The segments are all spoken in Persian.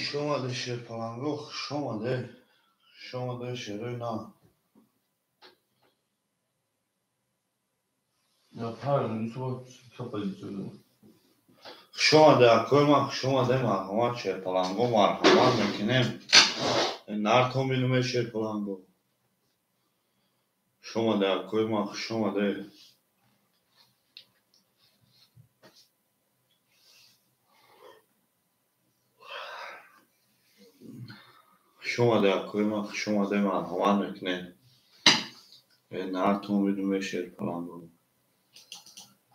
شما ده شیر پلنگو شما ده شیروی نه Ya pardon, çok kapatıyorsun. شما ده koymak شما ده merhamet şیر پلنگو merhamet mekinim nartom bilme şیر پلنگو شما ده koymak شما ده شما ده koymak شما ده merhamet mekinim nartom bilme şیر پلنگو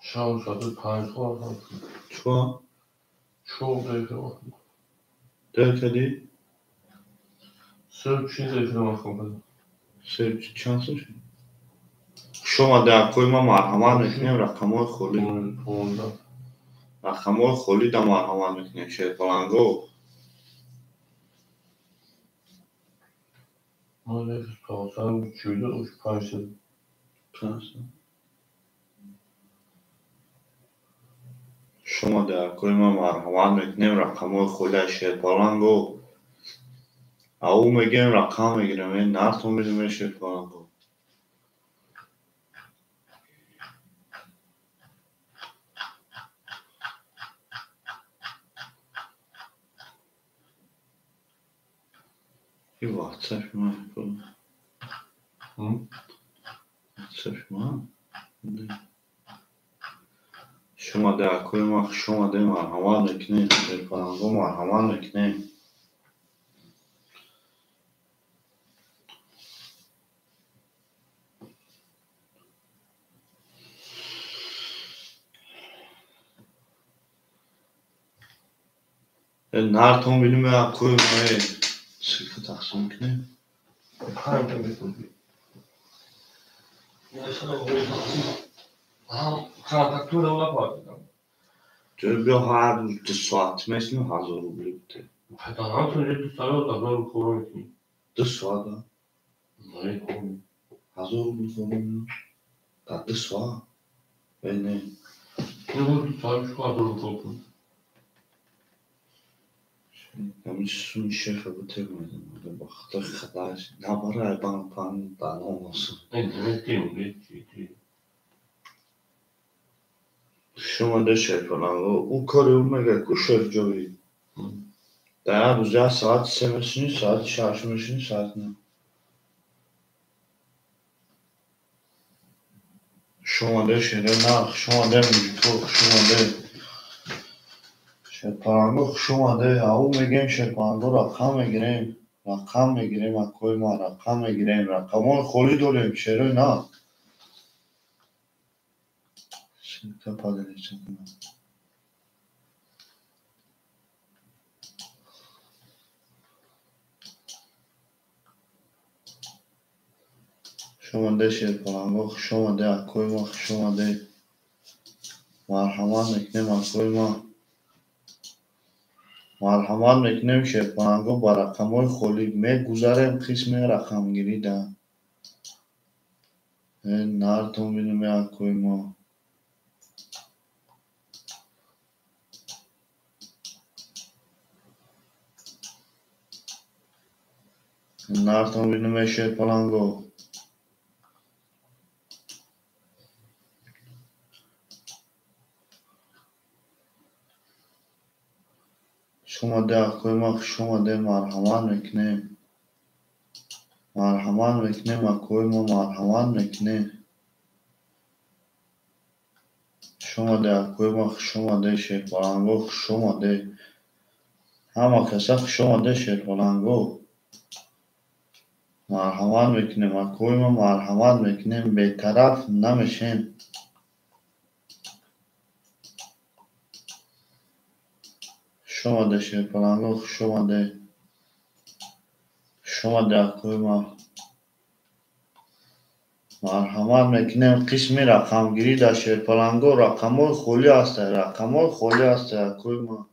Şam saat 5 var. چوا؟ Çok dakika. درکدی؟ Sırf bir şey dakika var. چند شما در koyma merhamet mekinim rakamı خالی Onda. rakamı خالی da merhamet mekinim şیر پلنگو Maalesef kalsan şöyle uç parça. شما در koyma merhamet mekinim rakamı خالی şیر پلنگو او میگیم رقم میگیرم این نرتون میدیم شیر پلنگو این واتساپ من واتساپ من شما در koyma شما ده merhamet mekinim şیر پلنگو merhamet mekinim نرتون bilime koyma sıkı taksın mekinim Hangi bir konu? Ya sana o traktör ola vardı. بیا هر روز 2 ساعت مثل 1000 روبلی بوده Daha sonra bir sarı da ben koyayım ki. 2 ساعت Ne koyayım? 1000 روبلی کنم در 2 ساعت بینه Ne oldu sarı şu kadar koyayım. همیشه شیخ بوده میدم با خطر خطرش نباره بان دانه olmasın Ne diyeyim? شما ده شیر پلنگو او کاری اون مگه کو شیر جوی در روزه ساعت 3 میشینی ساعت 6 میشینی ساعت نه شما ده شیر نه شما ده میتو شما ده شیر پلنگو شما ده او میگیم شیر پلنگو رقم میگیریم اکوی ما رقم میگیریم رقم خولی دولیم شیروی نه kapalı geçelim. شما ده شیر پلنگو شما ده اکوی ما شما ده مرحمت میکنیم اکوی ما مرحمت میکنیم شیر پلنگو با رقمای خولی میگذاریم قسم رقم گیری ده نرتون بینیم اکوی ما نرتون بینیم شیر پلنگو شما ده اکوی ما شما ده مرحمت میکنیم اکوی ما مرحمت میکنیم شما ده اکوی ما شما ده شیر پلنگو شما ده همه کسا شما ده شیر پلنگو مرحمت میکنیم اکوی ما مرحمت میکنیم بیطرف نمیشیم شما ده شیر پلنگو شما ده اکوی ما مرحمت میکنیم قسمی رقم گیری در شیر پلنگو رقمای خولی هسته اکوی ما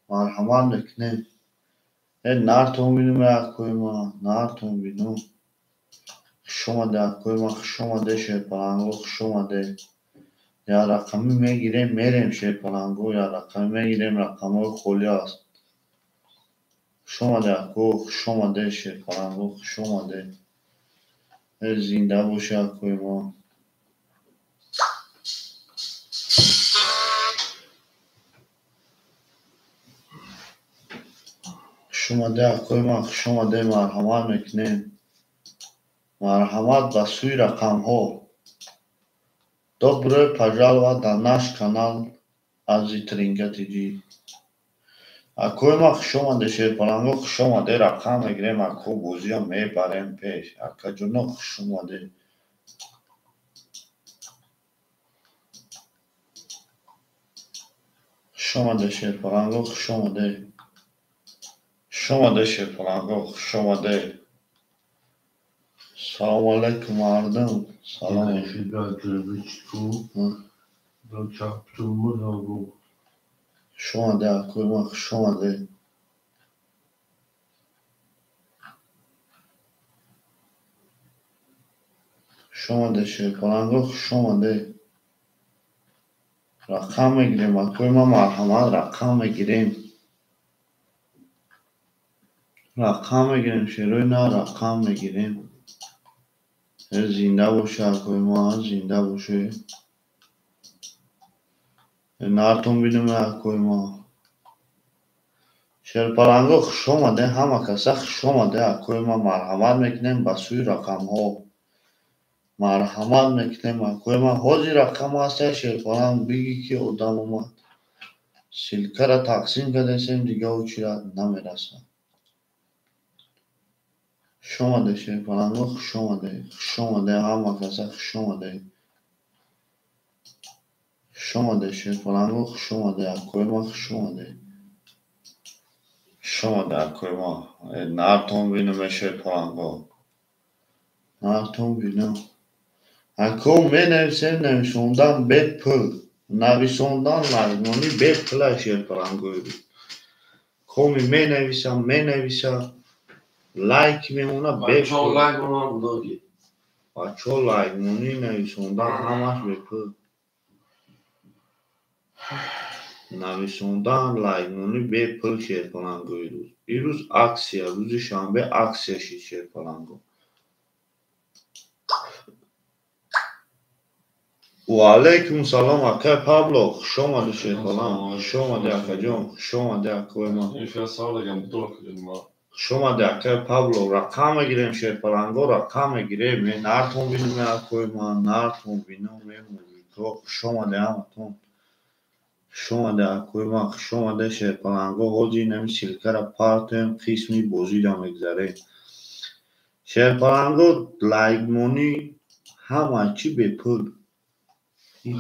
مرحمت میکنیم نرتون بینیم اکوی ما نرتون بینیم شما ده اکوی ما شما ده شیر پلنگو شما ده یا رقمی میگیریم میریم شیر پلنگو یا رقمی میگیریم رقمای خولی هست خوش آمده اکو، خوش آمده شیرپلنگو، خوش آمده. زنده باشه اکوی ما. خوش آمده اکوی ما، خوش آمده. مرحمت میکنیم. مرحمت به سوی رقم ها. Доброе пожаловать на наш канал Азитринга ТВ. Акои ма хуш омаде шерпаланго, хуш омаде. Рақам мегирем, ако бозиам мебарем пеш. Акаҷоно хуш омаде. Хуш омаде шерпаланго, хуш омаде. Хуш омаде шерпаланго, хуш омаде. Салом алейкум мардум. Салом. خوش آمده اکوی ما، خوش آمده. خوش آمده شیرپلنگو، خوش آمده. رقم میگیریم اکوی ما. مرحمت رقم میگیریم. رقم میگیریم شیروی نه، رقم میگیریم. زنده باشه اکوی ما، زنده باشه. نارتون بینم اکوی ما. شیرپلنگو خوش آمده. همه کسا خوش آمده اکوی ما. مرحمت میکنیم به سوی رقم ها. مرحمت میکنیم اکوی ما. حاضی رقم هسته شیرپلنگ بگی که آدم اومد. سلکه را تقسیم کردیم دیگه او چی را نمیرسه. خوش آمده شیرپلنگو، خوش آمده. خوش آمده همه کسا خوش آمده. خوش آمده شیرپلنگو، خوش آمده اکوی ما، خوش آمده. خوش آمده اکوی ما. نارتون بینم شیرپلنگو. نارتون بینم. اکو می نویسیم نویسوندن به پل. نویسوندن مضمونی به پل شیرپلنگوی بود. کومی می نویسم لایک میمونه به بچه ها پل. لایک مونم دادی. بچه ها لایک مونی نویسوندن همش به پل. نویسوندن لایک مونی به پل شیرپلنگوی روز. این روز اکسیه، روز شنبه اکسیه شید شیرپلنگو. و علیکم سلام اکای پابلو. خوش آمده شیرپلنگ. خوش آمده اکا جان. خوش آمده اکای ما. خوش آمده اکای پابلو. رقم میگیریم شیرپلنگو، رقم میگیریم. نارتون بینم اکای ما. نارتون بینم. خوش آمده همتون. خوش آمده اکای ما. خوش آمده شیرپلنگو. حاجی نمی سلکه را پارتیم قسمی بازی را میگذاریم. شیرپلنگو لایک مونی همه چی به پول.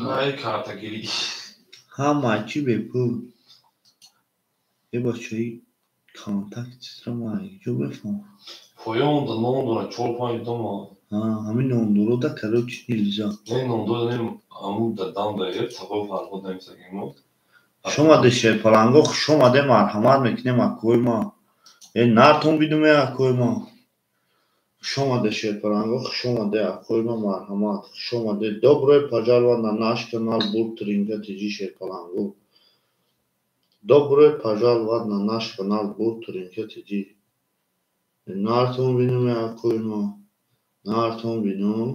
Hayır karta geri. همه چی به پول. یه بچه‌ای کانتکت رو ما اینجا بفهم. Poyonda Londra çorpaydı mı? همین نوندورو دا کرو چی نیلزا. Ne Londra ne amul da damdayı sabah farkı demişsek mi? شما ده شیرپلنگو شما ده مرحمت میکنیم اکوی ما. نارتون بیدومه اکوی ما. شما ده شیرپلنگو شما ده اکوی ما مرحمت. شما ده доброе пожаловать на наш канал Буртринга ТВ шерпалангу. Доброе пожаловать на наш канал Буртринга ТВ. نارتون بینومه اکوی ما. نارتون بینوم.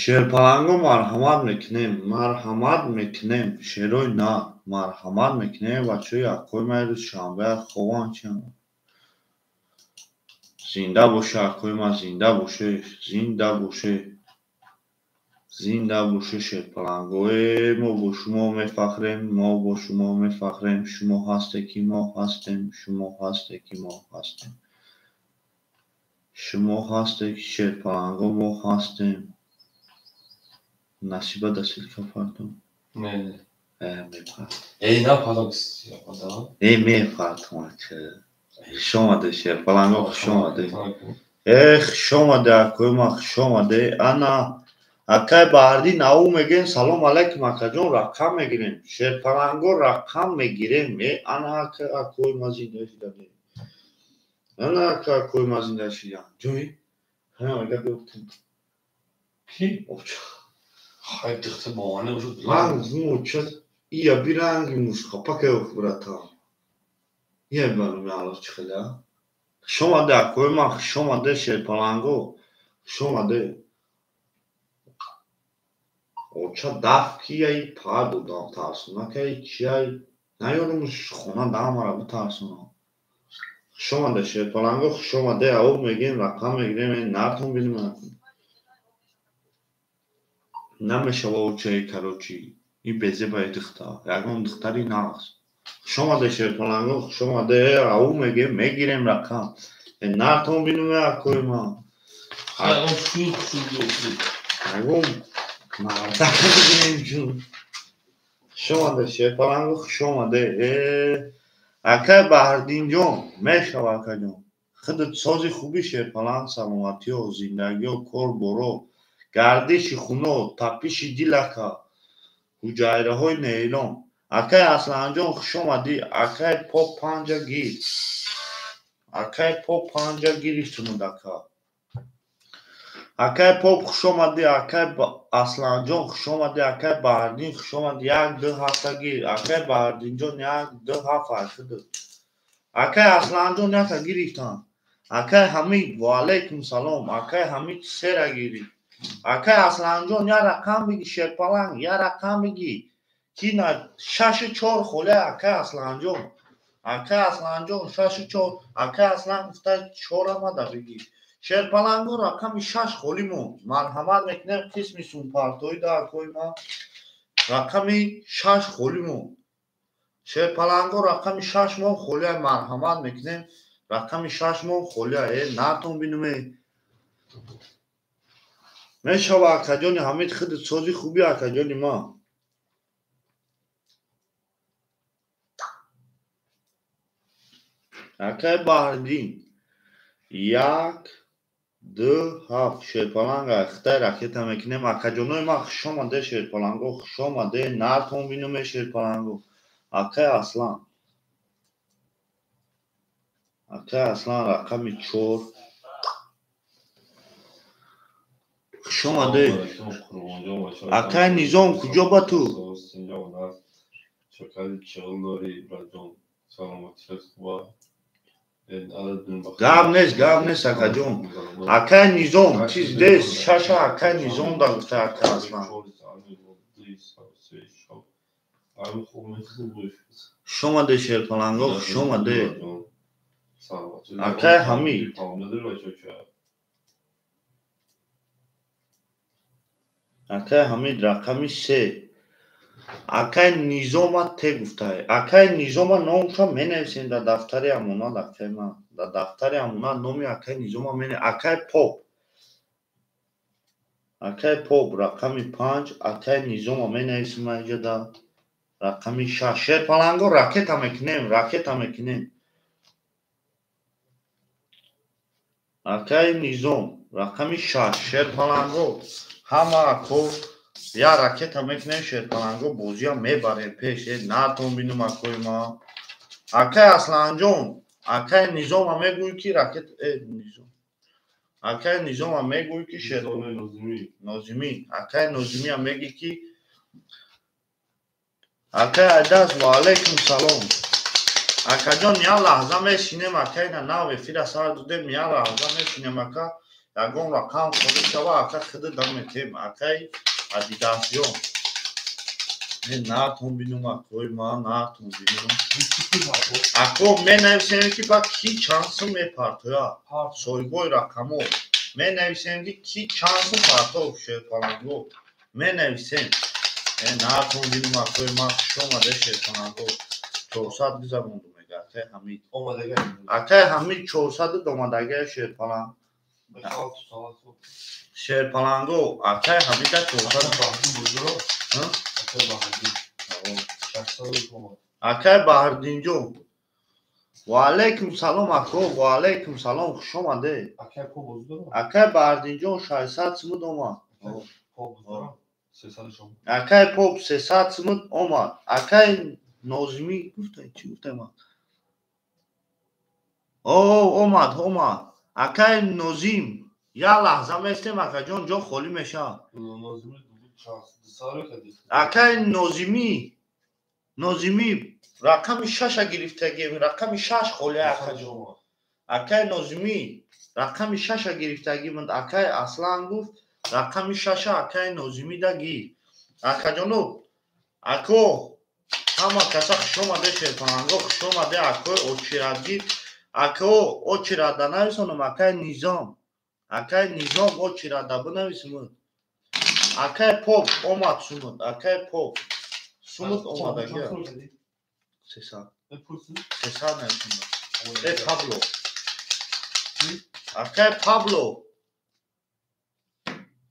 شیرپلنگو مرحمت میکنیم. مرحمت میکنیم شیروی نه. مرحمت میکنیم بچه‌ی اکوی ما روز شنبه خوان چیم. زنده باشه اکوی ما. زنده باشه. زنده باشه. زنده باشه شیرپلنگوی. ما با شما میفخریم. ما با شما میفخریم. شما هسته که ما هستیم. شما هسته که ما هستیم. شما هسته که شیرپلنگو ما هستیم. نصیبه da silka pardon. Ne? میپرد. Ne yapalım istiyor adam? میپرد که خوش آمده شیرپلنگو. خوش آمده. خوش آمده اکوی ما. خوش آمده. انا اکای بردی ناو میگین سلام علیکم اکا جان. رقم میگیریم شیرپلنگو. رقم میگیریم. انا اکوی ما زنده شدم. انا اکوی ما زنده شدم. جوی همه اگه گفتیم Ki? Hayır tıktı bahane vurdu. رنگ موچت یا بی رنگ موش خپک او برتا. یه بانو میالو چخلا شما ده کوی ما شما ده شرپلانگو شما ده اوچا دف کیای پادو دام تارسونا که چیای نیارمش خونه دامارا bu tarsuna شما ده شرپلانگو شما ده او میگیم رقم میگیریم نرتون بیلیم نمیشه و اوچه کروچی این بزه باید دختا یکم دختری ناقص شما ده شرپلانگو شما ده او میگیریم رقم نرتون بیلیم اکوی ما اون شوخ شد اگم مردم بگیریم جون شما ده شرپلانگو شما ده اکه بهردین جون میشه اکه جون خودت سازی خوبی شرپلانگ سلامتی و زندگی و کار برو گردش خونه و تپیش دیلکه حجایره های نیلون اکه اصلا جون خوش آمدی اکه پاپ پانجا گیر اکه پاپ پانجا گیریشتونو دکه اکه پاپ خوش آمدی اکه اصلا جون خوش آمدی اکه بهردین خوش آمدی یک دو هفته گیر اکه بهردین جون یک دو هفته شده اکه اصلا جون یک گیریشتن اکه حمید و علیکم سلام اکه حمید سر گیری اکه اصلا جون یک رقم بگی شرپلنگ یک رقم بگی کی نه شش چور خوله اکه اصلا جون شش چور اکه اصلا گفته چور آمده بگی شرپلنگو رقم شش خولیمون مرحمت میکنیم قسمی سون پارتوی در کوی ما رقم شش خولیمون شرپلنگو رقم شش مون خولیه مرحمت میکنیم رقم شش مون خولیه نتون بینومه میشوه اکه جانی حمید خود سازی خوبی اکه جانی ما اکه بهردین یک دو هفت شرپلنگ اخته رکت میکنیم اکه جانوی ما خوش آمده شرپلنگو خوش آمده نتون بینومه شرپلنگو اکه اصلا رقم چور خوش آمده اکه نیزام کجا با تو چقدر چغل داری رجون سلامتی هست با گام نیست اکه جون اکه نیزام چیز دیست شش اکه نیزام دا گفته اکه اصلا شما ده شرپلنگو شما ده اکه حمید اکه حمید رقمی سه اکه نیزوما ته گفته اکه نیزوما نامشا می نویسین در دفتر امونا در دفتر امونا نامی اکه نیزوما می نویسین اکه پاپ رقمی 5 اکه نیزوما می نویسیم اینجا در رقمی 6 شرپلنگو راکت میکنیم اکه نیزوم رقمی 6 شرپلنگو همه اکو یا راکت میکنیم شرپلنگو بوزی ها میبره پیش نتون بینم اکوی ما اکه اصلا جون اکه نیزوم هم میگوی که راکت اکه نیزوم هم میگوی که نازمی اکه نازمی هم میگی که اکه عدس و علیکم سلام اکه جان یا لحظه میشینیم اکه اینا نو افیر سر دودیم یا لحظه میشینیم اکه یکم رقم خودی شوه اکه خود دمیتیم اکه عدیدس جون نتون بینم اکوی ما نتون بینم اکو می نویسیم که با کی چانسو میپرتویا سویگوی رقمو می نویسیم که کی چانسو پرتو شرپلنگو می نویسیم نتون بینم اکوی ما شما ده شرپلنگو 400 گذروندو میگه اکه حمید اکه حمید 400 دومدگه شرپلنگو اکه حمید 400 اکه بهردین جون و علیکم سلام اکو و علیکم سلام خوش آمده اکه بهردین جون 600 سمود اومد اکه پاپ 300 سمود اومد اکه نازمی گفته چی گفته من اومد اکه نازیم یا لحظه میستیم اکه جون جا خالی میشه اکه نازمی رقم 6 گرفتگی رقم 6 خوله اکاجون اکای نازمی رقم 6 گرفتگی من اکای اصلا گفت رقم 6 اکای نازمی دگی اکاجونو اکو همه کسا خوشم آده شیرپانگو خوشم آده اکای اوچیرادگی اکو اوچیراده نویسونم اکای نظام اوچیراده بنویسم اکای پوپ اومد سومد اکای پوپ سومد اومده گیا سیسا نویسونم پابلو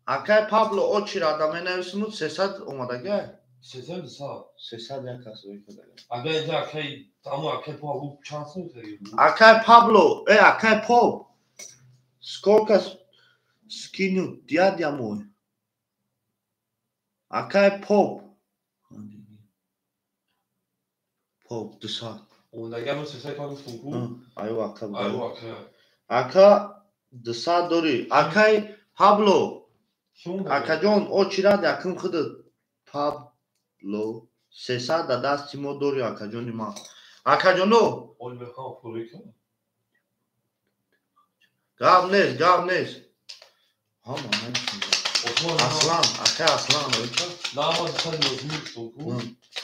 اکای پابلو اوچیراده منویسم سیسا اومده گیا Sesler sağ. سیسا دیکاس ویکده Aga اینجا اکی تمام اکی پا چند سال تایی Акай Пабло, акай Поп. Сколько скинул дядя мой? Акай Поп. Поп, десат. اونجا من سسای کارو فوکو Айо ака. ayva اکی Ака десат дори. Акай Пабло. شون Акаҷон, о чирад якум худ Пабло. Сесад да дасти мо дори акаҷони ман. Акаҷоно. Oliver Kahn фурико Гап нест. Ҳама нешун. Аслан, акай Аслан ойка. Намаз sen Nazmi фуку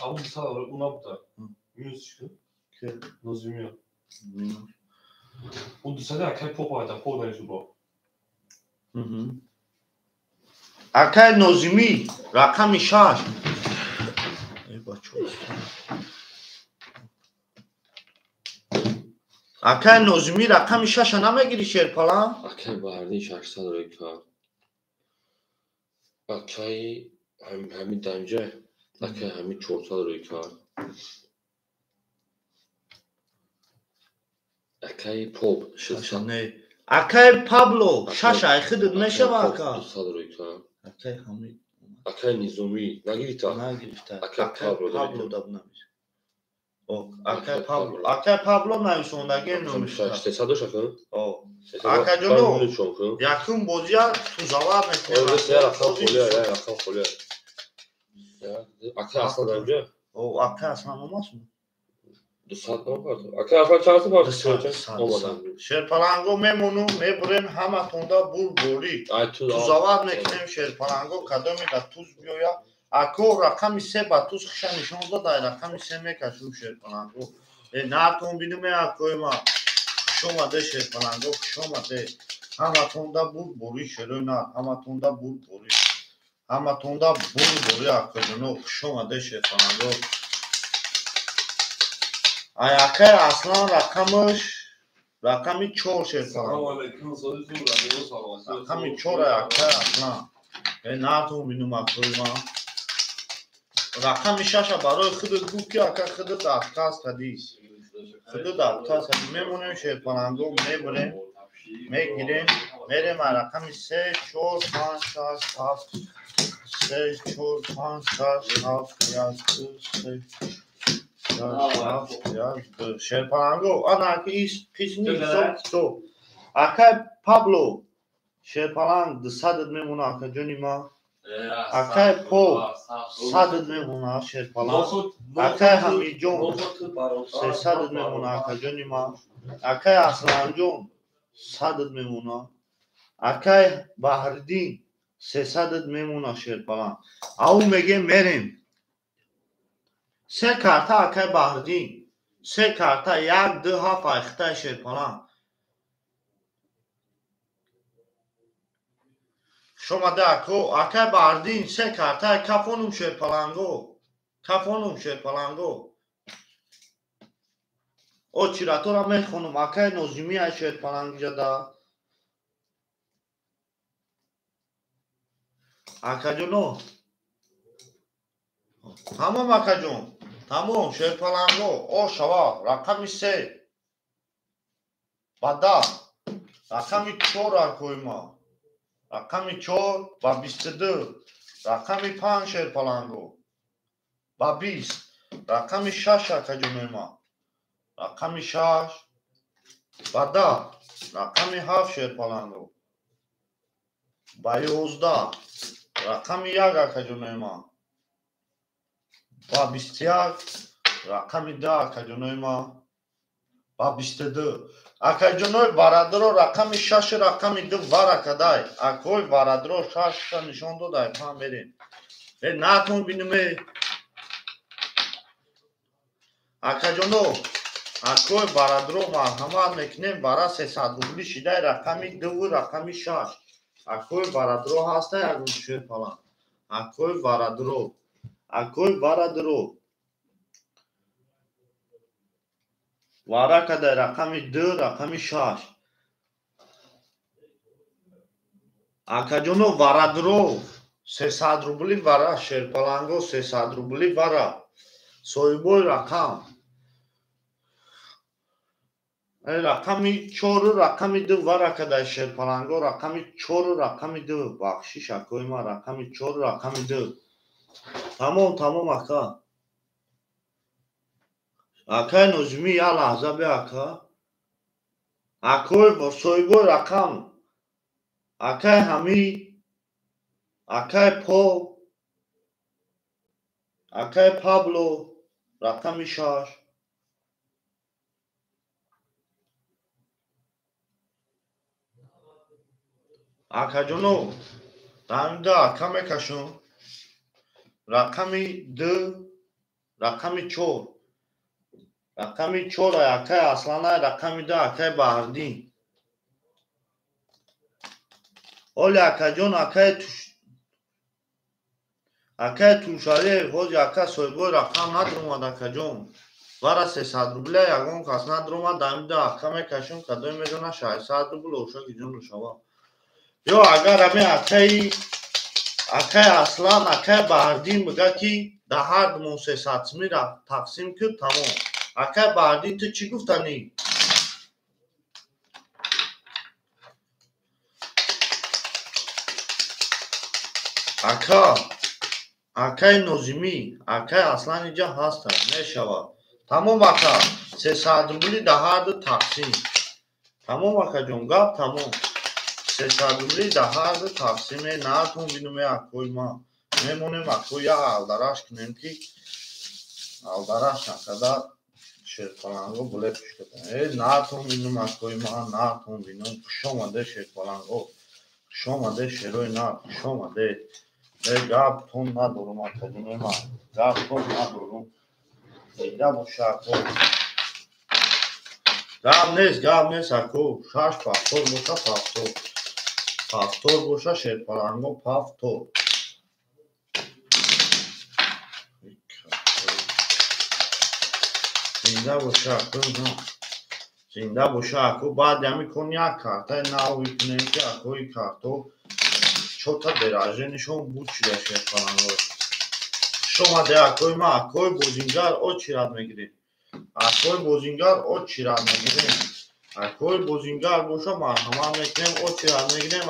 ama sağ ona bu da yüz çıktı Ке? Nazmi Минус. o da sen eکی pop ayda pop neyse bu Акай Нозимӣ рақами 6. Эй бачо. Акай Нозимӣ рақами 6 намегири шерпалан? Akay Bahardi 600 royka. Akay hami damja. Akay hami 400 royka. Akay Pop 600. Не. Акай Пабло 6 айхид мешава ака. 200 royka. Акай ҳамид. Akay Nizomi nagirita. Нагирифта. Акай Пабло Пабло даб намиш. О, акай Пабло нависондаги номишта. 300 шакан. О. Акаҷоно Акаҷоно. чонкун. Якум бозия ту завар мекунад. Orada ya rakam kolye ya rakam kolye. Ya akay aslan damja. О, акай аслан омасмы? 200 ne vardı? Akay aslan çağırsa vardı. Olmadan. Шерпаланго мемонум мебурем ҳаматонда бурборӣ Ay tuz тузавар мекунем шерпаланго кадоме да туз биёя ако рақами 3 ба туз хиша нишон дода рақами 3 мекашум шерпаланго наатон бинуме акоима хушомаде шерпаланго хушомаде ҳаматонда бурборӣ шерӯй на ҳаматонда бурборӣ акоҷоно хушомаде шерпаланго ай акай аслан рақами 4 шерпаланго Aleyküm selam. рақами 4 акай аслан наатон бинум акоима рақами 6 барои худат гӯ ки ака худат отказ кадӣ мемонем шерпаланго мебурем мегирем мерем ай рақами 3 4 5 6 7 3 4 5 6 7 шерпаланго анаки қисми ҳисоб акай Пабло шерпаланг 200 мемона акаҷони ма акай Поп 100 мемона шерпаланг акай Ҳамидҷон 300 мемона акаҷони ма акай Асланҷон 100 мемона акай Баҳриддин 300 мемона шерпаланг ав мегем мерем 3 карта акай Баҳриддин 3 карта 1 2 7 айхтаи шерпаланг шомаде ако акай Баҳриддин 3 картаи кафонум шерпаланго очиратора мехонум акай Нозимияи шерпалангҷада акаҷоно тамом акаҷон тамом шерпаланго о шава рақами 3 ба 10 рақами 4 акоима рақами 4 ба 22 рақами 5 шерпаланго ба 20 рақами 6 акаҷонема рақами 6 ба 10 рақами 7 шерпаланго ба 11 рақами 1 акаҷонема ба 21 رقم 10 اکاجانای ما با 22 اکاجانای وارادرو رقم 6 رقم 2 وارکدای اکوی وارادرو 6 نشان دادای پام بریم ناتون بینم اکاجانو اکوی وارادرو مرحمت میکنیم برای 300 روبلی شده رقم 2 و رقم 6 اکوی وارادرو هسته اگون شیر پلان اکوی وارادرو وارکدای رقم 2 رقم 6 اکاجانو وارادرو 300 روبلی وارا شیر پلانگو 300 روبلی وارا سویبوی رقم رقمی 4 رقمی 2 وارکدای شیر پلانگو رقمی 4 رقمی 2 بخشش اکوی ما رقمی 4 رقمی 2 تمام اکا اکای نوزمی یا لحظه بی اکا اکوی سویبوی رقم اکای همی اکای پابلو رقمی 6 اکاجونو دامده اکا میکشون رقمی 2 رقمی 4 رقمی 4 اکای اصلانه رقمی 2 اکای بردین اولی اکاجون اکای توشالی حوزی اکا سویبوی رقم ندرومد اکاجون وارا 300 روبلی یگون کس ندرومد دامده اکا میکشون کدوی میدونه 600 روبل اوشا گیجون رو شوا یا اگر همی اکای اصلان اکای بردین بگه که ده هر دمون 300 سمی را تقسیم کرد تمام اکای بردین تو چی گفتنی؟ اکای نوزمی اکای اصلان اینجا هستن نشوا تمام اکا 300 روبلی ده هر دو تقسیم تمام اکا جون گاب تمام 300 روبلی ده هر دو تقسیم ناتون بینومه اکوی ما میمونیم اکوی یا الدراش کنیم که الدراش نکدر شیرپلنگو بله پیش کدن ناتون بینوم اکوی ما ناتون بینوم شومده شیرپلنگو شومده شیروی نات شومده گاب تون ندارم اکادیم ما گاب تون ندارم دیده باشه اکو گاب نیست اکو 6 پافتور باشه پافتور باشه شیرپلنگو پافتور زنده باشه اکو زنده باشه اکو بعد همی کن یک کارتای ناوی کنیم که اکوی کارتو چوتا دراجه نشون بود چیده شیرپلنگو شما ده اکوی ما اکوی بوزینگر او چی راد میگیرید اکوی بوزینگر او چی راد میگیریم اکوی بوزینگر باشه مرحمت میکنیم او چی راد میگیریم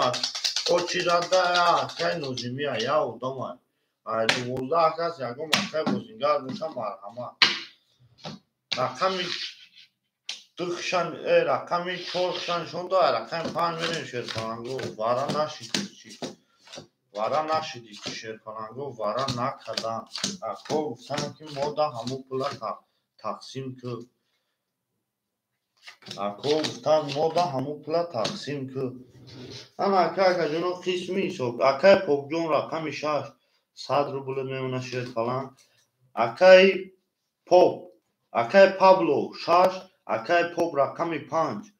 او چی راد ده اکای نوزیمی یا او دومه 12 کس یکم اکای بوزینگر باشه مرحمت رقمی دخشن رقمی 4 خشن شون ده رقم 5 میرین شیرپلنگو وارا نشید چی وارا نشدی که شیرپلنگو وارا نکدن اکو گفتن که ما ده همو پلا تقسیم که اکو گفتن ما ده همو پلا تقسیم که اما اکا جونو قسمی شد اکای پوک جون رقمی 6 100 روبل میمونه شیرپلنگ اکای پابلو 6 اکای پوک رقمی 5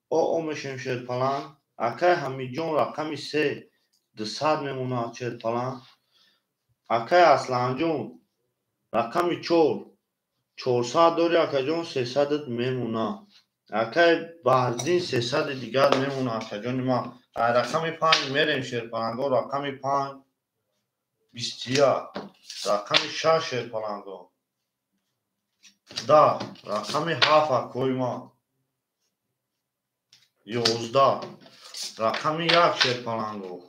او میشیم شیرپلنگ اکای همی جون رقمی 3 200 میمونه شیرپلنگ اکای اصلان جون رقمی 4 400 داری اکا جون 300 میمونه اکای بردین 300 دیگر میمونه اکا جون ما رقمی 5 میریم شیرپلنگو رقمی 5 21 رقمی 6 شیرپلنگو 10 رقمی 7 اکوی ما 11 رقمی 1 شیرپلنگو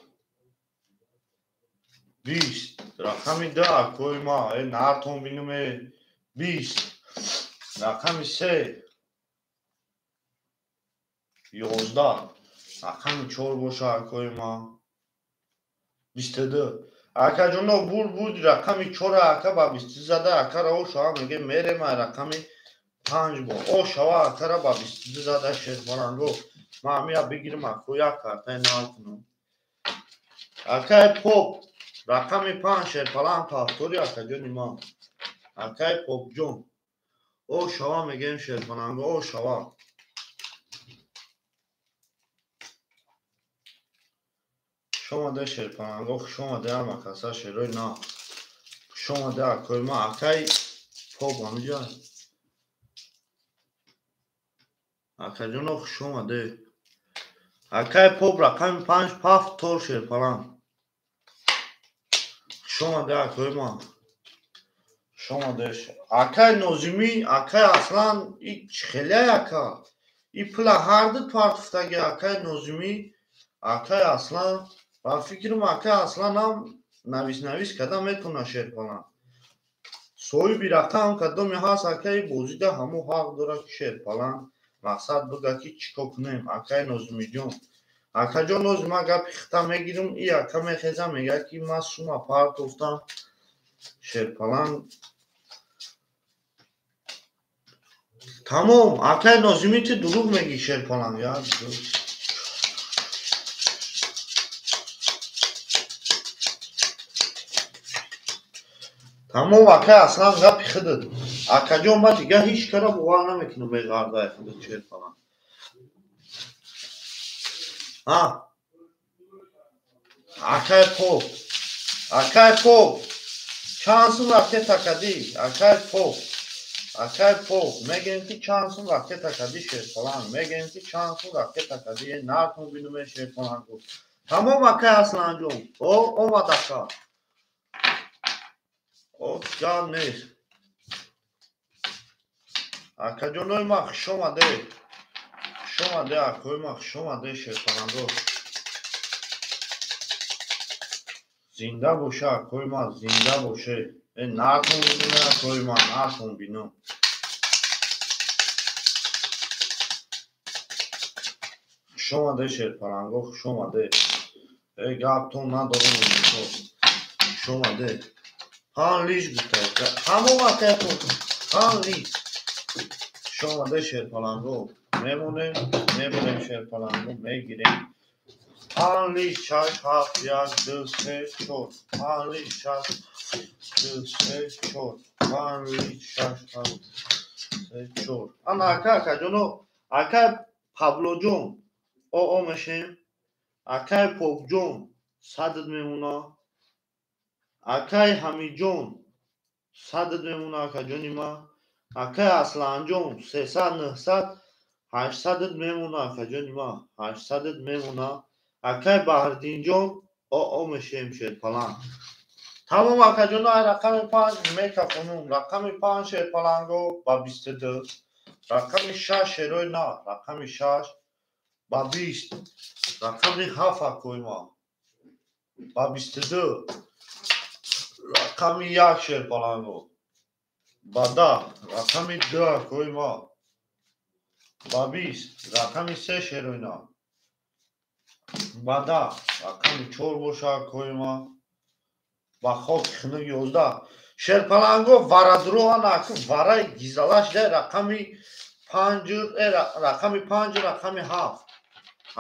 20 رقمی 2 اکوی ما نارتون بینومه 20 رقمی 3 11 رقمی 4 باشه اکوی ما 22 Ака ҷоно буд рақами 4 ака ба 20 зада акара о шава меге мерема рақами 5 бо о шава акара ба 22 зада шербаранго ма амия бигирим ако як картай накунам акай поп рақами 5 шерпалан пафтори ака ҷони ма акай поп ҷон о шава мегем шербаранго о шава шомаде шерпаранго шомаде ама каса шерой на шомаде акой ма акай поп амиҷа акаҷоно хушомаде акай поп рақами 5 пафт тор шерпалан хушомаде акой ма шомаде акай нозимӣ акай аслан и хеле ака и пла ҳарду партуфтаги акай нозимӣ акай аслан ба фикрам акай аслан ам навис када метавона шерпалан соҳиби рақам кадоме ҳаст акай бозида ҳамо ҳақ дора ки шерпалан мақсад буда ки чико кунем акай нозимиҷон акаҷон ноз ма гапи хита мегирам и ака мехеза мега ки ма сума партуфтам шерпалан тамом акай нозимӣ ти дурӯғ мегӣ шерпалан як тамом акай аслан гапи худат акаҷон ма дига ҳеҷ кара бовар намекунам меғардаи худат шерпалан акай поп чанд сум ракета кадӣ акай поп мегем ки чанд сум ракета кадӣ шерпалан мегем ки чанд сум ракета кадӣ накун бинуме шерпалан гуфт тамом акай асланҷон о омад ака о ҷаб нест акаҷонои ма хушомаде акои ма хушомаде шерпаланго зинда боша акои ма зинда боше накун бинуме акои ма накун бину хушомаде шерпаланго хушомаде гапто надорум хушомаде ҳан лиш гуфта ҳамон акай поп ҳан лиш хушомаде шерпаланго мемонем шерпаланго мегирем ҳан лиш 6 7 1 2 3 4 ҳан лиш 6 2 3 4 ҳан лиш 6 7 3 4 ана акаҷоно акай павлоҷон о мешем акай попҷон садат мемона акай ҳамиҷон садат мемона акаҷони ма акай асланҷон 300 900 800 мемона акаҷони ма 800 мемона акай баҳриддинҷон о мешем шерпалан тамом акаҷоно ай рақами 5 мекафонум рақами 5 шерпаланго ба 22 рақами 6 шерои на рақами 6 ба 20 рақами 7 акои ма ба 22 рақами 1 шерпаланго ба 10 рақами 2 акои ма ба 20 рақами 3 шерои на ба 10 рақами 4 боша акои ма ба хоки хунук 11 шерпаланго варадруҳан ака вараи гизалаш да рақами 5 рақами 7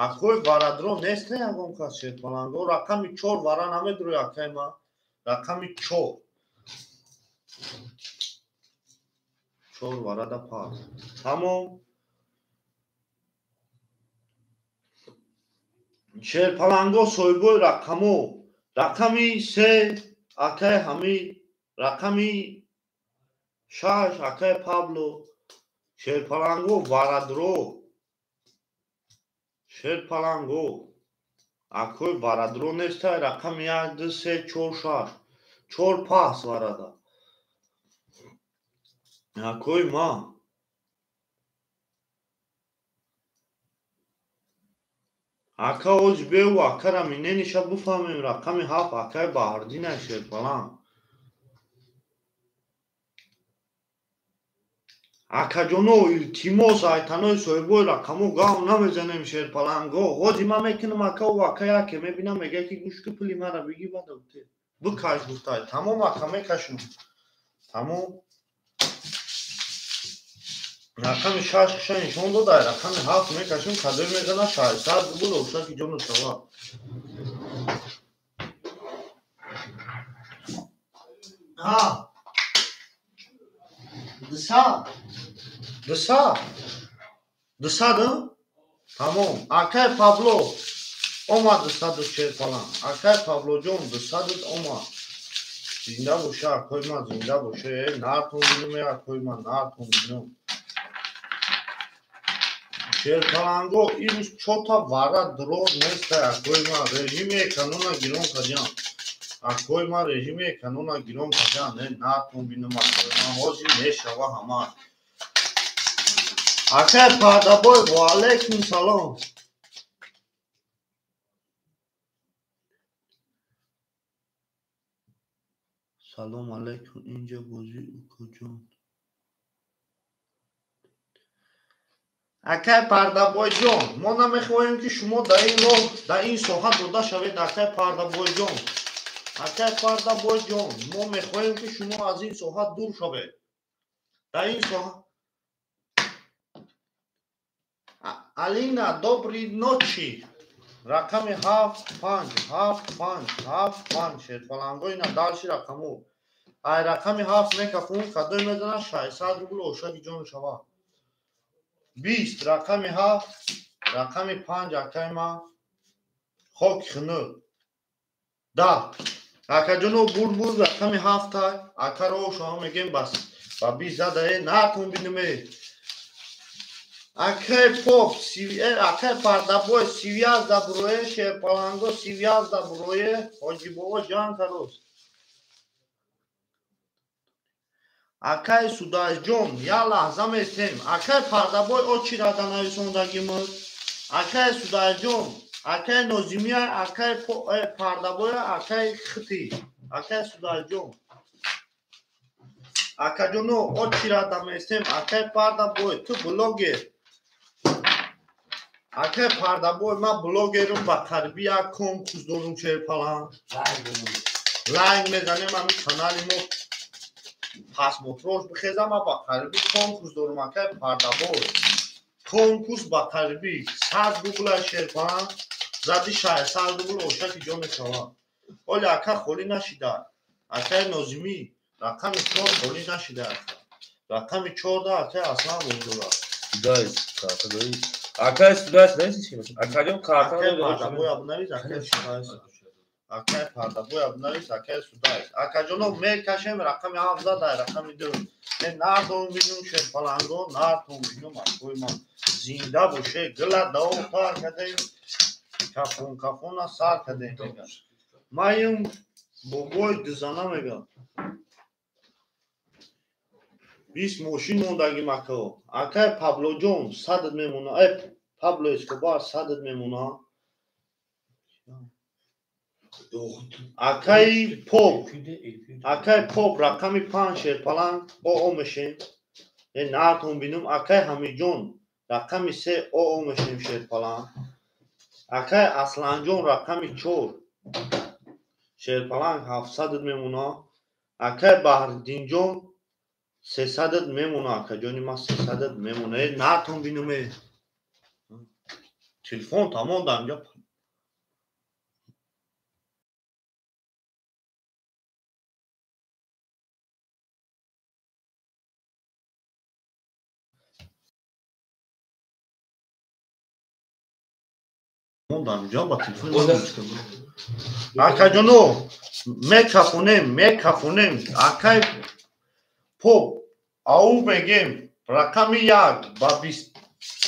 акои варадро нест не ягон кас шерпаланго рақами 4 вара намедурӯи акай ма рақами 4 варада пас тамом шерпаланго соҳибои рақамо рақами 3 акай ҳамид рақами 6 акай павло шерпаланго варадро шерпаланго акои варадро нестай рақами 1 2 3 4 6 4 пас варада акои ма ака оҷ беу акара минениша буфаҳмем рақами 7 акай баҳрдинай шерпалан акаҷоно илтимос айтанои соҳибои рақамо гав намезанем шерпаланго ҳоҷи ман мекунам акау ака яке мебинам мега ки гӯшти пули мара бигӣ бадавте بکش گفتای تمام رقم میکشم تمام رقم 6 نشون داد رقم 7 میکشم کدوی میزنه 600 بود اوشا که جون شوا ها دسا تمام اکای پابلو اومد دسا چه فلان اکای پابلو جون دسا اومد زنده باشه اکای ما زنده باشه نارتون بینم اکای ما نارتون بینم شیرپلنگو این چوتا وارا دروغ نیست اکای ما رژیم کانونا گیرون کردیم اکای ما رژیم کانونا گیرون کردیم نه نارتون بینم اکای ما موزی نشوا همه اکای پادابوی و علیکم سلام سلام علیکم اینجا بازی کجان اکای پردابوی جان ما نمیخواهیم که شما در این راه در این ساحت بوده شوید اکای پردابوی جان اکای پردابوی جان ما میخواهیم که شما از این ساحت دور شوید در این ساحت Alina, dobry noci. Rakami 7-5 شیرپلنگوی اینا دالشی رقمو ای رقمی 7 میکفون کدوی میزنه 600 روبل اوشاکی جون شوا 20 رقمی 7 رقمی 5 اکای ما خوک خنو 10 اکا جونو بور رقمی 7 اکا رو شما میگیم بس با 20 زده نتون بینیمه اکای پاپ اکای پردابوی 11 بروی شیرپلنگو 11 بروی حاجی بابا جان کروز اکای سودای جون یا لحظه میتیم اکای پردابوی او چی را دنوی سوندگی مود اکای سودای جون اکای نوزیمی اکای پردابوی اکای خطی اکای سودای جون اکای جونو او چی را دمیستیم اکای پردابوی تو بلوگی اکای پردابوی ما بلوگرم با تربیه کنکوز دارم شیرپلنگ لایک میزنیم همی کانالی ما پس موتروش بخیزم با تربیه کنکوز دارم اکای پردابوی کنکوز با تربیه 100 روبل شیرپلنگ زدی 600 روبل اوشکی جون شما ولی اکای خولی نشیده اکای نازمی رقم 4 خولی نشیده رقم 14 اکای اصلا بزرگه Dayız, karta dayız. Arkadaş ders ne için? Arkadaşım karta اکای da پردابوی ابنویز اکای سودایست اکای پردابوی ابنویز اکای سودایست اکای جونو میکشیم رقم 7 زده رقم 2 نردون بینیم شیرپلنگو نردون بینیم اکوی ما زنده باشه گل داو تار کدیم کفون سر کدیم میگم ما این بابای دزانه میگم 20 ماشین موندگی مکو اکای پابلو جون صدت میمونه ای پابلو اسکوبار صدت میمونه اکای پاپ رقمی 5 شیرپلنگ او میشیم نارتون بینم اکای همی جون رقمی 3 او میشیم شیرپلنگ اکای اصلان جون رقمی 4 شیرپلنگ 700 میمونه اکای بحردین جون 300 میمونه اکای جونی ما 300 میمونه نارتون بینم تلفن تمام دارم جا با تلفن اکای جونو میکفونیم اکای پاپ او میگیم رقمی 1 با 20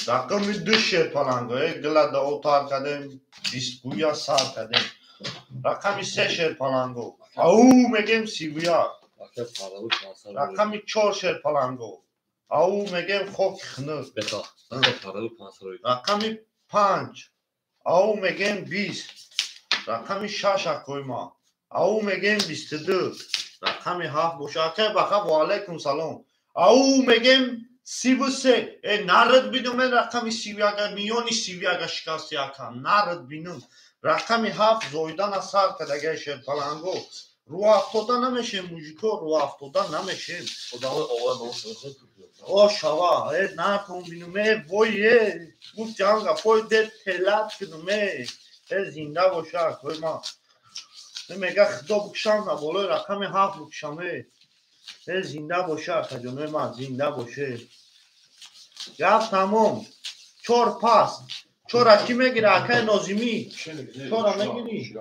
رقمی 2 شیرپلنگ گل داو تار کدیم 20 گویا سر کدیم رقمی 3 شیرپلنگ او میگیم 31 Arkadaş paralı pansar. رقمی 4 شیرپلنگ او میگیم خوک خنو Beta. Arkadaş paralı pansar. رقمی 5 او میگیم 20 رقمی 6 اکوی ما او میگیم 22 رقمی 7 بوشاکه بخوا و علیکم سلام او میگیم 33 نرد بینم رقمی 31 میونی 31 شکستی اکم نرد بینم رقمی 7 زویدن اثر کدگه شیرپلنگو رو افتاده نمیشه موجیکا رو افتاده نمیشه Odamı ova noşu. او شوا نه تون بینومه وایه بود جانگا پای ده تلت کنومه زنده باشه کوی ما میگه خدا بکشم و بالای رقم 7 بکشمه زنده باشه کجانوی ما زنده باشه گفت تمام چور پاس چور اکی میگیره اکای نازمی چور میگیری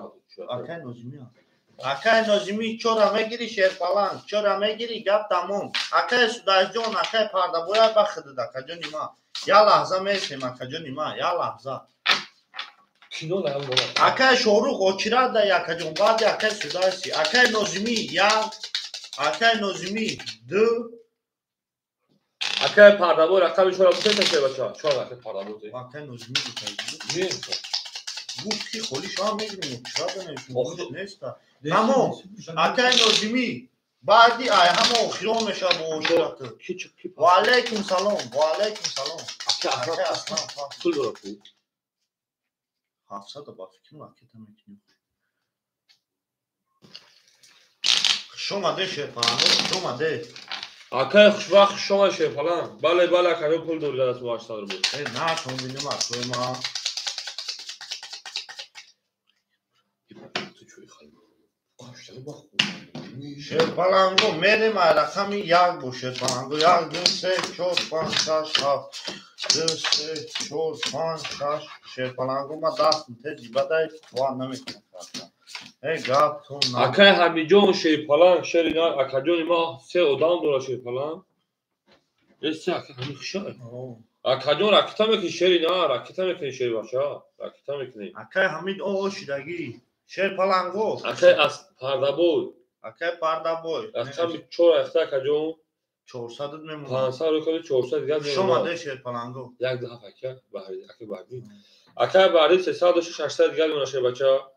اکای نازمی اکای نازمی چور میگیری شیرپلنگ چور میگیری گفت تمام اکای سوداش جان اکای پرده باید بخده ده کجانی ما یا لحظه میشیم کجانی ما یا لحظه Kino da hem baba. اکای شوروخ اوچیرا ده یا کجان بعد اکای سوداشی اکای نازمی یا اکای نازمی دو Akay pardabı rakamı şöyle bir şey bача. Çor akay pardabı. اکای نازمی بکنید Niye? گفتی خولی شما میگیریم چرا بنویسیم آخه. گوش نیست تمام اکای نازمی بعدی آی همه خیرون میشه با شرط و علیکم سلام و علیکم سلام Akay اکای aslan. اصلا Pul bırakıyor. 700 با فکر مارکت هم میکنیم شما ده شرپانو شما ده Akay kuşbak şoma şey falan. Bale akay pul doğru da başlar bu. نه چون بینیم اصلا ما Başları bak. شرپانگو میریم رقمی یک بو شرپانگو یک دو سه چور پانچ شش هفت دو سه چور پانچ شش شرپانگو ما دستم تجیبه ده وان نمیکنه گپ تو نه Akay hamijon şey falan. Şerina akacon ma se odam doğru şey falan. Neyse akay hami kuşa. Akacon rakita mı ki şerina rakita mı ki şey başa. Rakita mı ki ne? اکای حمید او شدگی شرپانگو Akay as pardabı. اکای پرده بوی Akşam bir çor ayakta akacon. 400 میمونه 500 رو çorsa دیگه شما ده شرپانگو یک daha fakir. Bahri akay bahri. Akay bahri 300 800 دیگه میونه şey başa.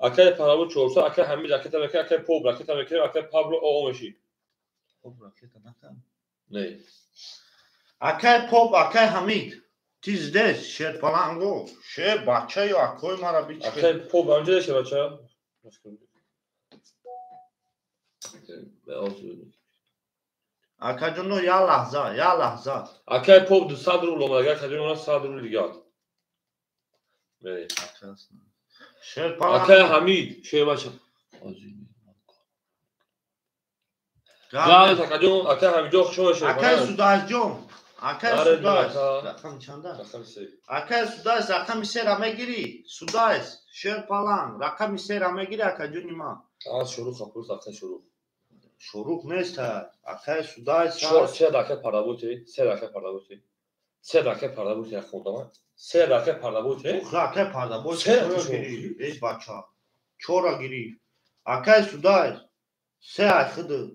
Akay pardabı çorsa akay hami rakita mı ki akay pop rakita mı ki akay pablo o meşi. خوب راکت نکن Ne? اکای پاپ اکای حمید تیز ده شرپانگو شه بچه یا اکوی مرا بیچ Akay pop önce de şey başa. اکا جونو یا لحظه Akay pop du sadru lo maga kadın ona sadru ligat. Ne? شرپانگو Akay Hamid şey başa. Gel takacağım akay Hamid yok şu şey. اکای سوداش جون اکای آره سوداش دیگه. رقم چنده Rakam şey. اکای سوداش رقم سه را میگیری سوداش شرپانگ رقم سه را میگیری اکا جونی ما Az şuru kapırız akay şuru. شروع نیست اکای سوداش Şu se dakika para buti, se dakika para buti. Se dakika para buti ya kondama. Se dakika para buti. اکای پرده بوی سه چورا شو. گیری ای بچه چورا گیری اکای سوداش سه اخده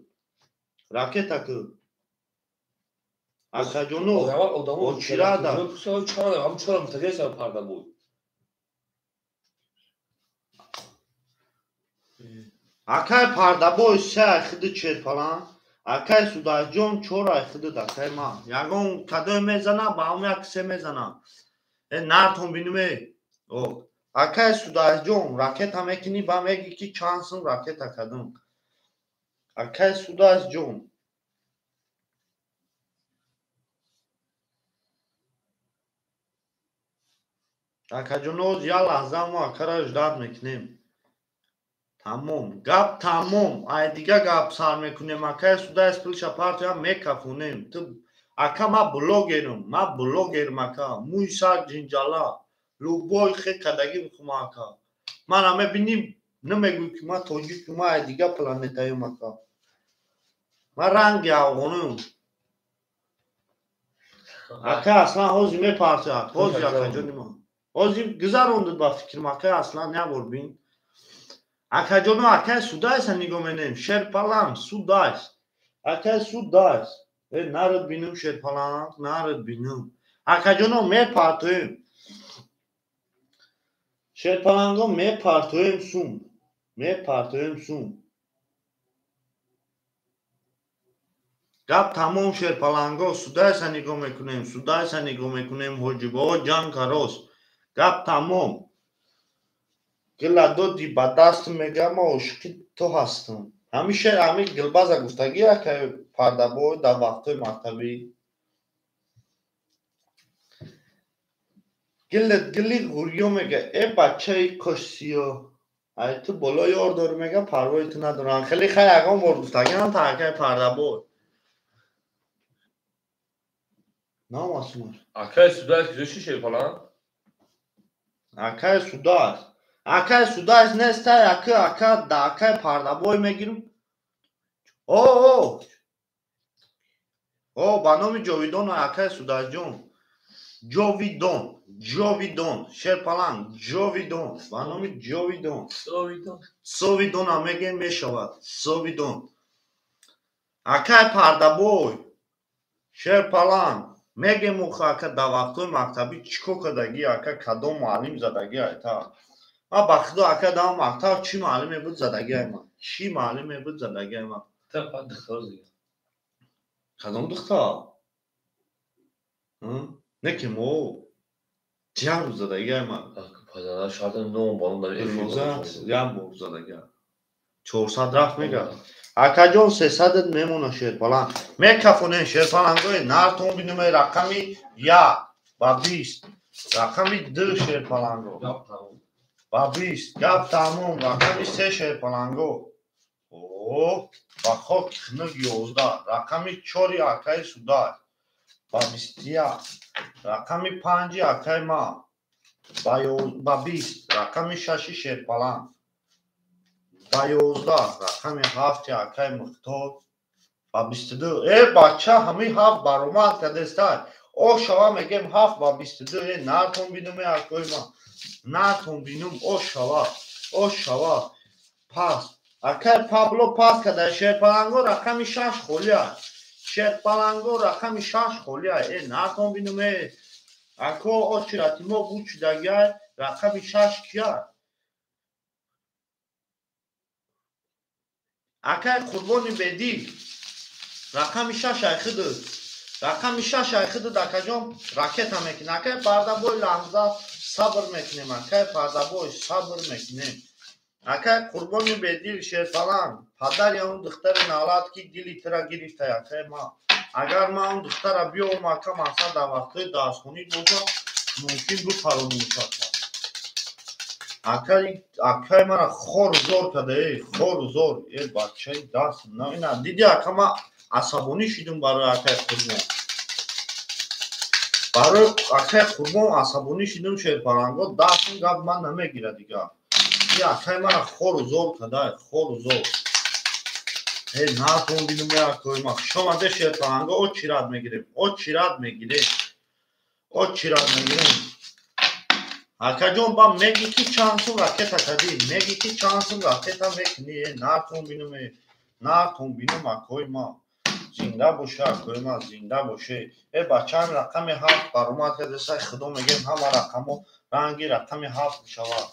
راکت اکو اکا جونو Odamı o kirada. Şu çara am çara mutacağız para bu. اکای پرده بوی سه اخده چیر پلان اکای سوداش جون چورا اخده دا اکای ما یگون کدوی میزنه با هم یک سه میزنه نرتون بینومه اکای سوداش جون راکت هم اکنی با هم یکی که چانسون راکت اکدون اکای سوداش جون اکا جونوز یا لحظه ما اکا را اجداد میکنیم تمام گپ تمام ای دیگه گپ سر میکنیم اکا سودا اسپلش پارت یا میکفونیم تو اکا ما بلوگرم اکا موی سر جنجالا لوبوی خیلی کدگی میخوام اکا من همه بینیم نمیگوی که ما توجیه که ما ای دیگه پلانت هایم اکا ما رنگی آغانیم اکا اصلا حوزی میپارت حوزی اکا جونی ما حوزی گذاروندد با فکرم اکا اصلا نبور بین اکا جونو اکا سودایس نگو منیم شرپلان سودایس اکا سودایس نرد بینم شرپلان نرد بینم اکا جونو میپارتویم شرپلانگو میپارتویم سوم گپ تمام شرپلانگو سودایس نگو میکنیم حجبا جان کاروس گپ تمام گلا دو دی با دست میگم و شکی تو هستم همیشه همین گلباز گفتگیه که پردابوی در وقتای مکتبی گلی غوریو میگه ای بچه کشیو ای تو بالا یار داری میگه پروای تو ندارن خیلی اگام بار گفتگی هم تاکه پردابوی نام اسمش Akay suda kişi şey falan. Akay suda است نیست akay پردابوی میگیرم او با نام جاویدان akay suda جون جاویدان شرپلنگ جاویدان با نام جاویدان سویدان هم میگه میشود سویدان akay پردابوی شرپلنگ میگه موخه که در وقتای مکتبی چیکو کدگی akay کدام معلم زدگی ایتا ما بخدا akay در مکتب چی معلمی بود زدگی ما چی معلمی بود زدگی ما Tabii dıktar diyor. کدام دختر نه که مو چی هم زدگی ما Pazarlar şartın ne olmalı onları روزت یه بار زدگی 400 رفت میگه اکا جان 300 میمونه شیرپلنگ میکفونه شیرپلنگای نرتون بینیم رقمی 1 و 20 رقمی 2 شیرپلنگو Yap tamam. و 20 گپ تموم رقمی 3 شیرپلنگو و خاک خنگ 11 رقمی 4 اکای سودا و 21 رقمی 5 اکای ما و 20 رقمی 6 شیرپلنگ و 11 رقم 7 اکای مختار و 22 ای بچه همه 7 برآمد که دستای او شما میگم 7 و 22 نرتون بینم اکای ما نرتون بینم او شوا پس اکای پابلو پس که در شیرپلنگو رقم 6 خولیه شیرپلنگو رقم 6 خولیه ای نرتون بینم اکا او چراتی ما بود چیدگه رقم 6 کیه اکای قربانی بدی رقم 6 ایخیده رقم 6 ایخیده دکا جان راکت هم میکنه اکای پردابوی لحظه صبر میکنیم اکای پردابوی صبر میکنیم اکای قربانی بدی شیرپلنگ پدر یا اون دختر نالات که دلی ترا گرفته اکای ما اگر ما اون دختر بیام اکا مثلا در وقتی درسخونی بوده ممکن بود فراموش کرد اکای من خور زور کده خور زور ای بچه دست نه دیدی اکا ما عصبانی شدیم برای اکای قربان عصبانی شدیم شیرپلنگا دست این گپ من نمیگیره دیگه ای اکای من خور زور کده خور زور ای نتون بینم اکای ما شما ده شیرپلنگا او چیراد میگیریم اکا جون با میگی که چانسون راکتا کدی میگی که چانسون راکتا میکنی نتون بینم اکای ما زنده باشه اکای ما زنده باشه ای بچه هم رقم 7 برامد که دسته خدا میگیم همه رقمو رنگی رقم 7 میشود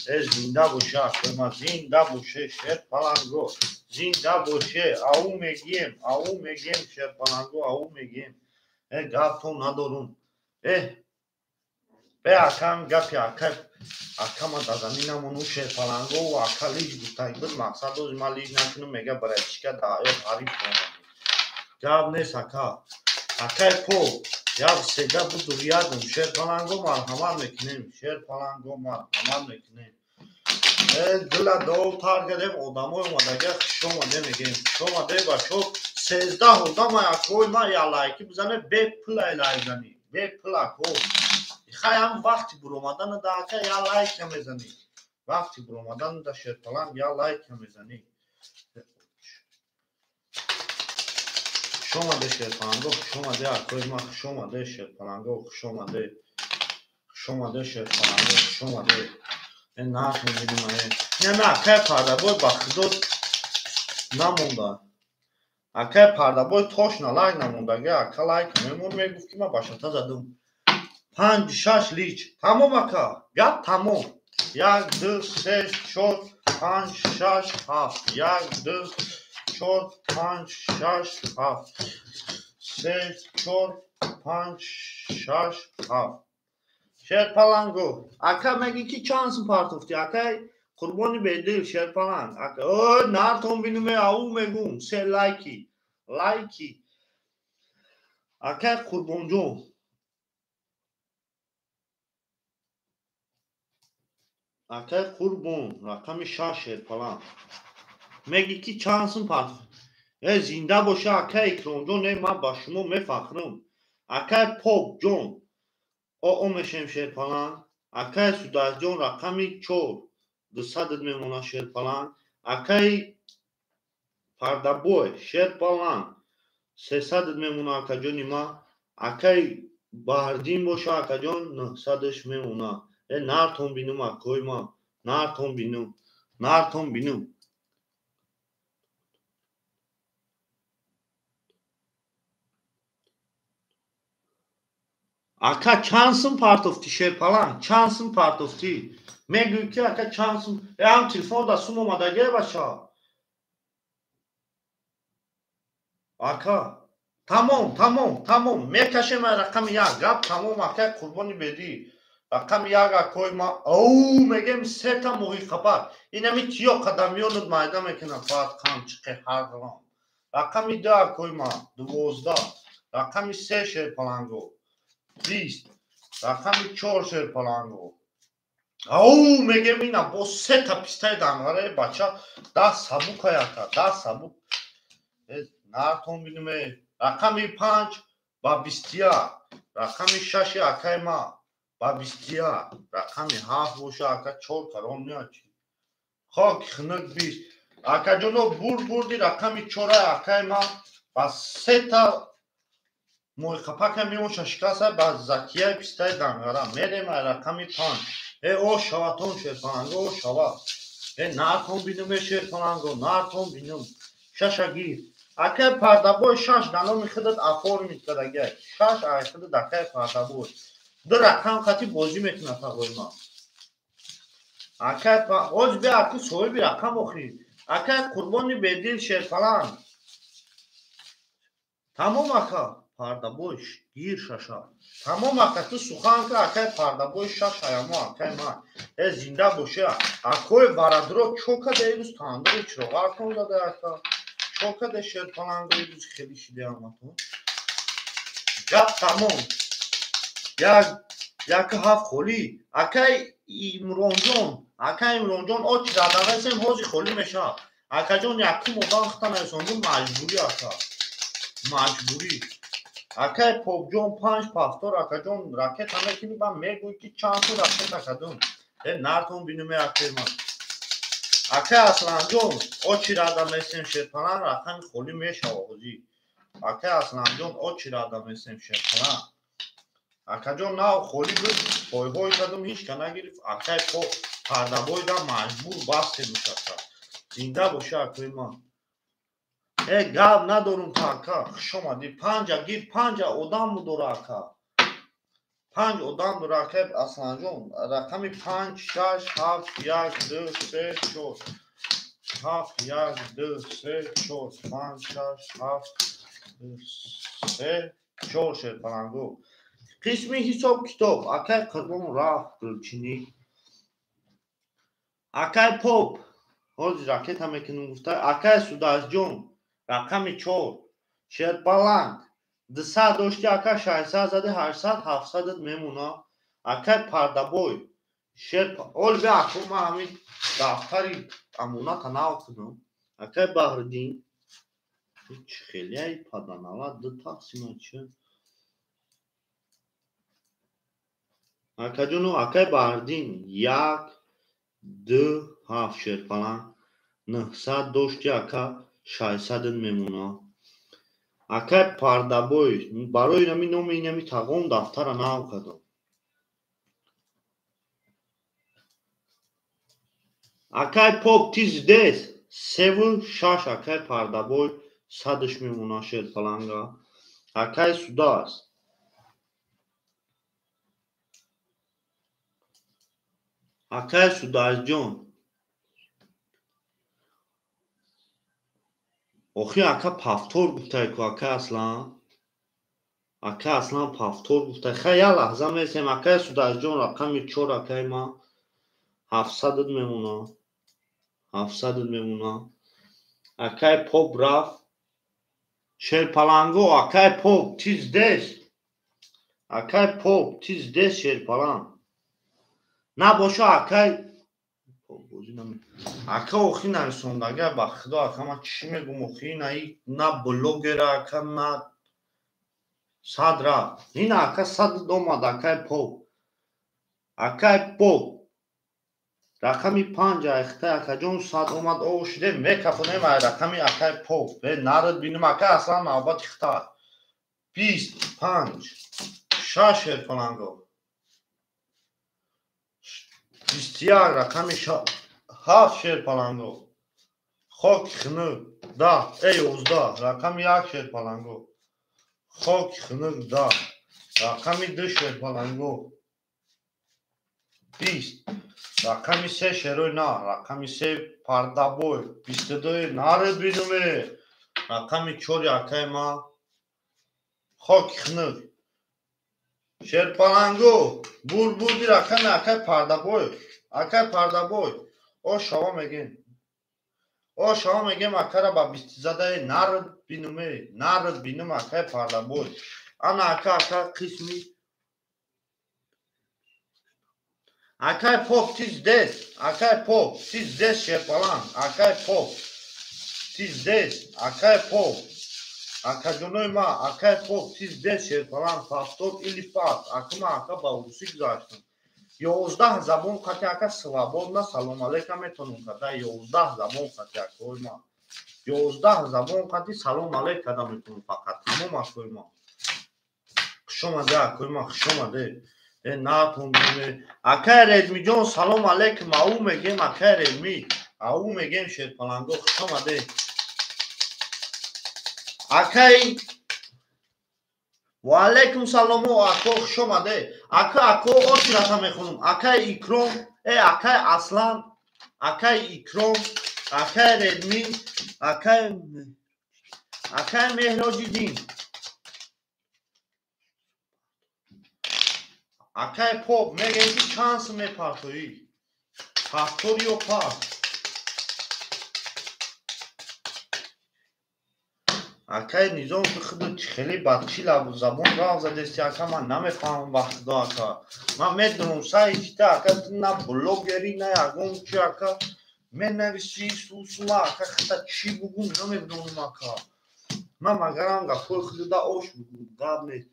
ای زنده باشه اکای ما زنده باشه شیرپلنگو زنده باشه او میگیم شیرپلنگو او میگیم ای گپ تو ندارون به اکم گپی اکم در زمینمون اون شیرپلنگو و اکا لیج گفتایی بود مقصد دوز ما لیج نکنم میگه برای چیکه دعای تعریف کنم گپ نیست اکای پو یا سیده بود و یادم شیرپلنگو مرحمت میکنیم دل دو ترگدیم آدمای اومدگه شما میگیم شما ده بچو 13 آدم اکوی ما یا لایکی بزنه به پلای لایزنی به پلاکو خیام وقتی برآمدن داکا یا لایک میزنی وقتی برآمدن در شیرپلنگ یا لایک میزنی شما ده شیرپلنگو شما ده اکوی ما شما ده شیرپلنگو شما ده شیرپلنگو شما ده این ناس میدیم نه اکای پردابوی بخدود نمونده اکای پردابوی توش نلایک نمونده اکا لایک میمون میگفت که ما باشتا زدم 5 6 لیچ تمام اکا گپ تمام 1 2 3 4 5 6 7 1 2 4 5 6 7 3 4 5 6 7 شیرپلنگو اکا میگی که چانسون پارتوفتی اکای قربانی به دل شرپلنگ او نارتون بینومه او میگم سه لایکی اکه قربان جون اکه قربان رقم 6 شرپلنگ میگی که چانسın پس زنده باشه اکه اکرام جون من با شما میفخرم اکه پاپ جون او میشم شرپلنگ اکه سوداز جون رقم 4 200 میمونه شرپلنگ اکه پردابوی شرپلنگ 300 میمونه اکه جون ما اکه باردین باشه اکه جون 900 میمونه نارتون بینم اکوی ما نارتون بینم اکه چانسın پارتofti şerpalan چانسın پارتofti میگوی که اکه چانسın هم تلفن دا سوم اومدگه بچه اکه تمام میکشم رقم 1 گپ تمام اکه قربانی بدی رقم 1 اکوی ما او میگم 3 تا محققات اینمی تیو قدمیونت مایده میکنه فقط قمچقه هر گرام رقم 2 اکوی ما 12 رقم 3 şerpalango 20 رقم 4 şerpalango او میگم اینا با 3 تا پیستای دنگاره بچه ده سبوک هایتا ده سبوک نارتون بینیم رقم 5 با 20 رقم 6 اکای ما با 20 رقم 7 باشه اکا 4 کرام نیاد خاک خنک 20 اکا جونو بردی رقم 4 اکای ما با 3 تا محققات میموشه شکسته با زکیه پیستای دنگاره میریم رقم 5 او شواتون شرپلنگو شوا نارتون بینم شرپلنگو نارتون بینم ششگیر اکه پردابوی 6 دانو میخدد افور میکردگه 6 ایخدد اکه پردابوی دو رقم خطی بازی میکنه تقوی ما اکه اوز بی اکه سوی بی رقم اخری اکه قربانی بدیل شرپلنگ تمام اکه پردابویش گیر ششا تمام اکه تو سخن که اکه پردابوی 6 ایمو اکه ما زنده باشه اکوی برادرو چوکه دیروز تاندوی چروغار کن داده اکه چوکه ده شرپلنگ دیروز خیلی شده همتون گپ تمام یک هفت خولی اکه امران جون او چی دادنه سیم حوزی خولی میشه اکه جون یکی مدان خطا نیساندون مجبوری اکه پاپ جون 5 پافتور اکه جون راکت همه کنی با میگوی که چند تو راکت اکدون نارتون بینومه اکه من اکه اصلا جون او چی دادنه سیم شرپلنگ رقم خولی میشه آغازی اکه اصلا جون او چی دادنه سیم شرپلنگ اکه جون نه خولی بود های کدوم هیچ که نگیرید اکه پردابوی دا مجبور بسته میشه زنده باشه اکوی ما گاب ندارم تا اکه شما دی 5 گیر 5 ادام داره اکه 5 ادام داره اکه اصلا جون رقم 5 6 7 1 2 3 4 7 1 2 3 4 5 6 7 2 3 4 şerpelengو قسمی حساب کتاب اکه قربان راه دلچینی اکه پاپ حاضر راکت همه کنون گفته اکه سوداز جون رقم 4 شرپلنگ 200 داشتی اکه 600 زده 800 700 میمونه اکه پردابوی اول به اکو ما همین دفتری امونات ناو کنم اکه بهردین خیلی ای پدانالا دو تقسیم چه اکه جونو اکه بهردین 1 2 7 şerpeleng 900 داشتی اکه 600 میمونه اکه پردابوی برای اینمی نوم اینمی تقوم دفتر ناو کدم اکه پاپ تیز دیز 7 6 اکه پردابوی 100 میمونه şerpelengا اکه سوداز اکه سوداز جون آخی اکه پافتور گفته که اکه اصلا پافتور گفته خیلی لحظه میسیم اکه سوداز جون رقم 4 اکه ما 700 میمونه 700 میمونه. اکای پاپ رفت شیر پلنگو اکای پاپ تیز دست اکای پاپ تیز دست شیر پلنگ نباشه اکای اکا اوخی نرسوند اگر با خدا اکا من چی میگم اوخی نه بلوگر اکا نه صد رفت این اکا صد دومد اکای پاپ رقمی 5 اخته اکا جون صد اومد او شده میکفونه ما رقمی اکای پاپ نرد بینم اکا اصلا نوبت اخته 25 6 شیر پلنگو 21 رقمی 7 شیر پلنگو خاک خنک 10 11 رقم 1 شیر پلنگو خاک خنک 10 رقم 2 شیر پلنگو 20 رقم 3 شیروی نه رقم 3 پرده بوی 22 نرد بینومه رقم 4 اکای ما خاک خنک شیر پلنگو بودی رقم اکای پرده بوی او شما میگین او شما میگیم اکا را با 20 زده نرد بینم اکای پرده بوی انا اکا قسمی اکای پاپ تیز دست شیر پلنگ اکای پاپ تیز دست اکای پاپ اکا جونوی ما اکای پاپ تیز دست شیر پلنگ پاستور ایلی پاس اکا ما اکا با روسی گذاشتم 11 زبان خطی اکا سوابود نه سلام علیکم میتونم کده 11 زبان خطی اکا ما 11 زبان خطی سلام علیکم کده میتونم فقط تمام اکا ما خوش آمده اکا ما خوش آمده ناتون بینه اکای ردمی جان سلام علیکم او میگیم اکای ردمی او میگیم شیر پلنگو خوش آمده اکای و علیکم سلام و اکا خوش آمده اکا او چی رقم میخونم اکای اکرام اکای اصلان اکای اکرام اکای ردمی اکای مهراجی دین اکای پاپ میگه اینکه چانس میپرتوی پاستوری و پاس اکای نظام خود خیلی بچی زبان راه زدستی اکا من نمیفهمم وقت دا اکا من میدونم سعی چیتا اکا نه بلوگری نه اگم چی اکا می نویسی سوسما اکا خطا چی بگم نمیدونم اکا من مگرم گفت خود دا اوش بگم گاب نیست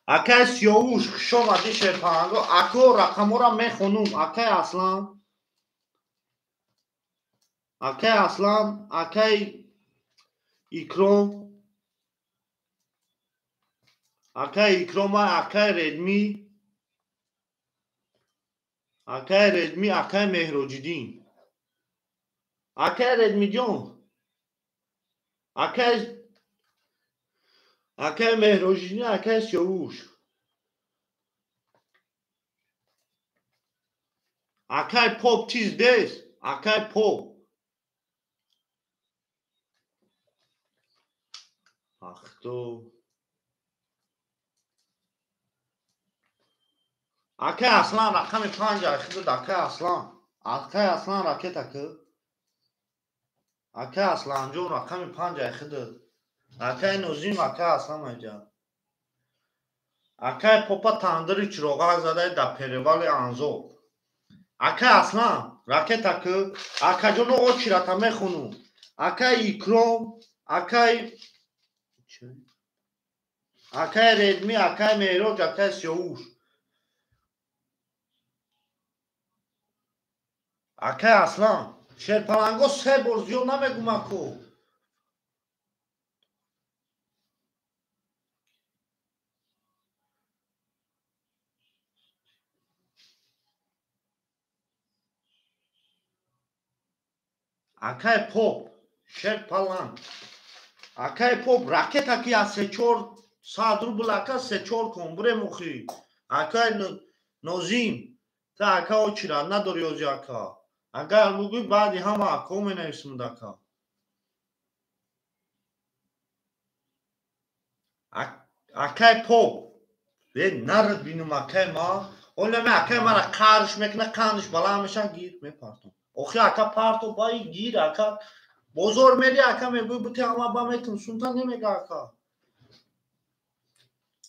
اکای سیاوش خوش آمدی شیر پلنگو اکا رقمو را میخونم اکای اصلان اکای اکرام اکای ردمی اکای مهراجی دین اکای ردمی جان اکای مهراجی دین اکای سیاوش اکای پاپ تیز دست اکای پاپ اختو اکای اصلان رقم 5 اخیدو اکای اصلان راکت اکای اصلان جون رقم 5 اخیدو اکای نوزیم اکای اصلان میجا اکای پاپا تندری چروغا زده در پریوال انزو اکای اصلان راکت اکا جون او چی را تمه خونو اکای اکرام اکای ردمی اکای مهراج اکای سیاوش اکای اصلان شیر پلنگو 3 بار زیاد نمیگم اکو اکای پاپ شیر پلنگ اکای پاپ راکت اکی از 3-4 100 روبل اکا 3-4 کن بره مخی اکای نوزیم تا اکا او چی را نداری اوزی اکا اگر بگوی بعدی همه اکا می نویسمد اکا اکای پاپ نرد بینم اکای ما اونم اکای ما را قرش میکنه قندش بلا میشن گیر میپرتم آخه اکا پارتو بایی گیر اکا بزرگ میری اکا میگوی بوتی اما با میتون سونتا نمیگه اکا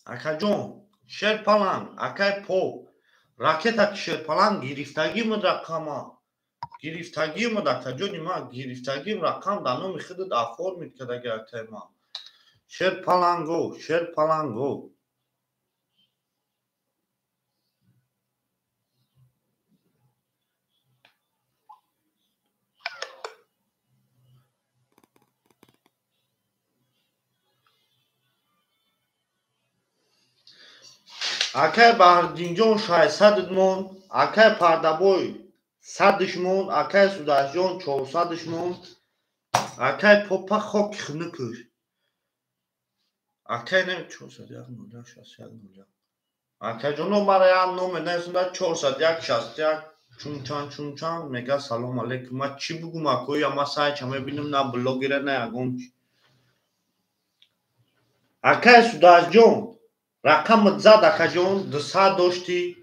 اکا جون شیر پلان اکای پو راکت اک شیر پلان گرفتگی مد رقما گرفتگی مد اکا جونی ما گرفتگی رقم دانو میخدد افور میکده گرته ما شیر پلان گو اکای بهردینجون شای صددمون اکای پردبوی صدشمون اکای سوداشجون 400شمون اکای پوپا خوک خنکر اکای نمی 400 یک نولا 60 یک نولا اکای جونو مرا یا نوم نسنده 400 یک 60 یک چونچان میگه سلام علیکم ما چی بگم اکوی اما سای چمه بینم نه بلوگیره نه اگم اکای سوداشجون رقم زد اکا جون 200 داشتی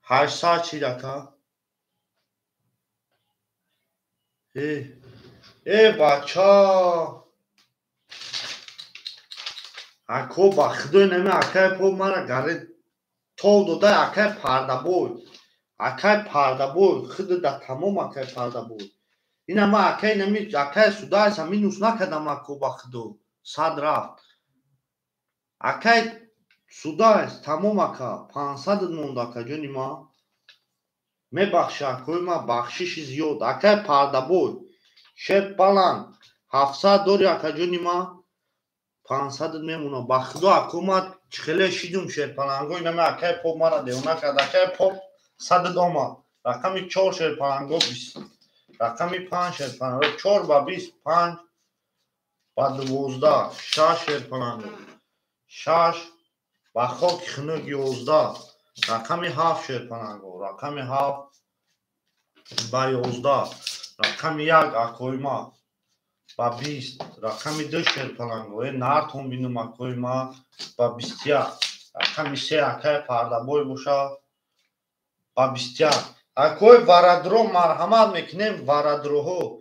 800 چی اکا ای بچه اکو با خدای نمی اکای پو مرا گره تو دوده اکای پرده بوی خود در تمام اکای پرده بوی این اما اکای نمی اکای سودای سمی نوس نکدم اکو با خدو صد رفت اکای سودای تمام اکا 500 موند اکا جونی ما می بخشه اکوی ما بخشش زیاد اکای پرده بوی شیر پلان 700 دوری اکا جونی ما 500 میمونه با خدا حکومت خیلی شیدم شیر پلنگو اینم اکای پوپ مرا دیونه کرد اکای پوپ 100 دوما رقمی 4 شیر پلنگو 20 رقمی 5 شیر پلنگو 4 با 20 5 با 12 6 شیر پلنگو 6 با خوک خنوگ 11 رقمی 7 شیر پلنگو رقمی 7 با 11 رقمی 1 اکوی ما با 20 رقمی 2 شیر پلنگو نارت هم بینم اکوی ما با 21 رقمی 3 اکای پرده بوی باشه با 21 اکوی ورادرو مرحمت میکنیم ورادروهو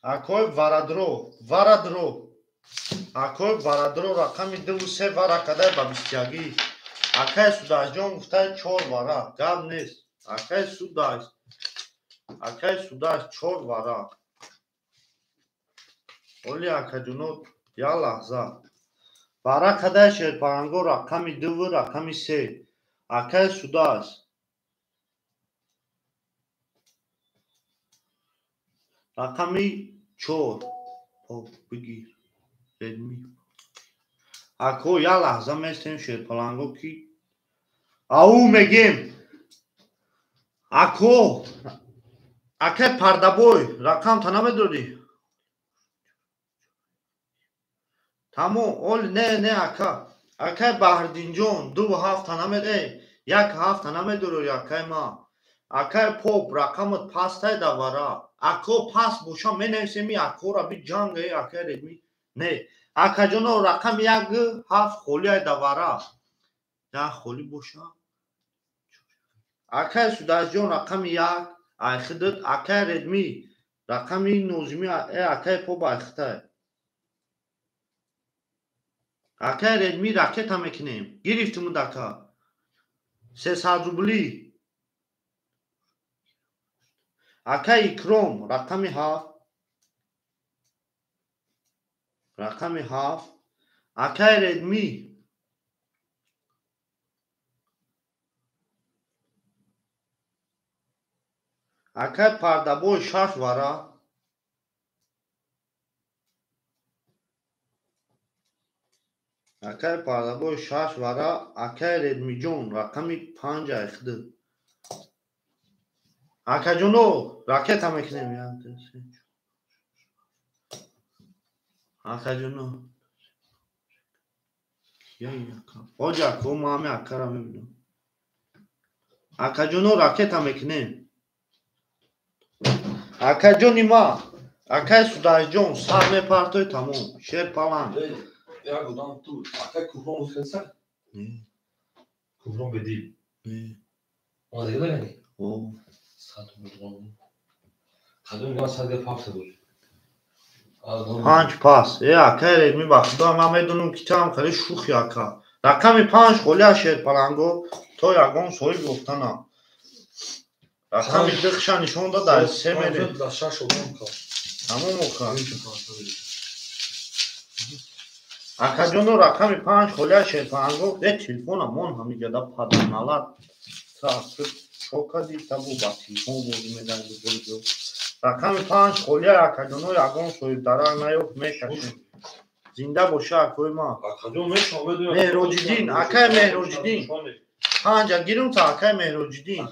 اکوی ورادرو اکوی ورادرو رقمی 2 و 3 ورکده با 21 اکای سوداشجون گفته 4 ورا گم نیست اکای سوداش 4 ورا اولی اکا جونو یا لحظه برا کده شیر پلنگو رقمی 2 و رقمی 3 اکای سوداش رقمی 4 بگیر ردمی اکو یا لحظه میستیم شیر پلنگو کی او میگیم اکو اکای پرده بوی رقم تا نمیداری تمام اول نه اکا اکای بهردینجون 2 و 7 تا نمیده 1 7 تا نمیداری اکای ما اکای پوپ رقمت پاسته دوارا اکو پاس بوشا می نویسیمی اکو را بی جانگه اکای ردمی نه اکا جونو رقم 1 7 خولی دوارا یا خولی بوشا اکای سوداشجون رقم 1 ایخدت اکای ردمی رقمی نوزمی اکای پوپ ایخته اکای ردمی راکت هم میکنیم گرفتیم دکا 300 روبلی اکای کروم رقمی 7 اکای ردمی اکای پرده بوی 6 ورا اکای پرده بوی 6 ورا اکای ردمی جون رقمی 5 ایخده اکا جونو راکت هم میکنیم اکا جونو باجه اکو ما همه اکا را میبینم اکا جونو راکت هم میکنیم اکا جونی ما اکای سوداشجون سر میپرتوی تمام شیر پلنگ یا گودام تو اکای کوفرون خیلی سر کوفرون بدی Ona دیگه ببینی او صد میلیون کدوم ما صد پاس بود 5 پاس اکای می بخدا ما میدونم که چم خیلی شوخی اکا رقم 5 خولیا شیر پلنگو تو یگان سوی گفتنا رقم دخشا نشون داد 3 میره داشته شدم که تمام اکا اکا جونو رقم 5 خولیا شیر پلنگو تلفون مون همی گدا پادنالات تا شوکا دی تابو با تلفون بود میدن بزرگو رقم 5 خولیا اکا جونو یگان سوی درار نیفت میشه زنده باشه اکوی ما مهروجدین اکای مهروجدین 5 گیرم تا اکای مهروجدین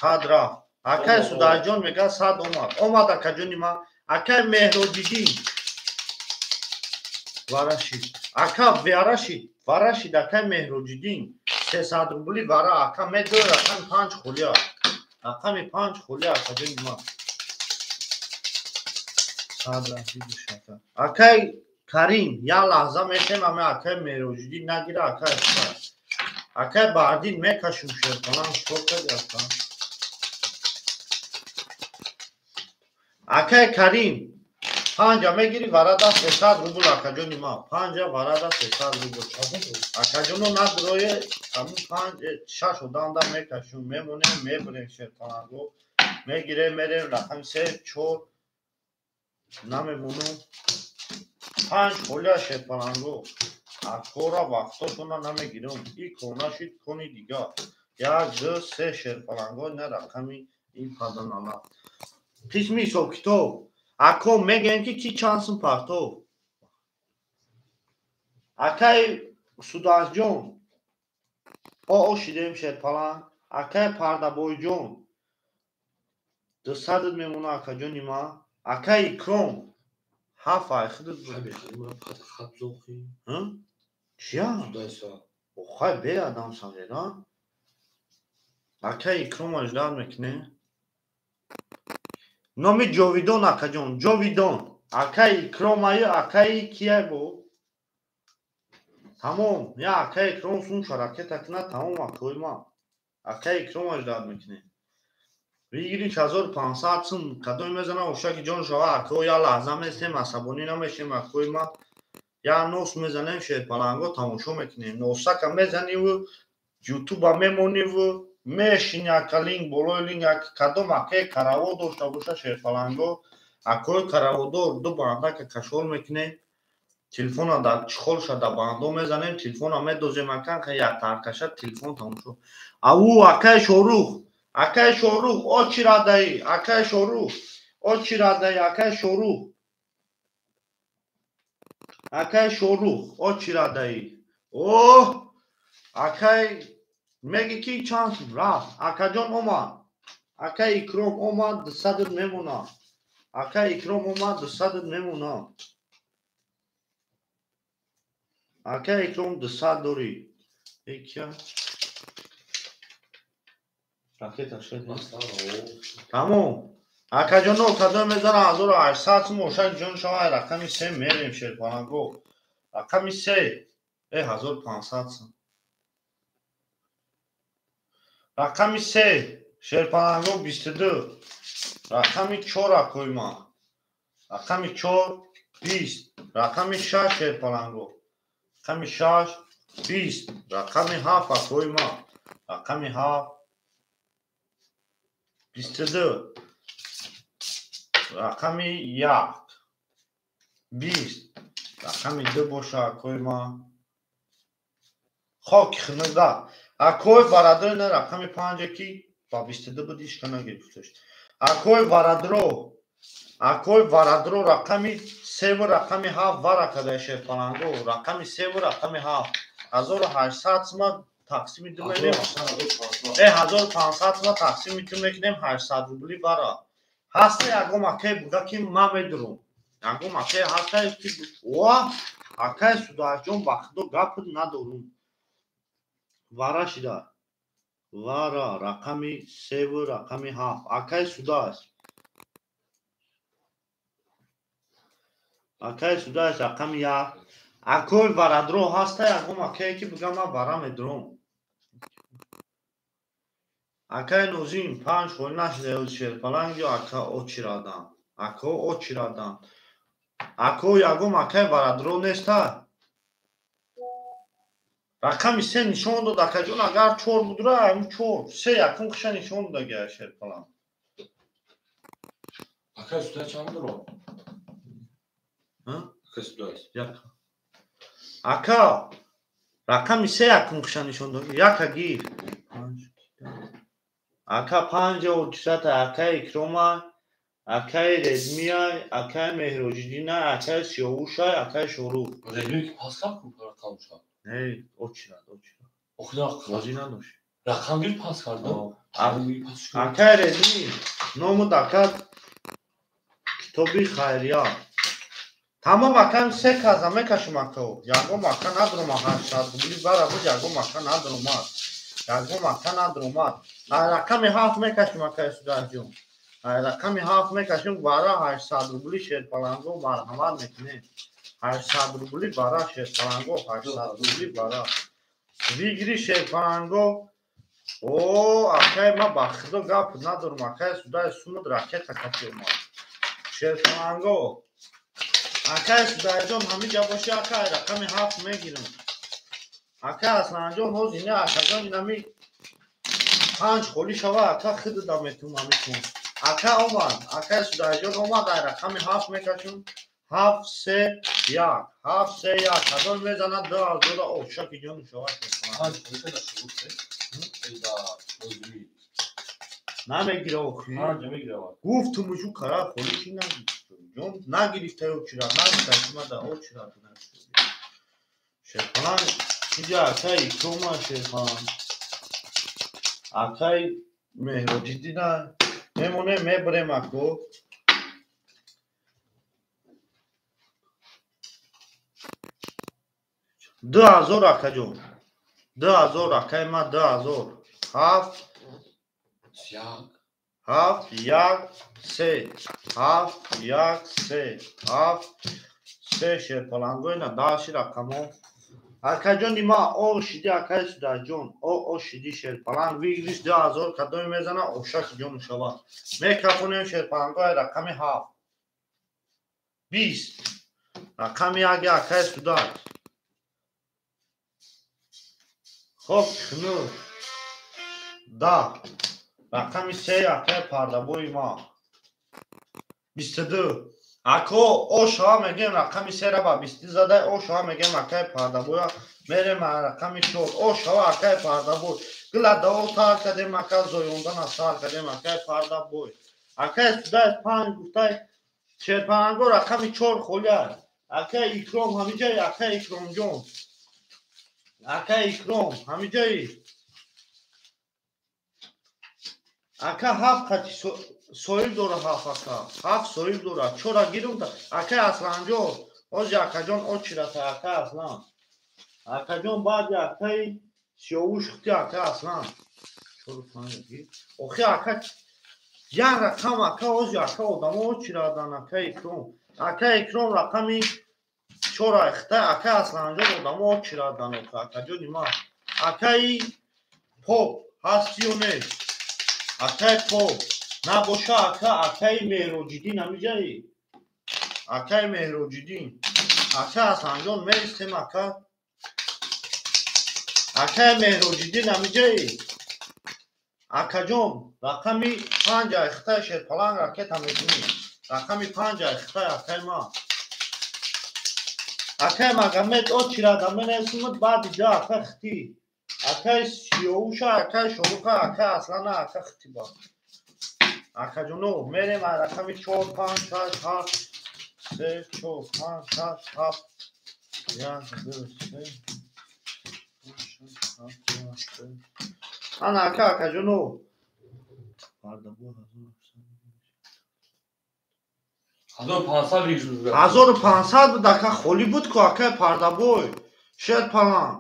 صد رفت اکای سودای جان میگه صد اومد اکا جونی ما اکای مهروجدین ورشید اکای مهروجدین 300 روبلی ورا اکا میدو رقم 5 خولیا رقم 5 خولیا اکا جونی ما اکای کریم یا لحظه میشیم همه اکای مهروجدین نگیره اکای بردین میکشم شیر کنم شکر دیستا اکای کریم 5 میگیری وردا 300 روبل اکا جونی ما 5 وردا 300 روبل اکا جونو ندروی همون 5 6 داندا میکشم میمونیم میبریم شیر کنم میگیره میریم رقم 3 4 نمیمونم 5 خولیا شیر پلنگو اکورا وقتاشونا نمیگیرم ای کناشید کنی دیگه 1 2 3 شیر پلنگو نه رقمی این پادنالا قسمی سوکتو اکو میگن که کی چانسون پارتو اکای سوداز جون او شیدیم شیر پلنگ اکای پاردا بوی جون 200 میمونه اکا جونی ما اکای کروم هفای خودت خط زوخی چیا؟ خواهی بی آدم سنگیدان اکای کروم اجدار میکنه نامی جاویدان اکا جون جاویدان اکای کروم های اکای کیه بو تمام یا اکای کروم سون شرکت اکنه تمام اکوی ما اکای کروم اجدار میکنه بگیری 1500 سون کدوم میزنه اوشا که جان شوا اکو یا لحظه میستیم عصبانی نمیشیم اکوی ما یا نوس میزنیم شیر پلنگو تماشا میکنیم نوسا که میزنیم و یوتیوب میمونیم و میشینی اکا لینک بلوی لینک کدوم اکای کراو داشته باشه شیر پلنگو اکوی کراو دو بانده که کشول میکنیم تلفون در چخول شده باندو میزنیم تلفون میدوزیم اکن که یک ترکشه تلفون تماشا او اکای شوروخ او چی را دهی اکای شوروخ او چی را دهی اکای شوروخ او چی را دهی اوه اکای میگی کی چانس رفت اکا جان اومد اکای اکرام اومد 200 میمونه اکای اکرام اومد 200 میمونه اکای اکرام 200 داری ای کیا راکت شد تمام اکا جان نو کدوم میزنه 1800 موشک جان شما رقم 3 میریم شیر پلنگو رقم 3 1500 رقم 3 شیر پلنگو 22 رقم 4 اکوی ما رقم 4 20 رقم 6 شیر پلنگو رقم 6 20 رقم 7 اکوی ما رقم 7 22 رقم 1 20 رقم 2 باشه اکوی ما خاک خنده اکوی برادر نه رقم 5 کی با 22 بودیش که نگرفتش اکوی برادرو رقم 3 و رقم 7 ورکده شیر پلنگو رقم 3 و رقم 7 1800 ما تقسیم دو میکنیم 1500 ما تقسیم میکنیم 800 روبلی برا هسته یکم اکای بوده که ما میدرم یکم اکای هسته که و اکای سودای جون بخدو گپ ندارم ورا شده ورا رقم 3 و رقم 7 اکای سودای اکای سودای رقم 1 Акой варадро ҳаста ягом акае ки бигам ман вара медром. Акай нозим 5 холи нашида шерпаланг ё ака очирадан. Ако очирадан. Ако ягом акай варадро неста. Рақами 3 нишон дод акаҷон агар 4 будра ам 4. 3 якум қиша нишон дод агар шерпаланг. Акай суда чанд дро? Ҳа? Акай суда. Як. Ака рақами 3 якум қиша нишон дод. Як агир. 5. Ака 5 очрата акай икрома, акай редмия, акай меҳроҷидина, акай сиёвуша, акай шорух. Редми ки паскар кун пара тамша. Не, очирад. Охда Бозӣ надош. рақам гир пас карда. Акай редми ному дака китоби хайрия. Тамом акам 3 каза мекашум акао. Ягом ака надрум 800 рубли бара буд, ягом ака надрумад. Ягом ака надрумад. Рақами 7 мекашум акай судаҷон. Рақами 7 мекашум бара 800 рубли шерпаланго марҳамат мекунем. 800 рубли бара шерпаланго 800 рубли бара. Вигири шерпаланго. О, акай ма ба худо гап надорум. Акай судаи сумуд ракета кашемад. Шерпаланго. Акай судаҷон ҳамиҷа боши акай рақами 7 мегирам. Акай асланҷон ҳозир не акаҷон инами 5 холи шава ака хидда метунам мекун. Ака омад, акай судаҷон омад ай рақами 7 мекашум. 7 3 1 7 3 1 кадом мезанад 2000 овша ки ҷон шава шерпаланг. намегира охи. гуфту мушу кара холи чи ҷон нагирифта очирад нагирифта шумада очирад шерпаланг иҷа акай икрома шерпаланг акай меҳроҷидина мемонем мебурем ако 2000 акаҷон 2000 акай ма 2000 7 7 1 3 7 1 3 7 3 шерпалангоина даши рақамо акаҷони ма о шиди акай судаҷон о шиди шерпаланг вигриш 2000 кадоми мезана ошаки ҷону шава мекафонем шерпалангои рақами 7 20 рақами аги акай судаҷ хоб хунур 10 рақами 3 акай пардабои ма 22 ако о шава мегем рақами 3 ра ба 20 задай о шава мегем акай пардабоя мерем рақами 4 о шава акай пардабой гила даво тар кадем ака зоёндана сар кадем акай пардабой акай судай 5 гуфтай шерпаланго рақами 4 холия акай икром ҳамиҷаи акай икромҷон акай икром ҳамиҷаи ака 7 қати соил дора 7 ака 7 соил дора 4 гирум акай асланҷон ҳози акаҷон очирата акай аслан акаҷон баъди акай сиёвуш хути акай аслан охи ака як рақам ака ҳози ака одамо очирадан акай икром рақами 4 хитай акай асланҷон одамо очирадан акаҷони ма акай поп ҳасти ё нест акай поп набоша ака акай меҳроҷидин ҳамиҷаи акай меҳроҷидин акай асланҷон меистем ака акай меҳроҷидин ҳамиҷаи акаҷон рақами 5 хитай шерпаланг ракета метунӣ рақами 5 хитай акай ма акай магомед очирада менесумуд баъди ҷа ака хити акай сиёвуша акай шоруха акай аслана ака хити ба акаҷоно мерем ай рақами 4 5 6 7 3 4 5 6 7 1 2 3 ана ака акаҷоно 1500 буд ака холӣ буд ку акай пардабой шерпаланг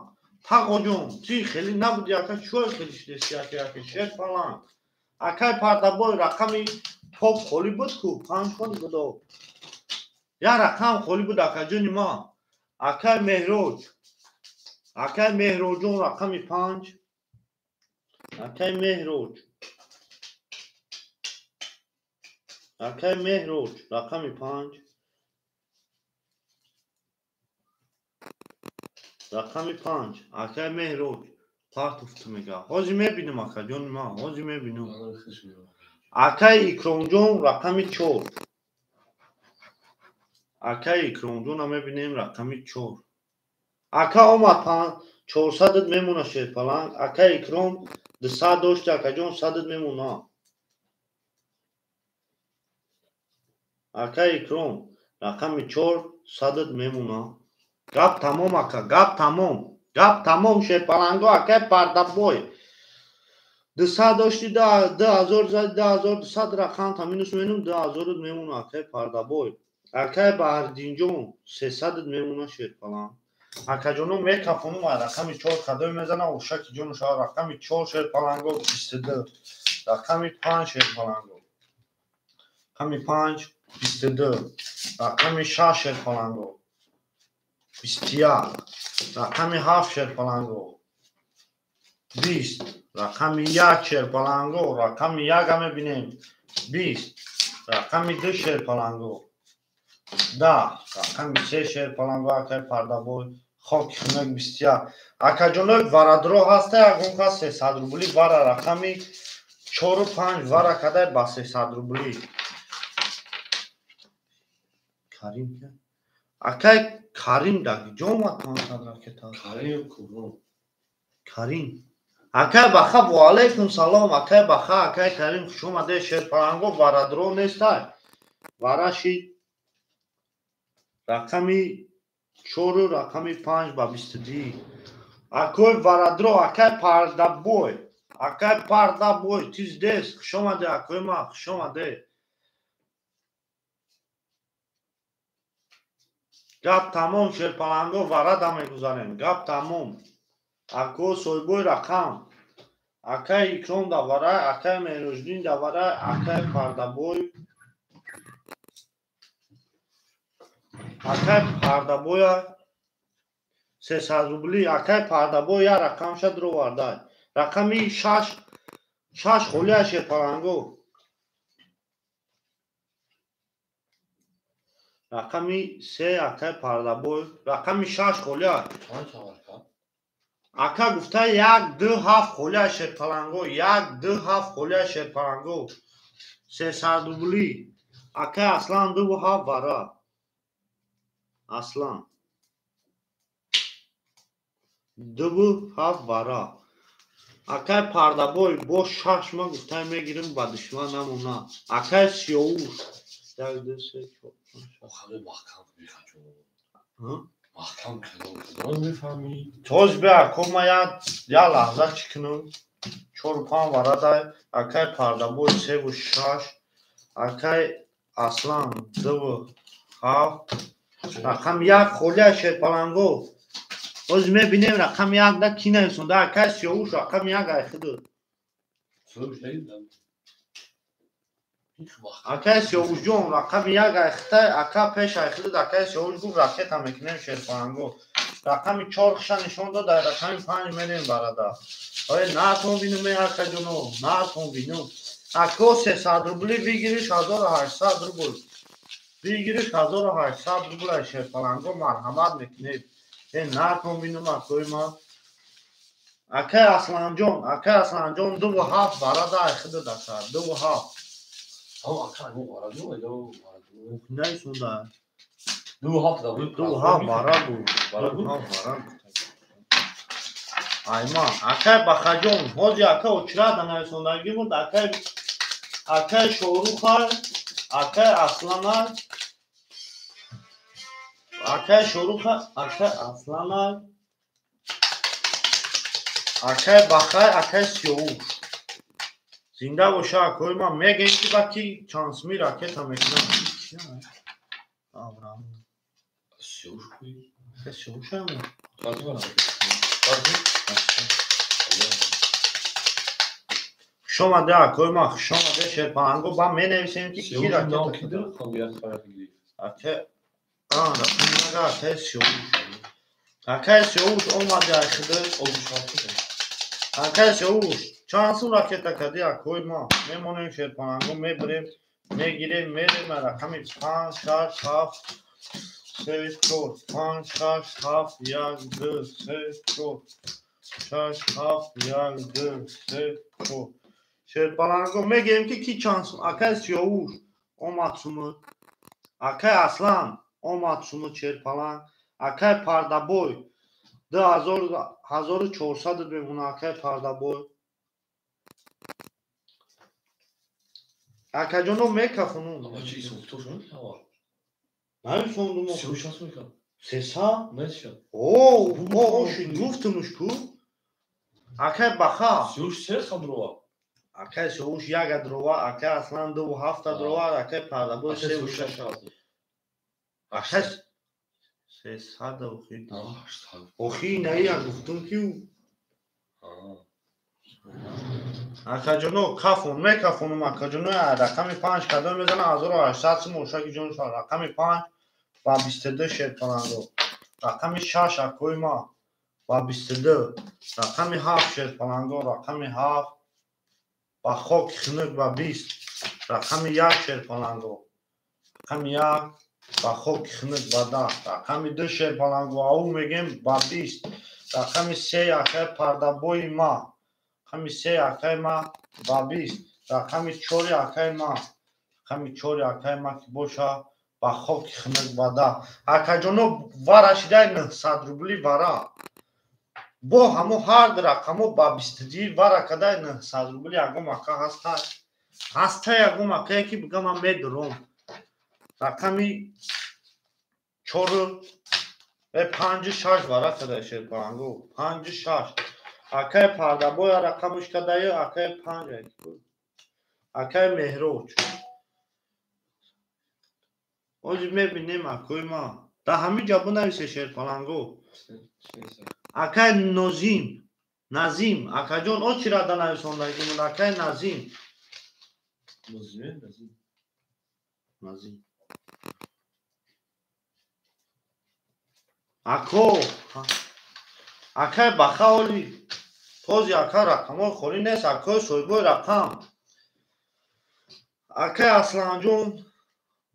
тақоҷон чи хеле набуди ака чӯ хеле шидеси ака шерпаланг акай пардабой рақами поп холӣ буд ку 5 холи будо як рақам холӣ буд акаҷони ма Akay Mehroc. Akay Mehroc'un rakamı 5. Akay Mehroc. Akay Mehroc rakamı 5. Rakamı 5. Akay Mehroc. Part of Tmega. Hozi mebinim akajon ma. Hozi mebinim. Akay İkronjon rakamı 4. Akay İkronjon هم mebinim rakamı 4. Aka omatan 400 memuna şey falan. Akay İkron 200 akajon 100 memuna. Akay İkron rakamı 4 100 memuna. Gap tamam aka. Gap tamam. Gap tamam şey palango akay pardaboy. 200 2000 rakam taminus menum 2000 memuna akay pardaboy. Akay bardinjon 300 memuna şey falan. Akajonun mekafonu var. Rakamı 4 kadar mezana uşak ijon uşağı rakamı 4 şey palango istedi. Rakamı 5 şey palango. Rakamı 5 istedi. Rakamı 6 şey palango. İstiyar. Rakamı 7 şey palango. 20. Rakamı 1 şey palango. Rakamı 1 game binem. 20. Rakamı 2 şey palango. 10. Rakamı 3 şey palango akay pardaboy. خاک خونک بسیار اکاجونک وارادرو هسته اگون که 300 روبلی وارا رقمی 4 و 5 وارا کده با 300 روبلی کریم که اکای کریم داگی جون ما تانسد راکتا کریم اکای بخا و علیکم سلام اکای بخا اکای کریم خوش اومده شیر پرانگو وارادرو نیسته واراشی رقمی 4 rakami 5 ba 22. Akoy varadro akay pardaboy. Akay pardaboy tizdes. Khshomade akoy ma khshomade. Gap tamam sherpalango varada meguzarem. Gap tamam. Ako soyboy rakam. Akay ikron da vara, akay merojdin da vara, akay pardaboy. Akay pardaboya 300 روبلی اکای پردابو یا رقم شد رو وارده رقمی 6 خولیه شد پرانگو رقمی 3 اکای پردابو رقمی 6 خولیه اکا گفته 1 2 7 خولیه شد پرانگو 1 2 7 خولیه شد پرانگو 300 روبلی اکای اصلا 2 7 واره اصلا 2 7 vara. Akay pardaboy boş şaşma gutay megirim badışma namuna. Akay siyoğur. Derdese çok. آخه محکم میخوام Hı? محکم کلام میفهمی Toz be akoma ya lahza çıkını. Çorpan vara da akay pardaboy sevu şaş. Akay aslan 2 7. Rakam ya kholiya şer palango. Oz mebinim rakam ya da ki neyson da akay siyoğur rakam ya gayxidir. سوش نیدم Akay siyoğurjon rakam ya gayxita akay peş ayxidir akay siyoğurjon raket هم mekinim şer palango. Rakam 4 xşa nişon da da rakam 5 merin barada. Oy na ton binum akajono na ton binum. Ako 300 rubli bir giriş 1800 rubl. Bir giriş 1800 rubl şer palango marhamat mekinim. Na ton binum akoyma. Akay aslanjon 2 7 barada ayxidir da 2 7. ama akşam ne var diyor ya Neyson da. دو hafta bu 2 7 bara bu. 2 7 bara. Ayma akay bakajon hoca akay uçra da neyson da gibi burada akay şoruxar akay aslanlar akay şoruxar akay aslanlar akay bakay akay siyoğur. Zinda boşa koyma megenki baki transmi raket amekran. Avram. Siyoş koy. Siyoşa mı? Tabii var. Şoma da koyma şoma da şerpango ba menevsim ki Siyoş ki raket. ne okudu? Kambiyan tarafı gidiyor. رقم اکای سیاوش اکای سیاوش اومده اخده اکای سیاوش چانسون راکتا کردی اکوی ما میمونیم شیرپانگو میبریم میگیریم میریم رقمی 5 6 7 3 4 5 6 7 1 2 3 4 6 7 1 2 3 4 شیرپانگو میگیم که کی چانسون اکای سیاوش اومد سومو اکای اصلان اومد سومو شیرپانگ اکای پردابوی 1400 بمونه اکای پردابوی اکا جانو میکفونون Ama çiğ soğukta şu an hava. نمی سوندم Siyah şans mı yıkan? سسا Ne diyeceğim? او شد گفتمش کو اکای بخا Siyah ses kadrova. اکای سوش یک دروا اکای اصلا 2 7 دروا اکای پردابوی Aşağı 3 siyah 6 şans yazdı. اکای سسا دوخی Ah işte abi. اوخی نه گفتم کیو Aa. اکا جانو کفون میکفونم اکا جانو رقم 5 کدام میزنه 1800 موشک جون شد رقم 5 و 22 شیرپانگو رقم 6 اکوی ما و 22 رقم 7 شیرپانگو رقم 7 و خوک خنک و 20 رقم 1 شیرپانگو رقم 1 و خوک خنک و 10 رقم 2 شیرپانگو او میگیم و 20 رقم 3 اکای پردابوی ما رقم 3 اکای ما و 20 رقم 4 اکای ما رقم 4 اکای ما که باشه با خوک خنک و 10 اکا جانو ورشیده 900 روبلی ورا با همو هر رقمو با 22 ورا کده 900 روبلی اگم اکا هسته اگم اکایی که بگم من میدروم رقمی 4 و 5 6 ورا کده شیرپانگو 5 6 اکای پردابوی رقمش کده اکای 5 اکای مهروج اوجی میبینیم اکوی ما در همین جا بنویسه شیرپانگو اکای نظیم اکا جون او چی را در نویسونده که اکای نظیم اکو اکای بخاولی توزی اکا رقم خوری نیست اکای سویبوی رقم اکای اصلان جون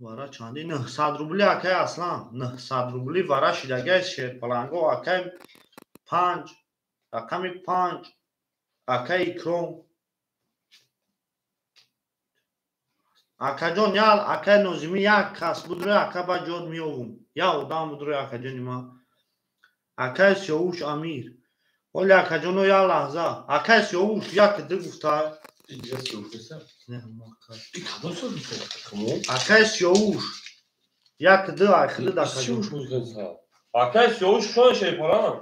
ورا چندی 900 روبلی اکای اصلان 900 روبلی ورا شیدگه شیرپانگو اکای 5 رقم 5 اکای اکروم اکا جون یال اکای نوزیمی یک کس بودره اکا با جود میوم یا اودام بودره اکا جونی ما اکای سیاوش امیر ولی اکا جونو یا لحظه اکای سیاوش یک ده گفته İngilizce siyah desem. نه مکا Bir kadın sözü Tamam. اکای سیاوش یک ده اخلی ده اکا Siyah جون muzikası. Akay siyah şu an şey falan.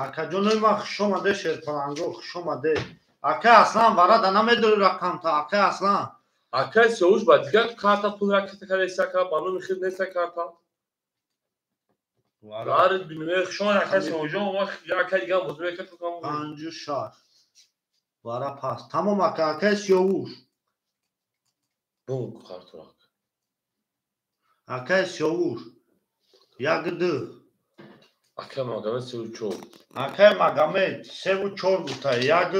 اکا جونو ما خشومده شیرپانگو خشومده اکای اصلا ورا ده نمیدونی رقم تا اکای اصلا Akay siyah ba diğer karta pul rakete kalesi ka bana mihir neyse karta. Dar bilmeye şu an akay siyah ama ya akay gel bozmaya kötü kalmış. 5 6 ورا پاس تمام اکا اکای سیاوش Bu kartorak. اکای سیاوش یک ده Akay magame siyah çok. اکای مگامد 3 و 4 گفته یک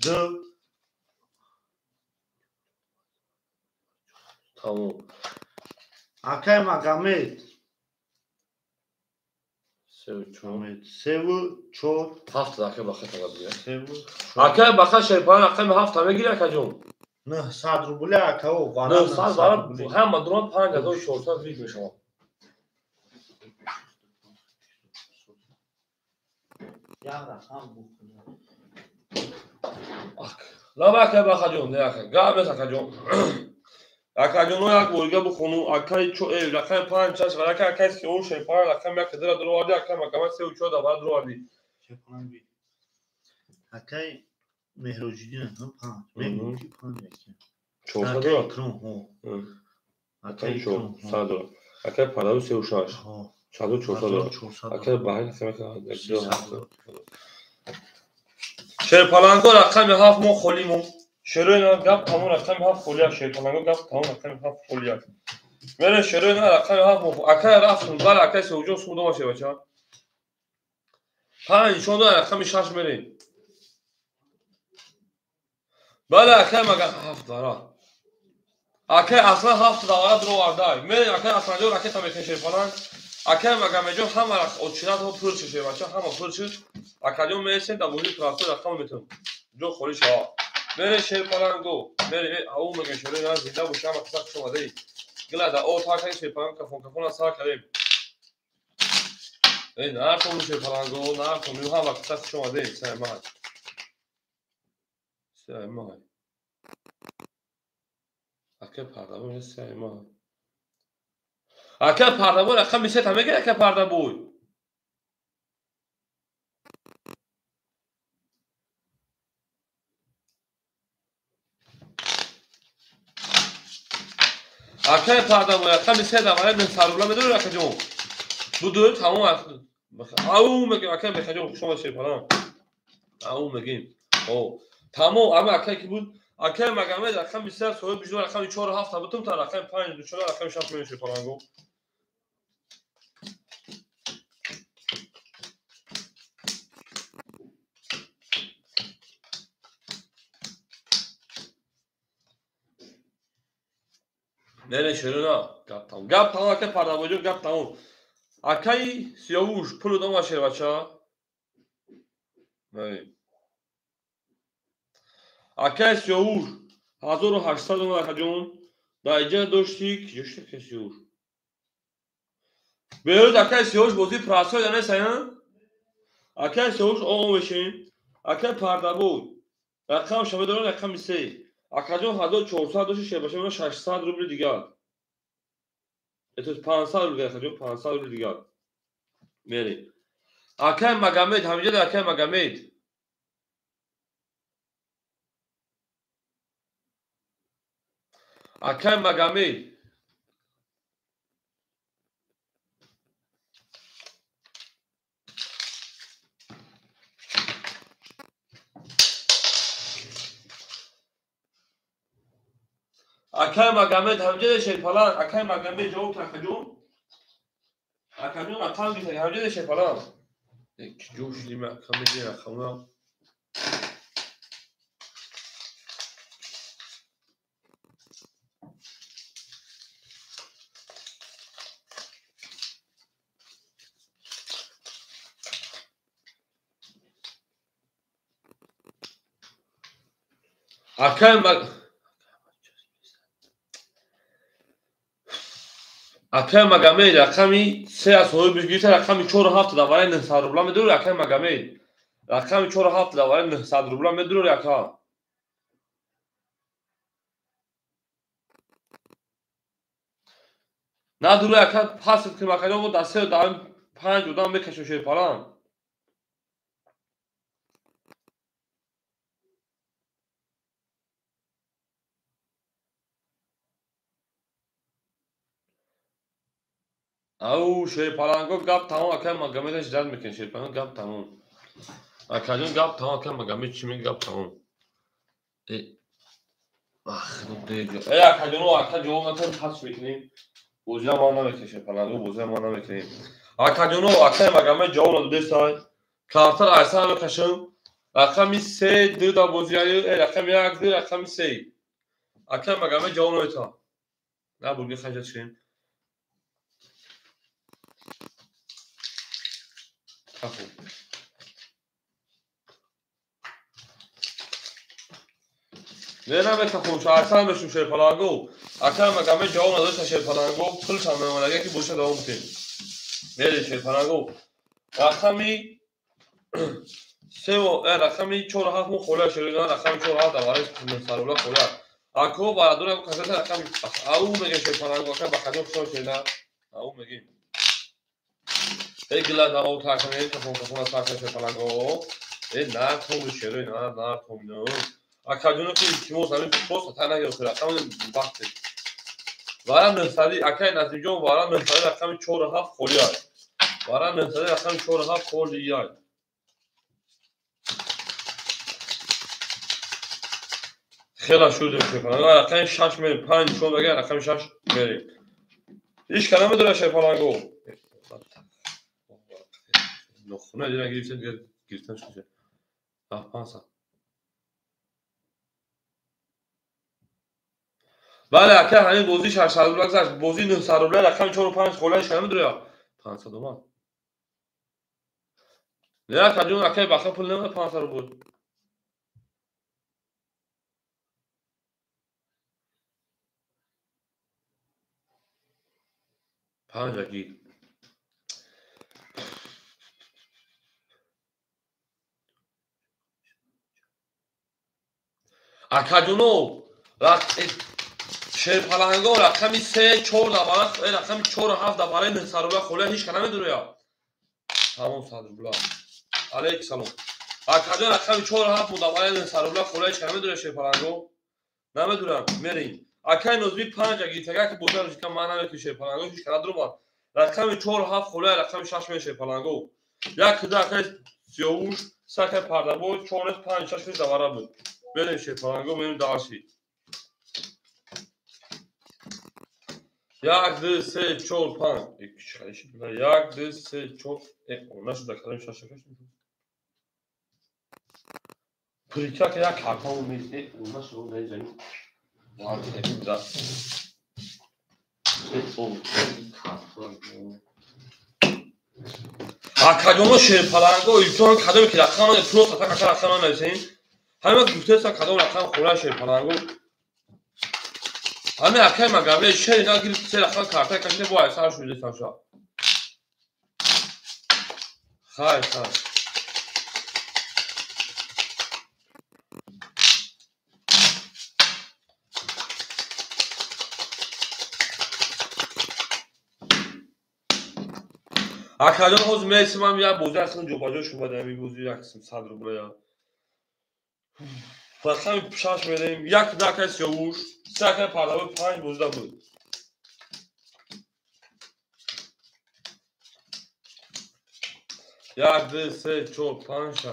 ده Tamam. اکای مگامد Siyah çok. 3 و 4 Hafta akay bakat olabilir. 3 و 4 Akay bakat şey falan akay hafta mı girer kacım? 900 روبلی اکاو ورا Ne saz var روبلی hem madron para da şorta bitmiş ama. یا رقم بکنه Bak. La bakay bakacağım ne akay. Gabe sakacağım. Akacağım o yak bolga bu konu akay çok ev akay pan çaş var akay siyah şey para akay ya kadar drovardi akay magama siyah çok da var drovardi. چه کنم بی اکای مهروجی نه هم 5 میگی 5 یکی Çok اکای da. اکرام ها Akay اکای çok اکرام sado. Akay para siyah şaş. ها Sado çok sado. 400 Akay bahane semek شیرپالانگو رقم 7 مو خولیمو شروع اینا گپ تمام رقم 7 خولیه شیرپالانگو گپ تمام رقم 7 خولیه من شروع نه رقم هفت اکای رفتم بالا اکای سوجو سودو باشه بچه 5 شما دو رقم 6 میریم بالا اکای مگه هفت داره اکای اصلا هفت داره درو واردای میریم اکای اصلا جو رکت هم میکنه فلان اکای مگه میجو همه اوچینا تو پول چه بچه همه پول چه اکای جو میسن تا بودی پلاستر رقم میتون جو خوریش ها میریم شیر فلان گو میریم او مگه شروع نه زنده باشه ما کسا شما دی گلا او تا کای شیر فلان کفون سا کردیم نه تو میشه فلانگو نه تو میو هم وقت شما دی سه ماه اکه پردابون سه ماه اکه پردابون اکه میشه تا میگه اکه پردابون اکه پردابون اکه میشه تا ولی من سربلا میدونی اکه جو بودو تمام او میگه اکه میگه جو شما چه فلان او میگیم او تمام اما اکه کی بود اکه مگه میگه اکه میشه سوی بیجو اکه 4 هفته بتون تا اکه 5 دو چرا اکه شاپ میشه فلانگو نه شروع نه گپ تمام اکه پردابون جو گپ تمام اکای سیاوش پول دو ماشه بچه اکای سیاوش 1800 اکه جون در اینجا داشتی که سیاوش بیرون اکای سیاوش بازی پراسای دانه سایان اکای سیاوش آقا بشین اکای پردابون رقم شما دارن رقم میسه اکا جون 1400 داشتی شه باشه 600 روبل دیگه اتو 500 روبل اکا جون 500 روبل دیگه میری اکای مگامید همینجا در اکای مگامید اکای مگامید اکای مگامید همینجا شه فلان اکای مگامید جو اکا جون رقم میسه همینجا شه فلان یک جوش لیمه اکا میدی رقم اکای مگامید رقمی 3 از هوی بگیرید رقمی 4 هفت دواره 900 روبلا میدور اکای مگامید رقمی 4 هفت دواره 900 روبلا میدور اکا نه دور اکا پاس که مکانو بود دسته دارم 5 دادم بکشم شیر فلان او شیر فلان گو گپ تمام اکای مگامیدش جد میکن شیر فلان گپ تمام اکا جون گپ تمام اکای مگامید چی میگه گپ تمام اخ دو دیگه اکا جون اکا جو مثلا پاس میکنیم بوزیا ما نمیکنیم شیر فلان گو بوزیا ما نمیکنیم اکا جون اکای مگامید جو رو دستای کارتر ایسا بکشم رقمی 3 دو تا بوزیایی رقمی 1 دو رقمی 3 اکای مگامید جو رو تا نه بولگی خجل شیم خفو نه نه خفو شو ایسا بشم شیر فلان گو اکای مگامید جو رو دست شیر فلان گو پول شام نمونگه که بوشه دوم کنیم میره شیر فلان گو رقمی 3 و رقمی 4 هفت مو خوله شیرین رقمی 4 هفت دواره سرولا خوله اکو برادر کسات رقمی او میگه شیر فلان گو که بخاطر شو شیرین او میگه گلا داو تا کنه که فون تا شیر فلان گو نه تو شیرین نه تو نو اکا جون که چیمو زمین پوست تا نه یو رقم وقت وارم نسالی اکای نزدیک جو وارم نسالی رقمی 4 هفت خولیه وارم نسالی رقمی 4 هفت خولیه خیلی شده میشه کنم رقم 6 میریم 5 شما بگه رقم 6 میریم هیچ کلمه داره شیر پلنگو نخونه دیگه گرفتن دیگه گرفتن شده 500 بله اکه همین بازی 600 دلار گذشت بازی 900 دلار رقم 4 و 5 خلاش کلمه داره 500 اومد نه کجون اکه باخه پول نمیده 500 رو بود 5 اگی اکجونو شیر پلنگو رقمی 3 4 دوباره رقمی 4 و 7 دوباره 900 دلار خلاش هیچ کلمه داره تمام 100 دلار علیک سلام اکجون رقمی 4 و 7 دوباره 900 دلار خلاش هیچ کلمه داره شیر پلنگو نمیدونم میریم اکای نوزبی 5 اگه تگه که بوده روش که من نمیشه پلنگو هیچ کلا درو با رقم 4 و 7 خلای رقم 6 میشه پلنگو یک کده اکای 33 سکه پرده بود 4 5 6 دوباره بود بریم شه پلنگو میریم داشی 1 2 3 4 5 1 2 3 4 اون نشد کلام 6 6 پریکا که یک کارتون میشه اون نشد نمیزنی کدوم شیر پلنگو ایتون کدوم که رقم پرو تا که رقم نمیسین همه گفته است کدوم رقم خوره شیر پلنگو همه اکای مگاوی شیر نگیرید سه رقم کارت کشیده با اثر شده سمشا خیر اکادون حوز میسیم هم یا بوزه اصلا جو باجوش اومده می بوزی یک قسم 100 روبله یا رقم 6 میدیم یک دکه سیاوش سکه پرده 5 بوزده بود یک 2 3 4 5 6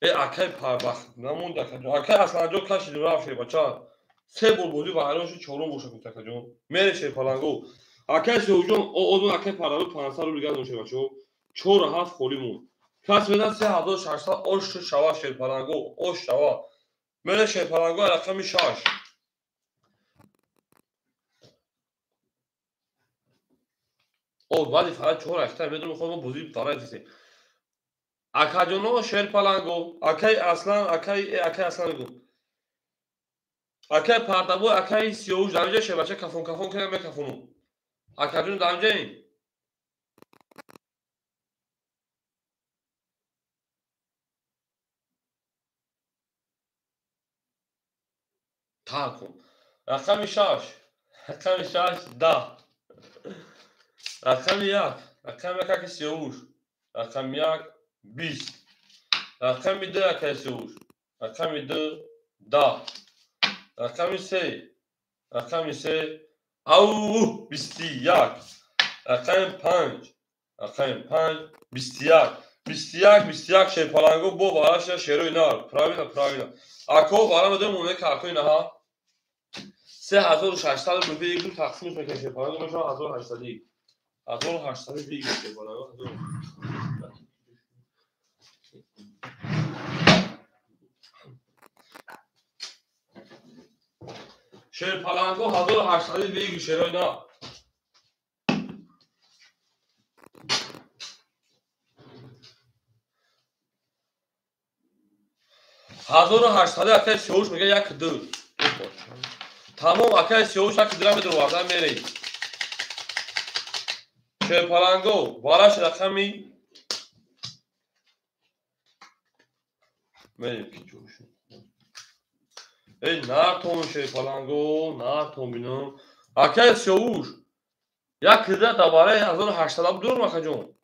اکای پربخت نموند اکای اصلا جو کشید رفت بچا سه بوزی و هرانش چهارم باشه بود اکاجون میره شه پلنگو اکای سیاوجون اون اکای پرده 500 رو دیگه نشه بچو 4 و 7 خولیمون کس بدن 3600 اوش شوا شیر پلنگو اوش شوا میره شیر پلنگو رقم 6 او ولی فقط 4 اکتر میدونم خودم بوزی داره دیسه اکاجونو شیر پلنگو اکای اصلا گو اکای پردابو اکای سیوش دامجه شه بچه کفون کنه میکفونو اکاجون دامجه این تاکم رقم 6 رقم 6 10 رقم 1 رقم 1 که سیوش رقم 1 20 رقم 2 که سیوش رقم 2 10 رقم 3 او 21 رقم 5 21 شیر پلنگو بو باراش شیروی نار پراوینا اکو بارا بده مونه که اکوی نها 3600 رو به یک تقسیمش میکنه شیر پلنگو میشه 1800 دیگه شیر پلنگو شیر پلنگو 1800 دیگه شیروی نار 1800 اکای سیوش میگه یک دو تمام اکای سیوش یک درام دروازه میره شیر پلنگو باراش رقمی میریم که جوش ای نارتون شیر پلنگو نارتون بینم اکای سیوش یک کده دوباره 1800 دور مخجون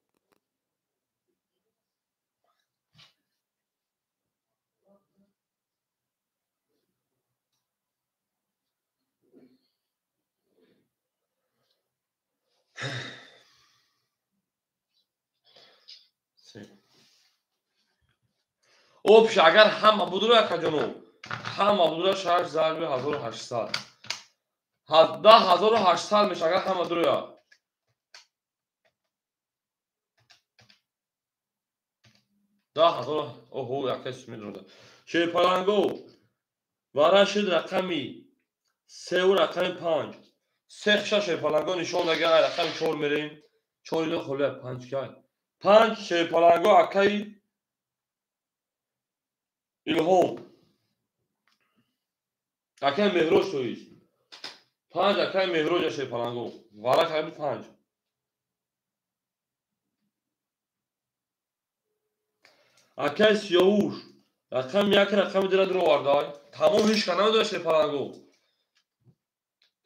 او پیش اگر همه بودو اکجونو همه بودو 6 ضرب 1800 10800 میشه اگر همه درو 10,000 اوه یکیش میدونه شیر پلنگو وارا شد رقمی 3 و رقم 5 سه شیر پلنگو نشون نگه رقم 4 میریم 4 اینو خله 5 که 5 شیر پلنگو اکی الهام اکی مهروش تویش 5 اکی مهروش شیر پلنگو وارا کردی 5 اکی سیاوش رقم 1 رقم دیره درو واردای تمام هیچ کنه داره شیر پلنگو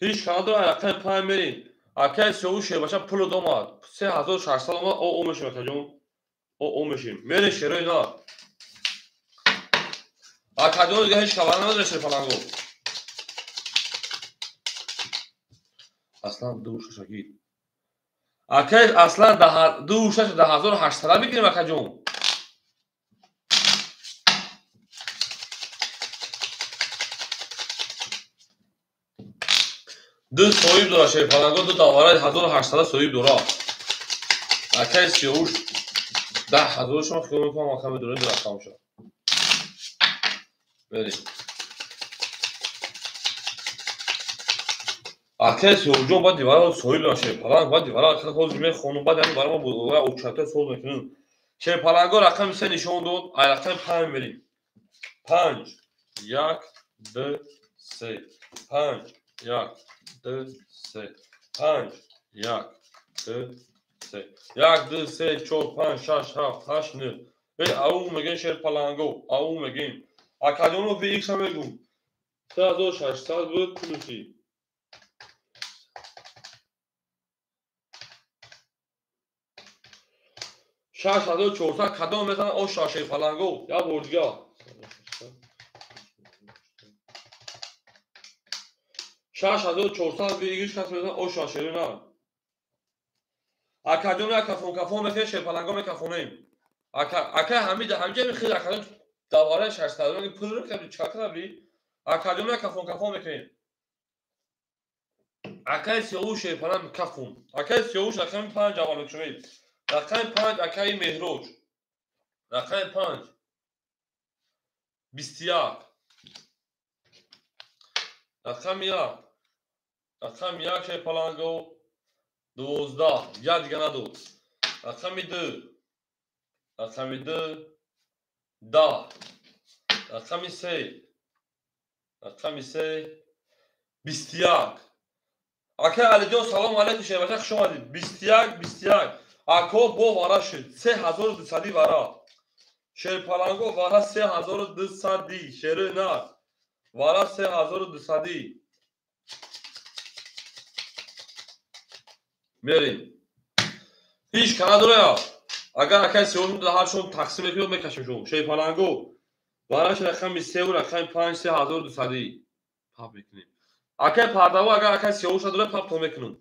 هیچ کنه داره رقم 5 میریم اکی سیاوش باشه پول دوماد 3600 اومد او میشه مکجون او میشیم میره شیرای نه اکادون دیگه هیچ خبر نداره شیر پلنگو اصلا دوش شگید اکی اصلا دوش 10800 بگیریم اکجون دو صویب داره شیر پلنگو دو داوره 1800 صویب داره اکی سیاوش 10,000 شما خیلی میکنم آخر دوره دو رقم شد بریم اکی سیاوش جون باید دیواره صویب داره شیر پلنگ باید دیواره اکی خوز جمعه خونون باید همین برای ما بوده اوچته سوز میکنیم شیر پلنگو رقم 3 نشون داد رقم 5 میریم 5 1 2 3 5 1 2 3 5 1 2 3 1 2 3 4 5 6 7 8 9 به او میگن شیر پلنگو او میگن اکادون رو به ایکس هم میگم 3600 بود پولشی 6400 کدام میزنن او شیر پلنگو یا بردگاه 6400 به ایکس کس میزنن او شیر نه اکادون یا کفون میکنه شیر پلنگو میکفونیم اکا همینجا میخواد اکادون دواره 600 پول رو کردی چکر کردی اکادون یا کفون میکنیم اکای سیاوش شیر پلنگ کفون اکای سیاوش رقم 5 جواب شمید رقم 5 اکای مهروش رقم 5 21 رقم 1 رقم 1 شیر پلنگو 12 یا دیگه ندود رقم 2 رقم 2 10 رقم 3 رقم 3 21 اکای علی جان سلام علیکم شیر بچه خوش اومدید 21 اکا با وارا شد 3200 وارا شیر پلنگو وارا 3200 شیر نه وارا 3200 میریم هیچ کنه داره یا اگر اکای سیون ده هرشون تقسیم کنید میکشیم شون شیر پلنگو واراش رقم 3 و رقم 5 3200 پاپ میکنیم اکای پرداو اگر اکای سیون شده پاپ تو میکنم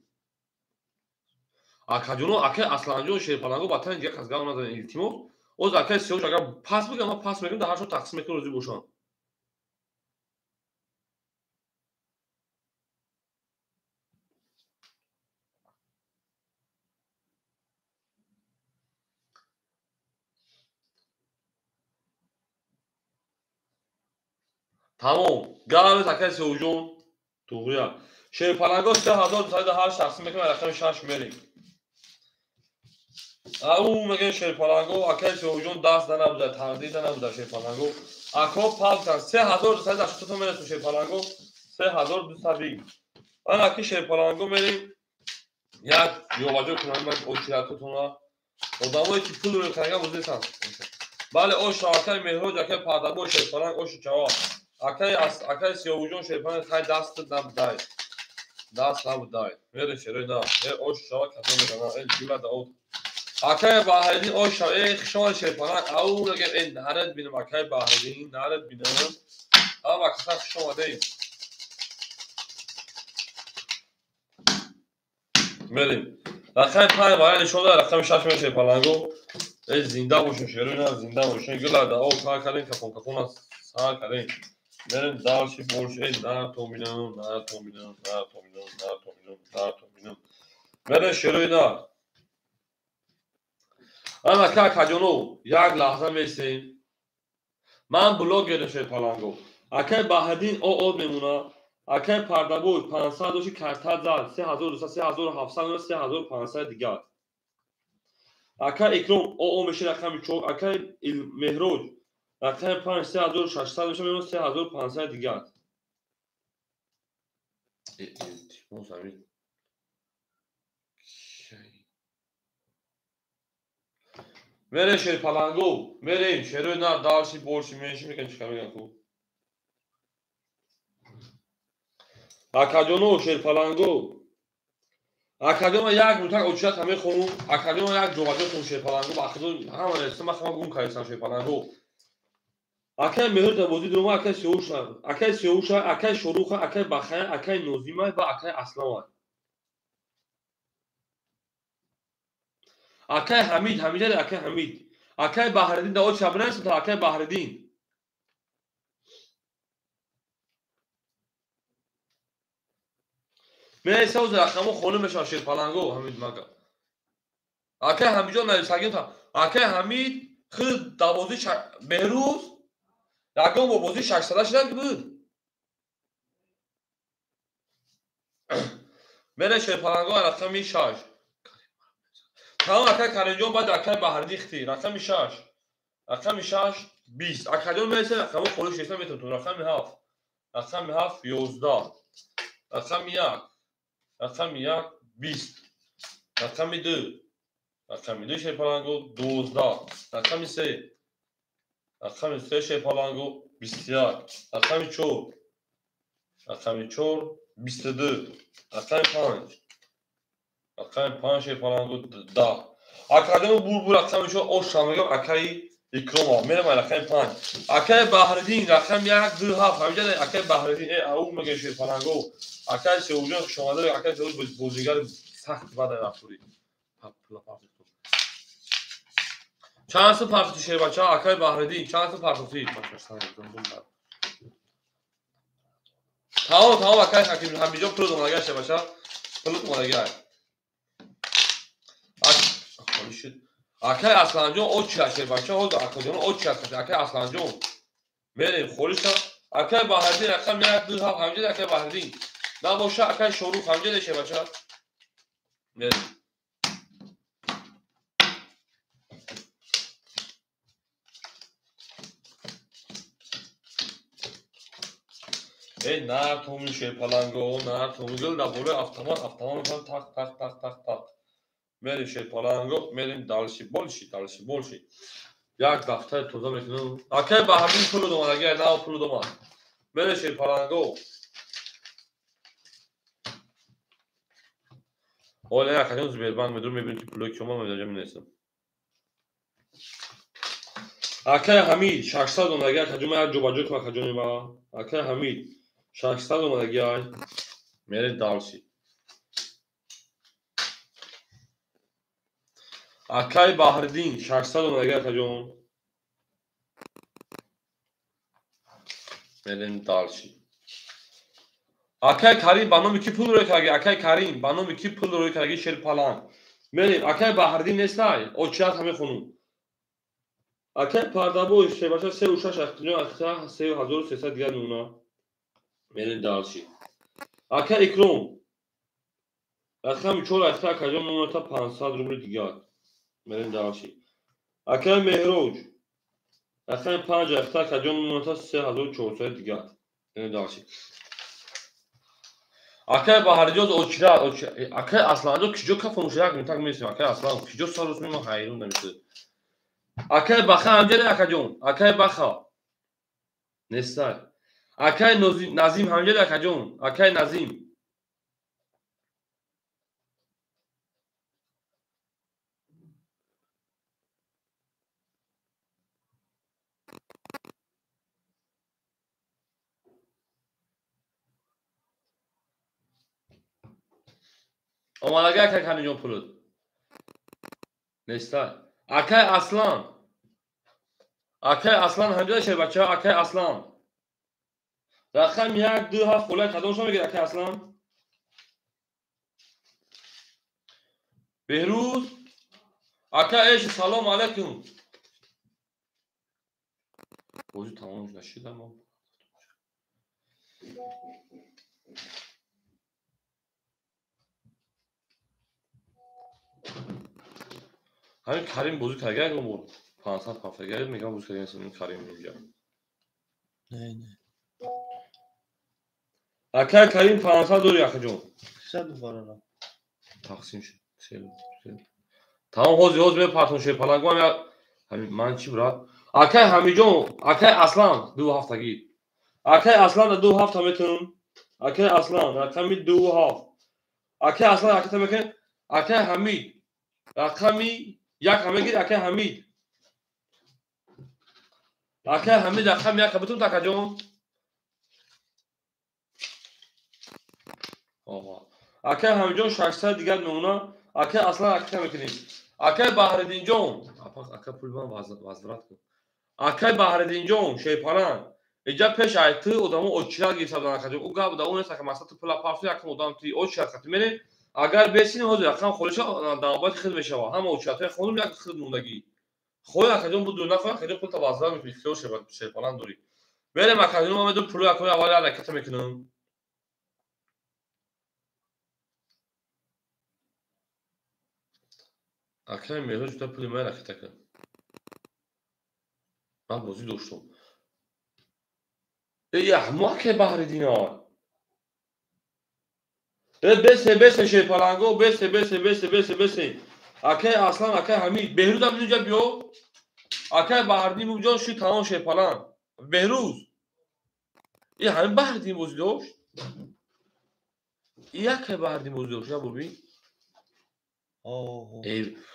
اکاجونو اکای اصلا جون شیر پلنگو با تن یک از گام نزدن التیمو او اکای سیون اگر پاس بگم ما پاس میکنیم ده هرشون تقسیم میکنیم روزی بوشان تمام گاو اکای سیون جون توغریا شیر پلنگو 3200 هر شخص میکنیم رقم 6 میریم او میگه شیر پلنگو اکای سیون دست نبوده تردید نبوده شیر پلنگو اکا پاپ کن 3280 تا میره تو شیر پلنگو 3200 آن اکی شیر پلنگو میریم یک یوواجو کنم من او چیراتتون را ادامه که پول رو کنگم بوده سن بله او شاکای مهروج اکی پردابو شیر پلنگ او شجاوا اکی سیوجون شیر پلنگ خیلی دست نبوده دست نبوده میره شیره نه او شجاوا کتون میکنم این جیبه دا او اکای بحری او شما شیر پلنگ او اگر این نهرد بینم اکای بحری این نهرد بینم اما اکثر شما دیم بریم رقم 5 برای نشون داد رقم 6 میشه شیر پلنگو ای زنده باشون شیرین نه زنده باشون گل دا او کار کردین کفون از سال کردین بریم دال شی بولش ای نه تو میدونم بریم شیرین نه اما که کجانو یک لحظه میسیم من بلوگ گرفته پلنگو اکه بهدین او میمونه اکه پرده بود 500 دوشی کرتت زد 3200 3700 3500 دیگر اکه اکرام او میشه رقم چوک اکه مهروج رقم 5 3600 میشه میمونه 3500 دیگر میره شیر پلنگو میریم شیروی نه دارشی بولشی میشی میکنی چکا میگن کو اکادیونو شیر پلنگو اکادیوم یک موتک اوچیت همه خونو اکادیوم یک جوابه خون شیر پلنگو با اکادیوم همه رسته خواهم گون کاریستم شیر پلنگو اکای مهر دبودی دوما اکای سیوش اکای شروخ اکای بخیر اکای نوزیمای و اکای اسلامای اکای حمید حمیده اکای حمید اکای بحردین دا او چبنه است تا اکای بحردین میره سوز رقمو خونه میشه شیر پلنگو حمید مگا اکای حمیدو نریسگیم تا اکای حمید خود دبودی بهروز رقم با بازی 600 شدن بود میره شیر پلنگو رقم 6 تمام اکای کرنجون باید اکای بحردی ختی رقم 6 رقم 6 20 اکادیون میشه رقم خودش شیسته میتونتون رقم 7 11 رقم 1 20 رقم 2 شیر پلنگو 12 رقم 3 شیر پلنگو 21 رقم 4 22 رقم 5 شیر پلنگو 10 اکادیون بور رقم شو او شامگم اکای اکرام میرم رقم 5 اکای بحردین رقم 1 2 7 همینجا اکای بحردین او میگه شیر پلنگو اکای سوجان شماده اکای سوج بازیگر سخت بعد رفتوری چند سو پرتو شیر بچه ها اکای بحردین چند سو پرتوسی تمام اکای حکیم همینجا پلوت اومدگه شیر بچه ها پلوت اومدگه اکای اسلانجون او چی شیر بچه ها اکادیون او چی اکای اسلانجون میریم خوریشا اکای بحردین رقم 1 2 7 همینجا اکای بحردین نباشه اکای شروع همینجا شیر بچه ها میریم ای نه تومی شیر پلنگو نه تومی گل دبوله افتمان میکنم تق میریم شیر پلنگو میریم دالشی بولشی یک دفتر توزا میکنم اکای بحردین پلو دومان اگر نه پلو دومان میریم شیر پلنگو اوله اکادیون زبیربند میدون میبینیم که پلوی کما میدونجا مینیستم اکای حمید 600 اومدگی اکادیون یک جوباجو که اکادیون با اکای حمید 600 اومدگی میریم دالشی اکای بحردین 600 اومدگی اکادیون میریم دالشی اکای کریم بانومی کی پول روی کرگی اکای کریم بانومی کی پول روی کرگی شیر پلنگ میریم اکای بحردین نیستای او چیات همه خونو اکای پردابو شیر بچه 3 و 6 اختیار 3300 دیگر نونا میریم دالشی اکای اکروم رقم 4 اختیار اکادیون نونا تا 500 روبل دیگر میریم دالشی اکای مهروج رقم 5 اختیار اکادیون نونا تا 3400 دیگر میریم دالشی اکای بحرجوز اوچرا اکای اسلانجو کجا کفونش یک میتاک میسیم اکای اسلان کجا سالوس میما حیرون نمیشه اکای بخا همجا اکاجون اکای بخا نیستای اکای نظیم همجا اکاجون اکای نظیم اومدگه اکای کنیجون پلود نیستای اکای اصلان همجا شیر بچه ها اکای اصلان رقم 1 2 7 خلای کدومشو میگیر اکای اصلان بهروز Aka eş salam aleyküm. Bozu tamam nashid ama. Hani Karim bozu kargaydı mı bu? Pansat hafta geldi mi? Bozu kargaydı senin Karim ya. Ne? Aka Karim pansat doğru yakacağım. Sen de var lan. Taksim şey. Tamam hoz be patron şey falan koyma ya. Hani mançi bırak. Aka Hamijon, Aka Aslan 2 hafta git. Aka Aslan da 2 hafta metin. Aka Aslan, Aka mi 2 hafta. Aka Aslan Aka mekan. Aka Hamid. Aka mi yak Hamid Aka Hamid. Aka Hamid Aka mi yak betun takacağım. Oha. Aka Hamijon şahslar diğer memuna. Aka Aslan Aka mekanım. Aka Bahreddin John. Aka pulman vazvrat. Akay Bahreddin John şey falan. Eca peş aytı odamı oçlar girsabdan akacak. O gab da onu sakamasat pula parfi yakın odam ti oçlar katı. Mene agar besini hoca yakın xoluşa damat xil beşava. Ham oçlar xonum yak xil mundagi. Xoy akacak bu durna falan akacak pul tavazlar mikro şey falan duri. Mene makadını mamedu pulu yakın avali hareket mekinum. Akay melo juta pulu mera hareket. Ben bozu dostum. Ya muhakke Bahreddin ha. Bese şey palango bese. Akay Aslan Akay Hamid. Behruz هم اینجا بیو. Akay Bahreddin اونجا شو تمام şey falan. Behruz. این همین Bahreddin بوزیدوش. این Akay Bahreddin بوزیدوش ya bu bir.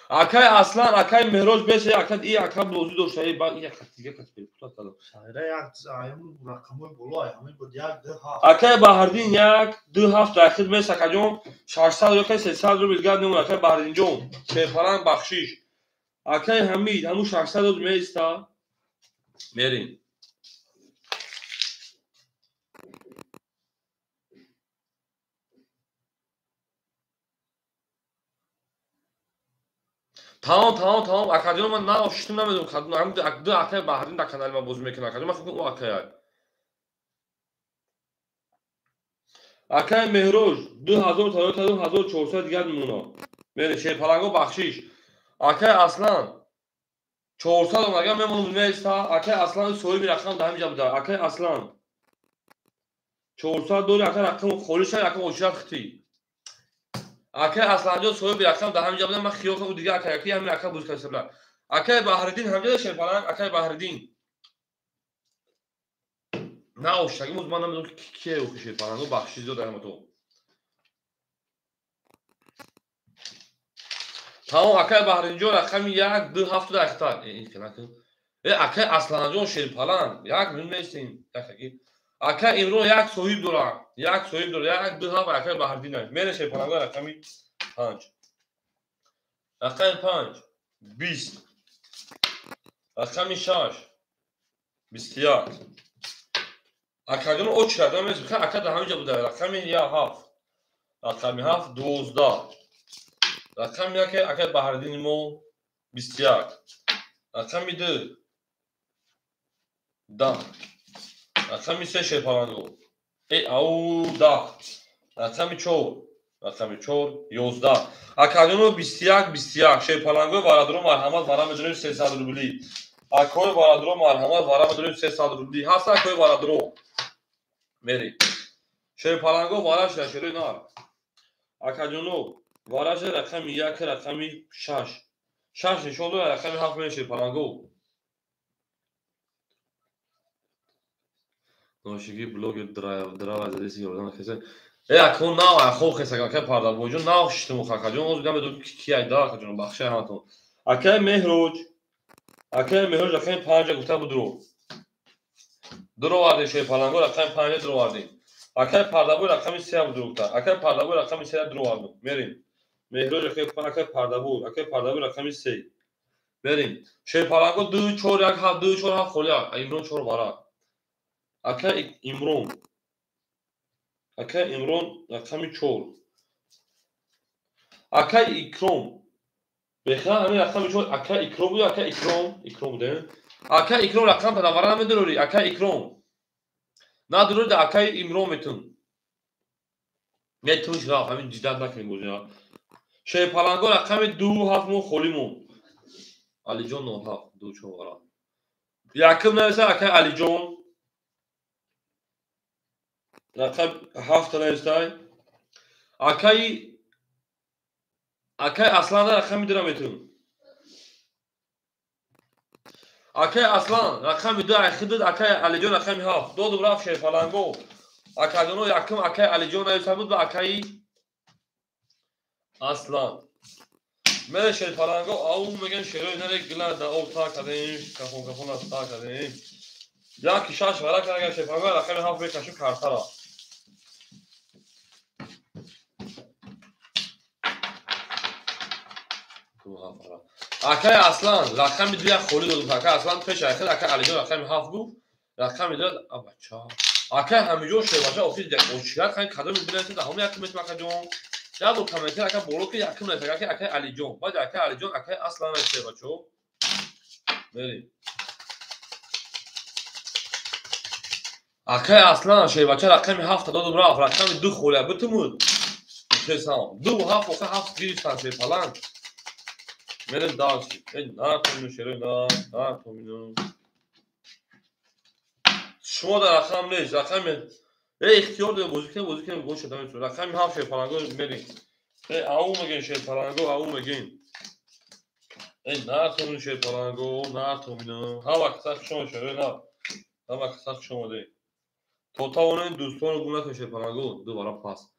Akay Aslan Akay Mehroz bese Akay iyi Akay بوزیدوش ای با این دیگه کس به پوت دادم. Şaire yak ayımın rakamı bolu ayımın bu diğer de ha. Akay Bahreddin yak 2 hafta xidmet sakacağım. 600 yok 300 رو bilgad نمون Akay Bahreddin جون. şey falan bakshish. Akay Hamid همون 600 میستا. Merin. Tamam. Akademi من ناشتم نمیدونم کدوم هم دو اکای بحرین در کانال ما بازی میکنه اکادمی من فکر کنم اون اکای اکای مهروز 2000 تا 2400 دیگه میمونه میره چه پلنگو بخشیش اکای اصلا 400 اونجا میمونه میستا اکای اصلا سوی می رقم ده همینجا بوده اکای اصلا 400 دور اکای رقم خولش رقم اوشات ختی اکای اصلا جو سوی می رقم ده همینجا بوده من خیال کنم دیگه اکای کی همین اکای بوز کسبلا اکای بحردین همینجا چه پلنگ اکای بحردین نه اوشتگی مزمان نمیدونم کیه او کشید پلنگو بخشیش دو دارم تو تمام اکای بحرینجو رقم 1-2 هفته در اختار این که نکن اکای اصلا جون شیر پلنگ یک میلیون نیستین اکای امرو یک صحیب دورم 1 2 هفته اکای بحردین هست میره شیر پلنگو رقم 5 رقم 5 20 رقم 6 21 اکادون اوچ کردم میشه اکاد همینجا بوده رقم 7 رقم 7 12 رقم یک اکاد بحردین مو 21 رقم 2 10 رقم 3 شیر پلنگو او 10 رقم 4 11 اکادون 21 شیر پلنگو وارادرو مرحمت وارا میدونیم 300 روبلی اکوی وارادرو مرحمت وارا میدونیم 300 روبلی هست اکوی وارادرو میری شیر پلنگو وارش شروع نار اکادونو وارش رقم 1 رقم 6 نشون داد رقم 7 میشه شیر پلنگو نوشیگی بلوگ درا از دیسی یوردان کسی اکون ناو اخو خسگا که پاردا بوجون ناو شتمو اکادون اوز گام دو کی ایدا اکادون بخشه همتون اکای مهروج رقم 5 گفته بود درو وارد شیر پلنگو رقم 5 درو واردیم اکای پاردابو رقم 3 بود درو تا اکای پاردابو رقم 3 درو واردیم میریم مهروج رقم اکای پاردابو رقم 3 بریم شیر پلنگو 2 4 1 7 2 4 7 خولیا ایمرون 4 وارا اکای امرون رقم 4 اکای اکرام بخواه همین رقم میشود اکا اکرام بود اکا اکرام بوده اکا اکرام رقم تداوره نمیدونی اکا اکرام نه دروری ده اکا امرام میتون میتونش رفت همین جدت نکنیم بوده شی پلنگو رقم 2 7 مون خولیمون علی جان 9 7 2 4 یکم نویسه اکا علی جان رقم 7 نویسه اکای اصلا رقم میدونم میتون اکای اصلا رقم 2 اخیدود اکای علی جان رقم 7 دو دو رفت شی پلنگو اکا دونو یکم اکای علی جان نویسه بود و اکای اصلا من شیر پلنگو او میگن شیرای نره گلا دا او تا کردیم کفون از تا کردیم یا کی شاش ولا کردن شیر پلنگو رقم 7 بکشیم کارترا اکای اصلا رقم 2 خولی داد اکای اصلا پیش اخر اکای علی جان رقم 7 بود رقم داد بچا اکای همینجور شیر بچا اوفیس دک اوچیات خاین کادر میبینید ده هم یکم میتونه اکای جون یا دو کامنت اکای بولو که یکم نشه اکای علی جون بعد اکای علی جون اکای اصلا نشه بچو بریم اکای اصلا شیر بچا رقم 7 داد برا رقم 2 خوله بتمود کسام 2 7 و 7 گیرستان شیر پلنگ میرم داشتی نه تو شیر نه تو میدون شما در رقم نیست رقم اختیار داریم بازی کنیم گوش شده میتونه رقم 7 شیر پلنگو میریم او میگن شیر پلنگو او میگن نه تو شیر پلنگو نه تو میدون ها وقت شما شیر نه ها وقت شما دی تو تا اون دوستان گونه شیر پلنگو دوباره پاس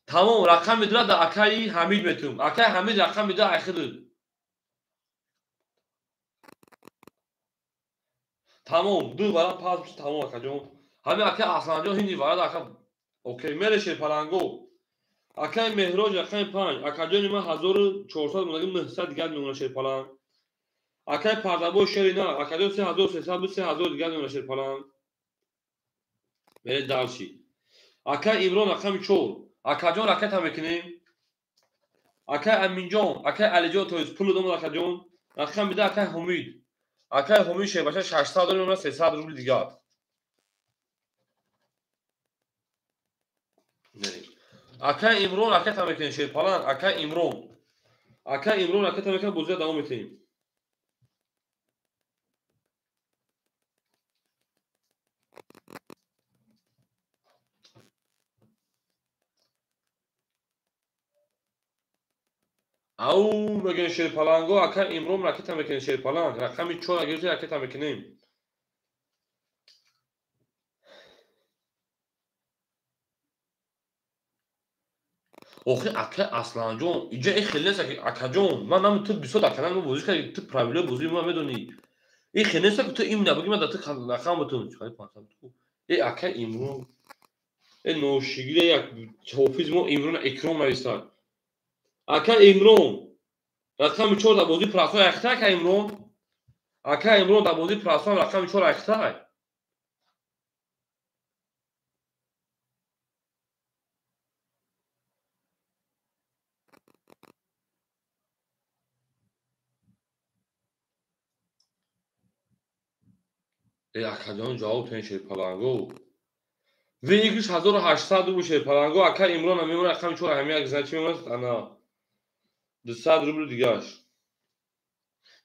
تمام رقم میدونه در اکای حمید میتونم اکای حمید رقم میده اخیر تمام دو برام پاس تمام اکا جون همین اکای اصلا جون هینی وارد اکا اوکی میره شیر پلنگو اکای مهراج رقم 5 اکا جون من 1400 مونگی 900 دیگه میمونه شیر پلنگ اکای پردابو شیر نه اکا جون 3300 بود 3000 دیگه میمونه شیر پلنگ میره دالشی اکای امران رقم 4 اکا جون رقم تا میکنیم اکای امین جان اکای علی جان تو پول دادم اکا جون رقم میده اکای حمید اکای حمید شه باشه 600 میمونه 300 روبل دیگه اکای امران اکای تا میکنیم شیر پلنگ اکای امران اکای تا میکنیم بوزه دوام میتیم او میگن شیر پلنگو اکای امران راکت میکنیم شیر پلنگ رقم 4 اگه راکت میکنیم اوخی اکای اصلا جون اینجا این خیلی نیست که اکا جون من تو 20 تا کانال بازی کردم تو پرایوت بازی ما میدونی این خیلی نیست که تو این نبودی من تو رقم بتون چای 500 تو این اکای امران این نوشیگی یک توفیز ما امران اکرام نوشتن اکای امران رقم 4 در بازی پراسو اختا اکای امران در بازی پراسو رقم 4 اختا ای اکا جان جواب تن شیر پلنگو ویگش 1800 رو شیر پلنگو اکا امران میمونه رقم 4 همین اگه چی میمونه انا 200 روبل دیگهش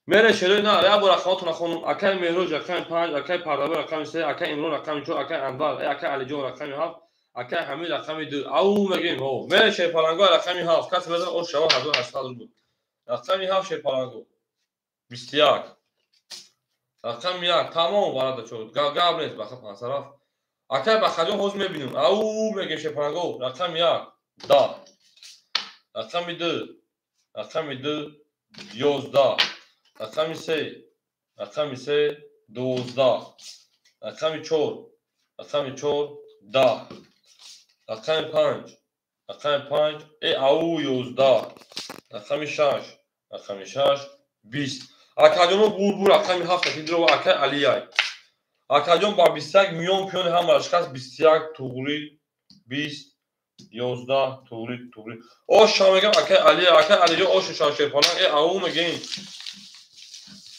میره شروع نه یا برا خاطر خانم اکای مهروج رقم 5 اکای پردابه رقم 3 اکای امران رقم 4 اکای انوار اکای علی جان رقم 7 اکای حمید رقم 2 او میگیم او میره شیر پلنگو رقم 7 کس بزن او شما 1800 روبل رقم 7 شیر پلنگو 21 رقم 1 تمام وارد شد گاب نیست بخاطر پاسراف اکای بخاطر حوز میبینیم او میگیم شیر پلنگو رقم 1 دا رقم 2 11 رقم 3 12 رقم 4 10 رقم 5 ای او 11 رقم 6 20 اکادیون بور رقم 7 که رو اکا علیای اکادیون با 21 میلیون پیون هم اشخاص 21 توغری 20 11 توری اوش میگم اکه علی جو اوش شاشه پلنگ او میگین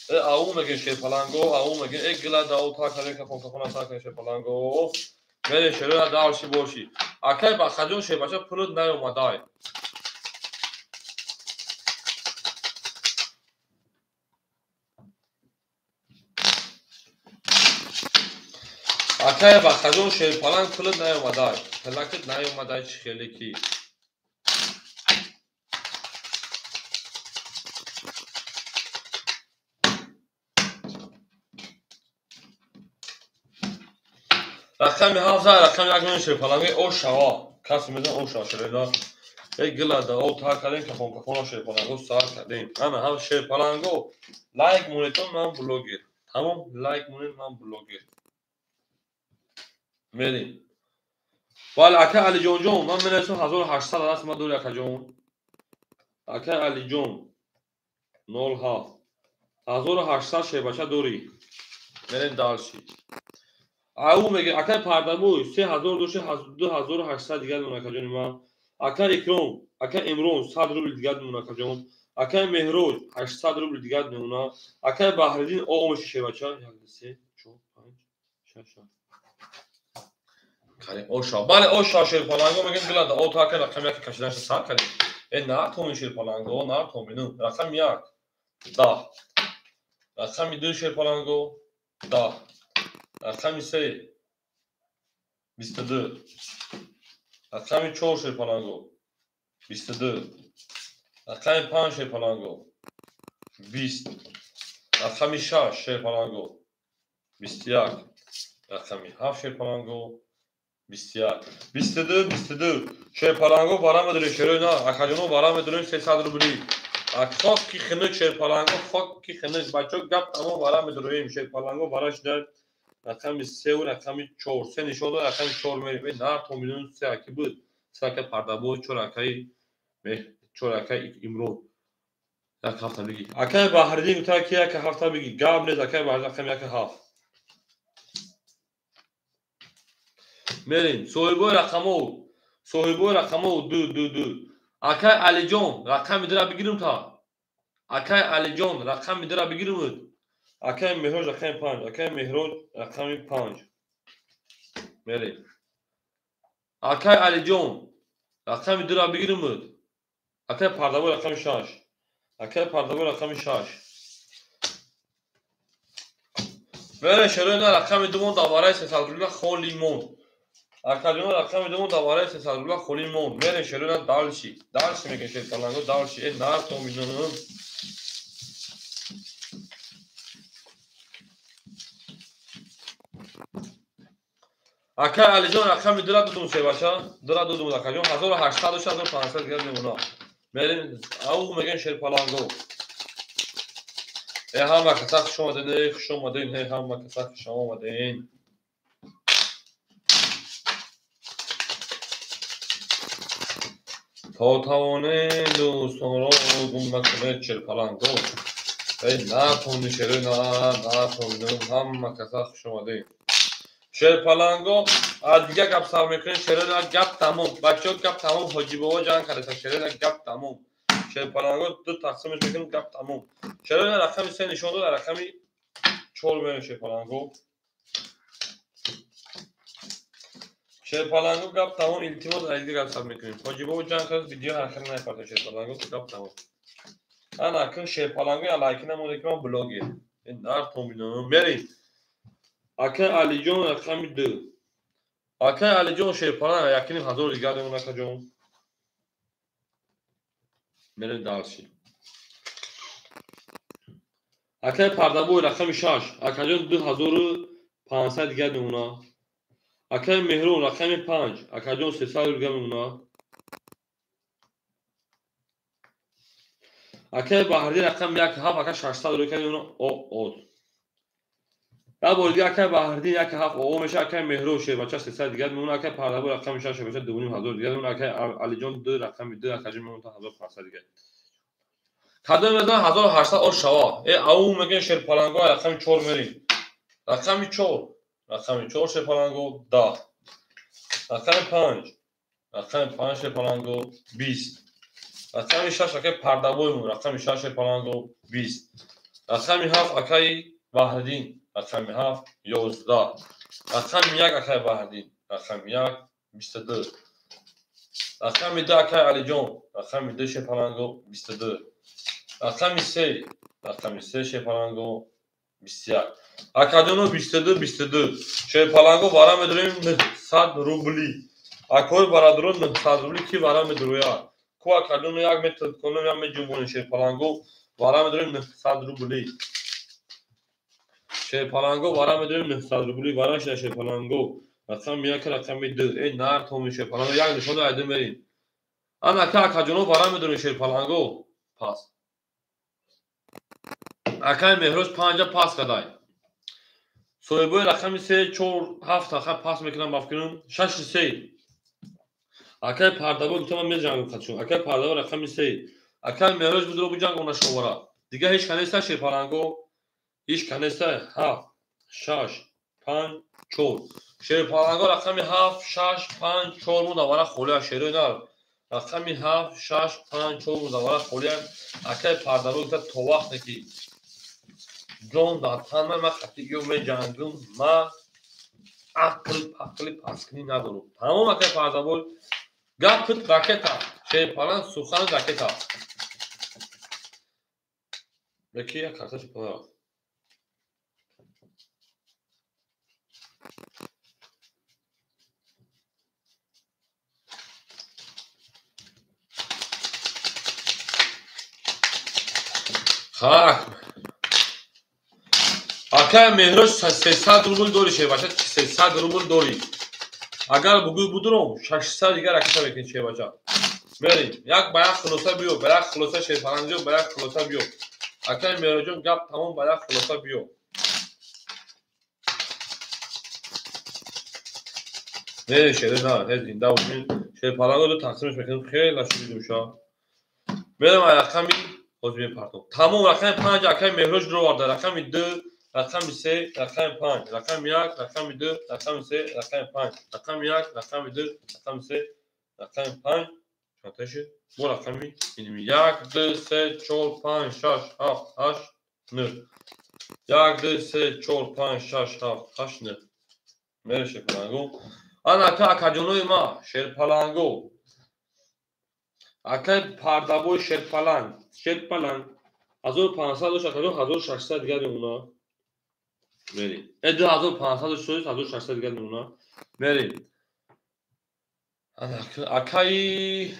او میگین شه پلنگو او میگین گلا داو تا کاری که پونکونا تا کاری شه پلنگو میره شروع دالشی باشی اکه با خجون شه بچه پلود نیومدای اکه با خجون شه پلنگ پلود نیومدای پلکت نیومدای چی خیلی کی رقم هفته رقم یک میشه پلنگ او شوا کسی میزن او شاشه دا گلا دا او تا کردیم که پونکونا شه پلنگو سار کردیم اما هم شه پلنگو لایک مونیتون من بلوگر تمام لایک مونیت من بلوگر میریم ولی اکه علی جون من میرسم 1800 راست ما دور اکه جون اکه علی جون 07 1800 شه بچه دوری میرین دالشی او میگه اکه پردمو 3200 دیگه دونه اکه جون ما اکه اکرام اکه امرون 100 روبل دیگه دونه اکه جون اکه مهروز 800 روبل دیگه دونه اکه بحردین او میشه بچه 1 2 3 4 5 6 کاری اوشا بله اوشا شیر پلنگو میگن گلا او تا که رقم یک کشیدنش سر کردیم نه تو شیر پلنگو نه تو مینو رقم یک 10 رقم 2 شیر پلنگو 10 رقم 3 22 رقم 4 شیر پلنگو 22 رقم 5 شیر پلنگو 20 رقم 6 شیر پلنگو 21 رقم 7 شیر پلنگو 22 شه پلنگو بارا میدونی شروع نه اکاجونو بارا میدونی 300 روبلی اکفاق کی خنک شه پلنگو فاق کی خنک بچو گپ تمام بارا میدونیم شه پلنگو باراش در رقم 3 و رقم 4 سه نشون داد رقم 4 میری نه تو میلیون سه اکی بود سه که پرده بود چورکای چورکای امرو یک هفته بگی اکای بحردین تا کی یک هفته بگی گاب نیست اکای بحردین رقم یک هفته میرین صاحبو رقمو 2 اکای علی جون رقم میدره بگیرم تا اکای علی جون رقم میدره بگیرم اکای مهروز رقم 5 اکای مهروز رقم 5 میرین اکای علی جون رقم میدره بگیرم اکای پردابو رقم 6 اکای پردابو رقم 6 میرین شروع نه رقم دوم دوباره 300 روبل خون لیمون اکاجون رقم دوم دوباره 300 روبل خون لیمون میرین شروع نه دالشی میگه شه پلنگو دالشی نه تو میدونم اکای علی جون رقم میدره دودم شه باشه دره دودم اکاجون 1800 و 1500 دیگه نمونه میرین او میگن شه پلنگو همه کسا خوش اومدین خوش اومدین همه کسا خوش اومدین تا توانه دوستان را گم نکنه چل پلنگو نه تونی شروع نه تونی همه کسا خوش اومدین شیر پلنگو دیگه گپ سر میکنین شروع نه گپ تموم بچه ها گپ تموم حاجی بابا جان کرده شروع نه گپ تموم شه پلنگو دو تقسیمش میکنیم گپ تموم شروع نه رقم 3 نشون داد رقم 4 میره شه پلنگو شه پلنگو گپ تموم التماس ایدی گپ سر میکنیم حاجی بابا جان کرد ویدیو آخر نپرده شه پلنگو گپ تموم انا کن شه پلنگو لایک نموده که من بلاگی این دار تو میدونم برید اکه علی جون رقم 2 اکه علی جون شه پلنگ یکنیم 1000 دیگه دمون اکه جون میره دالشی اکه پردابو رقم 6 اکه جون 2500 دیگه دمونه اکه مهرون رقم 5 اکه جون 300 دیگه دمونه اکه بحری رقم 1 هفت اکه 600 دیگه دمونه او یا بولدی اکه بحری 1 هفت او میشه اکه مهرون شه بچه 300 دیگه دمونه اکه پردابو رقم 6 بچه 2500 دیگه دمونه اکه علی جون 2 رقم 2 اکه جون میمونه تا 1500 دیگه کدوم میزنه 1800 اور شوا او میگه شیر پلنگو رقم 4 میریم رقم 4 شیر پلنگو 10 رقم 5 رقم 5 شیر پلنگو 20. رقم 6 اکای پردابویمون رقم 6 پلنگو 20. رقم 7 اکای بهردین رقم 7 11. رقم 1 اکای بهردین رقم 1 22. رقم 2 اکای علی جان رقم 2 شیر پلنگو 22. رقم 3 شیر پلنگو 21. اکادونو 22 شیر پلنگو بارا میداریم 100 روبلی. اکوی برادرون 900 روبلی کی بارا میدرویا کو اکادونو یک متر کنم یا میجوبون شیر پلنگو بارا میداریم 900 روبلی. شیر پلنگو بارا میداریم 900 روبلی بارا شیر پلنگو رقم 1 رقم 2 این نار تو میشه پلنگو یک نشون ایده میرین آن اکادونو بارا میداریم شیر پلنگو پاس اکای مهروز 5 پاس کدای سویبوی رقم 3 4 7 رقم پاس میکنم بافکنم 6 3. اکای پردابو گفتم من میجنگم خودشون اکای پردابو رقم 3 اکای مهروز بدرو بجنگ اون شورا دیگه هیچ کنیسته شیر پلنگو هیچ کنیسته 7 6 5 4 شیر پلنگو رقم 7 6 5 4 مو دوباره خولیا شیرو نار رقم 7 6 5 4 مو دوباره خولیا اکای پردابو گفتم تو وقتی که جون داتان من خطیگیو میجنگم ما عقل پاسکنی ندارم تمام اکای پردابو گپت راکتا شیر پلنگ سوخان راکتا یکی یک کارتش پدر خاک اکای مهروز 300 روبل دوری شه باشد 300 روبل دوری اگر بگوی بودرم 600 دیگر اکتا بکن شه باشد بریم یک باید خلوصه بیو باید خلوصه شیر پلنگو باید خلوصه بیو اکای مهروزون گپ تمام باید خلوصه بیو نه شیره نه هیچ زنده بودین شیر پلنگو دو تقسیمش بکنیم خیلی لشوری دوشا بریم رقمی حجمه پرتو تمام رقم 5 اکای مهروز رو وارده رقم 2 رقم 3 رقم 5 رقم 1 رقم 2 رقم 3 رقم 5 رقم 1 رقم 2 رقم 3 رقم 5 چطشه bu رقمی اینمی 1 2 3 4 5 6 7 8 9 1 2 3 4 5 6 7 8 9 میره شیر پلنگو آن اکادونوی ما شیر پلنگو اکای پردابوی شیر پلنگ 1500 دوش اکادون 1600 دیگر میمونا بریم 2500 شد 1600 دیگر میمونا بریم اکای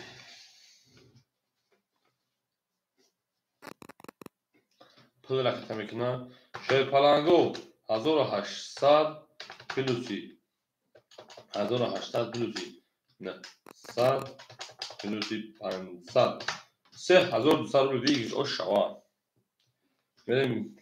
پول رکتا میکنه شیر پلنگو 1800 پلوسی 1800 پلوسی نه 100 پلوسی 500 3200 رو دیگه او شوا بریم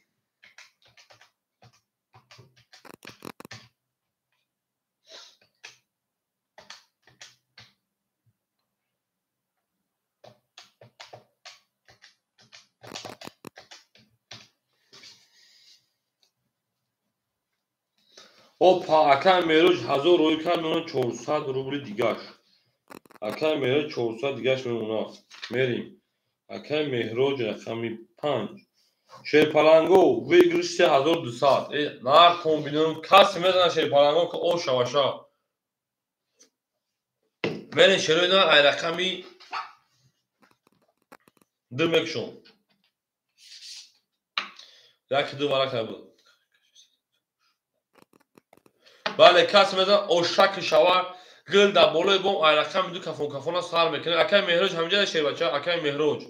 اوپا اکای مهروز 1000 روی کار میمونه 400 روبلی دیگهش اکای مهروز 400 دیگهش میمونه میریم اکای مهروز رقمی 5 شیر پلنگو ویگرش 3200 نار کمبینون کسی میزنه شیر پلنگو که او شواشا برین شیروی نار ای رقمی 2 مکشون یکی دو برک نبود بله کسی میزنه او شک شوا گل در بالای بوم ای رقمی 2 کفون سر میکنه اکای مهروز همینجا شیر بچه اکای مهروز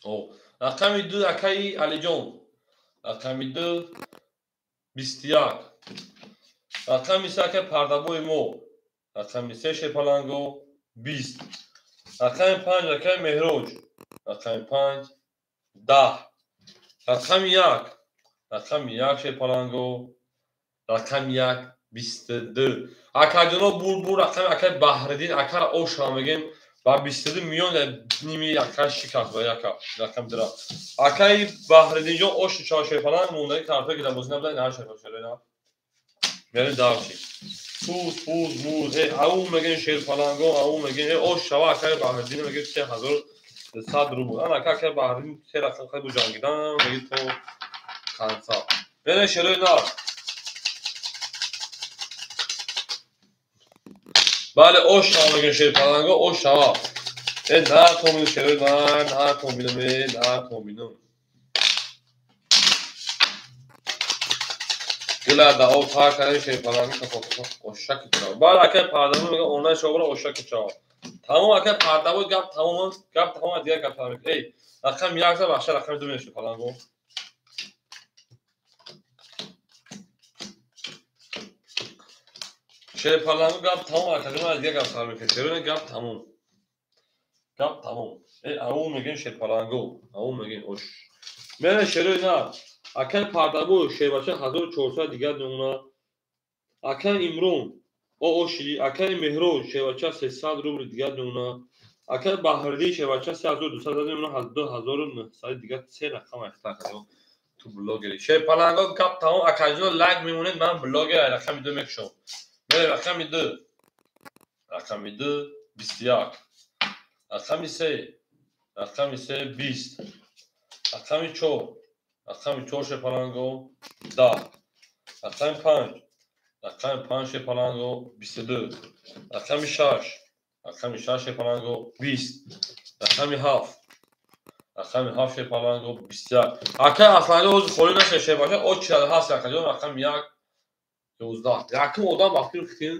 او رقمی 2 اکای علی جان رقمی 2 21 رقمی 3 اکای پردابوی مو رقمی 3 شیر پلنگو 20 رقم 5 اکای مهروز رقم 5 10 رقم 1 شیر پلنگو رقم 1 22 اکادونو بور رقم اکای بهردین اکار او شما میگیم با 22 میلیون نیمی یکا شکست و یکا رقم درا اکای بحرینجا اوش چاشای فلان مونده کارتا که دموزی نبودن نه شد شده نه میرن دارچی فوز موز او میگن شیر فلانگو او میگن اوش شوا اکای بحرین میگه 3100 روبل انا اکای بحرین چه رقم خیلی جنگیدن میگه تو خانسا میرن شروع نه بله اوش شوا میگن شیر فلانگو اوش شوا نه تومین شروع نه تومینم گلا دا او تا کنه شی فلانی که خود اوشک چاو بالا اکه پردامو میگه اونها شغل اوشک چاو تمام اکه پردامو گپ تمام دیگه گپ تمام ای رقم یک تا بخش رقم دو میشه فلان گو شی فلانگو گپ تمام اکه دیگه گپ تمام میشه شروع گپ تمام ای او میگن شی فلانگو او میگن اوش من شروع نه اکه پردامو شی باشه 1400 دیگه اونها اکه امرون او اوشی اکه مهرو شیوچا 300 روبل دیگه دونا اکه بهردی شیوچا 3200 دونا 2900 دیگه سه رقم اختار کردم تو بلاگری شی پلنگا کاپ تمام اکاجو لگ میمونه من بلاگر رقم دو میکشم میره رقم دو 21 رقم سه 20 رقم 4 شی پلنگو 10 رقم 5 شی پلنگو 22 رقم 6 پلنگو 20 رقم 7 شی پلنگو 21 اکه اصلا اوز خوری نشه شی باشه او 47 رقم 1 12 رقم odam bakıyor ki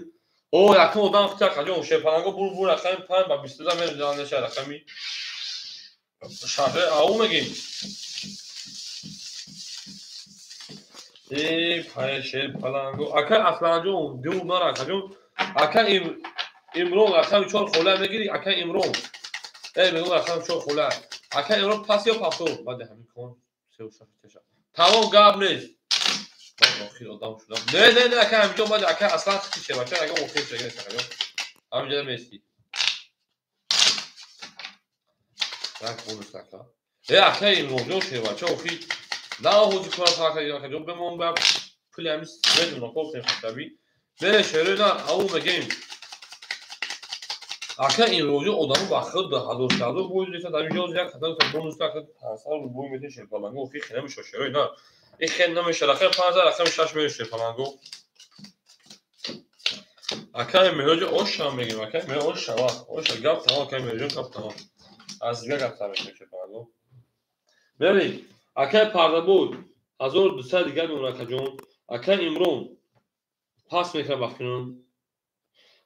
o رقم odam خطر کجا شی پلنگو بور رقم 5 با 22 میره جان نشه رقمی شهر او میگیم ای پای شی پلنگو اکه اصلا جو دو نرا کجا اکه امرو رقم 4 خوله میگیری اکه امرو ای میگم رقم 4 خوله اکه امرو پاس یا پاسو بعد همین کن سه و شش تمام گاب نیست آخر آدم شدم نه اکه همینجا بعد اکه اصلا چیه بچه اگه اوکی شده همینجا میستی رنگ بونس نکلا اکه امرو شه بچه اوکی نه حوزی کنم تا اکه جو بمون با پلیمیس بدون کوک نمی‌شوی نه شروع نه او میگیم اکه امروز آدمو بخود ده هزار شده بود دیگه در اینجا یک خدمت بونوس تا اصلا رو بود میشه شی پلنگو اوکی خیلی نمیشه شروع نه این خیلی نمیشه رقم 5000 رقم 6 میشه پلنگو اکه میراج اوش هم میگیم اکه میراج اوش شوا اوش گپ تمام اکه میراج گپ تمام از دیگه گپ تمام میشه پلنگو ببین اکه پرده بود 1200 دیگه اون جون اکه امرون پاس میکنه بخونم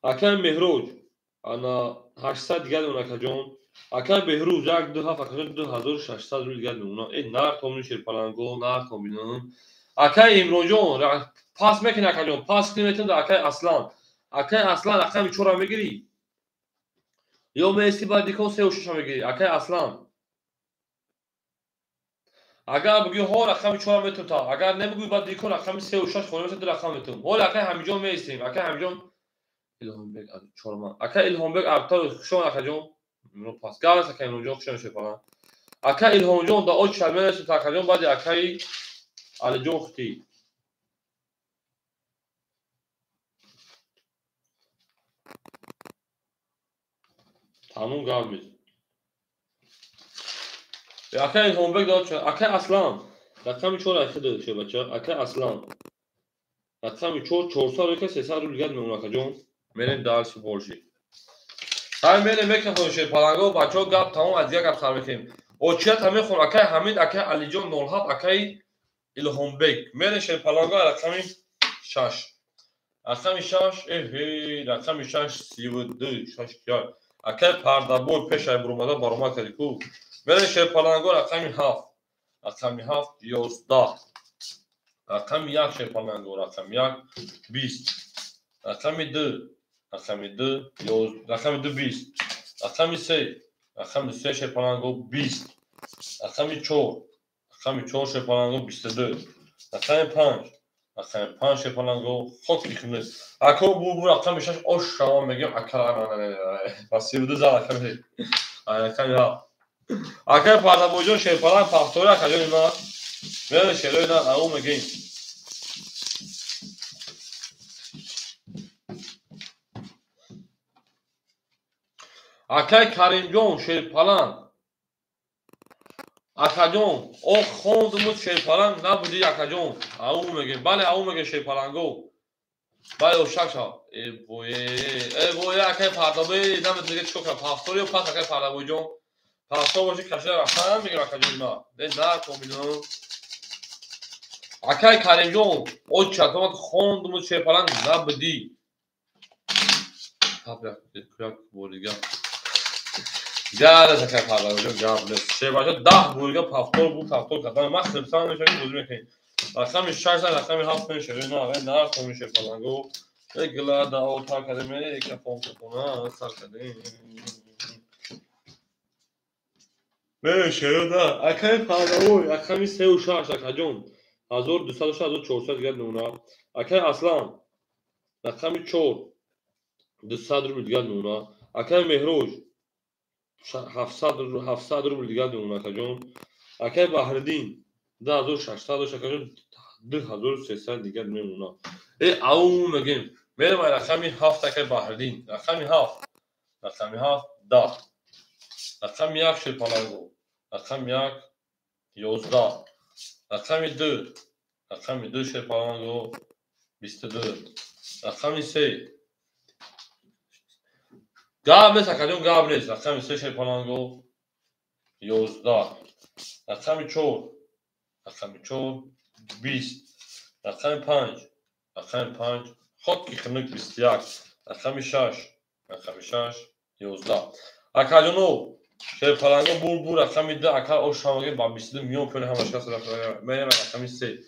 اکه مهروج انا 800 دیگه اون جون اکه بهروز یک دو هفت اکه 2600 رو دیگه اون این نار تومن شیر پلنگو نار کوبینم اکه امروجون پاس میکنه اکه جون پاس کنه اکه اصلا رقم 4 میگیری یا میستی بعد دیگه 3 و 6 میگیری اکه اصلا اگر بگی ها رقم 4 میتونم تا اگر نمیگی بعد دیگه رقم 3 و 6 خودت در رقم میتونم ولی اکه همینجا میستیم اکه همینجا الهام بگ چورما اکه الهام بگ ابطال شون اکه جون رو پاس گاز اکه اونجا شون شپا اکه الهام جون دا اوج شرمه تا اکه جون بعد اکه ال جوختی تمام گاز می اکه الهام بگ دا اکه اصلا رقم 4 اکه داده شه بچه اکه اصلا رقم 4 400 رو که 300 رو دیگه میمونه اکه جون میرن درس بولشی همین میره میکنه شه پلنگو بچه‌ها گپ تمام از یک گپ سر میکنیم او چت همین خون اکه حمید اکه علی جون 07 اکه الهام بگ میره شه پلنگو رقم 6 رقم 6 رقم 6 32 6 کیار اکه پرده بود پیش برومادا باروما کلیکو میره شه پلنگو رقم 7 11 رقم 1 شه پلنگو رقم 1 20 رقم 2 رقم 2 20 رقم 3 شه پلنگو 20 رقم 4 شه پلنگو 22 رقم رقم 5 شیر پلنگو خود میکنه اکو بو رقم میشه اوش شما میگم اکل پس 32 زار رقم رقم ها اکل پاردا بوجون شیر پلنگ پاستور اکجون اینا میاد شیرو اینا او میگیم اکل کریم جون شیر پلنگ اکجون او خوندمون شیر پلنگ نبودی اکجون او میگیم بله او میگه شیر پلنگو بله اوشاکا ای بوی اکل پاردا بی دم دیگه چوکا پاستوریو پاس اکل پاردا بوجون پاستور باشه کشیده رفتن میگه اکجون اینا نه کومینو اکل کریم جون او چطور خوندمون شیر پلنگ نبودی Kıyak burga. Gel sakar parlar gel. Şey başa dah burga paftor kadar maksim sana şey bozmuyor ki. Rakam işarsa rakam hafta şey ne ve nar konuş falan go. Egla da o ta kademe ek fon kapona sarkade. Ne şey da akay parlar o akam seu şarj akajon. Hazır 200 1400 gel nuna. Akay aslan. Rakam 4 200 ruble gel nuna. Akay mehroj 700 روبل دیگه اون اکجون اکای بحردین 10600 اکجون 2300 دیگه میمونه ای او میگیم میرم رقمی 7 اکای بحردین رقمی 7 10 رقمی 1 شیر پلنگو رقمی 1 11 رقمی 2 شیر پلنگو 22 رقمی 3 قابلس اکجون قابلس رقمی 3 شیر پلنگو 11 رقم 4 20 رقم 5 خود که خنک 21 رقم 6 11 اکجونو شیر پلنگو بور رقم 10 اکل او شامگه با 22 میلیون پول همش کس رقم 3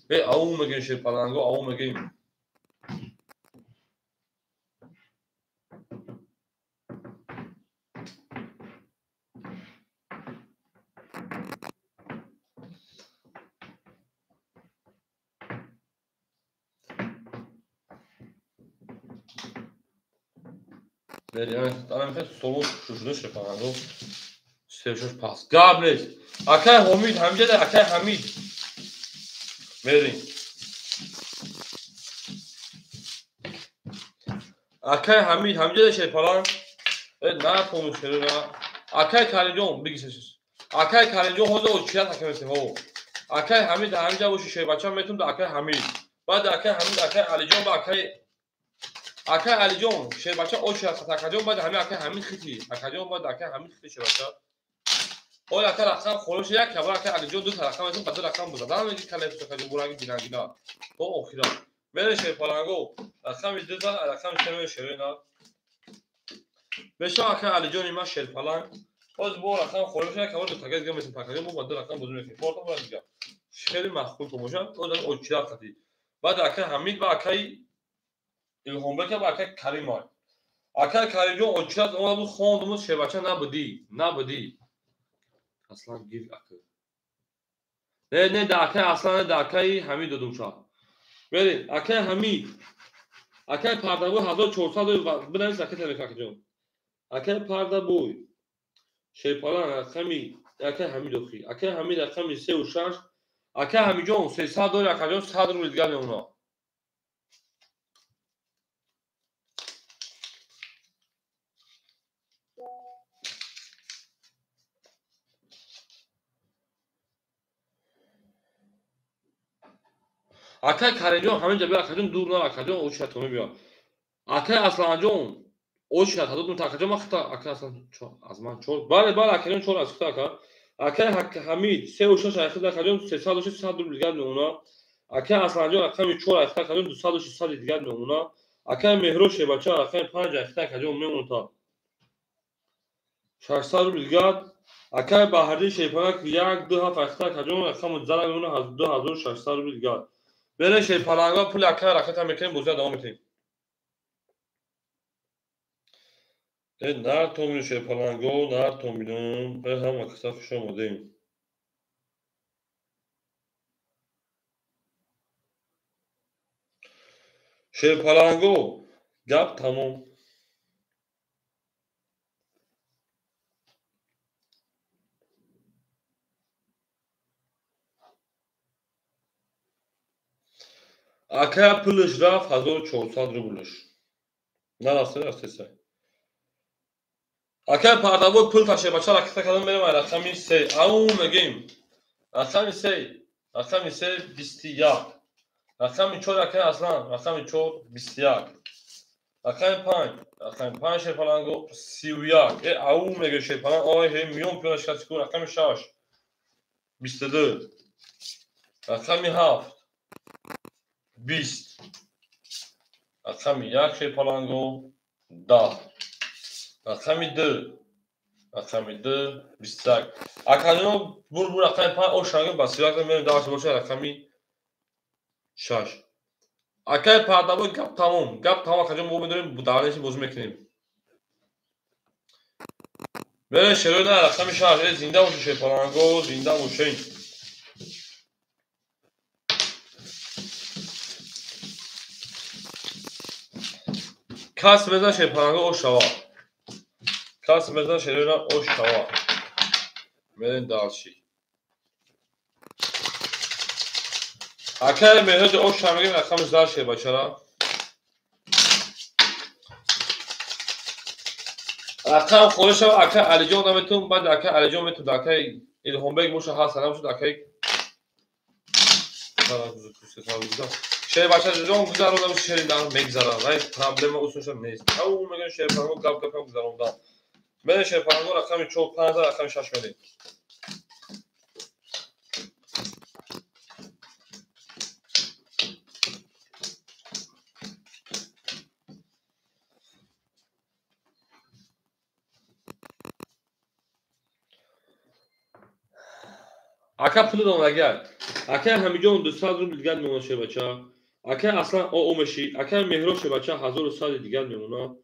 به او میگن شیر پلنگو او میگن Yani adam hep solu şuşunu şey falan o sevşoş pas. Gables. Akay Hamid Hamide de Akay Hamid. Verin. Akay Hamid Hamide de şey falan. Evet ne yapalım şöyle ya. Akay Kalijon bilgisayar. Akay Kalijon hoda o çiğat hakemesi ho. Akay Hamid Hamide bu şey başam metum da Akay Hamid. Bada Akay Hamid Akay Alijon ba Akay Alijon şey başa o şey Akajon bada Hamid Akay Hamid khiti. Akajon bada Akay Hamid khiti şey başa. O Akay rakam خورش یک کبر Akay Alijon دو تا رقم اتون بدل رقم بود. دارم میگی کلیت Akajon برای دیگه تو اخیرا. بره şey پلنگو رقم 2 تا رقم 3 شیرینا. بشه Akay Alijon ایما شیر پلنگ. باز بو رقم خورش یک کبر دو تا گز مثل Akajon bu بدل رقم بزرگ میشه. پورتا برای دیگه. خیلی مخفول کوموشن. o da o çiğat khati. بعد Akay Hamid و Akay İlhombek و Akay Karim var. Akay Karimjon o çiğat ona bu خوندمون şey بچه نبودی. اصلا گیر اکه نه داکه اصلا داکه حمید دادم شاه بریم اکه حمید اکه پرده بوی 1400 بدن زکه تلک اکجون اکه پرده بوی شیپالان اکمی اکه حمید اخی اکه حمید اکمی 3 و 6 اکه حمیدجون 300 دور اکجون 100 رو دیگر اونا اکه کرنجون همین جبه اکجون دور نه اکجون او شتومه بیا اکه اصلا جون او شت حدود تاکجا مختا اکه اصلا از من چور بله اکجون چور از خطا کا اکه حمید 3 و 6 اکجون اکجون 300 و 600 دور دیگر اونا اکه اصلا جون اکه چور اکجون 200 و 600 دیگر اونا اکه مهروش بچا اکه 5 اکجون میمون تا 600 دیگر اکه بهردی شیپاک 1 2 هفت اکجون اکه مزرع اونا 2600 دیگر بره شیپالانگا پول اکه رکت میکنیم بوزه دوام میتیم Nerede tomunu şey falan go, nerede tomunu? Ben hem kısa fışamadayım. شیرپلنگو گپ تموم. اکه پولش رفت 1400 روبلش. نرفته. اکه پردابو پول تاشه بچه را کتا کدام بریم رقمی 3 او میگیم رقمی 3 21 رقمی 4 اکه اصلا رقمی 4 21 رقمی 5 شیرپلنگو 31 او میگه شیرپلنگ آه میون پیونش کسی کن رقمی 6 22 رقمی 7 20 رقمی 1 شیرپلنگو 10 رقمی 2 21 اکانو بور رقمی 5 او شانگه بسیار میریم داشته باشه رقمی 6 اکه پردابو گپ تموم اکجا ما بدونیم دعوانش بازی میکنیم بره شروع نه رقمی 6 زنده باشه شیرپلنگو زنده باشه کس بزن شیرپلنگو او شوا کس بزن شروع نه او شوا برین دالشی اکه مهرج او شوا میگیم رقمی زر شیر بچه را رقم خورش شو اکه علی جان دمتون بعد اکه علی جان میتون اکه الهام بیگ موشه ها سلام شد اکه شیر بچه جان گذارم شیر دارم میگذارم ولی پرابلم اصولش نیست او میگن شیر پرنگو گپ گذارم دارم من شیر پرنگو رقمی 4 رقمی 6 میدیم اکه پول دارم اگر اکه همینجا 200 روبل دیگر میمونه شیر بچه اکه اصلا او میشی اکه مهرو شیر بچه 1100 دیگر میمونه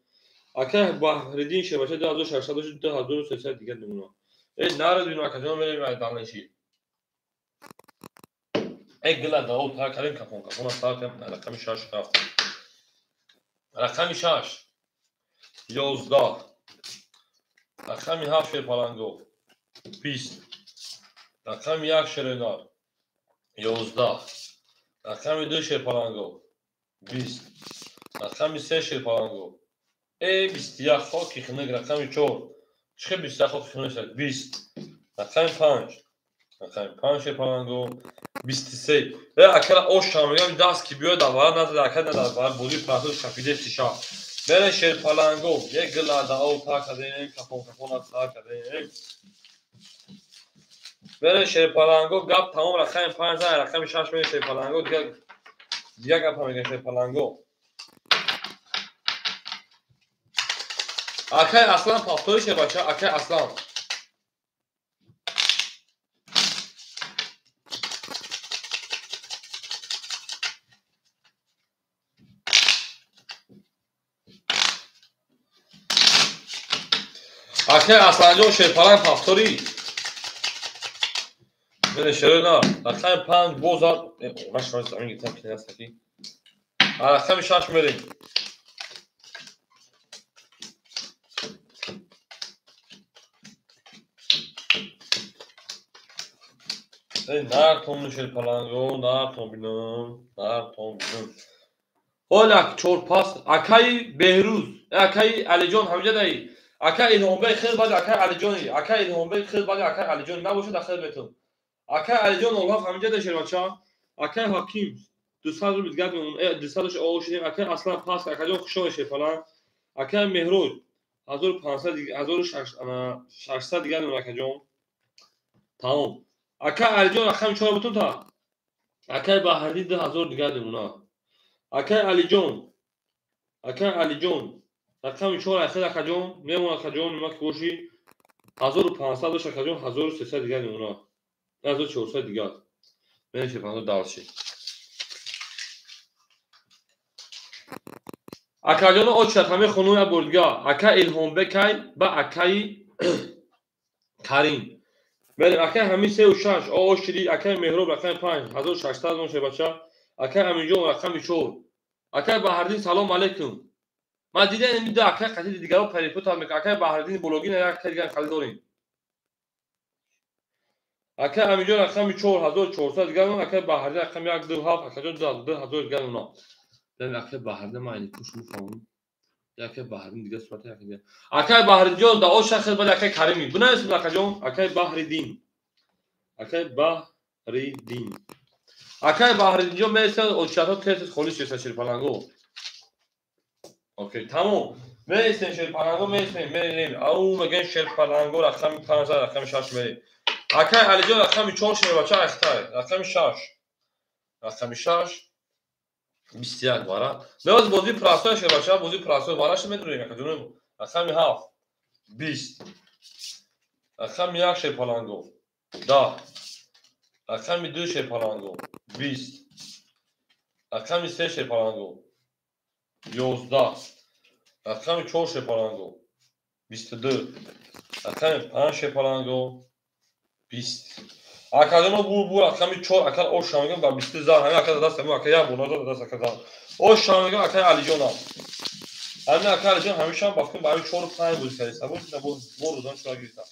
اکه بحردین شیر بچه 2600 2300 دیگر میمونه این نرد بینو اکه جان میریم دانشی ای گلا داو تا کاریم کپون استارت رقمی 6 رقمی 6 11 رقمی 7 شیرپلنگو 20 رقمی 1 شیرینار 11 رقمی 2 شیرپلنگو 20 رقمی 3 شیرپلنگو ای 21 خاکی خنگ رقمی 4 چه 21 خاکی خنگ 20 رقمی 5 شیرپلنگو 23 اکه او شامگم دست کی بیاد دوباره نزد اکه دوباره بودی پراتو شفیده سیشا بره شیرپلنگو یک گلا داو تا کدین کپون استارت کدین بره شیرپلنگو گپ تمام رقم 5 رقم 6 میشه شیرپلنگو دیگه گپ هم میگه شیرپلنگو اکه اصلا پافتوریشه بچه اکه اصلا اکه اصلا جو شیرپلنگ پافتوری بره شروع نه رقم 5 بوزار ماش راست زمین گیتم که هست کی رقم 6 میریم نار توم شیرپلنگو نار توم بینم حالا 4 پاس اکای بهروز اکای علی جان همینجا دایی اکای الهام بیگ خیلی بعد اکای علی جانی اکای الهام بیگ خیلی بعد اکای علی جان نباشه داخل بتون اکای علی جان الله همینجا داشته بچا اکای حکیم 200 رو دیگه اون 200 او شدیم اکای اصلا پاس اکای جان خوشو شه فلان اکای مهروز 1500 دیگه 1600 دیگه اون اکای جان تمام اکای علی جان رقم 4 بتون تا اکای بهردی 2000 دیگه اونا اکای علی جان رقم 4 اکای جان میمونه اکای جان ما کوشی 1500 باشه اکای جان 1300 دیگه اونا 1400 دیگه میشه پاندو دالشی اکای جان او چت همه خونو بردگاه اکای الهام بکای با اکای کریم بله اکای همین 3 و 6 او شدی اکای مهراب رقم 5 1600 باشه بچا اکای همینجا رقم 4 اکای بهاردین سلام علیکم. من دیدم این دو اکای قطعی دیگه رو پریپوت هم میکنه. اکای بهاردین بلوگین یک دیگه خالد داریم. اکای همینجا رقم 4400 دیگه اون اکای بهاردین رقم 127 اکای 2000 دیگه اونا. در اکای بهاردین ما اینی کوش میکنم. اکای بهاردین دیگه صورت اکای. اکای بهاردین جان دا اون شخص بعد اکای کریمی. بنا اسم اکای جان اکای بهاردین. اکای بهاردین. اکای بهاردین جان مثلا اولشاتو تست خالیش شیر پلنگو. اوکی تمام. میسن شیر پلنگو میسن او مگه شیر پلنگو رقم 5000 رقم 6 میری. اکای علی جان رقم 4 شیر بچه اختار رقم 6 رقم 6 21 بارا باز بازی پراسو شیر بچه بازی پراسو باراش میدونی که جنون رقم 7 20 رقم 1 شیر پلنگو 10 رقم 2 شیر پلنگو 20 رقم 3 شیر پلنگو 11 رقم 4 شیر پلنگو 22 رقم 5 شیر پلنگو 20 اکادمو بو رقم 4 اکاد او شامگم با 20000 همه اکاد دست همه اکاد بونا دست اکاد او شامگم اکاد علی جان همه اکاد علی جان همیشه هم بافتم با 4 و 5 بود سری سبود بو روزان چرا گیرتا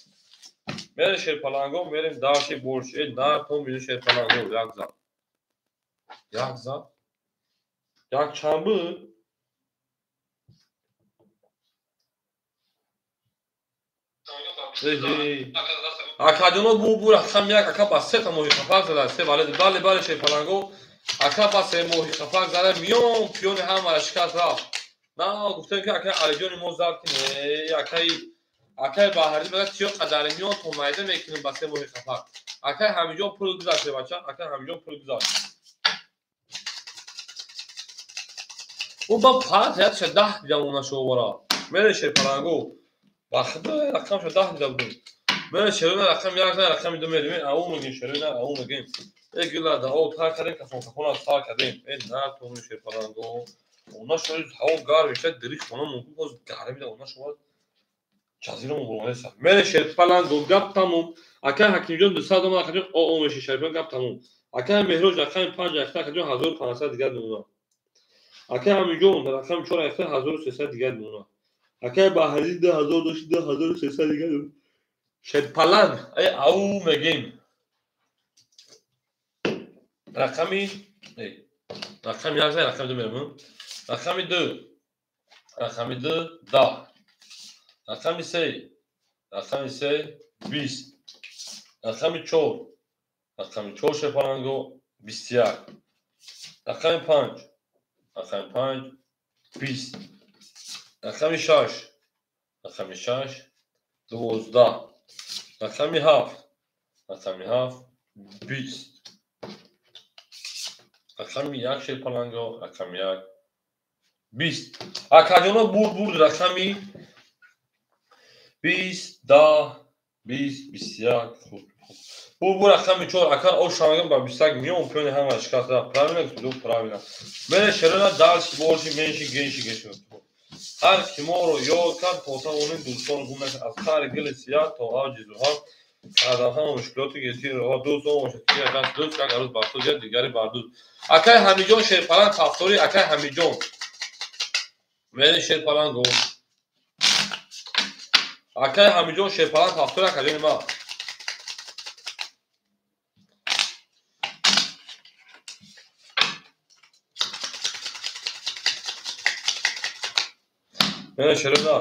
میره شیر پلنگو میریم داشی بورش نه تو میره شیر پلنگو یک زد یک چند بود اکادمو بو رقم 1 اکاد با 3 تا موهی خفاق زده 3 بله شیر پلنگو اکاد با 3 موهی خفاق زده میون پیون هم اشکاس رفت نه گفتم که اکای علی جان موزار کنه اکای بهاردین میگه چیو قدر میون تو مایده میکنیم با 3 موهی خفاق اکای همینجا پول گذاشته بچا اکای همینجا پول گذاشت او با پات هست 10 دیگه اون شو ورا میره شیر پلنگو وقت رقم 10 دیگه بود میره شیر رقم 1 رقم 2 میریم او میگیم شیر او میگیم اگلا دا او تا کردیم که فون تا کردیم این نه تو شیر پلنگو اونا شاید هوا گار بشه دریش کنم ممکن باز گرمی ده اونا شما جزیره مبارانه سر میره شیر پلنگو گپ تموم اکای حکیم جان 200 دوم اکای جان او میشه شیر پلنگو گپ تموم اکای مهروج رقم 5 اکای جان 1500 دیگه اونا اکای همین جان رقم 4 اکای 1300 دیگه اونا اکای بهاردین 2300 دیگه شیر پلنگ ای او میگیم رقمی رقم 11 رقم 2 میرم رقم 2 10 رقم 3 20 رقم 4 شیر پلنگو 21 رقم 5 20 رقم 6 12 رقم 7 20 رقم 1 شیر پلنگو رقم 1 20 اکادیونا بود رقمی 20 10 20 21 bu raqam 4 akar o şamagam ba 21 milyon pione ham ashkata правильно mene sherana dalsh borshi genshi har kimoro yo kan posa onun doston gumna az kar gel siyah to avj zuhar adamha mushkilati getir o dost o mushkil das dost ka garuz barso ya digari barduz akay hamijon sherpalan tafsori akay hamijon mene sherpalan go akay hamijon sherpalan tafsori akay ma mene sherana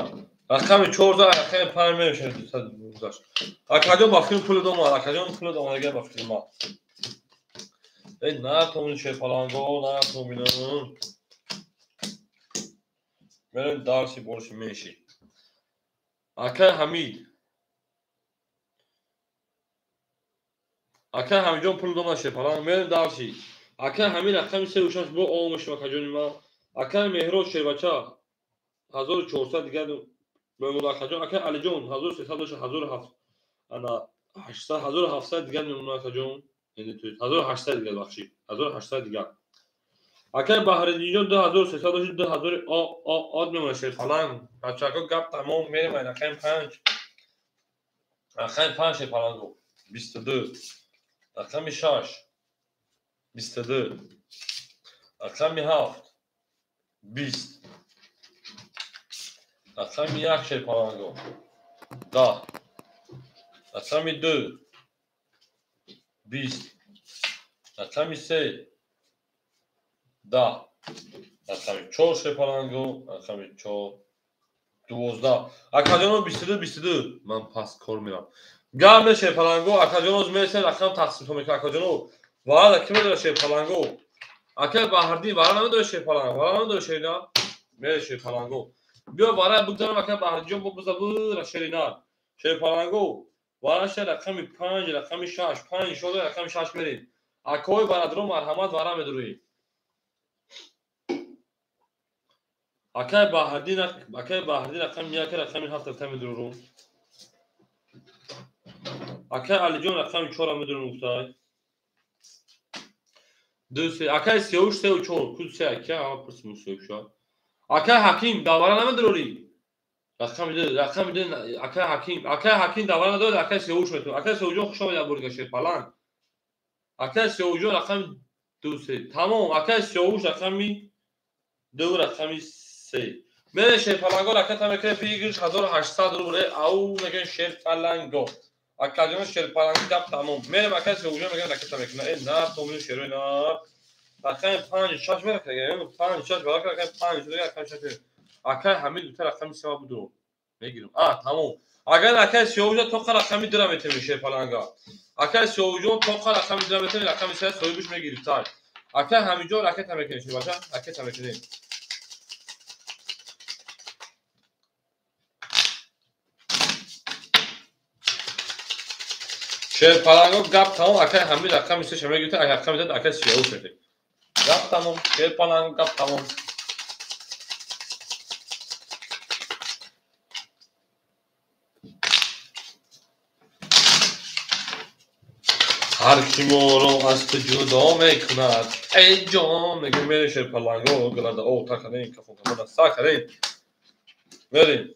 رقم 14 رقم 5 میشه 200 گذاشت اکادیون با فیلم پول دوم اکادیون پول دوم دیگه با فیلم ها ای نه تو من چه پلنگو نه تو میدون من دارسی برش میشی اکا همیجون پول دوم شه پلنگ من دارسی اکا همین رقم 3 وشاش بو اومش اکادیون ما اکا مهرو شه بچا 1400 دیگه بمون اکادیون اکا علی جون 1300 1007 انا 8700 دیگه میمونه اکادیون یعنی تو 1800 دیگه بخشی 1800 دیگه اکای بهاردین جان 2300 2000 آد میمونه شیر پلنگ بچه‌ها گپ تمام میریم رقم 5 شیر پلنگو 22 رقم 6 22 رقم 7 20 رقم 1 شیر پالانگو 10 رقم 2 20 رقم 3 10 رقم 4 شیر پالانگو رقم 4 12 اکاجانو 22 من پس کار میرم گرم شیر پالانگو اکاجانو میشه رقم تقسیم تو میکنه اکاجانو وارد کی میره شیر پالانگو اکل بهردی وارد نمیداره شیر پالانگو وارد نمیداره شیر نه میره شیر پالانگو بیا وارد بگذارم اکل بهردی جون بزبور شیر نه شیر پالانگو وارد شیر رقم 5 رقم 6 5 شده رقم 6 میریم اکوی وارد رو مرحمت وارد میداری اکل بهردی رقم 1 رقم 7 رقم میدارم اکل علی جون رقم 4 میدارم گفتای دوستی اکل 33 کد سه اکل اما پرسیم 33 اکل حکیم داوره نمیداری رقم میده اکل حکیم داوره نداره اکل 33 میتونه اکل 33 خوشا میاد برگه شیر پالان اکل 33 رقم دوستی تمام اکل 33 رقم 2 رقم 3 میره شیر پالانگو اکل تا میکنه پیگیرش 1800 روبل او میگن شیر پالانگو اکل شیر پالانگو گپ تمام میره اکل 33 میگن اکل تا میکنه این نه تو میره شیر نه رقم 5 6 میره که 5 6 بالا رقم 5 دیگه رقم 6 اکل همین دو تا رقم 3 بود میگیرم تمام اگر اکل 33 تو رقم درام میتونی شیر پالانگو اکل 33 تو رقم درام میتونی رقم 3 صاحبش میگیری تا اکل همینجا رقم تا میکنی باشه اکل تا میکنی شیر پالانگو گپ تمام اکل همین رقم 3 شما میگیری تا رقم داد اکل 33 شده گپ تمام شیر پالانگو گپ تمام هر کی ما رو از تو جدا میکند ای جان میگه میره شیر پالانگو گلنده او تا کنین کفون کمون سا کنین بریم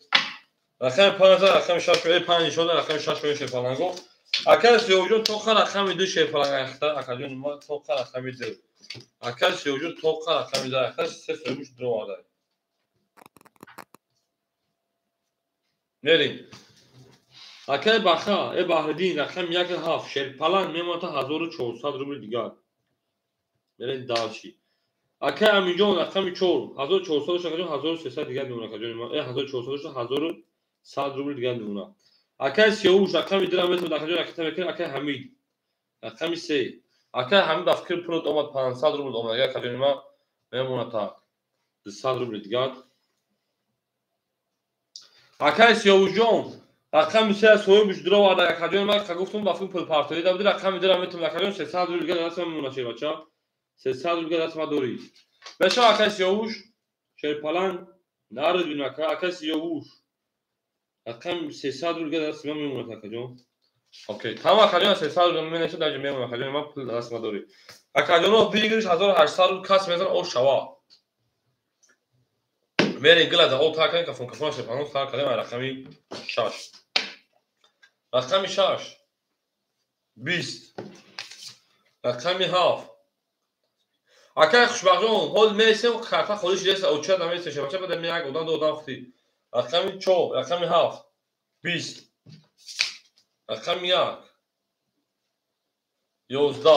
رقم 5 رقم 6 به 5 شده رقم 6 به شیر پالانگو اکل 33 تو رقم 2 شیر پالانگو اختار اکل ما تو رقم 2 اکل 33 تو رقم 2 اکل 3 سومش درو آده بریم اکل بخا ای بهردین رقم 1 7 شیر پالان میمونه تا 1400 روبل دیگر بریم دالشی اکل همینجا رقم 4 1400 شده 1300 دیگر میمونه اکل ما 1400 شده 1100 روبل دیگر میمونه اکل 33 رقم درام میتونه اکل رقم میکنه اکل حمید رقم 3 اکل حمید بفکر پروت اومد 500 روبل اومد اکل ما میمونه تا 200 روبل دیگر اکل 33 رقم 3 صاحبش درو آده اکل ما که گفتم بفکر پول پارتوی داد رقم درام میتونه اکل 300 روبل دیگر دست میمونه چه بچا 300 روبل دیگر دست ما دوری بچا اکل 33 شیر پالان نارد بین اکل 33 رقم 300 روبل دست ما میمونه اکل جون اوکی تمام اکل جون 300 روبل میشه در میمونه اکل جون ما پول دست ما دوری اکل جون بیگرش 1800 روبل کاس میزنه او شوا میره گلد او تا کنه کفون کفون شیر پالان تا کنه رقم 6 رقم 6 20 رقم 7 اکل خوشبختون هول میسه و کارتا خودش لیست او چه نمیسه شه بچه بده میاد اودان دو دافتی رقم 4 رقم 7 20 رقم 1 11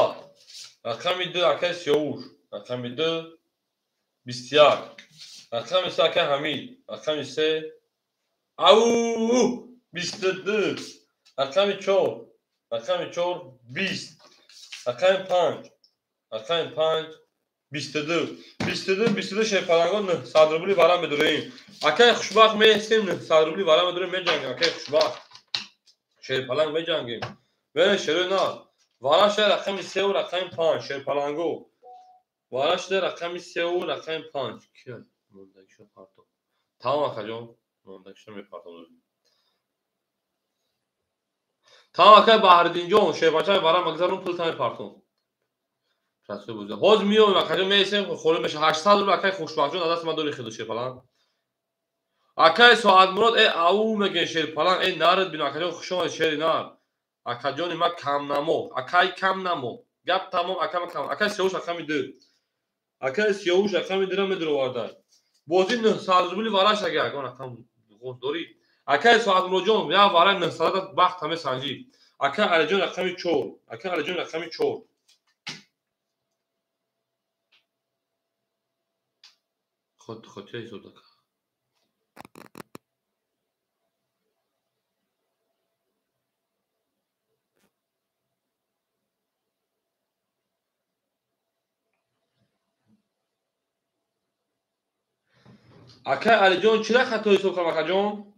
رقم 2 اکل 33 رقم 2 21 رقم 3 اکل حمید رقم 3 او 22 رقم 4 رقم 4 20 رقم 5 رقم 5 22 شیر پالانگو 100 روبلی وارم بدوریم اکل خوشبخت میستیم 100 روبلی وارم بدوریم میجنگیم اکل خوشبخت شیر پالانگ میجنگیم بره شیر نه وارا شیر رقم 3 و رقم 5 شیر پالانگو وارا شیر رقم 3 و رقم 5 کیه موندکشو پارتو تمام اکل جون موندکشو میپارتو تمام اکل بهردین جون شیر بچه وارا مگذارون پول تای پارتو راسته بوده حاضر میام اکل میسیم خوره میشه 800 روبل اکل خوشبخت جون دست ما دوری خیلی شیر پالانگ اکل سعاد مراد ای او میگه شیر پالانگ ای نارد بین اکل خوشم شیر نار اکل جون ما کم نمو اکل کم نمو گپ تمام اکل کم اکل 33 رقم 2 اکل 33 رقم درام درو آورد بازی 900 روبلی وراش اگه اگه رقم داری اکه ساعت روجون یا وارا 900 وقت همه سنجی اکه علی جون رقمی 4 اکه علی جون رقمی 4 خود چه شد اکه علی جون چرا خطایی سو کنم اکه جون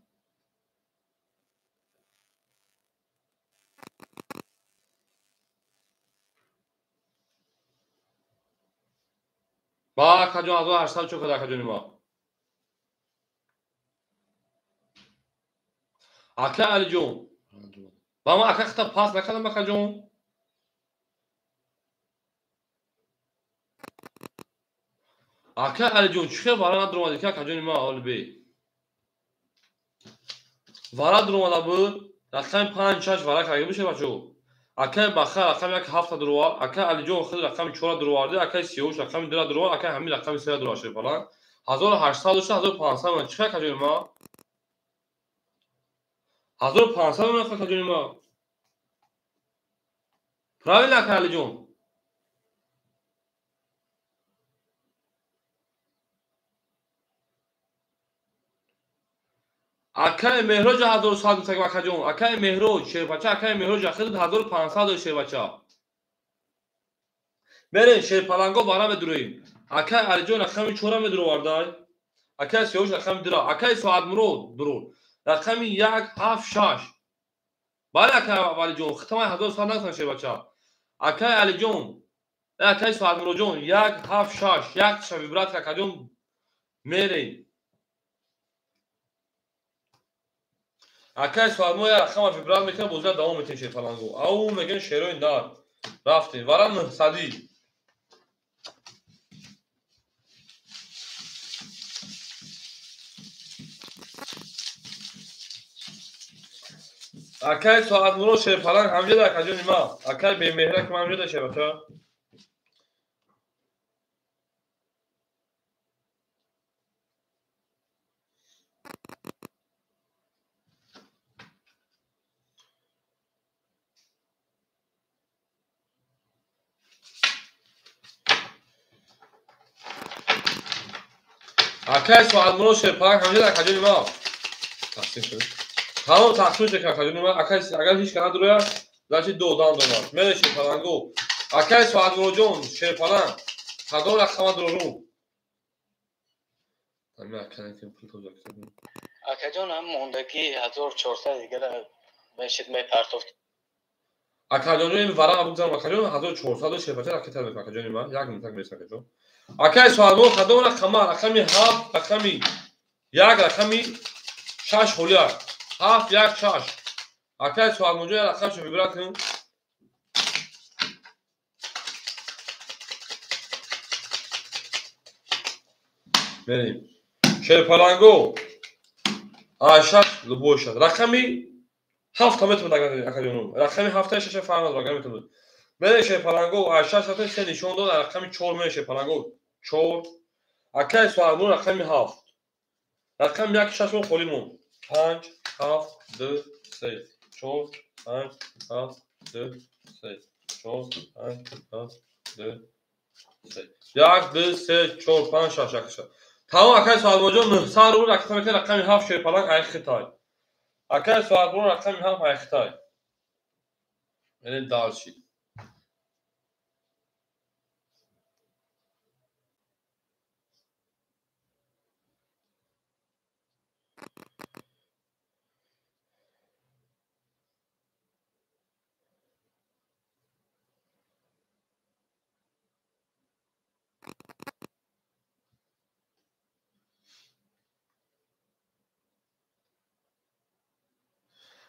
با اکه جون 1800 چه کدا اکه جون ما اکه علی جون با ما اکه خطا پاس نکردم اکه جون اکه علی جون چه وارا ندرومادی که اکه جون ما اول بی وارا درومادا بود رقم 5 6 وارا که بشه بچو اکه بخیر رقم یک 7 دروار اکه علی جون خود رقم 4 دروار ده اکه 33 رقم 2 دروار اکه همین رقم 3 دروار شده فلان 1800 و 1500 من چه اکه جون ما 1500 من اکه جون ما پراوی اکه علی جون اکه مهروج 1100 تک اکه جون اکه مهروج شه بچا اکه مهروج خود 1500 شه بچا برین شه پلنگو وارا بدرویم اکه علی جون رقم 4 مدرو دای اکه سیوش رقم درا اکه ساعت مرو درو رقم 1 7 6 بالا اکه علی جون ختم 1100 نکن شه بچا اکه علی جون اکه ساعت مرو جون 1 7 6 یک شب برات اکه جون میری اکه ساعت مرو رقم فبرال میکنه بوزا دوام میتین شه پلنگو او میگن شیرو این دار رفتیم وارا 900 اکه ساعت مرو شه پلنگ همجه ده اکه جون ما اکه به مهره که همجه ده شه بچا اکه ساعت مرو شه پلنگ همجه ده اکه جون ما تقسیم شده تمام تقسیم شده اکه جون ما اکه اگر هیچ کنه درویا داشتی دو دان دونار میره شه پلنگو اکه ساعت مرو جون شه پلنگ کدوم رقم درو همین اکه که پول تو دکتر اکه جان هم موندگی 1400 دیگه را بشید می پرتوفت اکه جون این ورق بگذارم اکه جون 1400 شه بچا اکه تر اکه جون ما یک منتک میشه اکه جون اکه ساعت مرو کدوم رقم رقمی 7 رقمی یک رقمی 6 خولیا 7 1 6 اکه ساعت مرو رقم شو ببرات کن بریم شه پلنگو آشات لبوشات رقمی 7 متر داگه اکه جون رقمی 7 6 فهم داگه میتونه بریم شه پلنگو آشات ساعت سه نشون داد رقمی 4 میشه پلنگو 4 اکه ساعت مرو رقمی 7 رقم 1 6 مون خولیمون 5 7 2 3 4 5 7 2 3 4 5 7 2 3 1 2 3 4 5 6 6 تمام اکه ساعت مرو 900 رو رقم 7 شه پلنگ ای خطای اکه ساعت مرو رقم 7 ای خطای یعنی دالشی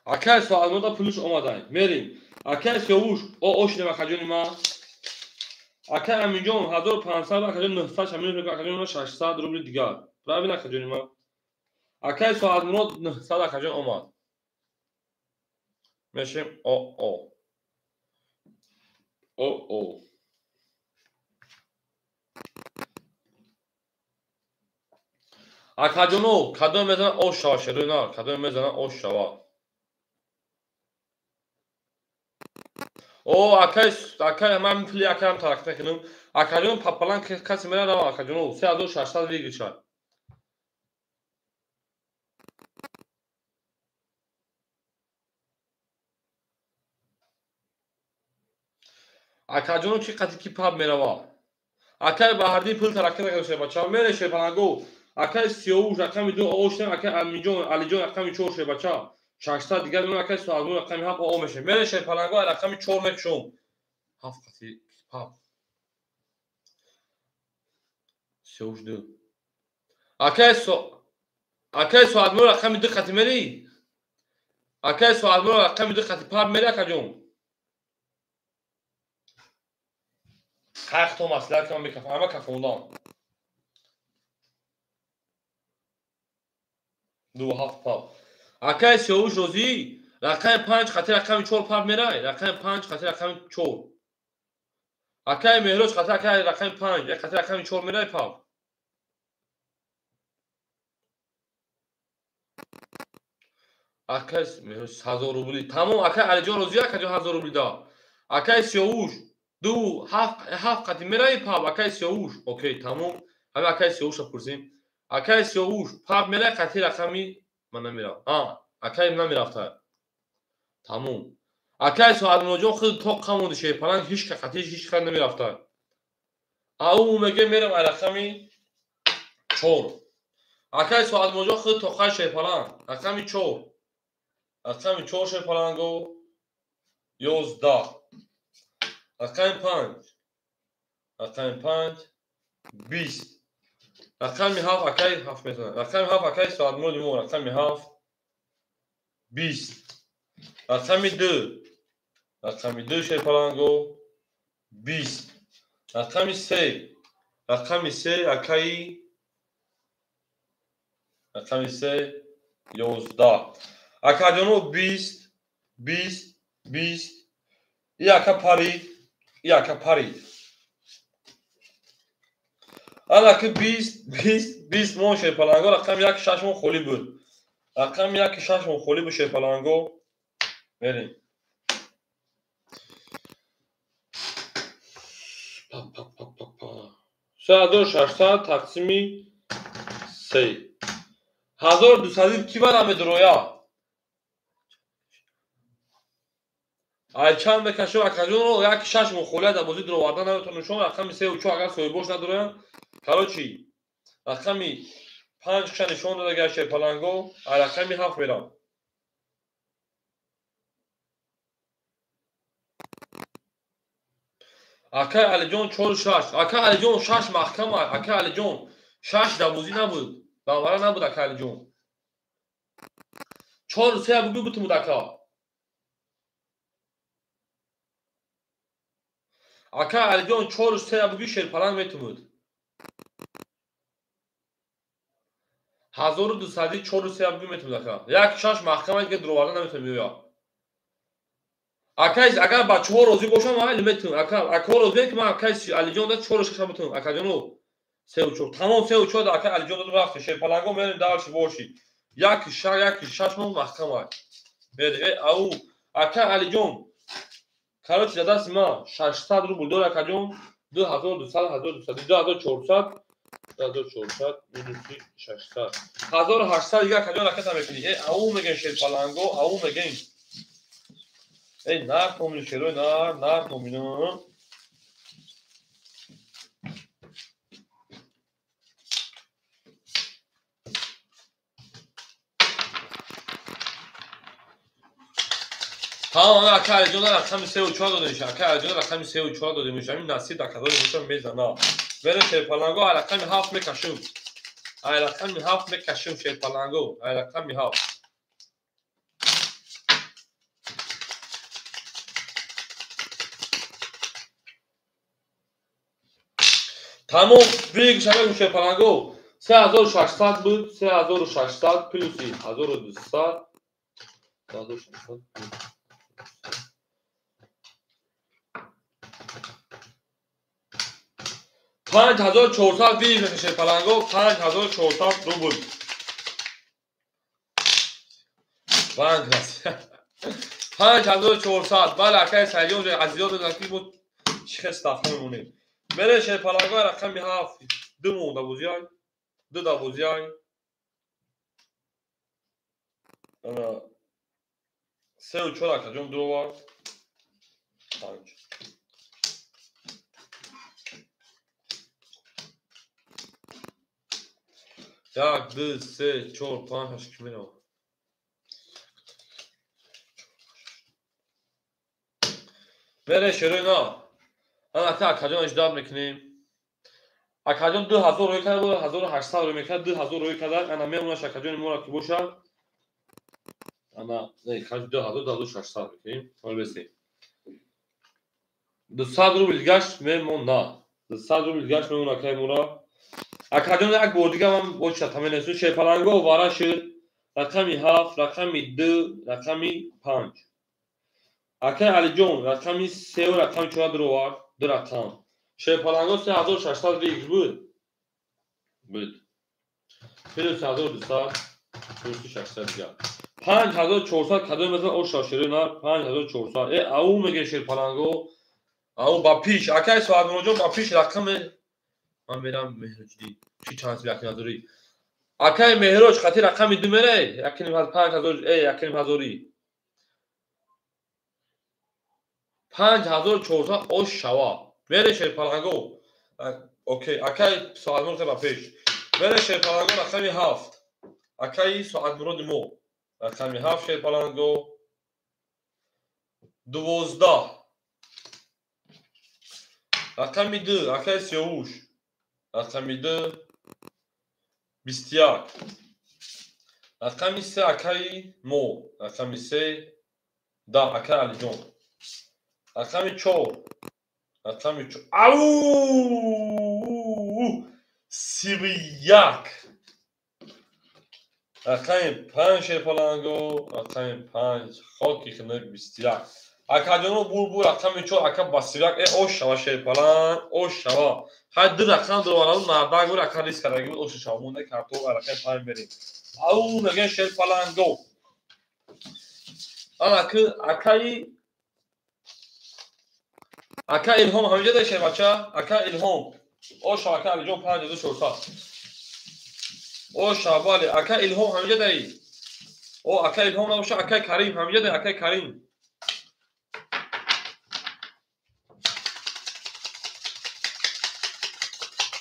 اکه ساعت مرو پولش اومدن میریم اکه سیوش او اوش نما خجونی ما اکه همینجا 1500 اکه 900 همین اکه 600 روبل دیگر برای ببین اکه جون ما اکه ساعت مرو 900 اکه جون اومد میشیم او акаҷоно кадом мезанад ош шава шерина кадом мезанад ош шава о акай ман пули акаям тарак мекунам акаҷон папалан каси мера рава акаҷоно 3600 вигичад акаҷоно ки қати ки паб мерава акай ба ҳарди пул таракка накарда бача мере шебанаго акай сиёвуш рақами 2 оштем акай амиҷон алиҷон рақами 4 шебача 600 дигар меон акай суадмон рақами 7 о меше мере шебанаго рақами 4 мекушум 7 қати паб сиёвуш 2 акай суадмон рақами 2 қати мери акай суадмон рақами 2 қати паб мери акаҷон хахто маслиҳат ки ман мекафам ама кафондам 2 паб акай сиёвуш розӣ рақами 5 қати рақами 4 паб мерай рақами 5 қати рақами 4 акай меҳрӯз қати акай рақами 5 як қати рақами 4 мерай паб акай меҳрӯз 1000 рубли тамом акай алиҷон розӣ акаҷон 1000 рубли да акай сиёвуш 2 7 қати мераи паб акай сиёвуш окей тамом ҳама акай сиёвуша пурсем акай сиёвуш паб мерай қати рақами ман намерав акай намерафта тамом акай суадмоҷон худ тоқ камонди шепалан ҳичка қати ҳичка намерафта ау меге мерам ай рақами 4 акай суадмоҷон худ тоқай шепалан рақами 4 рақами 4 шепаланго 11 рақами 5 рақами 5 20 рақами 7 акай 7 месонад рақами 7 акай суадмоҷи мо рақами 7 20 рақами 2 рақами 2 шепаланго 20 рақами 3 акай рақами 3 11 акаҷоно 20 20 20 и ака парид алаки 20 мон шепаланго рақами 1.6 мон холӣ буд рақами 1.6 мон холӣ буд шепаланго мерем 3600 тақсими 3 1200 ки бара медуроя айчанд мекашем акаҷонро 1.6 мон холия дар бозӣ дуроварда наметавонам рақами 3 4 агар соҳибош надороям карочи рақами 5 киша нишон дода гар шепаланго ай рақами 7 мерам акай алиҷон 4 6 акай алиҷон 6 маҳкама акай алиҷон 6 дар бозӣ набуд бавара набуд акай алиҷон 4 3 буги бутмуд ака акай алиҷон 4 3 буги шерпаланг метумуд 1200 4 3 буги метумуд ака 1.6 маҳкама дига дуроварда наметавонам меоя акай агар бачаҳо розӣ бошанд майли метавонам акаҳо розием ки ман акай алиҷон дад 4 6 бутунам акаҷоно 3 4 тамом 3 4 акай алиҷон дад рафта шерпаланго мерем давши боши 1.6 мон маҳкама мерем ау акай алиҷон карочи дар дасти ман 600 рубл дор акаҷон 2200 2400 2400 минуси 600 1800 дига акаҷон ракета мекунӣ ау мегем шерпаланго ау мегем нарх момини шерой нарх моминон тамом акай алиҷон рақами 3 4 дода мешавад акай алиҷон рақами 3 4 дода мешавад ин насиб дар кадои мошам мезанад мерем шерпаланго ай рақами 7 мекашум ай рақами 7 мекашум шерпаланго ай рақами 7 тамом виг шавем шерпаланго 3600 буд 3600 плюси 1200 1600 5400 ویژه شیر پلنگو 5400 روبل. بانک راست 5400 بالا که سالیون عزیزان داشتی بود چه استفاده میمونه بره شیر پلنگو رقمی 7 دو مونده بوزیای دو دا بوزیای سه و چهار کجون دو بار 5 یک دو سه چهار پنج هشت کمی بره شروع نه انا کجون اجداد میکنیم اکجون 2000 روی کرده بود 1800 روی میکرد 2000 روی کرده انا میمونش اکجون مورا که باشه انا نه کج 2600 میکنیم حال بسی 200 روبل گشت میمون نه 200 روبل گشت میمونه که مورا اکجون یک بار دیگه من باشه تمام نسو شیر پلنگو وارا شد رقمی 7 رقمی 2 رقمی 5 اکه علی جون رقمی 3 و رقمی 4 روار دو رقم شیر پلنگو 3600 ریگ بود پیل 3200 600 دیگه 5400 کدوم مثل او شاشری نه 5400 او میگه شیر پلنگو او با پیش اکای سواد موجود با پیش رقم من میرم مهرجدی چی چانس بیاکی نداری اکای مهرج خاطی رقم دو میره یکی 5000 یکی 1000 5400 او شوا میره شیر پلنگو اوکی اکای سواد موجود با پیش میره شیر پلنگو رقم 7 اکای سواد موجود مو رقم 7 شیر پلنگو 12 رقم 2 اکای سیوش رقم 2 21 رقم 3 اکای مو رقم 3 10 اکای علی جون رقم 4 رقم 4 او 31 رقم 5 شیر پلنگو رقم 5 خاکی خنه 21 اکادونو بور رقم 4 اکا باسیراک او شوا شیر پلنگ او شوا حد رقم دوباره نرداگ بود اکا ریس کرده بود او شامونه کارتو رقم 5 بریم او میگه شیر پلنگو اکا الهام همینجا داشته بچه اکا الهام او شوا اکا علی جون 5400 او شوالی اکا الهام همینجا دایی او اکا الهام نباشه اکا کریم همینجا دایی اکا کریم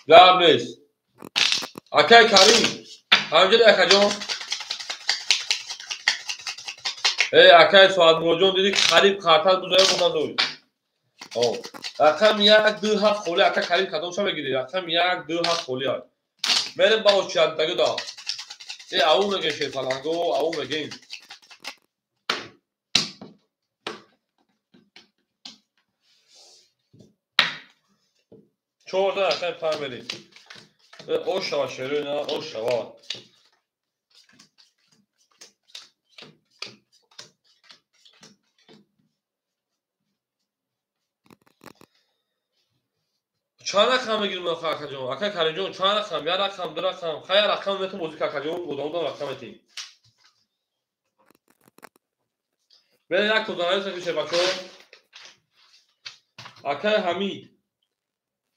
جواب نیست اکای کریم همینجا دایی اکا جون اکای سواد موجون دیدی قریب خارتر بزایی بودن دوی رقم 1 2 7 خولی اکا کریم کدوم شو بگیری رقم 1 2 7 خولی های میرم با اوچیانتگو دا او میگه شیر پلنگو او میگه 14 رقم 5 بریم او شوا شیرین او شوا چند رقم بگیریم اکا جون اکا کریم جون چند رقم یا رقم دو رقم خیلی رقم میتون موزیک اکا جون بودم دو رقم تیم بریم یک توزانه سکیشه بچه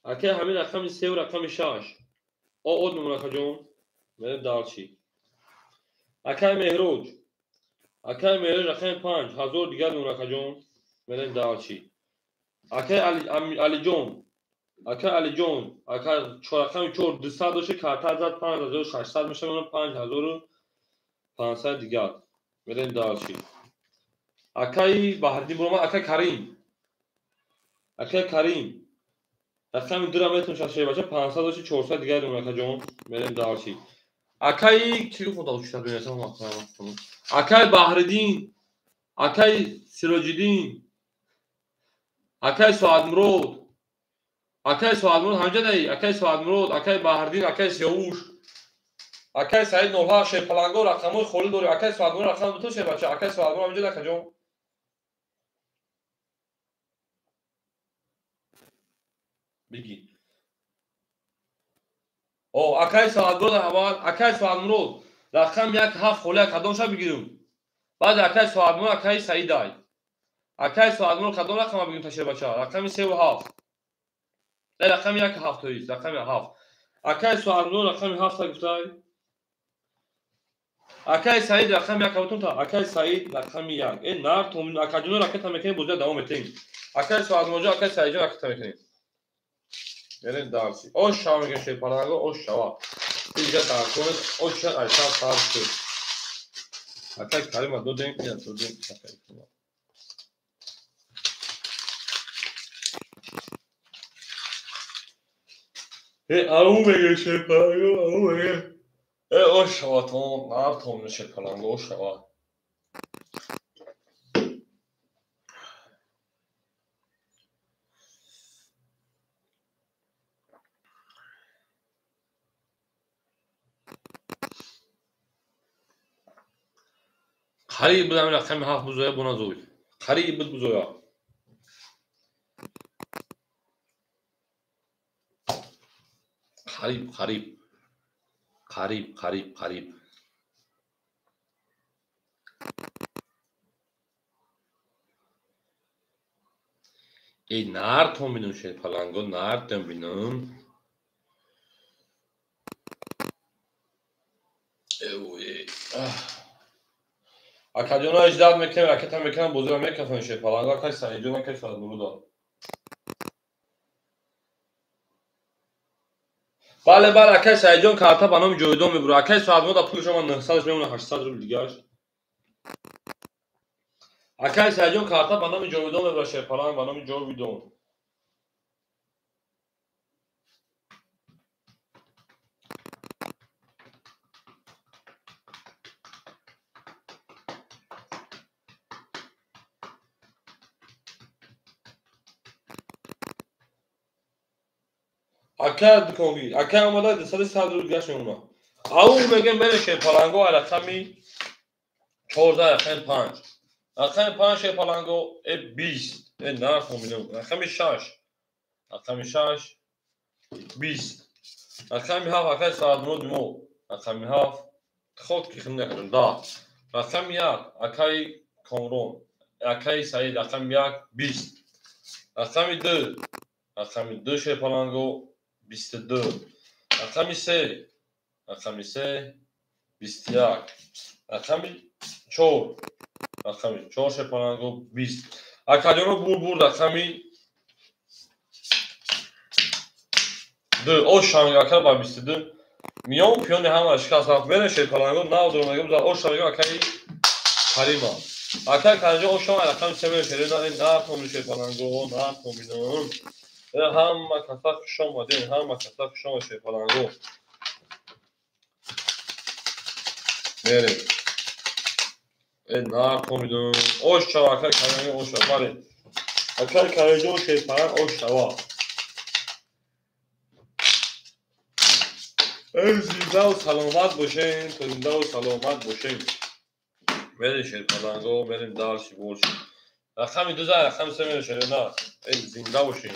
اکای حمید رقم 3 و رقم 6 او اود میمونه اکا جون بریم دارچی اکای مهروج رقم 5 1000 دیگر میمونه اکا جون بریم دارچی اکای علی جون اکا 4 رقم 4 200 داشته کارتر زد 5600 میشه میمونه 5500 دیگر بریم دارچی اکای بهردی بروما اکای کریم رقم 2 را میتون شاشه باشه 500 داشته 400 دیگر میمونه اکا جون بریم دارچی اکای چی خدا اوشتر بینیسم اکای بهردین اکای سیروجدین اکای سواد مرود همجا دایی اکای سواد مرود اکای بهردین اکای سیوش اکای سعید نوها شیر پلنگو رقمای خولی دوری اکای سواد مرود رقم تو شه بچه اکای سواد مرود همجا دایی کجا بگی акаи соатмурод аввал акаи соатмурод рақам 1-7 холия кадомша бигирем. баъд акаи соатмурод акаи саидай. акаи соатмурод кадом рақама бигирем таширбача? рақами 3 ва 7. не рақами 1-7 тоист, рақами 7. акаи соатмурод рақами 7 гуфтай. акаи саид рақами 1 гуфтум. акаи саид рақами 1. ин нар том акаҷоно ракета мекунем бозида давом метем. акаи соатмурод акаи саиҷон ракета мекунем. Берем дарси. Ош шава мегем шепаранго ош шава. Иҷа даркон ош айсар фарши. Акай карима додем ин додем акай. Ау мегем шепаранго ау мегем. ош шава том нар том шепаранго ош шава. Qarib bilan raqami 7 buzoya buna zo'y. Qarib buzoya. Qarib. nar tom binum şepalango nar tom binum. акаҷона иҷдад мекунем ракета мекунам бозира мекафон шепаланго акай саиҷона акай соатмурудо. бале акай саиҷон карта ба номи ҷовидон мебура. акай соатмуруда пулашо ман 900 мемона 800 рубл дигаш. акай саиҷон карта ба номи ҷовидон мебура шепаланг ба номи ҷовидон. акай дуконгӣ акай омада 200 рубл дигаш мемона. ау мегем бере шепаланго рақами 14 рақами 5. рақами 5 шепаланго 20. нар фомилем рақами 6. рақами 6 20. рақами 7 акай соатмурод мо рақами 7 ход ки хин накардем 10. рақами 1 акай комрон акай саид рақами 1 20. рақами 2 шепаланго 22. рақами 3 21. рақами 4 шепаланго 20. акаҷоно бур рақами 2 ош шамигака ба 22. миён пиёни ҳама шикаст рафт мере шепаланго нав дормагам за ош шамига акай карима. акай кариҷо ош шама рақами 3 мере шерина нар томи шепаланго нар томинон. ҳама каса хушомадин ҳама каса хушомад шепаланго. мерем нар томидон ош шава акай кариҷо ош шава. бале акай кариҷо шепаланг ош шава. зиндаву саломат бошем. мерем шепаланго мерем дарси борши. рақами 2 зай рақами 3 мере шерина. зинда бошем.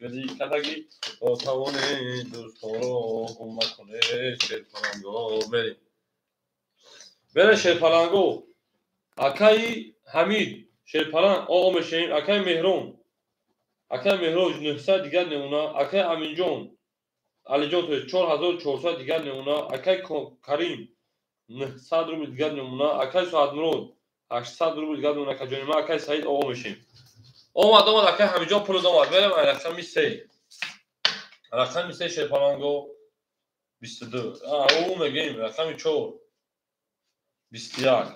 гали кадаги отавоне дӯсторо кӯмак кунед шепаланго. мерем шепаланго акаи ҳамид шепаланг оғо мешавем. акаи меҳрон 900 дигар мемона. акаи аминҷон алиҷон то 4400 дигар мемона. акаи карим 900 рубл дигар мемона. акаи соатмурод 800 рубл дигар мемона. акаҷони ман акаи саид оғо мешавем. омад акаи ҳамиҷон пул омад. мерем рақами 3. рақами 3 шепаланго 22. ау мегем рақами 4 21.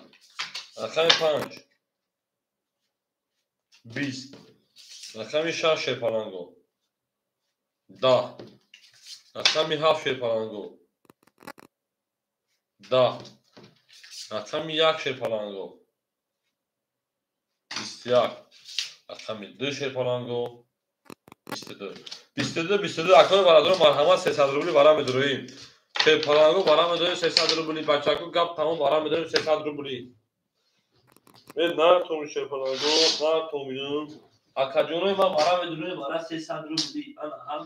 рақами 5 20. рақами 6 шепаланго 10. рақами 7 шепаланго 10. рақами 1 шепаланго 21. рақами 2 шепаланго 22. акои барадорон марҳамат 300 рубли бара медороем. шепаланго бара медорем 300 рубли. бачаку гап тамом бара медорем 300 рубли. нар томи шепаланго нар томидон. акаҷонои ман бара медорем бара 300 рубли. ана ҳам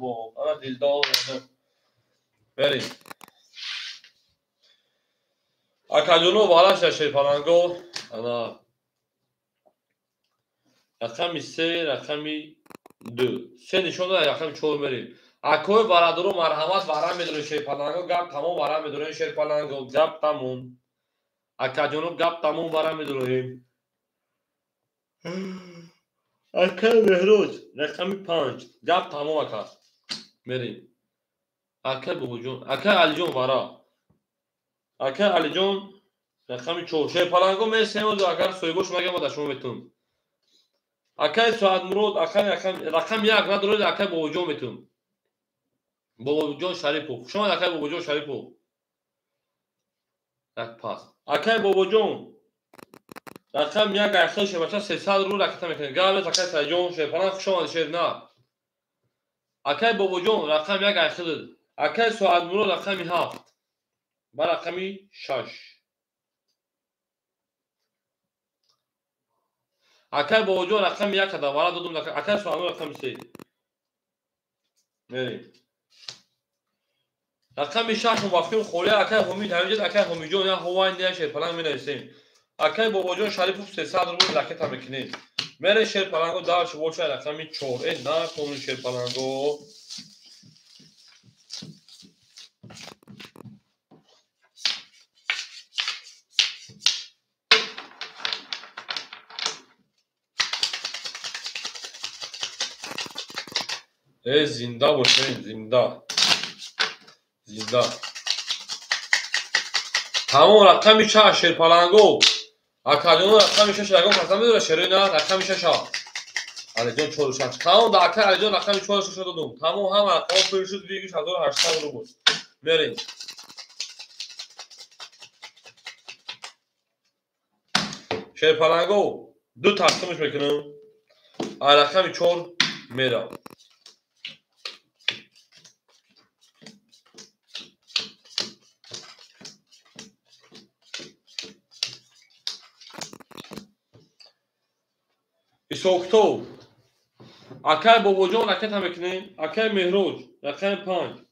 бо ана дилдор بریم акаҷону варашда шерпаланго ана рақами 3 рақами 2 3 нишон дод рақами 4 мерем акои варадору марҳамат вара медорем шерпаланго гап тамом вара медорем шерпаланго гап тамом акаҷону гап тамом вара медорем акаи меҳроҷ рақами 5 гап тамом ака мерем акаи бобоҷон акаи алиҷон вара акаи алиҷон рақами 4 шерпаланго месем агар сойбош магам ба шумо метунам акаи соатмурод рақами 1 надоред акаи бобоҷон метунам бобоҷон шарипов хушомад акаи бобоҷон шарипов як пас акаи бобоҷон рақами 1 айхил шебача 300 рубл ракета мекунем гавлес акаи саҷон шерпаланг хушомад шерна акаи бобоҷон рақами 1 айхил акаи соатмурод рақами 7 ба рақами 6 акаи бобоҷон рақами 1 ада вара додум акаи соатмурод рақами 3 мерем рақами 6 мувафиқи холия акаи ҳомид ҳамиҷад акаи ҳомиҷон я ҳувайн я шерпаланг менависем акаи бобоҷон шарипов 300 рубл ракета мекунем мере шерпаланго давш боша рақами 4 накону шерпаланго зинда бошем зинда тамом рақами 6 шерпаланго акаҷону рақами 6 ягон фарзанд медора шерина рақами 6 алиҷон 4 6 тамом да акаи алиҷон рақами 4 6 додум тамом ҳама рақамо пур шуд 1800 рубл мерем шерпаланго ду тақсимш мекунам ай рақами 4 мерам исоктов акаи бобоҷон ракета мекунем акаи меҳроҷ рақами 5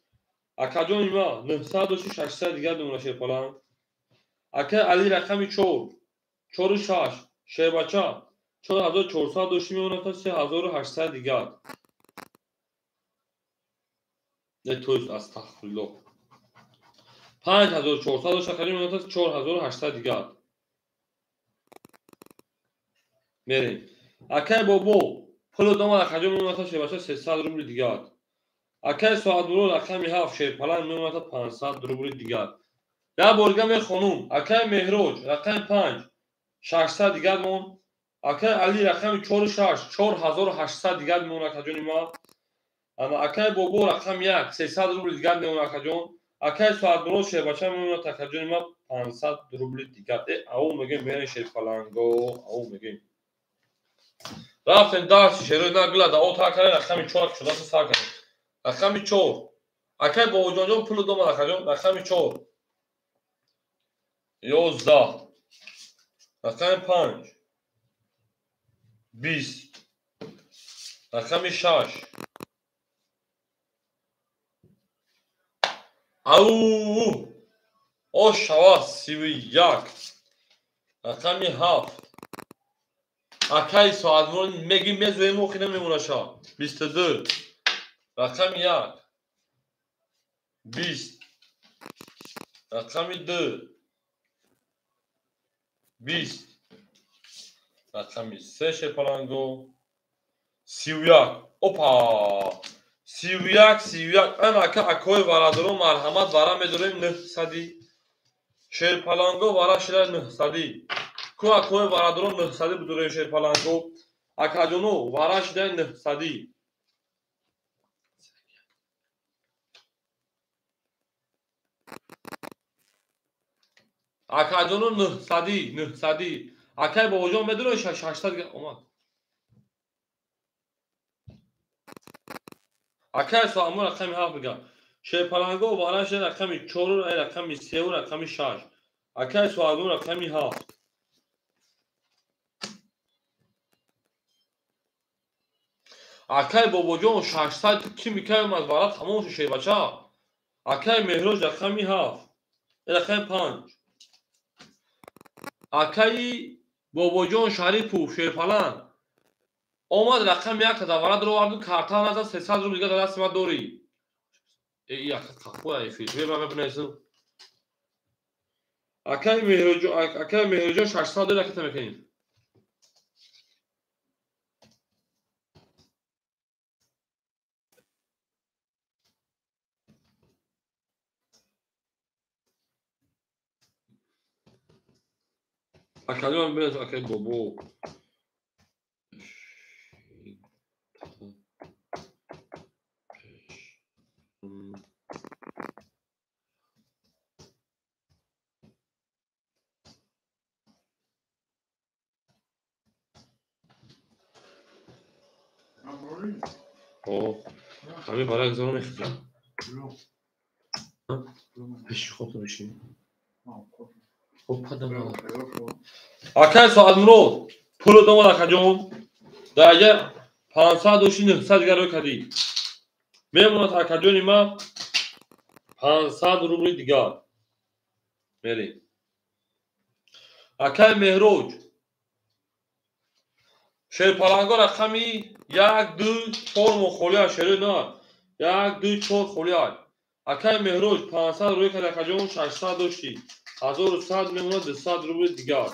акаҷони ма 906 800 дигар номера шерпаланг акаи али рақами 4 46 шербача 4400 дошти мемонад та 3800 дигар тоест астағфируллоҳ 5400 дошта акаҷони мемонад та 4800 дигар мерем акаи бобо пули домад акаҷон мемонад шербача 300 рубли дигар акаи соатмурод рақами 7 шерпаланг мемонад 500 рубли дигар як борга мехонум акаи меҳроҷ рақами 5 600 дигар мон акаи али рақами 46 4800 дигар мемонад акаҷони ма акаи бобо рақами 1 300 рубли дигар мемонад акаҷон акаи соатмурод шербача мемонад акаҷони ма 500 рубли дигар аву мегем мерем шерпаланго аву мегем рафтем дарси шерои нагла да ота карем рақами 4 шудаси сар карем рақами 4 акаи бобоҷонҷон пули домад акаҷон рақами 4 11 рақами 5 20 рақами 6 ау ош шава 31 рақами 7 акаи соатмурод мегим мезоем охи намемонаша 22 рақами 1 20 рақами 2 20 рақами 3 шерпаланго 31 опа 31 ан ака акои варадоро марҳамат вара медорем 900 шерпаланго вара шида 900 ку акои варадоро 900 бидорем шерпаланго акаҷону вара шида 900 акаҷону 900 акаи бобоҷон медорем 600 омад акаи соатмурод рақами 7 бигам шерпаланго вара шида рақами 4 рақами 3 рақами 6 акаи соатмурод рақами 7 акаи бобоҷон 600 ки мекаем аз вара тамом шуд шербача Акай Меҳроҷ рақами 7. Рақами 5. Акаи Бобоҷон Шарипов Шерпалан омад рақами 1 дада варадро оварду картан назад 300 рубл дига дар дасти ман дорӣ. Яка қахоя филм ман бинесам. Акай Меҳроҷон 600 дорӣ ракета мекунем. Академ ман бинесам акай бобо. همه برای اگزارو نخیزم بشی خوب تو بشی خوب قدم را اکای ساعت مرود پولو دومد اکجون در اگه 500 دوشی 900 دیگر روی کدی میموند اکجونی ما 500 روبل دیگر میریم اکای مهروج شیرپالنگا رقمی 1 2 4 مخولی شیری نار 1 2 4 خولی اکای مهروج 500 روی کدی اکجون 600 دوشی 1100 میموند 200 روبل دیگر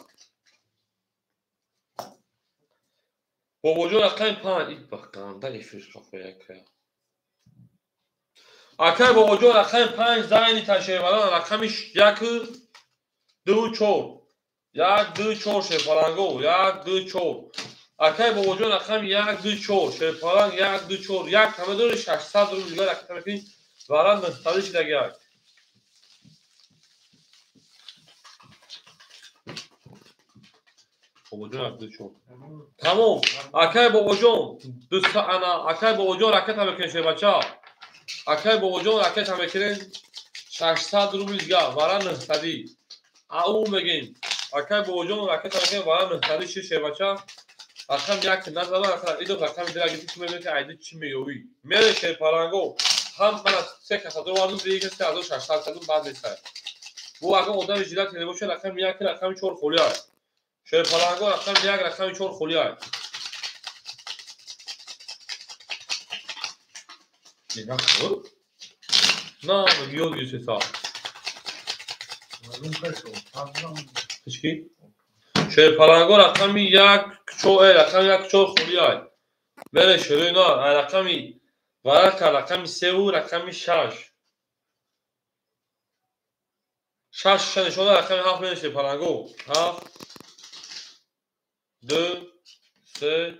باباجو رقم 5 این بخکم در ایفیش خفه که اکای باباجو رقم 5 زینی تشریبالان رقمش 1 2 4 1 2 4 شیرپالنگو 1 2 4 اکای باباجو رقم 1 2 4 شیرپالنگ 1 2 4 یک همه دور 600 روبل دیگر رقم میکنیم ورن مستقلش دیگر باباجون 1 2 4 تمام اکای باباجون دوست انا اکای باباجون رکت هم میکنین بچا اکای باباجون رکت هم میکنین 600 روبل دیگر ورن مستقلی او میگیم اکای باباجون رکت هم میکنین ورن مستقلی چی بچا رقم یک نزدم رقم ایدو رقم دیگه اگه چی میگه که ایدو چی میگویی میره شیرپالنگو هم من از 3 کسا دو واردم دیگه که 1600 کدوم بعد نیست بو اگه آدم جیلات تیله باشه رقم یک رقم 4 خولی است شیرپالنگو رقم 1 رقم 4 خولی است نگاه کن نه میگه دیگه سه سال هیچکی شیرپالنگو رقم 1 4 رقم 1 4 خولی است میره شروع اینا رقمی ورق رقم 3 و رقم 6 6 نشونه رقم 7 میره شیرپالنگو 7 2 3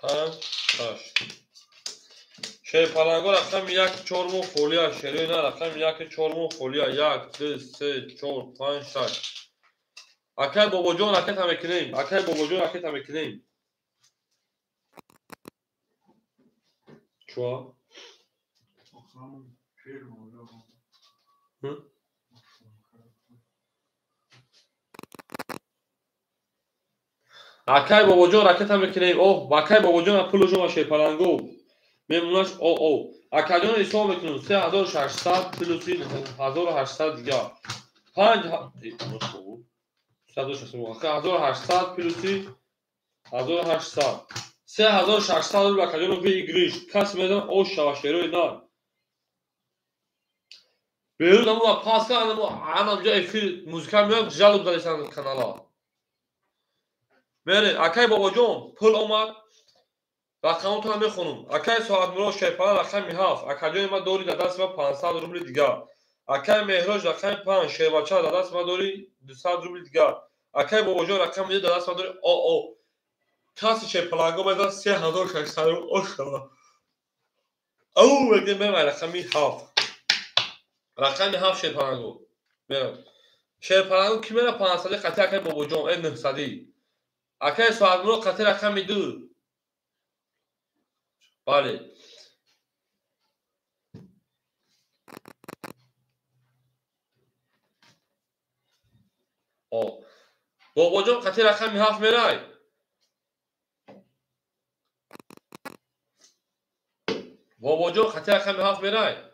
5 6 شیرپالنگو رقم 1 4 مو خولی شروع اینا رقم 1 4 مو خولی 1 2 3 4 5 6 اکای باباجون رکت هم میکنیم اکای باباجون رکت هم میکنیم چوا اکای باباجون رکت هم میکنیم اوه اکای باباجون پولوشون و شیرپالنگو میمونش او اکادون حساب میکنیم 3600 پلوس 1800 دیگه 5 1800 پلوسی 1800 3600 رو اکادون رو بگیریش کس میدن او شواشیروی نار بیرون همون پاس کردم همون جای فیلم موزیکا میاد جلب دادیسن کانالا میره اکای باباجون پول اومد رقمتون هم میخونم اکای ساعت مرو شیرپالنگ رقم 7 اکادون ما دوری در دست ما 500 روبل دیگه اکای مهروج رقم 5 شیربچه در دست ما دوری 200 روبل دیگه اکای باباجون رقم 1 در دست ما دوری او کسی شیرپالنگو میدن 3600 روبل اوشلا او بگیم بیم رقم 7 رقم 7 شیرپالنگو بیم شیرپالنگو کی میره 500 قطعه اکای باباجون 900 اکای ساعت مرو قطعه رقم 2 بله او باباجون قطعه رقم 7 میره باباجون قطعه رقم 7 میره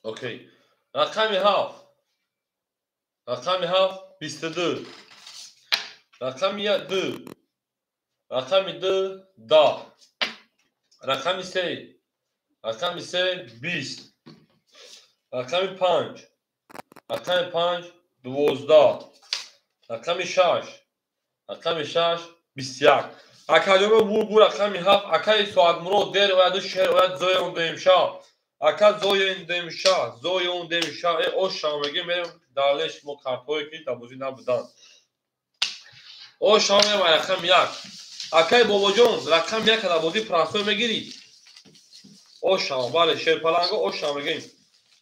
اوکی. رقم 7. رقم 7 22. رقم 2. رقم 2 10. رقم 3. رقم 3 20. رقم 5. رقم 5 12. رقم 6. رقم 6 21. اکادمی بو رقم 7 اکای ساعت مرو در و دو شهر و زوی اون دیمشا اکا زوی این دیمشا زوی اون دیمشا او شامگی میرم دالش مو کارتوی کی تابوزی نبودن او شامه و رقم 1 اکای بابا جون رقم 1 تابوزی پراسو میگیری او شام باله شیر پلنگو او شامگی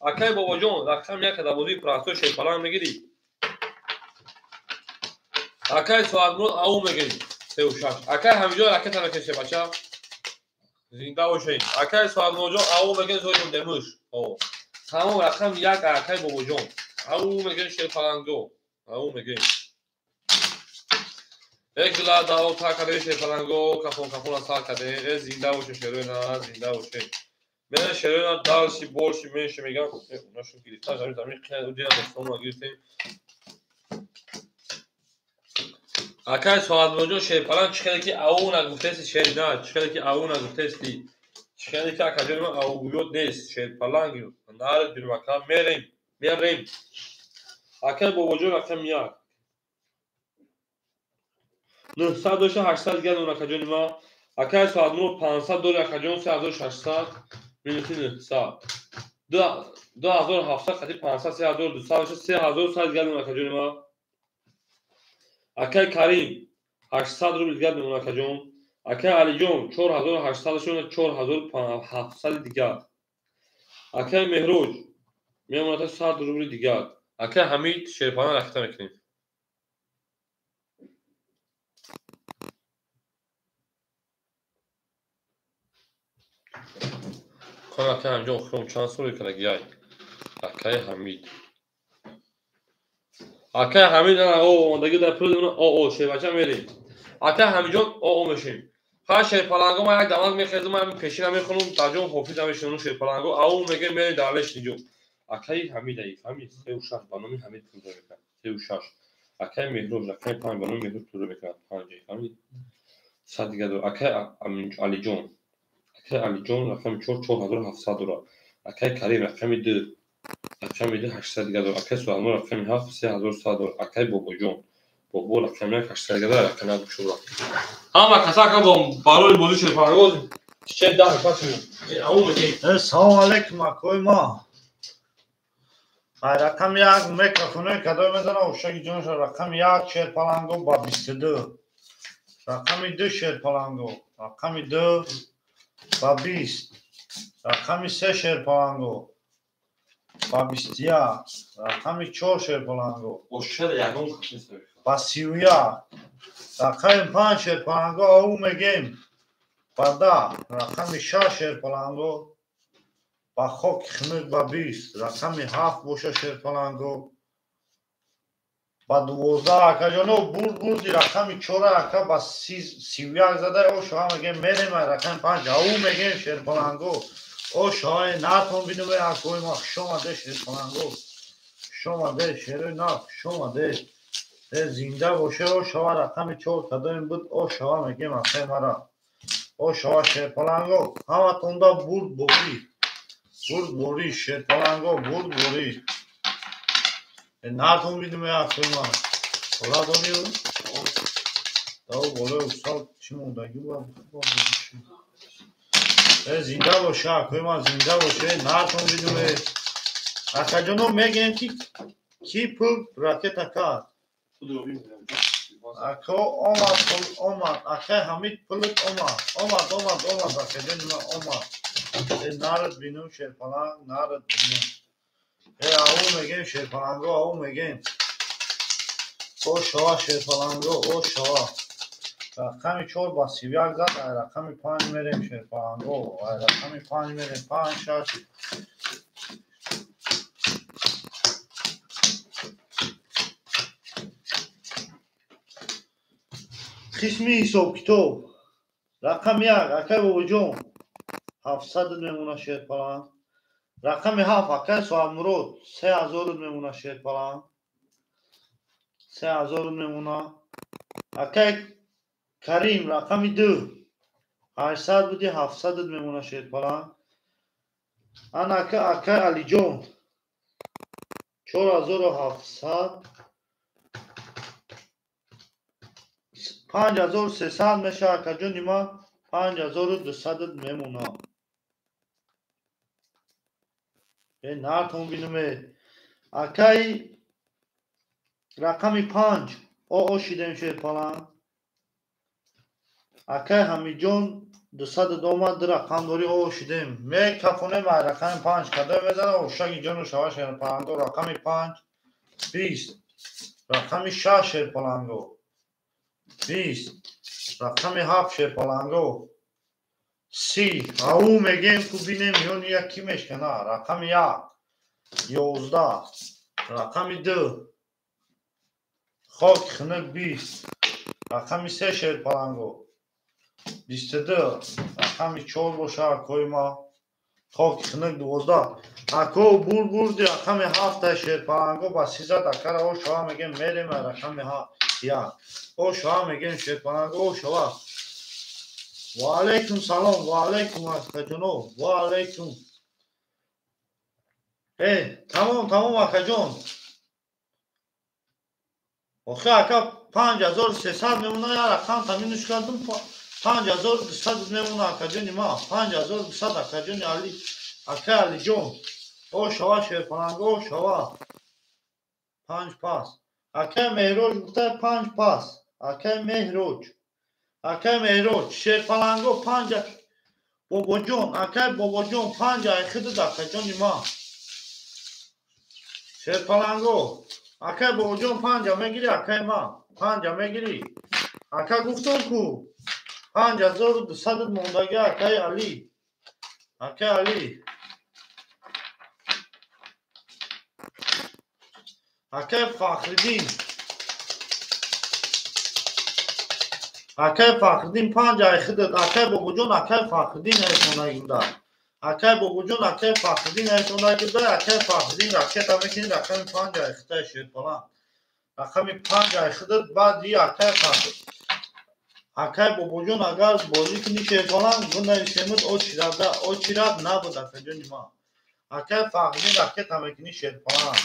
اکای بابا جون رقم 1 تابوزی پراسو شیر پلنگ میگیری اکای ساعت مرو او میگیری اکای همینجا رکت هم کشه بچه زنده باشین اکای ساعت مرو جون او میگن زوی اون دیمش تمام رقم 1 اکای بابا جون او میگن شیر پلنگو او میگن یک دلا داو تا کده شیر پلنگو کفون سال کده زنده باشه شیروینا زنده باشه من شیروینا دالشی بولشی منشی میگم اوناشون کلیتا زمین خیلی دیگه دستمون گرفتیم اکای سوال موجود شیر پلنگ چخیلی که او نگفتهستی شیر نه چخیلی که او نگفتهستی چخیلی که اکادمی ما او گوید نیست شیر پلنگ نارد بیر مکان میریم اکای با وجود رقم 1 900 دوشه 800 گرد اون اکادمی ما اکای سوال موجود 500 دور اکادمی 3800 مینوتی 900 2700 خطی 500 3200 3200 گرد اون اکادمی ما اکای کریم 800 روبل دیگر میمونه اکاجون اکای علی جون 4800 شون 4700 دیگر اکای مهروج میمونه تا 100 روبل دیگر اکای حمید شیرپانا رفته میکنیم کنم اکای همجا اخرام چند سوری کنه گیای اکای حمید او اوندگی در پول دونه او شیربچه میریم اکای حمید جون او میشیم هر شیر پلنگو ما یک دماغ میخیزم من پیشین میخونم ترجمه حافظ میشونم شیر پلنگو او میگه میری دالش نیجو اکای حمید ای حمید 36 بانومی حمید پول میکنه 36 اکای مهروز اکای 5 بانومی مهروز پول میکنه 5 حمید صد دیگه دو اکای علی جون رقم 4700 دلار اکای کریم رقم 2 800 دیگه دلار اکای سوالمو رقم 7 3100 دلار اکای بابا جون بابا رقم 800 دیگه دلار رقم 9 شورا اما کسا که با بالای بودی شیر پلنگو چه ده پس او میگه سلام علیکم اکوی ما رقم 1 میکروفونه کدای میزنه اوشکی جونش رقم 1 شیر پلنگو با 22 رقم 2 شیر پلنگو رقم 2 با 20 رقم 3 شیر پلنگو با 21 رقم 4 شیر پلنگو با 31 رقم 5 شیر پلنگو او میگیم با 10 رقم 6 شیر پلنگو با خوک خمیر با 20 رقم 7 بوشه شیر پلنگو با 12 اکا جانو بردی رقم 4 اکا با 31 زده او شما میگه میریم رقم 5 او میگه شیر پلنگو او شما ناتون بینو به اکوی ما شما ده شیر پلنگو شما ده شیر نه شما ده زنده باشه او شما رقم 4 کدوم بود او شما میگه اکوی مرا او شما شیر پلنگو همه تونده برد بوری شیر پلنگو برد بوری ناتون بیدیم یا اکوی ما اولا دونیو داو بوله اصال چی موندگی بودشی زنده باشه اکوی ما زنده باشه ناتون بیدیم اکا جانو میگیم که کی پل راکت اکاد اکا اومد اکا حمید پلت اومد اکا جانو اومد نارد بینو شیر پلنگ نارد بینو او میگیم شیر پلنگو او میگیم او شوا شیر پلنگو او شوا رقم 4 با 31 زد رقم 5 میریم شیر پلنگو رقم 5 میریم 5 6 قسمی حساب کتاب رقم 1 اکای بابا جون 700 میمونه شیر پلنگ رقم 7 اکه سوال مراد 3000 میمونه شیر پلنگ 3000 میمونه اکه کریم رقم 2 800 بودی 700 میمونه شیر پلنگ ان اکه علی جون 4700 5300 میشه اکه جون ما 5200 میمونه نرتون بینم اکه رقم 5 او شیدیم شیر پلنگ اکه همی جون 200 دومد رقم داری او شیدیم می کفونه ما رقم 5 کده بزنه او شاگی جون شوا شیر پلنگو رقم 5 20 رقم 6 شیر پلنگو 20 رقم 7 شیر پلنگو 30 او میگیم که بینیم یون یکی میشکنه رقم 1 11 رقم 2 خاک خنک 20 رقم 3 شیر پلنگو 22 رقم 4 باشه اکوی ما خاک خنک 12 اکو بردی رقم 7 شیر پلنگو با 13 اکر او شما میگیم میریم رقم 1 او شما میگیم شیر پلنگو او شما و علیکم سلام و علیکم اکا جونو و علیکم تمام اکا جون آخه اکا 5300 میمونه یا رقم تامینش کردم 5200 میمونه اکا جونی ما 5200 اکا جونی علی اکا علی جون او شوا شیر پلنگو او شوا 5 پاس اکا مهروج گفته 5 پاس اکا مهروج شیر پلنگو 5 بابا جون اکا بابا جون 5 اخیده اکا جونی ما شیر پلنگو اکا بابا جون 5 میگیری اکا ما 5 میگیری اکا گفتم کو 5200 موندگی اکا علی اکا فخردین 5 اخیده اکا بابا جون اکا فخردین ایتونه اکه بابا جون اکه فخردین ایتونه گیده اکه فخردین رکت هم میکنی رقم 5 اخیده شیر پلنگ رقم 5 اخیده بعد یه اکه فخردین اکه بابا جون اگر بازی کنی شیر پلنگ گونه شمید او چیرد نبود اکه جونی ما اکه فخردین رکت هم میکنی شیر پلنگ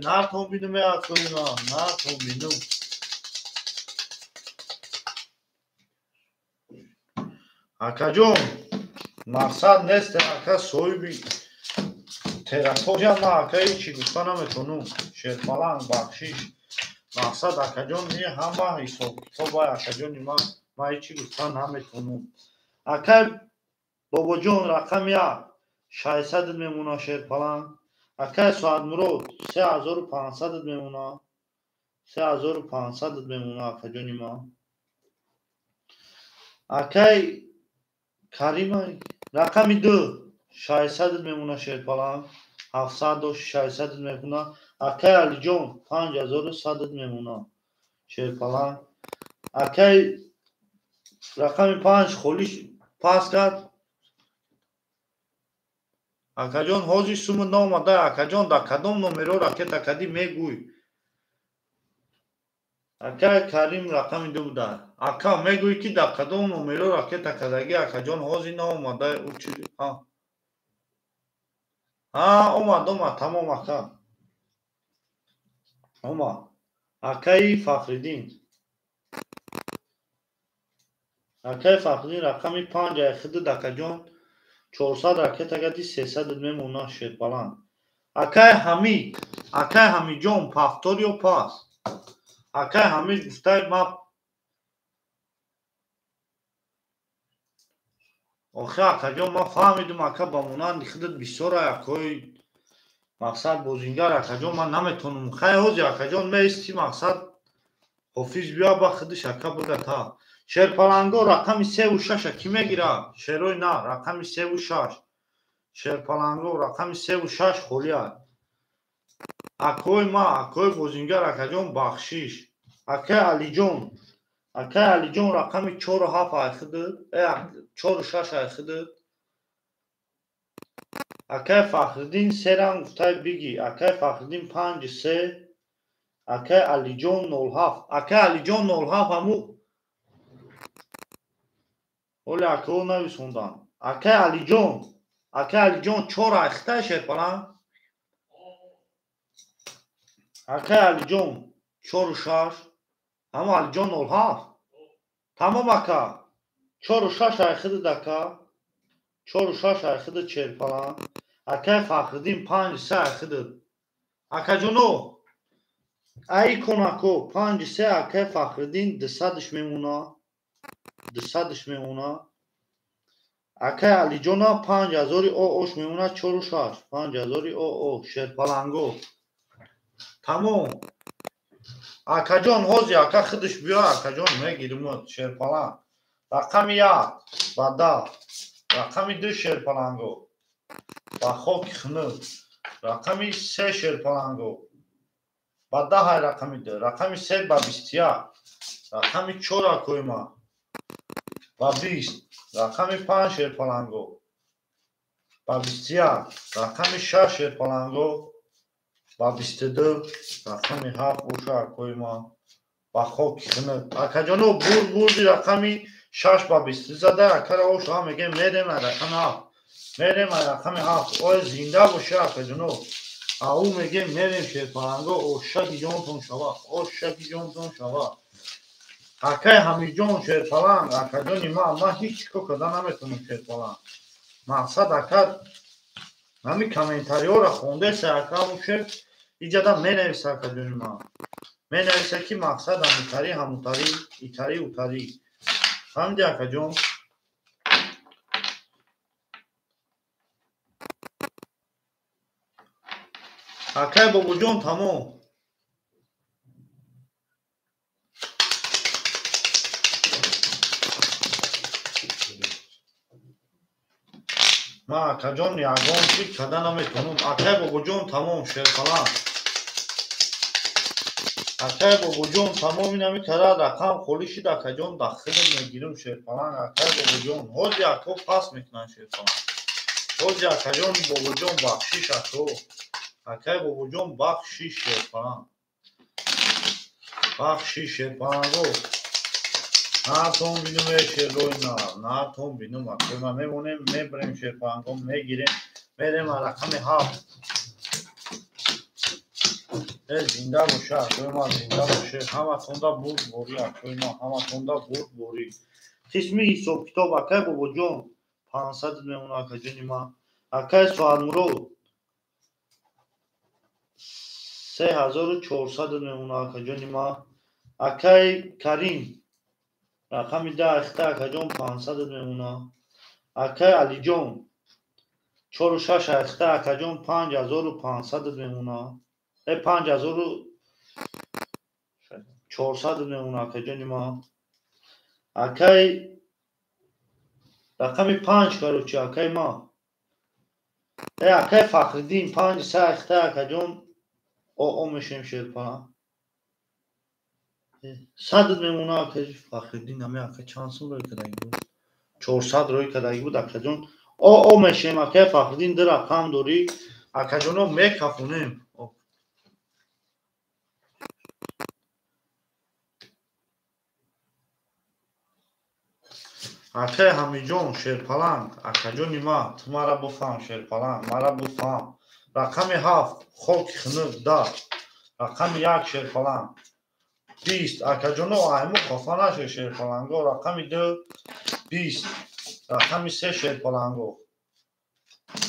نرتون بینم اکوی ما نرتون بینم اکه جون مقصد نیست اکه صویبی تراپوژا ما اکه چی گفته نمیتونم شیر پلنگ بخشیش مقصد اکه جون نیه همه حساب کتاب اکه جونی ما هیچی گفته نمیتونم اکه بابا جون رقم 1 600 میمونه شیر پلنگ اکه سوال مراد 3500 میمونه 3500 میمونه اکه جونی ما اکه کریم رقم 2 600 میمونه شیر پلنگ 700 و 600 میمونه اکه علی جون 5100 میمونه شیر پلنگ اکه رقم 5 خولیش پاس کرد اکه جون حاجی سوم نامده اکه جون در کدام نمرو رکت اکدی میگوی اکه کریم رقم 2 بوده اکه میگوی که در کدام نمرو رکت اکدگی اکه جون حاجی نامده او چیزی اومد تمام اکه اومد اکه فخردین رقم 5 اخیده اکه جون 400 رکت اگدی 300 میمونه شیر پلنگ اکه حمید جون پفتوری و پاس اکه حمید گفته ما آخه اکه جون ما فهمیدم اکه با مونان خودت بسیار اکوی مقصد بازینگر اکه جون من نمیتونم خیلی حوزی اکه جون میستی مقصد حافظ بیا با خودش اکه بگه تا شیر پلنگو رقم 3 و 6 کی میگیره شیروی نه رقم 3 و 6 شیر پلنگو رقم 3 و 6 خولیه اکوی بازینگر اکه جون بخشیش اکه علی جون رقم 4 و 7 اخیده 4 و 6 اخیده Акай Фахриддин серам гуфтай биги. Акай Фахриддин 5-3. Акай Алиҷон 07. Акай Алиҷон 07 ҳаму оли акао нависондан. Акай Алиҷон 4 ахтай шерпалан. Акай Алиҷон 4-6. ҳаму Алиҷон 07. Тамом ака. 4-6 айхиди дака. 4-6 айхиди шерпалан. Акай Фахриддин 5-3 айхиди. Акаҷоно ай конако 5-3 Акай Фахриддин 200 мемуна. 200 мемуна. Акай Алиҷона 5000 ош мемуна 4-6. 5000 шерпаланго. Тамом. Акаҷон ҳози ака хидиш биё акаҷон мегирим шерпалан. Рақами 1 ба 10. Рақами 2 шерпаланго. Ба хоки хунук. Рақами 3 шерпаланго. Ба 10 ҳай рақами 2. Рақами 3 ба 21. Рақами 4 акоима. Ба 20. Рақами 5 шерпаланго. Ба 21. Рақами 6 шерпаланго. Ба 22. Рақами 7 боша акоима. Ба хоки хунук. Акаҷоно бурди рақами 6 ба 20 зада акара оша мегем мерем рақами 7. Мерем рақами 7. ой зинда боша акаҷоно. ау мегем мерем шерпаланго ошаки ҷонтон шава. Ошаки ҷонтон шава. Акай Ҳамидҷон шерпалан. Акаҷони ман ҳеҷ чико карда наметавонам шерпалан. Мақсад ака ҳами комментариҳоро хондаеса ака мушер иҷада менависа акаҷони ман. Менависа ки мақсад ҳамутари ҳамутари итари утари. ҳамди акаҷон. Акай бобоҷон тамом. ман акаҷон ягон чӣ карда наметавонам. Акай бобоҷон тамом шерпалан. Акай бобоҷон тамом инами кара рақам холӣ шид акаҷон дахилат мегирам шерпалан. Акай бобоҷон ҳози ако пас мекунанд шерпалан. ҳози акаҷон бобоҷон бахшиш ако. Акай бобоҷон бахшиш шерпалан. Бахшиш шерпаланго. наатон бинум шерлои на. наатон бинум акоима мемонем мебарем шерпаланго мегирем мерем рақами 7. зинда боша акоима зинда боше. ҳаматонда бурд борӣ акоима ҳаматонда бурд борӣ. қисми ҳисоб-китоб акай бобоҷон 500 мемона акаҷони ман. Акай Суадмурод 3400 мемона акаҷони ман. Акай Карим рақами 10 ахта акаҷон 500 мемона. Акай Алиҷон 4-6 ахта акаҷон 5500 мемона. 5400 мемона акаҷони ман. Акай рақами 5 карочи акай ман. Акай Фахриддин 5-3 ахта акаҷон оо мешем шерпалан. 100 мемона акай Фахриддин ҳами акай чанд сум рӯй кардаги буд. 400 рӯй кардаги буд акаҷон оо мешем. Акай Фахриддин 2 рақам дорӣ акаҷоно мекафонем. Акай Ҳамидҷон шерпалан. Акаҷони ман ту мара буфаҳм шерпалан. Мара буфаҳм. Рақами 7 хоки хунук 10. Рақами 1 шерпалан 20. Акаҷоно айму хафа наше шерпаланго. Рақами 2 20. Рақами 3 шерпаланго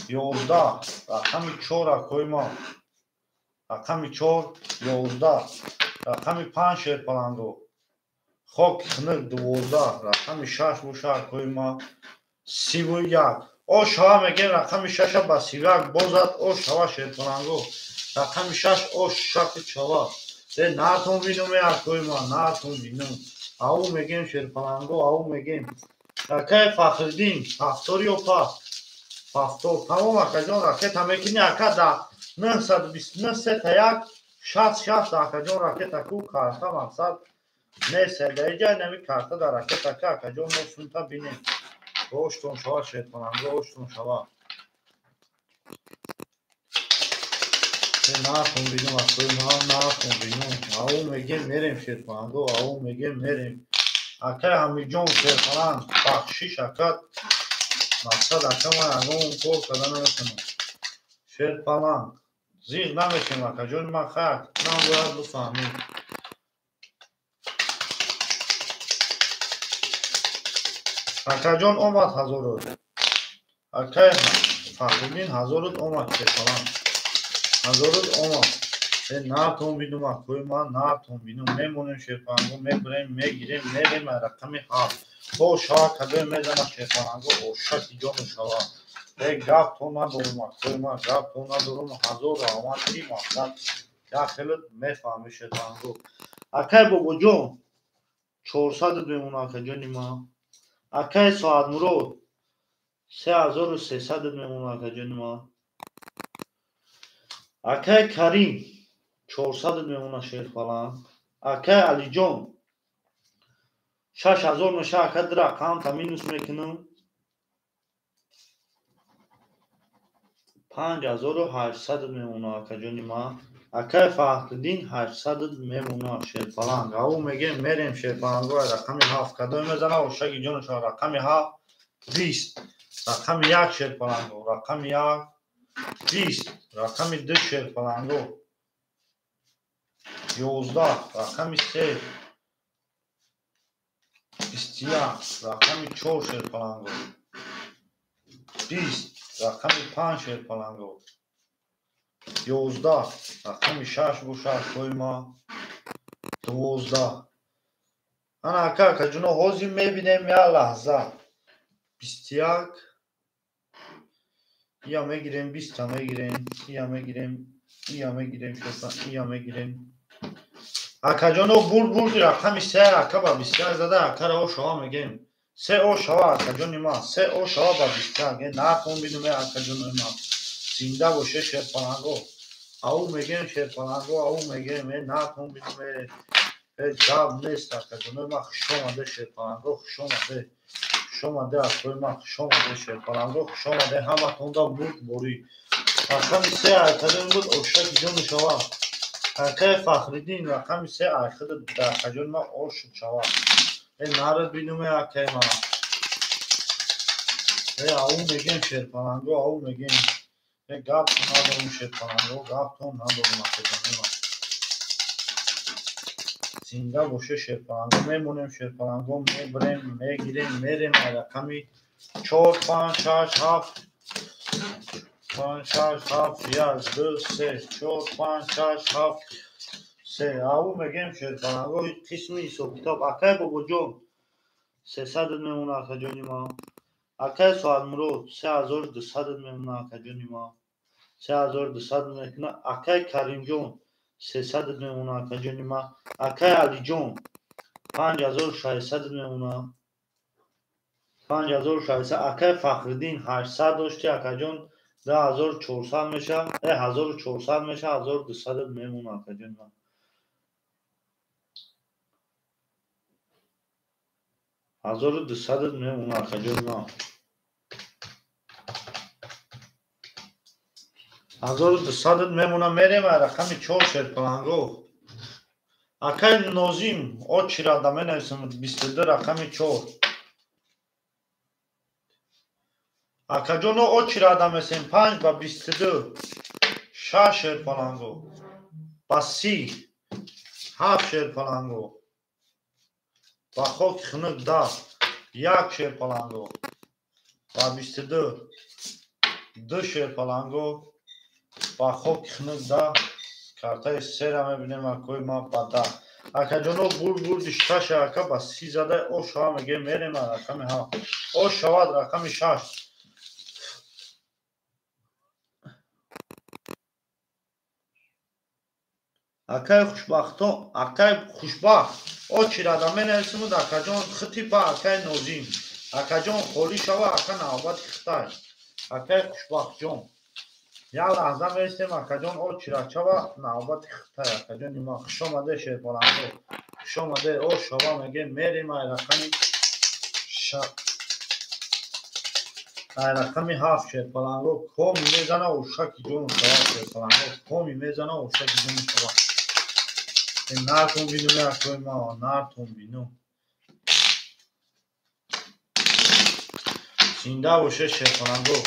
11. Рақами 4 акоима. Рақами 4 11. Рақами 5 шерпаланго хоки хунук 12. Рақами 6 боша акоима 31. ош ҳава мегем рақами 6 ба 31 бозад ош ҳава шерпаланго. Рақами 6 ош шаки чава. наатон бинуме акоима наатон бинум. ау мегем шерпаланго ау мегем. Акай Фахриддин 75. 70. тамом акаҷон ракета мекини ака да 929 сетаяк 60 акаҷон ракета ку карта мақсад неседаиҷа нами карта да ракета ка акаҷон носунта бинем. оштон шава шерпаланго оштон шава. نخون بینم اصلا نخون بینم او میگه میریم شیرپلنگو او میگه میریم اکه همی جون شیرپلنگ بخشیش اکد مقصد اکه من اون کور کدن نکنم شیرپلنگ زیغ نمیشیم اکه جون من خرد من باید بفهمیم اکه جون اومد هزارود اکه فخرالدین هزارود اومد شیرپلنگ هزارود اومد نرتون بینم اکوی من نرتون بینم میمونیم شیرپلنگو میبریم میگیریم میریم رقمی هفت او شوا کده میزنم شیرپلنگو او شکی جون شوا گفت تو ندارم اکوی من گفت تو ندارم هزار آمد این مقصد یا خیلی میفهمی شیرپلنگو اکای بابا جون 400 میمونه اکا جونی ما اکای ساعت مرو 3300 میمونه اکا جونی ما اکای کریم 400 میمونه شیرپلنگ اکای علی جون 6000 میشه اکا در اکانت مینوس میکنم 5800 میمونه اکا جونی ما اکای فخرالدین 800 میمونه شیرپلنگ او میگه میریم شیرپلنگو رقمی 7 کدو میزنه و شگی جونش رقمی 7 20 رقمی 1 شیرپلنگو رقمی 1 20 رقمی 2 شیرپلنگو 11 رقمی 3 21 رقمی 4 شیرپلنگو 20 رقمی 5 شیرپلنگو 11 رقمی 6 گوشه کوی ما 12 انا اکا جونو حوزی میبینیم یا لحظه 21 یا میگیریم 20 تا میگیریم یا میگیریم یا میگیریم یا میگیریم اکا جونو بردی رقمی 3 اکا با 21 زده اکا رو شما میگیم 3 او شوا اکا جونی ما 3 او شوا با 21 نکن بینیم اکا جونی ما زنده باشه شیرپلنگو او میگیم شیرپلنگو او میگیم نکن بینیم جواب نیست اکا جونی ما خوش آمده شیرپلنگو خوش آمده خوش آمده اکوی ما خوش آمده شیرپلنگو خوش آمده همه تونده بود بوری رقمی 3 اکا بود اوشک جون شوا اکای فخرالدین رقمی 3 اکا در کجون ما اوش شوا نرد بینیم اکای ما او میگیم شیرپلنگو او میگیم گفت تو ندارم شیرپلنگو گفت تو ندارم اکا جون ما زنده باشه شیرپلنگو میمونیم شیرپلنگو میبریم میگیریم میریم رقمی 4 5 6 7 5 6 7 1 2 3 4 5 6 7 3 او میگیم شیرپلنگو قسمی حساب کتاب اکای بابا جون 300 میمونه اکا جونی ما اکای ساعت مرو 3200 میمونه اکا جونی ما 3200 میکنه اکای کریم جون 300 میمونه اکا جونی ما اکای علی جون 5600 میمونه 5600 اکای فخرالدین 800 داشتی اکا جون 10400 میشه 1400 میشه 1200 میمونه اکا جون ما 1200 میمونه اکا جون ما 1200 میمونه میریم رقمی 4 شیرپلنگو اکای نازیم او چرا دمه نیستم 22 رقمی 4 اکا جون او چرا دمه سیم 5 با 22 6 شیرپلنگو با 30 7 شیرپلنگو با خوک خنک 10 1 شیرپلنگو با 22 2 شیرپلنگو با خوک خنک 10 کارتای 3 را میبینیم اکوی ما با 10 اکا جونو برد شش اکا با 30 زده او شوا میگه میریم رقمی 7 او شوا رقمی 6 اکای خوشبختو اکای خوشبخت او چرا دمه نیستمود اکا جون خطی پا اکای نوزیم اکا جون خوری شوا اکا نوبت خطای اکای خوشبخت جون یا لحظه میستیم اکا جون او چرا چوا نوبت خطای اکا جون ما خوش آمده شیرپلنگو خوش آمده او شوا میگه میریم رقمی رقمی 7 شیرپلنگو کمی میزنه و شکی جون شوا شیرپلنگو کمی میزنه و شکی جون شوا نرتون بینو میرکوی ما نرتون بینو زنده باشه شیرپلنگو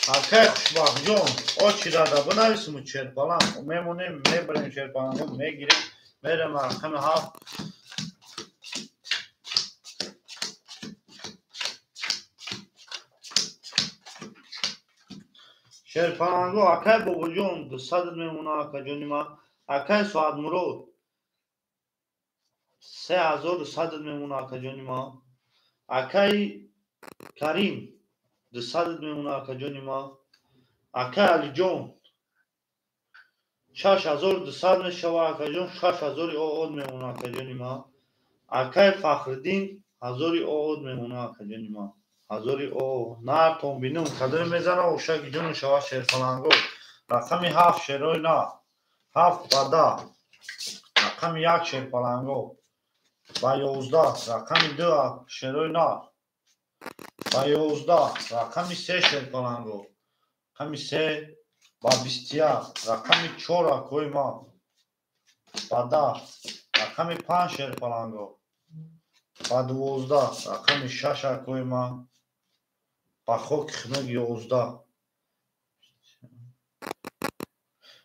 اکای خوشبخت جون او چی داده بنویسیم شیرپلنگ میمونیم میبریم شیرپلنگو میگیریم میریم رقم 7 شیرپلنگو اکای بابا جون 200 میمونه اکا جونی ما اکای سعد مراد 3100 میمونه اکا جونی ما اکای کریم 200 میمونه اکا جونی ما اکای علی جون 6200 میشوه اکا جون 6000 اوود میمونه اکا جونی ما اکای فخردین 1000 اوود میمونه اکا جونی ما 1000 او نرتون بینم کدوم میزنه و شکی جون شوا شیرپلنگو رقمی 7 شیروی نه 7 و 10 رقم 1 شیرپلنگو و 11 رقم 2 شیروی نه و 11 رقم 3 شیرپلنگو رقم 3 و 21 رقم 4 کوی ما و 10 رقم 5 شیرپلنگو و 12 رقم 6 کوی ما و خوک خمگ 11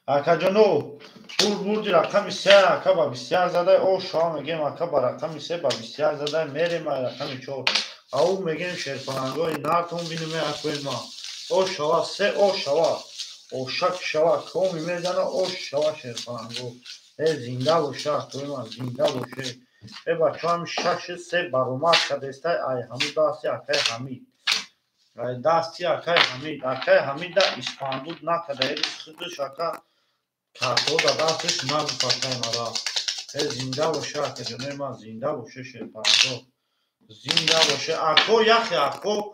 اکا جانو بردی رقم 3 اکا با 21 زده او شما میگیم اکا با رقم 3 با 21 زده میریم رقم 4 او میگیم شیرپلنگوی نرتون بینیم اکوی ما او شوا 3 او شوا او شک شوا کومی میزنه او شوا شیرپلنگو زنده باشه اکوی ما زنده باشه بچه هم 6 3 برومت کدسته ای همون دستی اکای حمید دستی اکای حمید در اسپاندود نکده ایدیش خودش اکا کارتو دا دستش نگفتای مرا زنده باشه اکا جانوی من زنده باشه شیرپلنگو زنده باشه اکو یخی اکو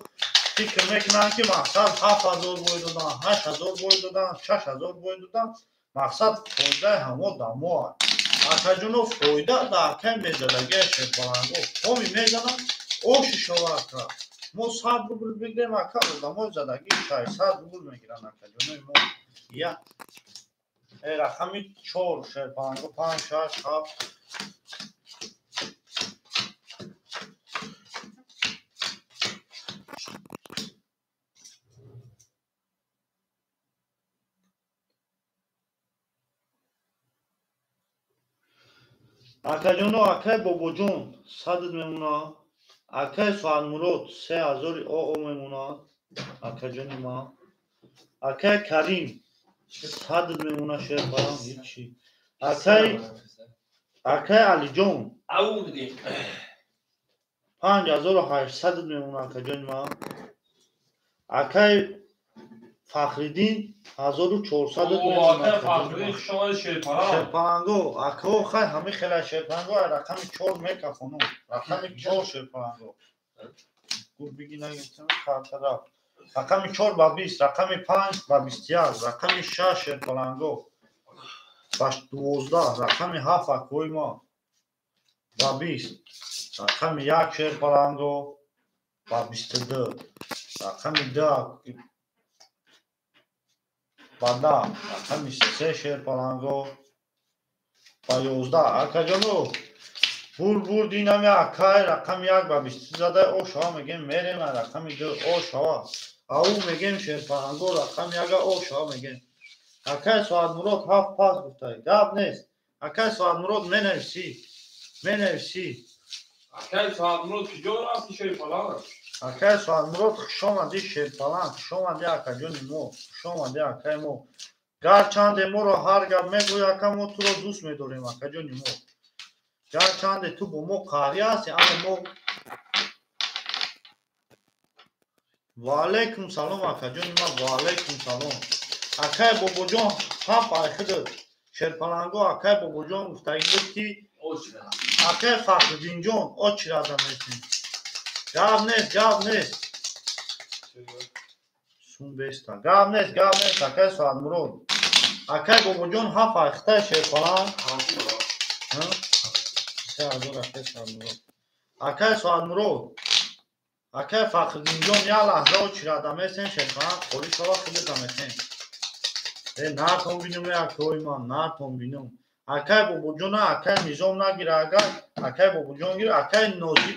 فکر میکنن که مقصد 7000 بوی دادن 8000 بوی دادن 6000 بوی دادن مقصد فایده همو دمو اکا جانو فایده دا اکای میزدگی شیرپلنگو کمی میزنن اوش شوا اکا ما 100 روبل بگیریم اکا دمو زدگی 600 روبل میگیرن اکا جانوی ما یا رقمی 4 شیرپلنگو 5 6 7 اکا جانو اکای بابا جون 100 میمونه اکای سعد مراد 3000 او میمونه اکا جانی ما اکای کریم 100 میمونه شیرپلنگ هیچی اکای علی جون او دیگه 5800 میمونه اکا جانی ما اکای فخردین 1400 میمونه اکا جانی ما شما شیرپلنگ شیرپلنگو اکو خیلی همه خیلی شیرپلنگو رقم 4 میکفونو رقم 4 شیرپلنگو گفت بگی نگیتم خاطر رقم 4 با 20 رقم 5 با 21 رقم 6 شیرپلنگو باش 12 رقم 7 اکوی ما با 20 رقم 1 شیرپلنگو با 22 رقم 2 با 10 رقم 3 شیرپلنگو با 11 اکا جانو بور اینم اکای رقم 1 با 20 زده او شما میگیم میریم رقم 2 او شما او میگیم شیرپلنگو رقم 1 او شما میگیم اکای سعد مراد 7 پاس گفته گپ نیست اکای سعد مراد مینویسی اکای سعد مراد کجا رفتی شیرپلنگ اکای سعد مراد خوش آمدی شیرپلنگ خوش آمدی اکا جونی مو خوش آمدی اکای مو گرچند مو رو هر گپ میگوی اکا مو تو رو دوست میداریم اکا جونی مو گرچند تو با مو قهری هستی اما مو و علیکم سلام اکا جونی ما و علیکم سلام اکای بابا جان هم پایخد شیرپلنگو اکای بابا جان گفتگی بود که اکای فخردین جان او چی را دمیتین گپ نیست سون بیستا گپ نیست اکای سعد مراد اکای بابا جان هم پایخد شیرپلنگ سه هزار اکای سعد مراد اکای سعد مراد اکه فخردین جان یا لحظه و چرا میسن شفا خوری شوا خودت میسن نه تون بینم اکوی من نه تون بینم اکه بابو جان اکه نظام نگیره اکه بابو جان گیر اکه نوزی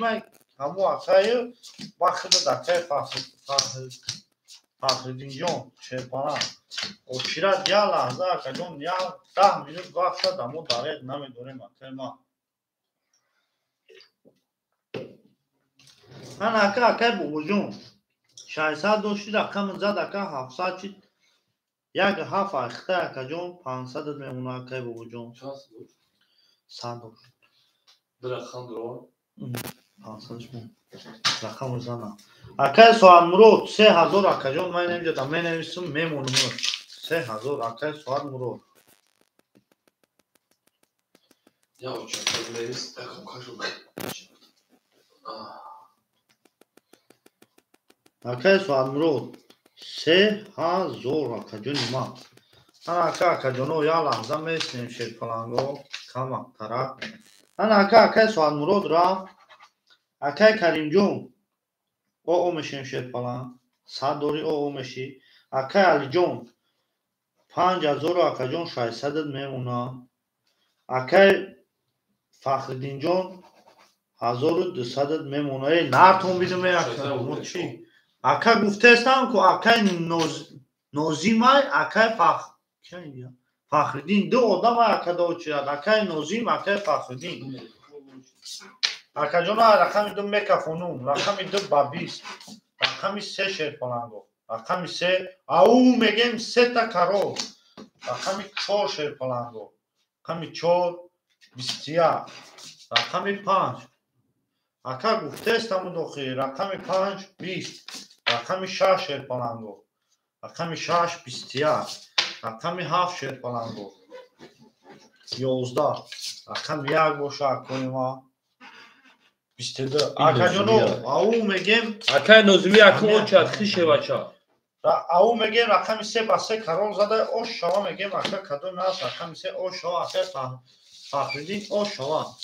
همو اکه وقت اکه فخردین جان شفا و چرا یا لحظه اکه جان یا 10 minut وقت شد همو داره نمیدونم اکه ما من اکه بابو جان 600 داشتی رقم زد اکه 700 چی یک 7 اخته اکه جان 500 میمونه اکه بابو جان 100 داشت درخان درو 500 مون رقم زنم اکه سوال مرود 3000 اکه جان من نمیجدم من نویسم میمونم 3000 اکه سوال مرود یا uçakta bileyiz. Ekon kaçırdık. اکه سوال مرود 3000 اکه جان ما انا اکه جانو یا لحظه میسنیم شیر فلانگو کم اکتره انا اکه سوال مرود را اکه کریم جون او میشیم شیر فلان 100 دوری او میشی اکه علی جون 5000 اکه جون 600 میمونه اکه فخردین جون 1200 میمونه نرتون بیدم اکه چی اکه گفته استم که اکه نوزیمای اکه فخردین دو آدم اکه دو چیاد اکه نوزیم اکه فخردین اکه جون رقم دو میکفونون رقم دو بابیست رقم 3 شیر پلنگو رقم 3 او میگیم 3 تا کرو رقم 4 شیر پلنگو رقم 4 21 رقم 5 اکه گفته استم داخل رقم 5 20 رقم 6 شیر پلنگو رقم 6 21 رقم 7 شیر پلنگو 11 رقم 1 باشه اکوی ما 22 اکه جانو او میگیم اکه نوزمی اکه اون چاد خیشه بچه او میگیم رقم 3 با 3 کرول زده او شوا میگیم اکه کدو ناست رقم 3 او شوا اکه فخردین او شوا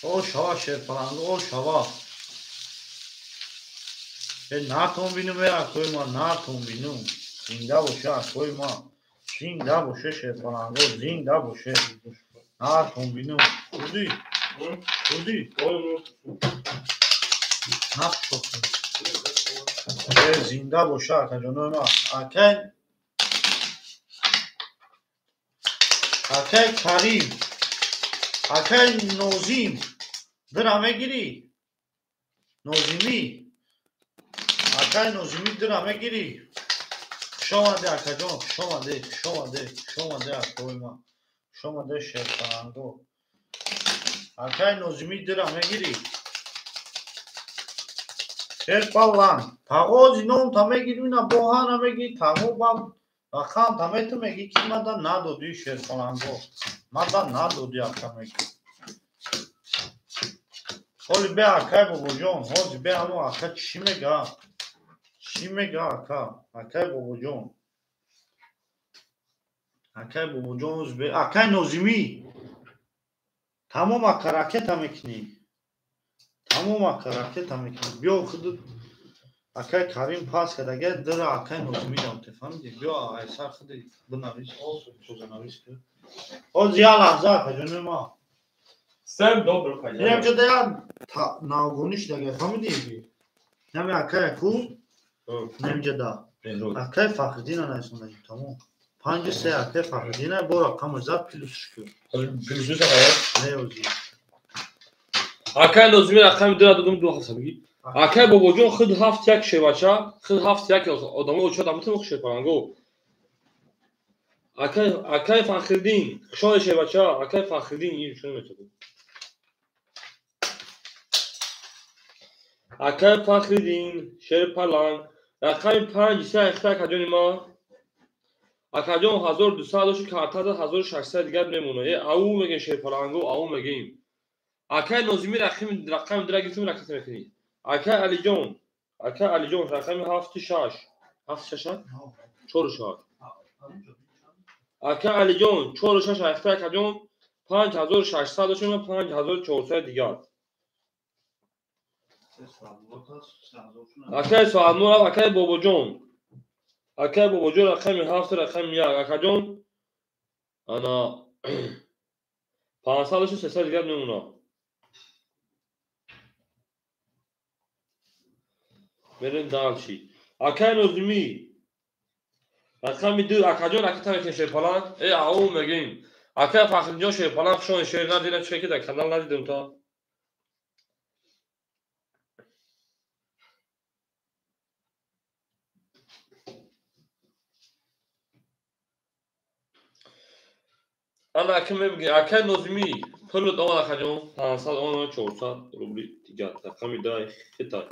او شوا شیر پلنگو او شوا نتون بینم اکوی ما نتون بینم زنده باشه اکوی ما زنده باشه شیر پلنگو زنده باشه نتون بینم بودی نفت شکر زنده باشه اکه جانو ما اکه کریم اکه نوزیم درمه گیری نوزیمی اکه نوزیمی درمه گیری شامده اکه جان شامده اکوی ما شامده شیر پلنگو اکه نوزیمی درمه گیری شیر پلنگ تاغوزی نام تا میگیری اینا باها نمیگی تاغو با رقم تا میتو میگی که مدن ندادی شیر پلنگو مدن ندادی اکه میگی حالی به اکه بابا جان حالی به همو اکه چی میگه اکه بابا جان اکه بابا جان به اکه نوزیمی تمام اکه راکت میکنی بیا خود اکه کریم پاس کرده اگه در اکه نوزیمی دام تفهمیدی بیا ایسا خود بنویس نویس که او زیا لحظه اکه جان ما Sen dobro اینم kajal. که دیا ناگونیش دیگه فهمیدی نمی اکه کو نمیجه دا اکه فخردین نیستونه تمام 5 اکه فخردینه برو رقم زد پلوسش کن Pülüsünü sen ayar. نیوزی Akay nozimi rakam dira dodum 2 hafta bigi. Akay babacan خود هفت یک شیوچا خود هفت یک آدمو اوچا دامتو مخ شپانگو اکای فخردین شون شیوچا اکای فخردین این شون میتونه اکای فخردین شیر پلان رقم 5 3 اختا کجونی ما اکاجون 1200 داشت که 1600 دیگر میمونه او میگه شیر پلانگو او میگیم اکای نوزمی رقم درگیتون رکت میکنی اکای علی جون رقم 7 6 4 6 اکه علی جان 4 6 اکه اکه جان 5600 شما 5400 دیگر اکه سوال نور اکه بابا جان اکه بابا جان رقم 7 رقم 1 اکه جان انا 500 300 دیگر نمونه بریم دالشی اکه نظمی رقم 2 اکه جان اکه تا که پلان ای او میگیم اکه فخر جان شه پلان شون شیر ندیدم چه که در کانال ندیدم تا انا اکه میگی اکه نظمی پلو دو اکه جان 500 اون 400 روبلی دیگر رقم 2 خطا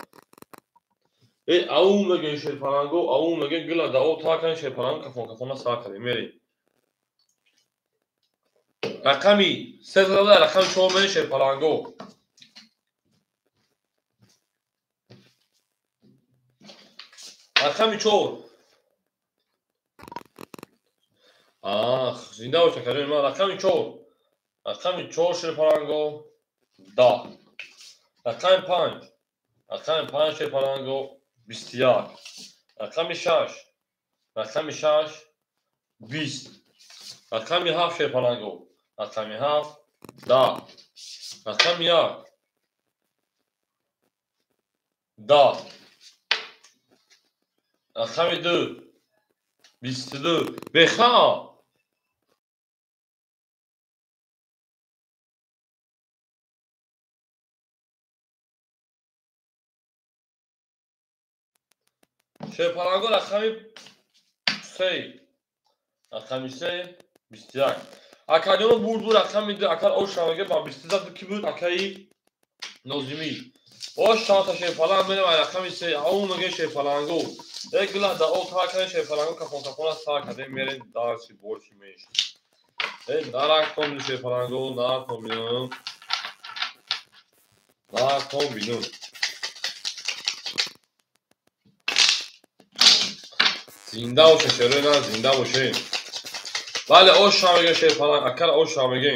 ای او میگن شیر پلانگو او میگن گلا دا او تا کن شیر پلانگ کفون ساکری میری رقمی 3 رقم 4 من شیر پلانگو رقم 4 آخ زنده باشه کریم ما رقم 4 رقم 4 شیر پلانگو دا رقم 5 رقم 5 شیر پلانگو 21 رقم 6 رقم 6 20 رقم 7 شیر پلانگو رقم 7 دا رقم 1 دا رقم 2 22 بخواه شیر پلانگو رقم 3 رقم 3 21 اکادیون بود رقم 2 اکر او شامگه با 23 کی بود اکایی نظمی او شانت شیر پلانگ میرم رقم 3 او میگه شیر پلانگو اگلا دا او تا کنه شیر پلانگو کفون سا کده میرین دارسی بورشی میش ای نارا کن شیر پلانگو نار کن بینون نار کن بینون زنده باشه شیره نه زنده باشه بله او شامگه شیر پلانگ اکر او شامگه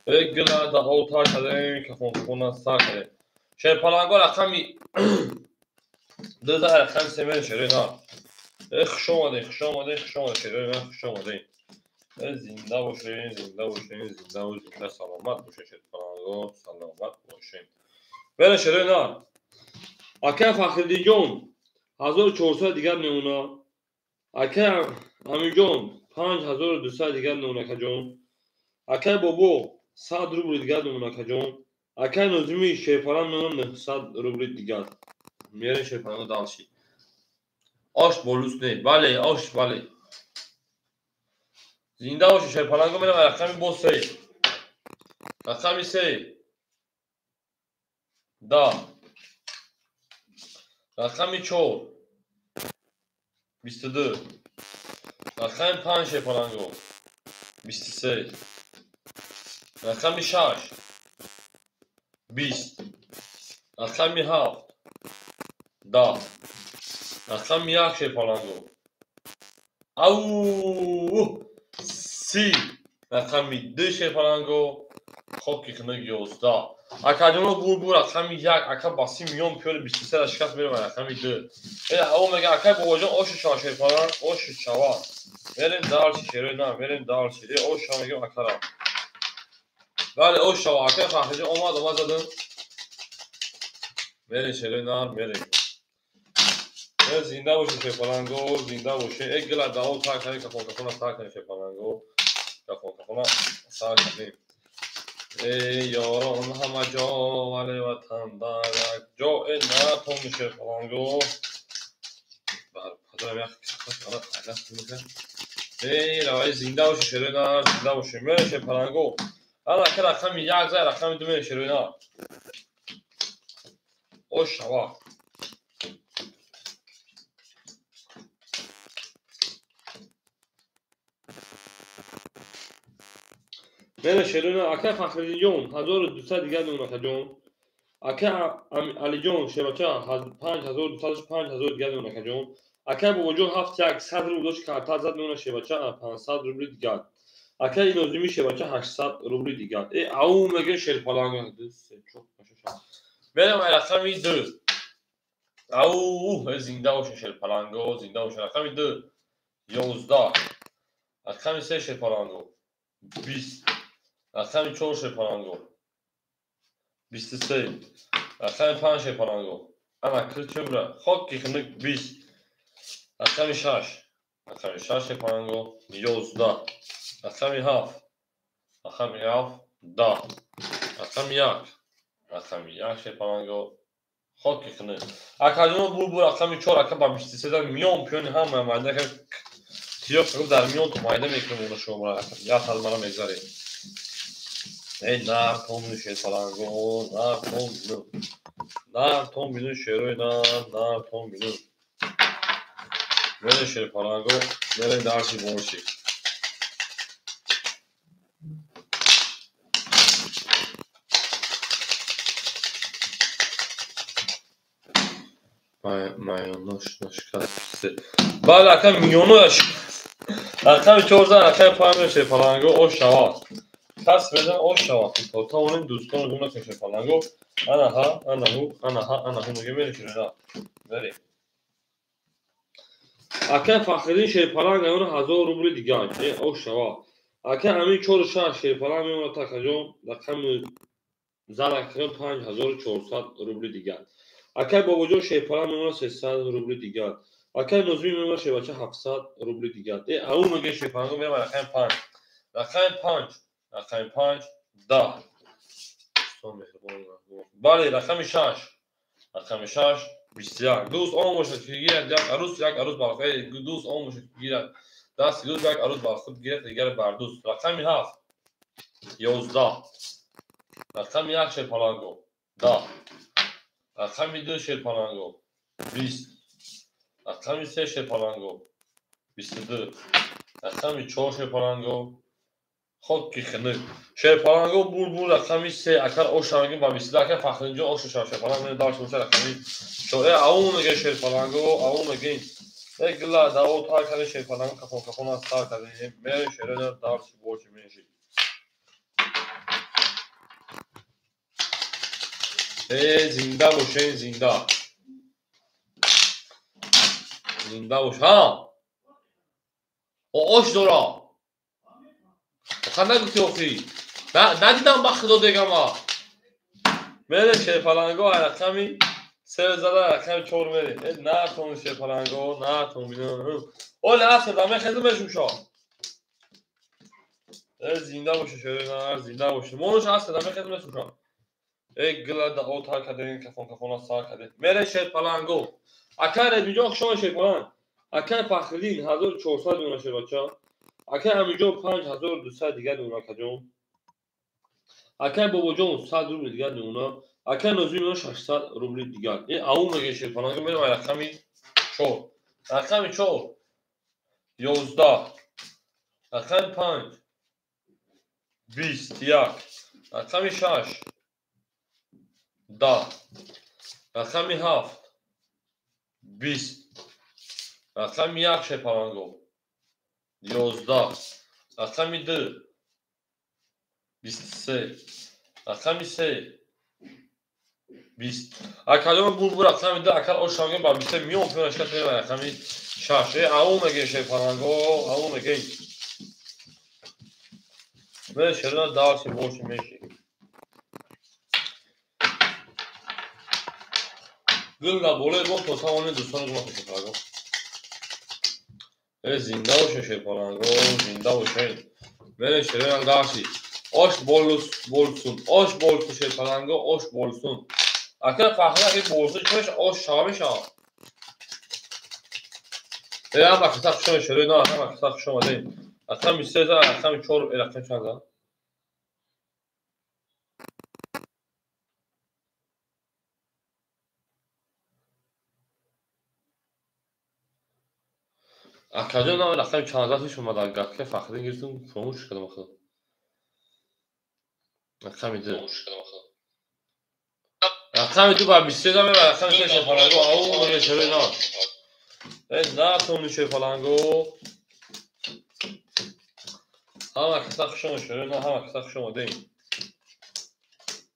اگلا دا او تا کنه کفون سا کده شیر پلانگو رقمی 2 رقم 3 من شیره نه خوش اومده شیره نه خوش اومده زنده باشه زنده سلامت باشه شیر پلانگو سلامت باشه بله شیره نه اکه فخری جان 1400 دیگر نمونه اکه امی جان 5200 دیگر نمونه که جان اکه بابو 100 روبل دیگر نمونه که جان اکه نظمی شیپران نمونه 100 روبل دیگر میره شیپران دالشی آش بولوس نه بله آش بله زنده باشه شیپران میرم رقمی با 3 رقمی 3 دا رقمی 4 22 رقم 5 شیپرانگو 23 رقم 6 20 رقم 7 دا رقم 1 شیپرانگو او 30 رقم 2 شیپرانگو خوکی کنه گیوزدا اکادیون بور رقم 1 اکا باسی میون پیول 23 شکست میره رقم 2 او میگه اکا بوجان اوش شاشه پلان اوش شوا بریم دالشی شیره نه بریم دالشی او شما میگه اکرا بله او شوا اکا فخری اومد زدن بریم شیره نه بریم زنده باشه شیر پلانگو زنده باشه اگلا داو تا کنه کفون سا کنه شیر پلانگو کفون سا کنه ای یاران همه جا ولی وطن دارد جا نتون شیر پلانگو بر پدرم یک کسکت کنه خیلت میگه ای روی زنده باشه شیر نه زنده باشه میره شیر پلانگو حالا که رقم 1 زای رقم 2 میره شیر نه او شوا میره شیر نه اکه فخری جون 1200 دیگر نمونه که جون اکه علی جان شبکه 5205 دیگه اون که جان اکه با وجود هفت یک 100 روبل داشت که تا زد اون شبکه 500 روبل دیگه اکه این لازمی شبکه 800 روبل دیگه ای او میگه شیر پلنگ دوست çok başa benim رقمی 2 او زنده باشه شیر پلنگو زنده باشه رقمی 2 11 رقمی 3 شیر پلنگو 20 رقمی 4 شیر پلنگو 23 رقمی 5 شیر پلنگو انا کلچم را خاک خنک 20 رقمی 6 رقمی 6 شیر پلنگو 11 رقمی 7 رقمی 7 10 رقمی 1 رقمی 1 شیر پلنگو خاک خنک اکادون بول رقمی 4 رقم با 23 میون پیون هم مایده که تیو در میون تو مایده میکنم اون شما یا تا مرا میگذاره ای نه توم میشه پلنگو نه توم میدون شیروی نه توم میدون بره شیر پلنگو بره درسی بورشی مایونوش نشکسته بله اکم میونوش اکم 14 اکم 5 شیر پلنگو او شواست پس بدن او شواست تا اون دوستان دونه که شیر پلنگو انا میگه میره شیر بره اکه فخری شیر پلنگ اون 1000 روبل دیگه او شوا اکه همین 4 شیر پلنگ میونه تا کجا رقم زد 5400 روبل دیگه اکه با وجود شیر پلنگ میونه 300 روبل دیگه اکه نزوی میونه شبکه 700 روبل دیگه او میگه شیر پلنگ میره رقم 5 رقم 5 10 بله رقم 6 رقم 6 21 دوست اون باشه که گیرد یک عروس بالقای دوست اون باشه که گیرد دست دوست یک عروس بالخود گیرد دیگر بر دوست رقم 7 11 رقم 1 شیر پلنگو 10 رقم 2 شیر پلنگو 20 رقم 3 شیر پلنگو 22 رقم 4 شیر پلنگو خود که خنک شیر پلنگو بول رقمی 3 اکر او شمگین با 22 اکر فخرینجا او شیر پلنگ داشت باشه رقمی شو اون میگه شیر پلنگو اون میگه اگلا دا او تا کلی شیر پلنگو کفون از تا کلی میره شیر دارش بوچ میشی زنده باشه زنده باشه ها او اوش دورا خنده گفتی اوخی ندیدم بخت دو دیگه ما میره شیر پلنگو رقمی 3 زده رقم 4 میره نه تون شیر پلنگو نه تون بیدون اول اصلا دامه خیلی بشم شا زنده باشه شیر نه زنده باشه مونوش اصلا دامه خیلی بشم شا گلا دا او تا کدین کفون از تا کدین میره شیر پلنگو اکر بیجا شما شیر پلنگ اکر فخرین 1400 دونه شیر بچه اکر همیجا 5200 دیگه دونه کجون اکر بابا جون 100 روبل دیگه دونه اکر نزوی میشه 800 روبل دیگه اون میگه شیر پلنگ میره رقمی 4 رقمی 4 11 رقم 5 21 رقمی 6 10 رقمی 7 20 رقمی 1 شیر پلنگو 11 رقمی 2 23 رقمی 3 20 اکادون بول رقمی 2 اکر او شمگین با 20 میون پیون اشکت میره رقمی 6 اون میگه شیر پلنگو اون میگه میره شیر دارسی بوش میشی گل دا بوله بون تو تاونه دوستان گما شیر پلنگو زنده باشه شیر پلنگو زنده باشه میره شیر دارسی آش بولسون شیر پلنگو آش بولسون اکر فخره این بولسون چونش آش شامش ها هم اکتاق شما شروع نه هم اکتاق شما دیم اکتاق 23 زن اکتاق 4 اکتاق چند زن اکتاق نه اکتاق چند زن شما دارگاه که فخره گیرتون فرموش کدام اکتاق میده Akşam tu var bir şey zaman akşam şey falan go. Au ne şöyle na. Ne tonu şey falan go. Ama kısa şöyle na ha kısa değil.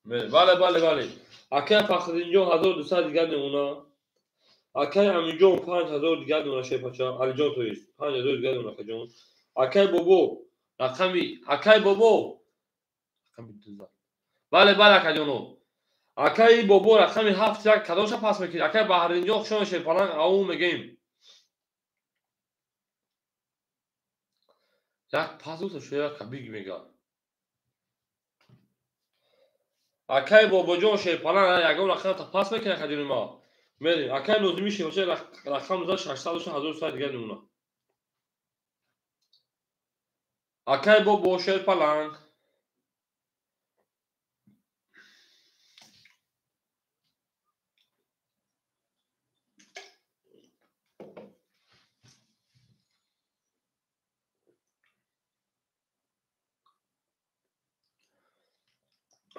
بله اکه فخرینجو 1200 دیگر نمونه اکه همینجا 5000 دیگر نمونه شیپاچا علی جان تویست 5000 دیگر نمونه که جون اکه بابو رقمی اکه بابو رقمی دوزد بله اکه جانو اکه بابو رقمی 7 یک کدامش پاس میکنی اکه بحرینجو شما شیپالان او میگیم یک پاس اوست شویا کبیگ میگه اکای بابا جان شیپالان یگان رقم تا پاس میکنه خجون ما میریم اکای نوزمی شیپاچه رقم 1600 1000 ساعت دیگه نمونه اکای بابا شیپالان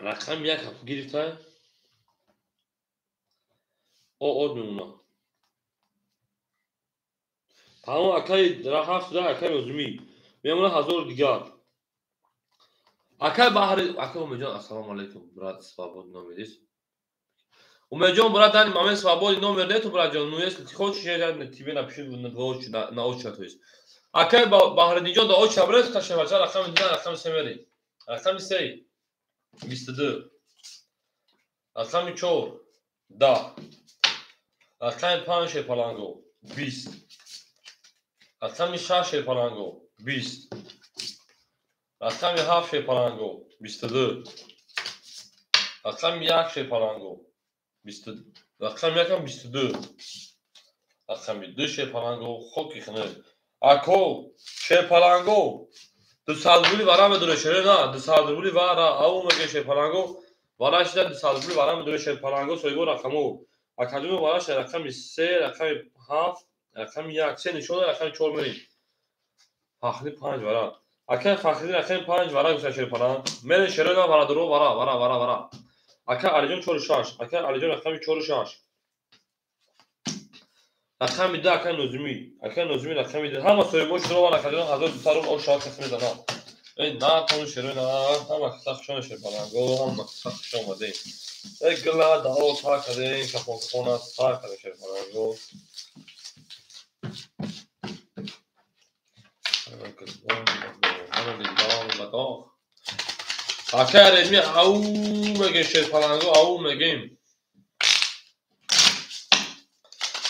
رقم یک هفت گرفته او نمونه تمام اکای رقم شده اکای نوزمی میمونه 1000 دیگر اکای بحر اکای امیجان السلام علیکم برات سوابود نامیدیست امیجان برات دانی مامه سوابود نامرده تو برات جان نویست خود شیرد تیوی نپیشید ناوچ تویست اکای بحر دیجان دا اوچ برات کشه بچه رقم دیگر رقم سمری رقم 3 22 رقم 4 10 رقم 5 شیپالانگو 20 رقم 6 شیپالانگو 20 رقم 7 شیپالانگو 22 رقم 1 شیپالانگو 22 رقم 1 22 رقم 2 شیپالانگو خوکی خنه اکو شیپالانگو 200 بولی برام بدونه شده نه 200 بولی برا او مگه شیپالانگو برا شده 200 بولی برام بدونه شیپالانگو سویگو رقمو اکادمی برا شده رقم 3 رقم 7 رقم 1 3 نشونه رقم 4 میریم فخری 5 برا اکه فخری رقم 5 برا گوشه شیپالان من شده نه برا درو برا اکه علیجان 46 اکه علیجان رقم 46 رقم 2 اکه نوزمی رقم 2 همه سویگوش درو برا اکادمی 1200 رو او شاید کسی میزنه این نه تون شده نه همه کسخشان شیپالانگو همه کسخشان مده گلا داو تا کده کپون است تا کده شیپالانگو اکه ردمی او مگه شیپالانگو او مگیم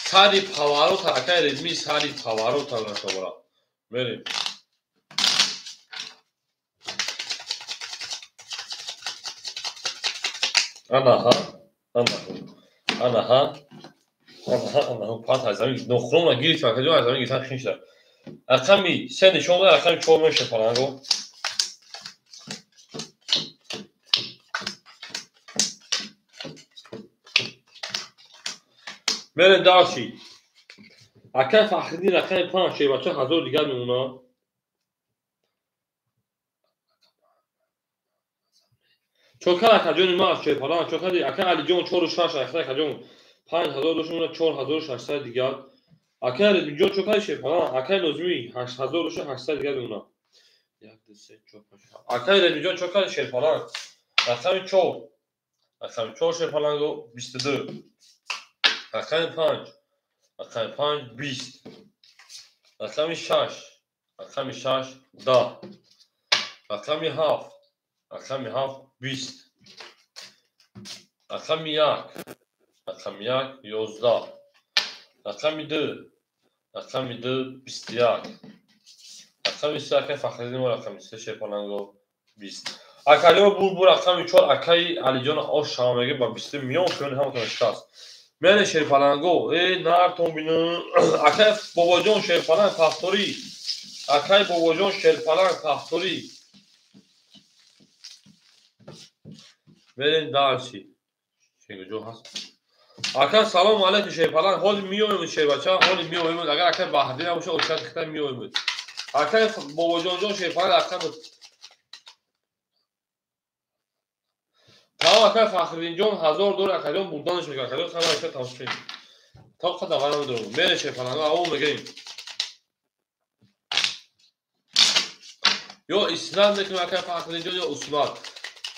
ساری پاوارو تا اکه ردمی ساری پاوارو تا نشو برا بریم انا پات هزمی نخروم نگیری تو اکجو هزمی گیتن خینش دار رقمی 3 نشون دار رقم 4 میشه پلانگو برن داشی اکه فخری رقم 5 شه بچه 1000 دیگر میمونه چوکر اکجون ما شه پلان چوکر اکه علی جون 4 و 6 اکجون 5000 دوشون 4600 دیگر اکه علی جون چوکر شه پلان اکه نوزمی 8800 دیگر میمونه 1 2 3 4 5 اکه علی جون چوکر شه پلان رقم 4 رقم 4 شه پلانگو 22 رقم 5 رقم 5 20 رقم 6 رقم 6 10 رقم 7 رقم 7 20 رقم 1 رقم 1 11 رقم 2 رقم 2 21 رقم 3 که فخری و رقم 3 شیپالانگو 20 اکالیو بول رقم 4 اکای علی جان آش شامگه با 20 میلیون فیون هم کنشتاست من شیپالانگو ای نارتون بینو اکای بابا جان شیپالان پاستوری اکای بابا جان شیپالان پاستوری برین دارشی شنگو جو هست اکای سلام علیکم شیپالان حال میویم شی بچا حال میویم اگر اکای بهدی نباشه اوشات خطر میویم اکای بابا جان شیپالان اکای تمام اکای فخرالدین جان $1000 اکادیون بردنش میکنه. اکادیون خبر اکاد تماس کنید. تا خدا قرار دارم. میره چه فلان اون میگیم. یا اسلام میکنه اکای فخرالدین جان یا عثمان.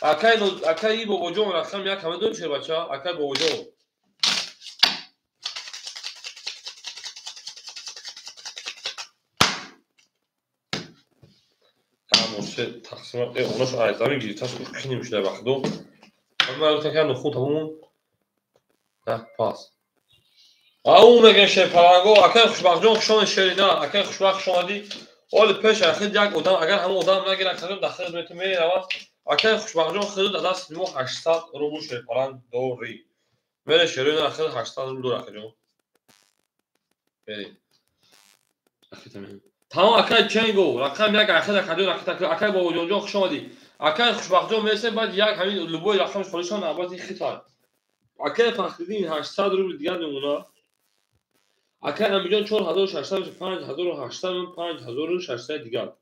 اکای بابا جان رقم یک همه دون شه بچا. اکای بابا جان. تمام تقسیم اوناش عایزا میگیری تاش خیلی میشه بخدو. اما الان که نخون تموم. نه پاس. اون میگه شه پلنگو اکای خوشبخت جان شون شرینا اکای خوشبخت شادی اول پیش اخیر یک آدم اگر همون آدم نگیره اکادیون داخل میتونه میره اکای خوشبخت جان خود دست مو 800 روبل شه پلنگ دوری میره شرینا اخیر 800 روبل اکادیون بری تمام اکای چنگو رقم یک اخیر اکادیون اکای با وجود جان شادی اکای خوشبخت جان میرسه بعد یک همین لوبوی رقمش خودشان نباتی خیتار اکای فخرالدین 800 روبل دیگه میمونه اکای امیجان 4600 5800 5600 دیگر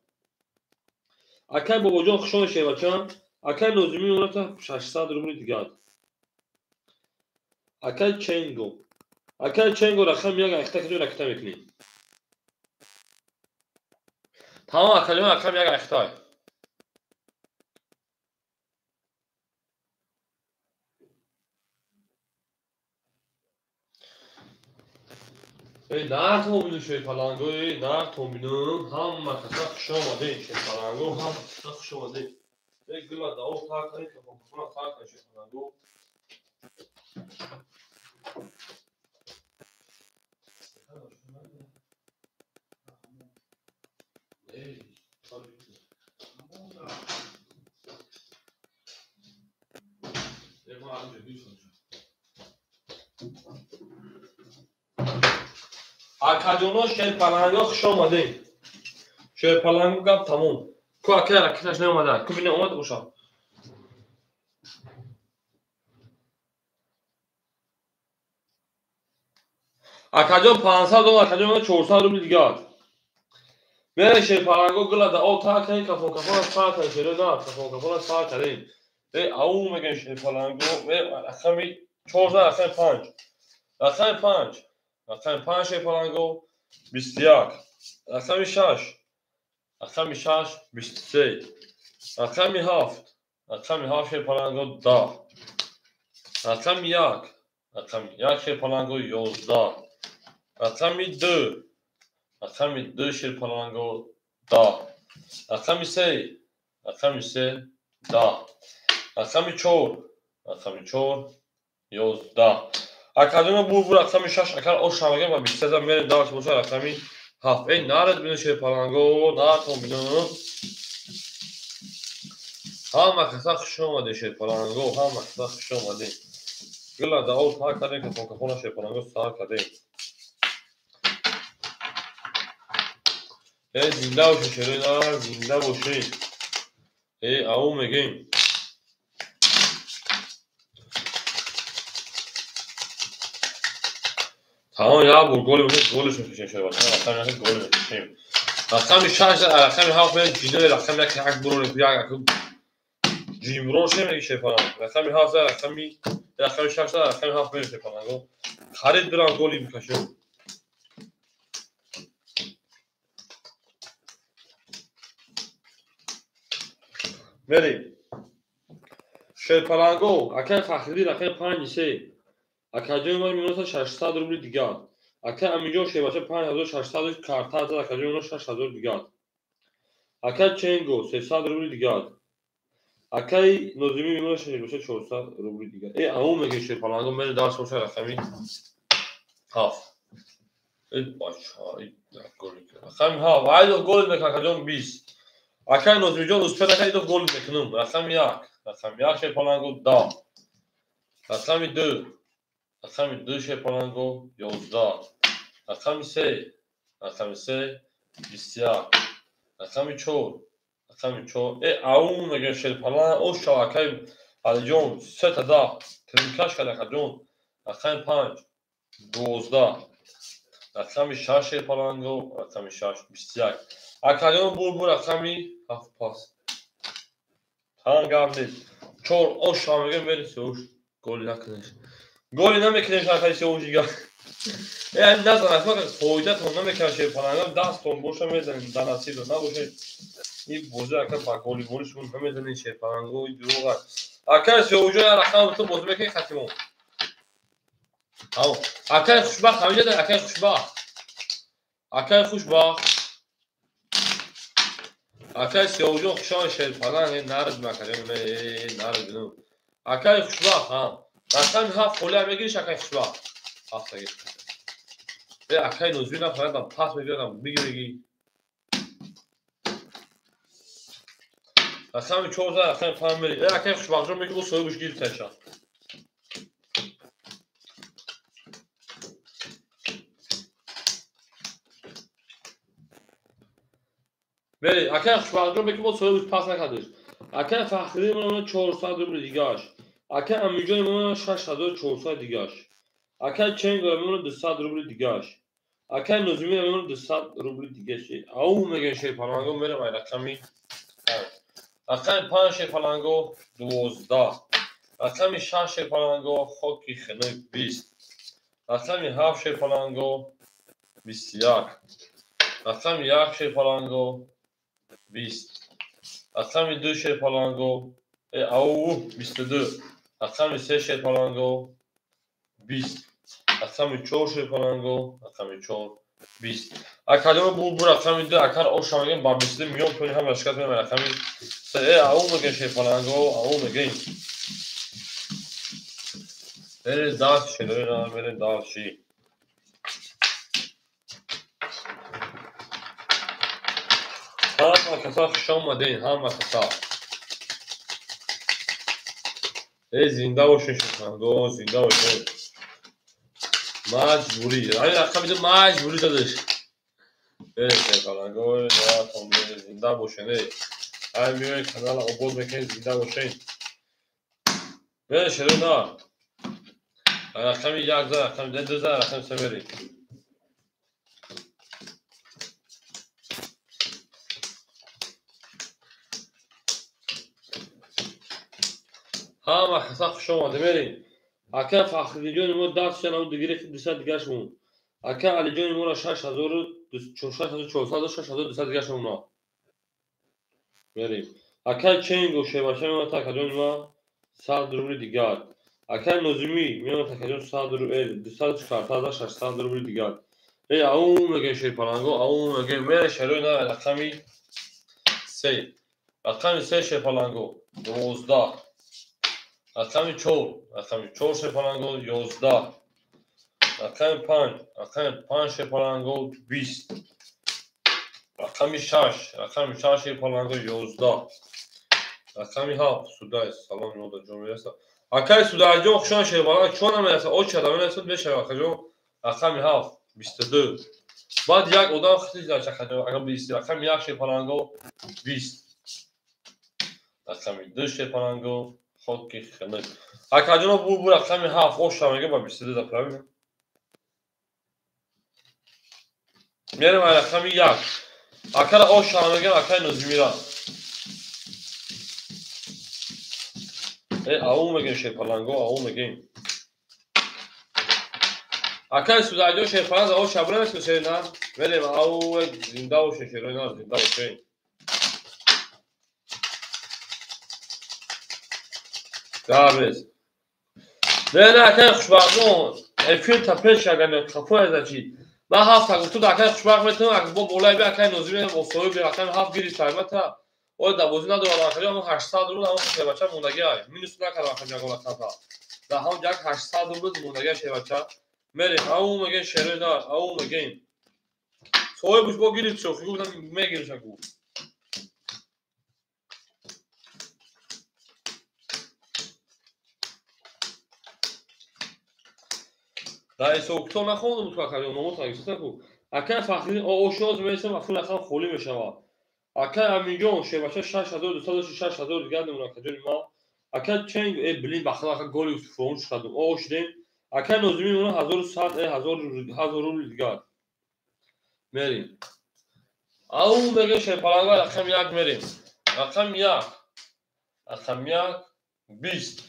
اکای بابا جان خوشان شه بچا اکای نوزمی اون تا 600 روبل دیگر اکای چنگو رقم یک اختا که رکتا میکنی تمام اکادیون رقم یک اختا نه تومینو شه پلنگو نه تومینو هم کسا خوشان آمده شه پلنگو هم کسا خوشان آمده گلا داو تا کنی که بخونا تا کنی شه پلنگو اکادیونو شه پلنگو خوش آمده شه پلنگو گپ تموم کو اکای رکتش نیومده کو بینه اومد بوشا اکادیون $500 اکادیون $400 روبل دیگر میره شه پلنگو گلا دا او تا کنی کفون سا کنی شه نه کفون سا کنی او میگه شه پلنگو رقمی 14 رقم 5 شه پلنگو 21 رقم 6 23 رقم 7 شه پلنگو 10 رقم 1 شه پلنگو 11 رقم 2 شه پلنگو 10 رقم 3 10 رقم 4 11 اکادیون بو رقم 6 اکر او شامگه و 23 میره داش باشه رقمی 7 این نارد بینه شه پلنگو ناتون بینه هم کسا خوش اومده شه پلنگو هم کسا خوش اومده گلا دا او تا کنه که فون شه پلنگو سا کنه زنده باشه شرینا زنده باشه او میگیم تمام یا بول گلش میشه شه باشه رقم یک گل میشه رقم 6 رقم 7 میره جینه رقم یک برو یک جیم رو شه میشه پلنگ رقم 7 رقم 6 رقم 7 میشه پلنگو خرید برام گلی میکشه میری شه پلنگو اکای فخری رقم 5 3 اکادیون ما میونه 600 روبل دیگر اکای امیجان شه باشه 5600 کارت داد اکادیون 6000 دیگر اکای چنگو 300 روبل دیگر اکای نوزمی میونه شه باشه 400 روبل دیگر اون میگه شه پلنگو میره داش باشه رقمی 7 بچهای گل رقم ها واید گل میکنه اکادیون 20 اکای نوزمی جان اسپر اکای دو گل میکنم رقم 1 شه پلنگو 10 رقم 2 شه پلنگو 11 رقم 3 21 رقم 4 اون میگه شه پلنگ او شاکای اکادیون 3 تا دا ترکاش کنه اکادیون رقم 5 12 رقم 6 شه پلنگو رقم 6 21 اکادیون بو رقمی 7 پاس تان گام نیست 4 osh ham میگم بریم سوش گل نکنش گلی نمیکنش آخرش سوش دیگه یعنی نزن فقط فایده تو نمیکنه شیر پلنگ دستون باشه میزنین در نصیب نباشه این بوزه اکر با گلی گلیشون نمیزنین شیر پلنگ و دروغ اکر سوش رقم تو بوز میکنی ختمون او اکر خوشبخت همینجا ده اکر خوشبخت اکر خوشبخت اکر سوش خوشان شیر پلنگ نرد مکنیم نرد بینم اکر خوشبخت ها رقم هفت خوله میگیریش اکر خوشبخت هفت گیر به اکای نوزوی نفردم پاس میگیردم بگیرگی اصلا چهار زد اصلا پاهم میری اکای خوشبخت میگه او سوی بوش گیر تشا بری اکای خوشبخت میگه او سوی بوش پاس نکردش اکای فخری من 400 روبل دیگه‌اش اکای امیجای من 6400 دیگه‌اش اکای چنگ من 200 روبل دیگه‌اش اکای نوزومی من 200 روبل دیگه‌ش او میگه شی پلنگو میره وای رقمی رقم 5 شی پلنگو 12 رقم 6 شی پلنگو خوکی خنک 20 رقم 7 شی پلنگو 21 رقم 1 شی پلنگو 20 رقم 2 شی پلنگو او 22 رقم 3 شی پلنگو 20 رقم 4 شی پلنگو رقم 4 20 اکادو bu رقم 2 akar o şamagin babisli milyon toni hem aşkat me rakami se au me şey falan go au me gen Bere dağ şeyleri na bere dağ şey ha kasa şam değil ha kasa zinda olsun şu go zinda olsun mecburi ay rakam de mecburi dadır bere şey falan go ya tam zinda olsun ay میای کانال عبور میکنید زنده باشین بره شروع نه رقم 1 رقم 2 رقم 3 برید همه حساب شما برید اکا فخری جون ما دست شنا و دیگری 200 دیگه شون اکا علی جون ما 6400 دیگه شون بریم اکا چنگ و شباشه ما تا کجون ما 100 روبل دیگه اکا نظمی میام تا کجون 100 روبل 240 روبل دیگه ای او میگه شی پلنگو او میگه میره شروع نه رقمی 3 رقم 3 شی پلنگو 12 رقم 4 شی پلنگو 11 رقم 5 شی پلنگو 20 رقم 6 شی پلنگو 11 رقم 7 سودای سلام نودا جمهوری است اکای سودای جو خشان شی پلنگ چون میرسه او چه دامن است بشه اکجو رقم 7 22 بعد یک اودام خیلی داشت اگر 20 رقم 1 شی پلنگو 20 رقم 2 شی پلنگو خوکی خنک اکجو بو رقم 7 او شامگه با 22 دا پرایم میرم رقم 1 اکر او شامگه اکای نزمیرا او میگه شی پلنگو او میگه اکای سودای شی پلنگ او شابره میشه نه ولی او زنده و شیرو نه زنده و شی دابز نه اکای خوشبختون افیل تپش اگر خفو از چی ما هفت تو دکای خوشبخت میتونم اگه با بالای بیا اکای نوزی و سوی بیا اکای هفت گیری سایمتا او دوازی نداره آخری هم 800 روبل هم که بچه موندگی های مینوس نکرد آخری جگل تا ده هم جگ 800 روبل موندگی شه بچه میریم او میگه شروع دار او میگه سوی بوش با گیری شو فکر کنم میگیرش کو در سوکتو نخوندم تو اکای نموت اگه کو اکای فخری او شوز میسم افون اصلا خولی میشه اکای امیجون شه بچه 6200 دیگه نمونه کجوری ما اکای چنگ بلین بخدا اکای گلی فون شدم او شدیم اکای نوزمی اون 1100 1000 روبل دیگه میریم او میگه شه پلنگا رقم 1 میریم رقم 1 20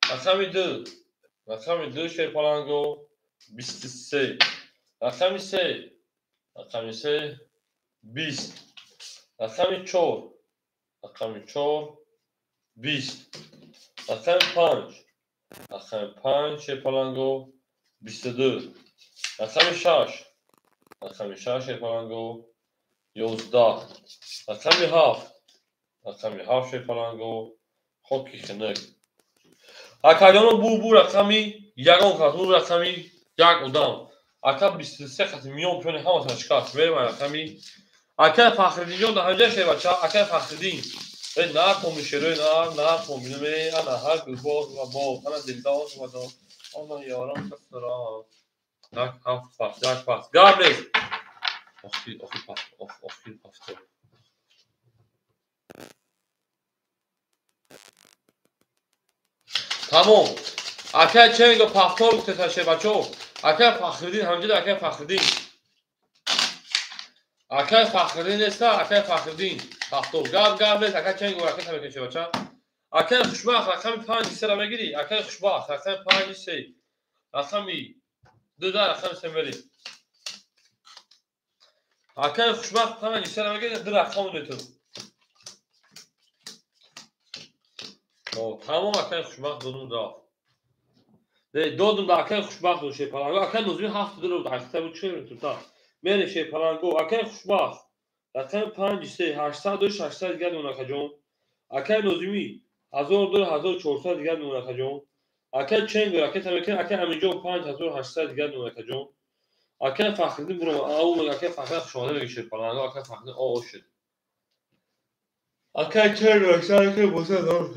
رقم 2 رقم 2 شیر پلنگو 23 رقم 3 رقم 3 20 رقم 4 رقم 4 20 رقم 5 رقم 5 شیر پلنگو 22 رقم 6 رقم 6 شیر پلنگو 11 رقم 7 رقم 7 شیر پلنگو خوکی خنک اکادیانو بو رقمی یگان کاتون رقمی یک ادام اکا 23 خط میون پیون همه تشکات بریم رقمی اکا فخردین ده هنجه شیر بچه اکا فخردین نه کمیشروی نه کمیشروی انا هر گلباز و باز انا دلداز و داز انا یارم کسرا یک هفت پس یک پس گابلیز اخی پس تمام اکا چنگ پافتور گفته شه بچو اکا فخردین همجه اکا فخردین اکا فخردین است اکا فخردین پافتور گابلیز اکا چنگ اکا تمکن شه بچه اکا خوشبخت رقم 5 سر میگیری اکا خوشبخت رقم 5 3 رقمی 2 رقم 3 میگیری اکا خوشبخت 5 سر میگیری 2 رقم میتو تمام اکا خوشبخت دونم رفت دودم دا اکا خوشبخت دو شی پلنگو اکا نوزمی 7 دلار دا حقیقتا بود چه میتو تا میره شی پلنگو اکا خوشبخت رقم 5 3 800 800 دیگر اون اکا جون اکا نوزمی 1000 دلار 1400 دیگر اون اکا جون اکا چنگ اکا تمکن اکا همینجا 5800 دیگر اون اکا جون اکا فخردین برو اون اکا فخر شما میگه شی پلنگو اکا فخردین او شد اکا چنگ اکا بوسه دار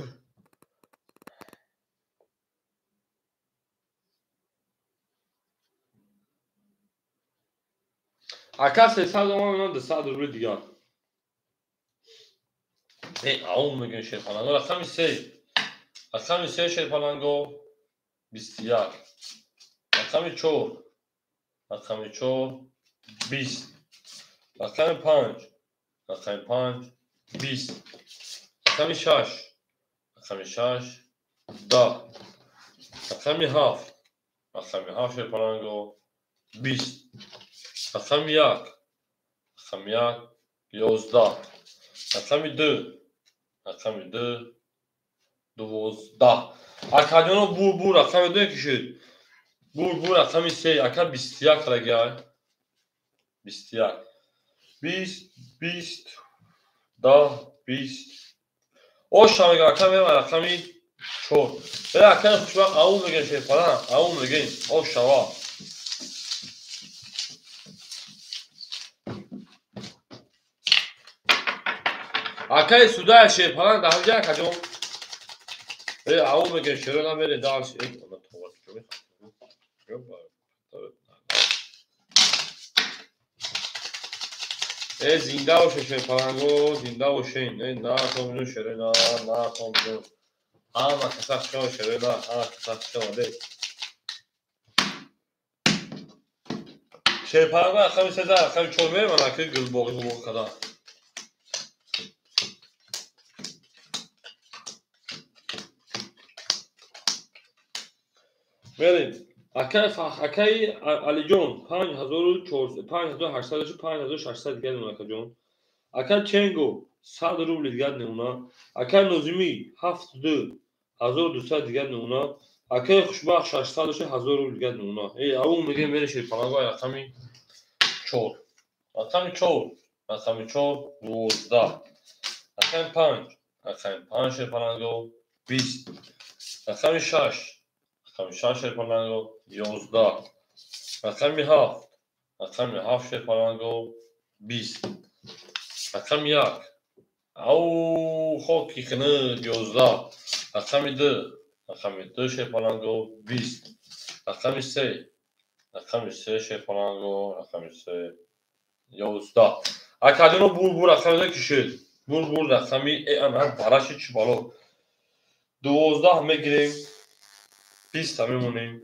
اکا 300 اون 200 دلار دیگر اون میگه شی پلنگو رقم 3 رقم 3 شی پلنگو 21 رقم 4 رقم 4 20 رقم 5 رقم 5 20 رقم 6 رقم 6 10 رقم 7 رقم 7 شی پلنگو 20 رقم 1 رقم 1 11 رقم 2 رقم 2 12 اکادیانو بو رقم 2 کشید بو رقم 3 اکا 21 رگه 21 20 20 10 20 اوش هم اکا میرم رقمی 4 بله اکا خوشبخت اون میگن شی پلنگ اون میگن اوش شوا اکا سودا شی پلنگ ده همجا اکا جون بله اون میگن شروع نمیره دارش زنده باشه شی پلنگو زنده باشین نه کاملون شروع نه کاملون همه کسا شما شروع نه همه کسا شما ده شی پلنگو اخمی 13 اخمی 4 میره من اکی گل باقی کده بریم اکی علی جون 5800 5600 دیگر اون اکا جون اکا چنگو 100 روبل دیگر نمونا اکا نوزمی 7200 دیگر نمونا اکا خوشبخت 600 1000 روبل دیگر نمونا اون میگه میره شی پلنگو رقمی 4 رقم 4 رقم 4 12 رقم 5 رقم 5 شی پلنگو 20 رقم 6 رقم 6 شی پلنگو 11 رقم 7 رقم 7 شی پلنگو 20 رقم 1 او خوکی خنک 11 رقم 2 رقم 2 شی پلنگو 20 رقم 3 رقم 3 شی پلنگو رقم 3 11 اکادیانو بو رقم 2 کشید بو رقمی انا براش چی بالا 12 میگیریم 20 میمونیم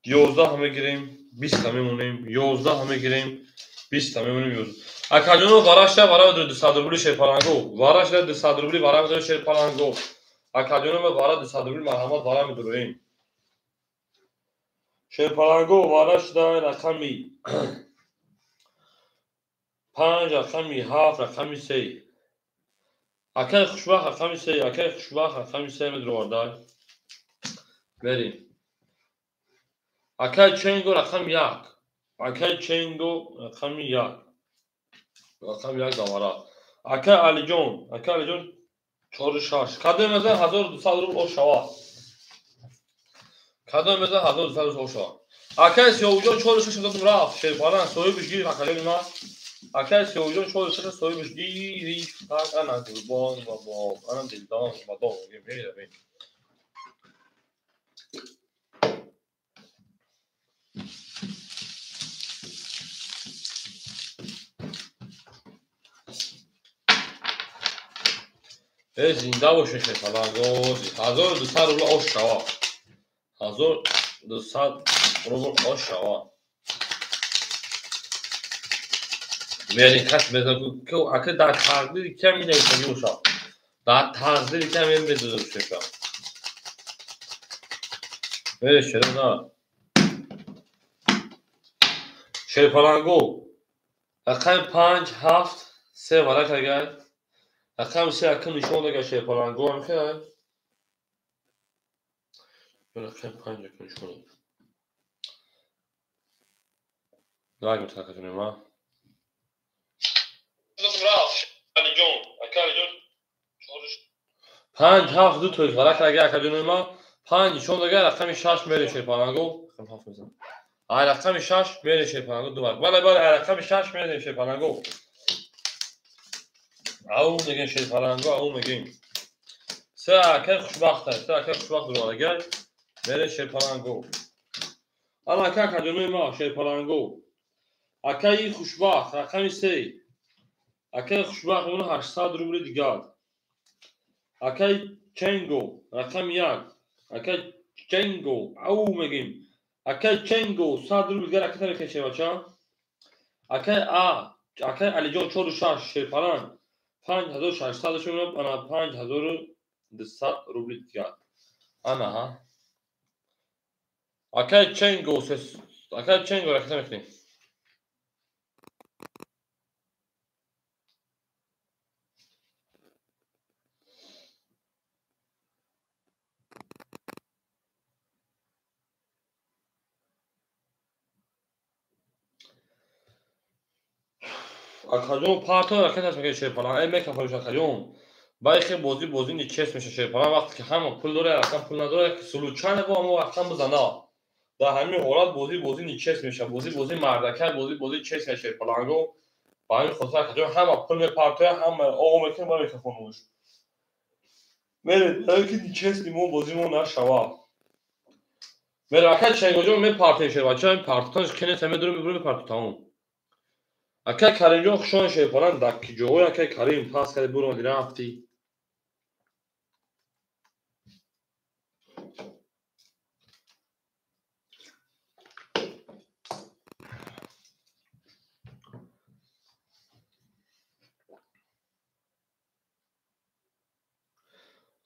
11 میگیریم 20 میمونیم 11 میگیریم 20 میمونیم Акадёно варашта вара 200 рубли шерпалангу. Варашта 200 рубли вара мидорем шерпалангу. Акадёно вара 200 рубли марҳамат вара мидорем. Шерпалангу варашта рақами 5 рақами 7 рақами 3. Акай хушбахт рақами 3 акай хушбахт рақами 3 медорвардай. Берим. Акай ченго рақами 1. Акай ченго рақами 1. رقم یک دامارا اکا علی جون 4-6 کدوم مثلا 1200 روبل او شوا کدوم مثلا 1200 روبل او شوا اکا سیوجون 4-6 دادم رفت شیپالان صاحبش گیر اکادمی ما اکا سیوجون 4-6 صاحبش گیری tak ana قربان بابا انا دلدان بابا میره ببین زنده باشه شیپالانگو 1200 روبل او شوا 1200 روبل او شوا میارین کس بزن که اکه در تقدیر کم می نویسم یوشا در تقدیر کم این بدوزم شیپا میره شده نه شیپالانگو رقم 5-7 3 ورک اگر رقم 3 اکم نشون داگر شیپالانگو هم که رقم 5 اکم نشون داگر داگر متاکتونیم ها پنج هفت دو توی فرق اگر اکادمی ما 5 نشون داگر رقم 6 میره شیپالانگو رقم 7 میزن رقم 6 میره شیپالانگو دو بله رقم 6 میره شیپالانگو او میگن شیپالانگو او میگن سه اکر خوشبخته سه اکر خوشبخت دروارگر میره شیپالانگو اما اکر اکادمی ما شیپالانگو اکر خوشبخت رقم 3 اکر خوشبخت اون 800 روبل دیگر اکر چنگو رقم 1 اکر چنگو او میگیم اکر چنگو 100 روبل دیگر اکر میکشه بچه اکر علی جان 4-6 شیپالان 5600 شون انا 5200 روبل دیگر انا ها اکر چنگو رقم میکنیم اکادیوم پارتو رکت هست میگه شیپالان این میکن فروش اکادیوم برای خیلی بازی نیچست میشه شیپالان وقتی که همه پول داره رقم پول نداره که سلوچانه با همه رقم بزنه در همین حالات بازی نیچست میشه بازی مردکر بازی چست میشه شیپالانگو با همین خاطر اکادیوم همه پول پارتو همه آقا میکنه با میکروفونش میره در که نیچست میمون بازیمون نشوا میره اکاد چنگو جون می پارتیشه بچه این پارتوتانش کنه تمه داره میبره پارتو تموم اکا کریم جان خوشان شیپالان دکی جوی اکا کریم پاس کرده برو مدی رفتی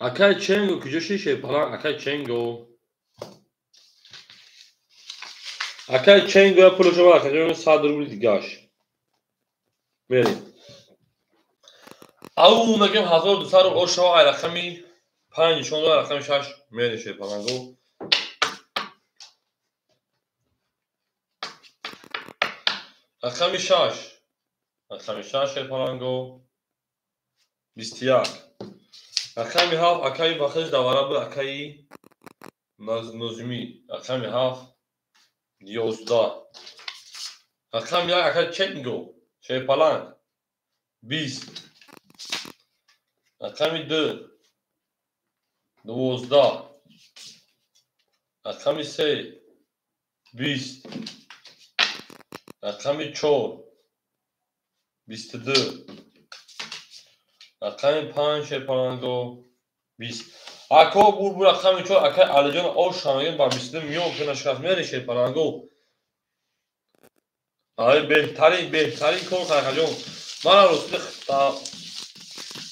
اکا چنگو کجاشی شیپالان اکا چنگو یا پولو شما اکا جان 100 روبل دیگاش بریم او میگم 1200 روبل او شما رقمی 5 نشون داره رقم 6 میره شیپالانگو رقم 6 شیپالانگو 21 رقم 7 اکای بخش دواره به اکای نظمی رقم 7 11 رقم 1 اکای چنگو شیپالان 20 رقم 2 12 رقم 3 20 رقم 4 22 رقم 5 شیپالانگو 20 اکا بور رقم 4 اکا علی جان او شامگین با 22 میون که نشکست میره شیپالانگو آره بهترین کار کاکا جون من روز تا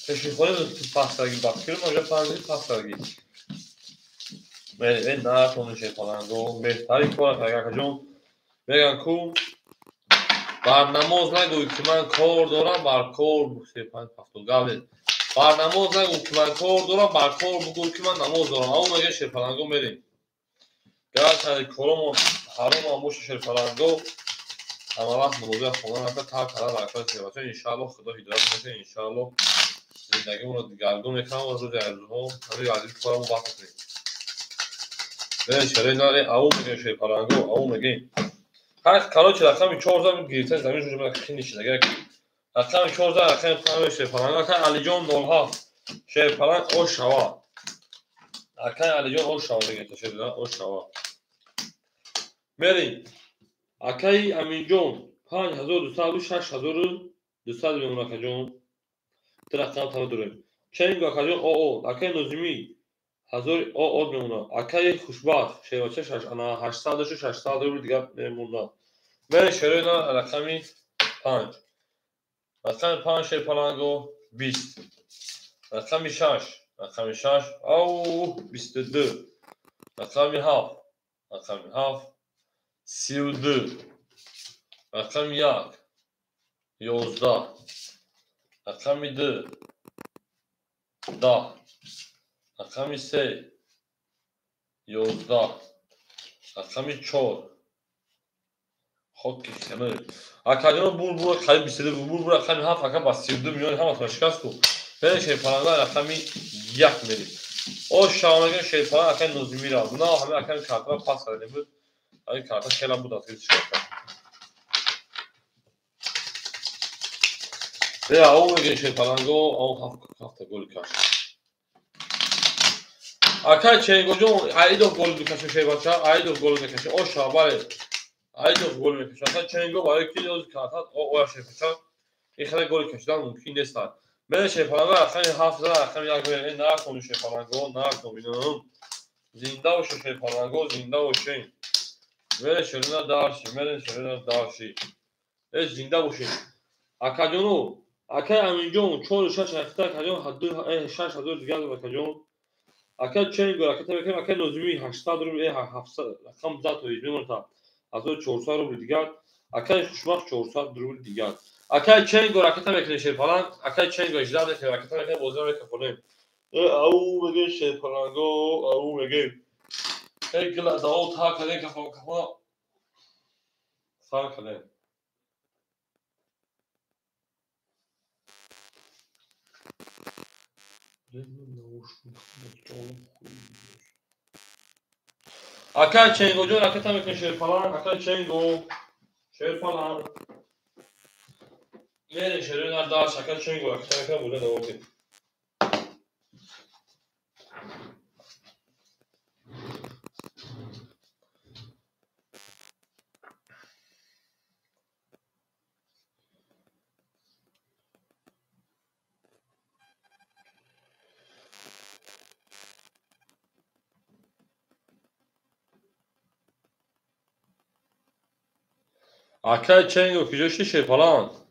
کشیخوری پاسترگی bakıyorum hoca falan pastırgi. Ben daha konuşuyor falan. بهترین کار کاکا جون بگن کو بر نماز نگو که من کار دارم بر کار بر نماز نگو که من کار دارم بر کار بگو که من نماز دارم اما مگه شرفلنگو بریم گرد کارمو حرام هم باشه شرفلنگو اما وقت موضوع خونه نفت تا کلا برکات شده باشه انشاءالله خدا هدایت میکنه انشاءالله زندگیمون رو دگرگون میکنم و روز ارزوها همین عزیز کارمو وقت کنیم بریم شرای ناره او میگه شرفلنگو او میگه هر کارا چه رقم 4 گیرتن زمین رو جمع خیلی نشده اگر رقم 4 رقم پنج شرفلنگو اکن علی جان دولها شرفلنگ او شوا اکن علی جان او شوا دیگه تا شده او شوا بریم اکای امین جان 5200 6200 میمونه اکا جان رقم تا داره چنگ اکا جان او اکای نظمی 1000 او میمونه اکای خوشبخت شیواچه 800 600 رو دیگه میمونه من شروع رقمی 5 رقم 5 شرفلنگو 20 رقم 6 او 22 رقم 7 32 رقم 1 11 رقم 2 10 رقم 3 11 رقم 4 خود کشتنه اکادیون بور خیلی بیشتر بور رقم 7 رقم با 32 میلیون هم اصلا شکست کو به شیپالانگا رقم 1 میلی او شاونگا شیپالان اکن نوزمی را نه همه اکن کارتا پاس کرده بود این کارتا خیلی بود از شکست به او میگه شیپالانگو او هفت گل کاشت اکن چنگو جون ایدو گل میکشه شیپاچا ایدو گل میکشه او شاباره ایدو گل میکشه اکن چنگو برای کی دوز کارتا او شیپاچا این خیلی گل کشیدن ممکن نیست من شیپالانگو اکن 7 اکن 1 میلی نه کنو شیپالانگو نه کنو زنده باشه شیپالانگو زنده باشه من شروع دارشی زنده باشه اکادیونو اکای امین جون 4 6 اکتا اکادیون حد 6000 دیگه اکادیون اکای چنگو اکای نظمی 800 رو 700 رقم ذات میمونه تا 1400 رو دیگه اکای خوشبخت 400 رو دیگه اکای چنگو راکتا میکنه شیپالان اکای چنگو اجرا میکنه راکتا میکنه بازار میکنه او میگه شیپالانگو او میگه گلا داو تا کنه کفا سال کنه اکای چنگو جون راکتا میکنه شیپالان اکای چنگو شیپالان میره شروع داشت اکای چنگو راکتا میکنه بوده داوتی اکای چنگو کجاش شیپالان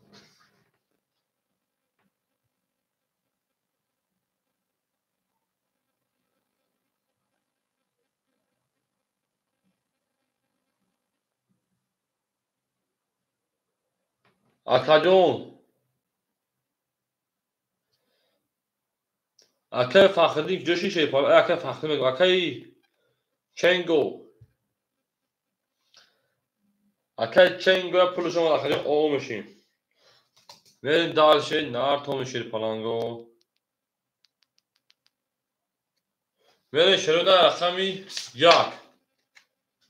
اکادون اکای فخری کجاش شیپالان اکای فخری میگه اکای چنگو اکای چنگو پولشون اکای او میشیم میریم دالشه نار شیپالانگو میریم شروع رقمی 1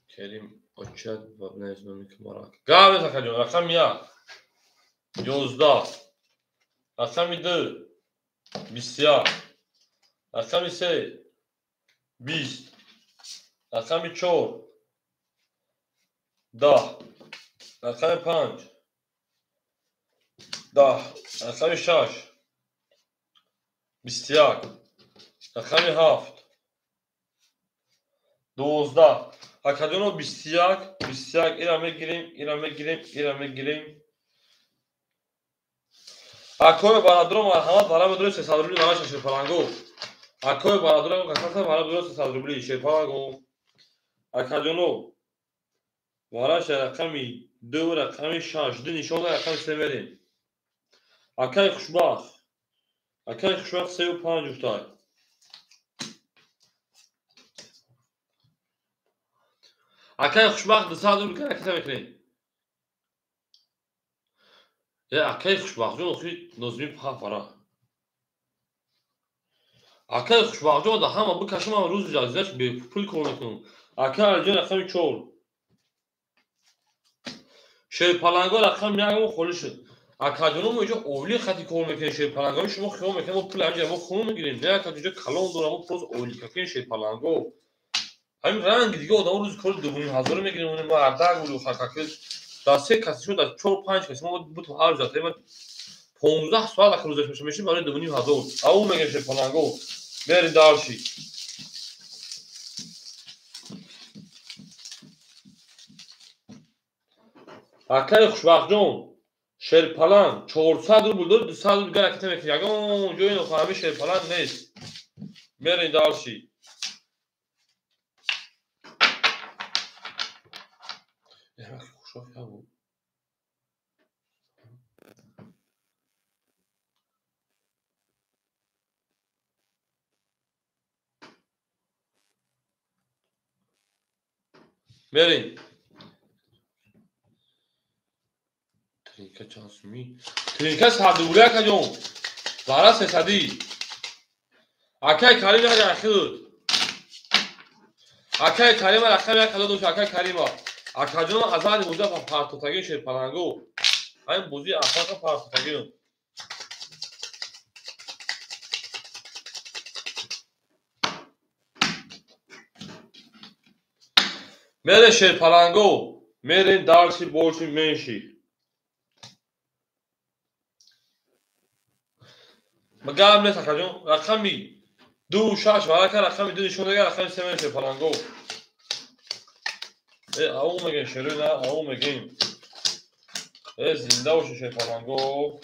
کریم اچد و نزدونی که مرا گاوه اکادون رقم 1 11 رقم 2 21 رقم 3 20 رقم 4 10 رقم 5 10 رقم 6 21 رقم 7 12 Akadyon o 21 İrame gireyim. Akoy baradro marhamat bana bedro 300 rubli bana şaşır falan go. Akoy baradro kasasa bana bedro 300 rubli şer falan go. Akadyon Varaş rakami 2 rakami 6 nişon rakam severim. Akay xoşbaxt 35 juftay. Akay xoşbaxt 200 rubli hareket mekirin. Akay xoşbaxtjon oxi nozmi pafara. Akay xoşbaxtjon da hama bu kaşıma ruz cazdaş be pul konakun. Akay aljon rakami 4. Şey palango rakam yagam xolish. Akadyon moja ovli khati kor mekin şey palango şuma xom mekin o pul anja mo xom girin. Ne akadyon kalon doram poz ovli kakin şey palango. Hem rang دیگه آدم روز کار 2000 میگیریم اون ما ارداغ بود خاکاکل دا سه کسی شد دا 4 5 کسی ما بود تو هر جاته من 15 سال اخر روزش میشه برای 2000 او میگه شه پلنگو بری دارشی اکای خوشبخت جون شیر پلنگ 400 رو بود 200 رو دیگه حرکت میکنه یگان جوین خواهمی شیر پلنگ نیست بری دارشی Ya kuşak ya bu. Merin. Trinka çansumi. Trinka sadulya kajon. Zara sesadi. Akay Karim ya akhir. Akay Karim rakam ya kado dosh Akay Karim. Akajon azad mudda partotagi shir palango. Ay buzi afaka partotagi. Mere shir palango. Merin darsi bolshi menshi. Magam ne akajon rakami 2 6 varaka rakami 2 nishon dega rakami 7 shir palango. او میگن شروع نه او میگیم زنده باشه شیر پلنگو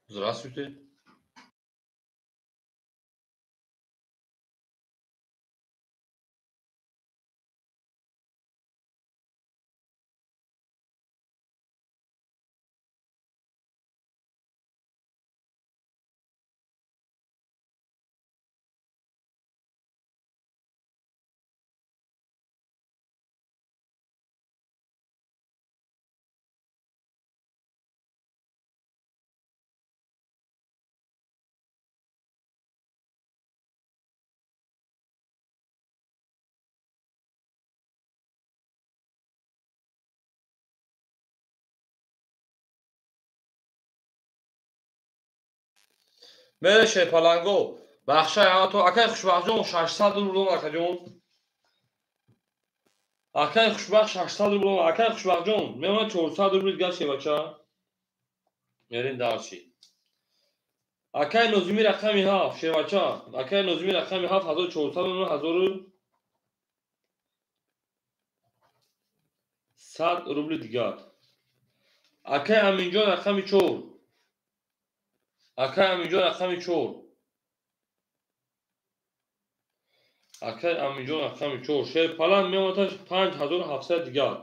Здравствуйте. بله شیر پلنگو بخشای اما تو اکای خوشبخت جون 600 رو اکا جون اکای خوشبخت 600 رو اکای خوشبخت جون میمونه 400 رو دیگر چه بچه میرین دارشی اکای نظمی رقمی 7 شه بچه اکای نظمی رقمی 7 1400 رو 1100 روبل دیگر اکای امینجان رقمی 4 اکای امینجان رقمی 4 اکای امینجان رقمی 4 شیر پلنگ میمونه 5700 دیگر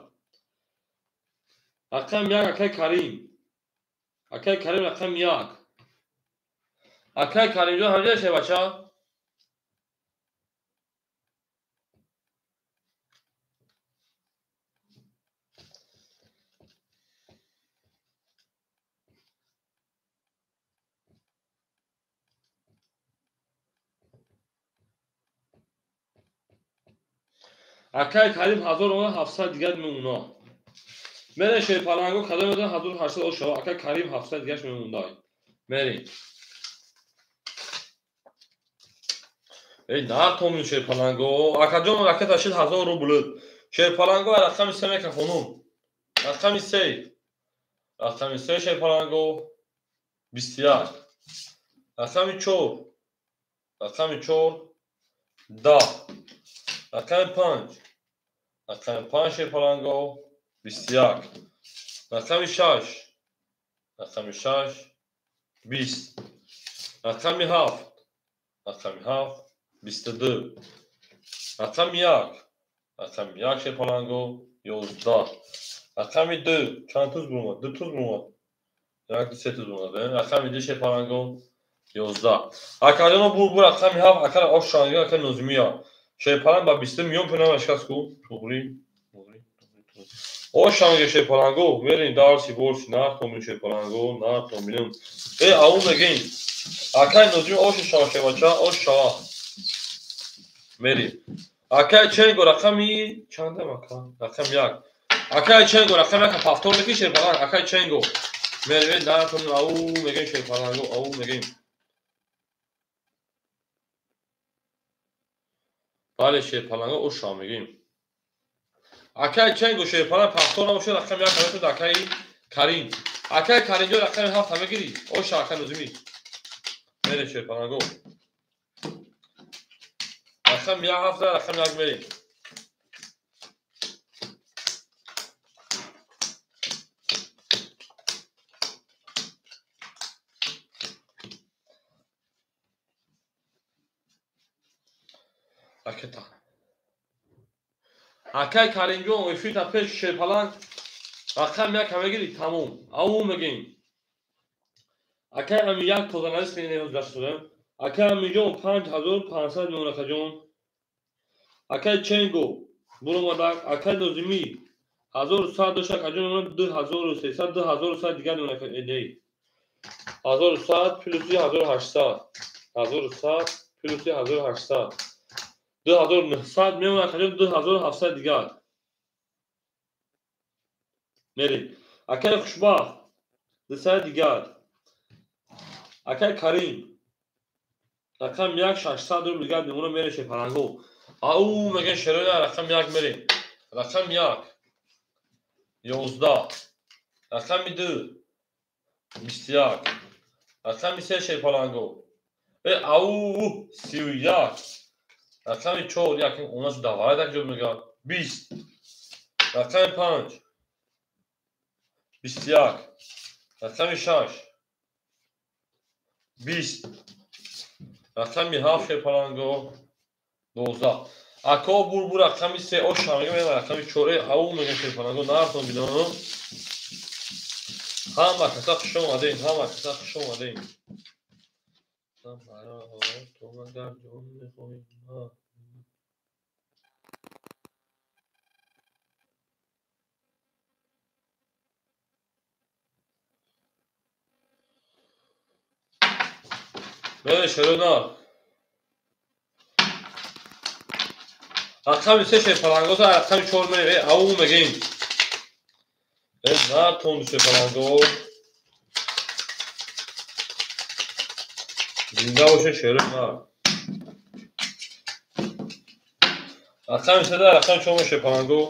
رقم 1 اکای کریم رقم 1 اکای کریم جان همجا شه بچه اکای کریم 1700 دیگر میمونه میره شیر پلنگو کدام میدن 1800 شو اکای کریم 700 دیگرش میمونده میرین نرتون شیرپلنگو اکجان رکت اشید 1000 روبل شیرپلنگو رقم 3 میکنه خانوم رقم 3 رقم 3 شیرپلنگو 21 رقم 4 رقم 4 10 رقم 5 رقم 5 شیرپلنگو 21 رقم 6 رقم 6 20 رقم 7 رقم 7 22 رقم 1 رقم 1 شیرپلنگو 11 رقم 2 چند توز برمد 2 توز برمد یک 3 توز برمد رقم 2 شیرپلنگو 11 اکادون بور رقم 7 اکل آش شانگی اکل نوزمیا شیرپلنگ با 20 میلیون پناه اشکاس کو توغری آش شانگی شیرپلنگو میرین دارسی بولسی نار تومین شیرپلنگو نار تومینم اون بگین اکل نوزمی آش شانگی بچه آش شاه میری اکل چنگ رقمی چنده مکان رقم 1 اکل چنگ رقم 1 پافتور میگی شیرپلنگ اکل چنگو میری نار تومین او میگین شیرپلنگو او میگین بله شیرپلنگو او شاه میگیم اکل چنگو شیرپلنگ پافتور نباشه رقم 1 همه تو اکل کریم اکل کریم جو رقم 7 همه گیری او شاه اکل نوزمی میری شیرپلنگو رقم 1 7 رقم 1 میری اکتا اکل کریم جو افیت پیش شیرپلنگ رقم 1 همه گیری تموم او میگیم اکل هم 1 توزن نریس کنی نیروز داشت شدم اکل هم میجون 5500 میون اکجون اکل چنگو برو مدک اکل نوزمی 1100 داشت اکجون 2300 2100 دیگر میون اکجون 1100 پلوسی 1800 1100 پلوسی 1800 2900 میون اکجون 2700 دیگر میری اکل خوشبخت 200 دیگر اکل کریم رقم 1 600 رو دیگر میمونه میره شیرپلنگو او میگه شروع رقم 1 میری رقم 1 11 رقم 2 21 رقم 3 شیرپلنگو او 31 رقم 4 یک اوناش دواره در میگه 20 رقم 5 21 رقم 6 20 رقم 7 شیرپلنگو 12 اکا بور رقم 3 او شامگه میگه رقم 4 او میگه شیرپلنگو نارتون بیدانم همه کسا خوش اومدین همه کسا خوش اومدین تو مگر جون میخوایی بله شروع نار رقم 3 شیرپلنگو تا رقم 4 میگه او میگیم نارتون شیرپلنگو زنده باشه شروع نار رقم 3 رقم 4 شیرپلنگو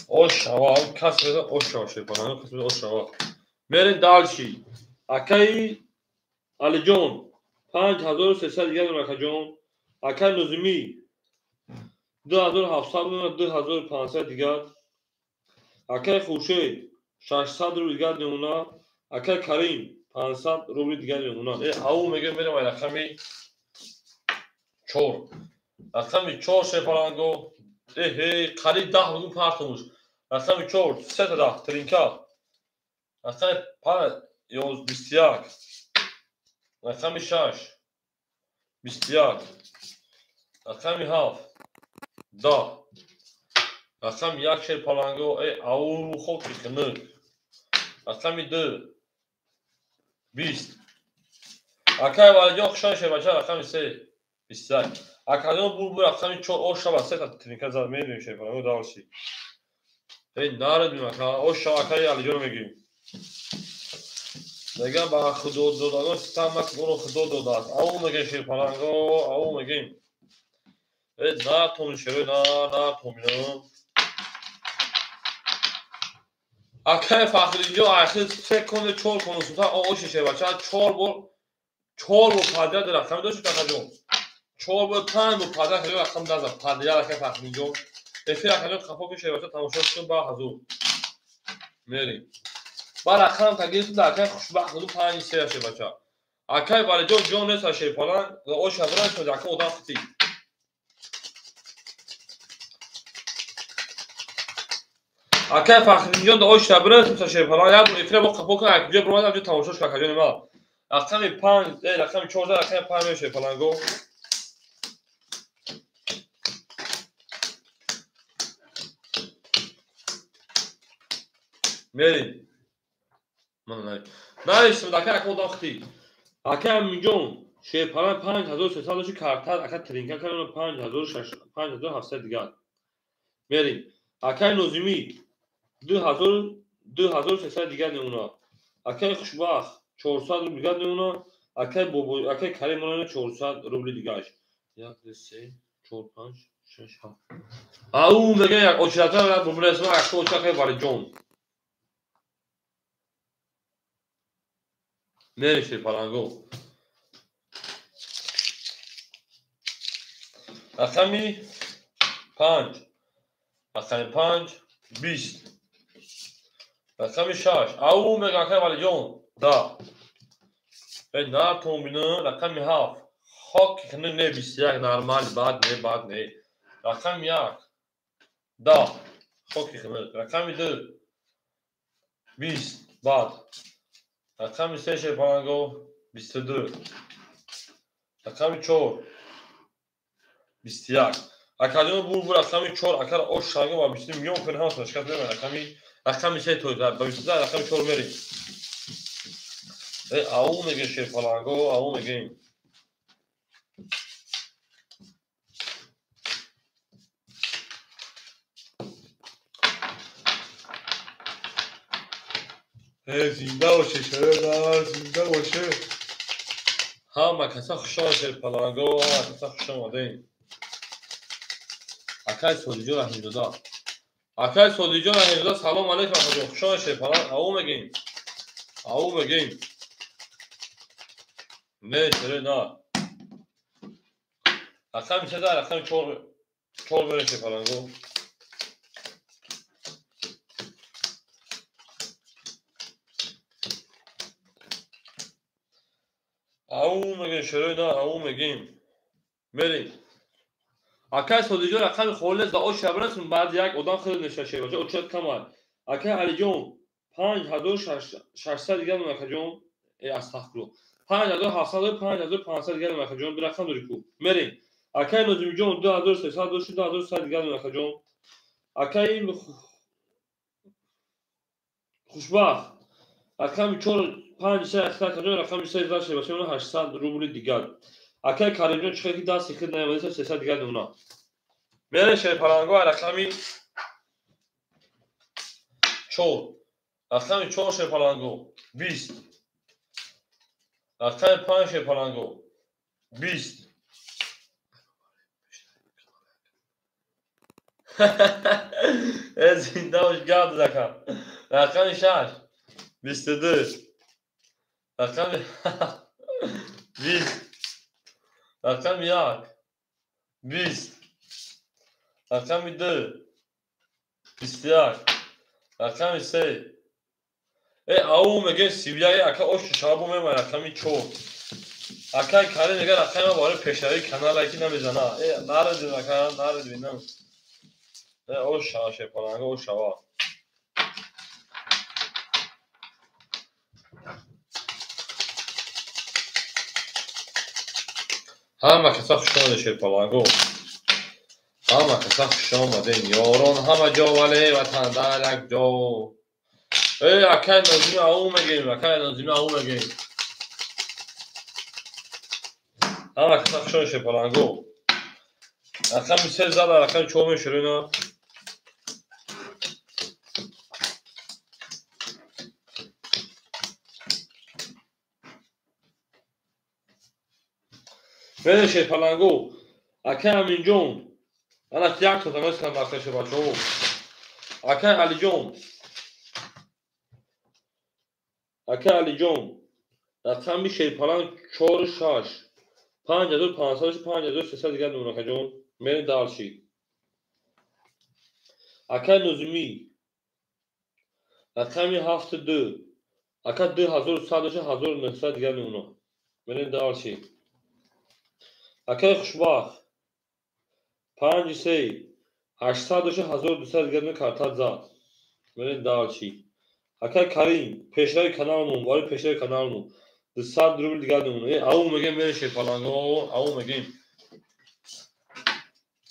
اوشاوا کس بده اوشاوا شیرپلنگو کس بده اوشاوا میرین دالشی اکای علی جون 5300 دیگر میون اکجون اکای نوزمی 2700 میون 2500 دیگر اکای خوشه 600 رو دیگر میمونه اکای کریم 500 رو دیگر میمونه او میگه میرم رقم 4 رقم 4 شیرپلنگو قریب 10 بگو پرتموش رقم 4 3 تا 10 ترینکا رقم 5 21 رقم 6 21 رقم 7 10 رقم 1 شیرپلنگو او خوب کنه رقم 2 20 اکای ولی جا خوشان بچه رقم 3 21 اکادون بور رقم 4 او شبا 3 تا ترینکا زد میدونیم شیرپلنگو دارشی نارد میمکن او شبا اکای علی جون میگیم میگم با خدود دادن سیستم برو خدود دادن او میگه شیر پلنگو او میگیم نه تو شیر نه تو میرم اکه فخر اینجا آخر فکر کنه چور کنه سوتا آوش شه بچه چور بو پادر در رقم داشت تاجون چور بو پنج بو پادر خیلی رقم دازه پادر اکه فخر اینجا افیر اکه خفا بشه بچه تماشاش با حضور میریم با رقم تگیرت در اکه خوشبخت دو پنج سه شه بچه اکه برای جون نیست شه پلان و او شبران شده اکه ادا خطی اکه فخر اینجا او شبران شه پلان یا افیر با خفا کنه اکه برو اونجا تماشاش که کجا نما رقم 5 رقم 14 رقم 5 میشه پلنگو میریم من نه اسم دکه اکو داختی اکه میجون شه پلنگ 5300 داشت کارتر اکه ترینکا کنه 5700 دیگه میریم اکه نوزیمی 2300 دیگه اونا اکه خوشبخت 400 روبل دیگه اونا اکه بوبو اکه کریم اون 400 روبل دیگه 1 3 4 5 6 7 او میگه یک اوچاتا رو برسم اکه اوچاتا برای جون نمیشه پلنگو رقمی 5 رقمی 5 20 رقمی 6 او میگه اکه برای جون دا نه تو بینه رقمی 7 خاک کنه نه 21 نرمال بعد نه رقم 1 دا خاک کنه رقمی 2 20 بعد رقمی 3 شه پلنگو 22 رقمی 4 21 اکادمی بور رقمی 4 اکر او شاگه و 20 میلیون پنهان شرکت نمی‌کنه رقمی 3 توی در 22 رقمی 4 میری او میگه شه پلنگو او میگه زنده باشه شده زنده باشه همه کسا خوشان شه پلنگو همه کسا خوشان آده اکای سودیجو را هنجودا اکای سودیجو را هنجودا سلام علیکم خدا خوشان شه پلنگ او میگیم نه چره نه اکای میشه در اکای چور بره شه پلنگو او میگه شروع نه او میگیم بریم اکای سودیجو رقم خولد دا او شبرنسون بعد یک ادام خیلی نششه باشه او چند کمان اکای علی جون 5600 دیگر نمکه جون استخدلو 5700 5500 دیگر نمکه جون دو رقم داری کو بریم اکای نوزمی جون 2300 2300 دیگر نمکه جون اکای خوشبخت رقم 4 5 3 رقم 3 داشته باشه اون 800 روبل دیگر اکای کارینجون چه کی دست خود نمیشه 300 دیگر اونا میره شه پلنگو رقمی 4 رقمی 4 شه پلنگو 20 رقمی 5 شه پلنگو 20 زنده باش گرد دکم رقمی 6 22 رقمی 20 رقم 1 20 رقم 2 21 رقم 3 او میگه سیبیای اکا اوش شابو میمونه رقمی 4 اکا کاری میگه رقم باره پیشروی کانال اکی نمیزنه نردیم اکا نردیم او شاشه پلنگه او شوا همه کسا خوش آمده شه پلنگو همه کسا خوش آمده یاران همه جا ولی وطن در یک جا اکای نازمی او میگیم اکای نازمی او میگیم همه کسا خوش آمده شه پلنگو رقم 3 زده رقم 4 میشوره بده شیر پلنگو اکه امین جون انا یک تا تماس کنم بخش بچه‌ها اکه علی جون اکه علی جون رقم شیر پلنگ 4 6 5500 5300 دیگه نمونه که جون میرین دالشی اکه نظمی رقم 72 اکه 2100 1900 دیگه نمونه میرین دالشی اکه خوشبخت 53 800 1200 دیگه نمونه کارتات زاد میرین دالشی اکه کریم پیشروی کانالمون وارد پیشروی کانالمون 200 روبل دیگه نمونه او میگیم میره شیر پلنگو او میگیم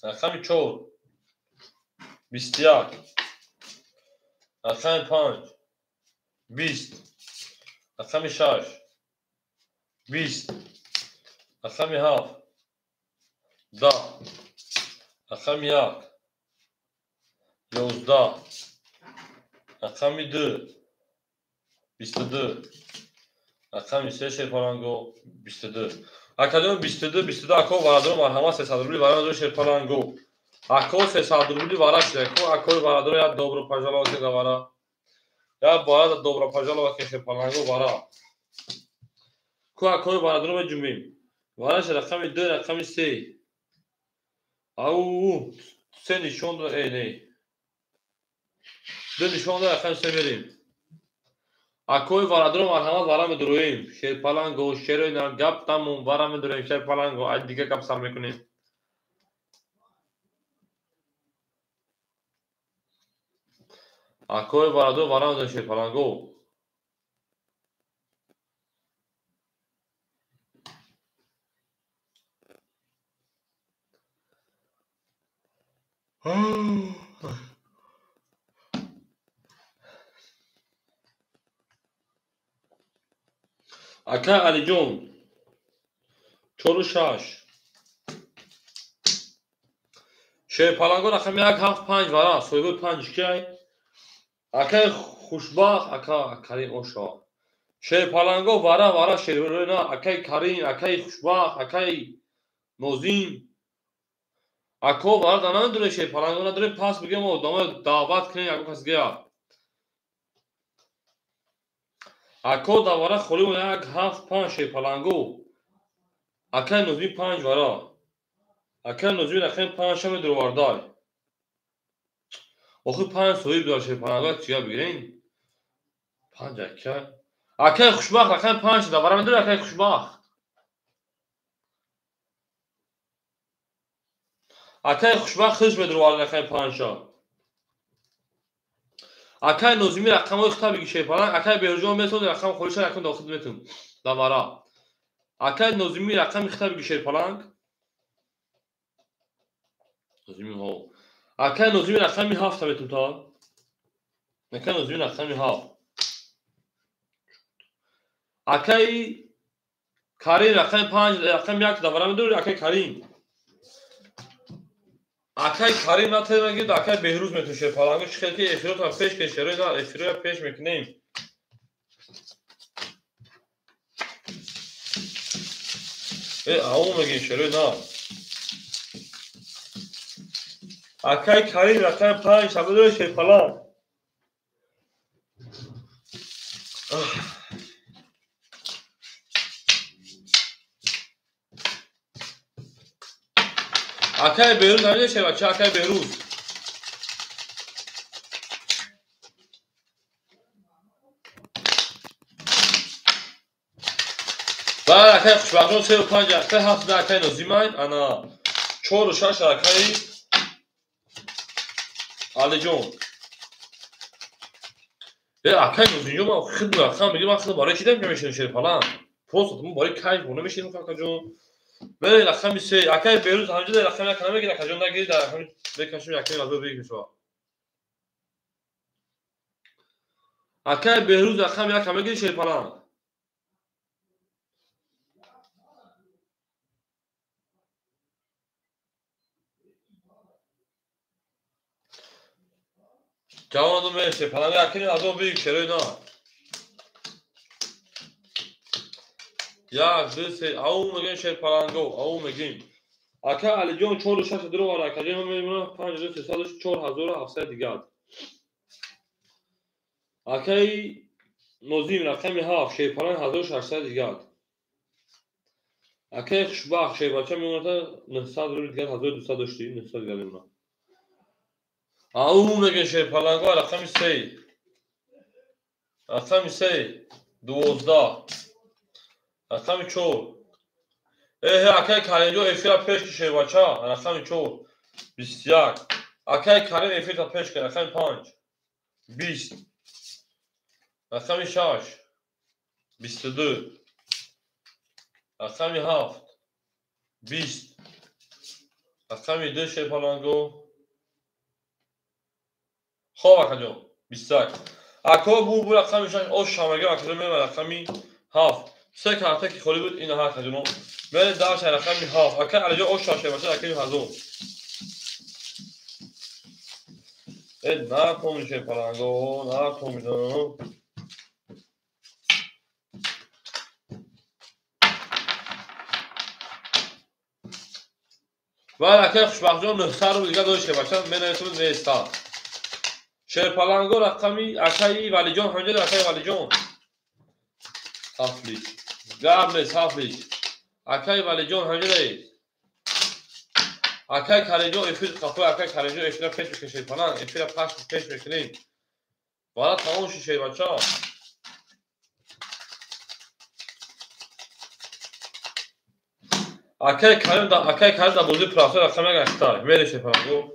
رقم 4 21 رقم 5 20 رقم 6 20 رقم 7 10 رقم 1 11 رقم 2 22 رقم 3 شیر پلنگو 22 اکادون 22 اکو برادر مرحمت 300 روبلی برای شیر پلنگو اکو 300 روبلی براش اکو برادر یا добро пожаловать говоря یا باید добро пожаловать شیر پلنگو برا کو اکو برادر رو بجنبیم براش رقم 2 رقم 3 او سه نشون داد نه دو نشون داد رقم 3 بریم اکوی برادر مرحمت برام درویم شیر پلنگو شیر اینا گپ تموم برام درویم شیر پلنگو از دیگه گپ سر میکنیم اکوی برادر برام درویم شیر پلنگو اکا علی جون 4 6 شیر پلنگو رقم 175 ورا سویگو 5 کی اکا خوشبخت اکا کریم اوشا شیر پلنگو ورا شیر روینا اکای کریم اکای خوشبخت اکای نوزین اکو ورا دانان دونه شیر پلنگو نداره پاس بگیم و دعوت کنیم اکو کس گیا اکو دواره خولی و 175 شیر پلنگو اکای نوزین 5 ورا اکای نوزین رقم 5 شم درواردای آخه 5 سویب دار شیر پلنگو چیا بگیرین 5 اکای خوشبخت رقم 5 دواره مداره اکای خوشبخت اکای خوشبخت خش به دروار رقم 5 شا اکای نوزیمی رقم های خطا بگی شیر پلنگ اکای بیرجان میتون رقم خوریش رقم داخل میتون دواره اکای نوزیمی رقم خطا بگی شیر پلنگ نوزیمی ها اکای نوزیمی رقم 7 میتون تا اکای نوزیمی رقم 7 اکای کریم رقم 5 رقم 1 دواره میدونه اکای کریم اکای کریم نتونه میگید اکای بهروز میتون شیر پلنگو خیلی که افراد هم پیش که شیروی نه افراد پیش میکنیم او میگین شیروی نه اکای کریم رقم 5 شبه شیر پلنگ اکای بهروز نمیده شیر بچه اکای بهروز بعد اکای خوشبختون 3 و 5 اکای 7 اکای نوزیمین انا 4 و 6 اکای علی جون اکای نوزیمین ما خیلی رقم میگیم من خیلی برای چیدم که میشین شیر پلنگ پروستاتمون برای کیف بونه میشین کاکا جون بله رقم 3 اکای بهروز همینجا در رقم یک نمیگید اکا جون نگیرید در رقم بکشیم اکای نازو بگیم شما اکای بهروز رقم یک نمیگید شیر پلنگ جوان دو میشه پلنگ اکای نازو بگیم شیروی نه یک دو سه او میگن شیر پلنگو او میگیم اکا علی جان 4 و 6 درو واره اکا جان میمونه 5 و 300 4700 دیگه اکای نوزیم رقم 7 شیر پلنگ 1600 دیگه اکای خوشبخت شیر بچه میمونه 900 درو دیگه 1200 داشتی 900 دیگه میمونه او میگن شیر پلنگو رقم 3 رقم 3 12 رقم 4 اکای کالنجو افیرا پیش شیر بچه رقم 4 21 اکای کاریم افیر تا پیش که رقم 5 20 رقم 6 22 رقم 7 20 رقم 2 شیر پلنگو خوب اکا جان 21 اکا بو رقم 6 او شامگه اکا جان میمه رقم 7 سه کارته که خولی بود این ها اکا جانو میره داشت رقم 7 اکا علی جان او شاشه باشه رقم 7 نه کنی شیر پلنگو نه کنی جانو بعد اکا خوشبخت جان 900 رو دیگه داشته باشه میره تو نیستا شیر پلنگو رقمی اکای ولی جان همجا اکای ولی جان هفلی گرم نیست هفلی اکای ولی جان همجا نیست اکای کالنجو افیر کپو اکای کالنجو افیر پیش بکن شیر پلنگ افیر پیش بکنیم والا تمام شیر بچه ها اکای کالنج دا بوزی پراسه رقم یک اشتای میره شیر پلنگو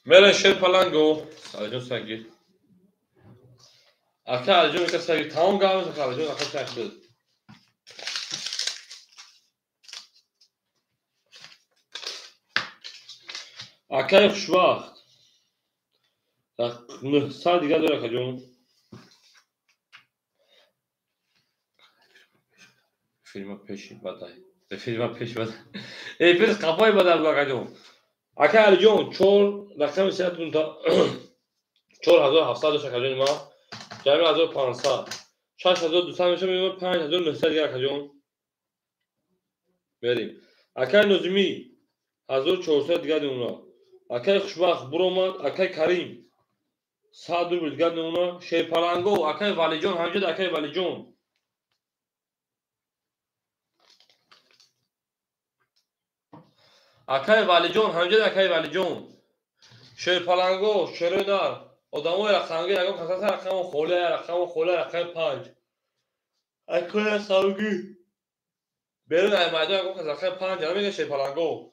میره شیر پلنگو علی جان سگی اکای علی جان که سگی تمام گاوز علی جان اکای سگی اکای خوشبخت 900 دیگه داره اکا جان فیلم پیشی بدای فیلم پیش بدای ای پیش کپای بدای اکا جان اکا علی جان 4 رقم 3 تا 4700 داشت اکا جان ما جمعی 1500 6200 میشه میمونه 5900 دیگه اکا جان بریم اکای نظمی 1400 دیگه دیمونا اکای خوشبخت برومد اکای کریم 100 رو دیگه دیمونا شیر پلنگو اکای ولی جان همجد اکای ولی جان اکای ولی جان همجد اکای ولی جان شیر پلنگو شیر نار آدمای رقمگی نگم کساس رقم خوله رقم 5 اکای خمگی بیرون ای مایدان نگم کساس رقم 5 نمیگه شیر پلنگو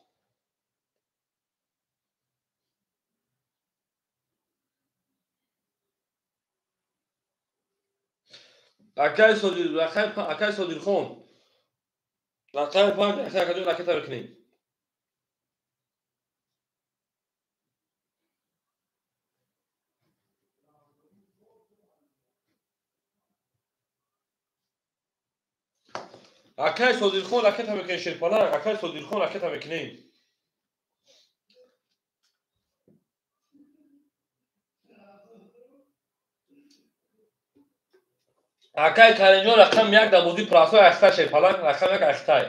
اکای صدیق خون رقم 5 اکای کجا رکت بکنیم اکای صدیق خون رکت بکنیم شیر پلنگ اکای صدیق خون رکت بکنیم اکای کلنجو رقم 1 دمودی پراسو اشتا شیر پلنگ رقم 1 اشتای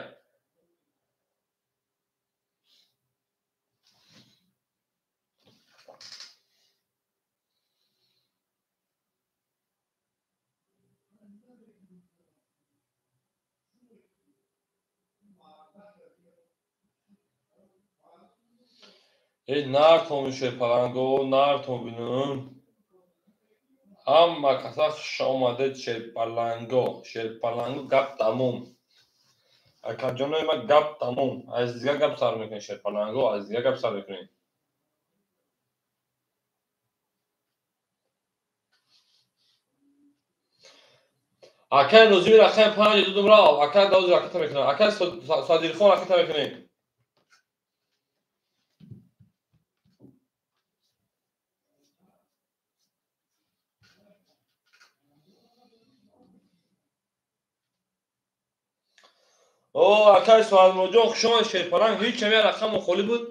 ای نار تومی شیر پلنگو نار تومینون همه کسا خوش آمده شیر پلنگو گپ تموم اکا جانوی ما گپ تموم از دیگه گپ سر میکنی شیر پلنگو از دیگه گپ سر میکنی اکا نوزیمی رقم 5 دودم را اکا داوز رکت میکنی اکا صدیق خون رکت میکنی акай суалмоҷон хушон шерпаланг ҳеҷ чам як рақаму холӣ буд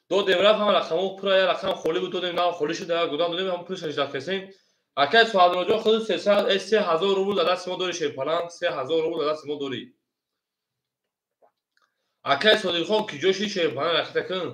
додем рафт ҳама рақаму пура як рақам холӣ буд додем нав холӣ шуда як гудам додем ҳам пулиш ҷахкесем акай суалмоҷон худ 3000 рубл дар дасти мо дорӣ шерпаланг 3000 рубл дар дасти мо дорӣ акай Содиқхон ки ҷоши шерпаланг рахита кун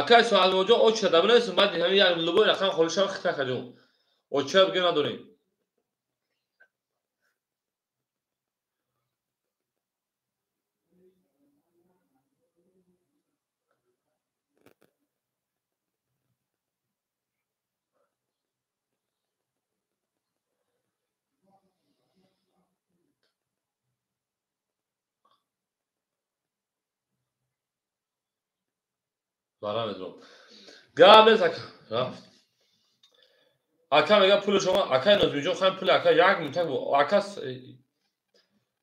акай суалмоҷон оча дабинависм баъд ҳамин як лубои рақам холиша хита каҷон оча бигӯ надорем бара медорам гап нест рафт ака мега пули шумо акай нозимиҷон хам пули ака як минута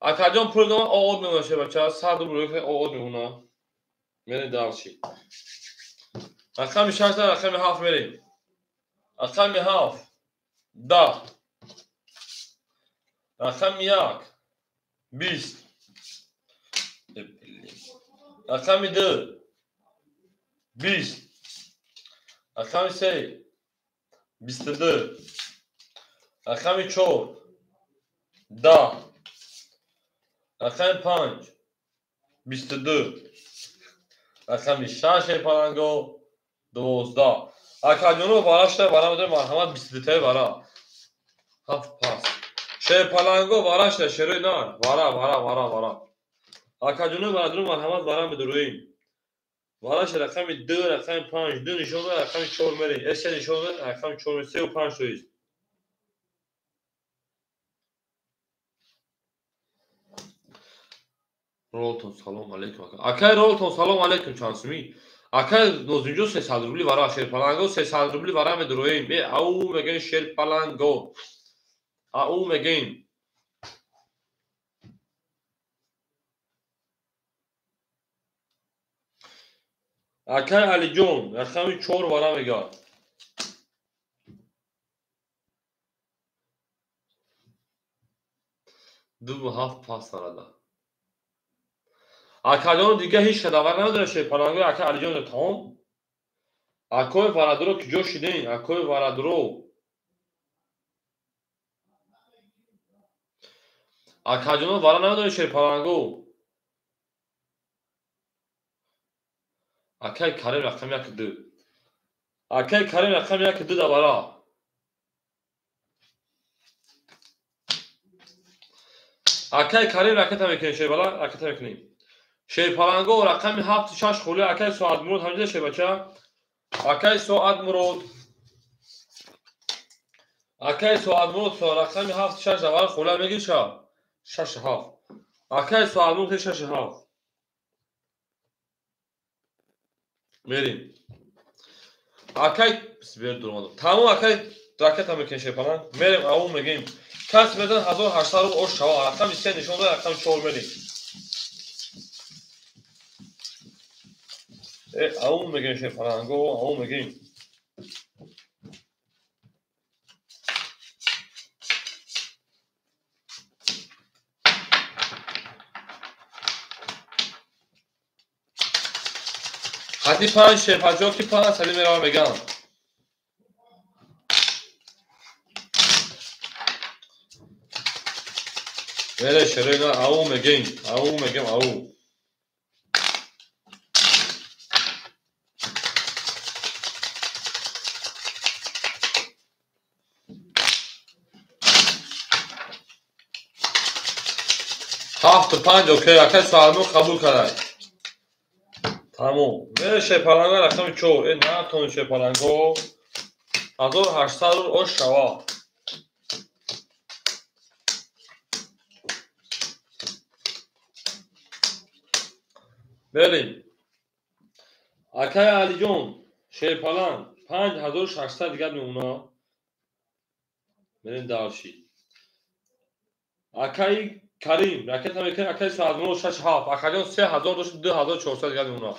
акаҷон пули дoma од мемона шебача 100 рубл од мемона мерем далчи рақами 6 рақами 7 мерем рақами 7 10 рақами 1 20 рақами 2 20 рақами 3 22 рақами 4 10 рақами 5 22 рақами 6 шерпаланго 12 акаҷоно бара шуда бара медорем марҳамат 22 бара ҳафт пас шерпаланго бара шуда шерои на бара акаҷоно бара дорем марҳамат бара медорем бара шуда рақами 2 рақами 5 2 нишон дод рақами 4 мерем эсе нишон дод рақами 4 35 тоист ролтон салом алейкум акай ролтон салом алейкум чансумӣ акай нозимҷон 300 рубли бара шерпаланго 300 рубли бара медороем ау мегем шерпаланго ау мегем акай алиҷон рақами 4 бара мегӯяд ду 7 пас арада акаҷон дига ҳеҷ кадавар надора шерпаланго акай алиҷон там акои варадуро ки ҷо шидем акои варадуро акаҷоно вара надора шерпаланго акай карем рақами 1 акай карем рақами 1 дабара акай карем ракета мекунем шерпаланг ракета мекунем шерпаланго рақами 7-6 холӣ акай соат мурод ҳамҷида шебача акай соат мурод рақами 7-6 дабара холӣ мегир ша 6-7 акай соат мурод 6-7 мерем акай тамом акай ракета мекунем шерпаланг мерем ау мегем кас медан 1800 рубл ош шава рақами 3 нишон дод рақами 4 мерем ау мегем шерпаланго ау мегем ҳадди 5 шерпаҷо ки 5 сали мерава мегам мере шерена ау мегем ау ҳафту 5 окей акай суалмо қабул кардай тамом мере шерпаланго рақами 4 натон шерпаланго 1800 рубл ош шава берем акай алиҷон шерпаланг 5600 дигар мемона мерем далши акай کریم رکت هم میکنه اکای سازمان 6 هاف اکاجون 3000 داشت 2400 دیگه اونا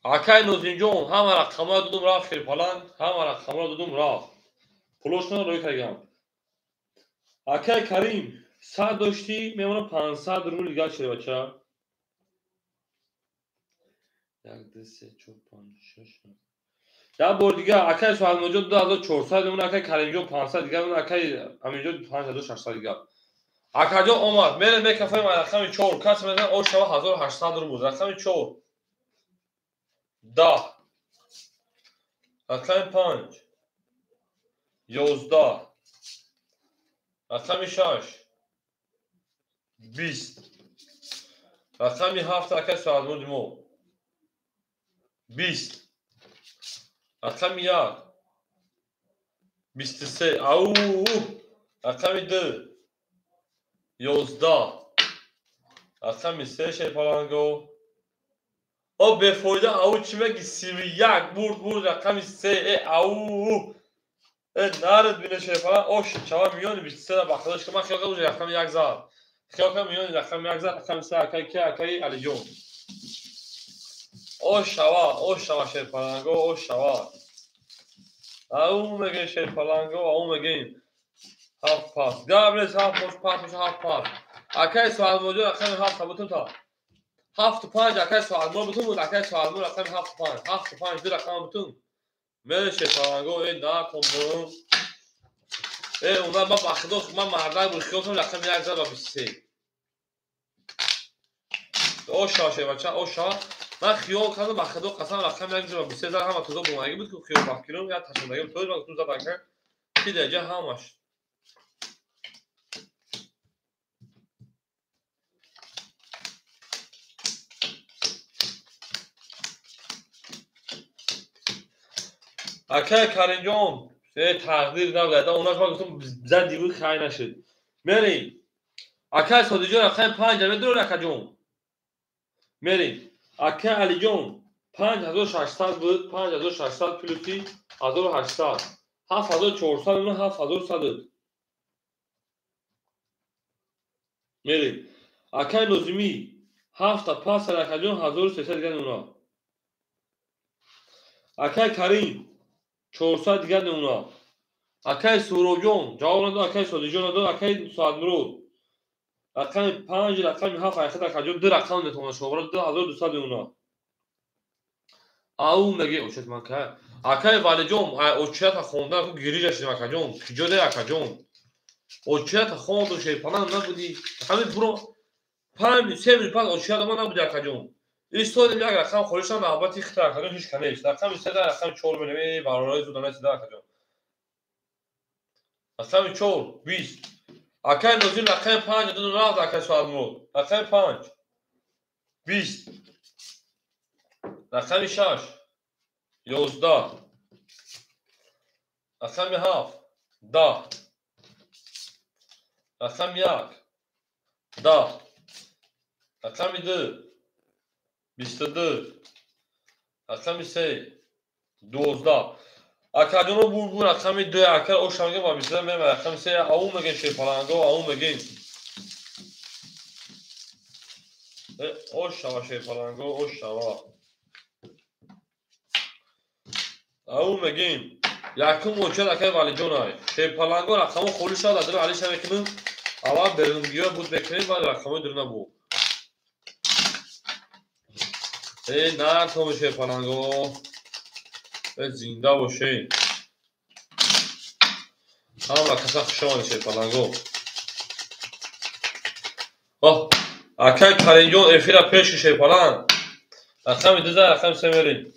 اکای نوزینجون همه رقم‌ها دادم راه خیر پلان همه رقم‌ها دادم راه پولشون روی کردم اکای کریم 100 داشتی میمونه 500 رو دیگه شده بچه 1 2 3 4 5 6 یا بار دیگه اکای سوال موجود 2400 میمونه اکای کریم جون 500 دیگه میمونه اکای همینجا 5600 دیگه اکای جون اومد میره میکفه من رقم 4 کس میزنه او شما 1800 رو بود رقم 4 10 رقم 5 11 رقم 6 20 رقم 7 اکای سوال موجود 20 رقم 1 23 او رقم 2 11 رقم 3 شیپالانگو او بفایده او چی بگی 31 برد رقم 3 او نرد بینه شیپالان او شچوا میانی 23 را بخداش که من خیال کنم رقم 1 زد خیال کنم میانی رقم 1 زد رقم 3 اکای که اکای علی جون او شوا شیپالانگو او شوا او میگه شیپالانگو او میگه هاف پاس گابرز هاف پاس هاف پاس اکای سوال موجود رقم 7 بوتون تا 7 5 اکای سوال مو بوتون بود اکای سوال مو رقم 7 5 7 5 دو رقم بوتون میره شیپالانگو ای نا کومون ای اونا با بخدوخ من مردای بود خیال کنم رقم 1 زد با 23 او شاشه بچه او شا من خیال کنم بخدوخ قسم رقم 1 زد با 23 زد هم تو بومگی بود که خیال بخیرم یا تشندگی بود تو تو زد اکای کی دیگه همش اکای کریم جون تقدیر نبود اوناش ما گفتم زد دیگه خای نشد میریم اکای سادی جون رقم 5 درو رکا جون میریم اکای علی جون 5600 بود 5600 پلوسی 1800 7400 اون 7100 میریم اکای نوزمی 7 پاس رکا جون 1300 دیگه اونا اکای کریم 400 دیگه اونا اکای سوروجون جواب نداد اکای سادی جون نداد اکای سادمرو رقم 5 رقم 7 اخر اکاجون دو رقم نتونه شوبر 2200 اونا او میگه اوشت من که اکای ولی جون اوچت خونده کو گیریش شدیم اکاجون کجوده اکاجون اوچت خوند و شیپانم نبودی همین برو 5 3 میل پس اوچت ما نبودی اکاجون استاد یک رقم خودش هم محبت خطر اکاجون هیچ کنه است رقم 3 رقم 4 بنوی برای زودانه سیده اکاجون رقم 4 20 اکای نوزین رقم 5 دو ناز اکای سوال مو رقم 5 20 رقم 6 11 رقم 7 10 رقم 1 10 رقم 2 22 رقم 3 12 اکادون بور رقم 2 اکر او شمگه با 22 میرم رقم 3 او میگن شیپالانگو او میگن او شوا شیپالانگو او شوا او میگن یکم موچه اکر ولی جونای شیپالانگو رقم خولی شد در علی شمکمون اول برنگیو بود بکنیم و رقم درنا بود ای نه تو شیپالانگو زنده باشه همه کسا خوشمان شیپالانگو اکای کرینجون افیرا پیش شیپالان رقم 2 رقم 3 میریم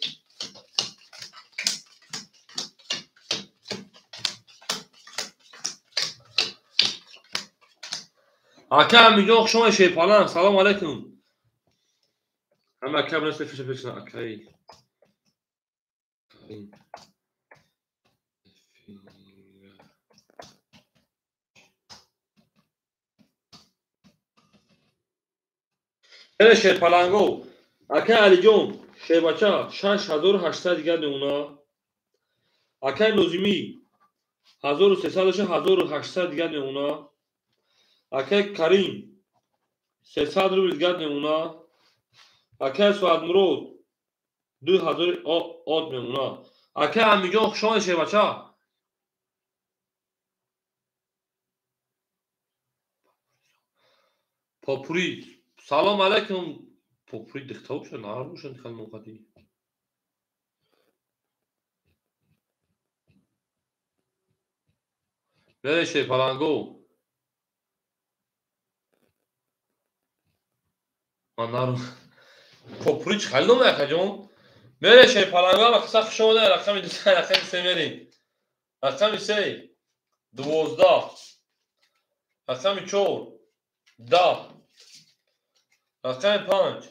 اکای همیجون خوشمان شیپالان سلام علیکم همه اکای بنست فیش پیش اکای این شیپالانگو اکای علی جون شیبچه 6800 دیگر اونا. اکای نوزیمی 1300 1800 دیگر اونا. اکای کریم 300 روبل دیگر اونا. اکای سواد مرود 2000 آد اونا. اکای امیجان شان شیبچه پاپوری سلام علیکم. پاپوری دختاو شد نهار بوشن خیلی موقعی. برشه پلنگو من پاپوری خیلی نمیخواد جون. برشه پلنگو ما قصه شده رقم دوست رقم سه میریم. رقم سه 12. رقم 4 10. رقم 5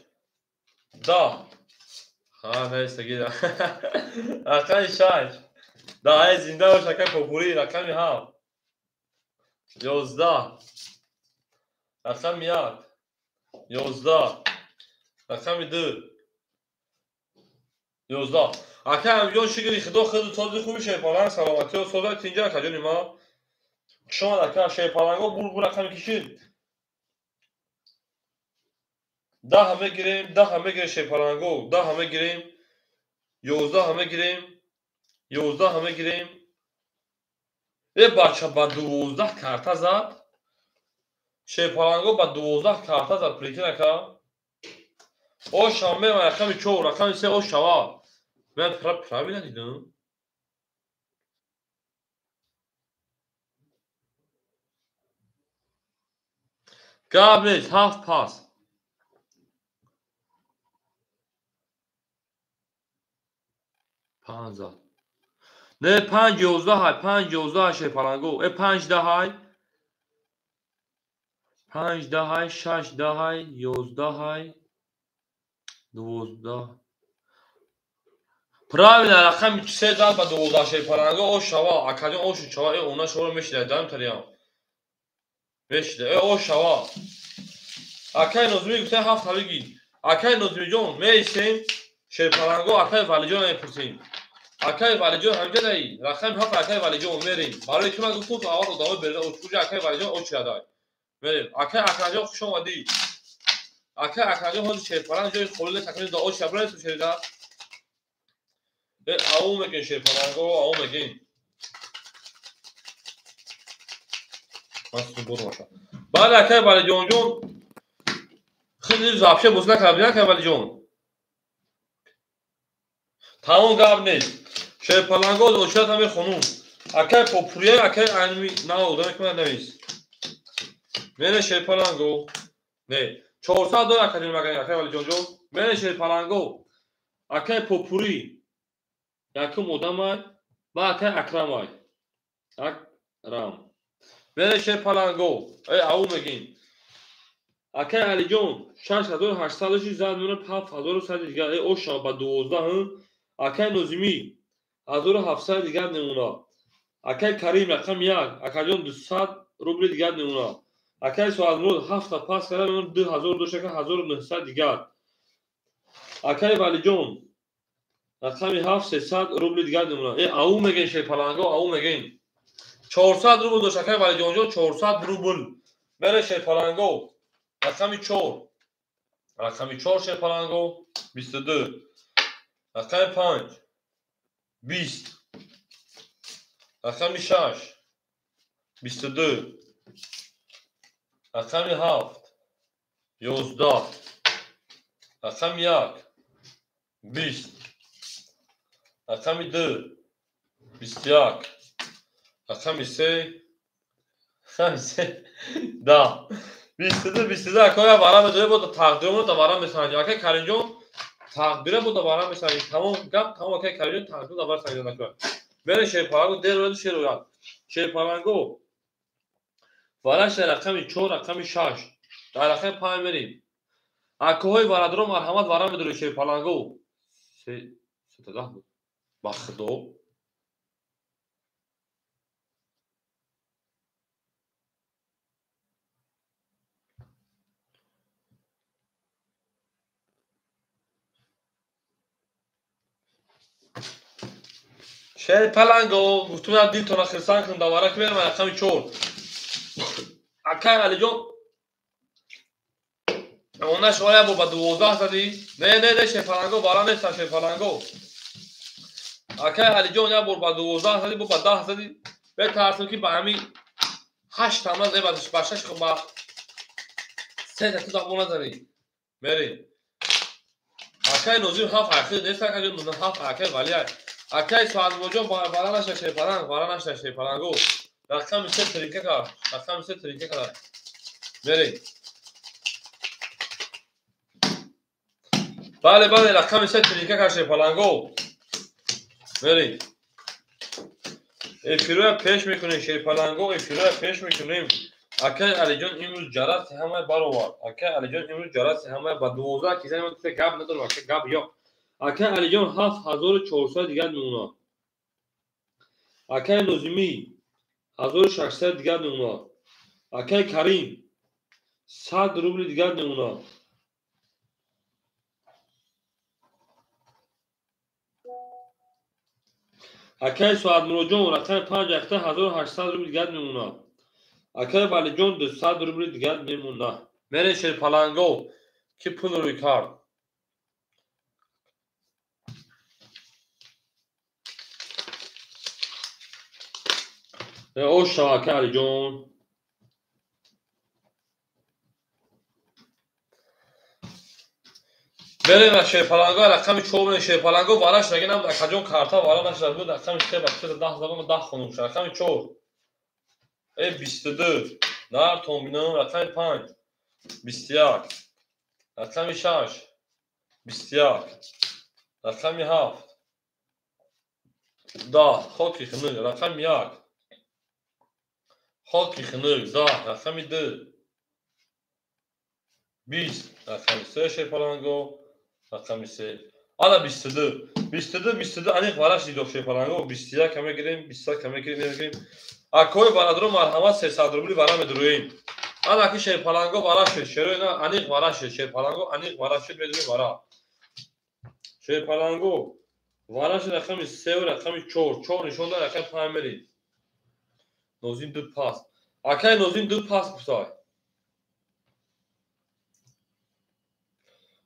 10. نیست گیره. رقم 6 10 زنده باش. رقم پاپوری رقم 7 11. رقم 1 11. رقم 2 11. اکا میلیون شگری خدا خود تازه خوبی شه پالان سلامتی و سودا تینجا کجانی ما شما اکا شه پالانگو بور رقم کشید 10 همه گیریم 10 همه گیریم شه پالانگو 10 همه گیریم 11 همه گیریم 11 همه گیریم. ای بچه با 12 کارت زد شه پالانگو با 12 کارت زد پلیکن اکا او شامه و رقم 4 رقم 3 او شوا من پرابی ندیدم. قابل هفت پاس 5 نه 5 11 های 5 11 شه پالانگو ای 5 10 های 5 10 های 6 10 های 11 های 12 правильно рақами 3 зад ба 12 ше паланго о шава академ о шава э она шава мешида дам тариям мешида э о шава акай нозми гуфта 7 ҳавиги акай нозми ҷон меисем ше паланго акай валиҷон мепурсем акай валиҷон ҳамҷа даи рақами 7 акай валиҷон мерем барои ки ман гуфтам аввал одама берда учуҷа акай валиҷон о чиадай мерем акай акаҷон хуш омадӣ акай акаҷон ҳози ше паланг ҷои холида такмил да о шабрай сушеда او میگن شیپلنگو او میگن ماست بود باشه. بعد که ولی جون خیلی زافشه بوسنا کردن که ولی جون تمام گاب نیست شیپلنگو دوشت همه خانوم اکای پوپریه اکای انمی نه اودم که من نمیست من شیپلنگو نه 400 دلار کردیم مگه اکای ولی جون من شیپلنگو اکای پوپری یکم ودامای با اکای اکرامای اکرام برشه پلنگو ای او میگین اکای علی جون 6800 زد میونه 7100 دیگه ای او شا با 12 اکای نوزیمی 1700 دیگه نمونا اکای کریم رقم 1 اکای جون 200 روبل دیگه نمونا اکای سوال مرود 7 پاس کرده میونه 1900 دیگه اکای ولی جون رقمی 700 روبل دیگر نمونه ای او میگن شه پلنگو او میگن 400 روبل دو شکر ولی جونجو 400 روبل بره شه پلنگو رقمی 4 رقمی 4 شه پلنگو 22 رقمی 5 20 رقمی 6 22 رقمی 7 11 رقمی 1 20 رقمی 2 21 رقمی 3 10 22 اکای وارم دوی بود تقدیرمون تا وارم بسنجیم اکای کرینجون تقدیره بود تا وارم بسنجیم تمام گپ تمام اکای کرینجون تقدیر تا وارم سنجیم نکن بره شه پلنگو دیر روید شه روید شه پلنگو وارش رقمی 4 رقمی 6 در رقم 5 میریم اکاهای واردرو مرحمت وارم بدروی شه پلنگو 3 10 بود بخدو شیر پلنگو گفتم دیل تو نخرسان کن دواره که برم رقم 4 اکای علی جون اون شویا با 12 زدی نه شیر پلنگو بالا نیست شیر پلنگو اکای علی جون یا با 12 زدی با 10 زدی به ترسم که با همین 8 تمام زدی بعدش باشش خب با 3 تا دابون زدی میری اکای نوزی هاف اخیر نیست که نوزی هاف اخیر ولی اکای سواد موجود بالا نشه شیر پلنگ بالا نشه شیر پلنگو رقم 3 طریقه کار رقم 3 طریقه کار میری بله رقم 3 طریقه کار شیر پلنگو میری افیرو پیش میکنیم شیر پلنگو افیرو پیش میکنیم اکای علی جان امروز جرات همه برآورد اکای علی جان امروز جرات همه با 12 کیسه من گفت گاب نداره واقعا گاب یا اکای علی جان 7400 دیگه میمونه اکای نوزیمی 1600 دیگه میمونه اکای کریم 100 روبل دیگه میمونه اکای سواد مروجون رقم 5 1800 روبل دیگه میمونه اکای بالی جون 200 روبل دیگه میمونه میره شیر پلنگو کی پول روی کار او شاکر علی جون بریم شیر پلنگو رقم 4 شیر پلنگو والاش نگه نبود اکجون کارتا والا نشد بود رقم 3 10 زبان 10 خونم شد رقم 4 ای 22 نار تومینو رقم 5 21 رقم 6 21 رقم 7 10 خوکی خنوگ رقم 1 خوکی خنوگ 10 رقم 2 20 رقم 3 شیر پلنگو رقم 3 حالا 22 انیق والاش دیدو شیر پلنگو 21 کمه گیریم 23 کمه گیریم اکوی برادرو مرحمت 300 روبلی برام درویم حالا که شیر پلنگو والاش شیر اینا انیق والاش شیر پلنگو انیق والاش بدونی ورا شیر پلنگو والاش رقم 3 و رقم 4 نشون داد رقم 5 میری نوزین دو پاس اکای نوزین دو پاس بسای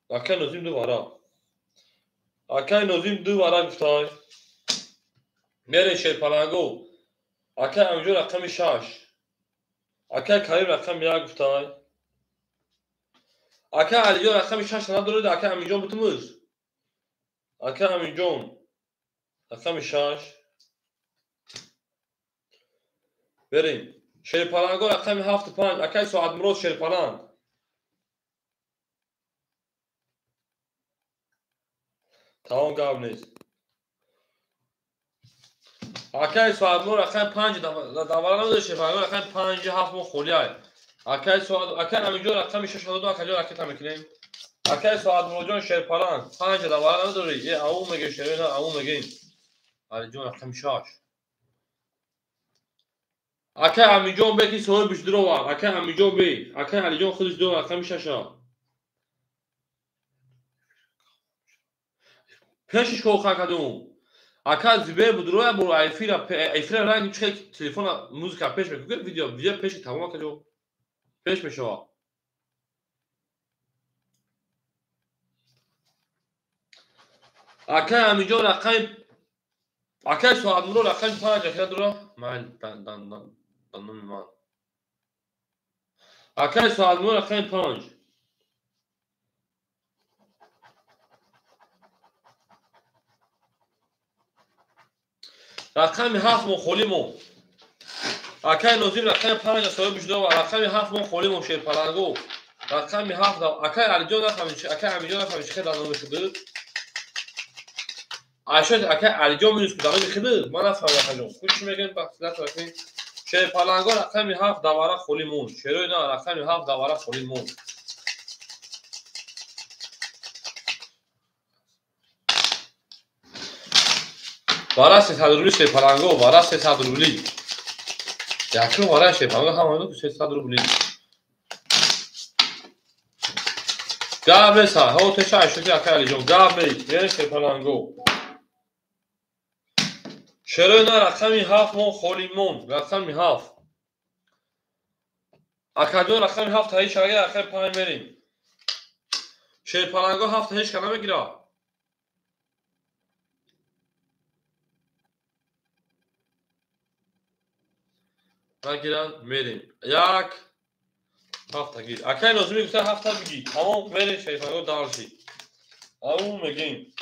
اکای نوزین دو ورا اکای نوزین دو ورا بسای میری شیر پلنگو اکای امجو رقم 6 اکای کریم رقم 1 گفتای اکای علیجان رقم 6 ندارد اکای امجون بتموز اکای امجون رقم 6 بریم شیر پلنگو رقم 7 5 اکای ساعت مروز شیر پلنگ تمام گاب نیست اکای ساعت مروز رقم 5 دوباره نمیده شیر پلنگو رقم 5 7 مو خولیای اکای ساعت اکای امجون رقم 6 دو اکای رقم میکنیم اکای ساعت مروجون شیر پلنگ 5 دوباره نداری یه او میگه شیر نه او میگیم علی جون رقم 6 اکای امیجون بکی سوال بیش درو وار اکای امیجون بی اکای علی جون خودش دو رقم 6 پیشش کو خاکدون اکای زیبه بدروی برو ایفیر رنگ چه تلفن موزیک پیش میکنه ویدیو پیش تمام کجا پیش میشه اکای امیجون رقم اکای سوال مرو رقم 5 اکای درو من من اکای سوال مرو رقم 5 رقم 7 مو خولیمو اکای نوزیم رقم 5 سوال بیش دو رقم 7 مو خولیمو شیر پلنگو رقم 7 اکای علی جون نفهمیش اکای امیجون نفهمیش که دانو شده عشان اکای علی جون میگه دانو میخده من نفهمیدم کچ میگن بس نفهمید شیر پلنگو رقم 7 دوباره خولیمو شیر اینا رقم 7 دوباره خولیمو بارا 300 روبلی شیر پلنگو بارا 300 روبلی یکم بارا شیر پلنگو همونو 300 روبلی گابه سا هو تشای شوکی اکای علی جون گابه یه شیر پلنگو 6 شروع نه رقمی 7 مون خالی مون رقمی 7 اکادون رقمی 7 تا هیچ اگه آخر 5 بریم شیر پلنگو 7 تا هیچ کنه بگیره بگیرن میریم 1 7 تا گیر اکای نظمی گفته 7 تا بگی تمام بریم شیر پلنگو دارشی او میگیم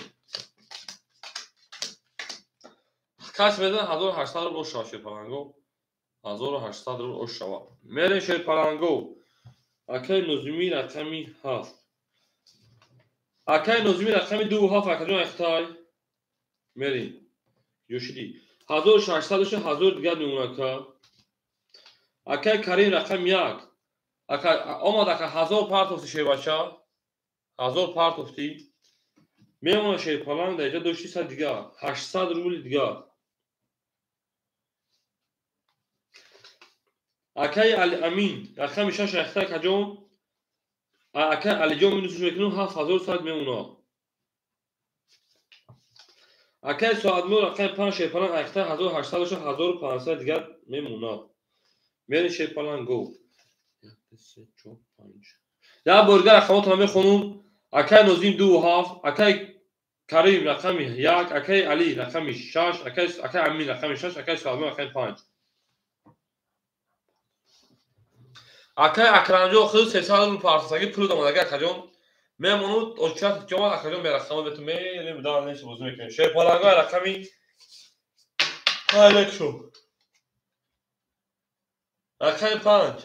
کس بدن 1800 رو شاه شیر پلنگو 1800 رو شوا میریم شیر پلنگو اکای نظمی رقمی 7 اکای نظمی رقمی 2 7 اکادون اختای میریم یوشیدی 1600 ش 1000 دیگه میمونه که اکای کریم رقم 1 اکای آمد که 1000 پارتوفتی شیر بچه 1000 پارتوفتی میمونه شیر پلنگ دیگه 2600 دیگه 800 روبل دیگه اکای علی امین رقم 6 اختای کجون اکای علی جون میدوسش بکنون 7000 ساعت میمونه اکای ساعت مو رقم 5 شیر پلنگ اختای 1800 ش 1500 دیگه میمونه میرین شیر پلنگ گو 1 3 4 5 یا برگر رقمات رو میخونم اکای نظیم 2 7 اکای کریم رقم 1 اکای علی رقم 6 اکای امین رقم 6 اکای ساعت مو رقم 5 اکای اکرانجو خود 300 رو پارساگی پول دامدگی اکاجون میمونود اوچات جمال اکاجون به رقم بهتون میریم دار نیست بازی میکنیم شیر پلنگو رقمی الکشو رقم 5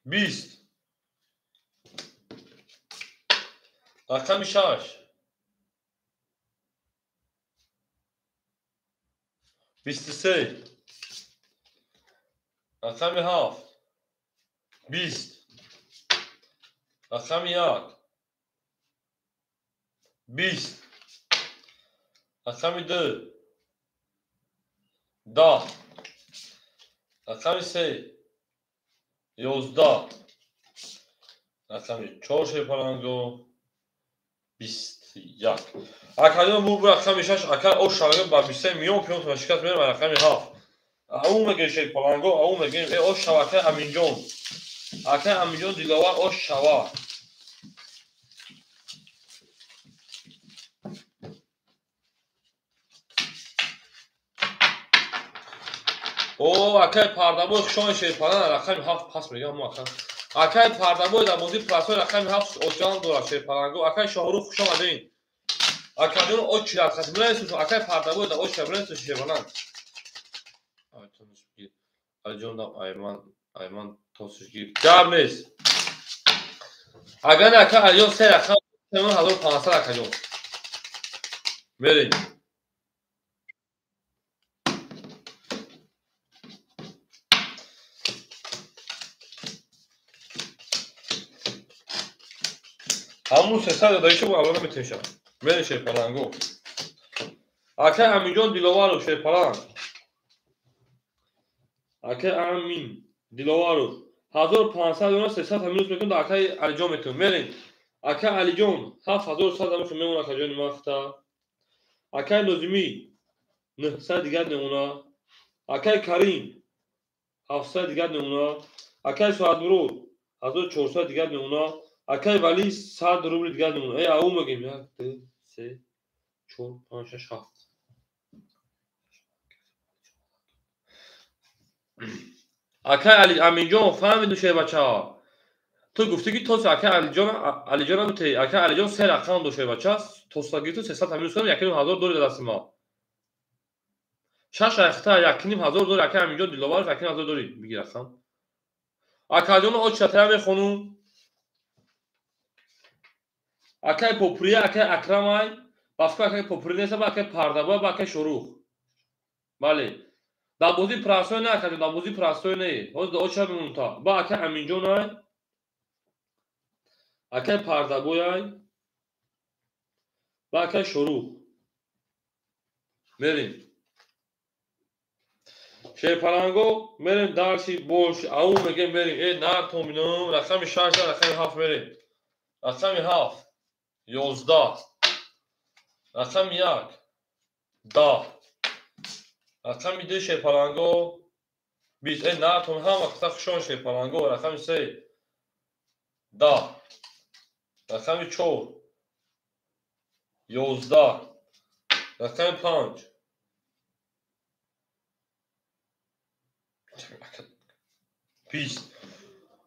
20 رقم 6 23 رقم 7 20 رقم 1 20 رقم 2 10 رقم 3 11 رقم 4 شیر پلنگو 21 اکادون بو رقم 6 اکا او شالگه با 23 میلیون پیون تو شرکت میرم رقم 7 اون میگه شیر پلنگو اون میگه او شبکه امین جون اکا امین جون دیلوار او شوا او اکای پردابو شون شیر پلنگ رقم 7 پاس میگم مو اکای پردابو در بودی پلاسو رقم 7 اوجان دلار شیر پلنگو اکای شاهرو خوش اومدین اکادون او چیلات خدمت تو اکای پردابو در او شبرنس شیر پلنگ جون دام ایمان توسشگیر جاب نیست اگر اکا الان 3 رقم 1500 اکادون بریم همون 300 دایشه بود الان میتونم بریم شیر پلنگو اکا امین جون دیلوارو شیر پلنگ اکا امین دیلوارو 1500 اون 300 همینوز میکنم در اکای علی جون میتونم بریم اکا علی جون 7100 همون میمونه اکا جون مافتا اکا نظمی 900 دیگه نمونه اکای کریم 700 دیگه نمونه اکای ساعت مرود 1400 دیگه نمونه اکای ولی 100 روبل دیگه نمونه ای او میگیم 1 2 3 4 5 6 7 اکای علی امین جون فهمیدی شه بچه‌ها تو گفتی که تو اکای علی جان تو اکای علی جان 3 رقم داشته بچه‌ها تو ساگی تو 300 همین کنم 1000 دلار دست ما شش اختا 1000 دلار اکای امین جون دیلوار 1000 دلار میگیرم اکای جون او چتر میخونم اکای پوپری اکای اکرامای باسکو اکای پوپری نیست با اکای پردابا با اکای شروع بله دابوزی پراسو نه اکای دابوزی پراسو نه باز دو چه میمونتا با اکای امین جون های اکای پردابوی با اکای شروع بریم شیر پلنگو بریم دارشی بولش او میگیم بریم ای نه تو مینم رقم 6 رقم 7 بریم رقم 7 11 رقم 1 10 رقم 2 شیرپلنگو 20 نه تو هم وقتا خشون شیرپلنگو رقم 3 10 رقم 4 11 رقم 5 20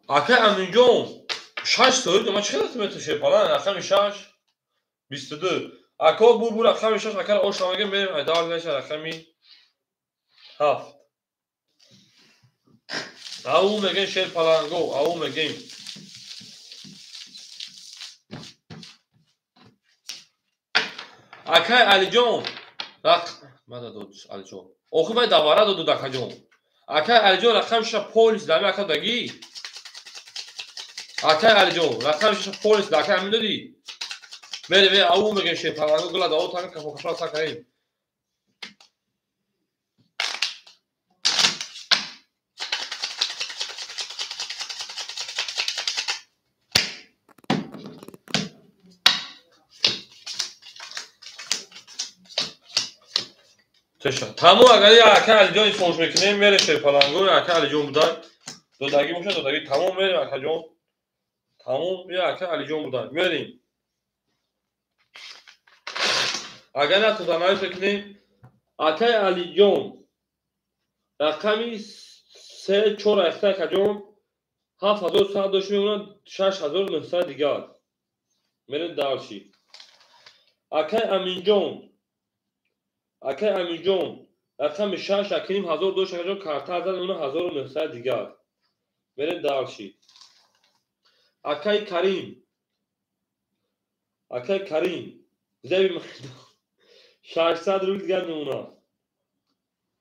اکه امین جون 6 سوید ما چقدر متر شیرپلنگ رقم 6 22 اکا بو رقم 6 اکل اوش میگم بریم ادار نشه رقمی 7 او میگن شیرپلنگو او میگن اکه علی جون ماذا دوت علی جون اوخی باید دواره دو دکه جون اکه علی جون رقم 6 پولیس دمی اکا دگی اکه علی جون رقم 6 پولیس دکه همین دادی بری او میگن شیرپلنگو گلا داو تا که کفلا تا کنیم تمام اگر اکه علی جون فوش میکنیم میره شیرپلنگو اکه علی جون بودن دو دگی میشه دو دگی تمام میره اکه جون تمام یا اکه علی جون بودن میریم اگر نه تو دانایی فکریم اکه علی جون رقمی 3 4 اکه اکه جون 7100 داشت میمونن 6900 دیگر میره دارشی اکه امین جون رقم 6 اکنیم 1200 جون کارتا زدن اون 1900 دیگر میره دارشی اکه کریم زبی 600 روز دیگر نمونه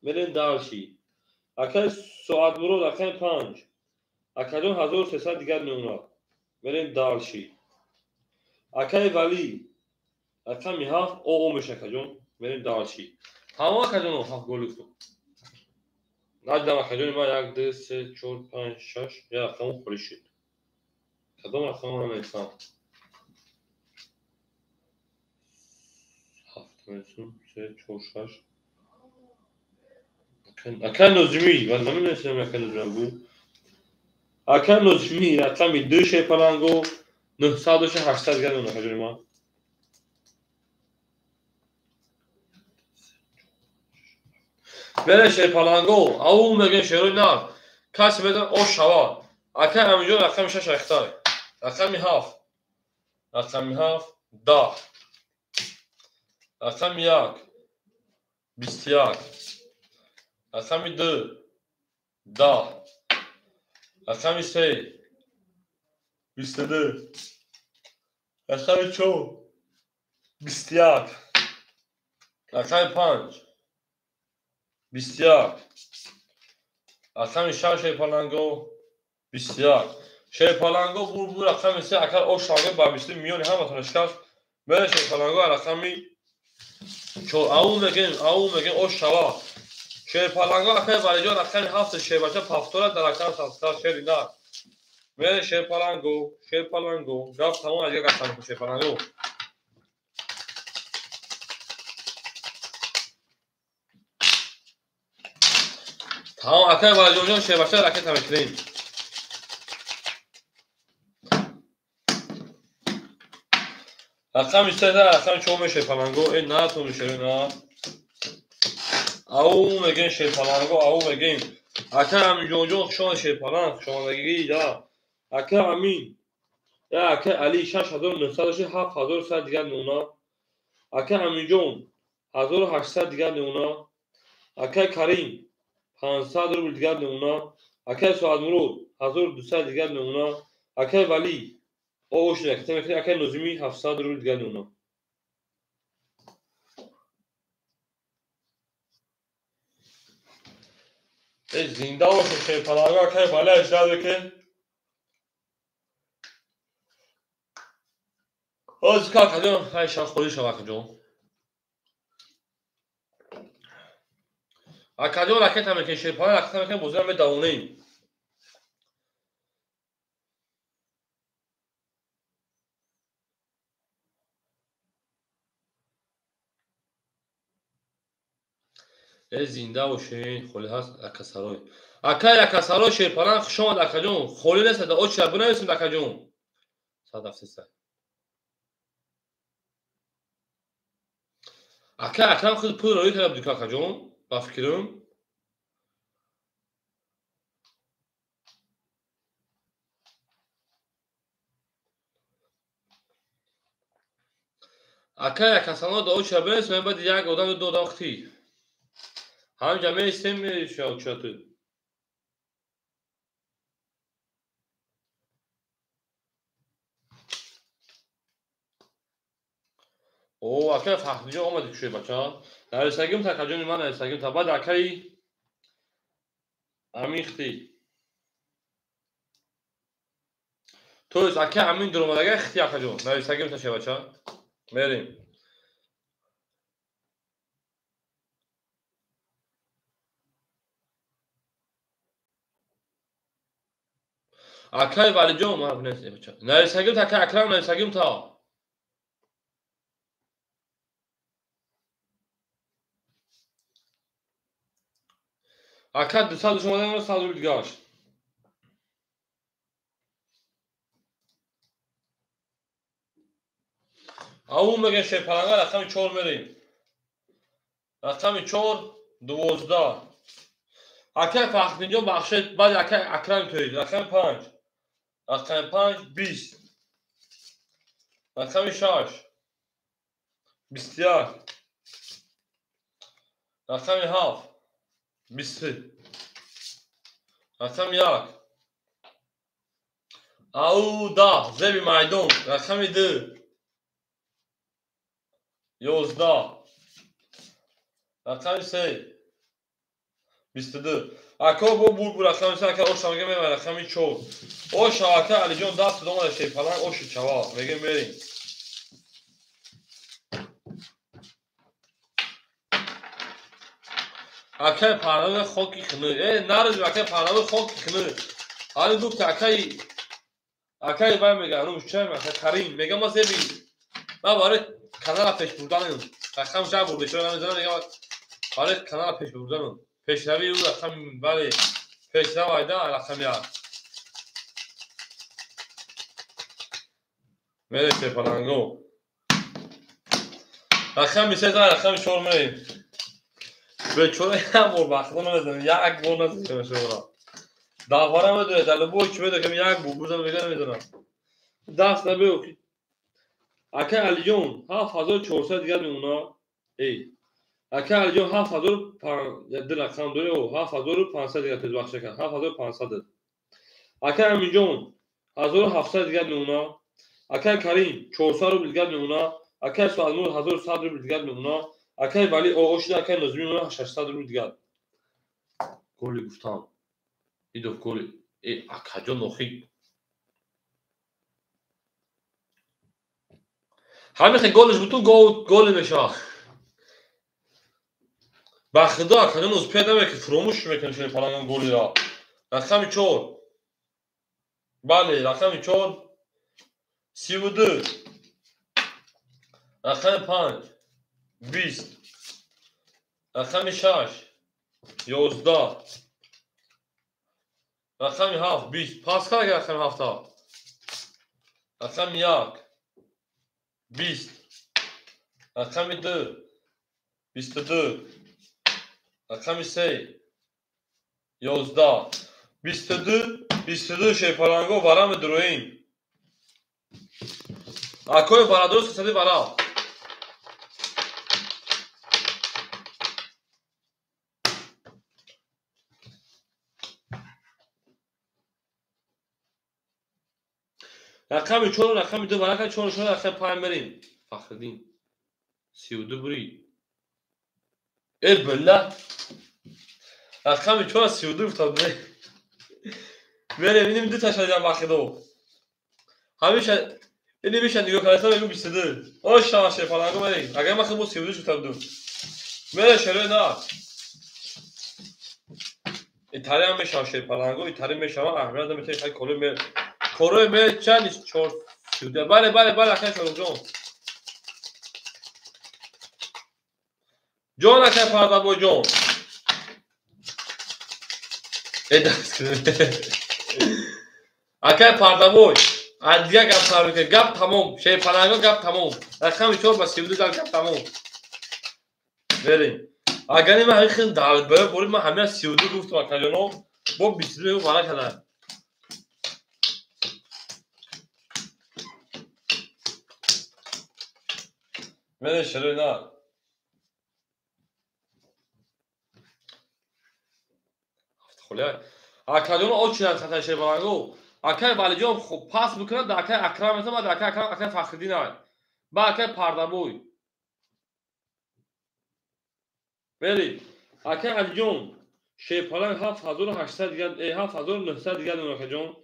میره دارشی اکه سعاد مرود اکه 5 اکه جون 1300 دیگر نمونه میره دارشی اکه ولی اکه میهاف او میشه اکه جون میره دارشی تمام اکه جون هفت گل گفتم ندیدم اکه جون ما 1 2 3 4 5 6 یا رقم خوری شد کدام رقم رو نمیفهم هفت میرسون 3 4 6 اکه نجمی من نمیدونستم اکه نجمی بود اکه نجمی رقمی 2 شیرپلنگو 900 800 دیگر نمونه اکه جون ما بره شیرپلنگو او میگن شیروی نار کسی بدن او شوا اکه همینجور رقم 6 اختای رقمی 7 10 رقم 1 21 رقم 2 10 رقم 3 22 رقم 4 21 رقم 5 21 رقم 6 شیرپلنگو 21 شیرپلنگو بور رقم 3 اکل او شاگه با بیستی میونی هم تونشکاش بره شیرپلنگو رقمی او میگن او شوا شیرپلنگو اکل ولی جان رقم 7 شیربچه پافتوره در رقم سبسکار شیری نه میره شیرپلنگو گفت تمام از یک رقم شیرپلنگو تمام اکل ولی جان شیربچه رقم تمکرین رقم 3 رقم 4 شیرپلنگو این نه تو میشه نه او میگن شیرپلنگو او میگن اکه همین جون شما شیرپلنگ شما بگی یا اکه امین یا اکه علی 6900 7100 دیگر نمونه اکه امین جون 1800 دیگر نمونه اکه کریم 500 روبل دیگر نمونه اکه سعاد مرود 1200 دیگر نمونه اکه ولی اوش نکته اکه نظمی 700 روبل دیگر نمونه زنده باشه شیرپلنگو که بالا اجرا که از کار کردم های شخص خودی شما کجا اکجا راکت هم که شیرپلنگ راکت هم که بزرگ به داونه زنده و شیرین خولی هست اکسرای اکای اکسرای شیرپلنگ خوش آمد اکا جون خولی نیست در آج شب بنویسیم اکا جون 173 اکا اکرم خود پول روی کرده بودی اکا جون با فکرم اکا اکسرای در آج شب بنویسیم بعد یک آدم دو داختی هم جمعه استیم شاوچاتو او اکا فخر جا آمدی کشوی بچه ها نویسگیم تا اکا جون من نویسگیم تا بعد اکای امیختی تویز اکا امین درومدگه اختی اکا جون نویسگیم تا شه بچه ها بریم اکای ولی جون ما بنویسیم بچه ها نویسگیم تا اکا اکرم نویسگیم تا اکا 200 شما داریم 100 روی دیگاش اون بگه شیرپلنگه رقم 4 میریم رقم 4 12 اکا فخر اینجا بخشید بعد اکا اکرم توید رقم 5 رقم 5 20 رقم 6 21 رقم 7 20 رقم 1 او ده زبی میدون رقم 2 11 رقم 3 22 اکا بو رقم 3 اکا اوش میگه میبره رقم 4 اوش اکا علی جون دست دوم شیرپلنگ اوش چوا میگه بریم اکای پرنامه خوکی خنه نرز اکای پرنامه خوکی خنه حالا گفت اکای باید میگه اونوش چه میگه کریم میگه ما زبی ما باره کانال پیش بردنم رقم شب برده شده نمیزنم میگه باره کانال پیش بردنم پیش روی او رقم بله پیش رو ایده رقم 1 میره شیرپلنگو رقم 23 رقم 4 میریم به چوره یک بار بخدا نمیزنم یک بار نزدیم شما داوره میدونه دل بوی که میده که یک بار بودم میگه نمیدونم دست نبیو اکا علی جون 7400 دیگر میمونا ای اکا علی جون 7500 رقم داره و 7500 دیگر تیز بخش کرد 7500 اکا امین جون 1700 دیگر میمونا اکا کریم 400 روبل دیگر میمونا اکا سوالمور 1100 روبل دیگر میمونا اکای ولی اوشد اکای نظمی میمونا 600 روبل دیگر گلی گفتم ایدو گلی ای اکا جون نخی همه خیلی گلش بودون گل میشه با خدا اکا جون از پیدا میکنه که فراموش میکنه شیرپلنگ گلی را رقم 4 بله رقم 4 32 رقم 5 20 رقم 6 11 رقم 7 20 پاس کرد رقم 7 رقم 1 20 رقم 2 22 رقم 3 11 22 شیرپلنگو برام درویم اکای برادر سسدی برا رقم 4 رقم 2 برای 4 شده رقم 5 بریم فخردین 32 بری ای بله رقم 4 32 افتاد بریم اینیم دو تا شده بخدو همیشه اینی میشه دیگه کارتا بگو 22 او شما شیرپلنگو بریم اگه من خود 32 افتاد میره شروع نه ایتالی هم میشه شیرپلنگو ایتالی میشه احمد هم میشه کلوی میره چند 4 شده بله اکای شروع جون اکای پردا بو جون اکای پردابوی دیگه گپ سر میکنه گپ تمام شی پلنگو گپ تمام رقم 4 با 32 در گپ تمام بریم اگر من خیلی دعوت بره بریم من همه 32 گفتم اکاجانو با 22 برا کردن من شروع نه خلاص اکاجانو اوچیان خطا شی پلنگو اکای والیجان خوب پاس میکنه در اکای اکرام مثلا در اکای فخردین نه با اکای پردابوی بله اکای علیجان شی پلنگ 7800 دیگه 7900 دیگه اون اکاجان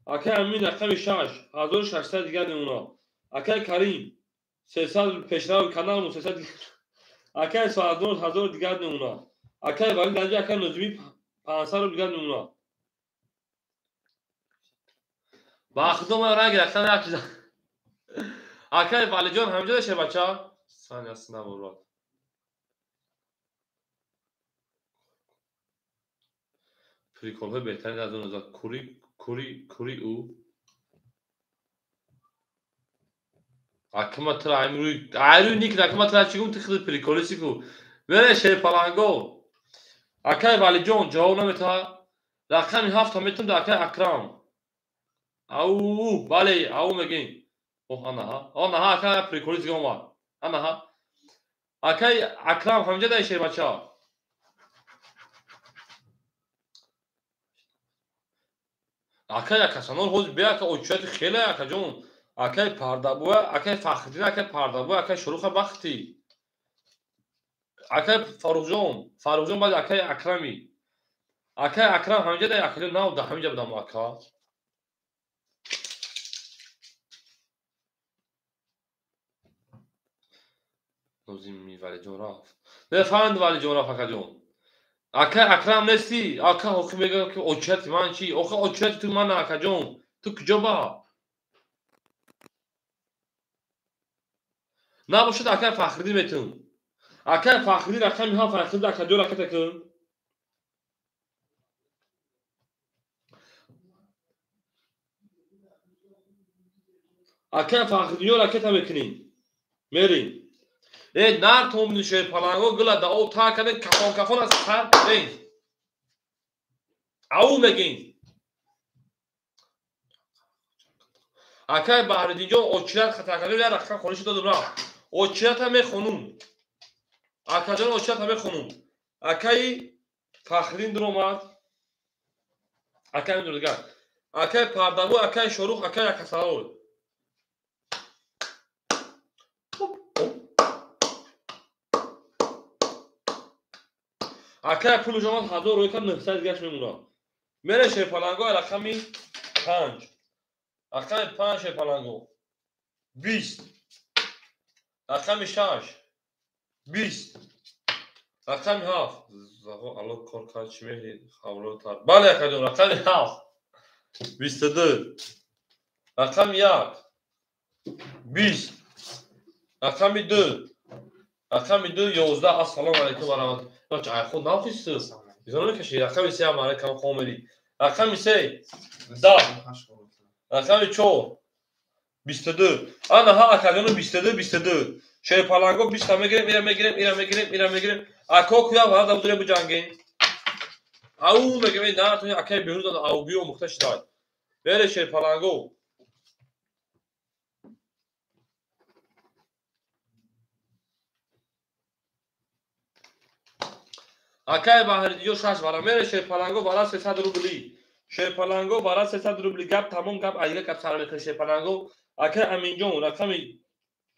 اکای امین رقم 6 1600 دیگه اونا اکای کریم 300 پیشرو کانال 300 اکای سوادون 1000 دیگه اونا اکای ولی دنجا اکای نظمی 500 دیگه اونا با خودم رنگ رقم یک اکای والیجان همجا شه بچا ثانیه است نبود پریکول بهترین از اون از کوری او اکماتر ایمروی نیک اکماتر چیکم تخیل پریکولیسی کو ولی شی پلنگو اکای والیجان جواب نمیتا رقم 7 میتونم در اکای اکرام او بله او میگین اوه آنها اکای پریکولیسی گم آنها اکای اکرام همجا دایشه بچا اکای کسانور روز بیا که اوچت خیلی اکاجون اکای پردابو اکای فخردین اکای پردابو اکای شروع وقتی اکای فاروق جون بعد اکای اکرامی اکای اکرام همجا دای اکاجون ناو ده همجا بدم اکا نوزیمی ولی جون رفت بفهمد ولی جون رفت اکاجون اکای اکرام نستی اکا حکم میگه که اوچت من چی اوخه اوچت تو من اکاجون تو کجا با نباشد اکای فخردین میتون اکای فخردین رقم ها فخردین اکاجون رکت کن اکای فخردین رکت میکنین میرین نار توم نشه پلنگو گلا دا او تا کنه کفون از سر این او میگین اکای بهردینجان اوچیات خطا کنه یا رقم خونش دادم را اوچیات هم میخونم اکاجان اوچیات هم میخونم اکای فخرین درومات اکای میدونگار اکای پردابو اکای شروع اکای اکساول اکای پول جمعات حضور روی کن 900 گشت میمونا میره شی پلنگو رقمی 5 رقم 5 شی پلنگو 20 رقم 6 20 رقم 7 زغو الو کار کار چی میگی حالا تا بله اکاجون رقم 7 22 رقم 1 20 رقم 2 رقم 2 11 السلام علیکم و رحمت الله چای خود نافیس یزونه کشی رقم 3 هم علیکم قوملی رقم 3 10 رقم 4 22 آنها اکاجون 22 شی پلنگو 20 میگیریم اکو کیا وارد بودیم بجنگین او میگم نه تو اکای بیرون داد او بیو مختش داد بله شی پلنگو اکای بهردیو شش برا میره شی پلنگو برا 300 روبلی شی پلنگو برا 300 روبلی گپ تمام گپ ایگه گپ سر میکنه شی پلنگو اکای امین جون رقم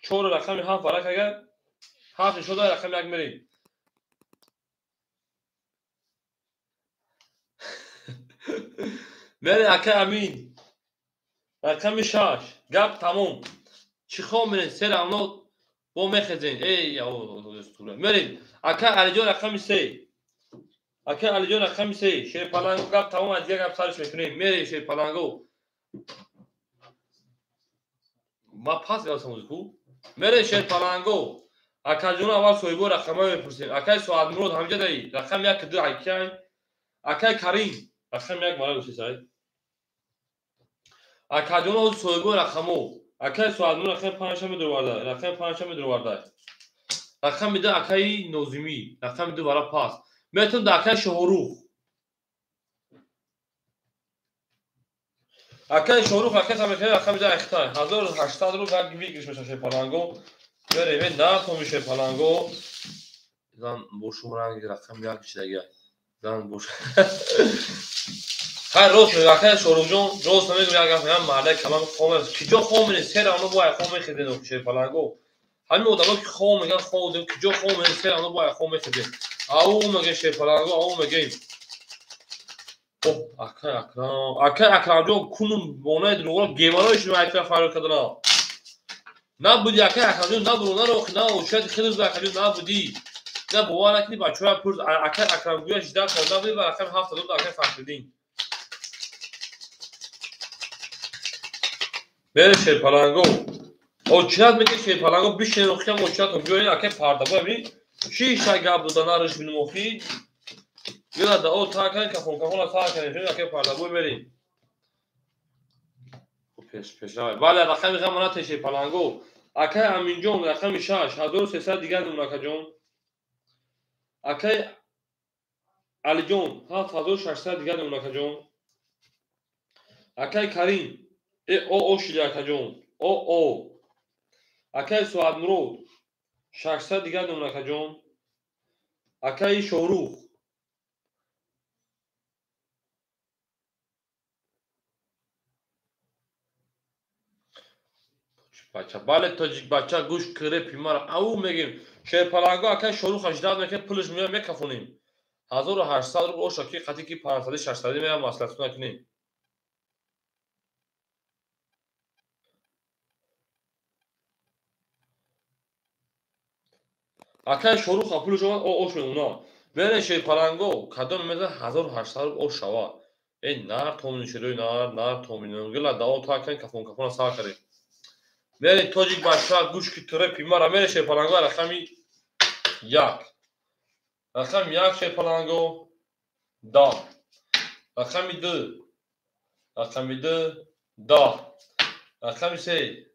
4 رقم 7 برا اگر 7 شده رقم 1 میریم میره اکای امین رقم 6 گپ تمام چی خو میرین سر اونو با میخزین ای او استوره میریم اکای علیجو رقم 3 اکای علیجو رقم 3 شی پلنگو گپ تمام دیگه گپ سرش میکنیم میره شی پلنگو ما پاس گاسموز کو میره شی پلنگو اکاجون اول سویبو رقمای بپرسیم اکای سواد مرود همجا دایی رقم 1 2 اکای کریم رقم یک مال گوشی سای اکادون او سویگو رقمو اکای سوادمون رقم 5 هم دروارده رقم 5 هم دروارده رقم میده اکای نوزیمی رقم میده برای پاس میتون دکای شهروخ اکای شهروخ رقم میده رقم میده اختای 1800 رو بعد میگیش میشه پلنگو بره نه تو میشه پلنگو زن بوشم رنگ رقم یک چیزی زن بوش هر روز میگه شهروخ جون روز میگه میگم مرد کلام خومه کجا خومه سر اونو باید خومه خیلی نمیشه پلنگو همین آدما که خوم میگن خودم که جو خوم میشه اونو باید خوم میشه او میگه شپلانگو او میگه او اکرام جو کنون بونه درو گیمانوش میگه فارو کدنا نبودی اکرام جو نبرو نرو نه شاید خیلی زود اکرام نبودی نه بواره کنی بچه‌ها پرز اکرام گویا جدا کرده بود برای اکرام 7 دو اکرام فهمیدین بره شپلانگو او چیز میگه شپلانگو بیشتر نخیم او چیز تو بیارین اکرام پاردا ببین شیش اگه بود نارش بینموخی یاد او تا کن که خون سال کنیم که پارلابو بریم پیش بله رقم میگم مناتش پلنگو اکای امین جون رقم 6 1300 دیگه نمونه جون اکای علی جون 7600 دیگه نمونه جون اکای کریم او شیلا جون او اکای سواد مرود 600 دیگه نمونه جون اکای شوروخ بچه بله تاجیک بچه گوش کره پیمار او میگیم شیر پلنگو اکای شروع 18 میگه پولش میام میکفونیم 1800 رو او شکی قطعی که 500 600 میام مصرف نکنیم اکای شروع پولش او شون اونا بره شیر پلنگو کدام میزه 1800 رو او شوا این نار تومن شروع نار تومن گلا داو تا کن کفون سا کریم بره تاجیک بچه گوش کره پیمار میره شیر پلنگو رقمی یک رقم یک شیر پلنگو دا رقم دو رقم دو دا رقم سه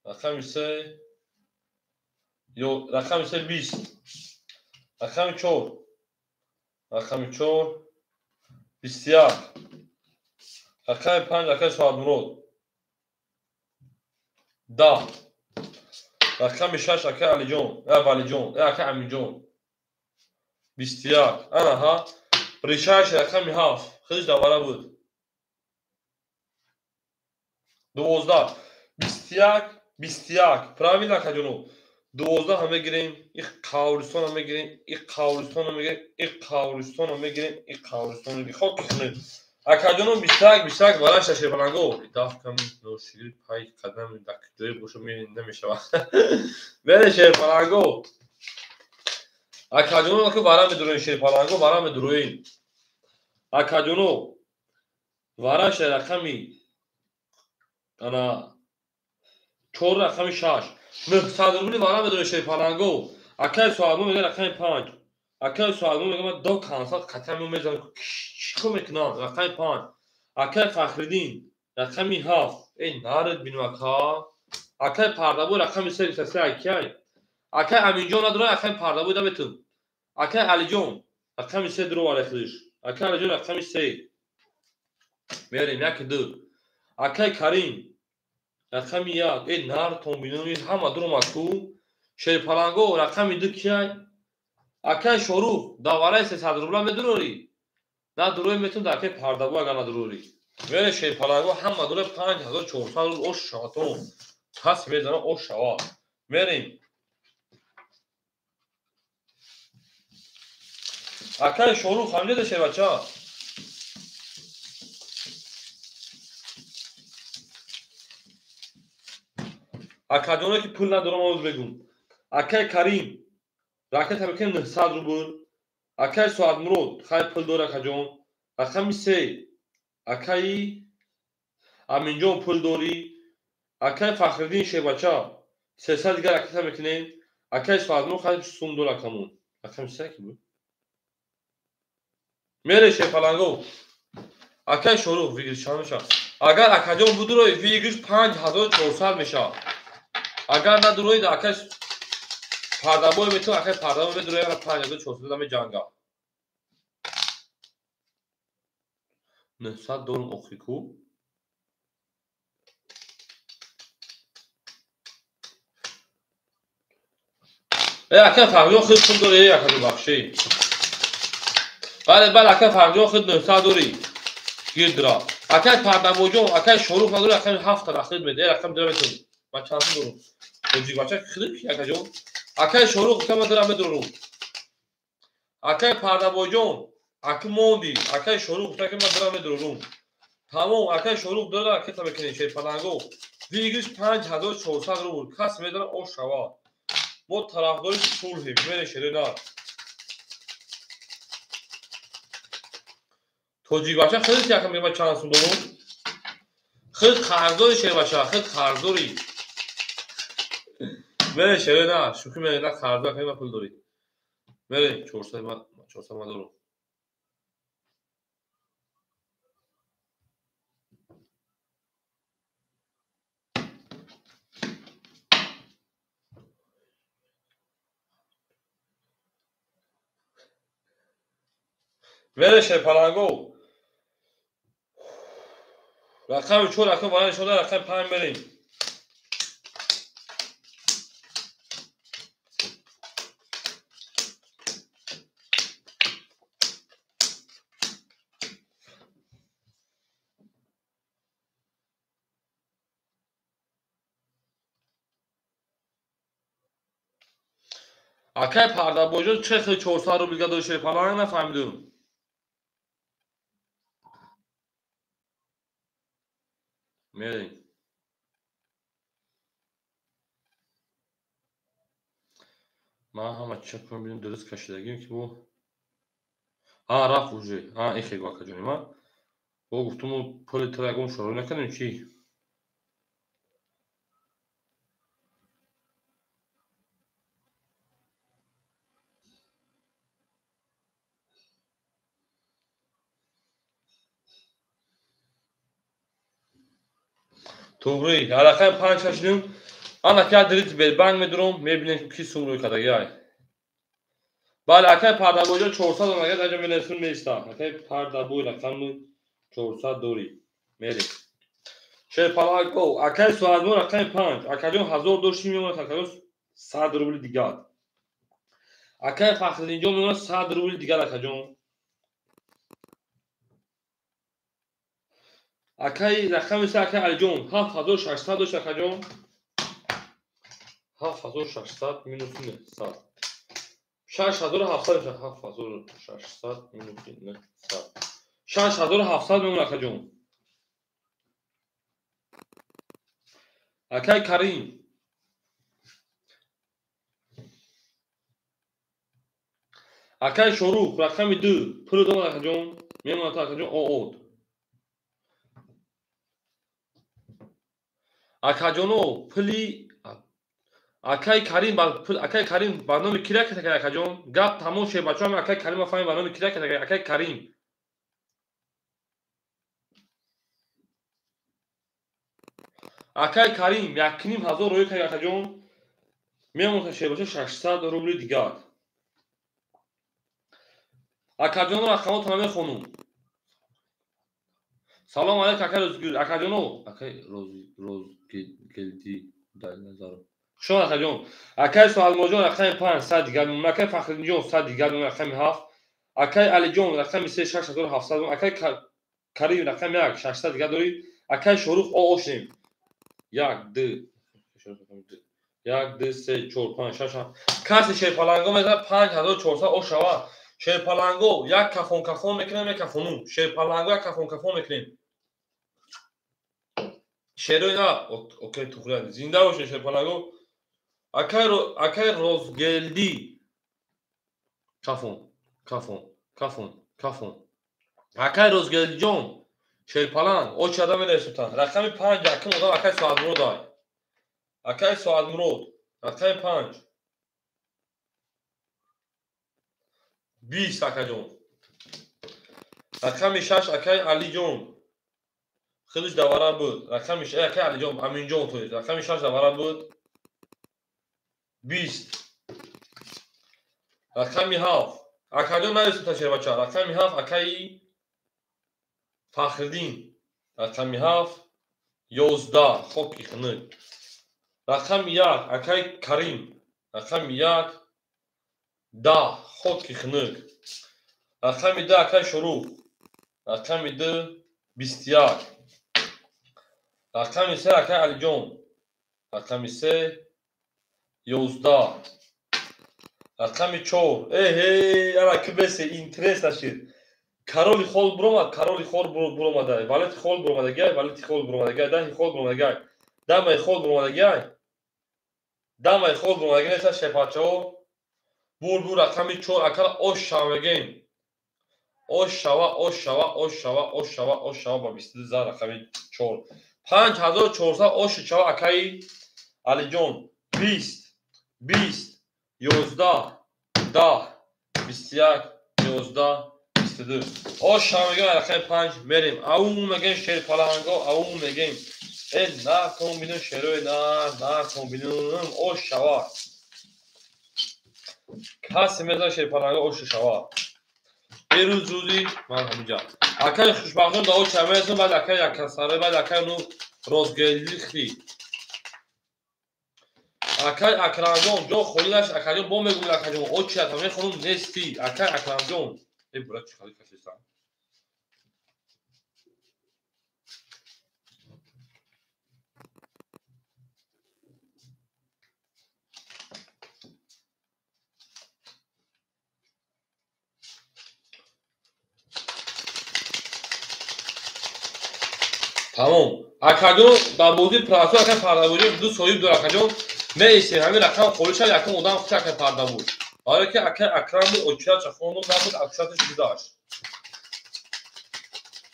رقم سه یو رقم سه 20 رقم چهار رقم چهار 21 رقم 5 رقم سواد مرود دا رقم 6 رقم علی جون علی جون رقم امین جون 21 انا ها ریشاش رقم 7 خیلی دوباره بود 12 21 правильно кажу 12 همه گیریم این قاورستان هم میگیریم این قاورستان هم میگیریم این قاورستان هم میگیریم این قاورستان هم میگیریم خب کنیم اکادونو 21 ورش شیر پلنگو داف کم نوشیری پای قدم دک جوی بوشو نمیشه بره شیر پلنگو اکادونو که برام میدروین شیر پلنگو برام میدروین اکادونو ورش رقمی انا چهار رقم 6 صادرمونی وارا بدون شیر پلنگو اکای سوالمون میگه رقم 5 اکای سوالمون میگه من دو کانسال قطعا میذارم چیکو میکنم رقم 5 اکای فخردین رقم 7 این نارد بینوکا اکای پردابو رقم 3 اکای اکای امین جون نداره رقم پردابو دمتون اکای علی جون رقم 3 درو وارخش اکای علی جون رقم 3 میاریم یک دو اکای کریم رقم 1 این نار تومبینوی همه درو مکو شیر پلنگو رقم 2 کیای اکای شروع داوره 300 روبلا میدروری نه دروی میتون در که پردابو اگر ندروری میره شیر پلنگو همه درو 5400 رو او شاتون پس میزنه او شوا میریم اکای شروع خمجه دشه بچه ها اکادونه که پول ندارم آوز بگم اکای کریم راکت هم که 900 روبل اکای سواد مرود خیلی پول داره کجون رقم 3 اکای امین جون پول داری اکای فخردین شه بچه 300 دیگر راکت هم میکنه اکای سواد مرود خیلی سوم داره کمون رقم 3 کی بود میره شه پلنگو اکای شروع ویگرش چند میشه؟ اگر اکجان بود روی ویگرش 5400 میشه. اگر ندروید اکای پردابوی میتون اکای پردابوی بدروی اگر 5400 دام جنگا 900 دورم اوخیکو اکای فرقیان خود خوب داره اکای بخشی بله اکای فرقیان خود 900 دوری گیر درا اکای پردابوجون اکای شروع نداره اکای 7 تا خود میده رقم داره میتون من چند دورم توجی بچه خیلی اکای جون اکای شروع کم دارم بدرو اکای پردابوجون اکی موندی اکای شروع تا که من دارم بدرو تمام اکای شروع داره اکای تا بکنی شی پلنگو ویگرش 5400 رو بود کس میدونه او شوا ما طرفدار صلحیم میره شرینا توجی بچه خیلی یکم میگم چند سون دارم خیلی خرداری شی بچه خیلی خرداری میره شرینا شوخی میره نه خردار خیلی پول داری میره 400 من دارم میره شی پلنگو رقم 4 رقم بالا شده رقم 5 بریم اکای پردابوجون چه خیلی 400 رو بیگه دو شی پلنگ نفهمیدم میریم من همه چک کنم ببینم درست کشیدگیم که بو رفت اوجه این خیلی واقع جونی من با گفتم پل تلگون شروع نکنیم چی توبری علاقه 5 کشیدیم انا که دریت بر بانک میدرم میبینیم کی سومروی کداگی بله اکای پردابوجون 400 رو مگه در جمعه نسون میستا اکای پردابوی رقم 400 دوری میریم شی پلنگو اکای سوادمون رقم 5 اکجون 1000 داشتیم میمونه اکجون 100 روبل دیگه اکای فخرالدین میمونه 100 روبل دیگه اکجون اکای رقم است اکای علیجون 7600 داشت اکجون 7600 مینوس 100 6700 7600 مینوس 100 6700 میمونه اکجون اکای کریم اکای شروع رقم 2 پول دو اکجون میمونه تا اکجون اود اکجونو پلی اکای کریم اکای کریم برنامه کیرا که تکه اکجون گپ تموم شه بچه‌ها اکای کریم فهمید برنامه کیرا که تکه اکای کریم اکای کریم 1500 روی که اکجون میمونه شه باشه 600 روبل دیگه اکجون رقم تمام خونم سلام علیکم اکای روزگیر اکجونو اکای روزگلدی در نظر شما اکجون اکای سوال موجود رقم 500 دیگه اکای فخرالدین جون 100 دیگه رقم 7 اکای علی جون رقم 3700 اکای کریم رقم 1 600 دیگه داری اکای شروع اوشیم 1 2 1 2 3 4 5 6 کسی شی پلنگو میذاره 5400 او شوا شی پلنگو یک کفون میکنیم یک کفونو شی پلنگو یک کفون میکنیم شیروی نه اوکی تو خورد زنده باشه شی پلنگو اکای روزگلدی کفون اکای روزگلدی جون شی پلنگ او چه آدم نیستن رقم 5 اکم اودا اکای سوادمرود دای اکای سوادمرود اکای 5 20 اکجون رقم 6 اکای علی جون خودش دواره بود. رقم 6 اکای علی جون امین جون توی رقم 6 دواره بود 20. رقم 7 اکادون نرسید تا چه بچه. رقم 7 اکای فخردین رقم 7 11 خوکی خنک. رقم 1 اکای کریم رقم 1 10 خوکی خنک. رقم 2 اکای شروع رقم 2 21. رقم 3 اکای علی جون رقم 3 11. رقم 4 ارا که بس اینترست داشتید کارولی خول برومد کارولی خول بروماده والت خول بروماده گای والت خول بروماده گای ده خول بروماده گای دم خول بروماده گای دم خول بروماده گای تا شپاچو بور رقم 4 اکل اوش شاوگین اوش شوا با 22000 رقم 4 5400 اوش شوا اکای علی جون 20 11 10 21 11 22 اوش شاوگین رقم 5 میریم اون میگن شیر پالانگو اون میگن نه کمبینو شروع نه کمبینو اوش شوا کسی میزن شیر پالانگو اوش شوا بیروز روزی من همینجا اکای خوشبختان داو چمهتون بعد اکای اکساره بعد اکای نو روزگلی خی اکای اکرامجون جو خولیدش اکای بوم میگم اکای او چه تا میخونم نستی اکای اکرامجون ای برات چیکاری کشیدم تمام اکادون با بودی پراسو اکای پردابوری دو سویب دو اکادون میسی همین رقم خودش یکم اودام خود اکای پردابور حالا که اکای اکرام بود اوچا چخوندم نبود اکشاتش دیداش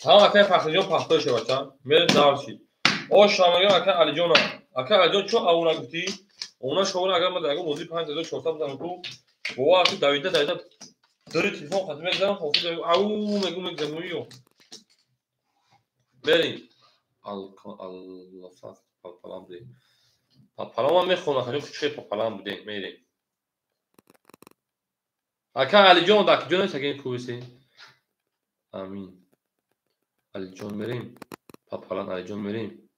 تمام اکای فخریجون پختو شه بچا میره دارشی او شامگان اکای علی جون اکای علی جون چون اونا گفتی اونا شغل اگر ما درگاه موزی 5400 بودم تو بوا تو دویده داری تلفن خاطر میگم خوفی او میگم میو بریم الله فاس پاپالام دی پاپالام میخونه خیلی کوچه پاپالام بوده میریم اکا علی جون داک جون سگین کوبیسی امین علی جون میریم پاپالام علی جون میریم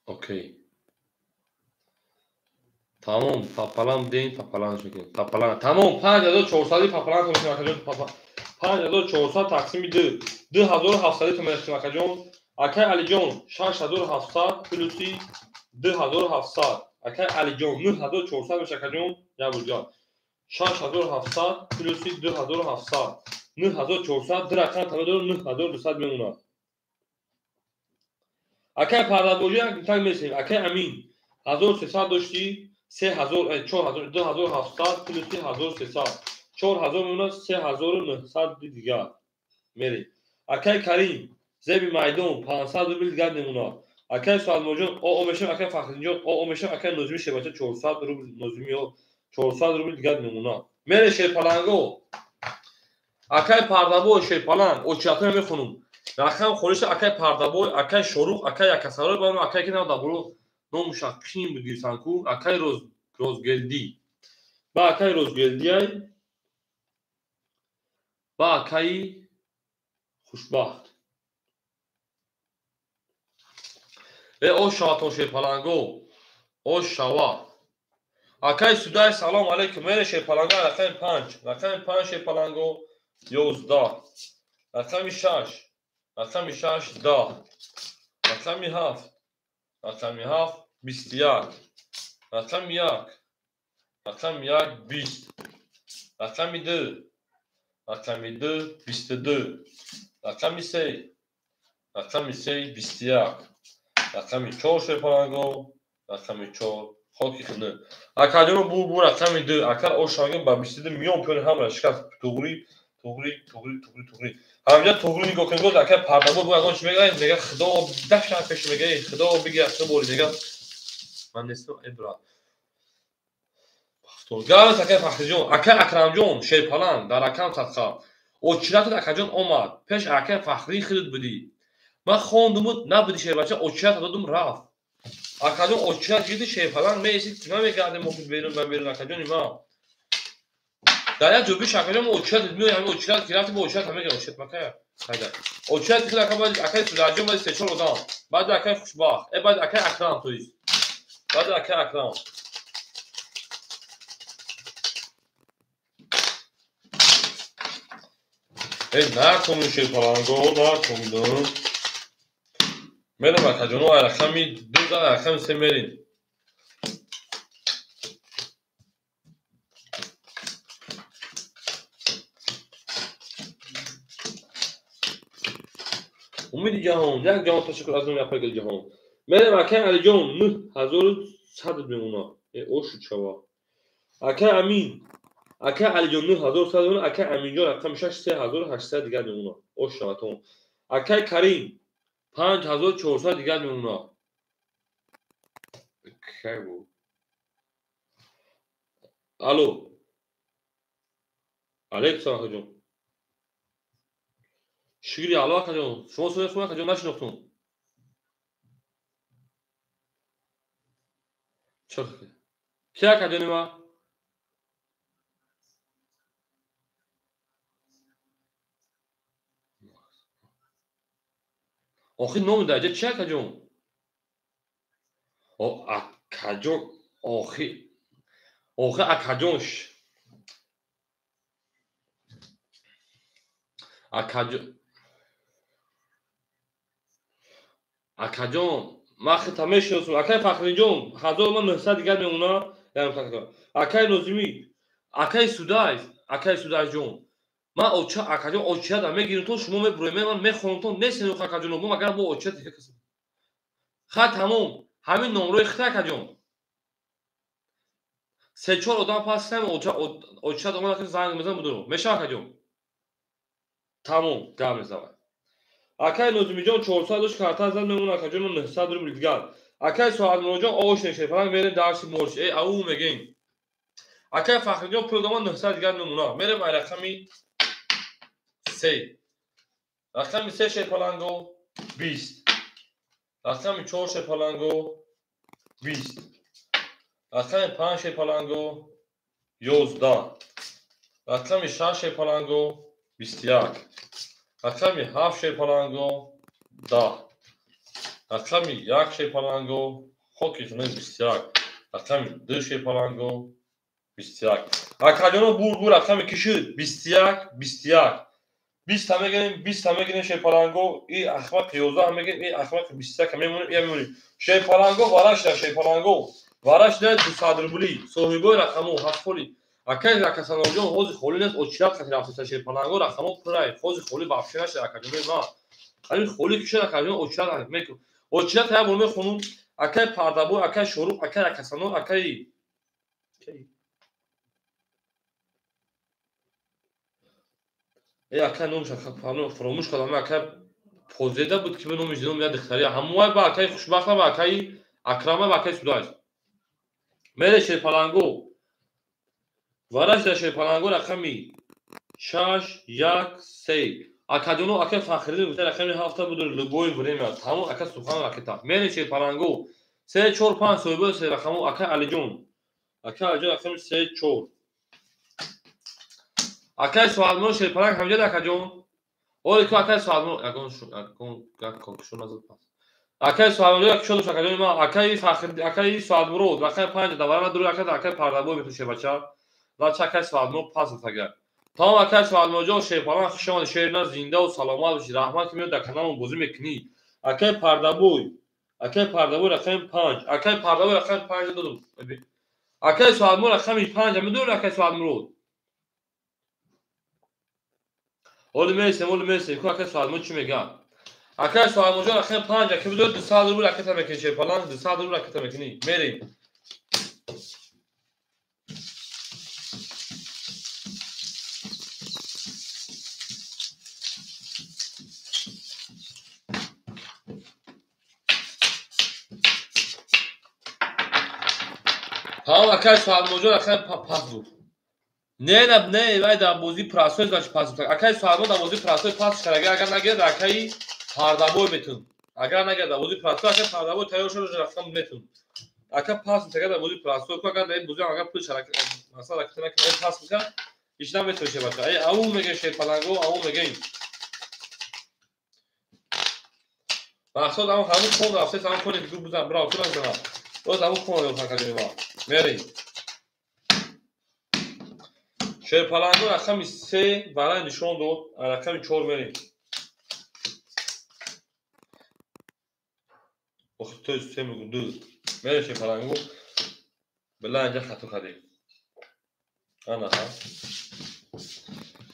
اوکی تمام پاپالام دین پاپالام شکن پاپالام تمام 5400 پاپالام تو میشه پاپا 5400 تقسیم 2700 تو میشه جون اکای علی جون 6700 پلوسی 2700 اکای علی جون 9400 میشه جون یا بوجا 6700 پلوسی 2700 9400 در رقم تمام 9200 میمونه اکای پردابوری تگ میسیم اکای امین 1300 داشتی 3000 4000 2700 پلوسی 1300 4000 میمونه 3900 دیگه میری اکای کریم زبی میدون 500 روبل دیگه نمونه اکای سوال موجود او میشه اکای فخرینجون او میشه اکای نظمی شبکه 400 روبل نظمی و 400 روبل دیگه نمونه میره شیر پلنگو اکای پردابو شیر پلنگ او چاتو میخونم رقم خورش اکای پردابو اکای شروع اکای اکسرال بانو اکای که نه دابرو نو مشکین بگیرسن کو اکای روزگلدی با اکای روزگلدی با اکای خوشبخت و او شاتو شیر پلنگو او شوا اکای سودای سلام علیکم میره شیر پلنگو رقم 5 شیر پلنگو 11 رقم 6 10 رقم 7 21 رقم 1 20 رقم 2 22 رقم 3 21 رقم 4 شیر پلنگو رقم 4 خاکی خونه اکادون بو رقم 2 اکر او شاگین با 22 میلیون پول هم را شکست توغری همینجا توغری میگه که گفت اکر پردابو بو اگه چی میگه خدا دفش پیش میگه خدا بگی اصلا بولی میگه من نیستم ابرا گاز اکه فخری جون اکه اکرم جون شیپالان در اکم صدقه اوچرات اکه جون اومد پیش اکه فخری خرید بدی من خوندم نبودی شیر بچه اوچرات دادم رفت اکه جون اوچرات گیدی شیپالان میسی کیما میگردم موقع بیرون من بیرون اکه جون ما در جو بیش اکه جون اوچرات میگم اوچرات گرفت با اوچرات همه گرفت شد مکه هذا اوچرات خلا اکه بعد اکه سلاجون بعد سه چهار دام بعد اکه خوشباخ بعد اکه اکرم تویست بعد اکه اکرم نکنون شیپالانگو نکنون میرم اکه جونو ارخمی دو زن ارخمی سه میرین امید جهان یک جهان تشکر از اون یپای جهان میرم اکه علی جون 9100 میمونا او شد شوا اکه امین اکه علی جون 9100 میمونا اکه امین جون رقم 3800 دیگر میمونا او شواتون اکه کریم 5400 دیگر میمونا کی بود الو الکسا اکه جون شیری الو اکه جون شما سوی خونه اکه جون نشناختون چه کی اکه جونی ما آخه نام درجه چی اکه جون اکه جون آخه اکه جونش اکه جون ما ختمه شدیم اکه فخری جون 1900 دیگر میمونا اکه نوزمی اکه سودای جون ما اوچا اکه جون اوچا دا میگیریم تو شما میبرویم من میخونم تو نیستین اکه جون ما مگر با اوچا دیگه کسی خط تمام همین نمره خط اکه جون سه چهار آدم پس هم اوچا دا ما زنگ میزنم بدون میشه اکه جون تمام گام میزنم اکه نوزمی جون 400 کارتا زدم میمونه اکه جون 900 روبل دیگر اکه سوال جون اوش نشه فلان میریم درس مرش ای او میگین اکه فخری جون پروگرام 900 دیگر میمونه میرم رقمی 3 رقمی 3 شیپالانگو 20 رقمی 4 شیپالانگو 20 رقمی 5 شیپالانگو 11 رقمی 6 شیپالانگو 21 رقمی 7 شیپالانگو 10 رقمی 1 شیپالانگو خوکی تونه 21 رقمی 2 شیپالانگو 21 اکه جونو بور رقمی کشید 21 20 همه گیریم 20 همه گیریم شیپالانگو این اخمق 11 همه گیریم این اخمق 21 میمونیم شیپالانگو وارش ده 200 روبلی صاحبای رقمو هفتولی اکه رقصان جون حوض خولی نیست اوچرات خاطر افسوس شیپالانگو رقمو پرای حوض خولی بافش نشه اکه جون ما همین خولی کشه اکه جون اوچرات میکو اوچرات هم برمی خونم اکه پردابو اکه شروع اکه رقصانو اکه اکه نومش اکه فراموش کردم اکه پوزیده بود که نومش دیدم یاد اختیاری هموای با اکه خوشبخت با اکه اکرامه با اکه سودای میره شیپالانگو وارش در شیپالانگو رقمی 613 اکه جونو اکه فخری بود رقمی 7 بود لوگوی بریم تمام اکه سوخان رکتا میره شیپالانگو 3 4 5 صوبه سه رقمو اکه علی جون رقمی 3 4 اکه سوالمو شیپالانگ همجا اکه جون اولی که اکه سوالمو اکه نزد پاس اکه سوالمو اکه شد اکه جون ما اکه فخری اکه سوالمو رقم 5 دوباره درو اکه پردابو میتوشه بچا و چکه سوالمو پاس تاگر تمام اکه سوالمو جو شیپالانگ خشمان شیرنا زنده و سلامت باشی رحمت که میاد در کنارمون بازی میکنی اکه پردابو رقم 5 اکه پردابو رقم 5 دادم اکه سوالمو رقم 5 میدون اکه سوالمو اولی میسیم که اکه سوالمو چی میگه اکه سوالمو جو رقم 5 اکه بدون 200 روبل اکه تا میکنی شیپالانگ 200 روبل اکه تا میکنی میریم Tamam akay sual موجود akay pas بود. نه وای در بازی پراسوی داشت پاس بود. akay sual در بازی پراسوی پاس کرد اگر نگه در akay پاردابوی میتون. اگر نگه در بازی پراسوی akay پاردابوی تیار شده رفتم میتون. akay پاس میتونه در بازی پراسوی کو اگر این بازی اگر پول شرکت مثلا که این پاس میکنه ایش نمیتونه شه باشه. ای اون میگه شه پلنگو اون میگه مقصود همون کون رفته تمام کنید دیگه بزن براو تو نزن. روز همون کون رو فکر کنیم میری. شه پلنگو رقم 3 برای نشون داد رقم 4 میریم. وقت تو 3 میگم 2 میره شه پلنگو بلا اینجا خطا کردیم. انا ها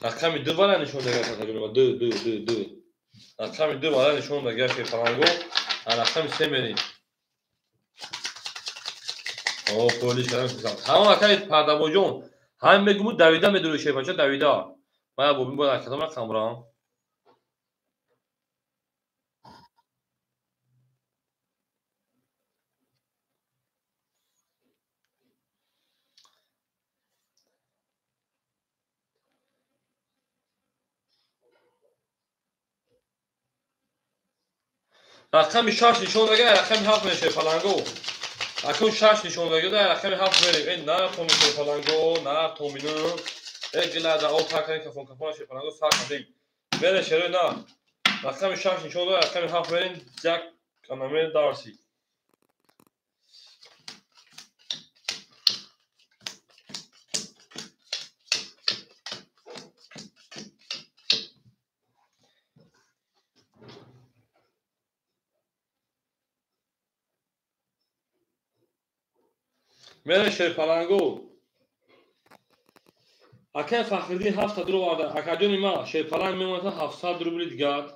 رقم 2 برای نشون داد رقم 2 رقم 2 برای نشون داد شه پلنگو رقم 3 میریم. او پولیس کردن همون اکای پردابو جون هم بگم دویدا میدونی شه بچا دویدا ما ببین با کدام کامرا رقم 6 نشون داده رقم 7 میشه پلنگو اكون 6 نشون داده رقم 7 میریم این نه تو میشه پلنگو نه تو مینو اگلا دا او تا کنه کفون کفون شه پلنگو ساعت میدیم بره شروع نه رقم 6 نشون داده رقم 7 میریم جک کانامل دارسی میره شه پلنگو اکه فخردی 7 درو وارده اکادیون ما شه پلنگ میمونه 700 روبل دیگه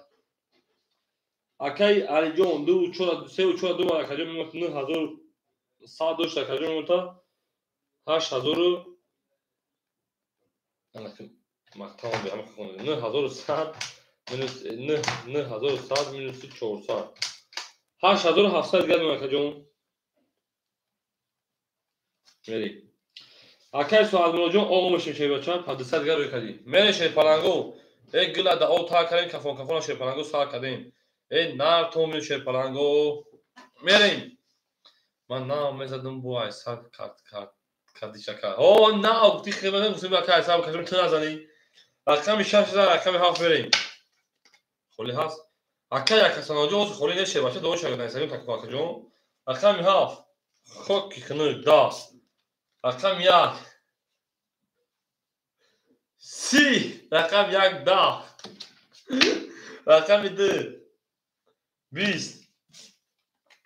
اکه علی جون 2 4 3 و 4 2 اکادیون میمونه 9100 داشت اکادیون میمونه 8000 انا مقطع به هم خونه 9100 minus 9100 minus 400 8700 دیگه میمونه اکادیون میری اکای سوال موجود آموزش میشه بچه‌ها 500 دیگه روی کردیم میره شه پلنگو یک گلا دا او تا کردیم کفون شه پلنگو سال کردیم این نار تو میشه پلنگو میریم من نام میزدم بوای سال کردی شکر او نه وقتی خیلی مسئله با کار حساب کردم تو نزنی رقم 6000 رقم 7 بریم خلی هست اکای کسان جو خلی نشه باشه دو شاگرد نسیم تک پاک جو رقم 7 خوکی کنه داست رقم 1 سی رقم 1 10 رقم 2 20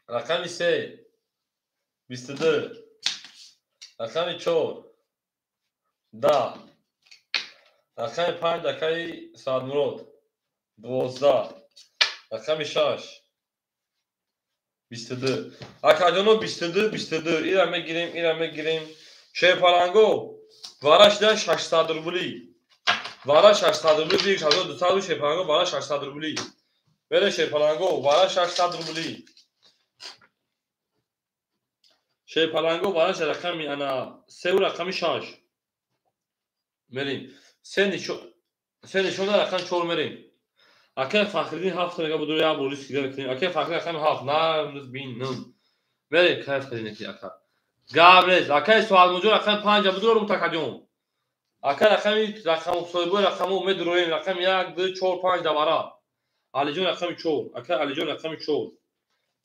رقم 3 22 رقم 4 10 رقم 5 دکای سعد مراد 12 رقم 6 22 اکادیونو 22 ایرا میگیریم شه پلنگو وارش ده 600 روبلی وارش 600 روبلی 1200 شه پلنگو وارش 600 روبلی بره شه پلنگو وارش 600 روبلی شه پلنگو وارش رقمی انا 3 رقمی 6 میریم 3 نشون رقم 4 میریم اکه فخردین 7 نگاه بدون یا بولیس دیگه کنیم اکه فخردین رقم 7 نه بین نم میریم کیف کنیم کی اکه گابرز اکه سوال موجود رقم 5 بدون متکجون اکه رقم صوبه رقم مدروین رقم 1 2 4 5 دوباره علی جون رقم 4 اکه علی جون رقم 4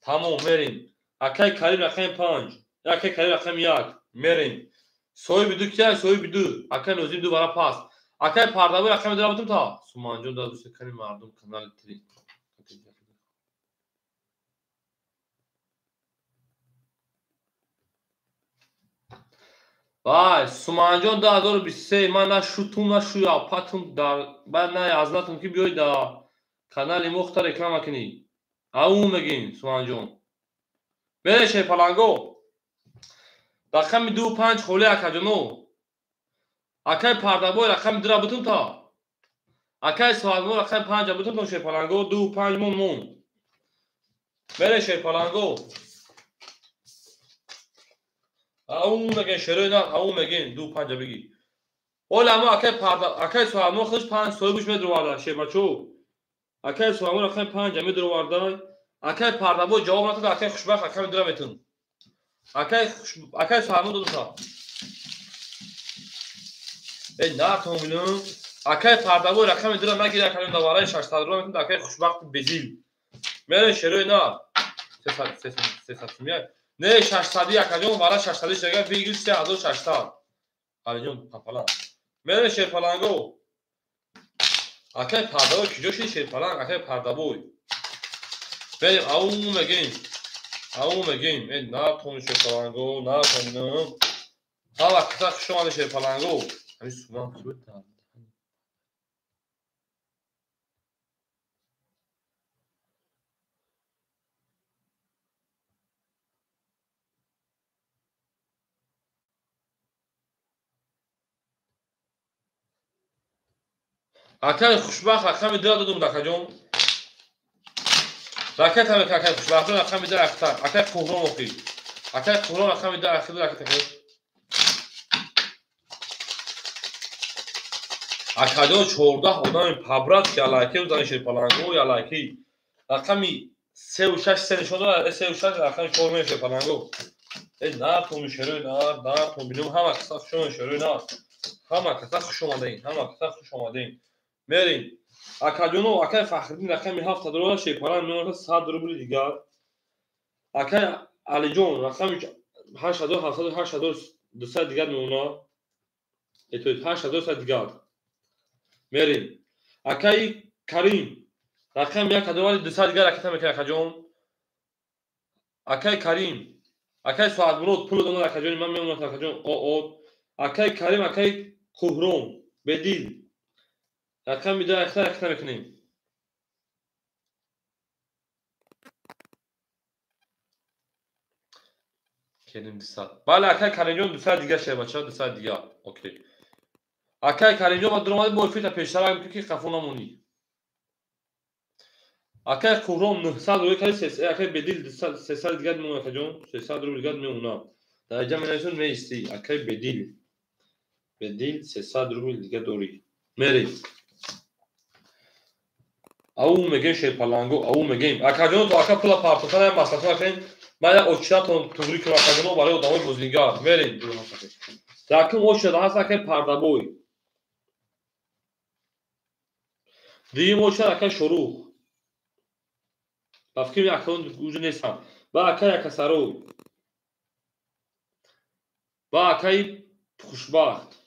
تمام میریم اکه کریم رقم 5 اکه کریم رقم 1 میریم سوی بدو کیا سوی بدو اکه نوزیم دوباره پاس اکه پردابو رقم درابطم تا سومانجون داد دوست کنیم مردم کانال تری وای سومانجون دا 2023 من نه شوتون نه شویا پاتون در بعد نه ازناتون کی بیاید دا کانال مختار رکلام کنی اون میگین سومانجون بره شه پلنگو رقم 25 خوله اکادیونو اکای پردابو رقم درابطم تا اکای سوالمو رقم 5 بتون تو شه پلنگو 2 5 مون بره شه پلنگو اون میگن شروع نه اون میگن دو پنجه بگی ولی اما اکی سوامو خودش پنج سوی بوش میدرو وارد شه بچو اکی سوامو اکی پنج میدرو وارد اکی پرده بو جواب نتاد اکی خوشبخت اکی میدرو میتون اکی سوامو دو تا ای نه تو میلون اکی پرده بو رقم میدرو مگیره اکی دوباره 600 رو میتون اکی خوشبخت بزیل میره شروع نه 300 نه 600 یک جون وارد 600 دیگه بگیر 3600 Alijon papalan. Mere şerpalango. Akay pardaboy kijoshi şerpalan akay pardaboy. Benim avum again. Avum again. Ben na tonu şerpalango na tonu. Hala kısa şu anda şerpalango. Hani suman kıvıt da. Akay خوشبخت akay midra dodum dakajom. Raket hem akay خوشبخت akay midra aktar. Akay kuhron okey. Akay kuhron akay midra aktar raket. Akadon 14 odam pabrat yalaki udan şerpalango yalaki. Rakami 36 sene şoda 36 rakam şorme şerpalango. Na to müşeri na to bilim hama kısa şon müşeri na. Hama kısa خوش اومدین. Hama kısa خوش اومدین. Merin. Akadonu akay Fahrettin rakami 7 dolar şerpalan میونه 100 روبل دیگر. Akay Alijon rakam 8700 200 دیگر میونه. etoit 8200 دیگر. Merin. Akay Karim rakam 1 dolar 200 دیگر rakam میکنه akajom. Akay Karim Akay Suad Murod pul donar akajom من میمونم akajom o Akay Karim Akay Kuhron bedil rakam bir daha ekler میکنیم kedim 200 بله Akay Karimjon 200 دیگه شه بچه‌ها 200 دیگه اوکی Akay Karimjon با درآمد معرفی تا پیشتر میگه که خفون نمونی Akay Kuhron 900 روی کاری Akay bedil 300 دیگه میمونه akajom 300 رو دیگه میمونه در جمع نشون میستی Akay bedil 300 روبل دیگه دوری میری او میگه شرپالانگو او میگیم akajom تو اکا پلا پارتوتان مصرف کنین من یک اوچاتون توری که akajom برای ادامه بزرگار میرین داکم او شده هست که پردابوی دیم او شده که شروع بفکر اکون گوجه نیستم با اکای کسروی با اکای خوشبخت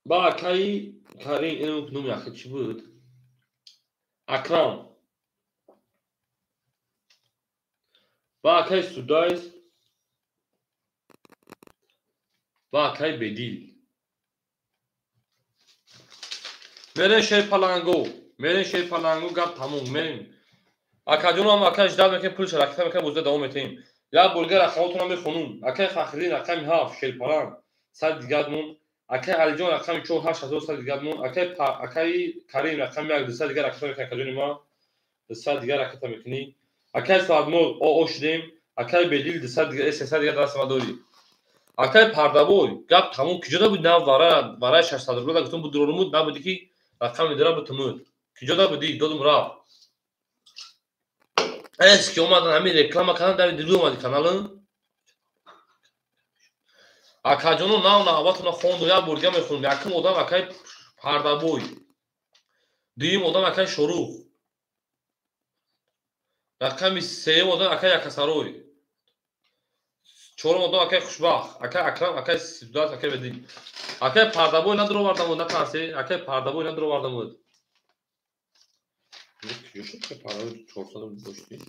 با اکای کریم اینو کنم یکی چی بود اکرام با اکای سودایز با اکای بدیل میرین شرپالانگو گپ تموم میرین اکادون هم اکاش داد میکنه پول شرکت میکنه بوده دوام میتیم یا بولگر اخواتون هم میخونون اکای فخرین رقم 7 شرپالان 100 دیگه مون اکای علیجان رقم 48 100 دیگه مون اکای کریم رقم 1 200 دیگه رقم میکنه اکادون ما 200 دیگه رقم میکنی اکای سوادمول او شدیم اکای بدیل 200 دیگه 300 دیگه دست ما داری اکای پردابوی گپ تموم کجا بود نه واره 600 روبل گفتم بود درونمود نبودی که رقم میدرا به تمود کجا بودی دادم را eski olmadan hem reklama kanal da bir olmadı kanalın. Akacının navna havatına fondu ya burga mekun. Yakın odam akay pardaboy. Diyim odam akay şoruh. Rakam seyim odam akay yakasaroy. Çorum odam akay خوشبخت. Akay akram akay sidat akay bedin. Akay pardaboy ne duru vardı mı? Ne tanesi? Akay pardaboy ne duru vardı mı? Yok ki pardaboy çorsa da boş değil.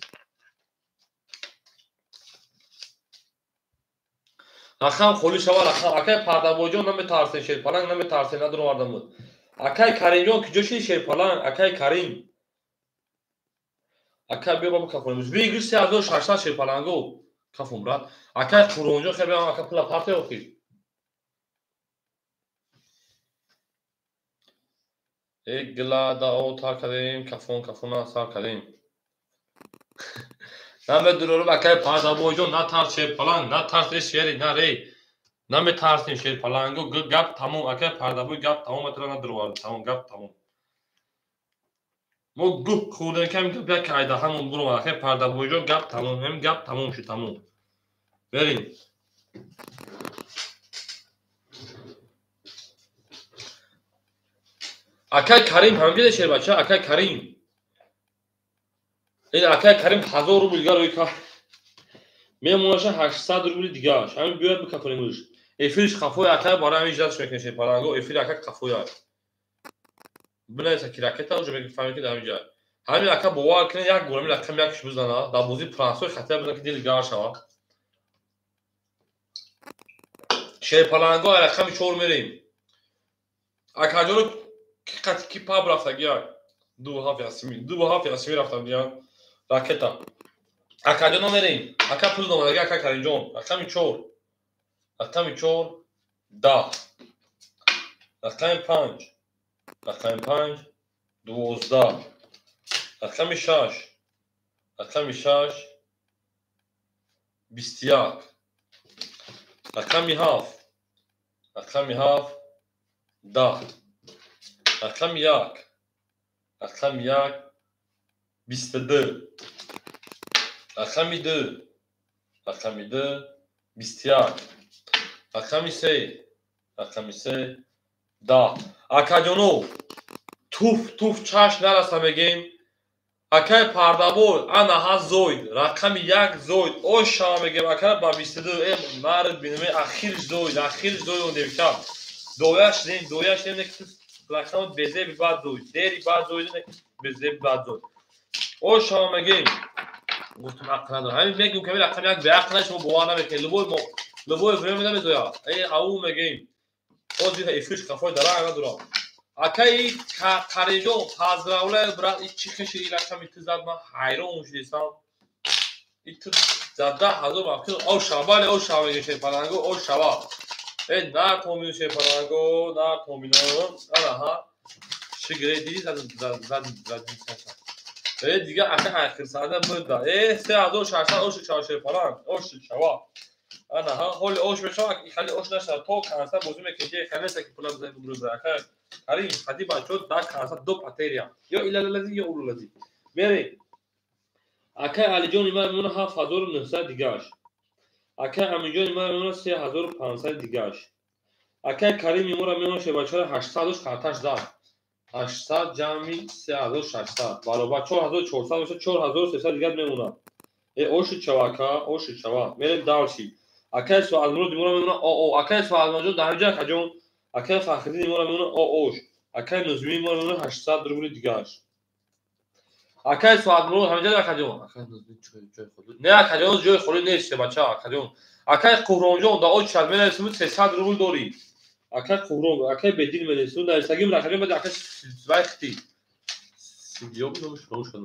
Akam خالی شوا رقم اکای پردابوجان نمیترسه شرپالان نمیترسه ندارو واردم بود اکای کریمجان که جوشی شرپالان اکای کریم اکای بیا بابا کفونمش بیگری 3600 شرپالانگو کفون برات اکای قرونجا خیلی هم اکای پلا پارتی اوکی یک گلا دا او تا کردیم کفون سار کردیم نمیدونم اگه پادا بوجو نترسه پلان نترسه شری نری نمیترسین شری پلانگو گپ تموم اگه پادا بوی گپ تموم اترا ندروار تموم گپ تموم مو گپ خورده کم گپ یک ایده همون برو اگه پادا بوجو گپ تموم هم گپ تموم شد تموم بریم اگه کریم همینجوری شیر بچه اگه کریم این اگه کریم 1000 روبل گروی که میمونش 800 روبل دیگه اش همین بیاد بکفونیمش افیلش خفوی اگه برای همین جلسه میکنه شیر پلانگو افیل اگه خفوی بنویسه که راکت رو میگه فهمی که در اینجا همین اگه باور کنه یک گل می رقم یکش بزنه در بازی فرانسوی خطر بزنه که دیل گار شود شیر پلانگو رقم 4 میریم اگه جلو کی پاب رفته گیا دو هاف یاسمی رفتن گیا راکتا اگه جلو میریم اگه پول دومده اگه کریم جون رقم 4 10 رقم 5 رقم 5 12 رقم 6 رقم 6 21 رقم 7 رقم 7 10 رقم 1 رقم 1 22 رقم 2 رقم 2 21 رقم 3 رقم 3 10 اکاجونو توف چاش نرسه میگیم اکای پاردابول انا ها زوید رقم 1 زوید او شما میگیم اکای با 22 مرد بینمی اخیر زوید اون دیوکا دویاش نیم که رقم بزه بی بعد زوید دیری بعد زوید نه بزه بی بعد زوید او شما میگیم گفتم عقل ندارم همین میگیم که رقم 1 به عقل نشما بوار نمیکنی لبوی برمی نمیزویا ای او میگیم او دیگه افیش کفای داره ندارم اکای کاریجو پازراوله برای چی کشی رقم ایت زد من حیران شدم ایت زده هزار ممکن او شباله او شباله میشه پلنگو او شبا ای نه تومینو شه پلنگو نه تومینو آها شگری دیدی زد ای دیگه آخر ساده بود ای 3600 اوش چاشه پلنگ اوش شبا آها هول اوش بشه خالی اوش نشه تو کانسا بوزی میکنه خالی سکی پلنگ زنگ بروز آخر کریم خدی بچو دا کانسا دو پاتریا یا ایلالازی یا اولازی میری اکای علی جون ایمان 7900 دیگهش اکای امین جون ایمان 3500 دیگهش اکای کریم ایمان شه بچه 800 خاطرش داد 800 جمعی 3600 برابر 4400 میشه 4300 دیگه میمونه ای اوش چواکا میریم دالشی اکای سوال مرو دیمون میمونه او اکای سوال مرو در اینجا کجون اکای فخری دیمون میمونه اوش اکای نزمی میمونه 800 روبل دیگهش اکای سوال مرو همینجا در کجون اکای نزمی جای خود نه کجون جای خود نیست بچا کجون اکای قهرونجون دا اوش شد میرسیم 300 روبل داری اکای قهرون اکای بدیل میرسیم در سگیم در کجون بعد اکای وقتی سیدیو نمیشه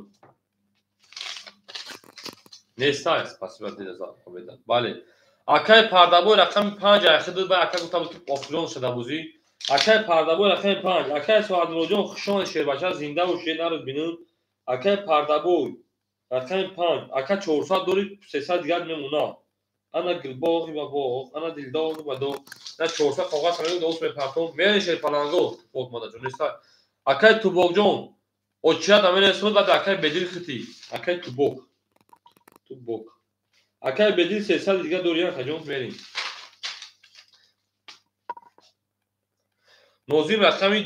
نیست است پس بعد دیزا خوبیدن بله اکای پاردابو رقم 5 اخدود با اکای گفتم که آفرون شده بوزی اکای پاردابو رقم 5 اکای سواد روجون خشون شیر بچا زنده و شیر نرد بینون اکای پاردابو رقم 5 اکای 400 دوری 300 دیگر میمونا انا گلباغی با باغ انا دلداغی با دو نه 400 کاغذ کنید دوست به پاتون میان شیر پلنگو خود ماده جون نیست اکای تو باغجون اوچیا تا میرسود بعد اکای بدیل ختی اکای تو باغ اکای بدیل 300 دیگه دوریا خجون بریم نوزیم رقمی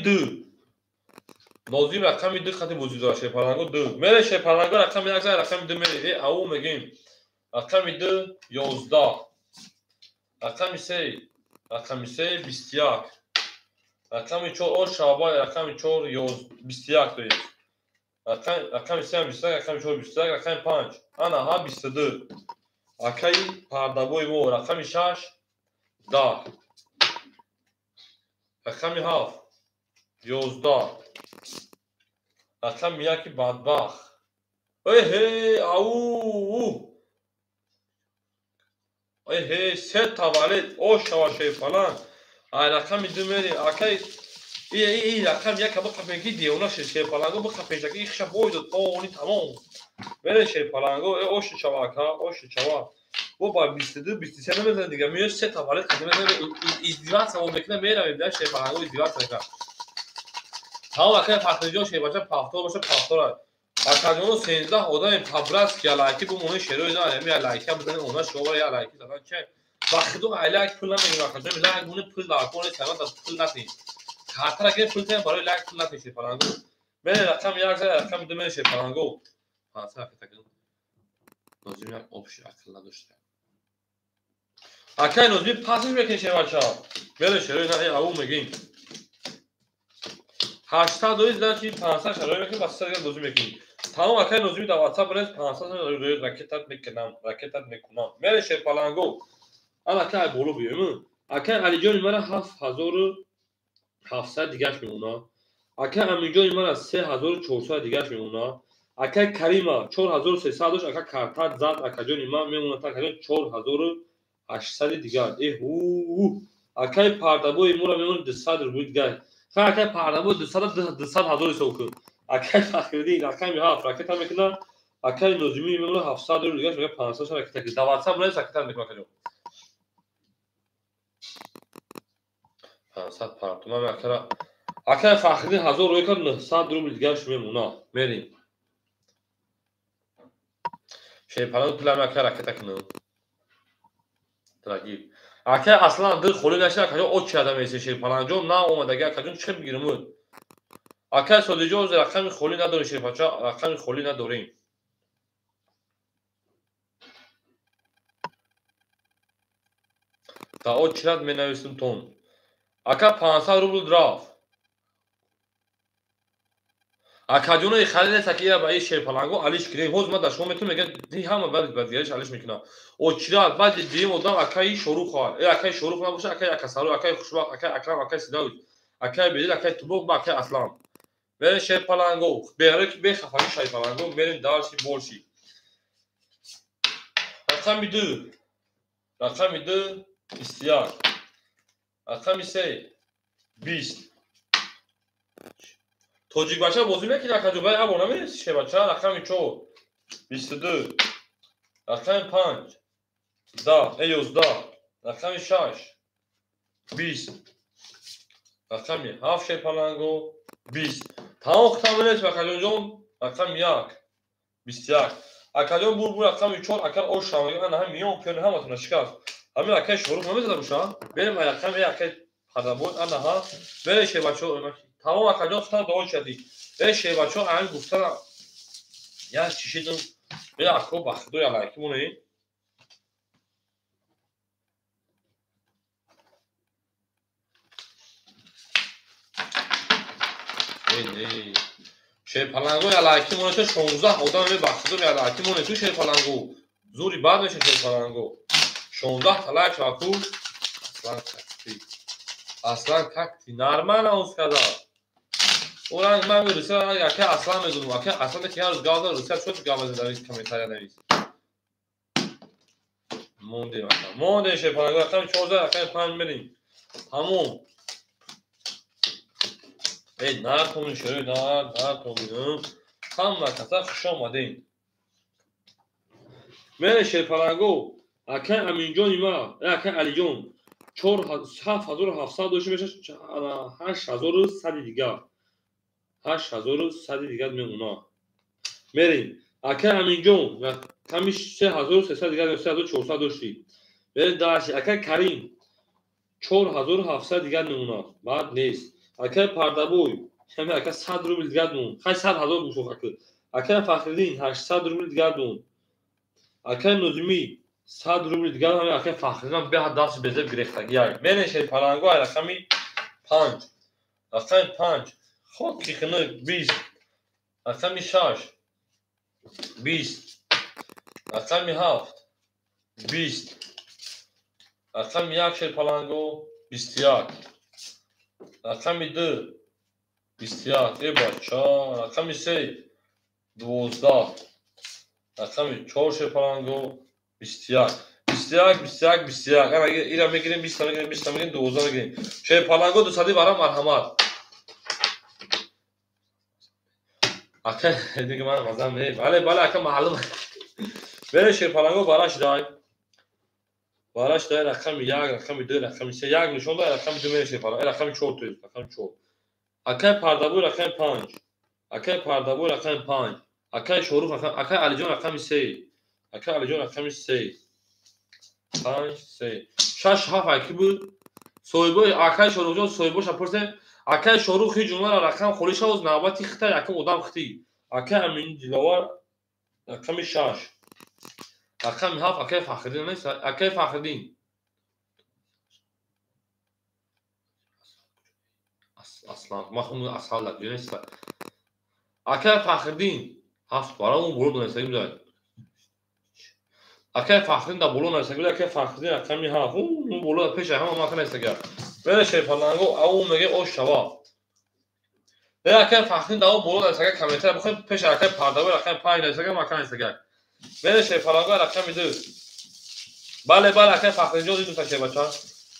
2 خطی وجود داشته پلنگو 2 میره شه پلنگو رقم 1 رقم 2 میره او میگیم رقم 2 11 رقم 3 21 رقم 4 او شابای رقم 4 21 توی رقم 3 21 رقم 4 21 رقم 5 انا ها 22 اکای پاردابوی مو رقم 6 10 رقم 7 11 رقم 1 بدبخت هی او هی سه تا ولید او شواشه فلان رقم 2 میری اکای این رقم یک بخفین که دیونا شیر پلنگو بخفین که این خشم بوید تا اونی تمام بره شیر پلنگو اوش چواک ها اوش چواک و با 22 23 نمیزنه دیگه میاد سه تا والد قدیم میزنه ازدواج سوال میکنه میره میاد شیر پلنگو ازدواج میکنه تمام اخیر فخری شیر باشه پافتور باشه پافتور اکادیمو 13 آدم پابراس که لایکی بو مونه شروع نه می لایکی بزنه اونا شو یا لایکی دادن که وقتو علاج پول نمیگیره اکادیمی میذاره گونه پول دارکونه سما پول نتی خاطر اگه پول تیم برای لایک پول نتی شیر پلنگو بره رقم یک زره رقم دو شیر پلنگو پاسا که نوزمی آبش اکل نداشته اکای نوزمی پاسش بکشه بچه‌ها بله شروع نه او میگیم 82 داشتی 500 شروع میکنیم واسه دیگه نوزمی میکنیم تمام اکای نوزمی در واتساپ برنج 500 روی راکت میکنم بله شیر پلنگو اکای بولو بیام اکای علی جان مرا 7700 دیگهش میمونه اکای امین جان مرا 3400 دیگهش میمونه اکای کریما 4300 داشت اکای کارت زد اکای جان من میمونه تا اکای 4800 دیگه اکای پردابوی مورا میمونه 200 روبل دیگه اکای پردابو 200 سوکن اکای فخردین اکای میها راکت میکنه اکای نوزمی میمونه 700 روبل دیگه میگه 500 راکت کی در واتساپ برنج راکت میکنه 500 پارتمان اکای فخردین 1000 روی کن 900 روبل دیگه میمونه میریم شیر پلنگو پولم اکای راکت کنه تراگیب اکای اصلا دل خولی نشه اکای او چه آدم ایست شیر پلنگو نه اومدگی اکای چه میگیرم اکای سودیجو رقم خولی نداره شیر پچا رقم خولی نداریم تا او چرت می نویسم تون اکای 500 روبل دراف اکادیون خالد سکیه با این شیر پلنگو علیش کریم هوز ما در شما میتونم میگه دی همه بعد دیگهش علیش میکنه او چرت بعد دیم ادام اکای شروع خواهد اکای شروع نباشه اکای اکسارو اکای خوشبخت اکای اکرام اکای سیداوی اکای بدید اکای توبوق با اکای اسلام بریم شیر پلنگو بهره که بخفانی شیر پلنگو بریم دارشی بولشی رقم 2 استیار رقم 3 20 توجیک بچه بازی میکنه اکادیوبای ابونه میرسی شه بچه رقم 4 22 رقم 5 11 رقم 6 20 رقم 7 شیر پلنگو 20 تمام ختم نیست اکادیون جون رقم 1 21 اکادیون بور رقم 4 اکر او شامگی من هم میام پیونه هم اتونه شکست همین اکای شروع نمیزده باشا بریم رقم اکای پدابون انها بریم شیر بچه تمام اکادیون ختم دو شدی بریم شیر بچه همین گفتن یا چیشیدم بریم اکو بخدو یا لایکی مونه شیر پلنگو یا لایکی مونه تو 16 آدم می بخدو یا لایکی مونه تو شیر پلنگو زوری بعد میشه شیر پلنگو 16 تا لایک اکو اصلا کاکتی نرمال اوست کدا اورنگ من میرسه یکی اصلا میدونم که اصلا که هر گاز روسیه شد گاز در این کامنتاریا نویس مونده شیر پلنگو رقم 14 رقم 5 بریم تموم ای نکنین شروع نکنین هم کسا خوش آمدین من شیر پلنگو اکای امین جان ما اکای علی جان 4700 داشته بشه 8100 دیگه 8100 دیگه میمونه بریم اکای امین جان کمیش 3300 دیگه 3400 داشتی بریم داشتی اکای کریم 4700 دیگه میمونه بعد نیست اکای پردابوی همه اکای 100 روبل دیگه میمونه 8000 بوشو اکای فخردین 800 روبل دیگه میمونه اکای نظمی 100 روبل دیگه همه اکای فخردین به دست بزرگ گرفتگی من شیر پلنگو رقمی 5 رقم 5 خود کی خنه 20 رقم 6 20 رقم 7 20 رقم 1 شیر پلنگو 21 رقم 2 21 ای بچه رقم 3 12 رقم 4 شیر پلنگو 21 اگر اینا میگیریم 20 تا میگیریم 20 تا میگیریم 12 میگیریم شیر پلنگو 200 برای مرحمت اکه دیگه من مزم نه بله اکه معلومه بره شیر پلنگو براش دای رقم یک رقم دو رقم سه یک نشون داد رقم دو میشه پلنگ رقم 4 تو رقم 4 اکه پردابو رقم 5 اکه پردابو رقم 5 اکه شروع رقم اکه علی جان رقم 3 اکه علی جان رقم 3 5 3 6 7 اکی بود سویبو اکه شروع جان سویبو شپرسه اکه شروع خی جمله رقم خلیش از نوبتی خطا اکه ادم خطی اکه امین جلوار رقم 6 رقم 7 اکه فخردین نیست اکه فخردین اصلا ما خودمون اصحاب لگیره نیست اکه فخردین 7 برامون برو دونستگی داد اکه فخردین دا برو دونستگی اکه فخردین رقمی 7 اون برو پیش همه ما کنه استگی بره شیر پلنگو او میگه او شوا نه اکه فخردین دا برو دونستگی کمیتر بخواد پیش اکه پردابه رقم 5 دونستگی ما کنه استگی بره شیر پلنگو رقم 2 بله اکه فخردین جو دیدو تا بچا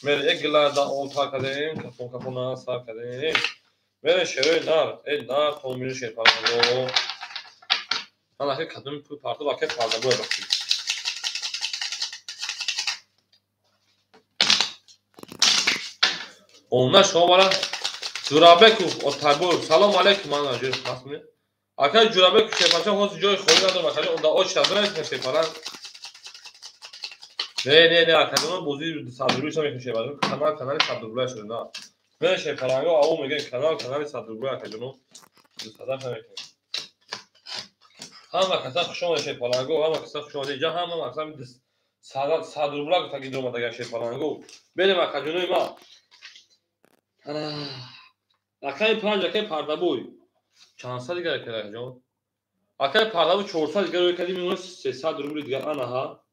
میره یک گلاس دا اونتا کردیم کپون سر کردیم بره شیر نار تو میره شیر پلنگو حالا که کدوم پارتو با که پردابه رقم اون شما برا جورابک و تربور سلام علیکم من آجر خاصمه اکه جورابک شپاچا هوس جای خوری نداره مکانی اون دا آش نداره که شپارن نه اکه اون بوزی صدرویش هم میشه بعد کانال صدروی شده نه نه شپارنگا او میگه کانال صدروی اکه جنو صداش نمیکنه هم کسا شما شپارنگا هم کسا شما دیگه هم مثلا صدروی تا گیرو مدگه شپارنگا بریم اکه جنوی ما اکه 5 اکه پردابوی چند سال دیگه کرده جان اکه پردابو 400 دیگه روی کردیم میمونه 300 روبل دیگه آنها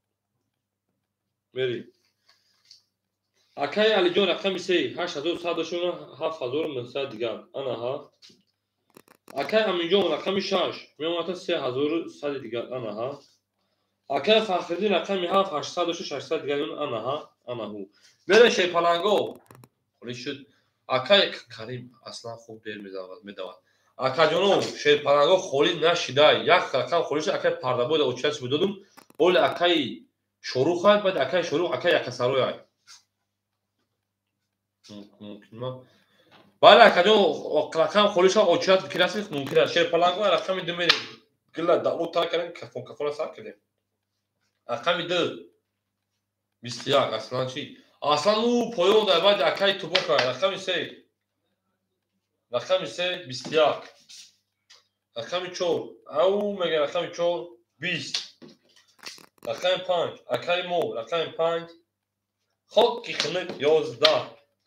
میری اکه علی جان رقم 3 8100 شونه 7900 دیگه آنها اکه امین جان رقم 6 میمونه تا 3100 دیگه آنها اکه فخردین رقم 7 806 800 دیگه آنها میره شی پلنگو ولی شد اکه کریم اصلا خوب دیر میدواد اکه جانو شیر پلنگو خوری نشیده یک رقم خوریش اکه پردابو دا اوچهش بدودم اول اکه شروع خواهد بعد اکه شروع اکه یک سروی های ممکن ما بله اکه جانو رقم خوریش ها اوچهش بکرست ممکن است شیر پلنگو رقم دو میریم گله دا او تا کردیم کفون سر کردیم رقم دو 21 اصلا چی اصلا او پایون در بعد اکه تو بکر رقم 3 رقم 21 رقم 4 او میگه رقم 4 20 رقم 5 اکه مو رقم 5 خود کی خلق 11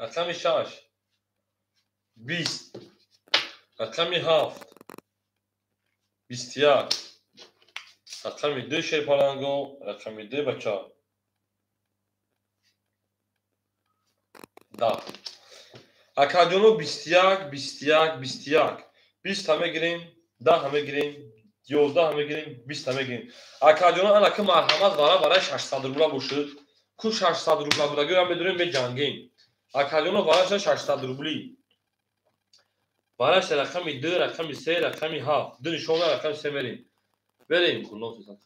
رقم 6 20 رقم 7 21 رقم 2 شی پلنگو رقم 2 بچه ده اکه جانو 21 20 همه گیریم 10 همه گیریم 11 همه گیریم 20 همه گیریم اکه جانو انا که مرحمت برای 600 روبل باشد کو 600 روبل بودگی هم بدونیم به جنگیم اکه جانو برای 600 روبلی برای رقم 2 رقم 3 رقم 7 دو نشونه رقم 3 بریم کنون سیزن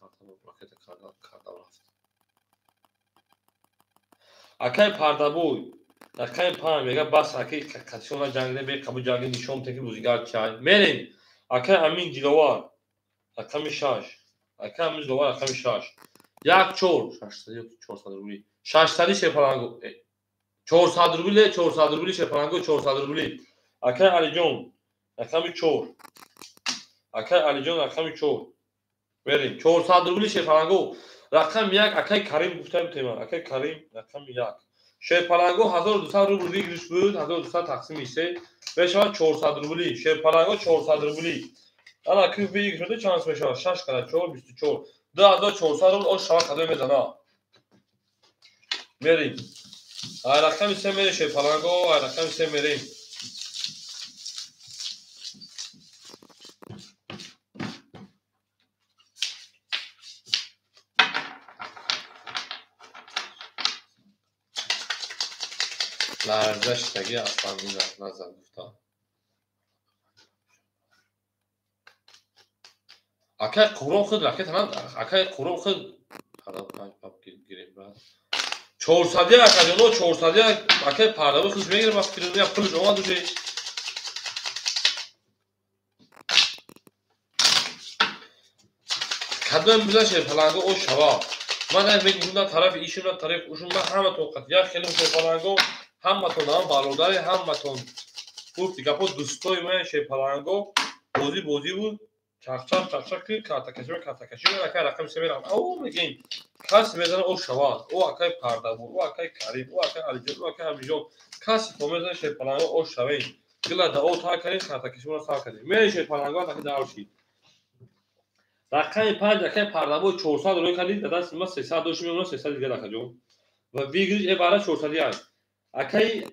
راکت کردم رفت اکه پردابوی رقم 5 میگه بس اکه کتشون جنگیده به قبول جنگی نشون تکی بوزیگر چای میریم اکه امین جلوار رقم 6 اکه امین جلوار رقم 6 یک 400 روبلی 600 شپلنگو 400 روبلی شپلنگو 400 روبلی اکه علی جون رقم 4 اکه علی جون رقم 4 بریم 400 روبلی شپلنگو رقم 1 اکه کریم گفتم تیما اکه کریم رقم 1 شپلنگو 1200 روبل دیگه بود 1200 تقسیم 3 بشه 400 روبلی شپلنگو 400 روبلی انا کی بیگ شده چانس بشه 6 کرده 4 24 2400 روبل اون شما قدم میزنه بریم رقم 3 میره شپلنگو رقم 3 میریم لرزش تگی اصلا این نزد گفتم Akay Qur'on khud raket han akay Qur'on khud gireyim ben. 400 akay no 400 akay pardabı khud megir bak kirni pul joma duje. Kadın bize şey falango o şava. Mana bundan taraf işimden taraf uşumdan hamma toqat. Ya xelim şey falango hammaton ham balodari hammaton. Gufti gapo dostoy men şey falango bozi bu. Çarçak ki kartakaşı akay rakam severim. O megin. Kas mezana o şava. O akay parda bu. O akay karim. O akay alicon. O akay amijon. Kas pomezana şey falango o şavey. Gila da o ta karin kartakaşı buna sağ kadar. Men şey falango akay davşi. رقم 5 که پردابو 400 روی کردید دادن ما 300 دوش میمونه 300 دیگه داخل و ویگریج عبارت 400 است اکی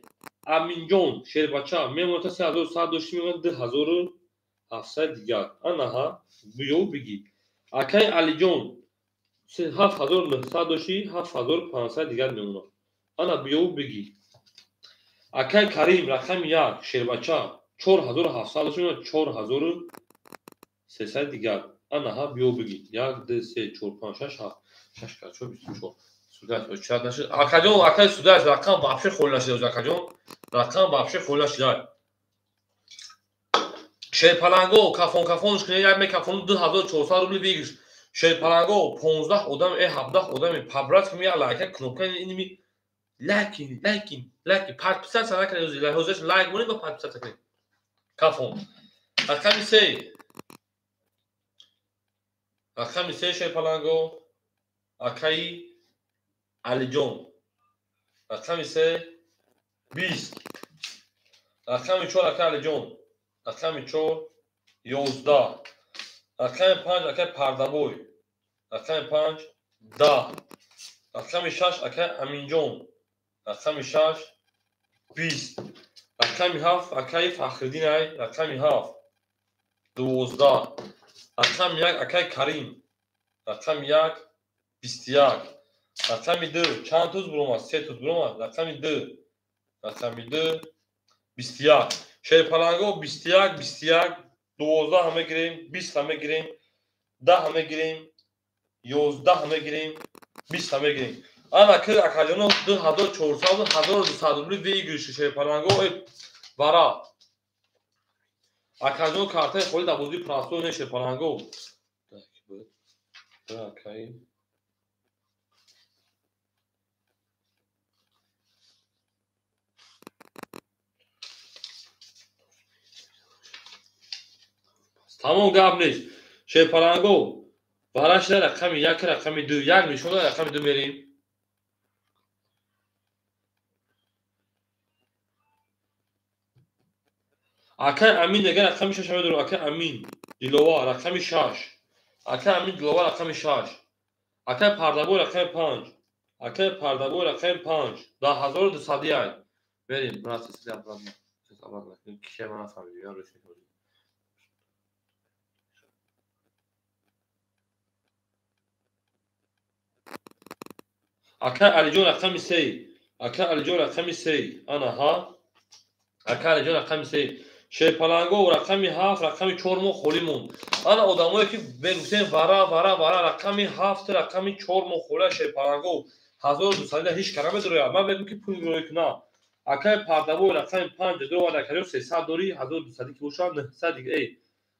امین جون شیر بچا میمونه 3100 دوش میمونه 2700 دیگه آنها بیو بگی اکی علی جون 7900 دوشی 7500 دیگه میمونه آنا بیو بگی اکی کریم رقم 1 شیر بچا 4700 دوش میمونه 4300 دیگه آنها بیو بگید یک دو سه چهار پنج شش هفت شش کرد چهار 24 سودت چقدر نشد آکاجون آکای سودت رقم بابشه خول نشده آکاجون رقم بابشه خول نشده شیر پلنگو کافونش کنه یک کافون 2400 روبل بگیرش شیر پلنگو 15 آدم 17 آدم پابرات که میاد لایک کنوپ کنه اینی لایک پارت سر کنه روزش لایک مونی با پارت کنه کافون رقم 3 رقم 3 شیر پلنگو آکای علی جون رقم 3 20 رقم 4 آکای علی جون رقم 4 11 رقم 5 آکای پردابوی رقم 5 10 رقم 6 آکای امین جون رقم 6 20 رقم 7 آکای فخردین ای رقم 7 12 رقم 1 آکای کریم رقم 1 21 رقم 2 چند توز بروماز 3 توز بروماز رقم 2 21 شیر پلنگو 21 12 همه گیریم 20 همه گیریم 10 همه گیریم 11 همه گیریم 20 همه گیریم انا که اکاجونو 2400 1200 روبل ویگیرش شیر پلنگو برا اکاجونو کارت خود دبوزی پراسو نه شیر پلنگو اوکی تمام گپ نیست شیر پلنگو براش رقم 1 رقم 2 1 میشونه رقم 2 میریم اکای امین اگر رقم 6 همه درو اکای امین دیلوا رقم 6 اکای امین دیلوا رقم 6 اکای پردابو رقم 5 اکای پردابو رقم 5 10200 بریم براس اسلام برام کی من فهمیدم یا رسید اکای علی جون رقم 3 اکای علی جون رقم 3 انا ها اکای علی جون رقم 3 شیر پلنگو رقم 7 رقم 4 مو خولیمون انا آدمایی که بگوسن ورا رقم 7 رقم 4 مو خوله شیر پلنگو 1200 هیچ کارا نداره من بگم که پول روی کنا اکای پردابو رقم 5 دو و دکریو 300 دوری 1200 که وشان 900 دیگه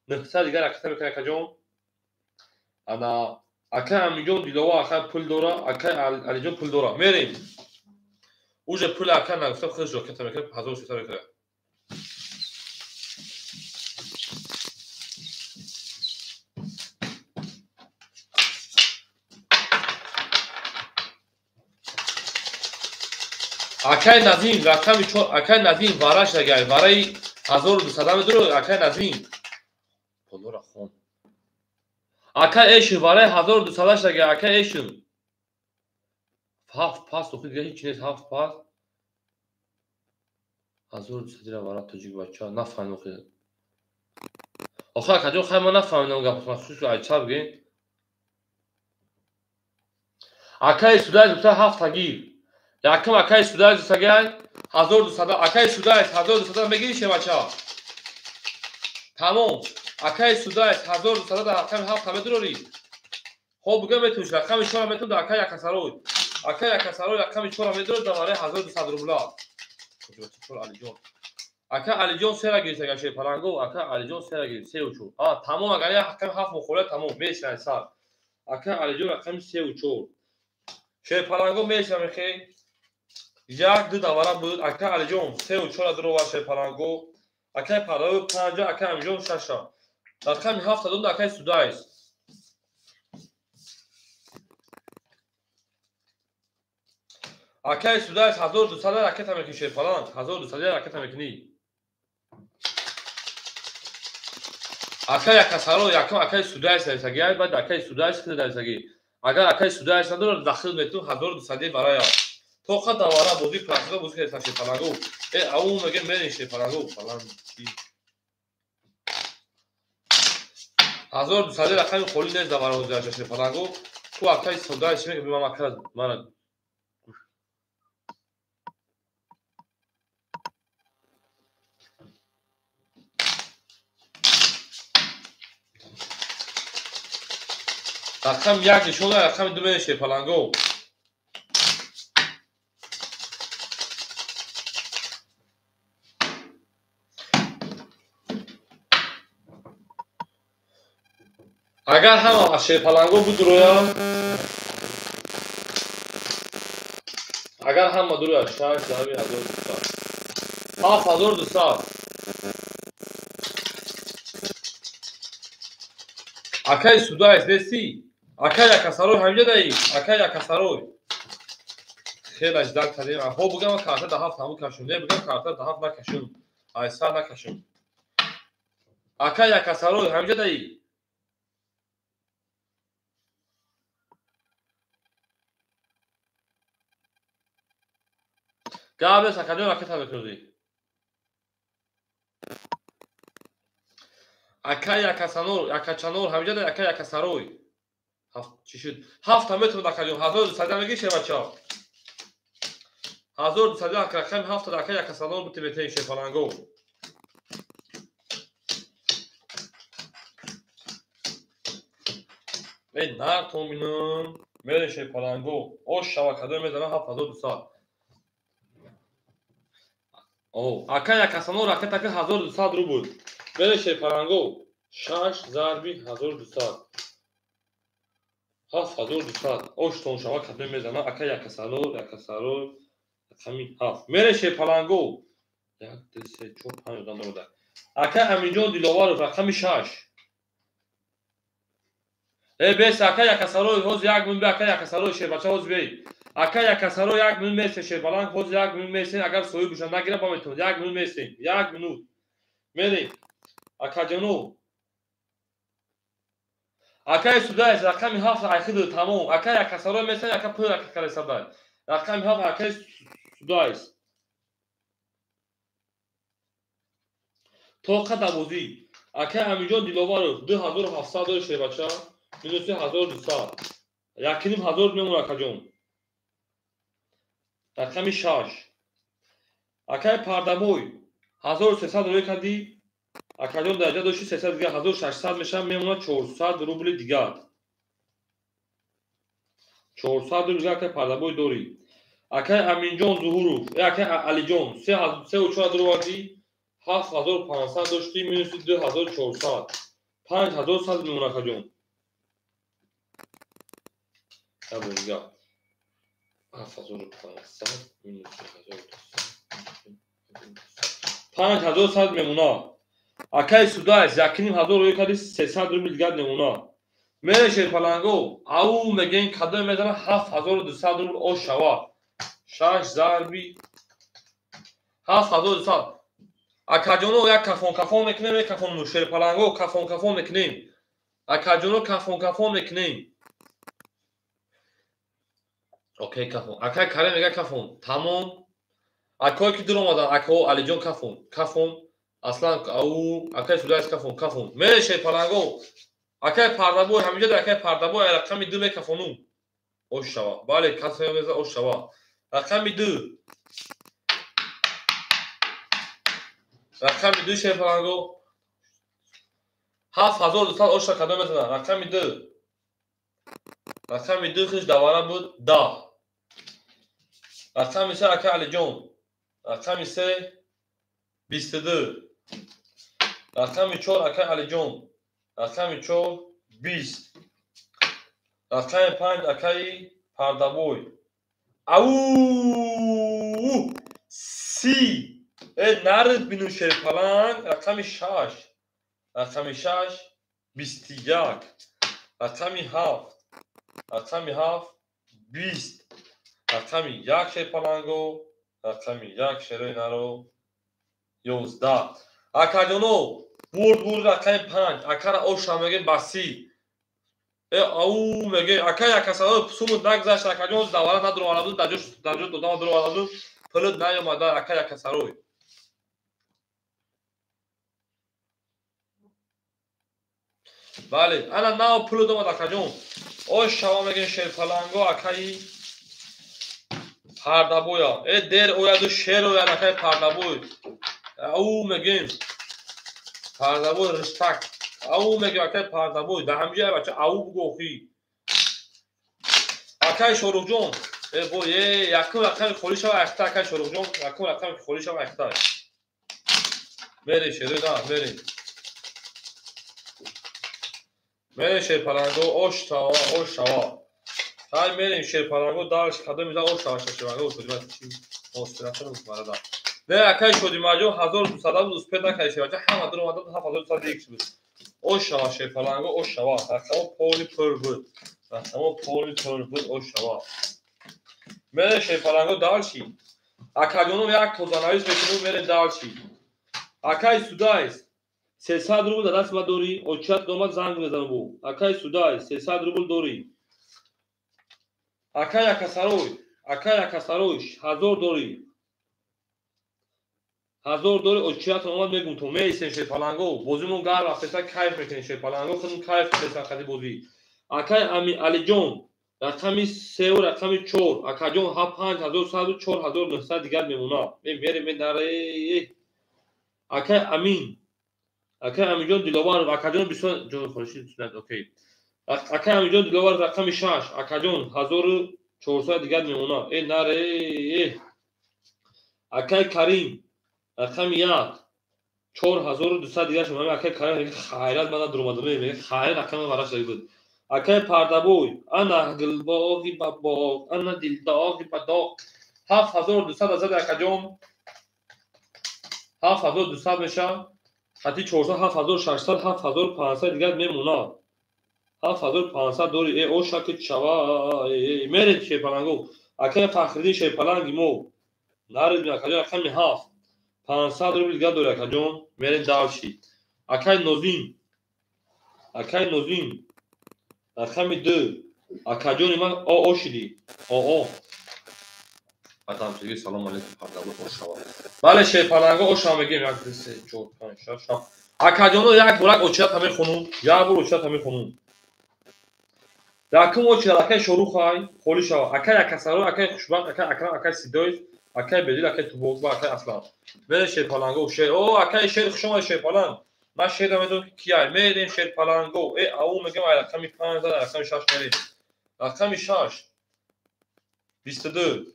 900 دیگه رقم میکنه کجون انا اکای امیجون دیلوا اکای پول دورا اکای علیجون پول دورا میریم اوج پول اکای نگفته خودش رو که میکنه 1300 میکنه اکای نظیم رقم 4 اکای نظیم وراش لگای ورای 1200 درو اکای نظیم پولورا خون اکای ایشون ورای 1200 لگای اکای ایشون هفت پاس تو دیگه هیچ نیست هفت پاس 1200 درو ورا توجیک بچا نفهمم خیلی آخه کجا خیلی من نفهمیدم گپ مخصوص رو عجب گین اکای سودای تو هفت تگیر یکم اکای سودای سگای 1200 اکای سودای 1200 میگیری شه بچا تمام акаи судайс 1200 дар рақами 7 ҳама дурорӣ. Хоб буга метунш рақами 4 метун дар акаи якасарой. Акаи якасарой рақами 4 медурад дар вараи 1200 рубла. Алиҷон. Ака Алиҷон сера гирифта гаши паранго, ака Алиҷон сера гирифт 3 و 4. Тамом агар як рақами 7 мухолят тамом месиан сар. Ака Алиҷон рақами 3 و 4. Шер паранго месиан мехе. Як ду давара буд ака Алиҷон 3 و 4 дурова шер паранго. Ака парао 5 ака Алиҷон 6. Рақами 7 дон ака судайс. Ака судайс 1200 ракета мекини шер паранг 1200 ракета мекини. Акай якасаро якам акай судайс дасаги ай бад акай судайс кида дасаги агар акай судайс надор дахил метун 1200 барая то ха давара боди пласга буз кеса ши палагу ау меге мерин ши палагу палан чи 1200 рақами холи нез давара уза ши палагу то акай судайс меге бима макра мана рақам як нишона рақами ду меши паланго агар ҳама аши паланго будуроя агар ҳама дуроя 6 заби 1200 7200 акай судайс деси акай якасарой ҳамҷа даи акай якасарой хела ҷдан кардем ҳо бугам карта да ҳафт ҳаму кашум не бугам карта да ҳафт накашум айса накашум акай якасарой ҳамҷа даи габес акаҷон ракета мекунӣ акай якасанор якачанор ҳамҷа даи акай якасарой چی شد 7 متر دکاجون 1200 میگی شه بچا 1200 رقم 7 دکا یک سالون بوده میته شه فلانگو ای نه تو مینم میره شه فلانگو او شبکه میزنه 7200 او اکا یک سالون رقم تک 1200 رو بود میره شه فلانگو 6 ضربی 1200 7200 оштон шава кадом мезана ака якасалор рақами 7 мереше паланго 1 2 3 4 5 донда ака аминҷон диловаров рақами 6 бес ака якасалор ҳоз 1 мин ака якасалор ше бача ҳоз бей ака якасалор 1 мин месе ше баланг ҳоз 1 мин месе агар сои гӯша нагира ба метон 1 мин месе 1 минут мерем ака ҷоно акай судайс рақами 7 айхид тамом акай якасаро месен ака пул акай сабай рақами 7 акай судайс тоқа давози акай аминҷон диловаров 2700 дор шебача минус 1200 якиним 1000 мемон акаҷон рақами 6 акай пардамой 1300 рӯй кардӣ акаҷон дарҷа дошти 300 дига 1600 мешавад мемонад 400 рубли дигар 400 рубли акай пардабой дорӣ акай аминҷон зуҳуров акай алиҷон 3 و 4 дурвардӣ 7500 доштӣ минус 2400 5100 мемон акаҷон табонига 7500 минус 5100 мемона акай судайс якиним 1000 рӯй кади 300 рубли дигар немуна мере шер паланго ау меген кадом мезана 7200 рубли ош шава 6 зарби 7200 акаҷоно як кафон мекунем як кафон шер паланго кафон мекунем акаҷоно кафон мекунем окей кафон акай каре мега кафон тамом акой ки дур омадан акао алиҷон кафон аслан ау акай судайс кафон мере шер паланго акай пардабой ҳамиҷа дар акай пардабой рақами 2 мекафонум ош шава бале касо меза ош шава рақами 2 рақами 2 шер паланго 7200 ошра кадом метавонад. Рақами 2. Рақами 2 хиш давара буд 10. Рақами 3 ака Алиҷон. Рақами 3 22. Рақами 4 ака Алиҷон. Рақами 4 20. Рақами 5 акаи Пардабой. Ау! 30. нард бину шерпаланг. Рақами 6. Рақами 6 21. Рақами 7. Рақами 7 20. рақами 1 шерпалангу, рақами 1 шерои наро 11. Акаҷоно бурд рақами 5. Акара оша меге басӣ. Ау меге ака якасаро пусуму нагзашт. Акаҷон давара надуровараду даҷо додама дуровараду пулут наёмада ака якасарой. Бале, ана нав пулут омад акаҷон. Ошава меге шерпаланго акаи Пардабоя. Дер ояду шер ояд акаи Пардабой. Ау мегем Пардабой респект. Ау меге акаи Пардабой. Да ҳамҷия бача ау бугохӣ. Акаи Шорухҷон. Бой якум рақами холӣ шава ахта акаи Шорухҷон. Якум рақами холӣ шава ахта. Мере шерои да мере. Мере шерпаланго ошава. Ҳай мерем шерпаланго дарш кадом миза ошава шерпаланго шодимат чи осператор мусмарада. Не акаи шодимаҷо 1200 буд успед накаи шерпаланго ҳама дур омада 7200 буд. Ошава шерпаланго ошава. Рақамо поли пур буд. Рақамо поли пур буд ошава. Мере шерпаланго далчи. Акаҷоном як тозанавис мекунем мере далчи. Акаи судайс 300 рубл дадаст ма дорӣ, очат домад занг мезанам бу. Акаи судайс 300 рубл дорӣ. Акаи якасарой 1000 дорӣ. 1000 дорӣ очат домад мегум то меисен шерпаланго. Бозимон гар вақтеса кайф мекунем шерпаланго худум кайф мекунем хади бозӣ. Акаи Алиҷон рақами 3 рақами 4. Акаҷон 5100 4900 дигар мемонад. Мере медаре. Акаи Амин. Акаи Аминҷон Диловар. Акаҷон бисёр ҷон хониши сунат. Окей. Акаи Аминҷон Диловар рақами 6. Акаҷон 1400 дигар мемонад. Наре. Акаи Карим рақами 1. 4200 дигар шумо. Акаи Карим хайрат мана дуромадаме мега хайр рақами вараш дагӣ буд. Акаи Пардабой ана гулбоғи ба боғ ана дилдоғи ба доғ 7200 азад акаҷон 7200 меша. Хати 400 7600 7500 дигар мемонад. 7500 дори оша ки чава мере шерпаланго. Акаи Фахриддин шерпаланги мо нарид акаҷон рақами 7 500 рубл дигар дори акаҷон мере далши. Акаи Нозим рақами 2. Акаҷони ман ошиди. Адамчиги салом алейкум Пардабой ошава. Бале шерпаланго ошава мегем 1 2 3 4 5 6 7. Акаҷоно як борак очият ҳаме хунум. Як бор очият ҳаме хунум. Якум очият акаи Шорухай холӣ шава. Акаи Якасаро, акаи Хушбахт, акаи Акрам, акаи Сидоев, акаи Бедил, акаи Тубокба, акаи Аслан. Мере шерпаланго шер. Акаи шер хушома шерпаланг. Ман шерда медонам кияй. Мерем шерпаланго. Ау мегем ай рақами 5 зада рақами 6 мерем. Рақами 6 22.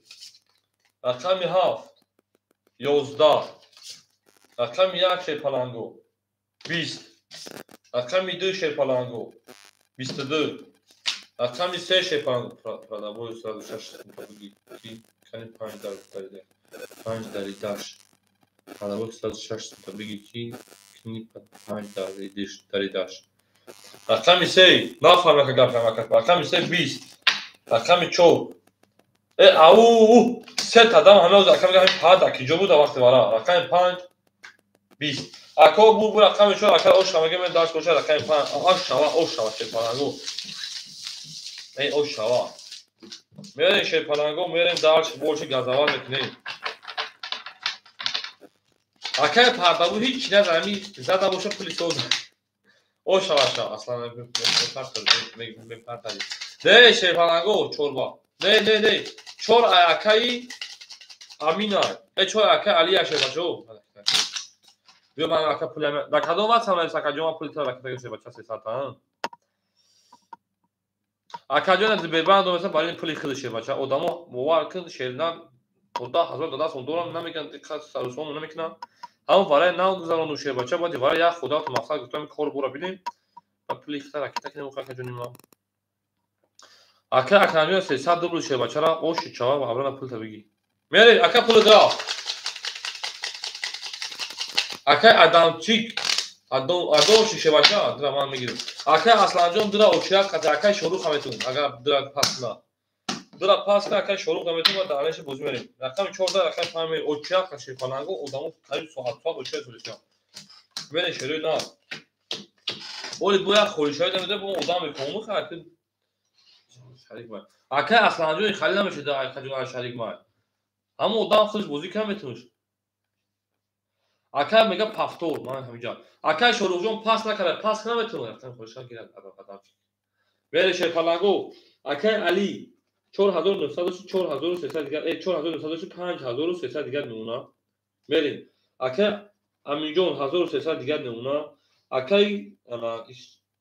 Рақами 7 11. Рақами 1 шерпаланго 20. Рақами 2 шерпаланго 22. Рақами 3 шерпаланго Пардабой 106 мутабиги кани 5 дарида 5 даридаш Пардабой 106 мутабиги ки кини 5 даридаш. Рақами 3 нафарма ка гап намакат. Рақами 3 20. Рақами 4 ау сет адам ҳама рақами гаҳи пад акиҷо буда вақте вара. Рақами 5 20. Ако бу рақами 4 ака ошава мегем даш коша рақами 5 ошава шерпаланго. Ошава. Мерем шерпаланго мерем даш борчи газавар мекунем. Акаи Пардабой ҳеҷ чи назарами зада боша пули соз. Ошава аслан мепартади. Не шерпаланго чорба. Не. Чор акаи Амина. Чор акаи Алия шербачо. بیا من اکا پولم در کدوم وقت هم اکا جون پول تا اکا گوشه بچه 300 تا اکا جون از بیرون دو مثلا برای پولی خیلی شه بچه آدمو موار کن شیردن خدا هزار دلار سون دلار نمیگن دقت سرسون نمیکنن هم برای نو گذارون شه بچه بعد برای یا خدا تو مقصد گفتم کار برو ببینیم و پولی خطر اکا کنه اکا جون ما اکا جون 300 دلار شه بچه را اوش چاوا و ابرنا پول تا بگی میری اکا پول درا اکا ادم چیک ادو شیشه بچه درا من میگیرم اکا اصلا جون درا اوشیا قطع اکا شروع خمتون اگر درا پاس نه درا پاس نه اکا شروع خمتون و دانش بوز میریم رقم 14 رقم فهمی اوشیا کشی فلانگو ادمو قریب ساعت اوشیا سولشیا میری شروع نه ولی بویا خورشای دمیده بو ادم میکنم خاطر شریک من اکا اصلا جون خالی نمیشه دا اکا جون شریک من هم ادم خودش بازی کم میتونش اکا میگه پافتور من همینجا اکا شروع جون پاس نکرده پاس نمیتونه رفتن خورشا گیرد ادم میره فلانگو اکا علی 4900 4300 دیگر 4900 5300 دیگر نمونه میریم اکا امینجون 1300 دیگر نمونه اکای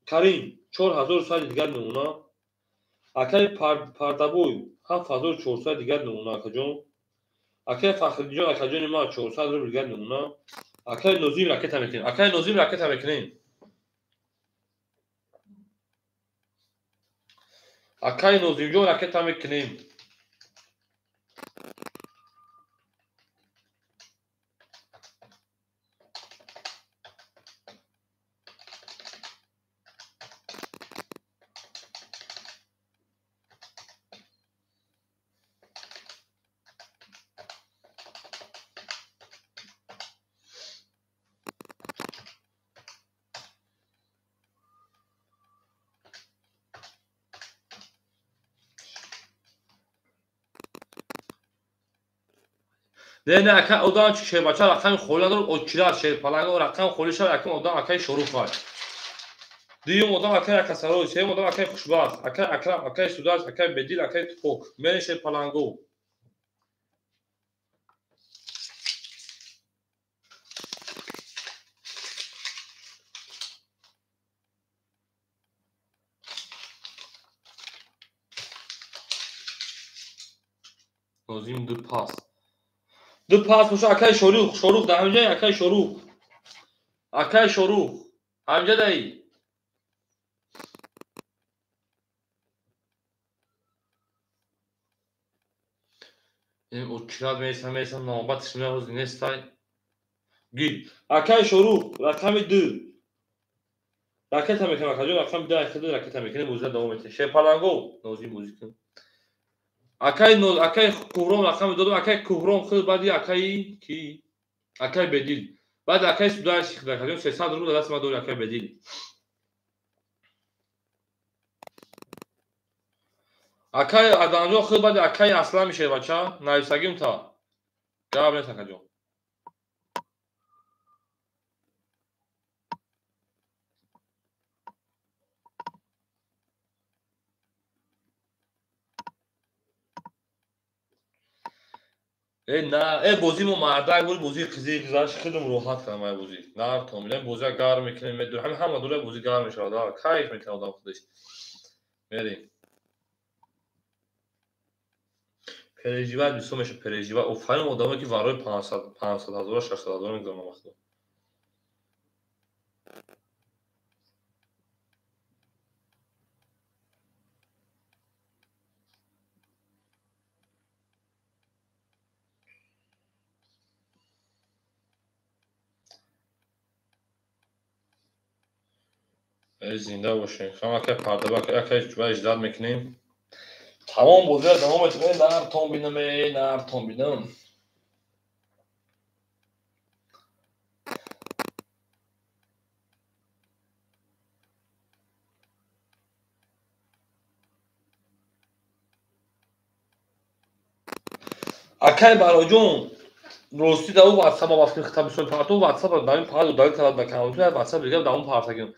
کریم 4100 دیگر نمونه اکای پردابوی 7400 دیگر نمونه اکا جون اکای فخری جون اکا جون ما 400 رو دیگر نمونه اکای نوزیم راکت هم میکنیم اکای نوزیم راکت هم میکنیم اکای نوزیم جون راکت هم میکنیم نه اکا اودان چه بچه رقم خولا دور اوچیرا شیر پلنگو رقم خولیش رقم اودان اکای شروع فای دیوم اودان اکای کسرو سه اودان اکای خوشباز اکای اکرام اکای سوداز اکای بدیل اکای توک میره شیر پلنگو نوزیم دو پاس باشه اکای شروع در همینجا اکای شروع همینجا دایی این اوچیرا میسم نوبتش میاد نستای گیر اکای شروع رقم 2 راکت هم میکنم اکا رقم 2 اکا راکت هم میکنه موزه دوم میشه شیر پلنگو نوزیم موزیک اکای کوبرون رقم 2 اکای کوبرون خود بعدی اکای کی اکای بدیل بعد اکای سودان شیخ در 300 رو دست ما دور اکای بدیل اکای ادانجو خود بعد اکای اصلا میشه بچا نایسگیم تا جواب نیست اکا جون نه بازی مو مردک بود بازی خیلی گذاشت خیلی راحت کردم این بازی نه تو میگم بازی گرم میکنه میدونم همه دوره بازی گرم میشه آدم کیف میکنه آدم خودش میریم پرژیوت بیسو میشه پرژیوت افرین آدمه که ورای 500,000 600,000 میگذارن وقتا زنده باشین خواهم که پرده که اجداد میکنیم تمام بازی تمام میتونه نرتون بینم اکای برای جون راستی در اون واتساپ وقتی خطاب شد پارتو واتساپ داریم پارتو داریم کلاد بکنم تو واتساپ دیگه در اون پارتاگیم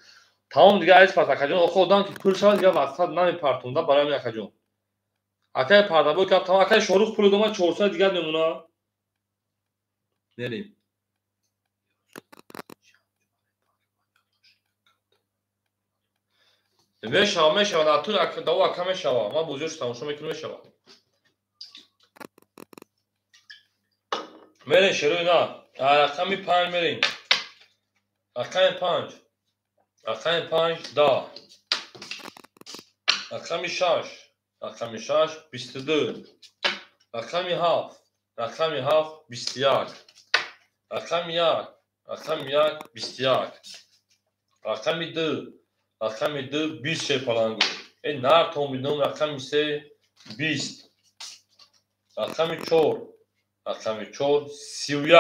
تمام دیگه ایش پس اکجون خودان که پول شد دیگه واتساپ نمی پارتوندا برای می اکجون اکای پردابو که تمام اکای شروع پول دوما 400 دیگه نمونه نریم میشود تو دو اکا میشود ما بوزیش تماشا میکنم میشود میرین شروع نه رقمی 5 میرین رقم 5 رقم 5 10 رقم 6 22 رقم 7 21 رقم 1 21 رقم 2 20 şey پلنگو این نر تو میدونم رقم 3 20 رقم 4 31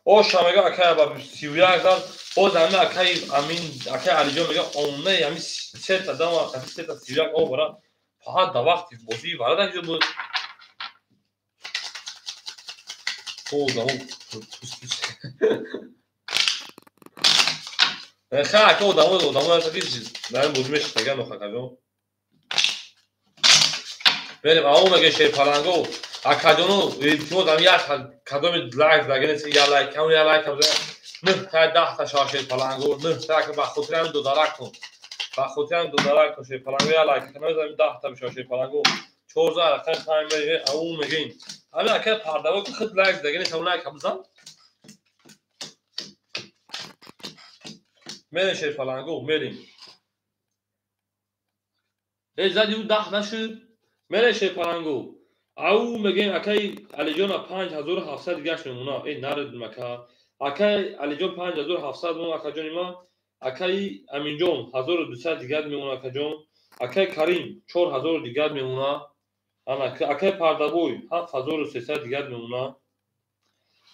او شمگه اکای با 31 زن باز همه اکای امین اکای علی جان میگه اونه همین سه تا دام سه تا 31 او برا فقط دا وقتی بازی وارد اینجا بود او دامو خیلی که او دامو هست دیز دارم بودی میشه تگه نخواه کجا بریم اون مگه شیر پلنگو اکادونو تو دام یک کدوم لایک داگنس یا لایک هم نه تا 10 تا شاشیر پلنگو نه تا که با خاطرم دو دلار کن با خاطرم دو دلار کن شیر پلنگو یا لایک کنم زمین 10 تا شاشیر پلنگو 4000 رقم تایم میگه اون میگین همین اکه پرداو که خود لایک داگنس اون لایک هم بزن میریم شیر پلنگو میریم ای زدی اون 10 نشد میره شیر پلنگو او میگیم اکی علی جان 5700 گشت میمونه این نرد مکا اکی علی جان 5700 میمونه اکا جان ما اکی امین جان 1200 دیگه میمونه اکا جان اکی کریم 4000 دیگه میمونه اما اکی پردابوی 7300 دیگه میمونه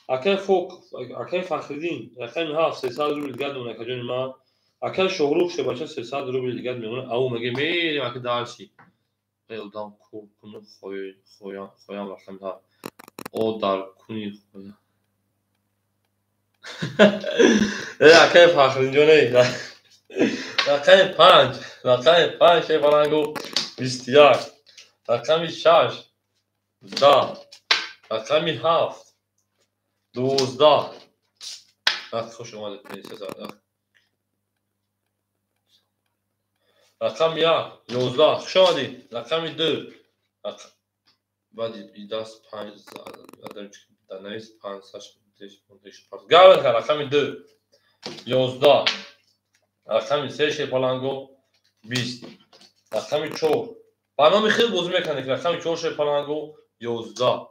اکی فوق اکی فخردین رقم 7300 روبل دیگه میمونه اکا جان ما اکی شهروخ شه باشه 300 روبل دیگه میمونه او میگه میریم اکی دارشی eldan korkunu koyan raqamlar o darkuni koyan akay faxrinjo ne raqam 5 şey falan go 21 raqam 6 10 raqam 7 12 خوش اومدید رقم 1 11 خوش آمدید رقم 2 بعد دست 5 آدم در نویس 5 گاون رقم 2 11 رقم 3 شه پلنگو 20 رقم 4 برنامه خیلی بازی میکنه که رقم 4 شه پلنگو 11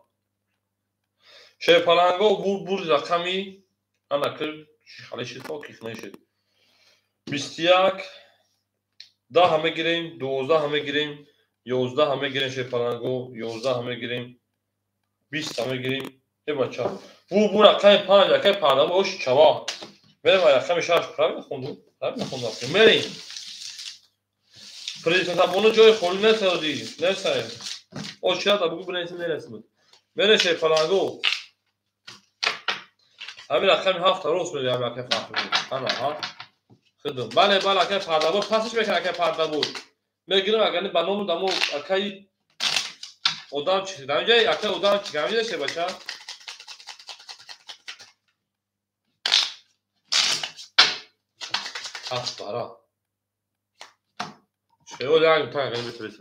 شه پلنگو بور رقمی انا کل خالش تو کیف نشد 21 10 همه گیریم 12 همه گیریم 11 همه گیریم شه پلنگو 11 همه گیریم 20 همه گیریم ای بچه بو رقم 5 رقم پرداخت اوش چوا بریم رقم 6 پرام خوندم بریم پریزنتابونو جای خالی نسازی نسای او چرا بگو بنویسیم نرسیم بریم شه پلنگو همین رقم 7 روز میگم رقم فاطمه انا ها خدم بله که پرداخت پاسش میکنه که پرداخت میگیرم اگر بانو دمو اکای odam çıktı. Daha önce akla odam çıktı. Daha önce şey başa. Para. Şey o yani tamam ben bir.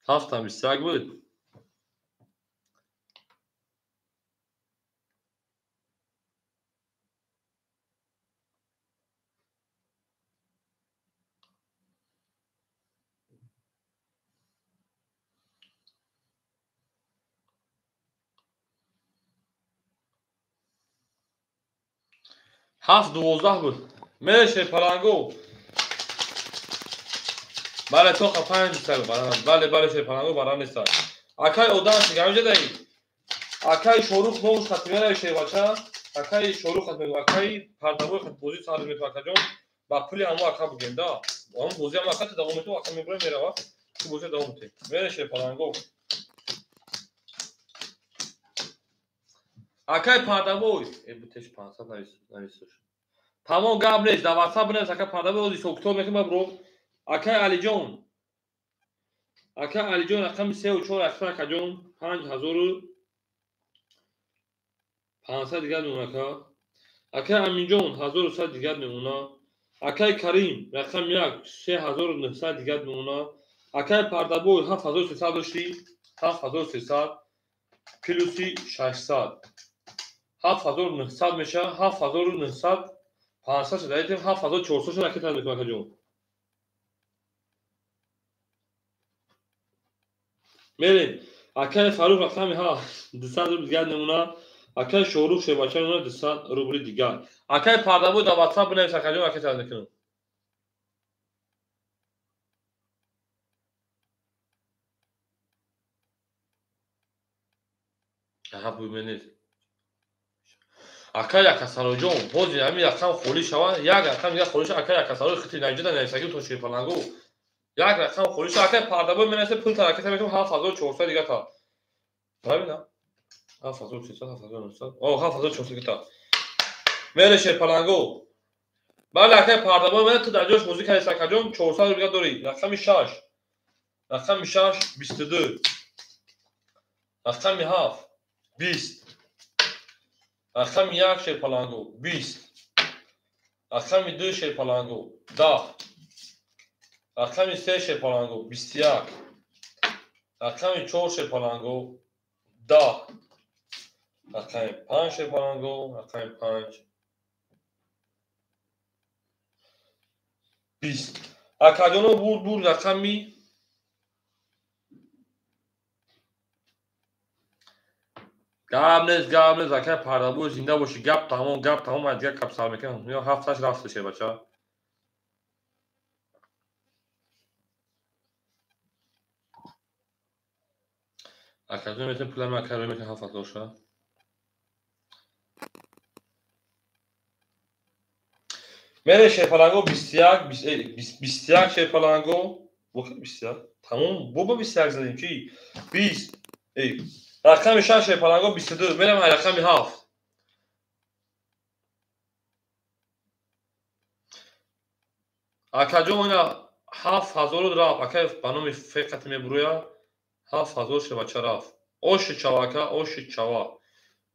Hafta bir sag bu. Haft 12 بود. میشه پلنگو. بله تو خفن نیست بله شه پلنگو برام نیست. اکای odam çıktı. Önce değil. اکای شروع نوش خطیره شه بچا. اکای شروع خطیره اکای پرداخت خط بوزی سال میتونه کجا با پولی همو اکا بگندا. اون بوزی هم اکا دوام تو اکا میبره میره وا. تو بوزی دوام ته. میشه پلنگو. اکای پرداخت بتش 500 نویسش. تمام قبلش در واتساپ بنویس اکای پرداخت اکتبر میگم برو. اکای علی جان رقم 3 و 4 اکا کجا 5500 دیگه میمونه اکا امین جان 1100 دیگه میمونه Акай Карим рақам 1 3900 дигар мемона. Акай Пардабой 7300 дошти. 7300 плюси 600 7900 меша. 7900 500 шуда. Этим 7400 шуда ракета мекунад акаҷон. мерем. Акай Фарух рақами 200 рубл дигар мемона. Акай Шорух шебача мемона 200 рубли дигар. Акай Пардабой дар WhatsApp бинавис акаҷон ракета мекунад. Аҳа бубинед. Акай Якасароҷон бози ҳамин рақам холӣ шавад. Як рақам дигар холӣ шавад. Акай Якасарои хити наҷода нависагӣ то Ширпаланго. Як рақам холӣ шавад. Акай Пардабой менависе пул таракета мекунад 7400 дигар та. Бабина. 7300 7900. О 7400 гита. Мере Ширпаланго. Бале акай Пардабой менависе ту дар ҷош бозӣ кардӣ сакаҷон 400 дигар дорӣ. Рақами 6. Рақами 6 22. Рақами 7 20. Рақами 1 Ширпаланго 20. Рақами 2 Ширпаланго 10. Рақами 3 Ширпаланго 21. Рақами 4 Ширпаланго 10. Рақами 5 Ширпаланго. Рақами 5 20. Акаҷоно бур рақами гап нест. Акай Пардабой зинда боши. Гап тамом. Ман дигар гап сар мекунам. Ё ҳафташ рафт шебача. Акаҷон метавонад пулам акай рӯй мекунад 7 доша. мере Ширпаланго 21 Ширпаланго. Бо 21. Тамом. Бо 21 задем чи? 20. Рақами 6 Ширпаланго 22. Мерам рақами 7. Акаҷон ина 7000 рафт. Акай ба номи феқат мебурояд. 7000 шебача рафт. Оши чавака, оши чава.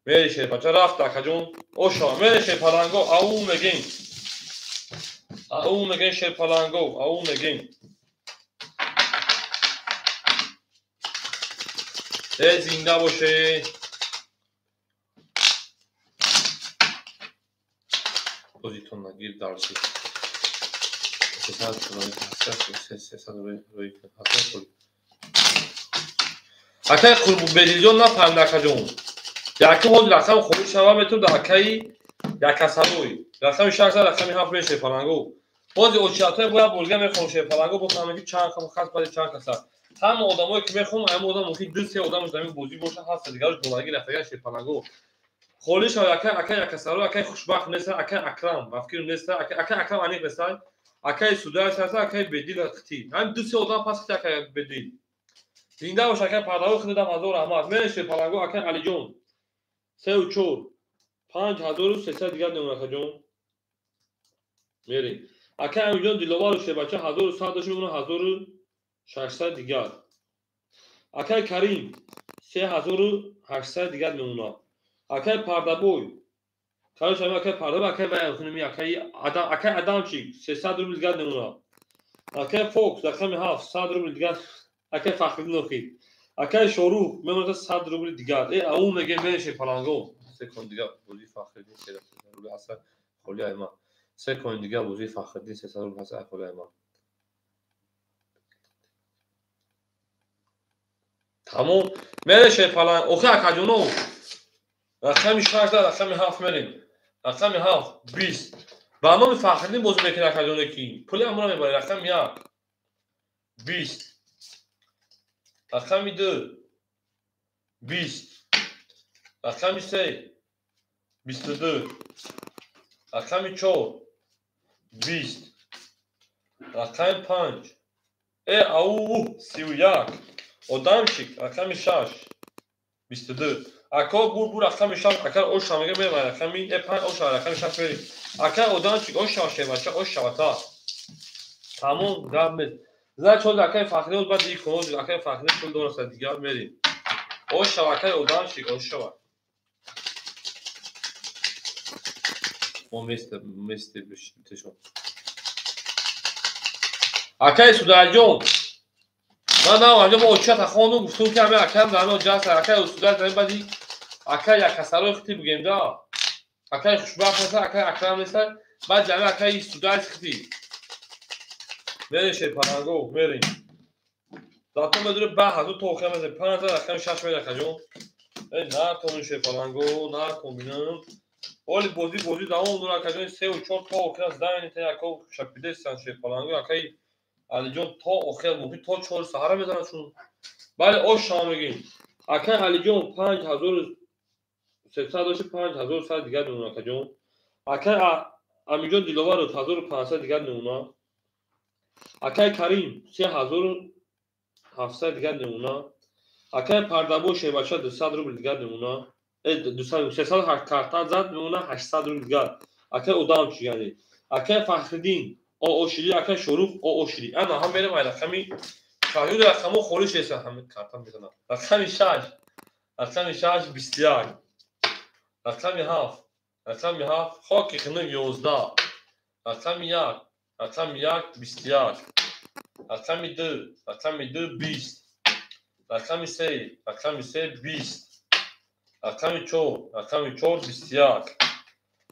Мери шебача рафт акаҷон. Ошава. Мери Ширпаланго ау мегин. Ау мегин Ширпаланго. Ау мегин. зинда боше. Бозитон нагир дарси. Акай Қурбубедилҷон нафаҳмид акаҷон. Яки ҳози рақам холӣ шава метавонад акаи Якасарои. Рақами 600 рақами 7 мешавад Ширпаланго. бози очиатое бояд бурга мехоҳам Ширпаланго бофаҳмем ки чанд хас баъди чанд каса. ҳама одамое ки мехоҳам ҳама одам мумкин 2-3 одамаш дар ин бозӣ бошад. ҳаста дигараш долагӣ рафтаган Ширпаланго. холӣ шавад акай Якасарои. Акай хушбахт неста. Акай Акрам ба фикр неста. Акай Акрам аниқ неста. Акай Судаевич аста. Акай Бедил хити. ҳамин 2-3 одам пас хити акай Бедил. зинда бош. Акай Пардабой хидам ҳазор раҳмат. мере Ширпаланго акай Алиҷон 34 5300 дигар номер акаҷон. мере акай Амиҷон Диловару шебача 1100 дошта мемонад 1600 дигар. акай Карим 3800 дигар мемонад. акай Пардабой карош ҳамин акай Пардабой акай ваянхуними акай Адамчик 300 рубл дигар мемонад. акай Фокс рақами 7 100 рубл дигар. акай Фахриддинов акай Шорух мемонад 100 рубл дигар. ау мегем мери Ширпаланго. секунд дигар бозии Фахриддин 300 рубл аса холӣ айма. секунд дигар бозии Фахриддин 300 рубл аса холӣ айма. тамом. мери Ширпаланго. охи акаҷоно рақами 6 рақами 7 мерем. рақами 7 20. ба номи Фахриддин бозӣ мекунад акаҷоне ки пули амона мебаред. рақами 1 20. рақами 2 20. рақами 3 22. рақами 4 20. рақами 5 ау 31. одамчик рақами 6 22. акай бур рақами 6 акай ошава мегем мерем рақами 5 ошава рақами 6 мерем. акай одамчик ошава шебача ошава та. тамом гап нест. зак чоз акай Фахриддин баъд ин коноз акай Фахриддин пул дораста дигар мерем. ошава акай одамчик ошава. мо месте бишон акаи Судаҷон ман наваҷо мо очата хону гуфтум ки ҳамин акаам дано ҷаст акаи Судаҷ дар баъди акаи якасарои хити бугем да акаи хушбахт неста акаи Акрам неста баъд ҷами акаи Судаҷ хити мерем шерпаланго мерем зато медуре ба ҳазор то охира мезем 5000 акаи 6 мер акаҷон накунем шерпаланго накунем оли бози давом дора акаҷон 3 ва 4 то охира здамен те ако шапидестан шерпаланго акаи Алиҷон то охир муҳи то 4 саҳара мезанад шун бале ош шама мегим акаи Алиҷон 5300 дошти 5100 дигар мемона акаҷон акаи Амиҷон Диловар 1500 дигар мемона акаи Карим 3700 дигар мемона акаи Пардабош Шебача 200 рубл дигар мемона 300 карта зад мемона 800 рубл дигар акаи Удамчи яъне акаи Фахриддин Оошири акаи Шорух Оошири ана ҳам мерем ай рақами шаҳёни рақамо холиш неста ҳамин карта мезанам рақами 6 рақами 6 21 рақами 7 рақами 7 хоки хунук 11 рақами 1 рақами 1 21 рақами 2 рақами 2 20 рақами 3 рақами 3 20 рақами 4 рақами 4 21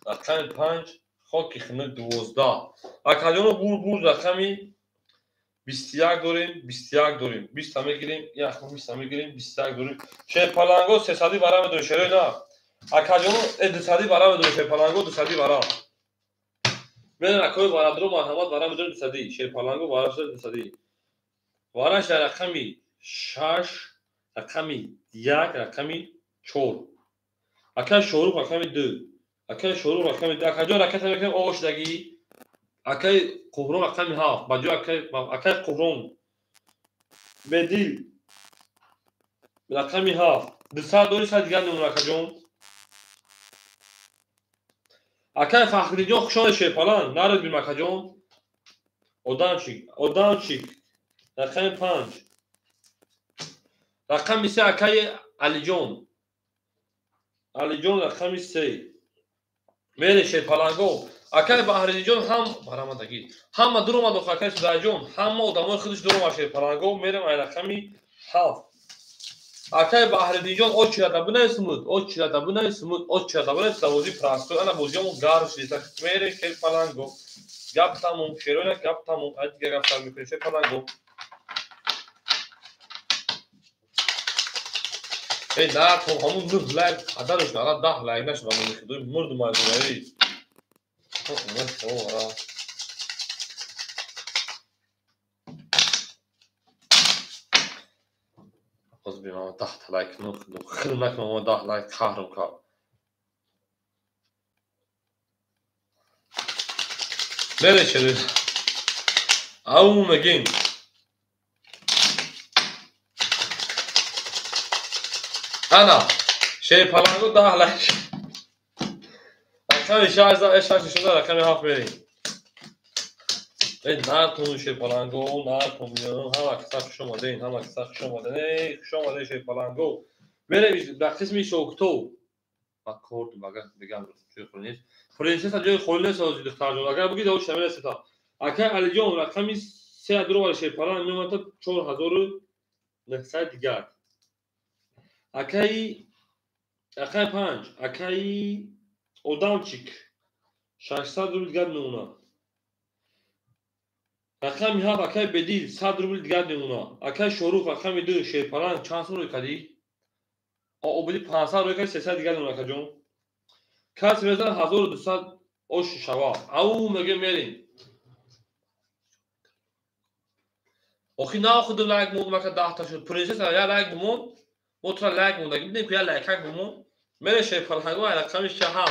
рақами 5 хоки хунук 12 акаҷоно бур рақами 21 дорем 21 дорем 20 та мегирем яхмо 20 та мегирем 21 дорем шерпаланго 300 бара медорем шерой на акаҷоно 200 бара медорем шерпаланго 200 бара мен акои варадро марҳамат бара медорем 200 шерпаланго бара 200 вараш дар рақами 6 рақами 1 рақами 4 акаи Шорух рақами 2 акаи Шорух рақами 2 акаҷон ракета мекунем овошдагӣ акаи Қуҳрон рақами 7 баҷои акаи Қуҳрон Бедил рақами 7 200 дори 100 дигар мемона акаҷон акаи Фахриддинҷон хушони шерпалан нарӯбим акаҷон Одамчик рақами 5 рақами 3 акаи Алиҷон рақами 3 мере шерпаланго акаи Баҳриддинҷон ҳам барамадагӣ ҳама дуромад охир акаи Судаҷон ҳама одамои худаш дуромад шерпаланго мерем ай рақами 7 акаи Баҳриддинҷон очирадабунаи сумуд очирадабунаи савози прасто ана бозиёмо гарм шидиса мерем шерпаланго гап тамом шерона гап тамом ай дигар гап сар мекунем шерпаланго накун ҳамун 9 лайк адарош ала 10 лайк нашуда мехидои мурдум айдонаи Озби мама 10 та лайк нохидум хилмак мама 10 лайк қаҳрам кард мере чери ау мегин ана шерпаланго 10 лайк акаи 6 рақами 7 мерем накун шерпаланго накун ҳама киса хуш омаден шерпаланго мерем дар қисми шоктов ба корду бигам ҷои холи нест принсеса ҷои холи нест ози духтарҷон агар бигӣ давош шамирасета акаи Алиҷон рақами 3 дуровари шерпалан меомад 4900 дигар акаи 5 акаи Одамчик 600 рубл дигар мемона рақами 7 акаи Бедил 100 рубл дигар мемона акаи Шорух рақами 2 шерпалан чанд сом рӯй кадӣ обиди 500 рӯй кади 300 дигар мемона акаҷон кас мезанад 1200 ош шава ау мегем мерем охи наохудум лайк мондум ака 10 та шуд принсеса я лайк бимон мо тура лайк мондаги бидем ки я лайкак бимон мере шерпаланго ай рақами 7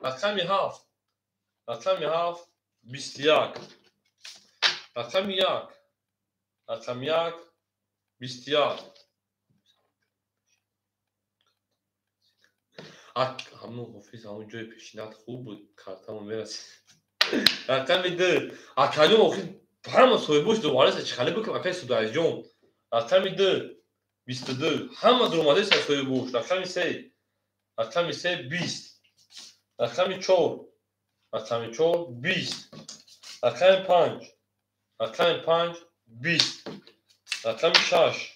рақами 7 рақами 7 21 рақами 1 рақами 1 21 ҳамун офис ҳамун ҷои пешинат хуб буд картамо мерасид рақами 2 акаҷон охир ҳама соҳибош дувараса чӣ хеле бикам акаи Судаҷон рақами 2 22 ҳама дуромадаиса соҳибош рақами 3 рақами 3 20 рақами 4 20 рақами 5 رقم 5 20 رقم 6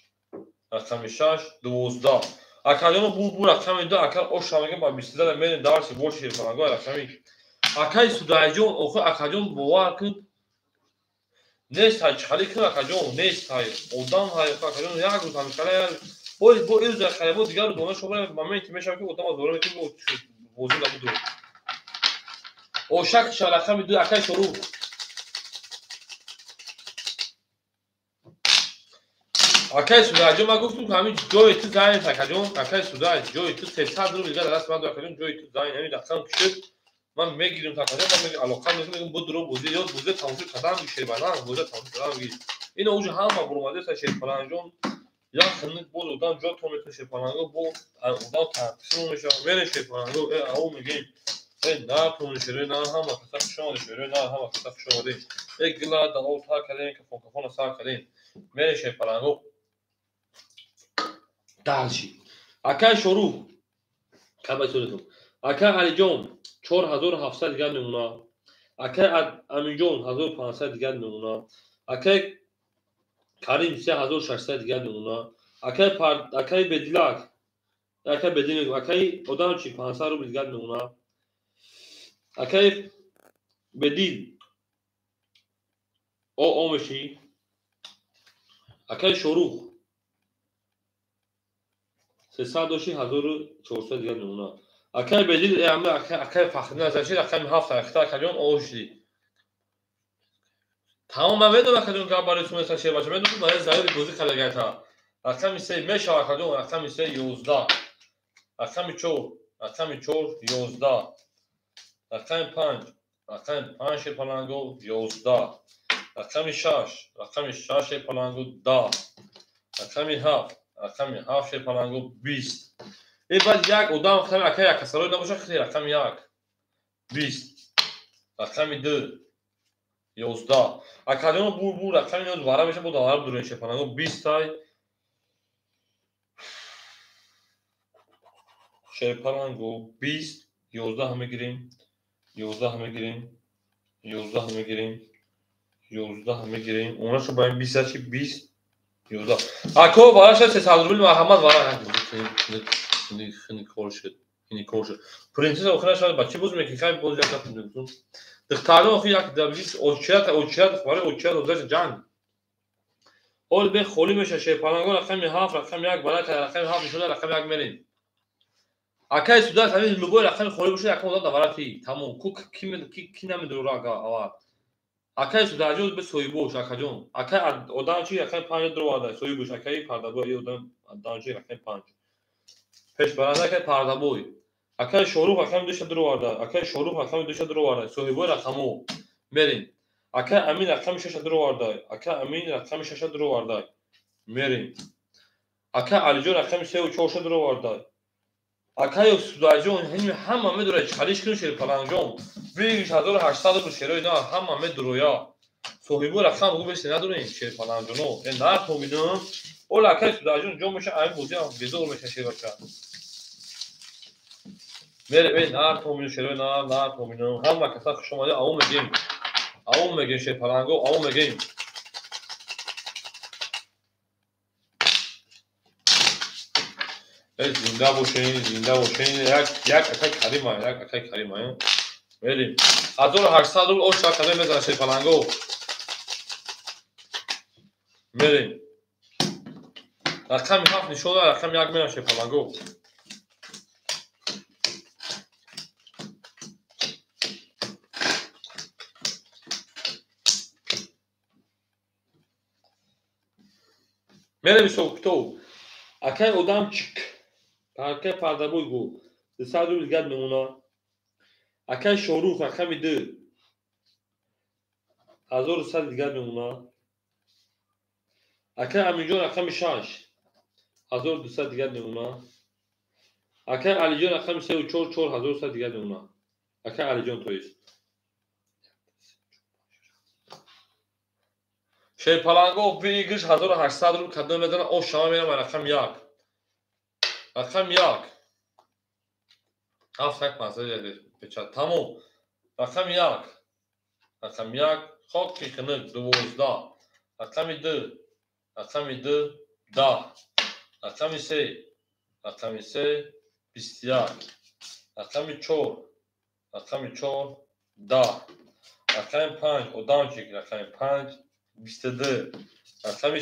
رقم 6 12 اکادون بو رقم 2 اکل او شامگه با 20 دلار من دارس بورش فلانگو رقمی اکای سودایجون اوخو اکادون بوار کن نیست های چخالی کن اکادون نیست های اودام های اکادون یک روز هم کلا بو ایز خیلی بود دیگر دونه شغل مومنتی میشه که اودام از دوره میتونی وجود داشته او شک رقم 2 اکای شروع اکای سودایجون ما گفتم که همین جوی تو زاین اکادون اکای سودای جوی تو 300 رو دیگر دست من اکادون جوی تو زاین همین رقم کشید من میگیرم تا کجا من میگم علاقه میگم بود رو بوزی یا بوزه تماشا کردن میشه بعدا بوزه تماشا کردن میگی این اوج هم با بروماده تا شیر پلنجون یا خنک بود اودان جو تو میشه پلنگو بو اودان تقسیم میشه میره شیر پلنگو او میگیم نه تو میشه نه هم خطا شما شیر نه هم خطا شما دی یک گلا داو تا کردن که فوکفون سر کردن میره شیر پلنگو دالشی اکای شروع کباتونتون اکای علی جون 4700 دیگر میمونه اکای امینجون 1500 دیگر میمونه اکای کریم 3600 دیگر میمونه اکای بدیلاک اکای اودان چی 500 رو دیگر میمونه اکای بدیل او میشی اکای شروع 300400 دیگر میمونه اکای بدیل اکای فخر نظرشی رقم 7 اختار کلیون اوشی تمام من بدونم اکادون که برای سومه سر شیر باشه بدونم برای زایر بوزی خلقه تا رقم 3 میشه اکادون رقم 3 11 رقم 4 11 رقم 5 پلنگو 11 رقم 6 پلنگو 10 رقم 7 پلنگو 20 این بعد یک اودام رقم اکای یک کسرای نباشه خیلی رقم 1 20 رقم 2 11 اکادون بو رقم اینو دوباره میشه بود دوباره درون شه پلنگو 20 تای شیر پلنگو 20 11 هم میگیریم 11 هم میگیریم 11 هم میگیریم 11 هم میگیریم اوناشو با این 20 چی 20 11 اکو بالاش 300 روبل محمد وارا خیلی کورشد پرنسس اخرى شاید بچه بوز میکنه خیلی بوز جاتا پرنسس دختران اخی یک دبلیس اوچیات خواره اوچیات اوزش جنگ اول به خولی میشه شیر پلنگو رقم 7 رقم 1 بالای رقم 7 شده رقم 1 میریم اکای سودات همین لوگو رقم خولی بشه رقم داد دوباره تمام کی نمیدونه راگا اوا اکای سوداجو به سویبوش اکاجون اکای اودان چی رقم 5 درو وادا سویبوش اکای پردابو اودان دانچی رقم 5 پیش برنده که پردابوی اکای شروع رقم 2 درو وادا اکای شروع رقم 2 درو وادا سویبو رقمو میریم اکای امین رقم 6 درو وادا اکای امین رقم 6 درو وادا میریم اکای علیجو رقم 3 و 4 درو وادا اکای سوداجون همه میدونه چالیش کنه شیر پلنجون بیش 1800 رو شیرای نه همه میدرویا صاحبو رقم رو بس ندونه شیر پلنجونو این نه تو میدونم اول اکای سوداجون جو میشه این بودی هم بیزور میشه شیر بچا میره ببین نه تو میدونم شیرای نه تو میدونم همه کسا شما اون میگیم شیر پلنگو اون میگیم زنده باشین یک اکای کریمه بریم 1800 روبل اوش کده میزنه شیر پلنگو میریم رقم 7 نشونه رقم 1 میرم شیر پلنگو میریم سوکتو اکای اودام چک اکای پردابوی گو 300 روبل گد میمونه اکای شروع رقم 2 1100 دیگر میمونه اکای امینجون رقم 6 1200 دیگر میمونه اکای علیجون رقم 3 و 4 4100 دیگر میمونه اکای علیجون تویست شیر پلنگو بیگش 1800 رو کدوم میزنه او شما میرم رقم 1 رقم 1 هفت یک مسئله بچه تموم رقم 1 رقم یک خاکی خنک 12 رقم دو 10 رقم سه 21 رقم چهار 10 رقم 5 odamчик رقم 5 22 رقم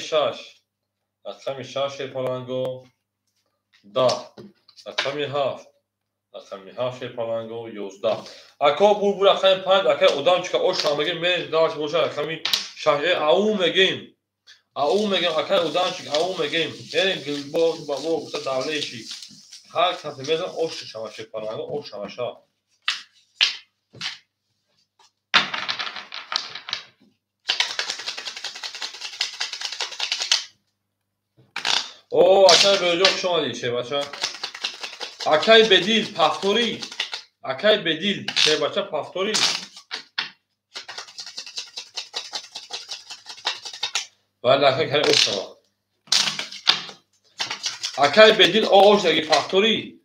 6 پلنگو 10 رقم 7 پلنگو 11 اکا بول رقم 5 اکا odamчика ошам мегем мен даш боша рақами 6 او мегем اکا odamчик او мегем мерем гилбо бабо гуфта давлеши ҳар касе мезан ош шаваше паланго ош шаваша او اکای بهجا خوش آمدید شه بچه اکای بدیل پفتوری اکای بدیل شه بچه پفتوری ولی اکای کاری اوش نوا اکای بدیل اوش دگی پفتوری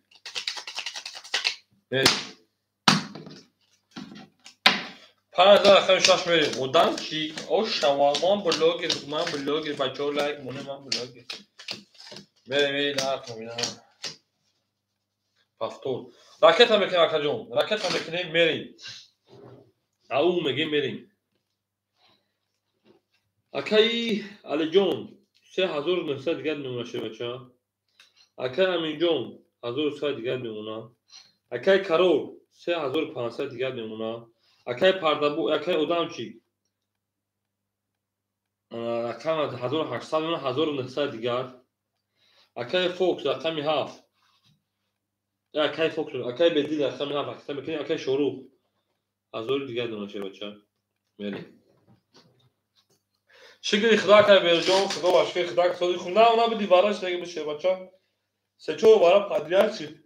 پنج هزار اکای شش میریم اودم چی اوش نوا من بلوگی بچه ها لایک مونه من بلوگی میریم نرکم پفتور راکت هم بکنیم اکا جون راکت هم بکنیم میریم او میگیم میریم اکای علی جون 3900 دیگر نمونه شه بچه اکای امین جون 1300 دیگر نمونه اکای کرور 3500 دیگر نمونه اکای پردابو اکای اودامچی رقم 1800 1900 دیگر اکای فوکس رقم 7 اکای فوکس اکای بدیل رقم 7 اکای بکنیم اکای شروع 1000 دیگر نمونه شه بچه میریم شکلی خدا که برجام خدا باشکه خدا که صدی خونه اونا به دیوارش دیگه بشه بچه سه چو بارا پادریار چی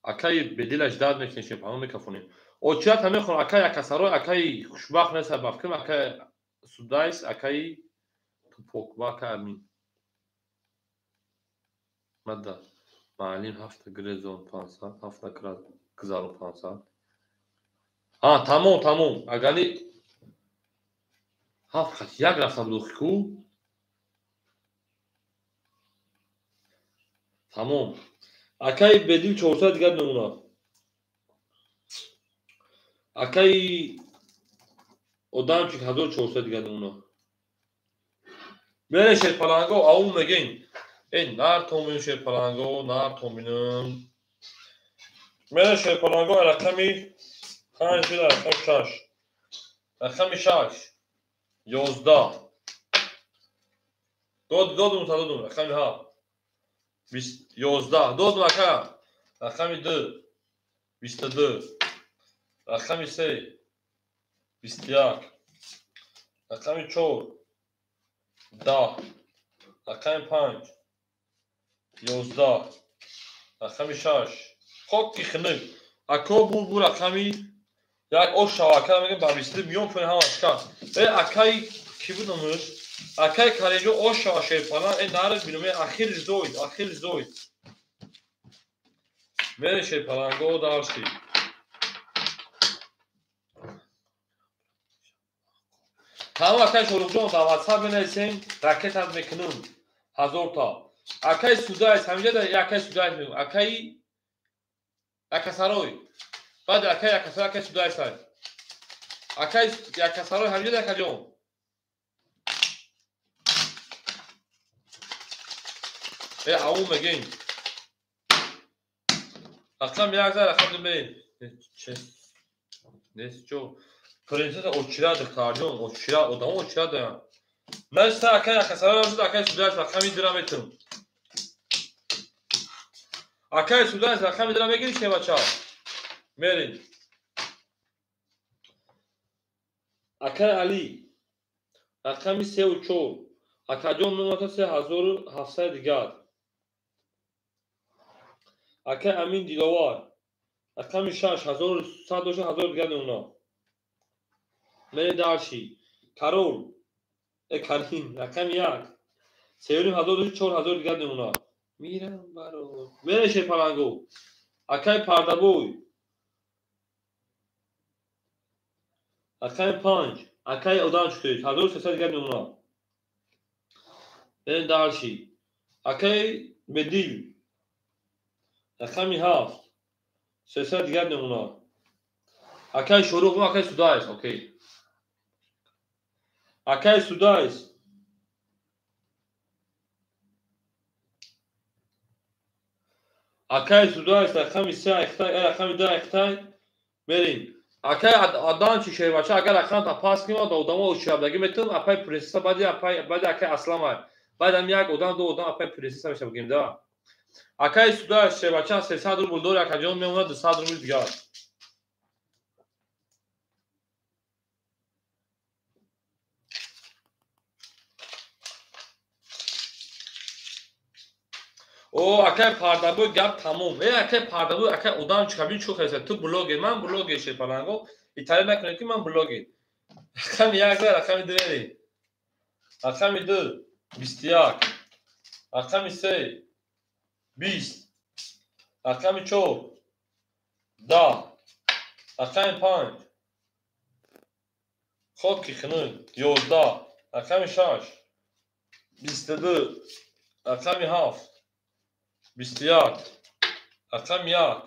اکای بدیل اجداد میکنیم پاهم میکفونیم اوچیات همه خون اکای اکسارو اکای خوشبخت نسا بافکم اکای سودایس اکای توپوک باکا امین مدد معلیم هفته گریزون 500 هفته گزارو 500 تمام اگلی هفت خط یک رفتم دوخکو تمام اکای بدیل 400 دیگر نمونه اکای odamчик 1400 دیگر نمونه میره شیر پلنگو او میگین این نار تومین شیر پلنگو نار تومینم میره شیر پلنگو رقمی 5 رقم 6 رقم 6 11 دو رقم 7 11 دو اکا رقم 2 22 رقم 3 21 رقم 4 10 رقم 5 11 رقم 6 خاکی خنک اکا بول رقمی یک اوش شواکر میگم با بیستی میون فنه هم اشکار اکای کی بودمش اکای کارینجو اوش شواشه فلان این نارد بینومه اخیر زوید میره شه پلنگو دارشی تمام اکای شروع جون دا واتساپ بنویسین راکت هم میکنم 1000 تا اکای سودایس همینجا در اکای سودایس میگم اکای اکساروی بعد اکای اکساروی سودایس های اکای اکساروی همینجا در کجون او میگین رقم 1000 رقم دمین نیست جو پرنسس اوچیرا دکتارجون اوچیرا odamı اوچیرا dayan neyse akay akasarlar akay sudayız rakam indiremedim akay sudayız rakam indiremegin şey baça merin akay ali rakami 3 akadyon numara 3700 دیگر akay amin dilovar rakami 6100 دیگر اونا میره دارشی کارول کریم رقم 1 سیوریم 4000 دیگر نمونه میرم برو میره شه پلنگو اکای پردابوی اکای 5 اکای ادام چطوری 1300 دیگر نمونه این دارشی اکای بدیل اکای 7 300 دیگر نمونه اکای شروع و اکای سودایس اوکی اکای سودایس اکای سودایس اکای 3 اکای اکای 2 اکای بریم اکای ادان چی شوی بچه اگر اکای تا پاس کنیم تا ادامه او شب دیگه میتونم اپای پرنسس بعد اکای اسلام بعد هم یک ادام دو ادام اپای پرنسس میشه بگیم دا اکای سودایس شوی بچه 300 روبل دور اکای جون میمونه 200 روبل دیگه او اکای پردابو گپ تموم اکای پردابو اکای ادام چکبی چو خیلی تو بلوگ من بلوگ شی پلنگو ایتالی نکنید که من بلوگ اکای یک دار اکای دوری اکای دو 21 اکای 3 20 اکای 4 10 اکای 5 خود کی خنو 11 اکای 6 22 اکای 7 21 اکای 1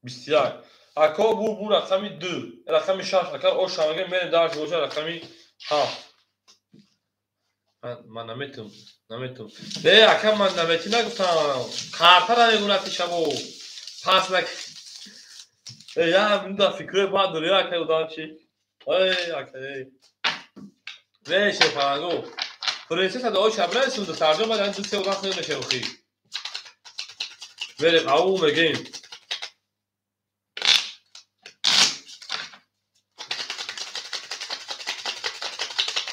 21 اکا بور اکای 2 اکای 6 اکای او شامگه من دارش بوشه اکای 7 من نمیتونم اکای من نمیتونم نگفتم کارتا را نگوناتی شبو پاس نک یا من دا فکر بعد دنیا اکای ادام چی اکای ویشه پرنگو پرنسس دا او شب نرسون دو سرجان بعد دو سه ادام خیلی نشه بخی بریم او مگیم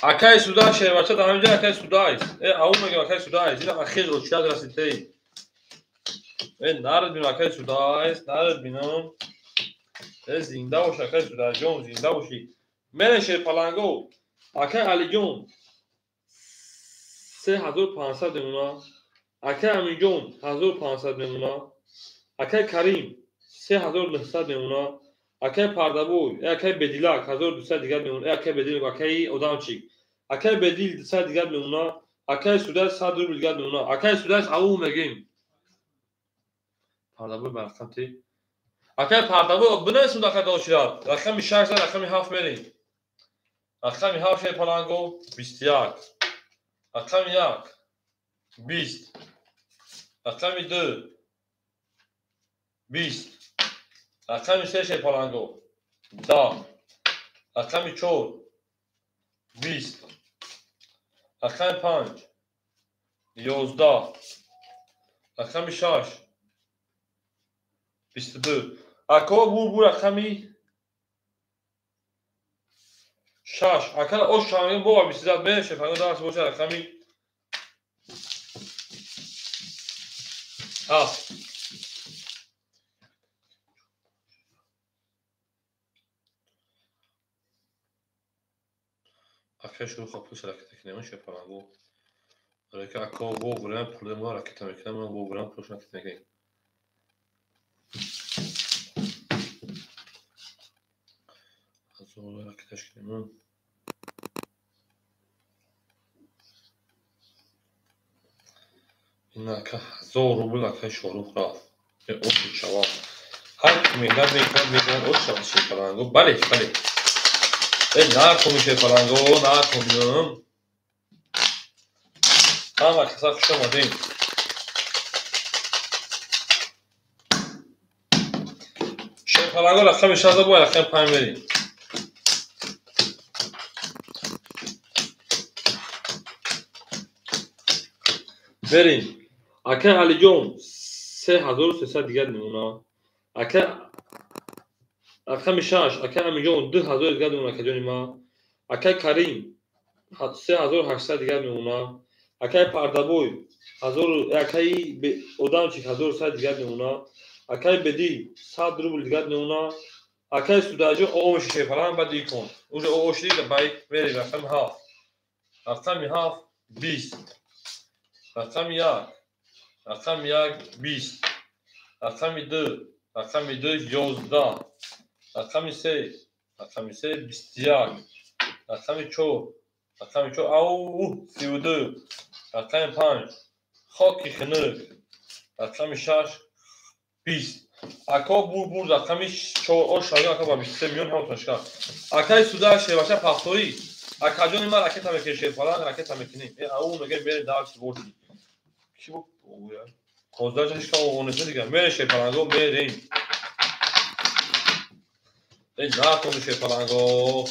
اکای سودای شهر بچه تا همینجا اکای سودایست او مگه اکای سودایست این اخیر رو چیاد رسیده نرد بینم اکای سودایست نرد بینم زنده باش اکای سودای جون زنده باشی من شهر پلنگو اکای علی جون 3500 میمونه اکای امین جون 1500 میمونه اکای کریم 3900 میمونه اکای پردابوی اکای بدیلک 1200 دیگر میمونه اکای بدیل اکای ادام چی اکای بدیل 200 دیگر میمونه اکای سودای 100 روبل دیگر میمونه اکای سودای او میگیم پردابوی برقمتی اکای پردابوی بنویسم اکای داشتاد رقم 6 رقم 7 میریم رقم 7 شی پلنگو 21 رقم 1 20 رقم 2 20 رقم 3 شی پلنگو 10 رقم 4 20 رقم 5 11 رقم 6 22 اکا بور رقمی 6 اکا او شامل بو 23 میشه فقط درس باشه رقمی 7 اکا شروع خب پوش رکت نمیشه پلنگو رکا اکا بو برام پول ما رکت میکنم من بو برام پوش رکت میکنم از اون رکتش کنم این اکا 1000 روبل اکا شروع رفت به اوت شواب هر میدان میکنه اوت شواب شی پلنگو بله نه کنیشه پلنگو نه کنیم همه کسا خوش آمدین شی پلنگو رقم 16 باید رقم 5 بریم بریم اکا علی جون 3300 دیگر میمونه اکا رقم 6 اکا امی جون 2000 دیگر میمونه اکا جونی ما اکا کریم 3800 دیگر میمونه اکای پردابوی 1000 اکای ادام چی 1100 دیگر میمونه اکای بدی 100 روبل دیگر میمونه اکای سوداجو او میشه فلان بعد یکون اون او شدی بای بری رقم 7 رقم 7 20 رقم 1 رقم 1 20 رقم 2 رقم 2 11 رقم 3 رقم 3 21 رقم 4 رقم 4 او 32 رقم 5 خاکی خنک رقم 6 20 اکا بور رقم 4 شاگرد اکا با 23 میلیون هم تشکر اکای سودا شیواشه پاختوری اکا جون ما راکت هم که فلان راکت هم کنیم او میگه بره داش بردی کی بود کوزاجش که اون دیگه میره شپلانگو بریم نکنه شپلانگو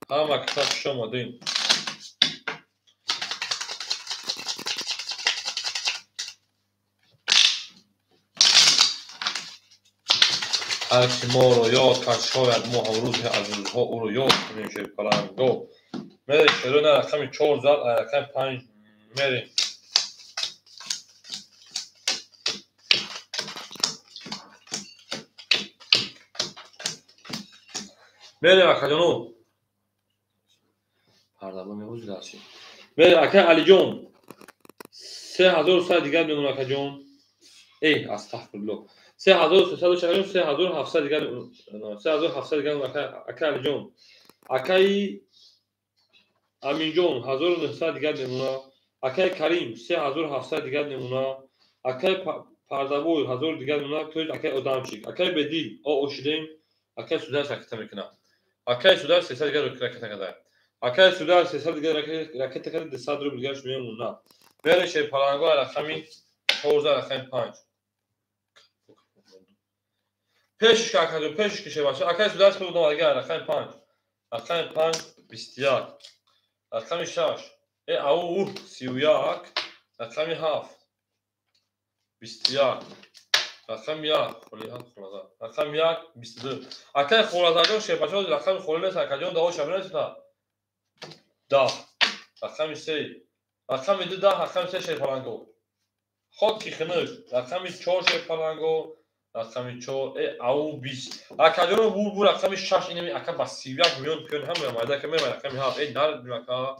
همه کتاب شما دیم هر کی ما رو یاد کرد شاید ما هم روز از روزها او رو یاد کنیم شپلانگو میره شروع نه رقم 4 زد رقم 5 میریم میریم اکا جانو پردابا میگوز داشتی میریم اکا علی جون 3000 سال دیگر میمونه اکا جون ای استغفرالله 3340 3700 دیگر 3700 دیگر اکا علی جون اکای امین جون 1900 دیگر میمونه اکای کریم 3700 دیگر میمونه اکای پردابوی 1000 دیگر میمونه توی اکای ادامچیک اکای بدی او اوشیدیم اکای سودان ساکت میکنه اکای سودان 300 دیگر راکت کرده اکای سودان 300 دیگر راکت کرده 200 رو دیگرش میمونه بره شپلانگو رقمی 14 رقم 5 پیشش که اکا پیشش که شباشه اکای سودان خود دیگر رقم 5 رقم 5 21 رقم 6 او 31 رقم 7 21 رقم 1 رقم 1 22 اکای خولازاجون شباشه رقم خولنس اکاجون داو شبنس تا 10 رقم 3 رقم 2 رقم 3 شپلانگو خاکی خنک رقم 4 شپلانگو رقم 4 او 20 اکاجون بور رقم 6 اینمی اکا با 31 میلیون پیون هم اومده که میرم رقم 7 نرد میاکا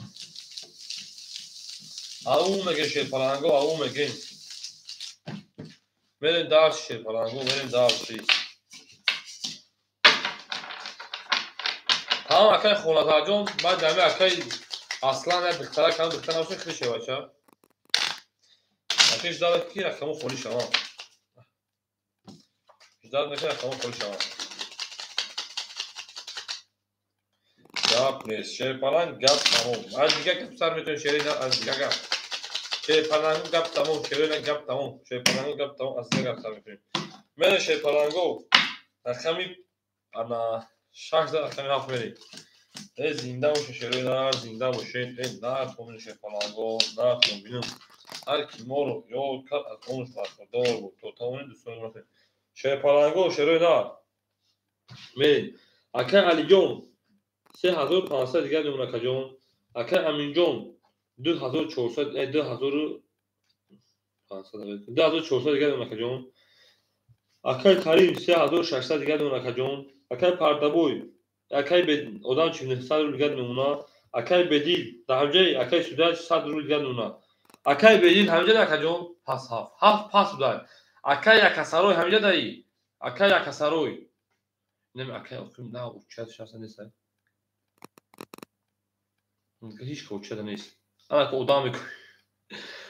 او میگه شپلانگو او میگه میریم درس شپلانگو میریم درس تمام اکای خولازاجون بعد جمعی اکای اصلا نه دختره کنم دختره نوشه خیلی شواشه اکایش داده کی رقمو خولی شما داد نشه رقمو خولی شما گپ نیست شپلانگ گپ تموم از دیگه گپ سر میتونه شیرین از دیگه گپ شپلانگو گپ تموم شیرین گپ تموم شپلانگو گپ تموم از دیگه گپ سر میتونه میره شپلانگو رقمی انا 6 رقمی 7 میری زنده باشه شیرین زنده باشه نه کنون شپلانگو نه کنون بینم هر کی ما رو یاد کرد از اونش برخوردار بود تو تمام دوستان رو شپلانگو شیرین می اکا علی جون 3500 دیگر میمونه اکا جون اکا امین جون 2400 2400 دیگر میمونه اکا جون اکای کریم 3600 دیگر میمونه اکا جون اکای پردابوی اکای به ادام چی 100 رو دیگر میمونه اکای بدیل در همجای اکای سودان 100 رو دیگر میمونه اکای بدیل همجا اکا جون پس هفت پس دار اکای اکسروی همجا دایی اکای اکسروی نمی اکای اکیم نه اوچت شخص نیست هیچ کوچه نیست اما که ادام میکنی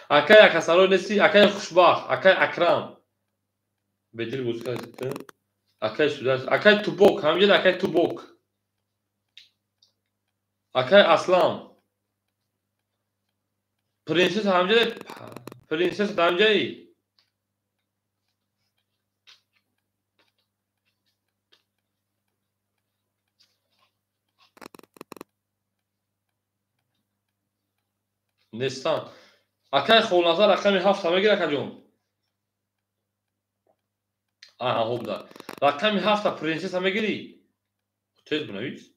اکای اکسروی نیستی اکای خوشبخت اکای اکرام بدیل بوزکا اکای سودان اکای توبوک همجا اکای توبوک اکای اسلام پرنسس همجا پرنسس همجایی نیستان اکای خولنازا رقم 7 همه گیر اکا جون خوب دار رقم 7 پرنسس همه گیری تیز بنویس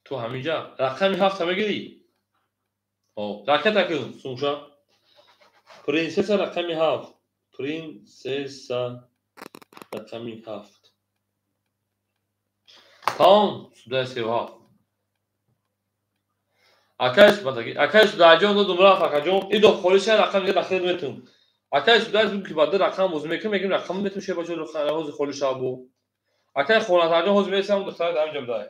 تو همینجا رقم 7 همه گیری راکت اکن سونشا پرنسس رقم 7 پرنسس رقم 7 تمام سوده سیوها Akay sudagi. Akay sudajon do dumra fakajon. İdo polise rakam diye daxil metum. Akay sudaj bu ki badı rakam uz mekim rakam metum şey başı rakam uz polise bu. Akay xonatajon uz mesam doktor amcam day.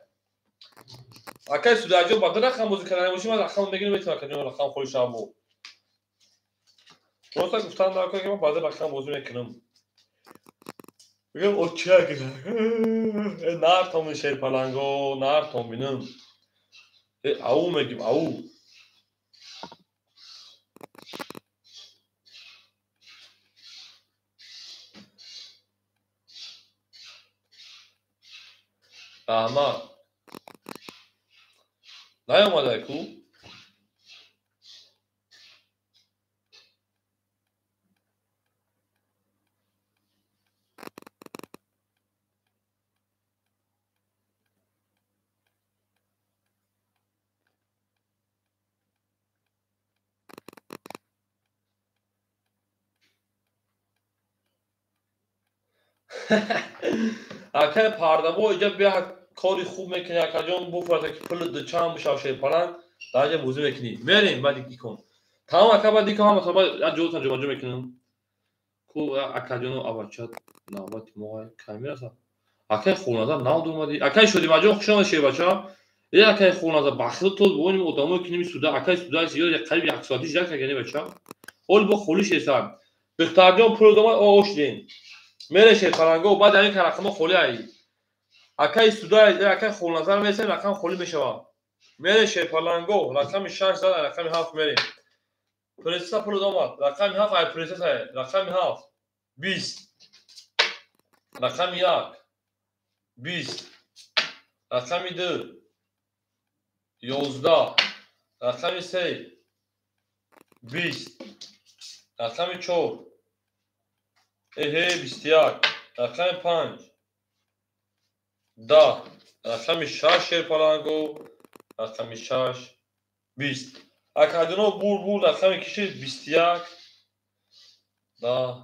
Akay sudajon badı rakam uz kanal başı ma rakam metum akajon rakam polise bu. Prosta guftan da ki ma badı rakam uz mekim. Bugün o çiğ güzel. Nar tomu şey palango, nar tombinin. Au mekim au. Ama نیامده کو اکه پردابو اینجا بیا کاری خوب میکنی اکه جان بفرده که پل دچان بشه شی پلان درجه موزه میکنی میریم بعد دیگه کن تمام اکه بعد دیگه هم مثلا جو تنجمه میکنم کو اکه جانو آورچات نوبت موهای کامیرا سا اکه خونازا ناو دومدی اکه شدی ماجو خوشم شی بچا یه اکه خونازا بخل تو بونیم ادامه کنیم سودا اکه سودا زیاد قلب یک ساعتی جا کنی بچا اول با خولش حساب بختارجان پروگرام اوش دین میره شی پلانگو بعد این رقم خولی ای اکه سودا اکه خونازا میسه رقم خولی میشه میره شی پلانگو رقم 6 زد رقم 7 میریم پرسیسا پروگرام رقم 7 ای پرسیسا رقم 7 20 رقم 1 20 رقم 2 11 رقم 3 20 رقم 4 21 رقم 5 10 رقم 6 پلانگو رقم 6 20 اکادونو بور رقم کشید 21 10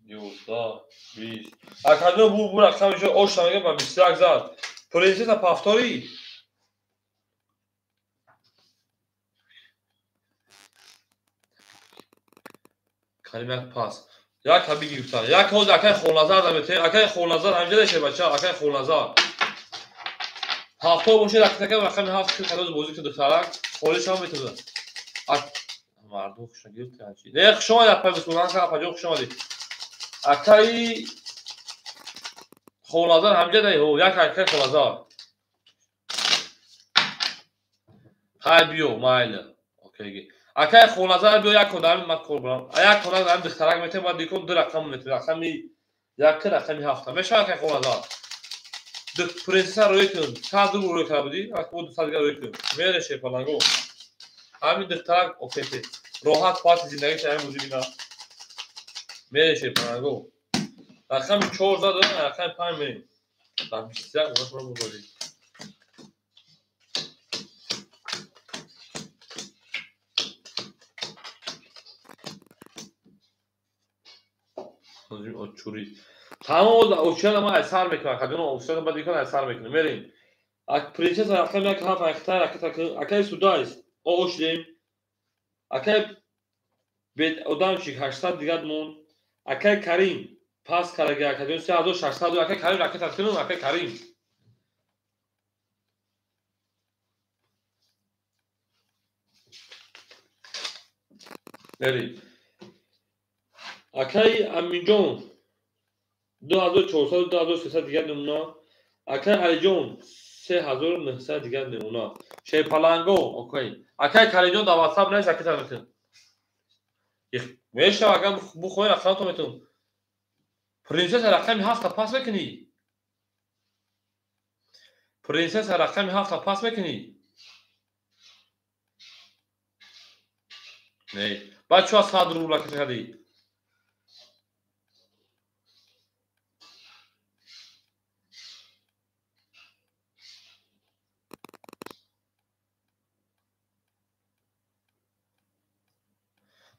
11 20 اکادونو بور رقمش اوش میگه با 21 زد پرنسس پافتوری کلمه پاس یک حبیبی گفتن یک روز اکای خونازار دمیته اکای خونازار همجا دشه بچه اکای خونازار هفته باشه رقم 7 که روز بازی که دخترک خولش هم میتونه مردم خوشگیر کردی نه شما یا پای بسونان که پاجو شما دی اکای خونازار همجا دی هو یک اکای خونازار های بیو مایل اوکی اکای خونازار بیو یک کدام مت کوربرام یک کدام هم دخترک میته بعد دیگه دو رقم میته رقمی یک رقمی هفته میشه اکای خونازار د پرنسس روی کن تا دو روی کرد بودی اکو دو سال روی کن میره شی پلانگو همین دخترک اوکی راحت پاس زندگی چه موزی بینا میره شی پلانگو رقم 4 زد رقم 5 میریم تا 20 وقت رو بودی موزی اوچوری تمام اوچن ما اثر میکنه کدوم اوچن بعد دیگه اثر میکنه میریم اک پرنسس رقم یک هفت اختار اکای سودا است اوش دیم اکای بیت ادام چی 800 دیگه مون اکای کریم پاس کرده اکای 3600 اکای کریم راکت کنون اکای کریم میریم اکای امینجون 2400 2300 دیگه نمونه اکای علیجون 3900 دیگه نمونه شی پلانگو اوکی اکای کلیجون دا واتساپ نه شکل میتون میشه اگه بخوای رقم تو میتون پرنسس رقم 7 پاس میکنی پرنسس رقم 7 پاس میکنی نه بچه‌ها صد رو لکه کردی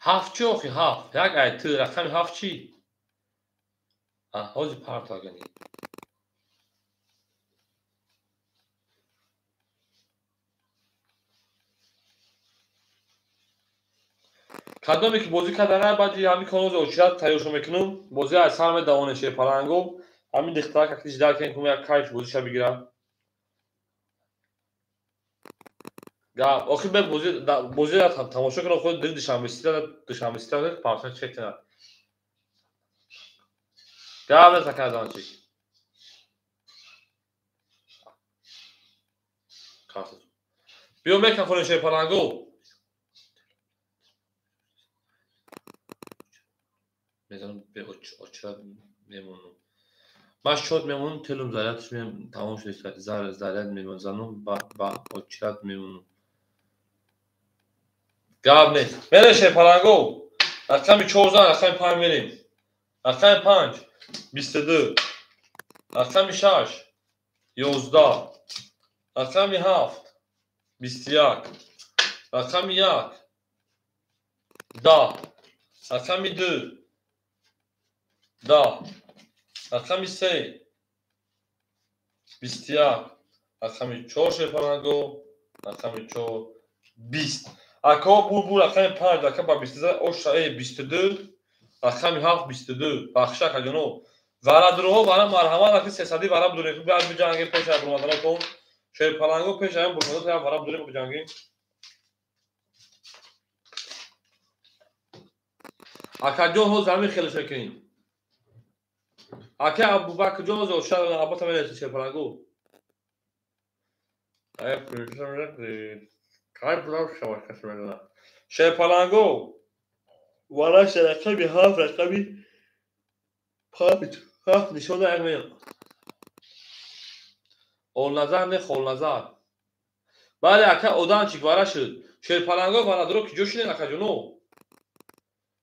هفت چی آخی هفت یک ایت رقم 7 چی هازی پارت آگنی کدامی که بازی کردن بعد همین کانال اوچات تاییدشو میکنم بازی از همه دوانشه پلنگو همین دختر که کلیش در کنیم که یک کایش بازیش بگیرم گا آخه به بازی تماشا کنم خود دل دشنبه استاد پارسال چک کنم گا به زکردان چی کارت بیو میکنم فلانشه پلنگو میذارم به اوچات میمونم من شد میمونم تلم زراتش میم تمام شد زرات میمونم با اوچات میمونم گاب نیست میرشه پلنگو رقم 14 رقم 5 میریم رقم 5 22 رقم 6 11 رقم 7 21 رقم 1 10 رقم 2 10 رقم 3 21 رقم 4 پلنگو رقم 4 20 اکا بول رقم 5 رقم 23 اوشای 22 رقم 7 22 بخشا کجانو ورادرو ورا مرحمت رقم 300 ورا بدون که بعد بجنگی پیش برمادن کن شیر پلنگو پیش هم برمادن تا ورا بدون بجنگی اکا جون هو زمین خیلی شکرین اکا ابوبکر جون زو شاد ابا تمام شیر پلنگو ای پرسنل کار بلاو شما کس میدونم شیر پلنگو ورا رقم 7 رقم 5 7 نشون دارم اول نظر نه خول نظر بله اکا اودان چیکوارا شد شیر پلنگو ورا درو کی جوشین اکا جونو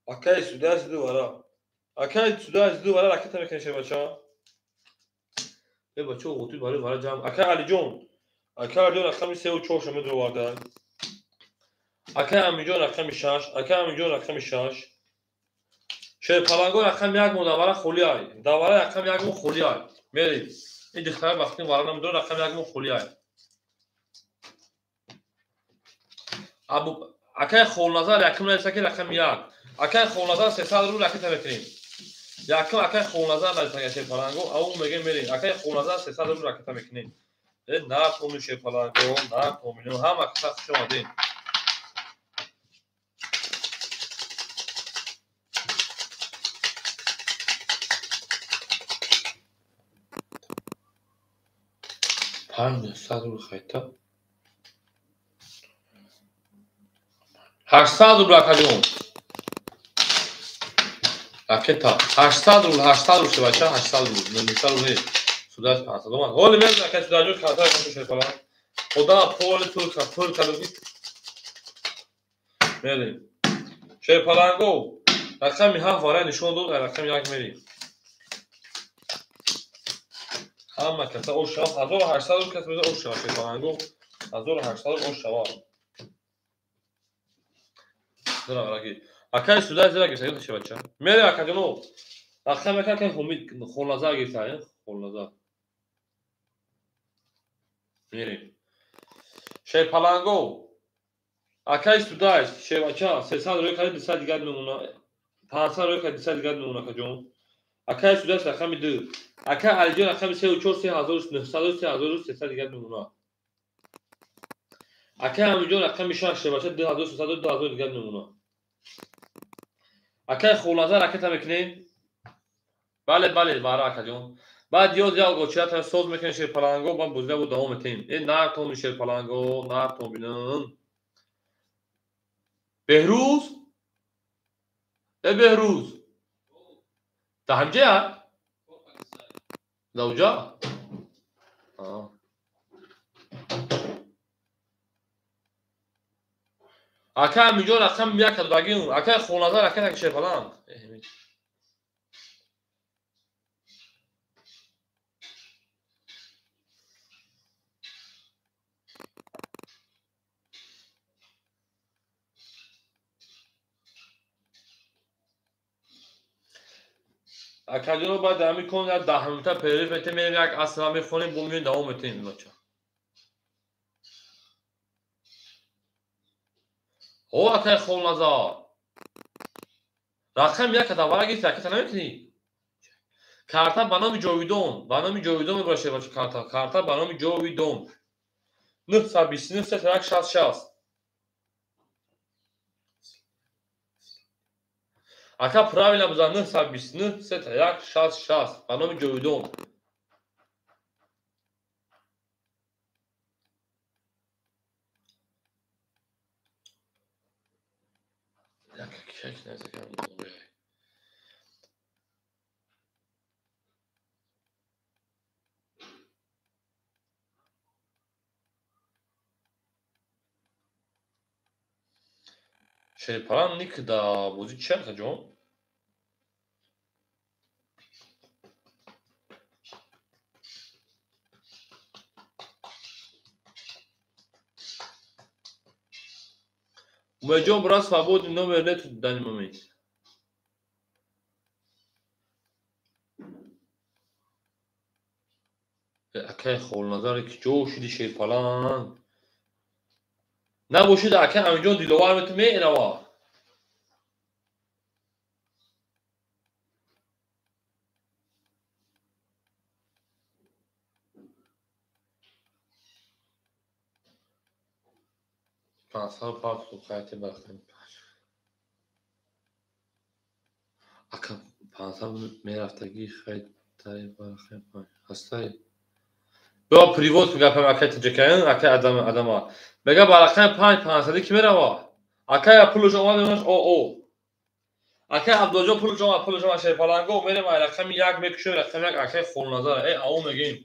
اکا سودا سودا ورا اکا سودا سودا ورا راکت میکنه بچا ای بچو اوتی ورا جام اکا علی جون اکا جون رقم 3 و 4 شما درو وردن اکا امی جون رقم 6 اکا امی جون رقم 6 شیر پلنگو رقم 1 مداوره خولیای داوره رقم 1 خولیای میری این دختر وقتی ورا نمیدون رقم 1 خولیای ابو اکای خول نظر یکم نیست که رقم 1 اکای خول نظر 300 رو راکت میکنیم یکم اکای خول نظر نیست که پلنگو او میگه میریم اکای خول نظر 300 رو راکت میکنیم نه تو میشه پلنگو نه تو میشم هم اکثر شما دین پنج صد رو خیتا 800 رو راکت راکتا 800 رو شه بچا 800 رو نمیشه رو سوداش 500 تومان هول میاد که سودا جو خاطر کنه شه فلان خدا پول تو کلوگی میریم شه پلنگو رقم 7 واره نشون داد رقم 1 میریم همه کسا او شما 1800 رو کس میده او شما شه پلنگو 1800 او شما درا راگی اکای سودا زرا گیسه شه بچا میره اکا جنو رقم اکا که خولنازا گیسه خولنازا میریم شه پلنگو اکای سودا شه بچا 300 روی کاری 200 دیگه میمونه 500 روی کاری 200 دیگه میمونه که جون اکای سودا رقم 2 اکا علی رقم 3 و 4 3900 و 3300 دیگه میمونه اکا همینجا رقم 6 شه بچا 2300 و 2000 دیگه میمونه اکای خولنازا راکت میکنیم بله بارا اکا جون بعد یا گوچات سوز میکنه شه پلنگو با بوزده و دوم تیم این نه تو میشه پلنگو نه تو بینم بهروز بهروز تهجه زوجا اکا همینجا رقم 1 بگیم اکا خولنازا راکت شه پلنگ اکا جون بعد همی کنم 10 منوته پیریف میتیم میریم یک اصلا میخونیم بومین دوم تیم بچا او اکا خولنازا رقم یک دوباره گیت رکتا نمیکنی. کارتا به نام جاویدان میباشه باشه کارتا به نام جاویدان 929 سترک 60 اکا правильно بزن 929 سترک 60 به نام جاویدان یک نزدیکم شیرپران نیک دا بوزی چرخ جون Umejom biraz свободный номер нет в данный момент. اکه خول نظر که جو شدی شیرپلان نباشید اکه همینجا دیلوار مت می نوا پاسال پاس تو خاطر بخن اکه پاسال میرفتگی خیلی بخن هستی با پریوت میگه پر اکه تجکن اکه آدم میگه بالاخره 500 کی میروا اکه پولش اومد او اکه عبدالجا پولش شیرپلان گو میرم رقم یک میکشه رقم یک اکه خول نظر ای او میگیم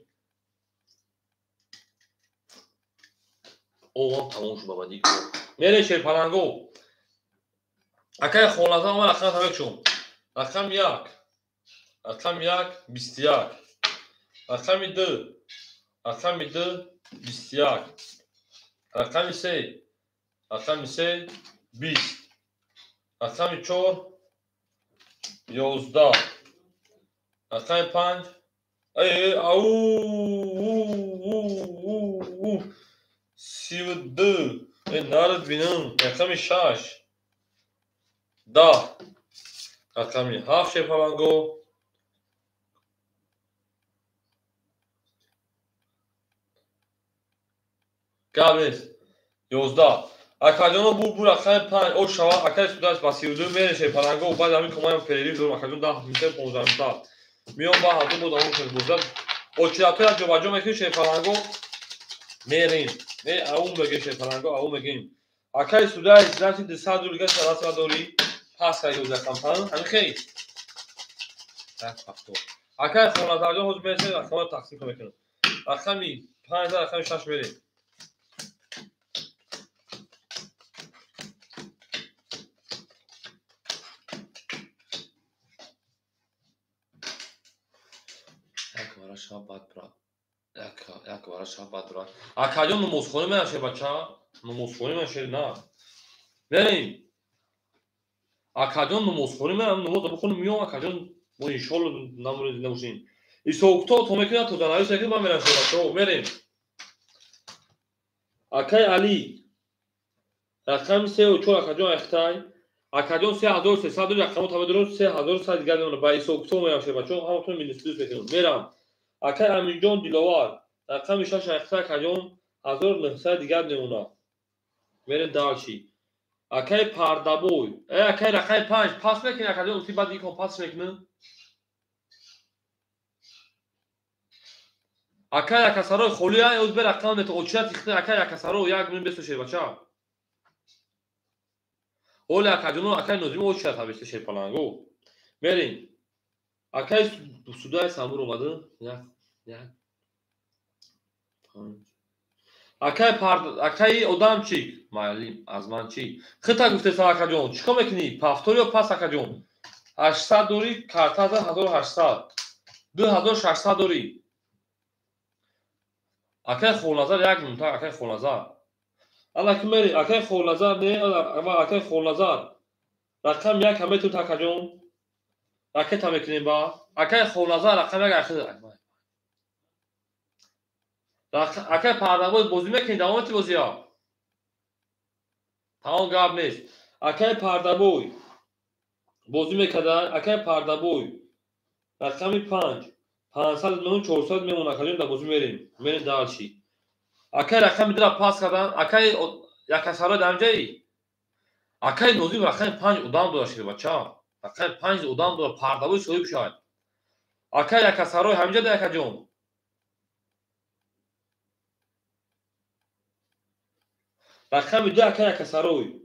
او تموم شد بابا دیگه میره شیرپلان گو اکه خول نظر اومد رقم تمام رقم یک 21 رقم دو 21 رقم سه 20 رقم 4 11 رقم 5 ای او 32 نارد بینم رقم 6 10 رقم 7 شیرپلان گو گابس 11 اکادون بو رقم 5 او شوا اکاد سوداس با 32 میره شیرپلان گو بعد همین کمایم پریری دور اکادون 10 میشه 15 تا میام با هاتون بود اون که بود اوچیاتو جو باجو میکنه شیرپلان گو میرین نه اون بگه شیرپلان گو اون بگیم اکاد سوداس ذاتی 200 دور سراس دوری پاس کاری بود کمپان همین خیلی اکاد خونه دارو هوز میشه رقم تقسیم کنه رقمی 5000 رقم 6 میره یک بار شب بعد اکادون نمازخونه میشه بچه‌ها نمازخونه میشه نه بریم اکادون نمازخونه نماز بخونیم میام اکادون و ان شاء الله نماز نمازین ایسوکتو تو میکنه تو دانایی سکه با میرم تو بریم اکای علی رقم 3 و 4 اکادون اختای اکادون 3300 رقم تا درست 3100 دیگه اون با ایسوکتو میشه بچه‌ها همون میلیسیوس بکنم میرم اکای امینجان دیلوار رقم 6 اختای اکادون 1900 دیگه نمونه میریم دالشی اکای پاردابوی اکای رقم 5 پاس میکنه اکادون اون بعد یک پاس میکنه اکای اکسارو خولیا اوز به رقم تو اوچات اختای اکای اکسارو 1.20 بچه‌ها اول اکادون اکای نوزیم اوچات ها 20 شیرپلانگو میریم اکای سودای سامور اومده یک اکای اودام چی معلم از من چی خطا گفته سا اکادون چیکار میکنی پافتور یا پاس اکادون 800 دوری کارتا 1800 2600 دوری اکای خول نظر یک منطقه اکای خول نظر الله که میری اکای خول نظر نه اما اکای خول نظر رقم یک همه تو اکادون اکای تا میکنیم با اکای خول نظر رقم یک اکای پاردابوی بازی میکنی دوامتی بازی ها تمام گاب نیست اکای پاردابوی بازی میکردن اکای پردابوی رقمی 5 500 میلیون 400 میلیون اکاجون در بازی میریم دالشی اکای رقمی در پاس کردن اکای یک سال دامجایی اکای نوزی رقمی 5 ادام داشته بچا رقمی 5 ادام داشت پردابوی صاحب شد اکای یک سال همجا در اکاجون رقمی 2 اکای یک سال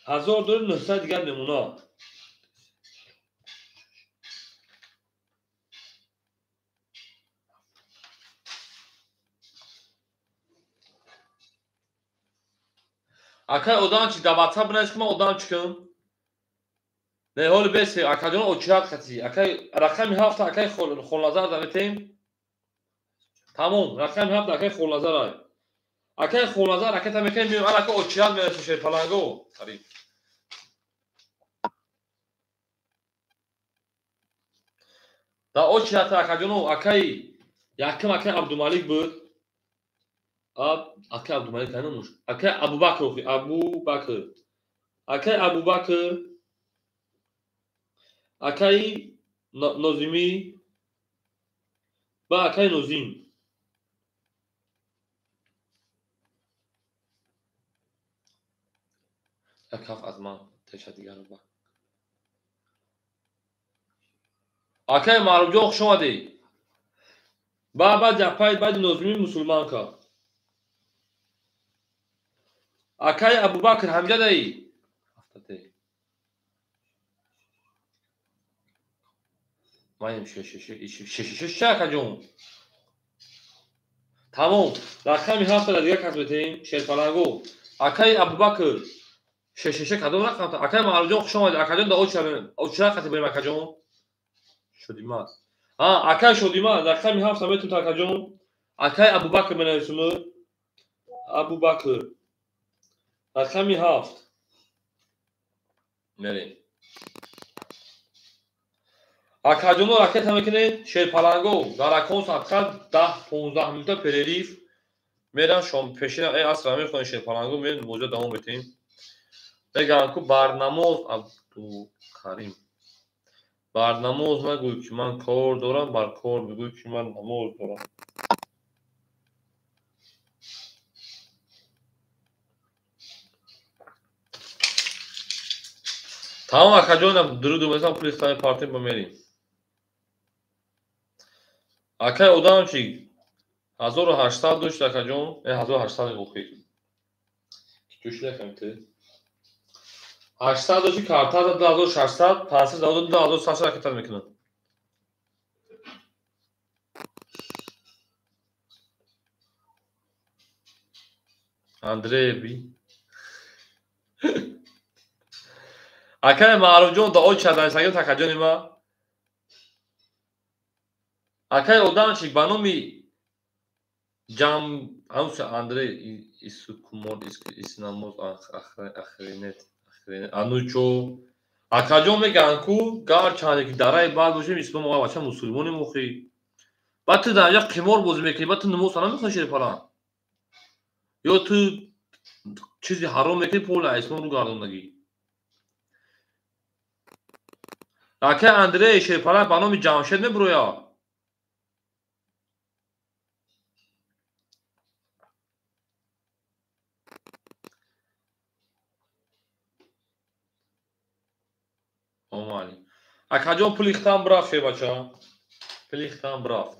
$1900 دیگر نمونه اکای ادام چی در واتساپ بنویس که من ادام چیکم نه حال بس اکاجون اوچات کسی اکای رقمی 7 اکای خولازار داریم تمام رقمی 7 اکای خولازار اکای خولازار اکای تا میکنیم میام اکای اوچات میرسه پلنگو قریب در اوچات اکاجون اکای یکم اکای عبدالمالک بود اکای عبدالمالک نموش اکای ابوبکر اکای ابوبکر اکای نازمی با اکای نازیم اکاف از من تشت دیگر با اکای معروف جو خوش اومدی بعد جپای بعد نازمی مسلمان کا اکای ابوبکر همجا دایی مایم شش اکاجون تمام رقمی 7 دیگه کسب تیم شیر پلنگو اکای ابوبکر شش کدوم رقم اکای معروف جو خوش اومدی اکاجون دا اوچا خاطر بریم اکاجون شدیما اکای شدیما رقمی 7 میتون تا اکاجون اکای ابوبکر بنویسم ابوبکر رقمی 7 میریم اکاجون راکت هم میکنه شیر پلنگو در اکون ساعت 10-15 منوته پریریف میرن شام پیشین ای اصلا میخوان شیر پلنگو میرن موجود دوام بتیم بگم که برنامه عبدو کریم برنامه نگوی که من کار دارم بر کار بگوی که من نماز دارم تمام اکاجون درود و مثلا پلیستان پارتی با میریم اکای ادام چی 1800 دوش اکاجون 1800 بخیر توش نکنید 800 دوشی کارتا 2600 500 2600 راکت میکنن اندری بی اکای معروف جون دا اوچ دادن سایو تکاجون ما اکای ادام چی بانومی جام اوس اندری اسو کومود اسناموز اخرینت انوچو اکاجون میگن کو گار چانه کی درای بعد باشیم اسم ما بچه مسلمانی مخی بعد تو در قمار بازی میکنی بعد تو نماز سلام میخونی شیر پلان یا تو چیزی حرام میکنی پول اسم رو گردوندگی اکای اندری شیر پلان بانومی جامشید میبرویا آمالی اکاجون پلیختم براف شه بچه پلیختم براف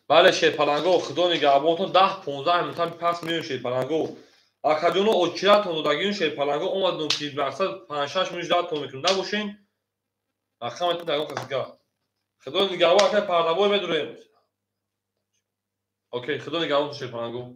بله شیر پلنگو خدا نگهبانتون 10-15 منوتن پس میون شیر پلنگو اکاجون اوچیراتون داگیون شیر پلنگو اومدن که برصد 5-6 میلیارد میکنن نباشین رقمتون دقیقا کسیگاه خدا نگهبان اکای پردابوی بدوریم اوکی خدا نگهبانتون شیر پلنگو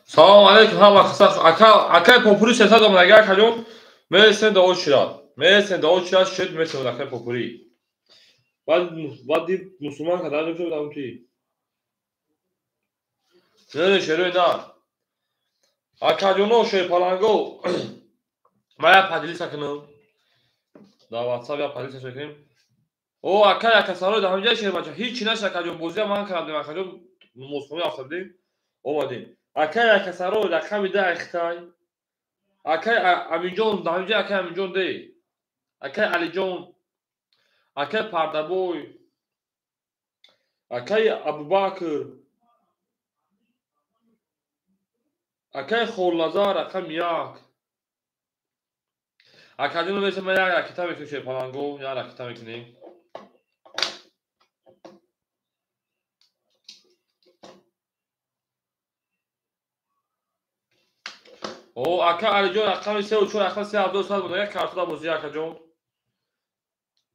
Salam aleykum hamma qısaq. Akay popuri sesa da məgər kalyon. Mersin de o şirat. Mersin de o şirat şid mersin akay popuri. Vadi Müslüman kadar da da uti. Ne şöyle da. Akadyono şey palango. Maya padili sakınım. Da WhatsApp ya padili sakınım. O akay akasaro da hamca şey maça. Hiç ne sakadyon bozuya man karadım akadyon Moskova yaptırdı. O vadi. Akay akasaro da kamida ihtay. Akay Aminjon daha önce Akay Aminjon değil. Akay Alijon. Akay Pardaboy. Akay Abubakır. Akay Khollazar. Akay Miyak. Akademi mesela ya kitap ekliyor şey falan go ya kitap ekleyin. O Akay Alijon Akay ise uçuyor Akay ise abdol sal burada ya kartı da bozuyor Akayjon.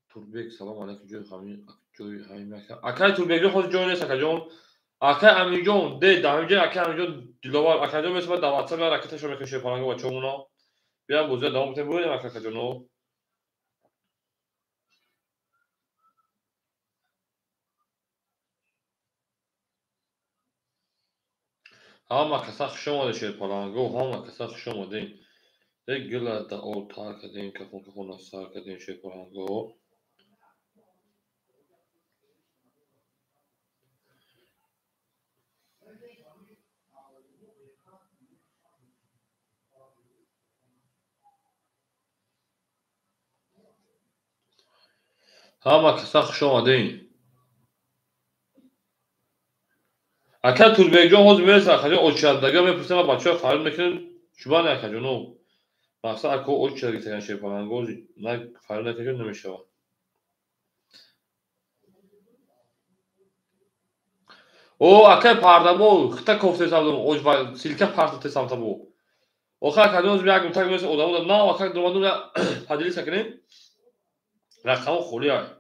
Turbek salam aleyküm Joy Haymi Akay Turbek'le hoş join Akayjon. Akay Aminjon de daha önce Akay Aminjon dilovar Akayjon mesela davatsa bir hareket şöyle şey falan go açıyor bunu. Bir bozuyor devam edelim böyle Akayjon o. Ama kasak şomadı şey falan go ama kasak şomadı. Regular da o tark edin kafon sark edin şey falan go. Ama kasak şomadı. Akal Turbekjon hoz mesela akacı o çardaga ve pusema başlıyor fark mekin şuban akacı no. Baksa akı o çardaga gitsen şey falan go ne fark akacı ne meşe var. O akal pardabo xta kofte savdım o var silke partı tesam tabu. O akacı hoz bir agım tak mesela o da na akak durmadım ya padili sakinin. Rakamı xoliya.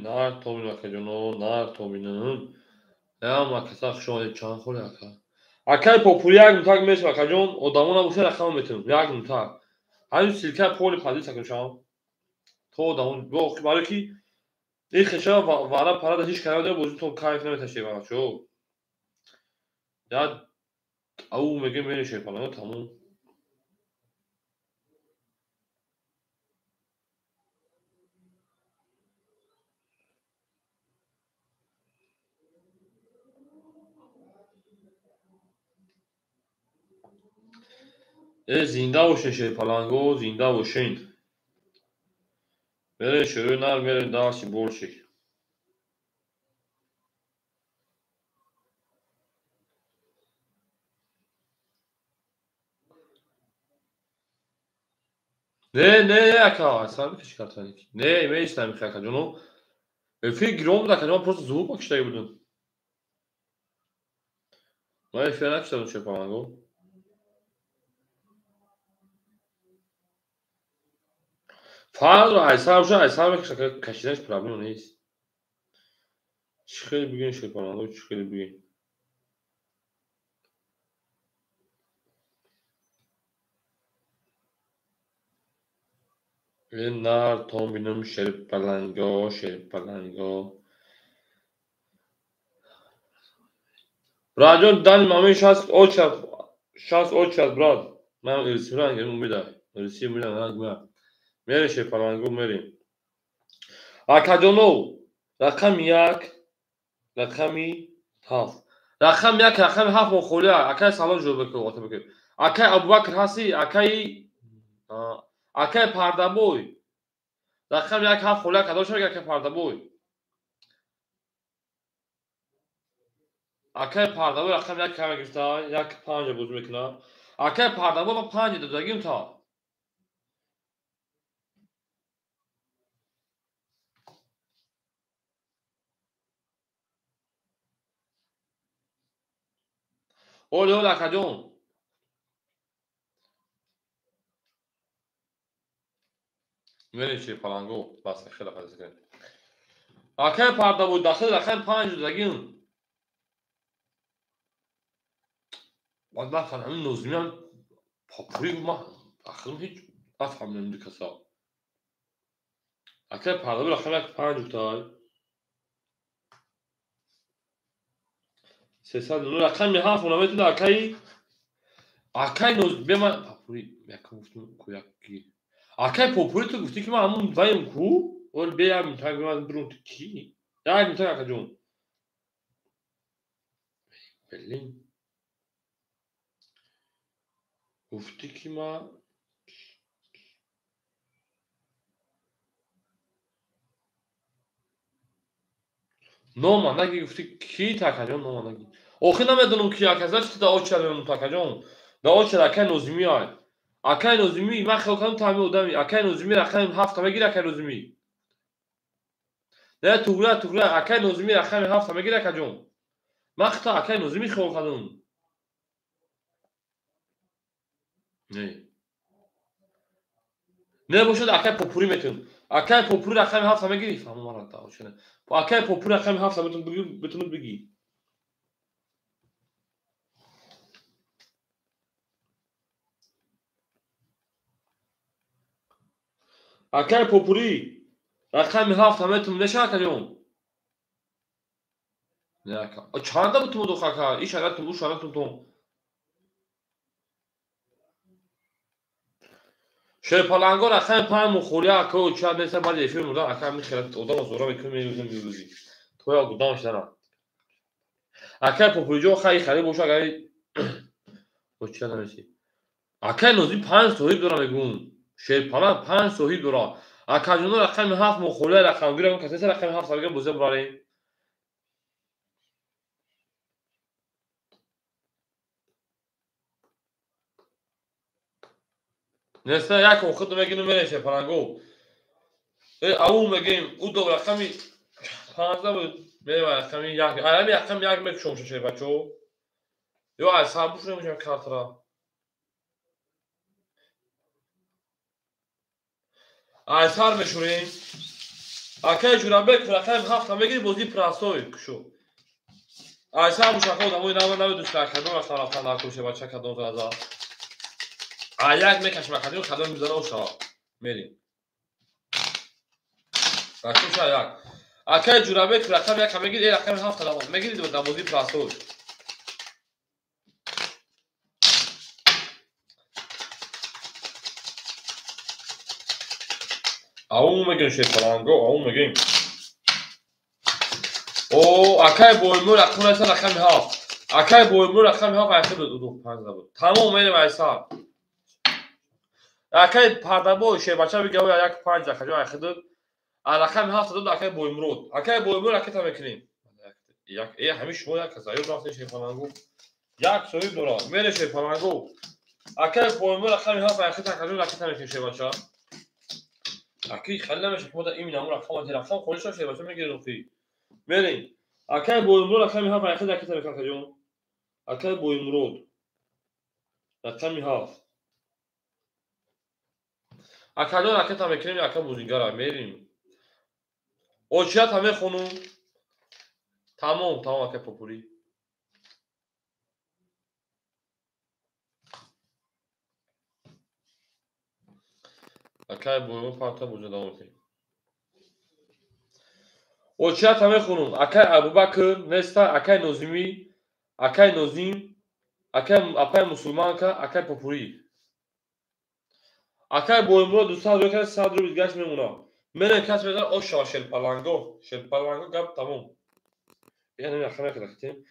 Nar tomino akacı no nar tomino'nun. Ama kasak şomadı çan xoliya akacı. Akay populi agım tak mesela akacı o damına bu şey rakamı metin. Agım tak. Hani silke poli padili sakın şu an. تو دامون با برای کی این خشا وارا پارا da hiç karar بازی تو کایف نمیتشه بابا شو ya او میگه میره şey falan tamam. زنده باشین şey falan go زنده باشین. Verin şöyle nar verin daha şey bol şey. Ne yaka sen bir çıkartın. Ne İslam yaka canım. في جروم ده كان هو بروسس زوم مش تايب بدون ما في انا اكثر من شيء falan فعلا عايز kaçırış problemi neyiz? Çıkıyor bir gün şey falan çıkıyor bir gün. Nar tombinum şerif palango. Rajon dan mamin şans oças brad. Ben ırsiran gelin bir daha. Irsi bir daha gma. Mere şey palango mere. Akadono. Rakam yak. Rakami haf. Rakam yak rakam haf o kholiya. Akay salon jo beko ota beko. Akay Abubakr hasi akay pardaboy. Rakam yak haf kholiya kadosh akay pardaboy. Akay pardaboy rakam yak kama gifta yak panja boz mekna. Akay pardaboy ma panja dagim ta. اولی اولی اکجون میری چی پلنگو بس خیلی خیلی کنید اکه پرده بود داخل رقم 5 دگیم بعد من همین نوزمی هم پاپوری ما اخیرم هیچ افهم نمیده کسا اکه پرده بود رقم 5 تای 300 رقم 7 اونم اکه نوز به من پاپوری یکم گفتم کویکی اکه پاپوری تو گفتی که من همون وایم کو اول بیام تا من برون تو کی یا میتونی اکجون بلین گفتی که ما نو نگی گفتی کی تاکجون نو نگی آخه نمیدونم کی اکازش تا اوچالون تاکجون دا اوچال اکه نوزمی های اکه نوزمی من خیلی کنم تعمیر ادمی اکه نوزمی رقم 7 میگیره اکه نوزمی نه توگلا اکه نوزمی رقم 7 میگیره اکجون من خطا اکه نوزمی خیلی کنم نه باشد اکه پاپوری میتون اکه پاپوری رقم 7 میگیری فهمم مرا تا اوچنه اکه پاپوری رقم 7 میتون بگی اکه پاپوری رقم 7 میتون نشه اکجون نه اکه چند تا بتون دو خاکا ایش اگر تو شارتون تو شه پلنگو رقم 5 مخوری اکه چند نسه بعد یفی مورد اکه میخیرت odam زورا میکنه میروزی تو یا گودامش دارم اکه پاپوری جو خیلی خیلی باشه اگر چی نمیشه اکه نوزی 5 صاحب دارم میگم شه پلنگ 5 صاحب دارم اکه جون رقم 7 مخوری رقم گیرم کسی رقم 7 میگه بوزه برای نسته یک خود میگیم میشه پلنگو او میگیم او دو رقمی 15 بود میگم رقمی یک الان رقم یک میکشم شه بچو یا از حساب بشون میشم کارت را از هر میشوریم اکه جورا بک رقم 7 میگیری بازی پراسوی کشو از حساب بشون خود اموی نام دوست کردن و خلاص خلاص کشه بچه کدوم از یک میکشم کدوم میذاره و شا میریم بچه شا یک اکه جورا بک رقم یک میگیری رقم 7 نام میگیری دو بازی پراسوی اون میگیم شه پلنگو اون میگیم او اکای بویمو رقم است رقم ها اکای بویمو رقم ها واسه دو 5 بود تمام میره واسه اکای پردابو شه بچا میگه یک 5 دقیقه جو اخدود رقم 7 دو اکای بویمرود اکای بویمو رقم تا میکنیم یک همین شما یک کسایی راست شه پلنگو یک سوی دورا میره شه پلنگو اکای بویمو رقم ها واسه تا کجا رقم تا میکنیم شه بچا اکی خلنا مش خود این نمونه رقم خودش شه بچا میگه روفی میریم اکای بویمرود رقم ها واسه تا میکنیم کجا اکای بویمرود رقمی 7 اکادون اکتا میکنیم اکا بوزینگارا میریم اوچیات همه خونم تمام اکا پاپوری اکای بویمو پاتا بوزه دامو کنیم اوچیات همه خونم اکای ابوبکر نستا اکای نوزیمی اکای نوزیم اکای مسلمان که اکای پاپوری اکای بویمو دوستان رو که 100 رو بیزگشت میمونا من کس میدن او شل پلنگو گب تمام یعنی رقم که رختیم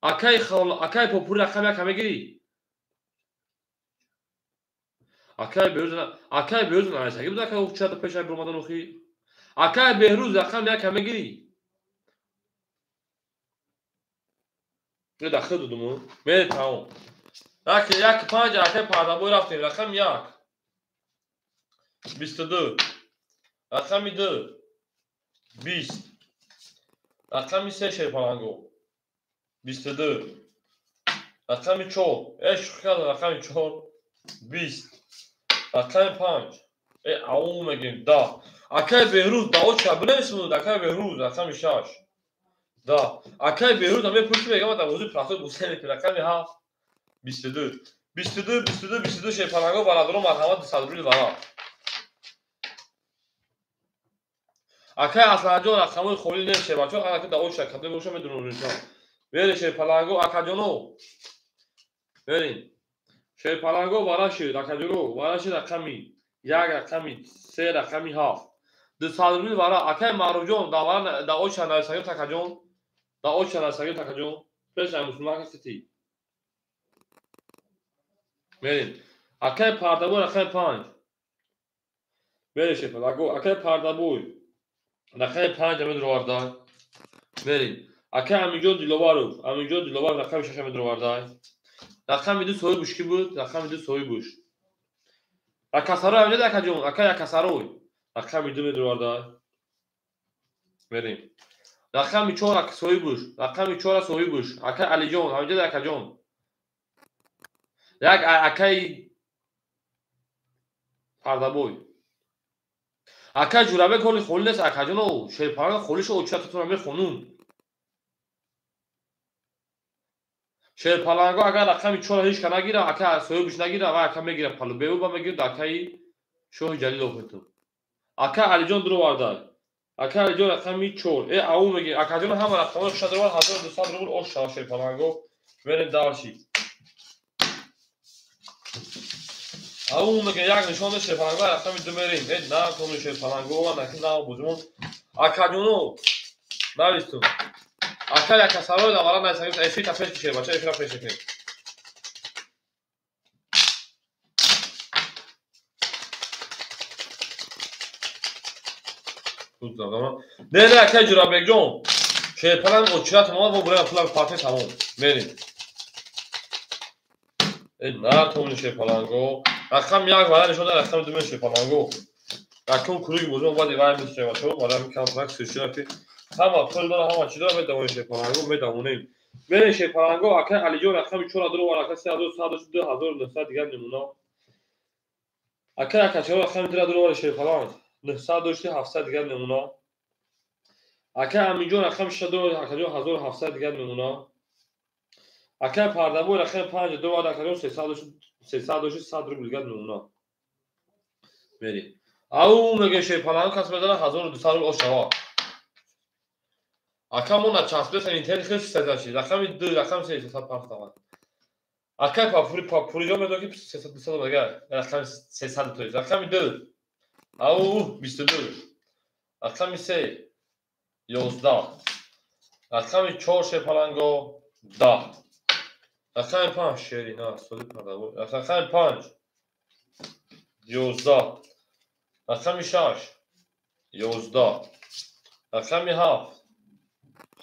اکای پاپوری رقم یک همه گیری اکای بهروز نمیشه بود اکای اوچیات پیش برمادن اوخی اکای بهروز رقم یک همه گیری نه داخل دودمون میره تمام یک 5 اکای پردابوی رفتیم رقم 1 22 رقم 2 20 رقم 3 شه پلنگو 22 رقم 4 عشق کرد رقم 4 20 رقم 5 او میگیم 10 اکای بهروز داو چه بنویسید اکای بهروز رقم 6 10 اکای بهروز هم پولی میگم تا موضوع پراسو بوسه که رقم 7 22 شه پلنگو برادر مرحمت صدری برا اکای اصلا جو رقم خولی نشه بچا اکای داو چه کده روشو میدونن ولی شه پلنگو اکاجونو برین شه پلنگو براشی اکاجونو براشی رقمی یک رقمی سه رقمی 7 دو صدری برا اکای معروف جون داو چه نرسگی تکاجون داو چه نرسگی تکاجون پیش مسلمان کسی برین اکای پردابو رقم 5 برین شه پلنگو اکای پردابو رقم 5 هم درواردا برین اکای امیجو دیلوبارو رقم 6 هم درواردا رقم 2 سوی بوش کی بود رقم 2 سوی بوش اکاسارو هم نده اکاجون اکای اکاسارو رقم 2 درواردا برین رقم 4 سوی بوش رقم 4 سوی بوش اکای علی جون هم نده اکاجون یک اکای پردابوی اکای جورابه کلی خولی نیست اکاجونو شیرپاران خولیشو اوچتتون هم میخونون شیرپالانگو اگر رقم 4 هیچ که نگیره اکای سوی بوش نگیره و اکای میگیره پلو بیو با میگیره اکای شوه جلیل اوپتون اکای علی جون درواردا اکای علی جون رقم 4 او میگه اکاجون هم رقم شدروار 1200 روبل اوش شیرپالانگو برین دارشی او میگه یک نشون شیرپالانگو رقم 2 میریم نه کنون شیرپالانگو و نکن نه بودمون اکاجونو نویستون اکای اکاسارو دوارا نسگیت افی تفیش کشه بچه افی را پیش کنیم نه اکای جورابه جون شیرپالانگو اوچیات ما و برای پولم پارتی تمام میریم نه کنون شیرپالانگو رقم 1 وارا نشون رقم 2 شیرپالانگو رقم کلوی بزرگ وادی وای میشه بچه وارا میکنم فقط سوشی که همه پول داره همه چی داره میدونه شیرپالانگو میدونیم برین شیرپالانگو اکای علی جون رقم 4 درو وارا اکای 2900 دیگر نمونه اکای اکاسارو رقم 3 درو وارا شیرپالانگ 900 دیگر نمونه اکای امیجون رقم 6 درو اکای 1700 دیگر نمونه اکای پردابو رقم 5 درو وارا اکای 300 روبل دیگر نمونه برین او میگه شیرپالانگو کس بداره 1200 روبل اوشوا اکامون چسبه اینترنت خیلی سزاشی رقم 2 رقم 300 پنج تومن اکای پاپوری جا میدونه که 300 بگر رقم 300 توی رقم 2 او 22 رقم 3 11 رقم 4 شیرپالانگو 10 رقم 5 شیری نه سولی پردابو رقم 5 11 رقم 6 11 رقم 7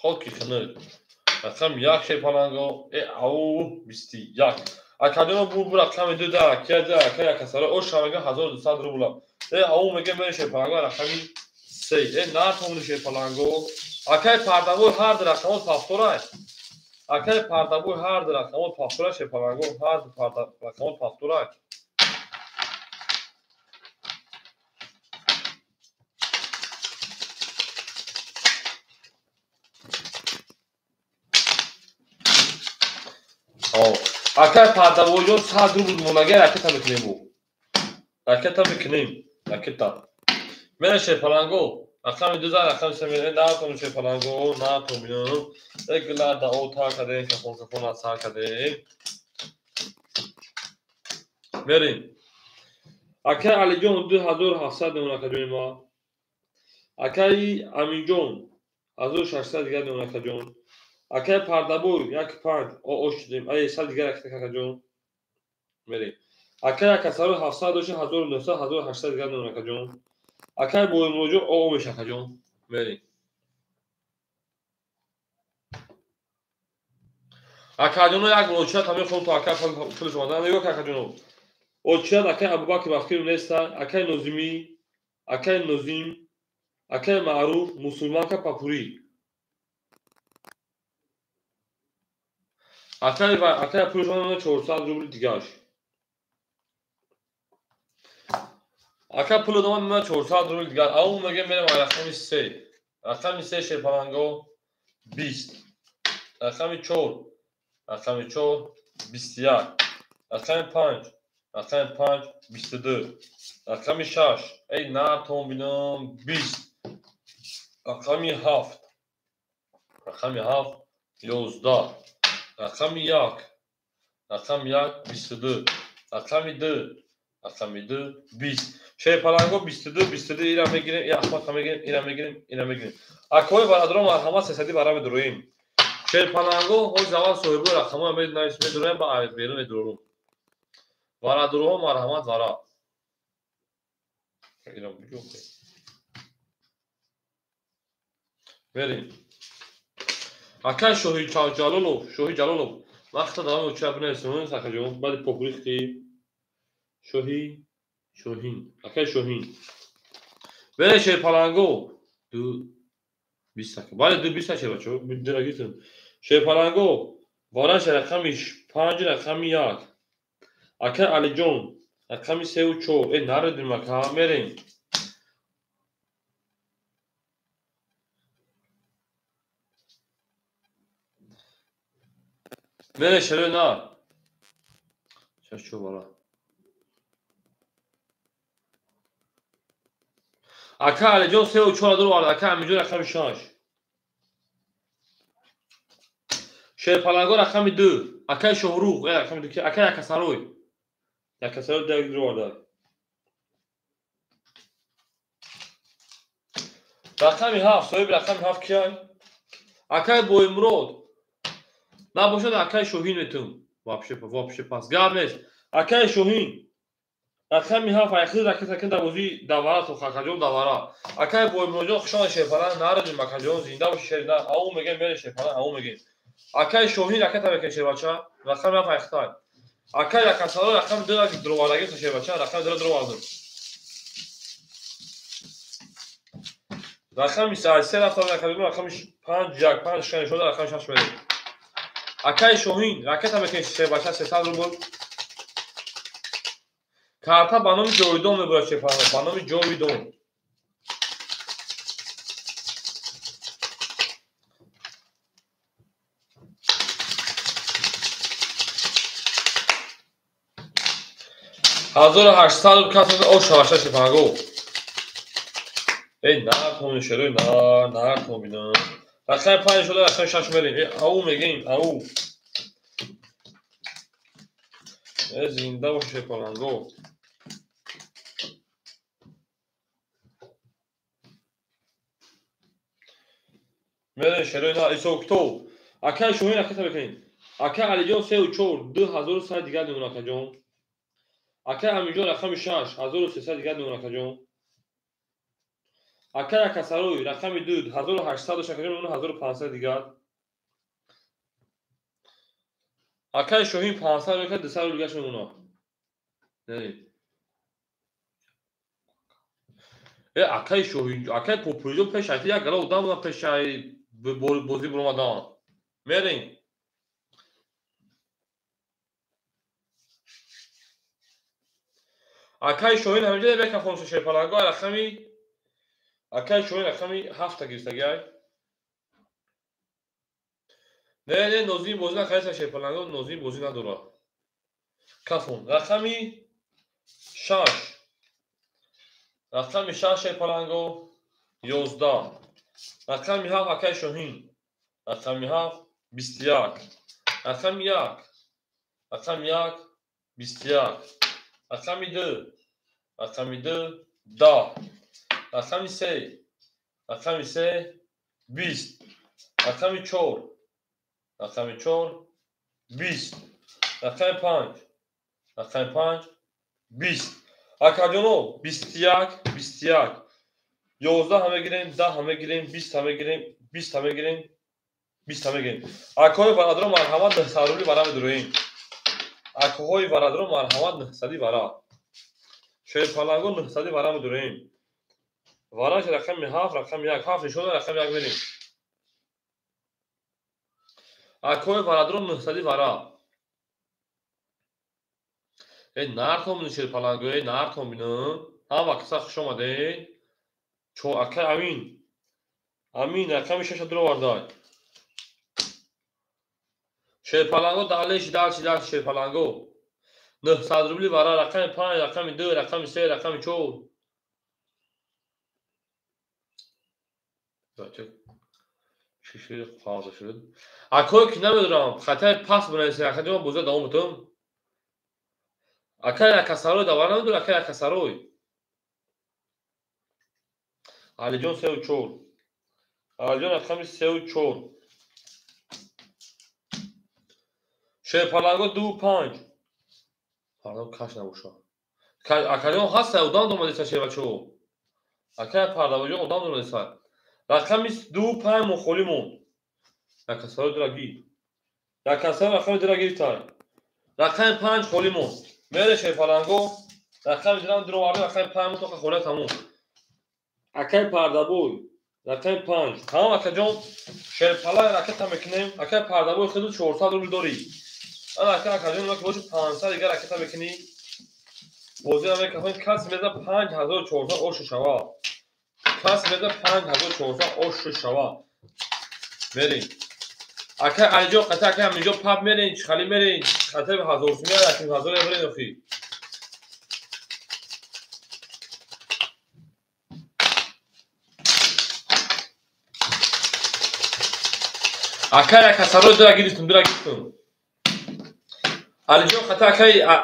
خاکی خنک رقم 1 شیرپالانگو او 21 اکادون بو رقم 2 ده که ده اکای اکاسارو اوش میگه 1200 روبل او میگه من شیرپالانگو رقم 3 نه تون شیرپالانگو اکای پردابو هر در رقم پاستورای اکای پردابو هر در رقم پاستورای شیرپالانگو هر در رقم پاستورای اکای پردابو جو 100 روبل مونگه راکت میکنیم بو راکت میکنیم راکت من شیرپالانگو رقم 2000 رقم 3 نه کنون شیرپالانگو نه تو میونو اگلا دا اوتا کده که خون اثر کده بریم اکای علی جون 2700 نمونه کدوم ما اکای امین جون 1600 دیگر نمونه کدوم اکای پردابو 1.5 او شدیم ای سال دیگر کدوم بریم اکای اکاسارو 700 1900 1800 دیگر نمونه کدوم اکای بوی موجو او میشه کدوم بریم اکادونو یک موچه تامی خون تو اکای پولش اومدن نگاه که اکادونو اوچه اکای ابوبکر بخیر نیست اکای نوزیمی اکای نوزیم اکای معروف مسلمان که پاپوری Akay pul şuna 400 rubl دیگهش. Akay pul dama 400 rubl دیگه. اون میگه میرم رقم 3. رقم 3 شیپالانگو 20. رقم 4. رقم 4 21. رقم 5. رقم 5 22. رقم 6 ای ناتون بینم 20. رقم 7. رقم 7 11. رقم 1. رقم 1 22. رقم 2. رقم 2 20. شیپالانگو 22 اینا میگیریم یا احمد میگیریم اینا میگیریم. اکوی برادرام مرحمت 300 برام درویم. شیپالانگو او زمان صاحب رقم ها میدرویم با بیرون میدروم. برادرام مرحمت ورا. اینا میگم. بریم. اکای شوهی جلالو وقت دارم اوچه بنه اسمون ساکجون بعد پوپولیختی شوهین اکای شوهین بره شیپالانگو 20 بعد 20 شه بچو درگیتون شیپالانگو وارش رقمش 5 رقم 1 اکای علی جون رقم 3 و 4 ای نردیم اکا میریم بره شلو نه چشو بالا اکا علی جون 3 و 4 دور اکا همینجور رقم 6 شیپالانگو رقم 2 اکای شهروغ رقم 2 اکای یکسروی دیگه دور دار رقم 7 صاحب رقم 7 کیای اکای بویمرود نباشد اکای شوهین میتون واپشه پس گاب نیست اکای شوهین رقم 7 اخیر رقم دوازی دوارا تو خاکجون دوارا اکای بویمرود خوشان شیپالان ناردیم مکجون زنده و شیرنا او میگه میره شیپالان او میگه اکای شوهین رقم تبکشه بچا رقم 7 اختار اکای یکسرو رقم 2 دروارگی تشه بچا رقم 2 دروازه رقم 3 رفتار رقم 5 یک 5 شکن شده رقم 6 میده اکای شوهین رکت هم بکنشه بچه 300 روبل کارتا با نام جویدون میبره چه پرانه با نام جویدون هزار و 800 کسی او شوشه چه پرانگو ای نرتون شروع نرتون بینم رقم 5 شده رقم 6 میریم او میگیم او زنده باشه پرانگو میره شروع نه ایسوکتو اکای شوهین رکت بکنین اکای علی جان 3 و 4 2100 دیگر نمونه کجون اکای همینجور رقم 6 1300 دیگر نمونه کجون اکای یکسروی رقم 2 1800 شکل نمونه 1500 دیگر اکای شوهین 500 رکت 200 رو دیگرش نمونه نه اکای شوهین اکای پوپولیزم پیش ایتی یک گلا اودام بودم پیش بازی برمدان میرین اکای شوهین همینجا بیاید که فونس شیپالانگو رقمی اکای شوهین رقمی 7 گیرستگی نه نوزین بازی نخواهید شیپالانگو نوزین بازی نداره کفون رقمی 6 رقمی 6 شیپالانگو 11 رقمی 7 اکای شوهین رقمی 7 21 رقمی 1 رقمی 1 21 رقمی 2 رقمی 2 10 رقمی 3 رقمی 3 20 رقمی 4 رقمی 4 20 رقمی 5 رقمی 5 20 اکادیونو 21 21 11 همه گیریم 10 همه گیریم 20 همه گیریم 20 همه گیریم 20 همه گیریم اکوهای برادران مرحمت 900 روبلی برام درویم اکوهای برادران مرحمت 900 برا شیپالانگو 900 برام درویم وراش رقم 7 رقم 1 7 نشون رقم 1 میریم Акои варадрон 900 вара. Нартон бинӯ шерпалангои нартон бинӯ. Ҳама киса хуш омадед. Чо ака амин. Амин аками 6 дуро вардай. Шерпаланго далеши дал шерпаланго. 900 рубли вара рақами 5, рақами 2, рақами 3, рақами 4. چی خواهد شد؟ اکای که نمیدونم خطای پس بنویسید اکای من بوزه دوام بتون اکای اکساروی دوار نمیدون اکای اکساروی علی جان 3 و 4 علی جان اکامی 3 و 4 شیپالانگو 2 و 5 پردم کش نبوشا اکای جان هست اودان دومدیسا شیبا چو اکای پردم جان اودان دومدیسا رقمی 2 و 5 مخولی مون اکساروی درگی اکساروی رقمی درگی تای رقم 5 خولی مون میره شیپالانگو رقم دیران درو وارده رقم 5 مون تو خوله تموم اکای پردابوی رقم 5 تمام اکا جان شیپالای رکت هم میکنیم اکای پردابوی خیلی 400 روبل داری انا اکا جان که باشه 500 دیگر رکت هم میکنی بوزی هم میکنیم کس میده 5400 اوش شوا کس میده 5400 اوش شوا بریم اکا علیجا قطع اکا همینجا پاپ میرین خالی میرین خطه به 1000 میاد اکیم 1000 برین اخی اکا کسرو درگیرتون علیجا قطع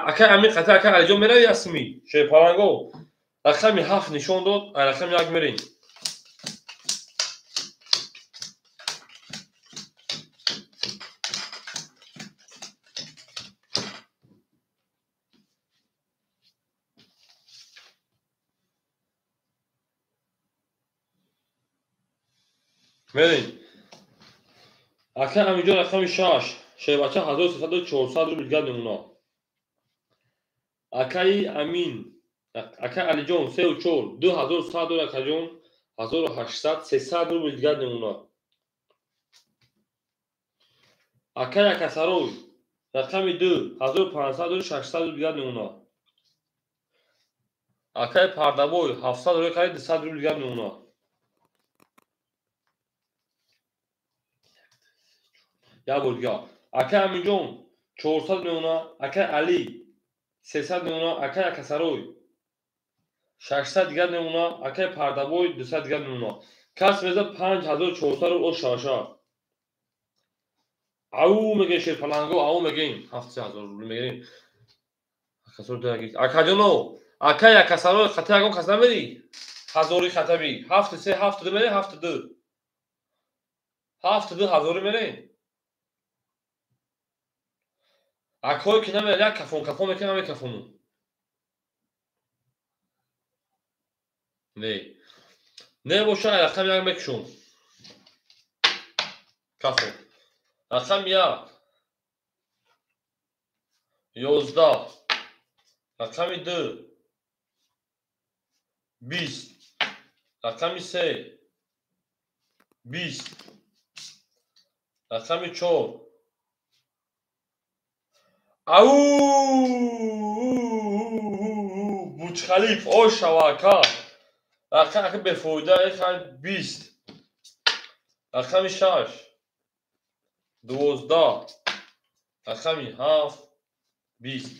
اکا همین قطع اکا علیجا میره اسمی شیپالانگو رقمی 7 نشون داد رقم 1 میرین میرین اکا همینجا رقم 6 شیبچه 1300 و 400 رو بیلگرد نمونا اکای امین اکا علی جان 3 و 4 2100 رو اکا جان 1800 300 رو بیلگرد نمونا اکای اکا سروی رقم 2 1500 رو 600 رو بیلگرد نمونا اکای پردابوی 700 رو اکای 200 رو بیلگرد نمونا یا بولگا اکا امین جان 400 نمونا اکای علی 300 نمونا اکای اکا سروی 600 دیگر نمونا اکای پردابوی 200 دیگر نمونا کس میزه 5400 رو او شاشا او میگه شیپالانگو او میگیم 7000 روبل میگیریم کسر درگیر اکا جانو اکای اکا سروی خطه اگم کس نمیری هزاری خطه بی 73 72 میری 72 هزاری میری اکای که نمیری یک کفون میکنم یک کفونو نه باشه رقم 1 میکشون کفون رقم 1 11 رقم 2 20 رقم 3 20 رقم 4 او بوچ خلیف او شواکا رقم بفوده 20 رقم 6 12 رقم 7 20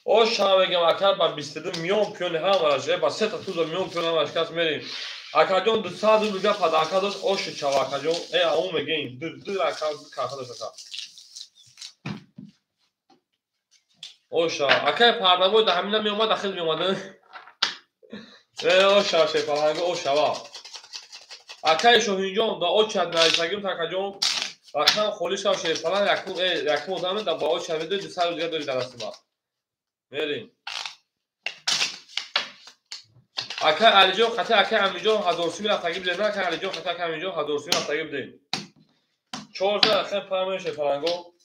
او شما میگم اکر با 22 میون پیون همش با 3 تا توز میون پیون همش کس میریم اکر جون 200 رو میگه پداکا داشت او شواکا جون ای او میگیم دو رقم کافه داشت اوشا اکای پردابوی ده همین می اومد داخل می اومده اوشا شیپالانگو اوشا اکای شوهینجان دا او چند نایساگیم تا کجون رقم خولیش هم شیپالان یکم ادامه دا با او چند دو 200 دیگه داری در دست ما میریم اکای علیجان خطه اکای امیجان 1000 رفتگی بده نه اکای علیجان خطه اکای امیجان 1000 رفتگی بده 400 رقم پرمای شیپالانگو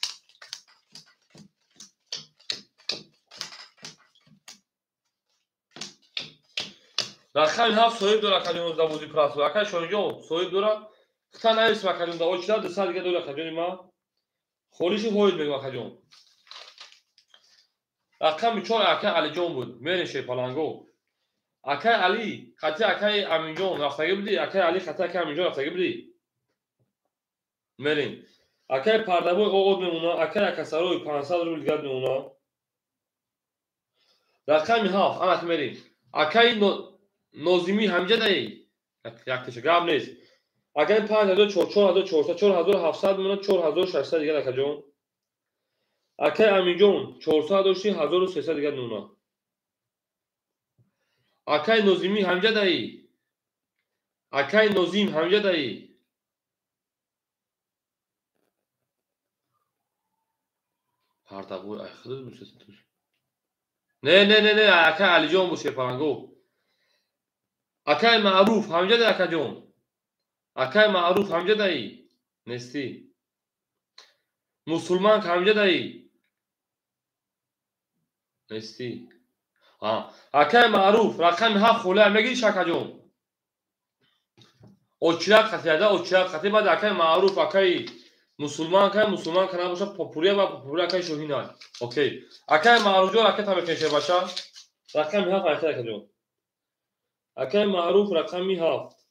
رقم 7 صاحب داره کجون دا بودی پراسو اکای شونجو صاحب داره خطا نویس ما کجون دا اوچدا 200 دیگه داره کجون ما خودش هوید میگه آقا جون رقم 4 اکای علی جون بود میرین شی پالانگو اکای علی خطی اکای امین جون رفتگی بودی اکای علی خطی اکای امین جون رفتگی بودی میرین اکای پردابوی اوغود میمونا اکای اکسروی 500 روبل دیگر میمونا رقم 7 امت میرین اکای نوزیمی همجه دایی یک تشه گرم نیست اکای 5400 4700 میمونا 4600 دیگر اکای جون اکای امین جون 400 داشتی 1300 دیگر میمونا اکای نوزیمی همجه دایی اکای نوزیم همجه دایی پردابوی ای خدا دوست نه اکای علی جون بود شی پالانگو اکای معروف همجه دایی اکای جون اکای معروف همجه دایی نستی مسلمان همجه دایی نستی اکای معروف رقم 7 خوله میگی شکا جون اوچرک خطیاده اوچرک خطی بعد اکای معروف اکای مسلمان کنه باشه پاپوریا و پاپوریا اکای شوهینای اوکی اکای معروف جو اکای تا میکنه باشه رقم 7 اکای جون اکای معروف رقم 7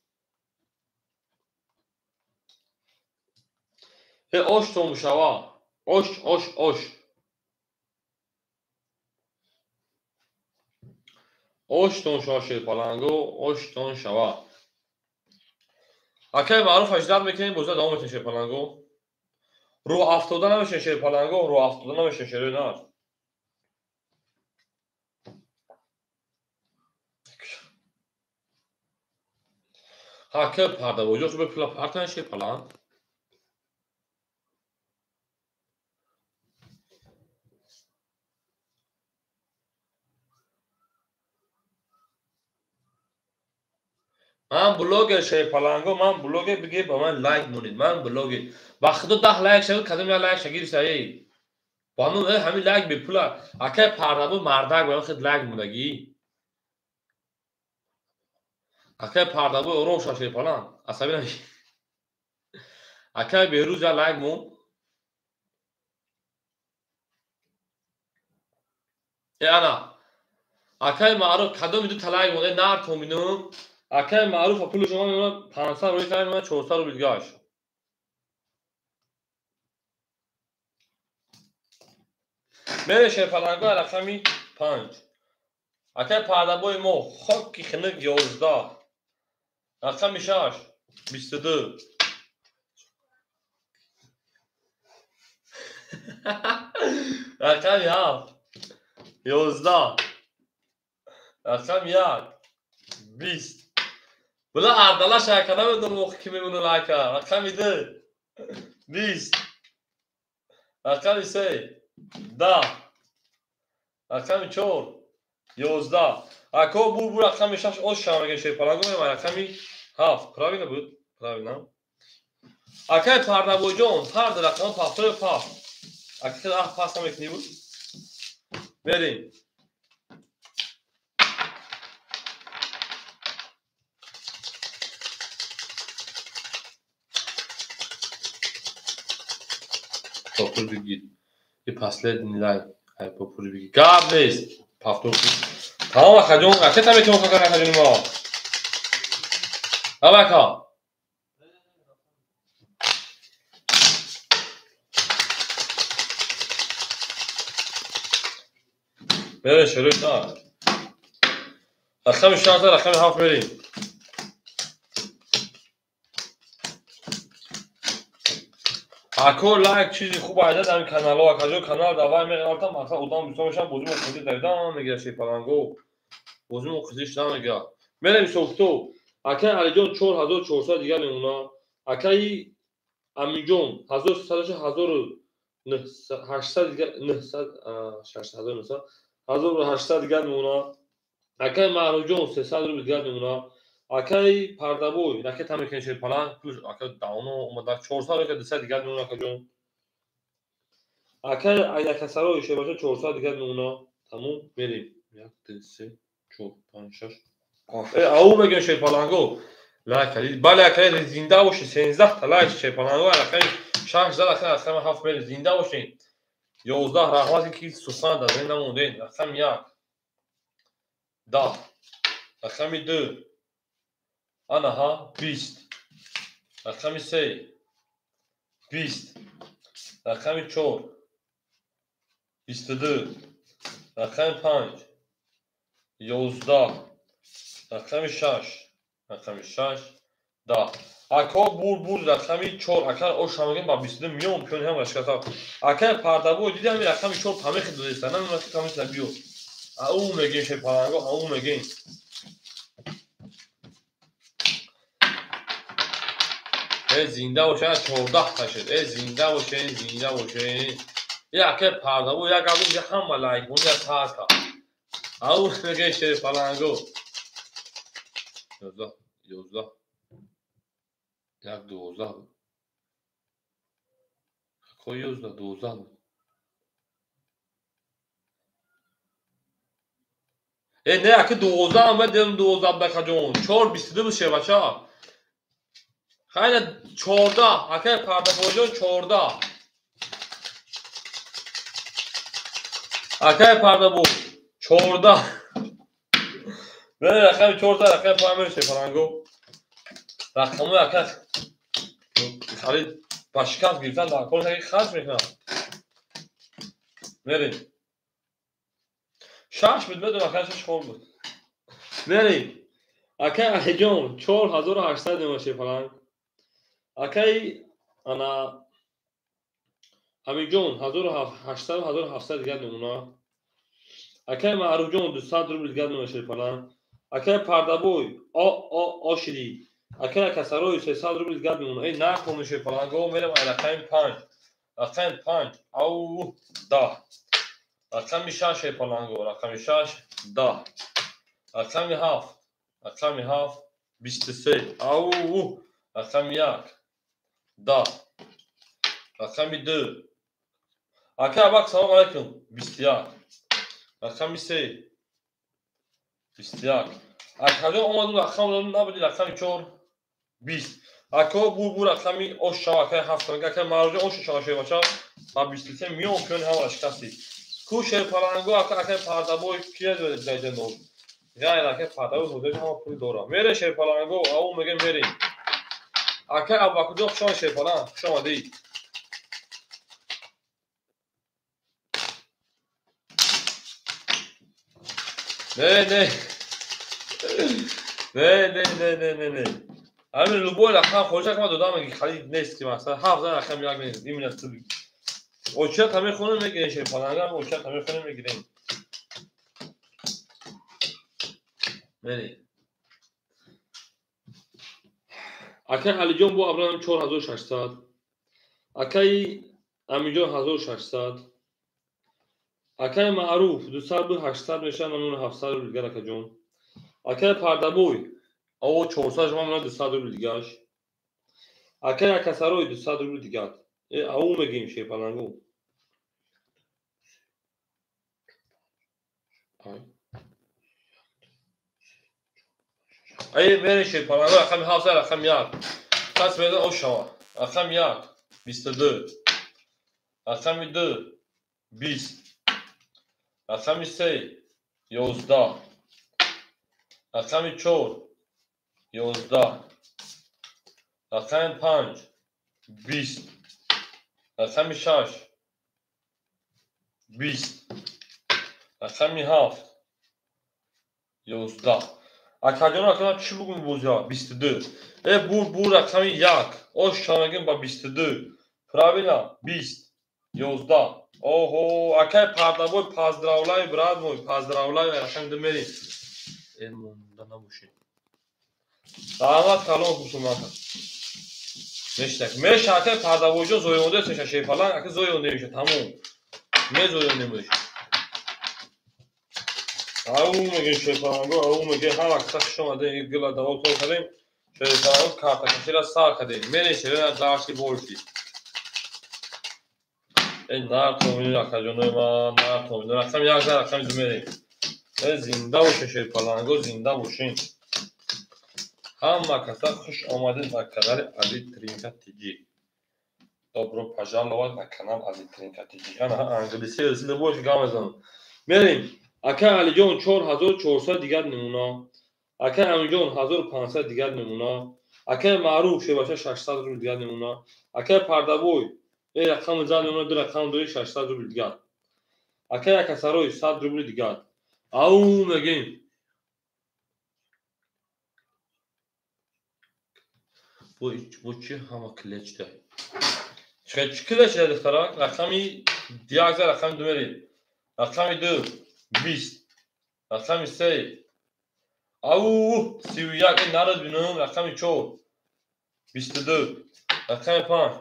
اوش تو مشوا اوش تون شاشه پالانگو اوش تون شوا اکای معروف اجدار میکنیم بوزه دوام میتونه شیر پالانگو رو افتاده نمیشه شیر پالانگو رو افتاده نمیشه شیر نار اکای پرده وجود رو به پلا پرتن شیر پالانگ من بلوگ شیر پالانگو من بلوگ بگی با من لایک مونید من بلوگ وقت 10 لایک شد کدوم یا لایک شگیر سایی بانو همین لایک به پلا اکای پرده مردک به خود لایک مونگی اکای پرده رو شیر پالانگ عصبی نمیشه اکای بهروز یا لایک مون انا اکای معروف کدوم دو طلای مونه نار تومینم اکای معروف پول شما میونه 500 روی کار میونه 400 رو بیدگاهش میره شیر پالانگو رقمی 5 اکای پردابوی مو خاکی خنک 11 رقمی 6 22 رقمی 7 11 رقم 1 20 بلا اردلا شرکنه بدون موقع که میمونه لایکه رقمی 2 20 رقمی 3 10 رقمی 4 11 اکو بو رقمی 6 اوش شامگه شیر پالانگو میمونه رقمی 7 پراوی نبود پراوی نه اکای پردابوی جون پرد رقم پافتر پاف اکای پاس هم اکنی بود بریم پاپور بگیر یه پسله نیلای های پاپور بگیر گاب نیست پافتور تمام اکا جون اکای تا میتونم کنم اکا جون ما او اکا بریم شروع کن رقم 16 رقم 7 بریم اکو لایک چیزی خوب عدد در کانال ها اکا جون کانال دوای میگردم مثلا اودام بیستم میشم بوزی مخوزی دایدام میگیره شیر پالانگو بوزی مخوزیش دام میگیره بریم سوکتو اکای علی جون 4400 دیگر میمونا اکای امین جون 1800 دیگر 1800 دیگر میمونا اکای معروف جون 300 رو دیگر میمونا اکای پردابوی رکت هم میکنه شیر پالانگ پلوس اکای داونو اومده 400 رو که 200 دیگر میمونا اکا جون اکای عینک سرای شیر باشه 400 دیگر میمونا تموم بریم 1 2 3 4 5 6 او بگه شیر پالانگو لایک کردید بله اکای زنده باشه 13 تا لایک شیر پالانگو اکای شش زد رقم 7 برید زنده باشین 11 رحمتی که سخن در ذهن نموندین رقم 1 10 رقم 2 آنها 20 رقم 3 20 رقم 4 22 رقم 5 11 رقم 6 10 اکا بور رقم 4 اکا او شامگین با 22 میون پیون هم رشکتا اکا پردابو دیدی همین رقم 4 تامیخ دوستن نمیدونم که تامیخ بیو او میگین شه پالانگو او میگین زنده باشین 14 تا شد زنده باشین یا که پردابو یا گابون یا هم لایکون یا تاکا او میگین شه پالانگو 11 یک 12 بود که 11 12 بود نه که 12 هم بدیم 12 بکا جون 4 22 بشه بچه ها خیلی 14 اکه پرده بوجون 14 اکه پرده بود 14 نه رقم 14 رقم پایین میشه فرانگو رقمو اکه خیلی باشکاز گرفتن در کل خیلی خرج میکنن بریم 6 بود بدون اکه 6 خور بود بریم اکه احجام 4800 نماشه فرانگ اکه انا امی جون 1800 1700 دیگر نمونه اکه معروف جون 200 روبل دیگر نماشه فرانگ اکه پردابوی آشری اکه کسروی 300 روبل دیگر نمونه این نه کنشه فرانگو میرم رقم 5 او 10 رقم 6 فرانگو رقم 6 10 رقم 7 23 او رقم 1 10 رقم 2 اکه باک سلام علیکم 21 رقم 3 21 اکه اومدن رقم نبودی رقم 4 20 اکه بور رقم اوشا اکه 7 اکه مارجو اوشا شاشه باشه با 23 میون پیون هم اشکاسی کوشه پرانگو اکه پردابوی کیه دیگه نو غیر اکه پردابو بوده هم پول دورا میره شه پرانگو او میگه میریم اکه ابا کدو شما شه پران شما دی نه همین لوبوی رقم خوشک ما دادم میگه خرید نیست که مثلا 7 رقم یک نیست این میاد تو اوچت همه خونه میگیرین شه پالانگا اوچت همه خونه میگیرین بری اکه علی جون بو ابراهیم 4600 اکه امی جون 1600 اکه معروف 2800 میشن اون 700 رو دیگر اکه جون اکه پردابوی او 400 جمع من 200 رو دیگهش اکه کسروی 200 رو دیگه او میگیم شه پالانگو ای برین شه پالانگو رقم 7 رقم 1 پس بده او شما رقم 1 22 رقم 2 20 رقم 3 11 رقم 4 11 رقم 5 20 رقم 6 20 رقم 7 11 اکادیون رقم چی بگم بوزیا 22 بور رقم 1 او شامگین با 22 پراوینا 20 11 اوهو اکای پردابوی پازدراولای براد موی پازدراولای رقم دمیری مونده نبوشین دعوت کلام خوشم نکن میشه اکای پردابوی جون زویونده سشه شیفالان اکای زویونده میشه تموم زویونده میشه او میگه شیفالانگو او میگه هم اکتاک شما ده این گلا دوال تو کردیم شیفالانگو کارتا کشی را سار کردیم میره شیره دارشی بولشی این نار تومینی اکاجونوی ما نار تومینی رقم 11 رقم دومیری زنده باشین شیفالانگو زنده باشین همه کسا خوش آمدین به کانال علی ترینکا تیجی Добро пожаловать на канал Азитрин Катиджи. Ана англиси рсида бош гамазан. Мерим. Ака Алиҷон 4400 дигар намуна. Ака Аминҷон 1500 дигар намуна. Ака Маъруф шебаша 600 рубл дигар намуна. Ака Пардабой рақам зад намуна ду рақам дори 600 рубл дигар. Ака Якасарой 100 рубл дигар. Ау мегим. Bu çi hama kleçte. Kleç dedik tarak. Rakami diyagza rakam dümeri. Rakami 2 20. Rakami 3. Au siviyak narad binum rakami 4 22. Rakami 5.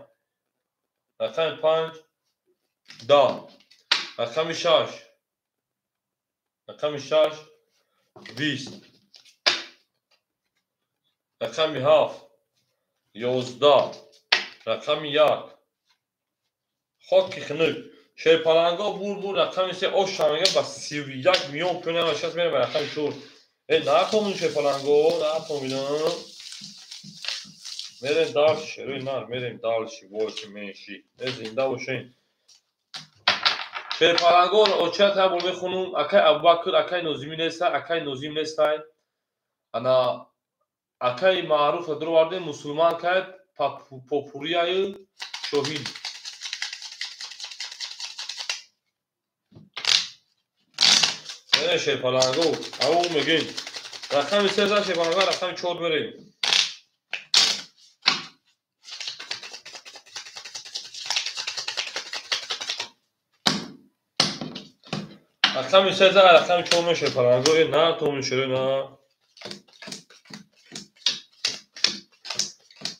Rakami 5 10. Rakami 6. Rakami 6 20. Rakami 7 11. Rakami 1 خاکی خنک شیر پلنگا بور رقمی سه آش شامگه با 31 میلیون پونه نشست میره به رقم شور نه خامون شیر پلنگا نه خامونم میریم دارشی روی نار میریم دارشی بایشی منشی زنده باشین شیر پلنگا اوچه تا بول بخونم اکای ابوبکر اکای نوزیمی نیست اکای نوزیم نیست انا اکای معروف درو وارده مسلمان کرد پاپوریای شوهین نه شیر پلنگو او میگین رقم 3 شیر پلنگو رقم 4 بریم رقم 3 رقم 4 میشه پلنگو نه تو میشه نه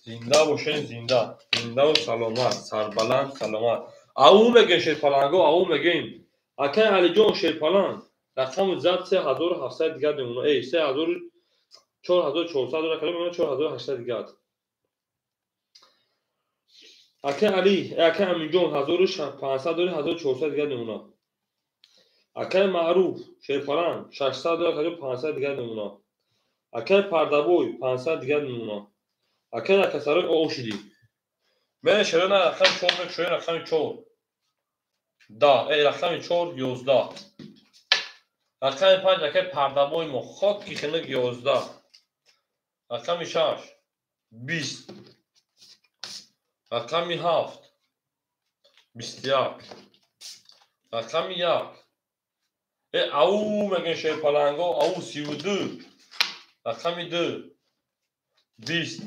زنده باشین زنده و سلامت سربلند سلامت او میگین شیر پلنگو او میگین اکای علی جان شیر پلنگ رقم زد 3700 دیگر نمونه ای 4400 را کلمه 4800 دیگر اکای علی اکای امین جان 1500 داری 1400 دیگر نمونه اکای معروف شیر پلنگ 600 را کلمه 500 دیگر نمونه اکای پردابوی 500 دیگر نمونه اکای یکسرای اوشیدی من شرنا رقم 4 شوی رقم 4 دا ای رقم 4 11 رقم 5 اکای پردابوی مو خاکی خنک 11 رقم 6 20 رقم 7 21 رقم 1 او میگن شیر پلنگو او 32 رقم 2 20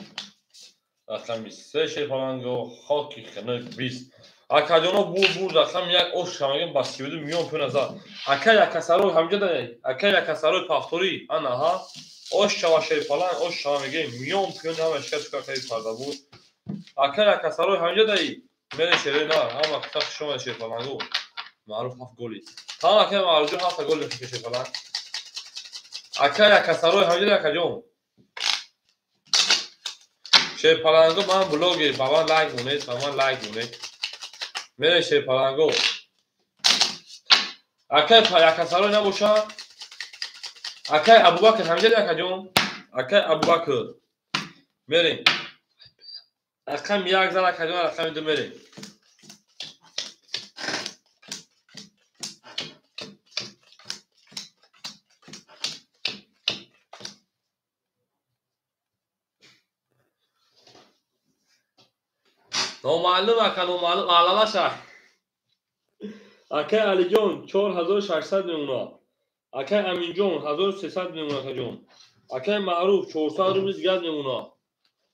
رقم 3 شیر پلنگو خاکی خنک 20 اکادیونا بور رقم 1 اوش شامگن با 32 میلیون پون ازاد اکای یکسرای همجا داری اکای یکسرای پافتوری انا ها اوش شوا شیر پلنگ اوش شامگن میلیون پون هم اشکال چکا کاری پرده بود اکای یکسرای همجا داری من شیره نه هم اکتاق شما شیر پلنگو معروف 7 گلی تا اکای معروف 7 گل نفتی شیر پلنگ اکای یکسرای همجا داری اکادیون شیر پلنگو من بلوگی با من لایک مونید میره شیر پلنگو اکای یکسرای نباشه اکای ابوبکر همجا داری اکادیون اکای ابوبکر میریم رقم 1 زن اکادیون رقم 2 میریم نامعلوم اکا نامعلوم اعلالا شد اکای علی جان 4600 نمونه اکای امین جان 1300 نمونه اکا جان اکای معروف 400 روبل دیگر نمونه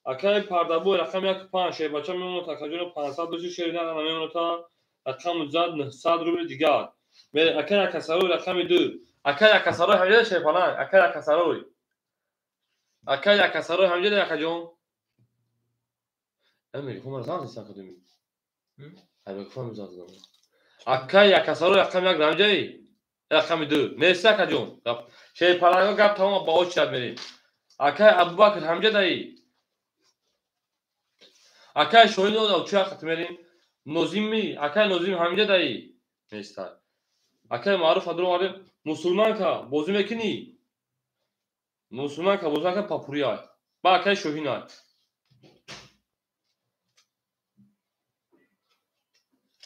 اکای پردابوی رقم 1 شیر بچه میمونه تا اکا جان 500 دوشی شیر نه میمونه تا رقم زد 900 روبل دیگر میره اکای یکسرای رقم 2 اکای یکسرای همجا شیر پلنگ اکای یکسرای همجا اکا جان امیر خو مرزان نیست اکا دومی امیر خو مرزان نیست اکای یکسرای رقم 1 همجایی رقم 2 نیست اکا جان شیر پلنگا گپ تمام با اوچ شد میری اکای ابوبکر همجا دایی اکای شوهین او چه خط میریم نوزیمی اکای نوزیم همجا دایی نیست اکای معروف درو وارد مسلمان کا بازی میکنی مسلمان کا بازی میکنی پاپوریا با اکای شوهین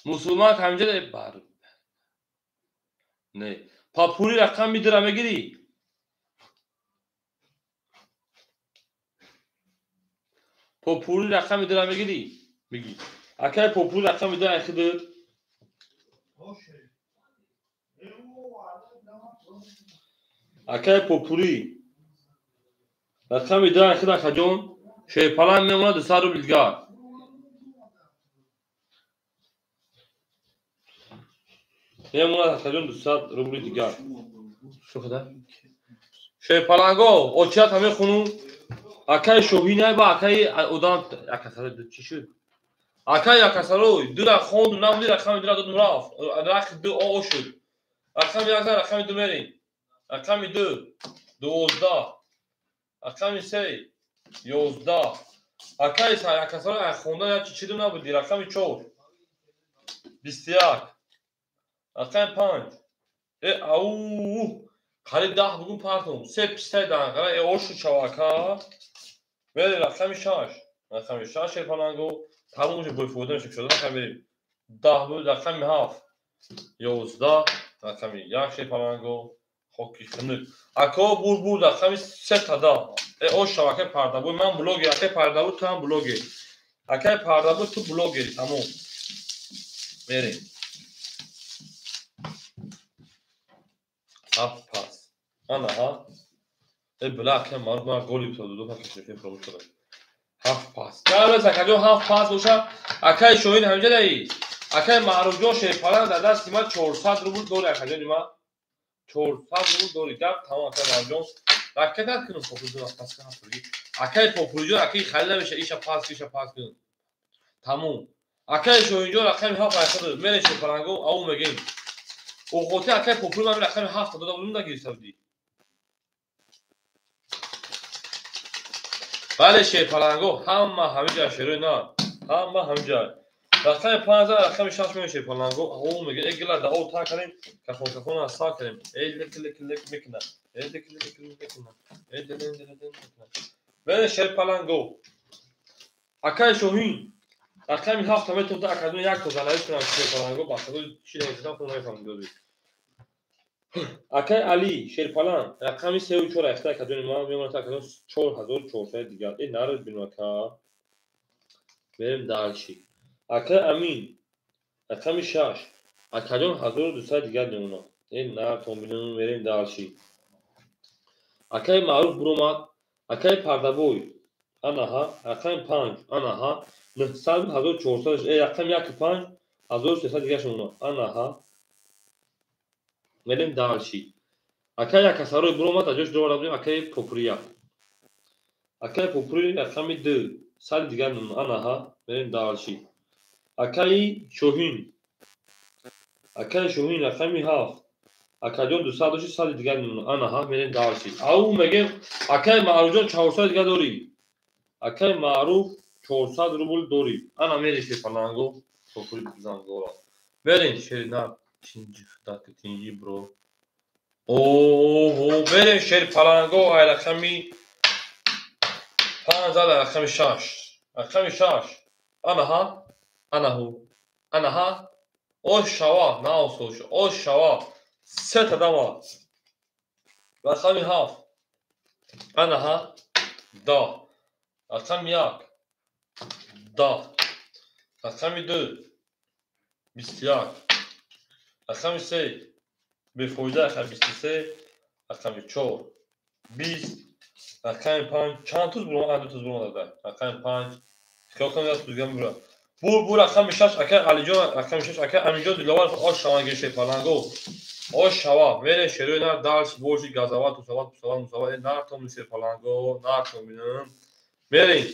Musulman همینجا ده بر نه پاپوری رقم میداره میگیری پاپوری رقم میداره میگیری میگی اگه پاپوری رقم میداره اخیدر اگه پاپوری رقم میداره اخیدر خجون شی پلان میمونه 200 روبل دیگر میمونه خجون 200 روبل دیگر شو خدا شی پلانگو اوچات همه خونو اگه شوهی نه با اگه اودان اگه چی شد اگه یا کسروی دو را خوند نام دی رقم دی را دو نراف رقم دو او شد رقم یک رقم دو میرین رقم دو 12 رقم 3 11 اگه یا کسروی خوندن یا چی دو نبودی رقم 4 21 رقم 5 او خرید 10 بگون پارتون 3 پیسته دانگره او شد شواکا میری رقم 6 رقم 6 پلنگو تموم میشه بوی فوده میشه شده رقم بریم 10 بود رقم 7 11 رقم 1 پلنگو خوکی خنک اکو بود رقم 3 تا دا او شبکه پرده بود من بلوگی اکه پرده بود تو هم بلوگی اکه پرده بود تو بلوگی تموم بریم هفت پاس انا ها بلاک هم ما گلی بتود دو پاس کشیدیم فراموش کردم هفت پاس قبل از اینکه هفت پاس باشه اکای شوین همینجا دایی اکای معروف جوش پلان در دست ما 400 روبل دوری اکای نیما 400 روبل دوری گپ تمام اکای معروف رکت نکنم پاپولیجو پاس کنم توی اکای پاپولیجو اکای خرید نمیشه ایشا پاس کنم تموم اکای شوین جو رقم هفت اکای میرش پلانگو او میگیم او خوتی اکای پاپولی من رقم هفت داده بودم نگیرسته بودی بله شی پلنگو همینجا شروع نه همینجا رقم 15 رقم 6 میشه پلنگو او میگه اگلا دا او تا کنیم کفون اسا کنیم لک میکنه لک میکنه بله شی پلنگو اکای شوهین رقم 7 متر تا اکادمی یک تا زنایش کنم شی پلنگو با خود چی نمیدونم تو نمیفهمم اکای علی شیرپلان رقمی 3 و 4 اختار اکادمی ما میمونه تا اکادمی 4400 دیگر این نرد بینو که بریم دالشی اکای امین رقمی 6 اکادمی 1200 دیگر میمونه این نرد تو بینو بریم دالشی اکای معروف برومات اکای پردابوی آنها رقم 5 آنها 9400 رقم 1 5 1300 دیگر میمونه آنها بریم دالشی اکای کسروی برومات اجوش دو رابطیم اکای پوپریا اکای پوپری رقم 2 سال دیگر آنها بریم دالشی اکای شوهین رقم 7 اکادون 200 سال دیگر آنها بریم دالشی او میگیم اکای معروف 400 دیگر دوری اکای معروف 400 روبل دوری انا میریشه پلنگو پوپری زنگورا بریم شرینا چینجی برو اوه بریم شیر پلنگو ای رقمی 15 رقم 6 آنها او شوا ناوسوش او شوا 3 تا دما رقم 7 آنها دا رقم 1 دا رقم 2 21 رقم 3 بفویده رقم 23 رقم 4 20 رقم 5 چند توز برو دو توز برو داده رقم 5 که کنم دست بگم برو بور رقم 6 اکه علی جان رقم 6 اکه امینجا دلوار آش شوانگی شه پلنگو آش شوا میره شروع نار دالش بوشی گازاوات و سواد نار تو میشه پلنگو نار تو بینم میرین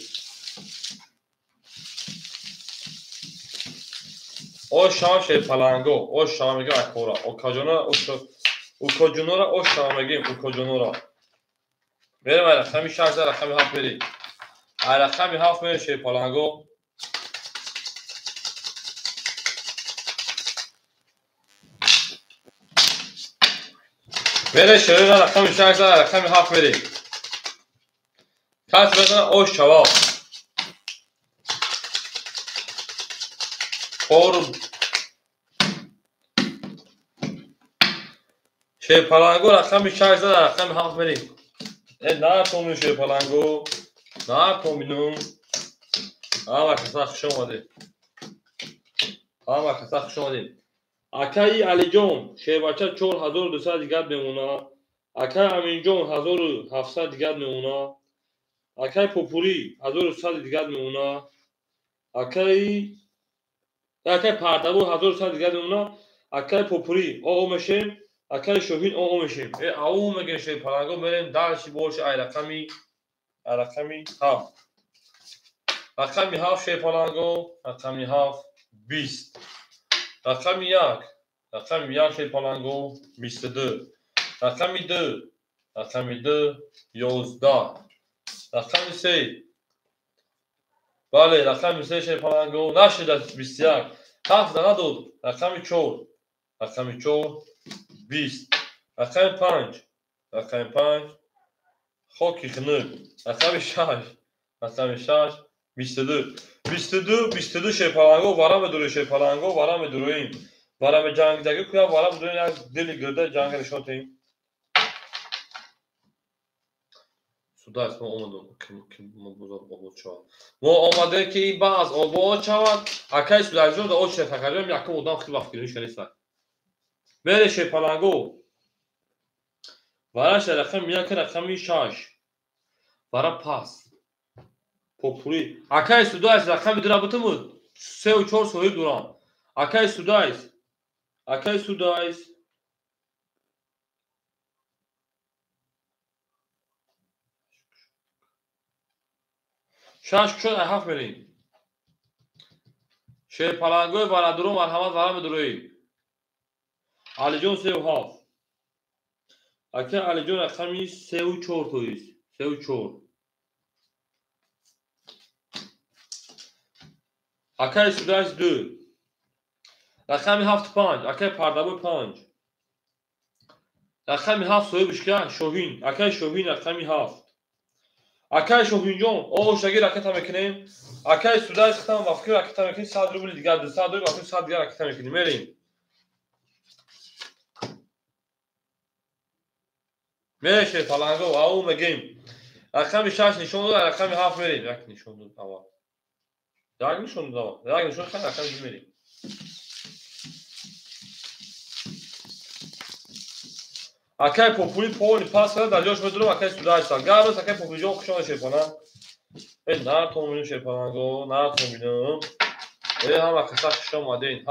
آش شام شه پلنگو آش شامگی اکورا اوکاجونورا آش شامگیم اوکاجونورا بریم رقم 6 رقم 7 بریم رقم 7 میره شه پلنگو میره شروع رقم 6 رقم 7 بریم کس بزنه اوش شواب شیر پلنگو رقم 6 زد رقم 7 بریم. نه تومین شیر پلنگو نه تومینم. همه کسا خوش آمده. همه کسا خوش آمدیم. اکای علی جون شیر بچه 4200 دیگر میمونه. اکای امین جون 1700 دیگر میمونه. اکای پوپوری 1100 دیگر میمونه. اکای پردابو 1100 دیگر میمونه. اکای پوپوری او میشیم. اکای شوهین او میشیم. او میگن شیر پلنگو بریم داشی باشه ای رقمی 7. رقمی 7 شیر پلنگو رقمی 7 20. رقمی 1 شیر پلنگو 22. رقمی 2 11. رقمی 3 بله رقمی 3 شیر پلنگو نشد 21. 7 نداد. رقمی 4 20. رقمی 5 خاکی خنک. رقمی 6 22 شیر پلنگو وارم دوره شیر پلنگو وارم دوریم. وارم جنگ دگی کیا وارم دوریم یک دل گرده جنگ نشون تیم. سودا است ما اومدم که ما بزرگ آباد شود. ما آمده که این بعض آباد شود. اکای سودا جون او چه تکریم یکم ودام خیلی وقت گیرش نیست. بله شیر پلنگو وارش رقم 1 رقمی 6 وارا پاس پوپوری اکای سودا است رقم درابطه بود 3 و 4 سوی دوران. اکای سودا است شش شد 7 میریم. شیر پلنگوی بارادرو مرحمت وارم دروی. علی جون 3 و 7. اکای علی جون رقمی 3 و 4 تویست. 3 و 4. اکای سودا است 2. رقمی 7 5 اکای پردابو 5. رقمی 7 سوی بشکه شوهین. اکای شوهین رقمی 7. اکای شوهین جون او شگی رکت هم میکنیم. اکای سودا است ختم وفکی رکت هم میکنیم 100 روبل دیگر 200 روبل وفکی 100 دیگر رکت هم میکنیم. میریم میشه پلنگو او میگیم رقمی 6 نشون داد رقمی 7 میریم. یک نشون داد اول یک نشون داد یک نشون خیلی رقمی 2 میریم. اکای پوپوری پولی پاس کرد در جاش بدونم اکای سودا است گارس اکای پوپوری جون خوشحال شیر کنم. نه تومینم شیر پلنگو نه تومینم. هم کسا خوش آمدین.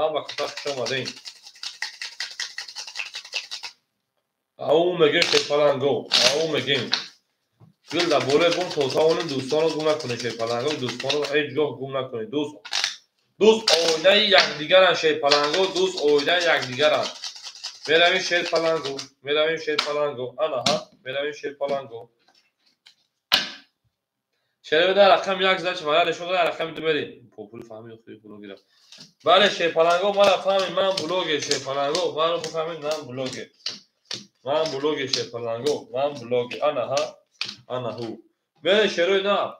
او میگیم شیر پلنگو او میگیم گل در بوله بون توسا اونم دوستان رو گم نکنه. شیر پلنگو دوستان رو هیچ جا گم نکنه. دوست اویده یک دیگرن. شیر پلنگو دوست اویده یک دیگرن. میرویم شیر پلنگو میرویم شیر پلنگو شیر بده رقم 1 زد چه نشون داد رقم 2 بریم. پوپوری فهمید خوی بلوگ گرفت. بله شیر پلنگو من فهمید من بلوگ شیر پلنگو من فهمید من بلوگ شیر پلنگو من بلوگ انا هو بله شیروی نه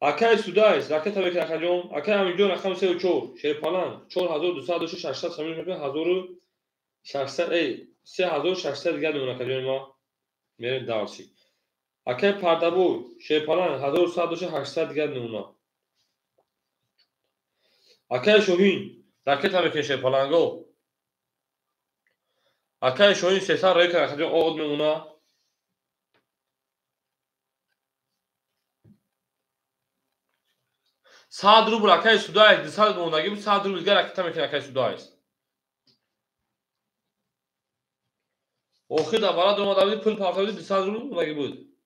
اکای سودا است رکت هم بکن اکای جون. اکای همین جون رقم 3 و 4 شیر پلنگ 4206 800 خمیش میکنه 1600 3600 دیگر میمونه اکای جون ما میریم دارسی. اکای پردابو شیر پلنگ 1106 800 دیگر میمونه. اکای شوهین رکت هم بکن شیر پلنگو اکای شوهین 300 رای کنه اکای جون آد میمونه. صد روبل اکای سودا است 200 موندگی بود 100 روبل دیگر رکت هم بکن اکای سودا است. آخر دوباره دو مادر پول پارتابی 200 روبل موندگی بود.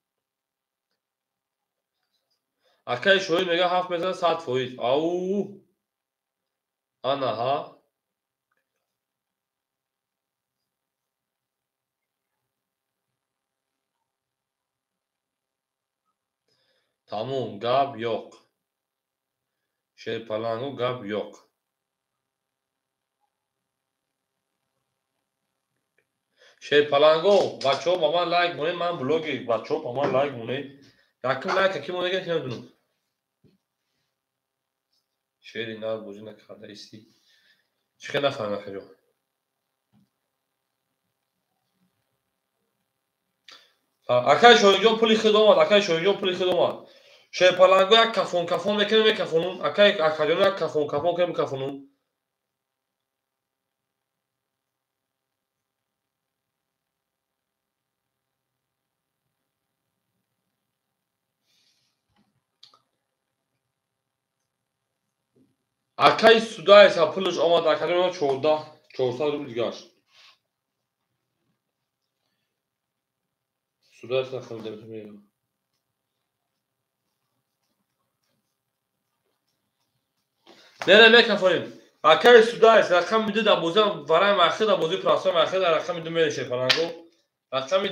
اکای شوهین میگه 7 میزنه 100%. او انا تموم گاب yok. شیر پلنگو گاب yok. شیر پلنگو بچه ها با من لایک مونه من بلوگی بچه ها با من لایک مونه یکم لایک اکی مونه گه نمیدونم شیر اینا رو بوجی نکرده ایستی چکه نفهمه خیلی Akay shoyinjon puli khud omad. Akay shoyinjon puli khud omad. Shepalango yak kafon mekene mekafonun. Akay akajon yak kafon kene mekafonun. Akay suda esa pulush omad akajon 400 rubl gashт. Suda esa khamidemetam. نه مکافونیم. اکر سودا است. رقم میده در بازی ورای مخید در بازی پراسه مخید در رقم میده میشه فلانگو. رقم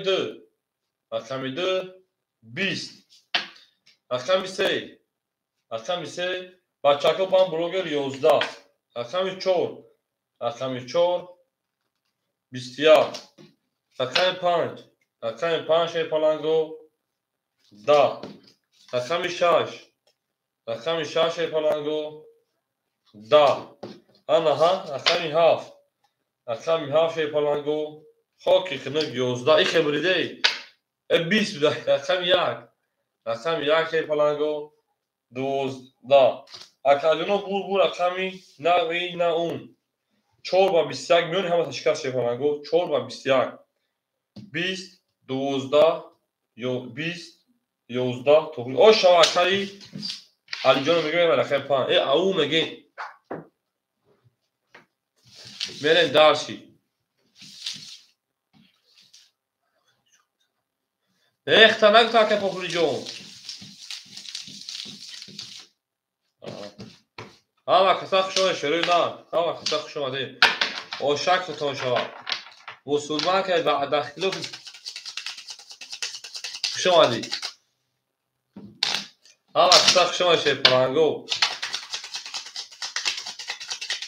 میده 20. رقم 3. بچه که با هم بلوگر 11. رقم 4. 21. رقم 5 فلانگو 10. رقم 6 فلانگو 10. آنها رقم 7 شی پلنگو خاکی کنه 11 ای خبریده 20 بوده رقم 1 شی پلنگو 12 اکادونو بور رقمی نه اون 4 با 21 میون همه تشکیل شی پلنگو 4 با 21 20 12 تو او شو اکایی علی جان میگه رقم 5 ای او میگه میرن دارشی اختناق تا که پاپولی جون آما کساخ شما شروع نه آما کساخ شما ده او شک تون شما مسلمان که بعد داخلو شما دی آما کساخ شما شه پرانگو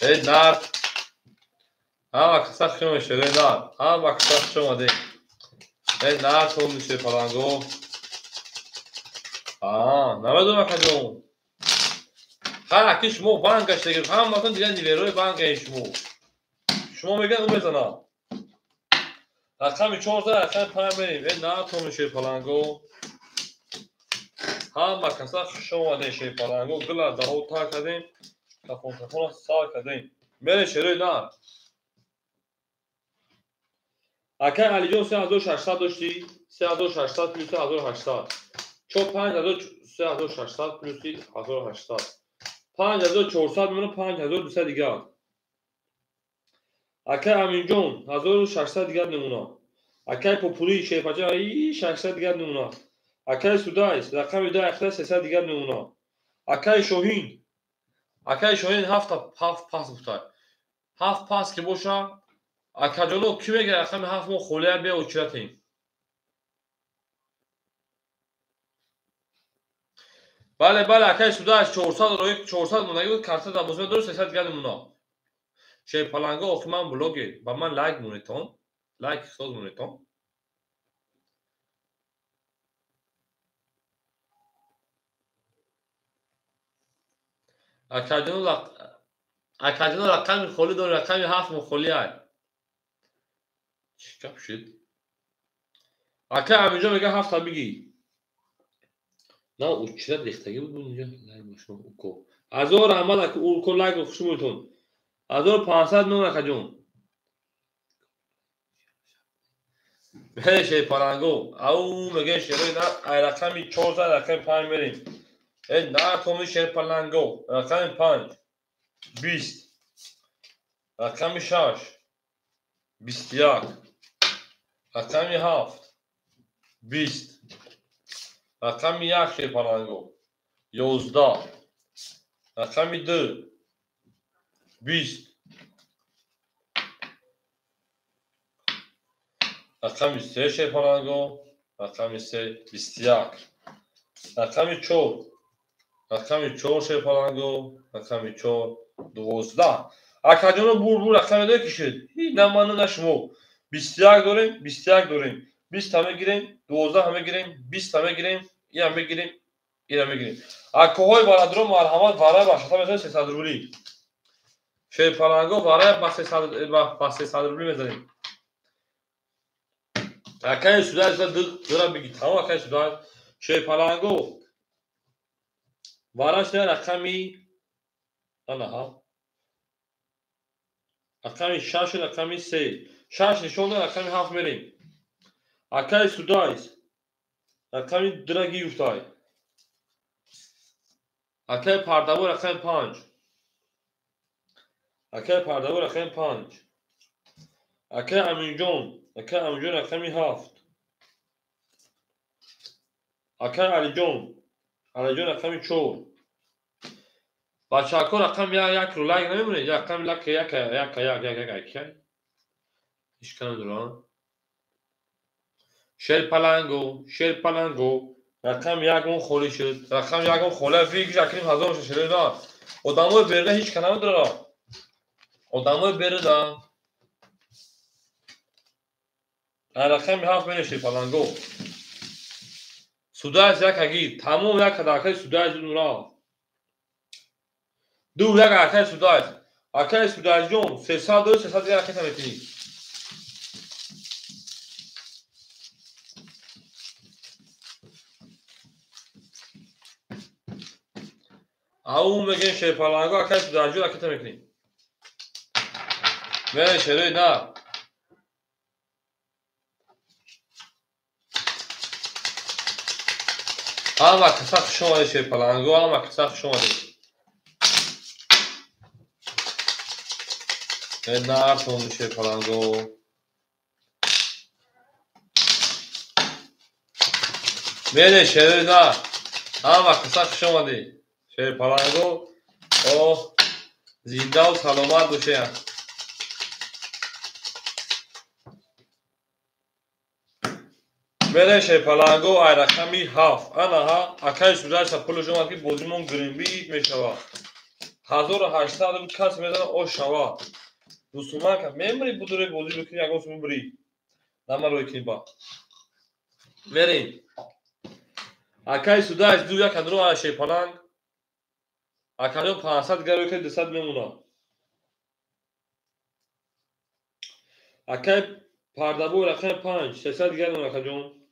ای نار آما کساخ شما شروع نه آما کساخ شما ده ای نار تو میشه پرانگو نمیدونم کجا هر کی شما بانکش دیگه هم مثلا دیگه نیروی بانک شما میگن اون بزنا رقم 14 رقم 5 بریم این نه تو میشه پلنگو هم کسا شما دیشه پلنگو گلا دهو تا کردیم کفون سال کردیم میره شروع نه اکر علی جون 3800 داشتی 3800 پلوس 3800 چون 3600 پلوس 1800 5400 میمونه 5200 دیگه اکر امین جون 1600 دیگه نمونه اکر پوپولی شیپاچه ای 600 دیگه نمونه اکر سودایس رقم 2 اخر 300 دیگه نمونه اکر شوهین 7 پاس بوده 7 پاس که باشه اکر جلو کی میگه رقم 7 مو خوله بیا و چرتیم بله اکر سودایس 400 مونه کارت در موزه درست 300 دیگه نمونه شی پلنگو اوکمان بلوگی با من لایک مونیتون لایک سوز مونیتون اکادون رقم خولی دون رقم 7 مخولی های چکپ شد اکا همینجا میگه 7 تا بگی نه او چرا دیختگی بود اونجا لایک باشم اوکو ازور احمد اکا اوکو لایک خوش مونیتون 1500 نون اکادون به شی پلنگو او میگه شروع نه رقمی 4 تا رقم 5 بریم نه تو میشه پلنگو رقم 5 20 رقم 6 21 رقم 7 20 رقم 1 شی پلنگو 11 رقم 2 20 رقم 3 شی پلنگو رقم 3 21 رقم 4 شی پلنگو رقم 4 12 اکادون بور رقم 2 کشید نه منو نشمو 21 داریم 20 همه گیریم 12 همه گیریم 20 همه گیریم این همه گیریم اکوهای بالادرو مرحمت واره باشه تا میتونیم 300 روبلی شی پلنگو واره با 300 روبلی میزنیم Akay Sudais dura bigi tamam Akay Sudais şey palango varaş ne rakami ana ha rakami şaş rakami se şaş nişonda rakami haf merim Akay Sudais rakami dragi yuftay Akay pardavo rakami 5 Akay pardavo rakami 5 Akay aminjon rakami haf Akay alijon rakami 4 بچه‌ها رقم یک رو لایک نمی‌مونه یک رقم لایک یک اشکال نداره شل پلنگو رقم یک اون خولی شد رقم یک اون خوله ویگ جاکیم هزار شده نه آدمای برده هیچ کنه نداره آدمای برده رقم هفت بینشی پلنگو سودایز یک اگی تمام یک کداکای سودایز نورا دو یک اکای سودایز جون 300 300 یک اکای تمیتینی او میگن شی پلنگو اکای سودایز جون اکای تمیتینی نه شروع نه اما کساخ شما شی پلنگو اما کساخ شما دی نه تو میشه پلنگو میره شروع نه اما کساخ شما دی شی پلنگو او زنده و سلامت باشه میره شی پلنگو ای رقمی 7 انا اکای سودای سپلو شما کی بازیمون گرین بی میشوا 1800 کس میزنه او شوا دوستوما که میمری بودوره بازی بکنی اگه اسمون بری نما روی کنی با میریم اکای سودای دو یک اندرو ای شی پلنگ اکایو 500 گروی که 200 میمونه اکای پردابو رقم 5 300 گرم اکاجون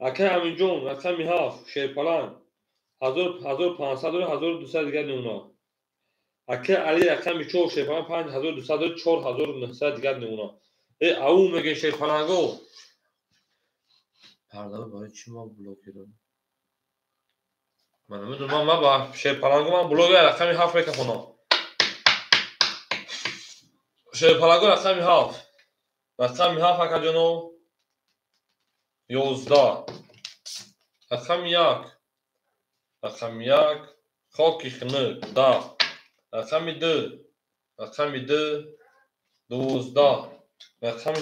اکای امینجون رقم 7 شی پلنگ 1500 و 1200 دیگر نمونه اکای علی رقم 4 شی پلنگ 5200 و 4900 دیگر نمونه ای او میگه شی پلنگو پردابو برای چی ما بلوک کردم من نمیدونم من با شی پلنگو من بلوک رقم 7 میکنم شی پلنگو رقم 7 رقم 7 اکاجونو 11 رقم 1 خاکی خنه 10 رقم 2 12 رقم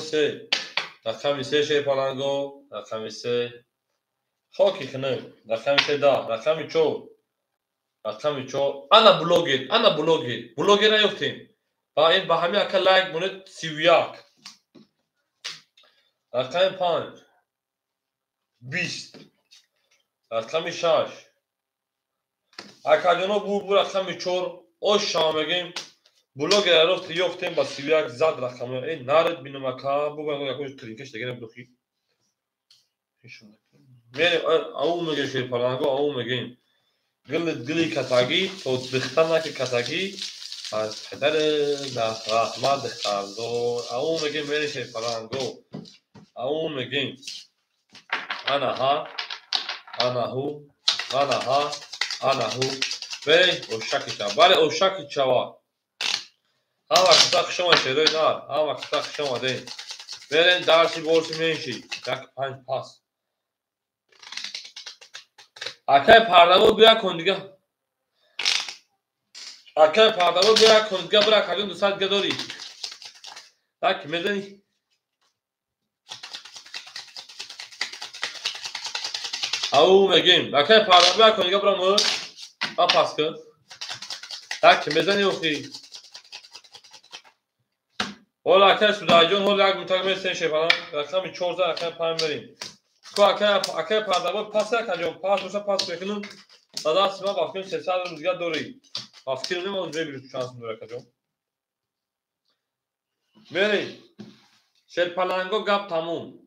3 شی پلنگو رقم 3 خاکی خنه رقم 10 رقم 4 انا بلوگی نیفتیم با این با همین اکا لایک مونه 31 رقم 5 20 رقم 6 اکادونو بو رقم 4 او شامگیم بلوگی رفت یفتیم با 31 زد رقم این نارد بینم اکا بو با یکوش ترینکش دیگه بلوخی میریم او میگه شی پلنگو او میگیم گلی کتاگی تو دختنه که کتاگی از پدر رحمت دختردار او میگیم میره شی پلنگو او میگیم انا ها بری اوشاکی چوا بله اوشاکی چوا همه کتاق شما شروع نار همه کتاق شما دین برین درسی بورسی منشی یک 5 پاس اکای پردابو بیا کن دیگه اکای پردابو بیا کن دیگه برا کجون 200 دیگه داری تاک میزنی او میگیم اکای پردابو بیا کن دیگه برا مر پاس کن تاک میزنی اوخی حالا اکای سودای جون حالا یک متاگ میسن شی فلان رقم 14 رقم 5 بریم کو اکای پردابو پاس کجون پاس بکنم صدا سیما باکن 300 رو دیگه داری افکر نمی‌کنم ببینید شانس داره کجون میریم شل پلنگو گپ تموم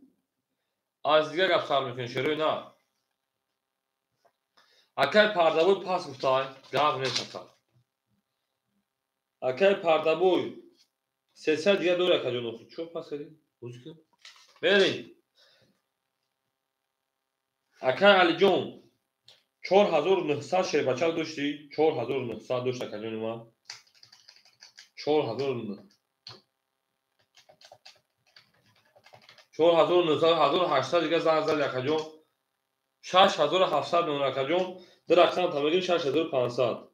از دیگه گپ سر میکنی شروع نه اکای پردابوی پاس گفتای گپ نیست اکای پردابوی سه دیگه دوره کجا نخود چون پاس کردی روز کن بریم اکای علی جون 4900 شیر بچه داشتی 4900 داشت کجا نما 4900 دیگه زن زد یکجون 6700 نمونه کجون در رقم تا بگیم 6500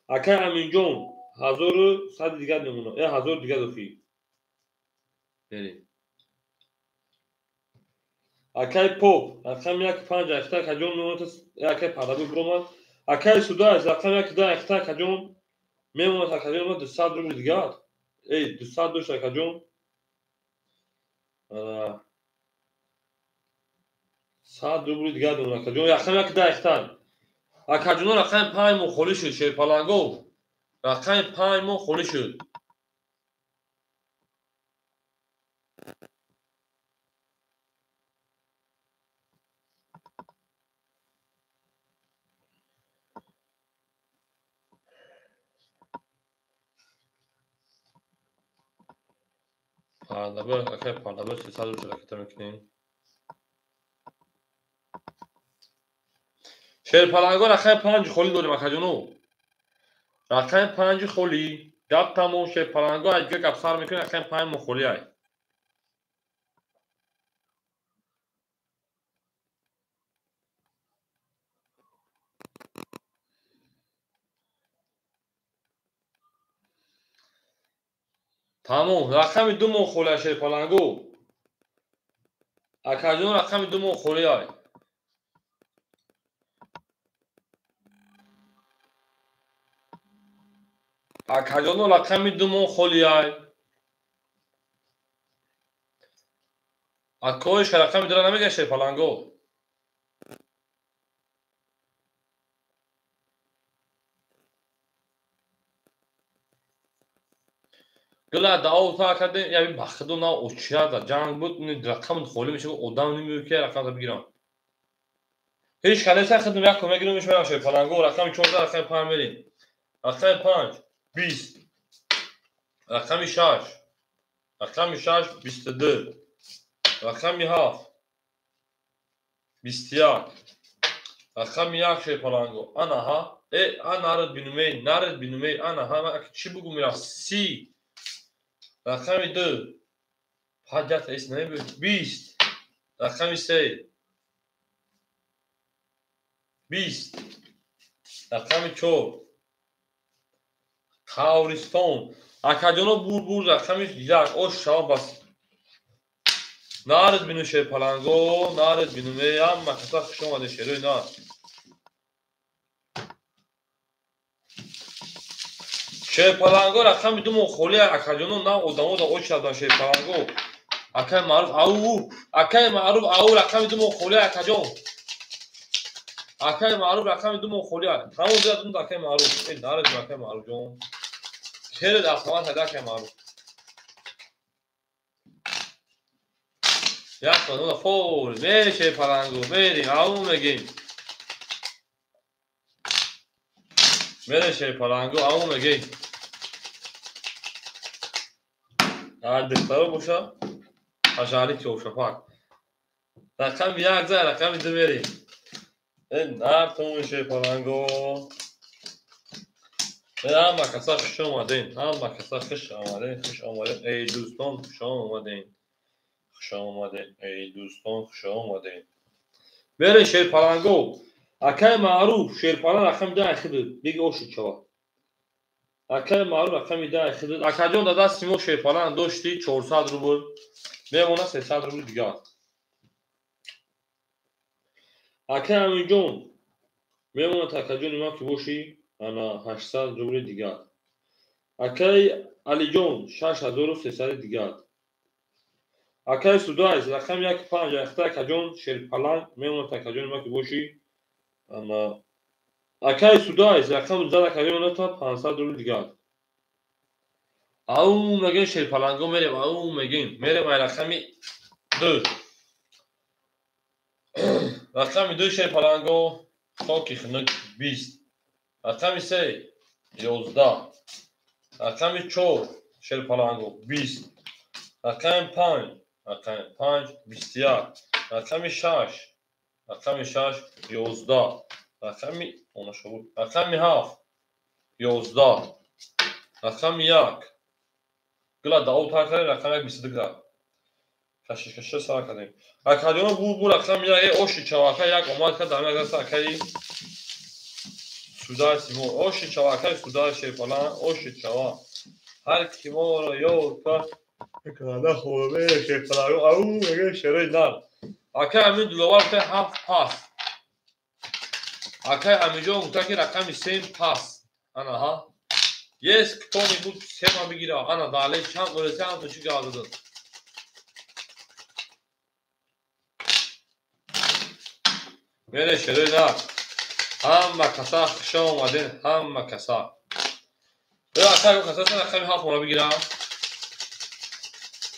اکای امین جون 1100 دیگه نمونه 1000 دیگه دوخی بریم اکای پوپ رقم 15 اختا کجون نمونه اکای پردابی برومد اکای سوداز رقم 12 اختا کجون میمونه تا کجون نمونه 200 روبل دیگه 200 دوشت کجون 100 روبل دیگه نمونه کجون رقم 12 اختا اکجون رقم 5 مو خولی شد شیر پالانگو رقم 5 مو خولی شد پردابه اکای پردابه 300 روبل رکتا میکنیم شیر پالانگو رقم 5 خولی داریم اکجونو رقم 5 خولی گپ تموم شیر پالانگو اگه گپ سر میکنیم رقم 5 مو خولی های تموم رقم 2 مو خولی شیر پالانگو اکجونو رقم 2 مو خولی های اکجونو رقم 2 مو خولی های اکویش رقم داره نمیگه شیر پالانگو گلا داو تا کرده یعنی بخدو نا اوچیا دا جنگ بود نی رقم خولی میشه اودام نمیگه که رقم بگیرم هیچ کله سه خدمت یک کمک نمیشه برام شیر پالانگو رقم 14 رقم 5 میریم رقم 5 20 رقم 6 رقم 6 22 رقم 7 21 رقم 1 شیر پالانگو انا ها انا نرد بینومی انا ها چی بگو میرم 30 رقم 2 حاجت ایست نمیبود 20 رقم 3 20 رقم 4 خاورستون اکجونو بور رقم 1 اوش شام بس نارد بینو شیر پالانگو نارد بینو میم مکتا خوشم آده شیروی نار شیر پالانگو رقم 2 مو خولی اکجونو نا اودامو دا اوش شدن شیر پالانگو اکای معروف او رقم 2 مو خولی اکجون اکای معروف رقم 2 مو خولی همون دیدتون دا اکای معروف نارد بینو اکای معروف جون خیلی دستمان هده اکای معروف یک قانون فول بری شیر پالانگو بریم او مگیم بری شیر پالانگو او مگیم هر دخترو بوشا حشاری که اوشا پاک رقم 1 زن رقم 2 بریم نرتون شیر پالانگو هم کسا خوش آمدین خوش آمدین ای دوستان خوش آمدین ای دوستان خوش آمدین بری شیر پالانگو اکای معروف شیر پالان رقم 10 اخیدود بگی اوشی چوا اکای معروف رقم 10 اخیدود اکجون دا دست سیمو شیر پالان داشتی 400 روبل میمونه 300 روبل دیگه اکای امین جون میمونه تا اکجون ما که باشی انا 800 روبل دیگه اکای علی جون 6300 دیگه اکای سودایز رقم 15 اختا اکجون شیر پالان میمونه تا اکجون ما که باشی انا اکای سودایز رقم زد اکجون تا 500 روبل دیگه او مگین شیر پالانگو میریم او مگین میریم رقمی دو رقم 2 شیر پلنگو خاکی خنک 20 رقم 3 11 رقم 4 شیر پلنگو 20 رقم 5 21 رقم 6 11 رقم 7 11 رقم 1 گلا داو تا کردیم رقم 22 کشش سر کردیم اکادیون بو رقم 1 اوشی چواکا یک اومد که دارم اگر ساکایی سودای سیمور اوشی چواکای سودای شیپالان اوشی چوا هر کی ما رو یاد کرد کانادا خوبه شیپالان او میگه شری دار اکا امین دلوار ته 7 پاس اکا امیجون تا که رقم 3 پاس انا ها yes کتونی بود سه بگیره انا داله چند ورزه هم تو چی گازدن میره شده دار همه کسا خشا اومده همه کسا به اکا کسا سن رقم 7 اونا بگیره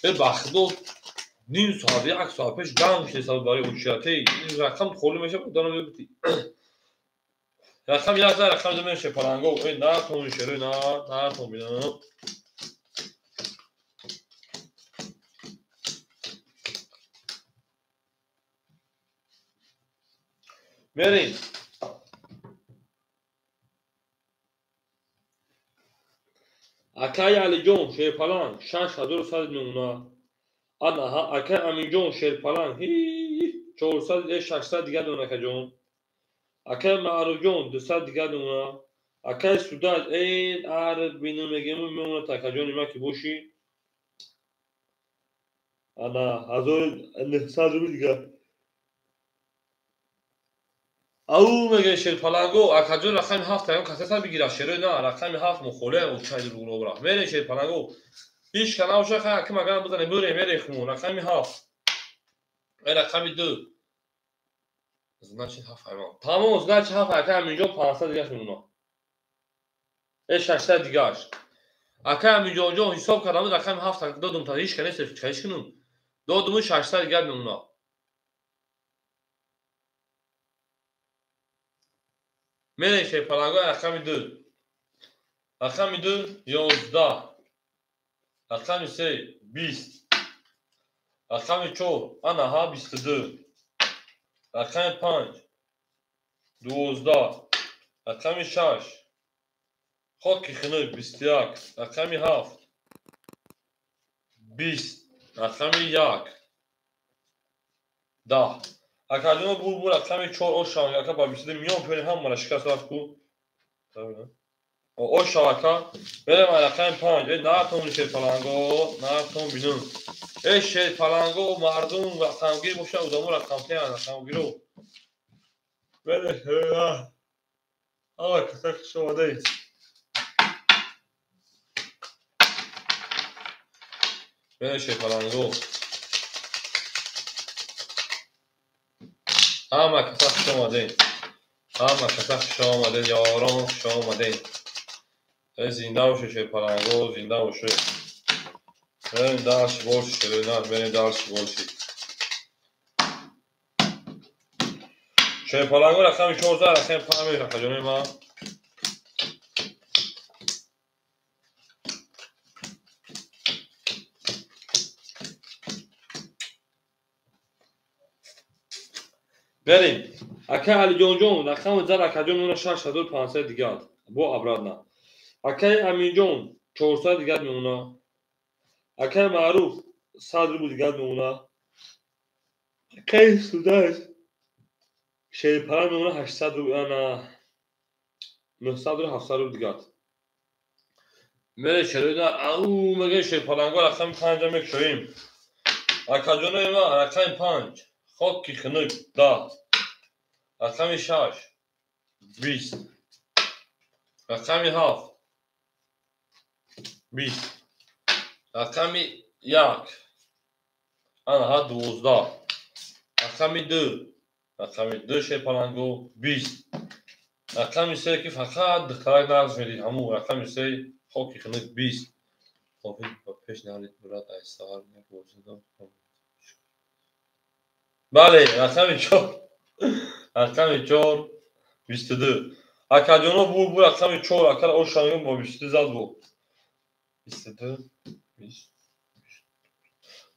به بخدو نیم ساعت یک ساعت پیش جمع شده سال برای اوچیاته این رقم خولی میشه دانم بگوتی رقم 11 رقم 2 میشه پلنگو این نه تون شروع نه تون بینم میرین اکای علی جون شیر پلنگ 6400 میمونه آنها اکای امین جون شیر پلنگ 400 600 دیگه دونه که جون اکای معروف جون 200 دیگه دونه اکای سوداد این عرض بینو میگم میمونه تا که جون ما کی بوشی انا 1900 رو دیگه او میگه شیر پلنگو اکا جون رقم 7 تا کاسه سر بگیره شیر نه رقم 7 مخوله و چای رو برا میره شیر پلنگو هیچ کنه اوشه که مگه بزنه میره خمون رقم 7 رقم 2 значит 7 hayvan. Tamam значит 7 hayvan اینجا 500 دیگه میمونه. ای 600 دیگه. اکا اینجا حساب کردم رقم 7 دادم تا هیچ کنه صرف چایش کنم. دادم 600 دیگه میمونه. میشه پلنگو رقم 2. رقم 2 11. رقم 3 20. رقم 4 آنها 22. رقم 5 12. رقم 6 خاکی خنک 21 رقم 7 20 رقم 1 10 اکادیون بول رقم 4 او شانگاکا با 22 میلیون پول هم مال شکست رفت کو او شاکا برم رقم 5 ناتون شیر پلنگو ناتون بینون ای شیر پلنگو مردم رقم گیر باشه ادامه رقم تیان رقم گیرو بله آقا کسک شما دید بله شیر پلنگو همه کسک شما دید همه کسک شما دید یاران شما دید زنده باشه شیر پلنگو زنده باشه بریم درش باشی شیرینات بریم درش باشی شیر پلنگو رقم 14 رقم 5 رقم جانه ما بریم اکا علی جون رقم زر اکا جون اون 6500 دیگه بو ابراد نه اکا امین جون 400 دیگه میمونه اکا معروف 100 رو دیگه میمونه اکا سوداش شیر پلنگ میمونه 800 رو انا 900 رو 700 رو دیگه میره شریدا او میگه شیر پلنگو رقم 5 میکشیم اکا جون ما رقم 5 خاکی خنک 10 رقم 6 20 رقم 7 20 رقم 1 آنها 12 رقم 2 شیر پلنگو 20 رقم 3 که فقط دخترک نقض میدید همون رقم 3 خاکی خنک 20 خب با پیش نهارید برات ایستار نبوزدم بله رقم 4 رقم 4 22 اکادیونو bu رقم 4 akar o şanın bu 22 zad bu 22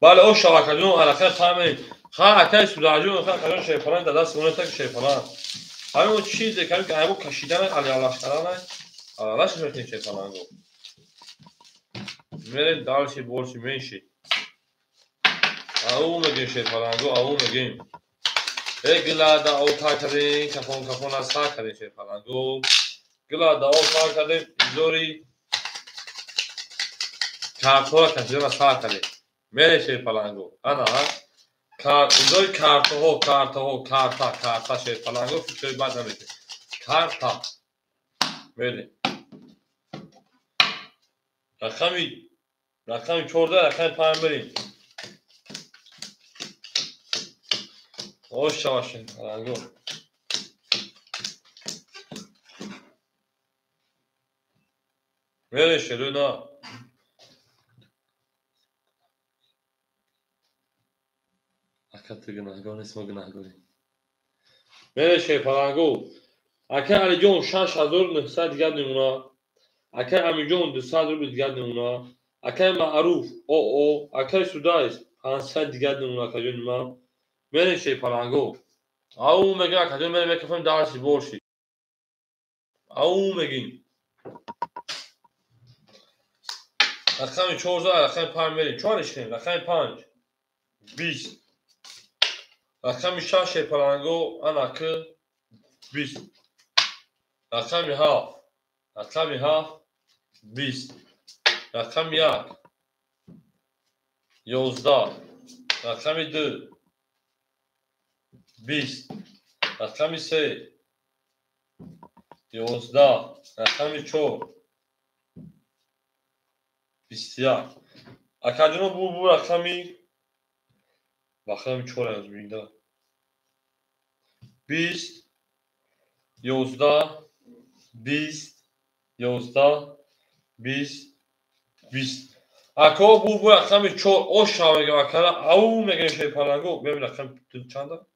بله o şan akadiyonu alakar tamam ha akar sudacı ha akadyon şey falan da sonra tak şey falan همین اون چیزه که همون کشیدن علیالاش کردن علیالاش میتونی چه کنن گو میرین دالشی بولشی میشی او میگیم چه کنن گو او میگیم گلادا او تا کردین کفون از تا کردین چه کنن گو گلادا او تا کردین زوری کارتورا کشیدن از تا کردین میره چه کنن گو انا زوری کارتا چه کنن گو فکر بعد نمیشه کارتا میره رقمی 14 رقم 5 بریم hoş başın Rango Mere şeruna akatı günah ismi günah gori Mere şey Rango Aka Ali John 6900 دیگه نمونه Aka Ami John 200 روبل دیگه نمونه Aka معروف او Aka Sudais 500 دیگه نمونه Aka John Mere şey Rango او میگه Aka John mere کفم دارسی بولشی او میگیم رقم 14 رقم 5 بریم 4 کنیم رقم 5 20 رقم 6 پلنگو اناکه 20 رقم 7 20 رقم 1 11 رقم 2 20 رقم 3 11 رقم 4 21 اکادیونو bu رقمی 4 از میده 20 11 20 11 20 20 اکا bu رقمی 4 o şavege bakara au میگه şey پلنگو ببین رقم چنده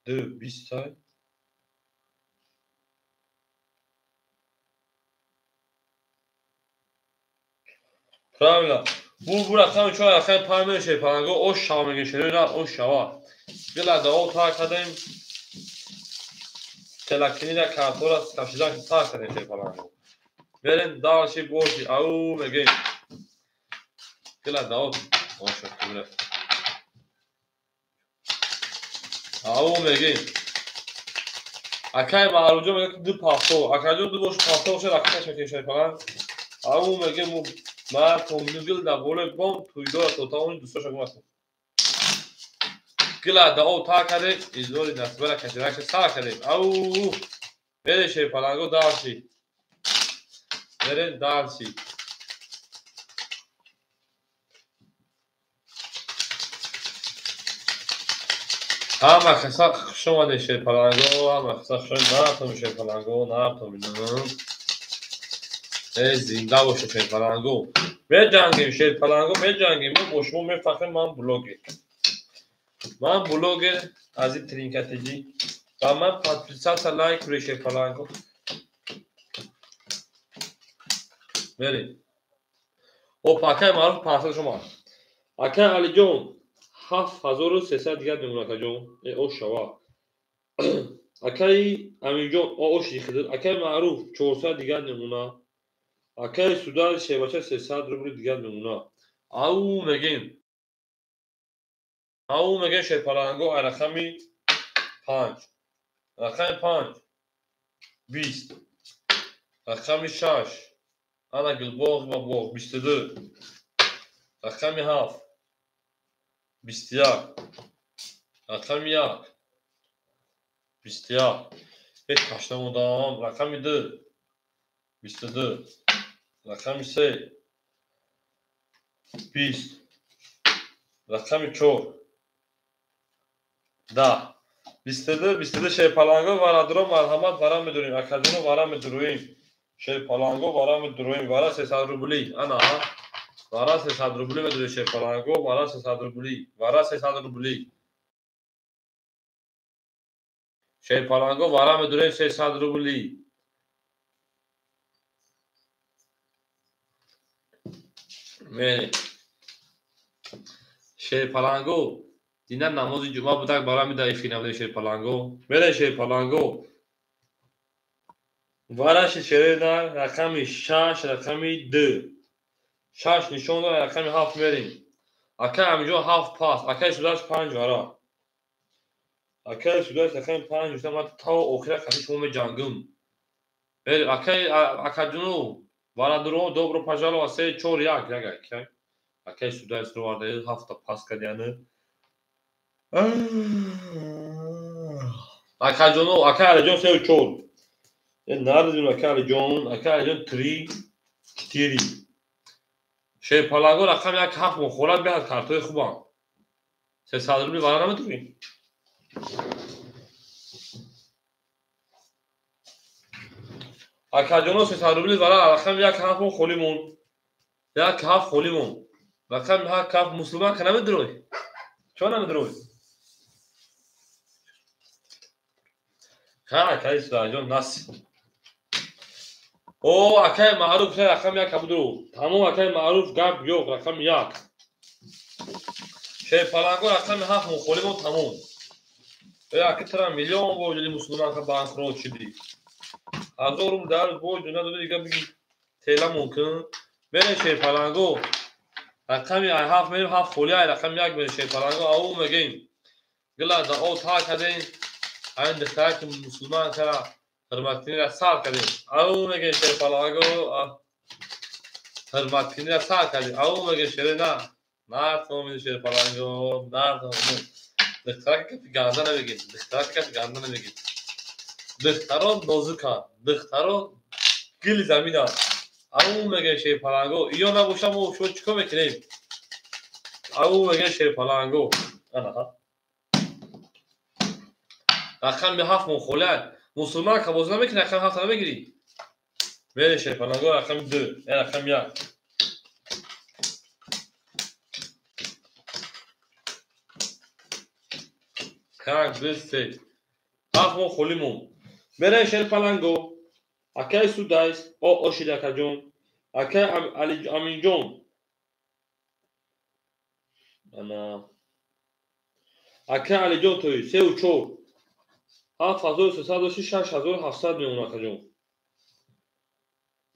2 20 تای Правильно. Bu رقم 4 رقم 5 şey پلنگو o şavege şey نه o şava گلا داو تا کردیم تلکنی در کارتور از کشیدن تا کردیم چه پلنگو بریم دارشی بولشی او میگیم گلا داو ماشاءالله او میگیم اکای معروجو میگه دو پافتو اکاجو دو باش پافتو چه رقمش میگه چه پلنگ او میگه ما کومنگل دا بوله بم تویدو تو تا اون دوستاش گفتم گلا داو تا کردیم ایزوری نسبت کشیدنش تا کردیم او بره چه پلنگو دارشی بره دارشی همه کسا شما دیشه پلنگو همه کسا شما نرفتم میشه پلنگو نرفتم اینم زنده باشه شه پلنگو به جنگیم شه پلنگو به جنگیم من باشمو میفخم من بلوگه از این ترینکتجی و من 500 لایک روی شه پلنگو بریم او پاکه معروف 500 شما اکه علی جون 7300 دیگه نمونه که جون او شوا اکای امی جون او شیخدر اکای معروف 400 دیگه نمونه اکای سودان شیباچه 300 روبل دیگه نمونه او میگه شه پلنگو رقمی 5 رقم 5 20 رقم 6 انا گلبوغ و بوغ 22 رقم 7 21 رقم 1 21 هیچ کشتم دام رقم 2 22 رقم 3 20 رقم 4 10 22 şey پلنگو وارادرو مرحمت وارا میدونیم اکادیونو وارا میدرویم şey پلنگو وارا میدرویم وارا 300 روبلی انا وارا 300 روبلی میدونیم şey پلنگو وارا 300 روبلی شیر پالانگو وارا میدونه 300 روبلی میره شیر پالانگو دینا نماز جمعه بوده برای میده فیلم شیر پالانگو میره شیر پالانگو وارش شیر در رقم 6 رقم 2 6 نشون داره رقم 7 میریم اکا همینجا 7 پاس اکا سوداش 5 وارا اکا سوداش رقم 5 میشه من تا آخر خیلی شما جنگم اکا جنو وارا درو dobro پاجالو 3 4 1 اکا سوداش رو وارده 7 پاس کردیانه اکا جنو اکا جنو 3 4 نردون اکا جون 3 4 شیر پالانگو رقم 1 7 مخورد به کارتای خوبان 300 روبل وارا نمیتونی اکاجونو 300 روبل وارا رقم 1 7 خولیمون 1 7 خولیمون رقم 1 7 مسلمان که نمیدروی چون نمیدروی ها کایس راجون ناس او اکای معروف رقم 1 بدرو تمام اکای معروف گاب یوک رقم 1 شیر پالانگو رقم 7 خولیمون تمام یا کتر میلیون بوجلی مسلمان که بانکروت شدی ازورم دار بوج نه دو دیگه بگی تیلا ممکن بره شیر پالانگو رقم 7 میلیون 7 خولی رقم 1 بره شیر پالانگو او مگین گلا دا او تا کدین این دختر که مسلمان کرا حرمتینی را سال کدین او مگین شیر پالانگو حرمتینی را سال کدین او مگین شیر نه تو می شیر پالانگو نه تو دختر که گاندا نمیگین دختر که گاندا نمیگین دختران نازکا دختران گل زمینا او مگه شیر پالانگو ایو نباشم و شو چیکار میکنیم او مگه شیر پالانگو انا رقم به 7 مخولد مسلمان که باز نمیکنه رقم 7 نمیگیری میره شیر پالانگو رقم 2 رقم 1 کاک دسته 7 مخولیمون میره شیر پالانگو اکای سودایس او اوشیدا کجون اکای علی امین جون انا اکای علی جون توی 3 و 4 7306 6700 میمونه کجون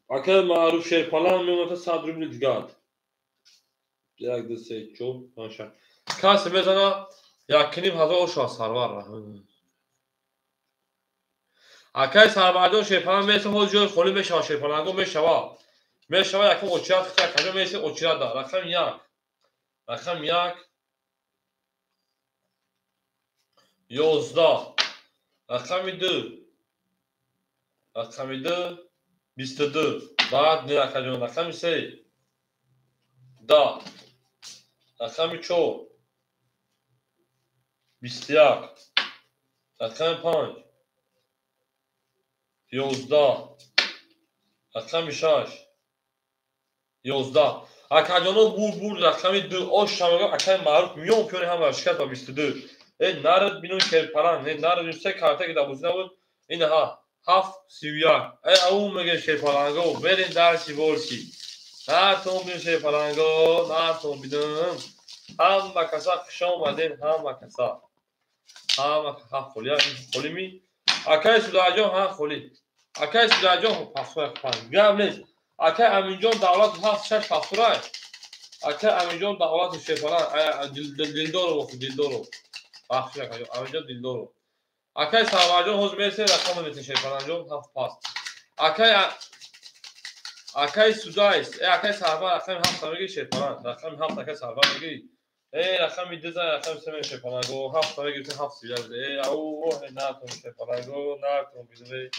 اکای معروف شیر پالان میمونه 100 روبل دیگه یک دو سه چهار ماشا کاس میزنه یکنیم هزار شاه سرور اکای سربردار شیر پالان میشه خود جور خولی میشه شیر پالانگو میشه یکم اوچیات خیلی کجا میشه اوچیات دار رقم 1 11 رقم 2 22 بعد نه کجون رقم 3 10 رقم 4 21 رقم 5 11 رقم 6 11 اکاجانو بور رقم 2 آش شماگا اکای معروف میون پیونی هم ورشکت با 22 نرد بینون شیر پالان نرد سه کارته که دابوزنه بود این ها 7 31 او مگه شیر پالانگو برین درسی بولسی نرتون بین شیر پالانگو نرتون بیدم همه کسا خشم اومدین همه کسا خولی می اکای سوداجون ها خولی اکای سوداجون پاسور خواهد گم نیست اکای امینجون دولت 7 6 پاسورای اکای امینجون دولت شیر پالان دلدارو بخشی اکای امینجون دلدارو اکای سرواجون حوز میرسه رقم میتین شیر پالانجون 7 پاس اکای سودایست اکای سروا رقم 7 میگی شیر پالان رقم 7 اکای سروا میگی رقم میدزن رقم 3 شیر پالانگو 7 میگی 7 سویا او نه تو شیر پالانگو نه تو بیزوی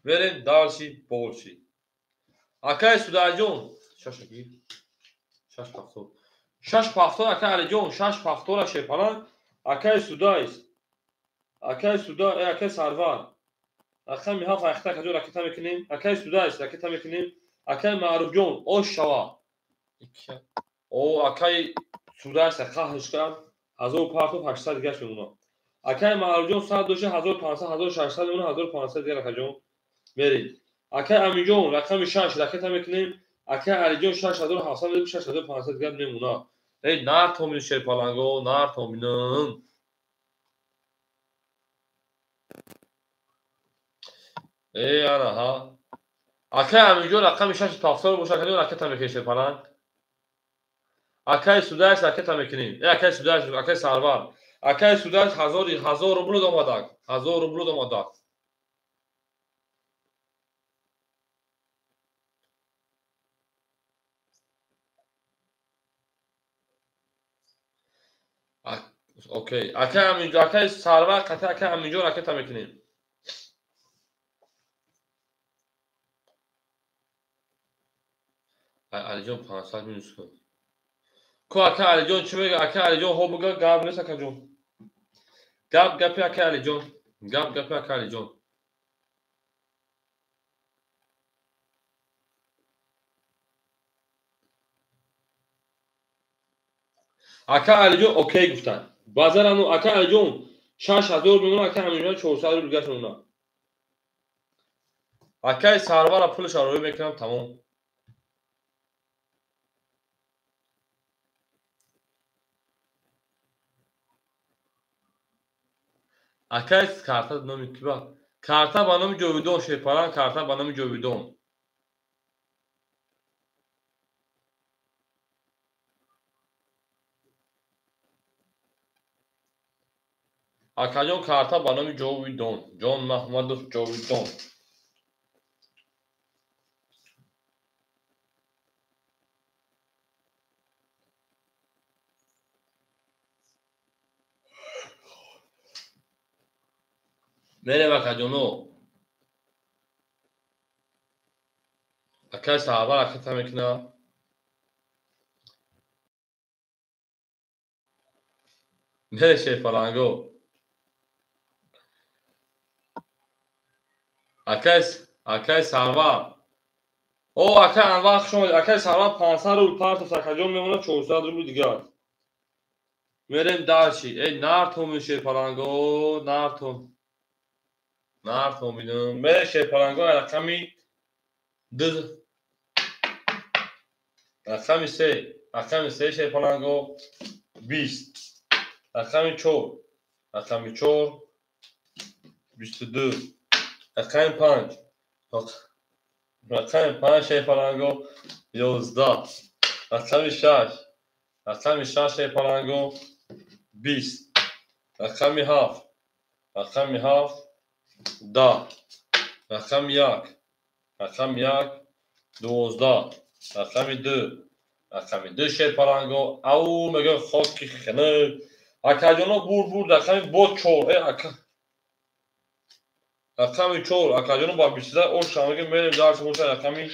برین دارشی بولشی اکای سوداجون شاشگی 6 پافتور اکای علی جون 6 پافتور شیر پالان اکای سودایست اکای سروان رقم 7 اختا کجا رکتا میکنیم اکای سودایست رکتا میکنیم اکای معروف جون اوش شوا او اکای سودایست خواهش کن 1800 دیگه شون. اکای معروجون 102 1500 1600 اون 1500 دیگه رقم برید. اکای امیجون رقم 6 رقم میکنیم. اکای علیجون 6700 6500 دیگه میمونه. ای نار تومین شیر پالانگو نار تومینم. ای انا ها. اکای امیجون رقم 6 تافسر باشه کنیم رقم میکنیم شیر پالانگ. اکای سوداش رقم میکنیم. ای اکای سوداش اکای سالوار. اکای سوداش 1000 روبل دوماداک. 1000 روبل دوماداک. اوکی. اکای سالوار قطع اکای امیجون رقم میکنیم. علیجون 500 مینوس کن. کو اکای علیجون چی میگه؟ اکای علیجون هو بگه گاب نیست اکای جون. گپی اکای علیجون. گپی اکای علیجون. اکای علیجون اوکی گفتن. بازار انو اکای علیجون 6000 میمونه اکای امیجون 400 رو دیگه شونه. اکای سالوار پولش رو میکنم تمام. اکای کارتا نامی کی با؟ کارتا با نام جویدون شیپاران کارتا با نام جویدون. اکای جون کارتا با نام جویدون. جون محمد جویدون. میره اکای جونو. اکای سالوار اکای میکنه. میره شیپارانگو. اکای سالوار. او اکای انواع شما اکای سالوار 500 رو پارت اکای جون میمونه 400 رو دیگه. میریم دارچی. ای نار تومین شیپارانگو نار تومینم. میره شیپارانگو رقمی دو رقمی سه شیپارانگو 20. رقمی 4 22. رقم 5 رقم 5 شیپارانگو 11. رقم 6 شیپارانگو 20. رقم 7 10. رقم 1 12. رقم 2 شیپارانگو او میگه خاکی خنه. اکای جونو بور رقم با 4. رقم 4 اکای جونو با 23 او شما میگه میریم دارش موشه رقمی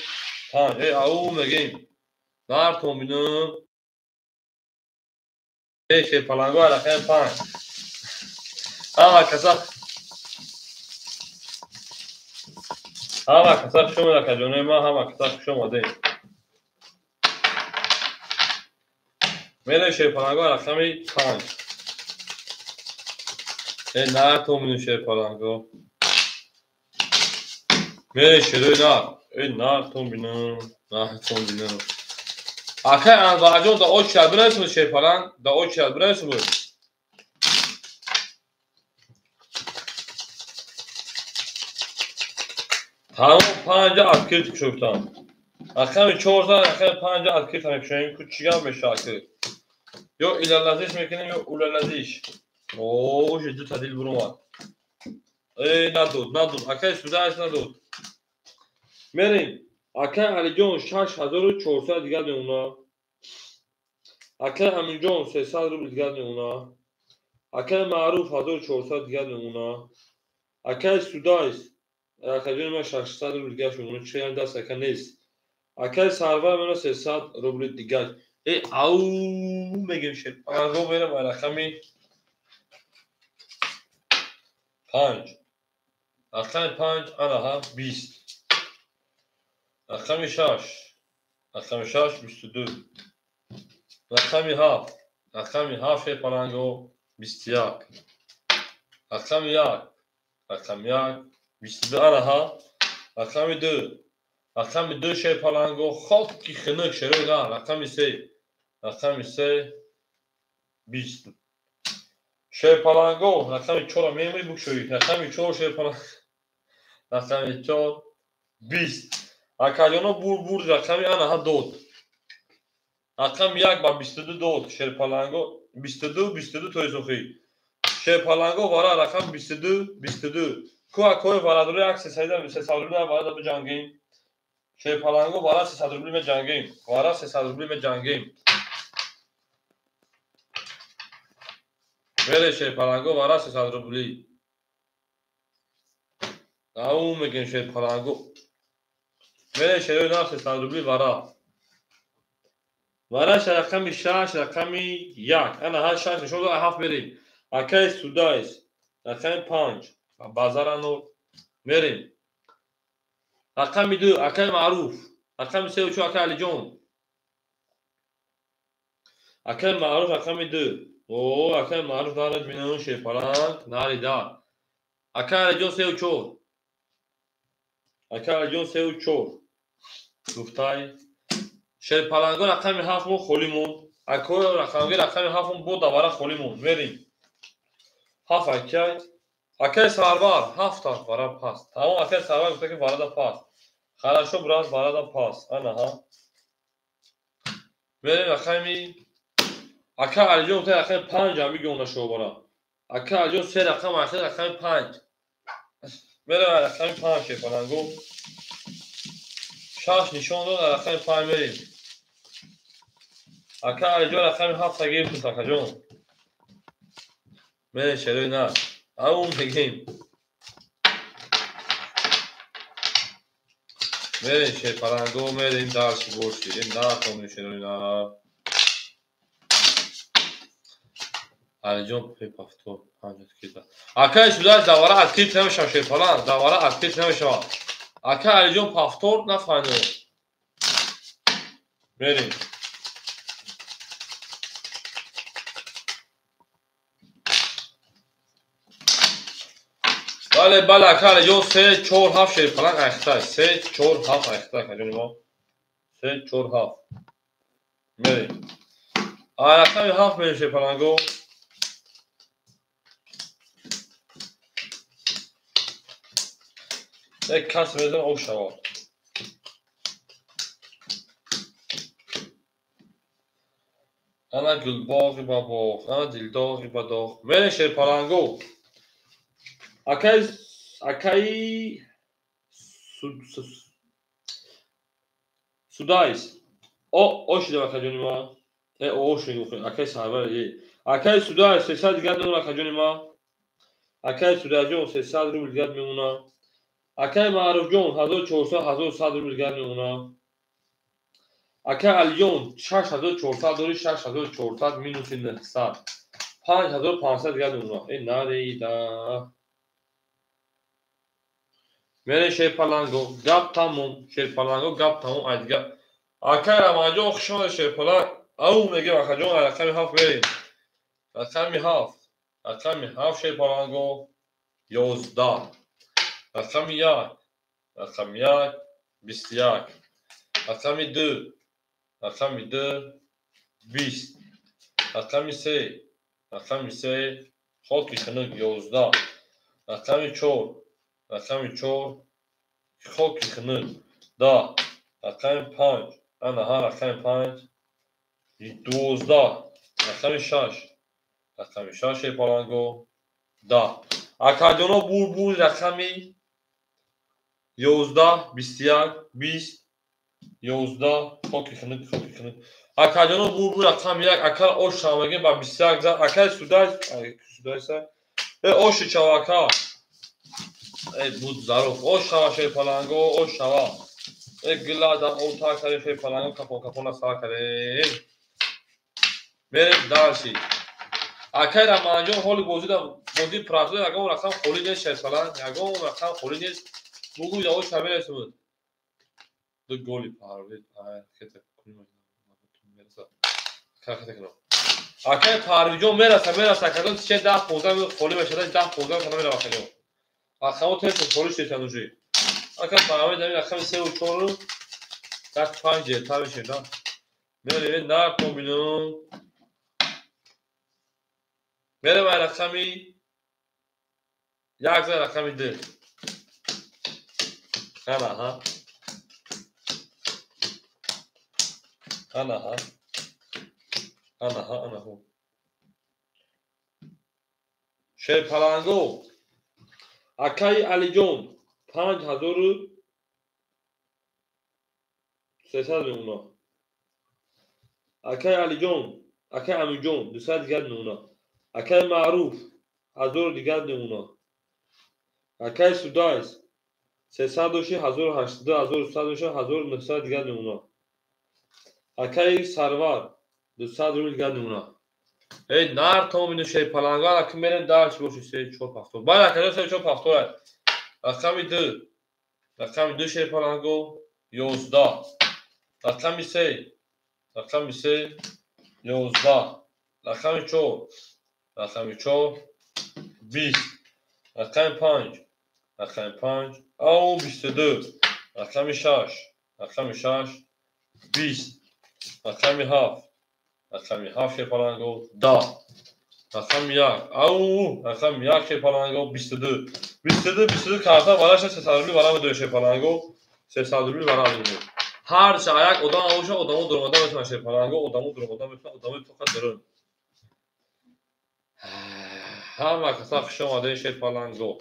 5. او میگیم نار تومینم. شیپارانگو رقم 5. اما کسا شما اکای جونو ما همه کسا شما ده. میره شیپارانگو رقمی 5. نار تومینم شیپارانگو. میره شروع نار تومینم. اکای انواع جون دا او چیل برنسون شیپاران دا او چیل برنسون بود. تمام 5 اسکریت کشوفتم. رقم 4 رقم 5 اسکریت میکنیم که چیکار میشه؟ یا ایلالازیش میکنیم یا اولالازیش. اوه جدی تدیل برام. ندود اکای سوداش ندود. میریم اکای علیجون 6400 دیگه میمونه. اکای امیجون 300 رو دیگه میمونه. اکای معروف 1400 دیگه میمونه. اکای سوداش اکای جون ما 600 رو دیگه میمونه. چه هم دست اکای نیست. اکای سالوار میمونه 300 رو دیگه. او میگیم شد. رو میرم رقمی 5. رقم 5 آنها 20. رقم 6 22. رقم 7 رقم 7 شیر پلنگو 21 رقم 1 رقم 1 22 آنها رقم 2 رقم 2 شیر پلنگو خاکی خنک شروع نه رقم 3 رقم 3 20 شیر پلنگو رقم 4 میمونی بکشوی رقم 4 شیر پلنگو رقم 4 20 اکادیونو بور رقم آنها داد رقم 1 با 22 داد شیر پلنگو 22 تویزوخی شیر پلنگو وارا رقم 22 کوی وارادوری عکس سایده 300 روبل وارا به جنگیم شیر پلنگو وارا 300 روبل می جنگیم وارا 300 روبل می جنگیم میره شیر پلنگو وارا 300 روبلی او میگن شیر پلنگو میره شیر نه 300 روبلی وارا رقم 6 رقم 1 انا ها 6 نشون داد 7 بریم اکای سودایس رقم 5 بازار نور میریم رقم 2 اکای معروف رقم 3 و 4 اکای علی جون اکای معروف رقم 2 او اکای معروف دارد مینون شیر پلنگ ناری دار اکای علی جون 3 و 4 اکای علی جون 3 و 4 گفتای شیر پلنگو رقم 7 مون خولیمون اکای رقم 7 مون بود دوباره خولیمون میریم 7 اکای سربار 7 تا وارا پاس تمام اکای سربار گفته که وارا پاس خراشو براز وارا پاس انا ها میریم رقمی اکای علی جون گفته رقم 5 هم میگونه شو برا اکای علی جون 3 رقم آخر رقم 5 میریم رقم 5 شیر پلنگو 6 نشون داد رقم 5 میریم اکای علی جون رقم 7 گرفتیم اکای جون میریم شروع نه اون میگیم میریم شیر پلنگو میریم درش برشید این نه کنیم شروع نه علی جون پیپ افتور 5 کیتا اکای سوداش دواره اکتیو نمیشه شیر پلنگ دواره اکتیو نمیشه اکای علی جون پافتور نفهمه میریم بله اکای علی جون 3 4 7 شیر پلنگ اخته 3 4 7 اخته اکای جون ما 3 4 7 میریم رقم 7 میریم شیر پلنگو یک کس میزن او شواد انا گلباغی با باغ انا دلداغی با داغ میریم شیر پلنگو اکای سودایس او شده اکای جون ما او شده اکای سربر اکای سودایس 300 دیگر میمونه اکای جون ما اکای سودایس جون 300 روبل دیگر میمونه اکای معروف جون 1400 1100 روبل دیگر میمونه اکای علی جون 6400 دوری 6400 مینوس 900 5500 دیگر میمونه این نریدا میره شیر پلنگو گپ تموم شیر پلنگو گپ تموم ادگه اکای رماجون خشون شیر پلنگ او میگه اکای جون رقم 7 بریم رقم 7 شیر پلنگو 11 رقم 1 21 رقم 2 20 رقم 3 خاکی خنک 11 رقم 4 خاکی خنک 10 رقم 5 آنها رقم 5 12 رقم 6 شیر پلنگو 10 اکادیونو بور رقمی 11 21 20 11 خاکی خنک اکادیونو بور رقم 1 اکل اوش شامگی با 21 زد اکل سودایس اوش چواکا بود ظروف اوش شوا شیر پلنگو اوش شوا گلا دم او تا کاری شیر پلنگو کپو نسا کاری میریم دارشی اکای رمانجون حالی بازی پراسوی اگه اون رقم خولی نیست شیر پلنگ اگه اون رقم خولی نیست بگوید اوش شبیه نیست دو گولی پاروید که تکنیم میرسه که تکنیم اگه پرویجون میرسه کدوم چه 10 15 خالی بشه 10 15 کنه میره کدوم آخه تست خالی شده تنوجی اگه فهمید این اخم 3 و 4 رو دست 5 تا بشه دا میره نه کومینو میره برای اخمی یک زن اخمی ده انا ها انا ها انا ها انا هو شیر پلنگو اکای علی جون 5300 اونا اکای علی جون اکای امی جون 200 دیگر اونا اکای معروف 1000 دیگر اونا اکای سودایس 300 1800 1900 دیگر اونا اکای سرور 200 روبل دیگر اونا ای نار تومینو شی پلنگا اکی میرن دارش بوشی سه چوب هفتو باید اکای سه چوب هفتو ہے رقم دو شی پلنگو 11 رقم سه 11 رقم 4 20 رقم 5 او 22 رقم 6 20 رقم 7 شی پلنگو 10 رقم 1 او رقم 1 شی پلنگو 22 کارتا بالاش 300 روبل برام دو شی پلنگو 300 روبل برام میده هر چا یک odam اوشا odamı durmadan etmə şey parango odamı durmadan etmə odamı tokat durun hamma kısa xışamadığı şey parango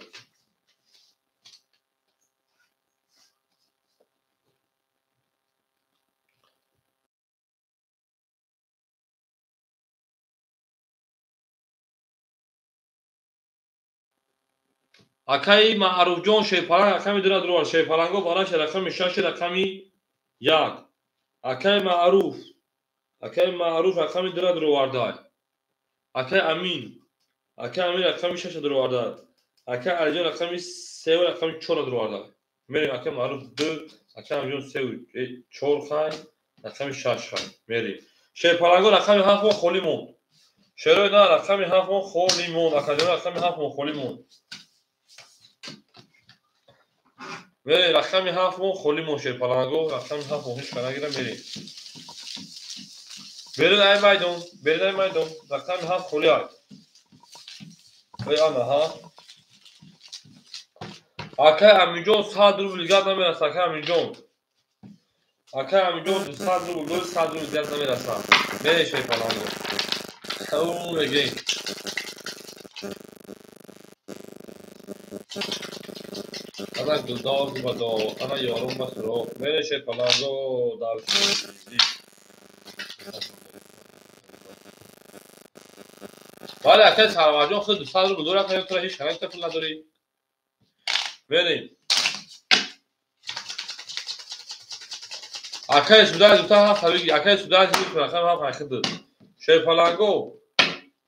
akay ma'ruf jon şey paran akami dura durur şey parango bana şey rakami şaşı rakami yak akay ma'ruf rakami dura durur akay amin rakami şaşı durur akay alcan rakami sev rakami çora durur meri akay ma'ruf 2 akay amjon sev 4 khay rakami şaş khay meri şey parango rakami hafo kholimon شروع نه رقم 7 خالی مون اکادمی رقم 7 خالی مون میری رقم 7 خالی مون شه پلنگو رقم 7 هیچ کنه گیرم برید ای میدون رقم 7 خالی های ای آنها ها اکه امیجون 100 روبل گرد نمیرسه اکه امیجون 100 روبل 100 روبل گرد نمیرسه میری شه پلنگو او میگی انا دلدار بدا انا یارم مسرو میره شه پلنگو دارشی ولی اکه سرمجان خود 200 روبل دور اکه تو هیچ کنه پول نداری بریم اکه سودای دوتا هم خبیگی اکه سودای چیزی که رقم هم خیلی شه پلنگو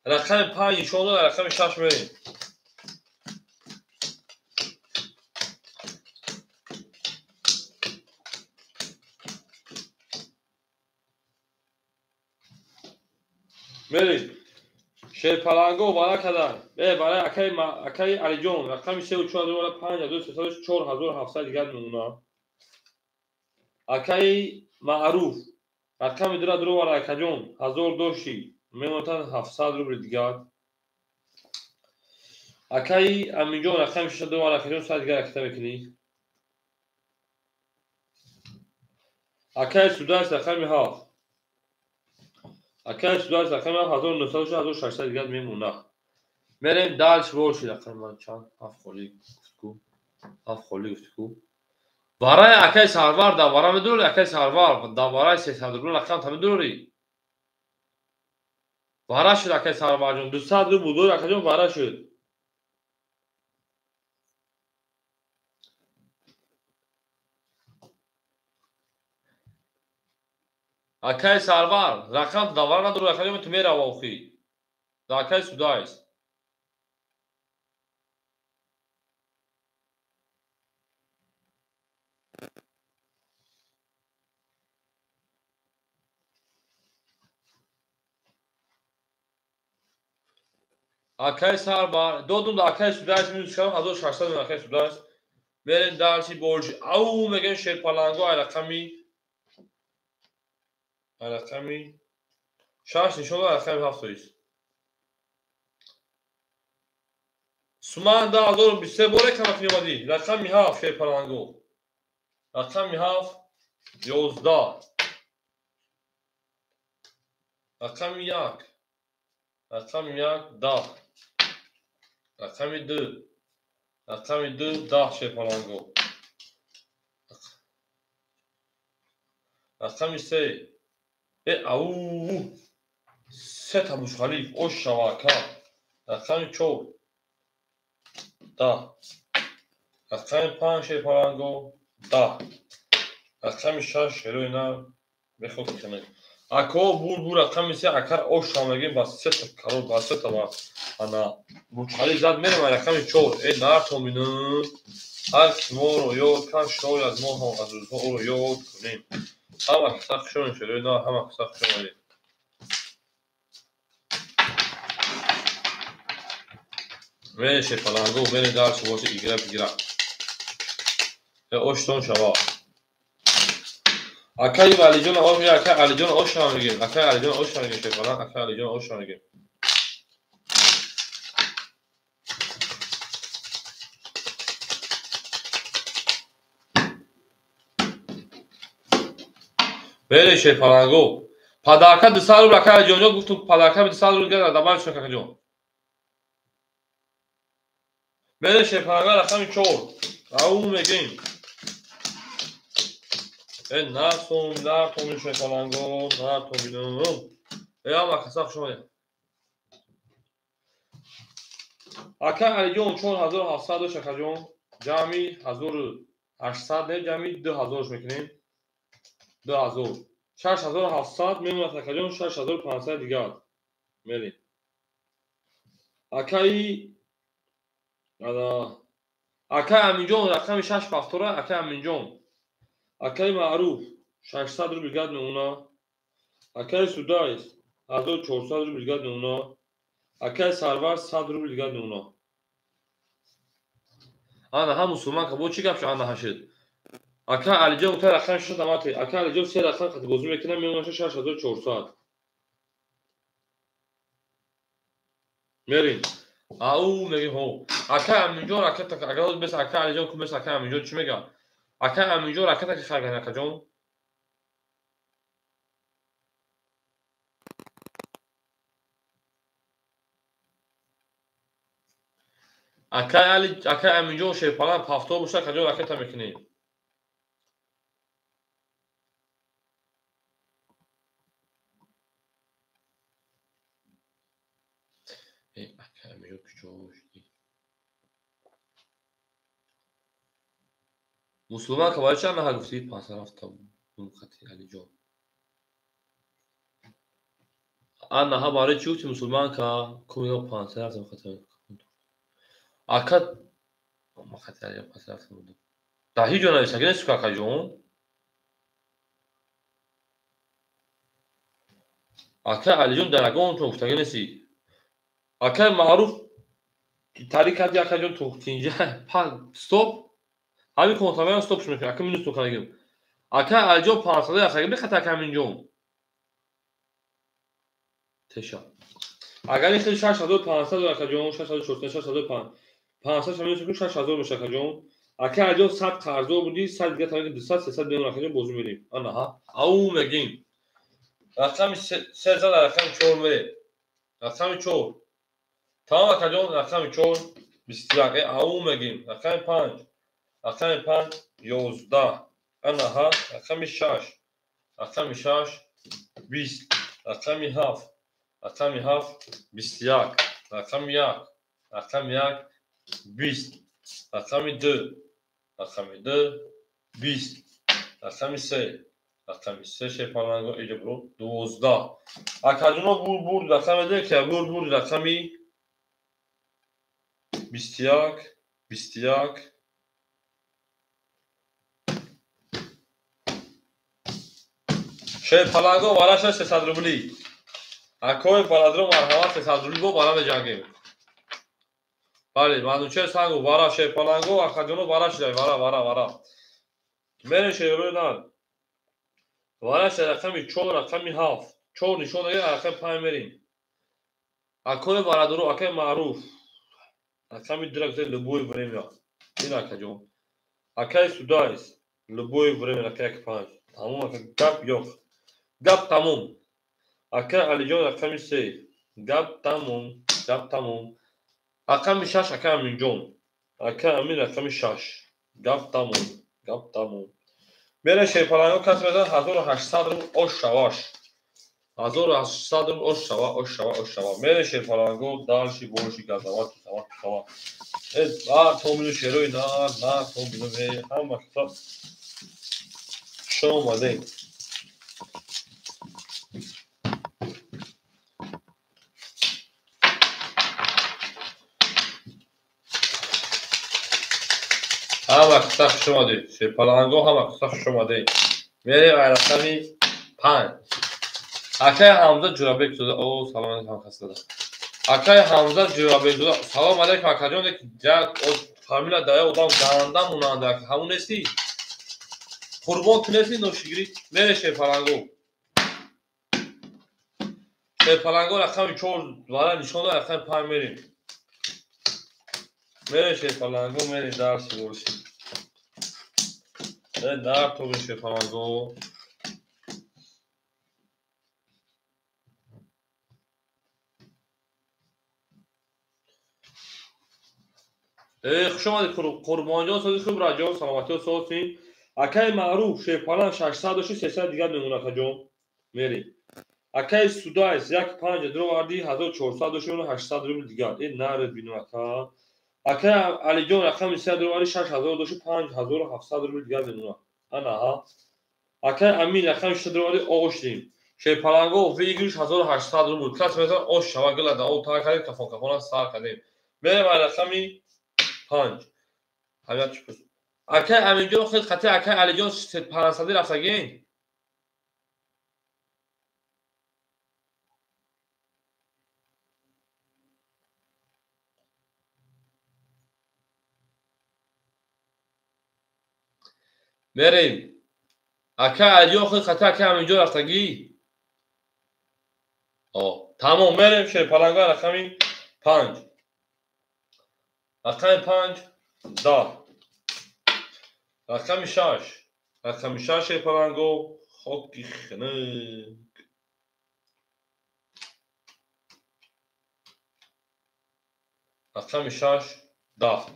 رقم 5 شونو رقم 6 بریم شه پلنگو بالا کدن برای اکه علی جون رقم 3 و 4 دور 534700 دیگر نمونه اکه معروف رقم دور برای اکه جون 1002 شی میمونتن 700 روبل دیگر اکه امی جون رقم 6 دور برای اکه جون 100 دیگر اکته بکنی اکه سودایس رقم 7 اکه سودایس رقم 1900 و 1600 دیگر میمونه میریم دالش ورشی رقم من چند 7 خالی گفتگو برای اکه سرور دواره میدونی اکه سرور دواره 300 روبل رقم تا میدونی وارا شد اکه سرور جون 200 روبل دور اکه جون وارا شد اکه سرور رقم دواره نداره اکه جون تو میره واخی دا اکه سودایس Akay Sarbar. Dodum da Akay Sudays minus çıkalım. Hazır şartlar Akay Sudays. Verin dalçı borcu. Au megen şerpalango alakami. Alakami. Şarj nişoğlu alakami haftoyuz. Suman da hazır bir sebore kamakni vadi. Alakami haf şerpalango. Alakami haf. Yozda. Alakami yak. Alakami yak da. Alakami dı. Alakami dı da şerpalango. Alakami se. Au. Set Abuş Halif. O şavaka. Alakami çov. Da. Alakami pan şerpalango. Da. Alakami şaş şeroyna. Bexok kene. Ako bur alakami se akar o şamagin bas set karol bas set ama ana bu hali zad merem alakami çov. Nar tominu. Alk moro yo kan şoy az mo az o yo kunin. Ama kısak şöyle şeroyna ama kısak şöyle. Ve şerpalango beni dar şubosu igra. Ve oşton şava. Akay ve Alican o ya Akay Alican o şan gel. Akay Alican o şan gel falan. Akay Alican o şan gel. Böyle şerpalango. Padaka dışarı Akay Alican yok. Bu padaka dışarı gel adamlar şok Alican. Böyle şerpalango akşam çor. Au megin. Nar tomin şerpalango, nar tominum. Ama kasak şöyle. Akay Alican çor hazır hafsado şakajon. Cami hazır 800 ne cami 2000 mekinim. 2000. 6700 memnun şakajon 6500 digar. Meli. Akay ana Akay Aminjon rakam 6 faktora Akay Aminjon. Akay معروف 600 روبل گاد نمونه. Akay Sudays 1400 روبل گاد نمونه. Akay Sarvar 100 روبل گاد نمونه. Ana ha Müslüman ka bu çi gap şu ana haşid. Akay Alican utar rakam şu tamati. Akay Alican se rakam kat bozum ekine memnun 6400. Merin. Au megi ho. Akay Aminjon raket agar bes Akay Alican kumes Akay Aminjon çi mega? Akay Aminjon raket ki khagana kajon. Akay Aminjon şey falan hafta olmuşlar kajon raket mekini. Akay Aminjon küçük. Müslüman ka barcha me hagufti 5 hafta bu khatir Alican. Ana ha bare çuti Müslüman ka koyo 5 hafta khatir. Akay ma khatir ya 5 hafta oldu. Dahi jona şagene suka kajon. Akay Alican daragon to uftagene si. Akay maruf tarikat ya kajon to tinja pa stop. Abi kontamen stop şunu. Akay minus to kanagim. Akay Alican 500 ya khagim khata kaminjon. Teşa. Agar این 6500 akajon 6400 500 شامل 6000 میشه akajon. Akay Alican 100 qarzo budi 100 دیگه تا 200 300 میلیون akajon bozum vereyim. Ana ha. Au megin. Rakam 3000 rakam çor vere. Rakam çor. Tamam akajon rakam çor. Bistiyak au megin. Rakam 5. Rakam 5 11. Ana ha rakam 6. Rakam 6 20. Rakam 7. Rakam 7 bistiyak. Rakam 1. Rakam 1 20. Rakam 2. Rakam 2 20. Rakam 3. Rakam 3 şerpalango iyice bro 12. Akajuna bur rakam eder ki bur rakami bistiyak. şerpalango valla 300 rubli. Akoy paladro marhamat 300 rubli bu bana me jangem. بله منوچه سنگو وارا شه پلنگو اخجونو وارا شه وارا من شه روی نان وارا شه رقمی 4 رقمی 7 4 نشون داره رقم 5 میریم اکل وارا درو اکل معروف رقمی درک لبوی بریم یا این اکجون اکل سودایس لبوی بریم رقم 5 تمام گپ yok gap tamam اکل علیجان رقمی 3 gap tamam رقم 6 اکل امینجون اکل امین رقم 6 gap tamam بره شه پلنگو کس بزن 1800 رو اوش شواش 1800 رو اوش شوا بره شه پلنگو دالشی بولشی گازوات سوا تومینو شروی نه تومینو به هم وقتا شو اومده هم وقتا شو اومده شه پلنگو هم وقتا شو اومده میره رقمی 5 اکای حمزه جورابک شده او سلام علیکم خسته دارم اکای حمزه جورابک شده سلام علیکم اکاجون جا فامیلا دایا odam gandan munanda همون نسی قربان کنسی نوشیگری میره شه پلنگو رقم 4 وارا نشون داره رقم 5 میریم میره شه پلنگو میره درس ورشی در تو میشه پلنگو خوش آمدید قربان جان سازی خوب راجع سلامتی و صحتین اکای معروف شه پلنگ 600 300 دیگر نمونه کجا میریم اکای سودایس یک 5 درو واردی 1400 800 روبل دیگر این نرد بینو اکای علی جان رقم 3 درو واردی 6000 5700 روبل دیگر نمونه انا ها اکای امین رقم 6 درو واردی اوشتیم شه پلنگو ویگریش 1800 روبل کلاس مثلا اوش شوا گلا دا او تا کاری کفون سار کردیم میره رقمی 5 حالا چی پس اکای امین جان خیلی خطی اکای علی جان 500 رفتگین میریم اکای علی جان خیلی خطی اکای امین جان رفتگی تمام میریم شه پلنگو رقمی 5 رقم 5 10 رقم 6 شه پلنگو خوکی خنه رقم 6 10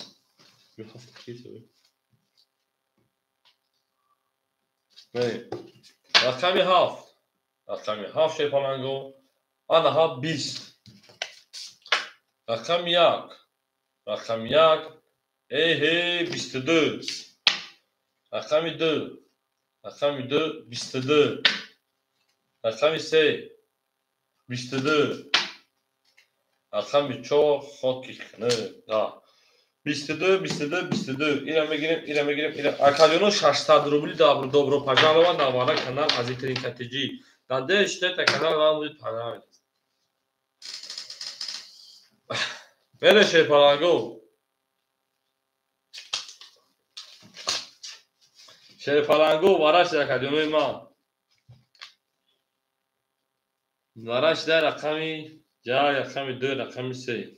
رقم 7 شه پلنگو آنها 20 رقم 1 22 رقم 2 22 رقم 3 22 رقم 4 خوکی خنه 22 اینم میگیریم اکالیونو 600 روبلی добро пожаловать на ваш канал азитрин катежи надеюсь что этот канал вам будет понравиться میره شه پلنگو وارش اکادمی ما وارش در رقمی رقمی 2 رقمی 3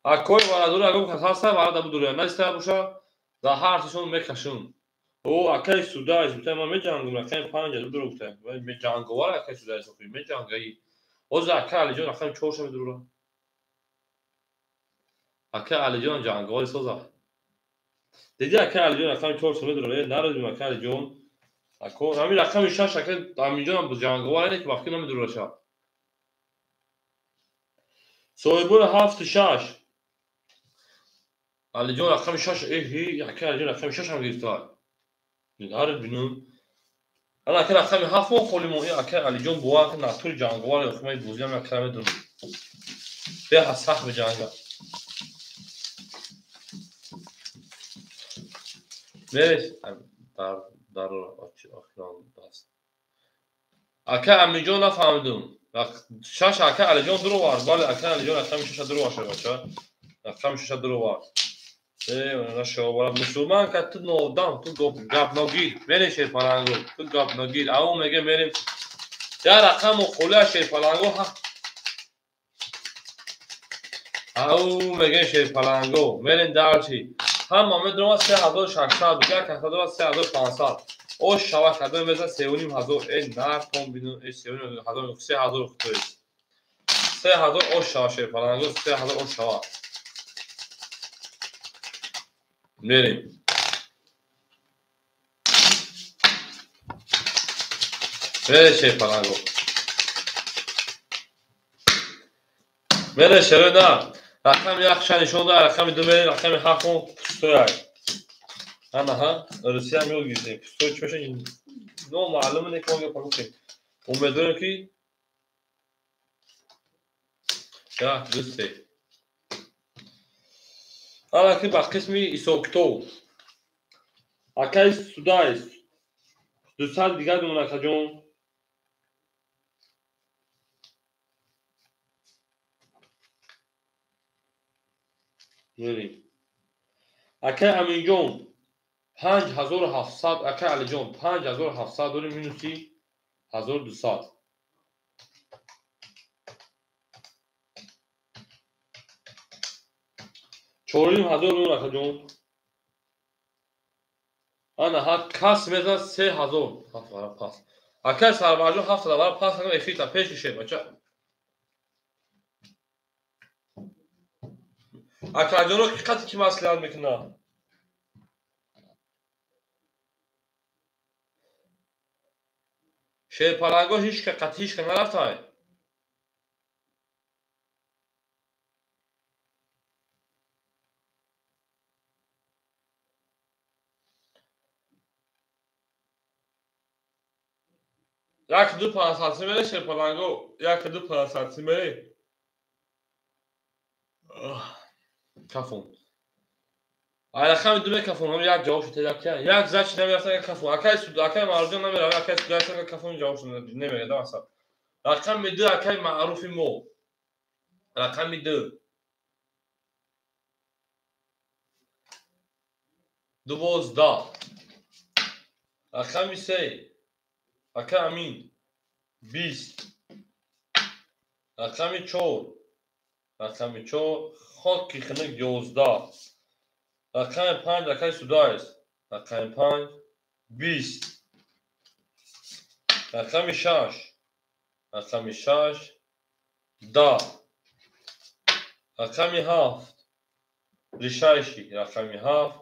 اکوی وارا دور اگه کساسته وارا دبو دوره نسته بوشا دا هارتشون میکشون او اکای سودایس بوده ما میجنگم رقم 5 دور بوده و میجنگو وارا اکای سودایس خوبی میجنگی او زاکا علی جان رقم 4 شم دوره اکای علی جان جنگواری سوزا دیدی اکای علی جان رقم 4 شم دوره نارد اکای علی جان اکو همین رقم 6 اکای امینجان هم جنگواری که وقتی نمیدوره شا صاحبون 7 علی جان رقم 6 اکای علی جان رقم 6 هم گرفته نارد بینم انا اکای رقم 7 مو خولیم اکای علی جان بوا که ناتور جنگواری خمای بوزی هم اکای میدونم به صاحب جنگا میرس در اخیران دست اکای امی جان نفهمیدم 6 اکای علی جان درو وارد ولی اکای علی جان رقم 6 درو باشه بچه رقم 6 درو var. نشو مسلمان که تو نودم تو گپ نگیر میری شیر پلنگو تو گپ نگیر او میگه میریم یا رقم و خلا شیر پلنگو او میگه شیر پلنگو میرین درچی هم آمد رو 3600 بگه که رو 3500 او شوا کدوم بزن 3500 این نرتون بینون این 3500 3000 خطوری 3000 او شوا شیر پلنگو 3000 او شوا میریم میره شیر پلنگو میره شیر نه رقم یک شنشون داره رقم دو میرین رقم هفتون پستوی های ها روسی هم یاد گیزیم پستوی چی میشه نو معلومه نکنم یا پاکو کنیم امیدوارم که یا دوسته حالا که با قسمی ایسوکتو اکای سودایست 200 دیگر دونه که جون میریم اکای امین جون 5700 اکای علی جون 5700 داریم مینوسی 1200 چوریم 1000 دونه که جون انا ها کاس میزد 3000 پاس اکای سرباجو 7000 پاس کنم افیتا پیششه بچه اکای جون رو قطعی کی مسئله میکنه شیر پلنگو هیچ که قطعی هیچ که نرفت های یک دو پرسانسی میره شیر پلنگو یک دو پرسانسی میره کفون رقم دو کفون هم یک جواب شده یک زچ نمیرسه یک کفون اکای سود اکای مرجان نمیره اکای سود اکای کفون جواب شده نمیره درسته رقم دو اکای معروفی مو رقم دو 12 رقم 3 اکای امین 20 رقم 4 رقم 4 خاکی خنک 11 رقم 5 اکای سودایست رقم 5 20 رقم 6 رقم 6 10 رقم 7 ریشایشی رقم 7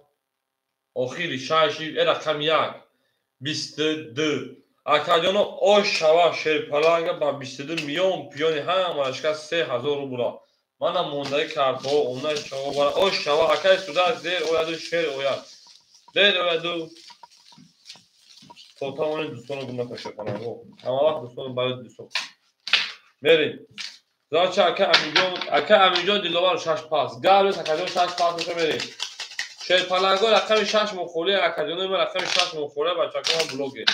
آخی ریشایشی ای رقم 1 22 اکادیانو او شوا شیر پلنگ با 22 میلیون پیونی همانشکا 3000 روبلا من مونده کرد و اونه شوا برای او شوا اکای سودا زیر اویدو شیر اوید زیر اویدو توتا اونه دوستانو گمه کشه پلنگ اما وقت دوستانو برای دوستان میریم زارچه اکای امیجون دیلوار 6 پاس گارویس اکادیون 6 پاس میشه میریم شیر پلنگو رقم 6 مخولی اکادیون رقم 6 مخولی بچه که بلوگه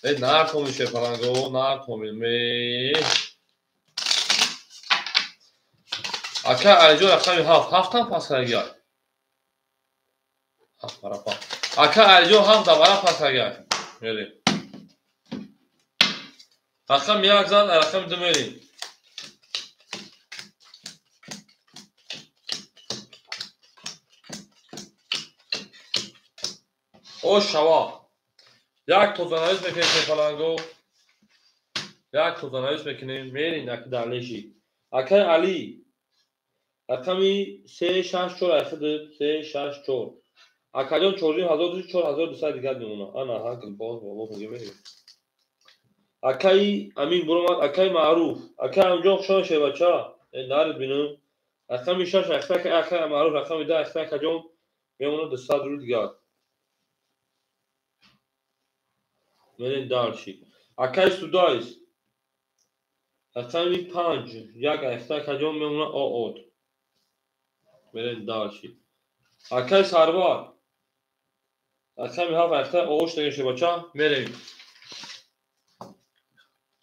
نرتون میشه پلنگو نرتون می اکا علیجو رقم 7 هم پاس کرگی 7 برا پاس اکا علیجو 7 برا پاس کرگی میریم رقم 1 زد رقم 2 میریم او شوا یک توزانایز بکنیم پلنگو یک توزانایز بکنیم میرین اکی درلیشی اکی علی رقمی 364 اخد 364 اکادیون چوریم 1200 دیگر میمونه انا هنگل باز بابا میگه میریم اکی امین برومد اکی معروف اکی اونجا خشان شه بچه ها نارد بینم رقمی 6 اکی معروف رقمی 10 اکادیون میمونه 200 رو دیگر میرین دارشی اکی سودایست رقمی 5 یک اکادیون میمونه او میرین دارشی اکی سروار رقمی 7 اوش دیگه شه بچه ها میریم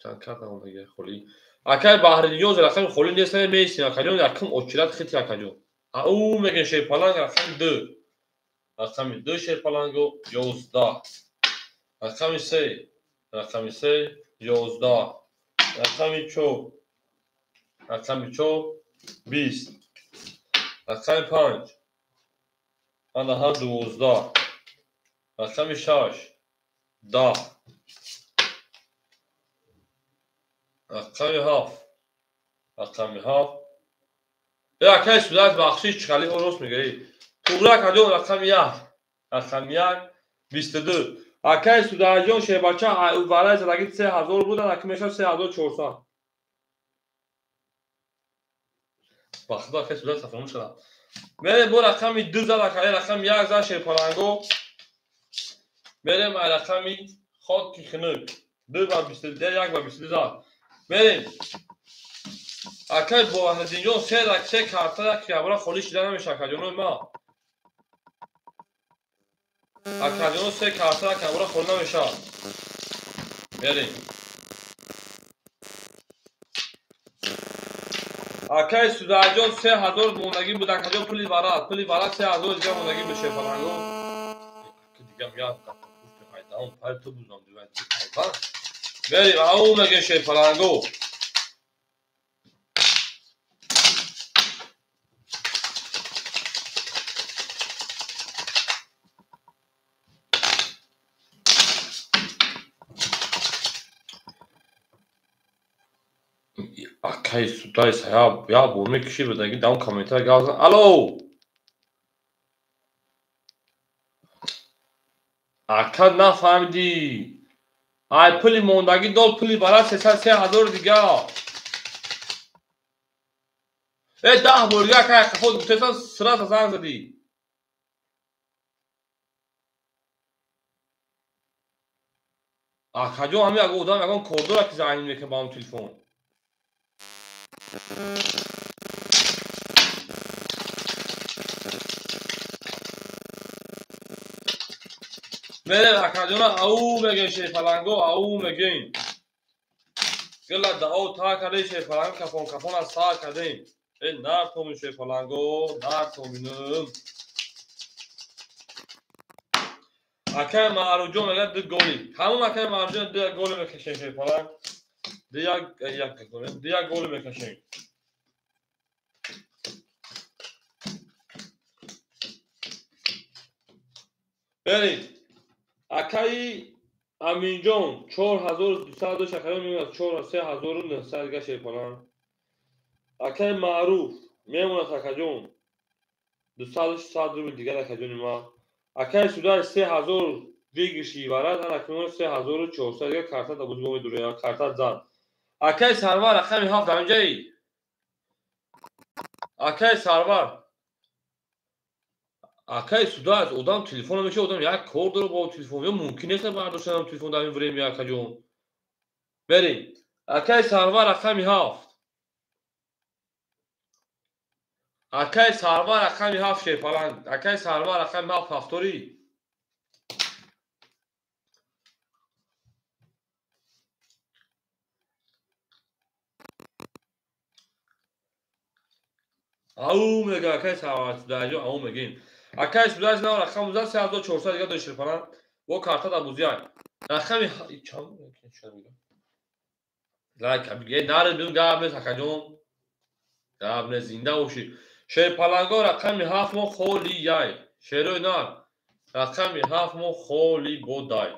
چند کارت هم دیگه خولی Акай баҳридиёз рақами холӣ нестае меистем акаҷон якум очилат хити акаҷон. Ау мегӯем шерпаланг рақами 2. Рақами 2 шерпаланго 11. Рақами 3. Рақами 3 11. Рақами 4. Рақами 4 20. Рақами 5 анаҳа 12. Рақами 6 10. Рақами 7 рақами 7. Акай судат бахшиш чиқалиҳо рост мегӯӣ. Туғра акаҷон рақами 1. Рақами 1 22. Акай судаҷон шебача барои задаги 3000 буданд аки мешавад 3400. ба худо акай судат фаромӯш кардам. Мерем бо рақами 2 зад акай рақами 1 зад шерпаланго. Мерем ай рақами хоки хунук 2 ба 22 1 ба 22 зад. Мерем акай баҳридинҷон се карта ки абра холӣ шида намешавад акаҷонои ма. Акаҷон се карта ки абра холӣ намешавад. Мерем акай судаҷон 3000 мондагӣ буд акаҷон пули барад 3000 дига мондагӣ буд шерпаланго. Дигам як айдаон пай ту будам дивай. Мерем ау мегӯем шерпаланго. Акай судай сая я бор мекиши будаги даун комментар газан. Алло. Ака нафаҳмидӣ. Ай пули мондагӣ дод пули барад 3000 дига. 10 бор дига акай қафот гуфтесан сурата занг задӣ. Акаҷон ҳамин ягон одам ягон кор дорад ки занг мекунад ба он телефон. Мерем акаҷона ау мегӯем шерпаланго ау мегӯем. Гила дао та кардем шерпаланго кафон аз сар кардем. Нартомим шерпаланго нартоминум. Акай маъруҷон мегӯяд 2 голи. Ҳамон акай маъруҷон 2 голи мекашем шерпаланг. 2 голи мекашем. Берем. Акай Аминҷон 4200 шакарон мемонад 3900 дига шерпаланг. Акай Маъруф мемонад акаҷон 200 рубл дига акаҷони ма. Акай судай 3000 вигиши барад ана ки 3400 дига карта да бузгоми дурея карта зад. Акай Сарвар рақами 7 дамҷаи. Акай Сарвар акай судай одам телефон мешава одам як кор дорад бо телефон ё мумкин нест бардоштанам телефон дар ин время акаҷон. Берем. Акай Сарвар рақами 7. Акай Сарвар рақами 7 шерпаланг. Акай Сарвар рақами 7 ҳафторӣ. ау мега акай Сарвар судаҷон ау мегем. Акай судаҷ нав рақам 3400 дига дор шерпаланг бо карта да бузяй. Рақами чанд лайк абиге нард бин габнес акаҷон. Габнес зинда бошӣ. Шерпаланго рақами 7 мо холи яй. Шерои нар. Рақами 7 мо холи бодай.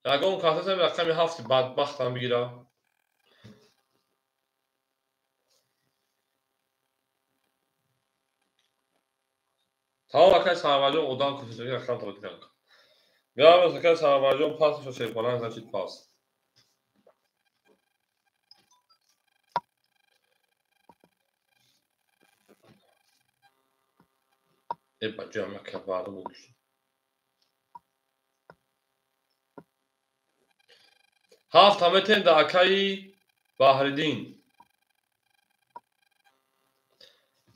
Ягон касасам рақами 7 бадбахтам бигира. Тамом акай Сарварҷон одам кусаҷон рақам толкидан. Габнес акай Сарварҷон пас шо шерпаланг значит пас. Баҷоям яка баро богиш. Ҳафт ҳаметен да акаи Баҳриддин.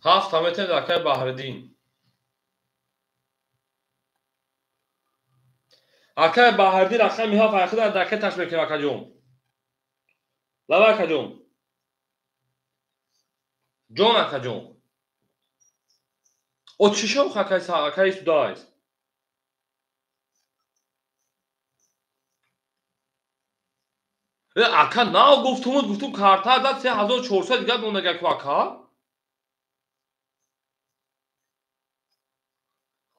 Ҳафт ҳаметен да акаи Баҳриддин. Акай Баҳриддин рақами 7 айхуда дакеташ мекунад акаҷон. لبا اکجون جون اکجون او چی شو اکای سودایز اکا ناو گفتم کارتا داد 3400 دیگه مونده که اکا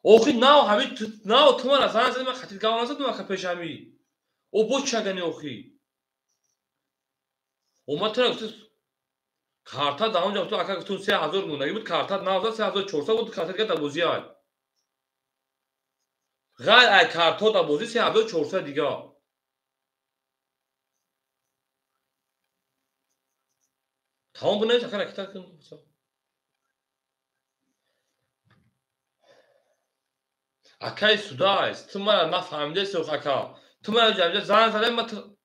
اوخی ناو همین ناو تو من اصلا من خطیر گوان است تو اکا پیشمی او بود چگنی اوخی او ما تو کارتا دا اونجا تو اکا گفتم 3000 مونده بود کارتا ناو داد 3400 بود کارتا دیگه دبوزی های غیر ای کارتا دبوزی 3400 دیگه تمام بونه اکا رکتا کن اکای سودایز تو من نفهمیده سوخ اکا تو من جمجه زن زده من تو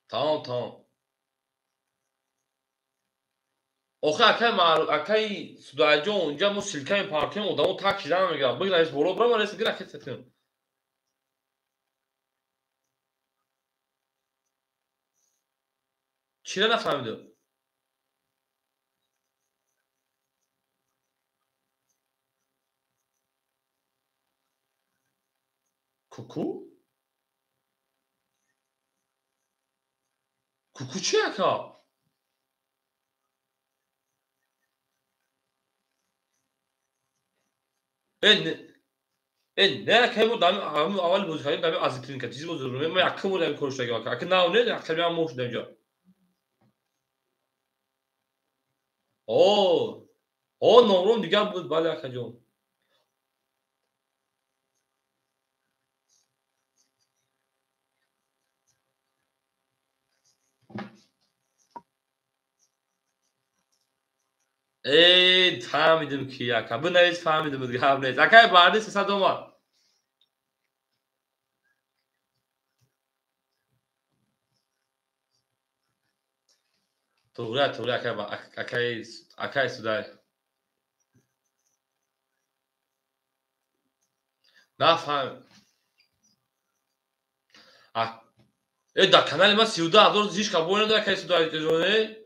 تمام آخه اکای معروف اکای سودایجو اونجا مو سلکای پارکینگ اودامو تاک شدن میگم بگیر از برو برو من رسیدی رکت ستم چی رو نفهمیدم کوکو کوکو چی اکا نه اکای بود دام اول بود خیلی دام از کلینیک چیزی بود ضروری من اکا بود دام کورشگی اکا اکا نه نه اکا میام موش دنجا او نورم دیگه بود بالا اکا جون فهمیدم کی اکا بنویس فهمیدم دیگه هم نیست اکای بعدی 300 تومان توره اکای سودای نفهم دا کانال ما 12000 زیش قبول نداره اکای سودای جونه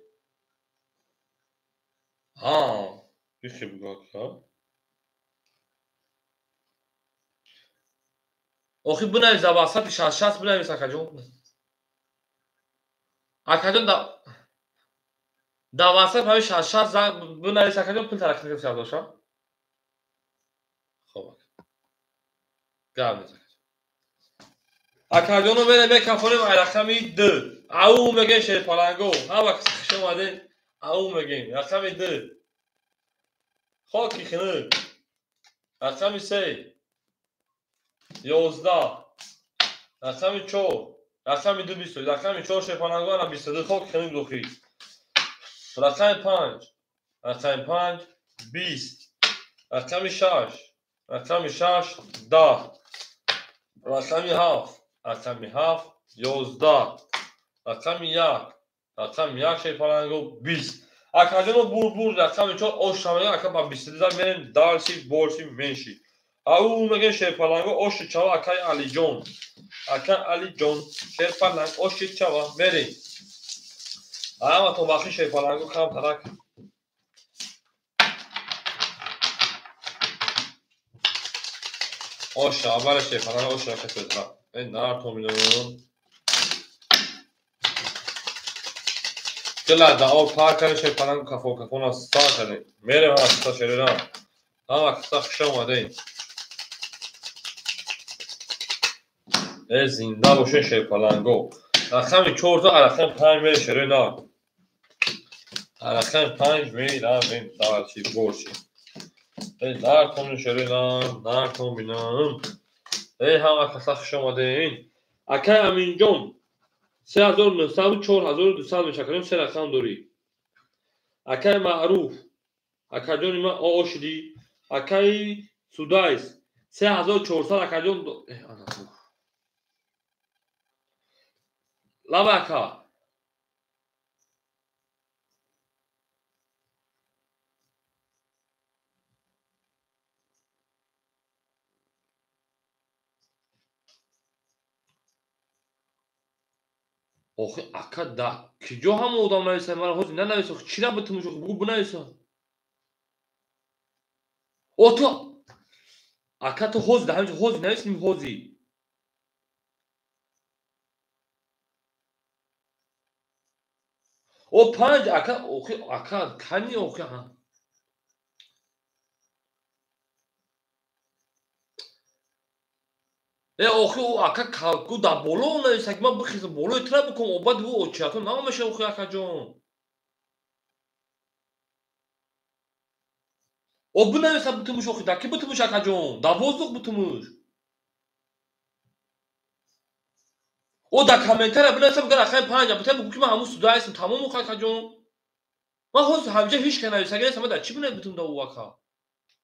میشه بگو که آخه بنویس در وسط 60 بنویس اکا جون اکا جون در وسط همه 60 بنویس اکا جون پول ترکت که سیاد باشه خب گرم نیست اکا جون رو بینه بکفانیم رقمی 2 او میگه شیر پالنگو هم وقت خش اومده او میگه رقمی 2 خاکی خنه رقمی 3 11 رقمی 4 رقمی 2 20 رقمی 4 شیر پالنگو هم 22 خاکی خنه دوخی رقمی 5 رقمی 5 20 رقمی 6 رقمی 6 10 رقمی 7 رقمی 7 11 رقمی 1 رقمی 1 شیر پالنگو 20 اکا جون بور رقمی 4 اوش همه اکا با 22 میرن دالشی بورشی منشی او میگه شیر پالنگو اوش چاوا اکای علی جون اکا علی جون شیر پالنگ اوش چاوا میری اما تو باقی شیر پالنگو کم ترک اوش اول شیر پالنگو اوش رکت بدرا این نار تو میدونم چلا دا او پاک کنه شیر پالنگو کفو نستا کنه میره من استا شیرنا اما کستا خشم اومده این زنده باشه شیر پالنگو رقم 4 تا رقم 5 میره شیرنا رقم 5 میره این دالشی بورشی نار کنه شیرنا نار کن بینم همه کستا خشم اومده این اکای امین جون 3900 و 4200 میشه کنیم 3 رقم داری اکای معروف اکا جون ما اوشدی اکای سودایز 3400 اکا جون لبا اکا آخه اکا دا کجا هم odam neyse bana hoş ne neyse çira bitmiş bu neyse o to اکا تو hoş da همین hoş neyse mi hoşi o panj اکا اکا kani oku ha oku اکا kalku da bolo neyse ki ben bu kızı bolo itra bukum o bad bu o çatı ne olmuş oku اکا جون o bu neyse bitmiş oku da ki bitmiş اکا جون davozluk bitmiş o da komentere bile hesap kadar akay panca bu tabi hükümet hamus sudaysın tamam mı اکا جون ما hoş hamca hiç kenarı sagene sama da çi bu ne bütün da o aka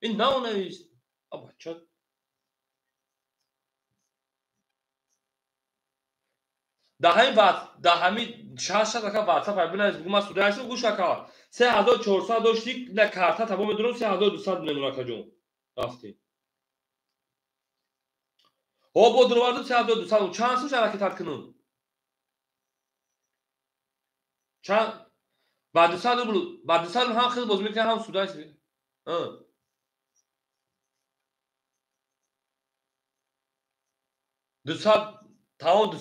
ne o neyse aba çat da همین شاشه دکا واتساپ ببین از ما سودایشون گوش اکا 3400 داشتید نه کارتا تمام درون 3200 میلیون اکا جون رفتی o bu durvarda 3200 çansız hareket hakkının çan بعد سال هم خیلی باز میکنه هم سودایش ها دو سال تمام دو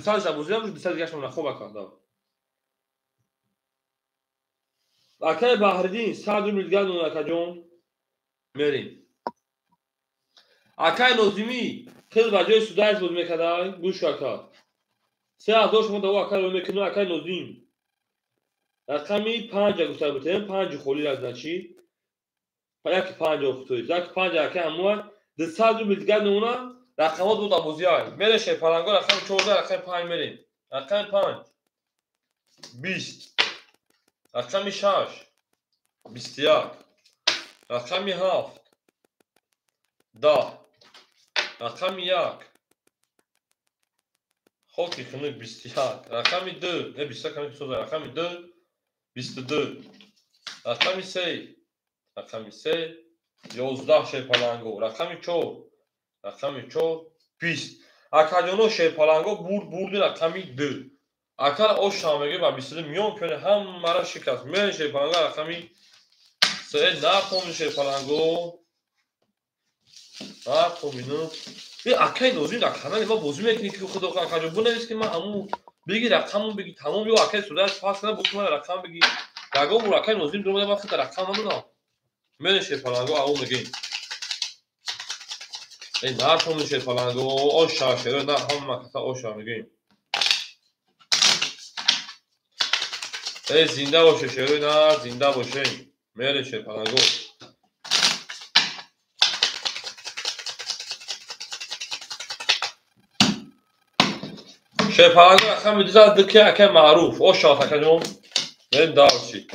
سال بازی هم دو سال دیگه شما خوب اکا دا اکای بحردین 100 میلیارد اون اکا جون میریم اکای نوزیمی خیلی بجای سودایش باز میکنه گوش اکا 3000 شما دا اکا رو میکنه اکای نوزیم رقمی 5 گفتار بتیم 5 خولی از نچی یک 5 اختوی یک 5 اکای اموال 200 میلیارد اونا رقمات بود ابوزیای میره شه پلنگو رقم 14 رقم 5 میریم رقم 5 20 رقم 6 21 رقم 7 10 رقم 1 خاکی خنک 21 رقم 2 نه 20 کمی سوزه رقم 2 22 رقم 3 رقم 3 11 شه پلنگو رقم 4 رقم 4 20 اکادیونو شه پلنگو بردی رقم 2 اکر او شامگی و 22 میون کنه هم مرا شکست میره شه پلنگو رقم 3 نفهم شه پلنگو نفهمینو این اکای نوزی در کانال ما بازی میکنی که خدا اکاجو بو نویس که من همون بگی رقمو بگی تمام یو اکای سوداش پاس کنه بوک من رقم بگی راگو مو اکای نوزی درو ما خاطر رقم منو نه منشه پلنگو او میگی این نفهم میشه پلنگو او شاشه نه هم ما کتا او شا میگی ای زنده باشه شروع نه زنده باشه منشه پلنگو شه پلنگو رقم میدوزد دکه اکای معروف او شا تکجون این دارچی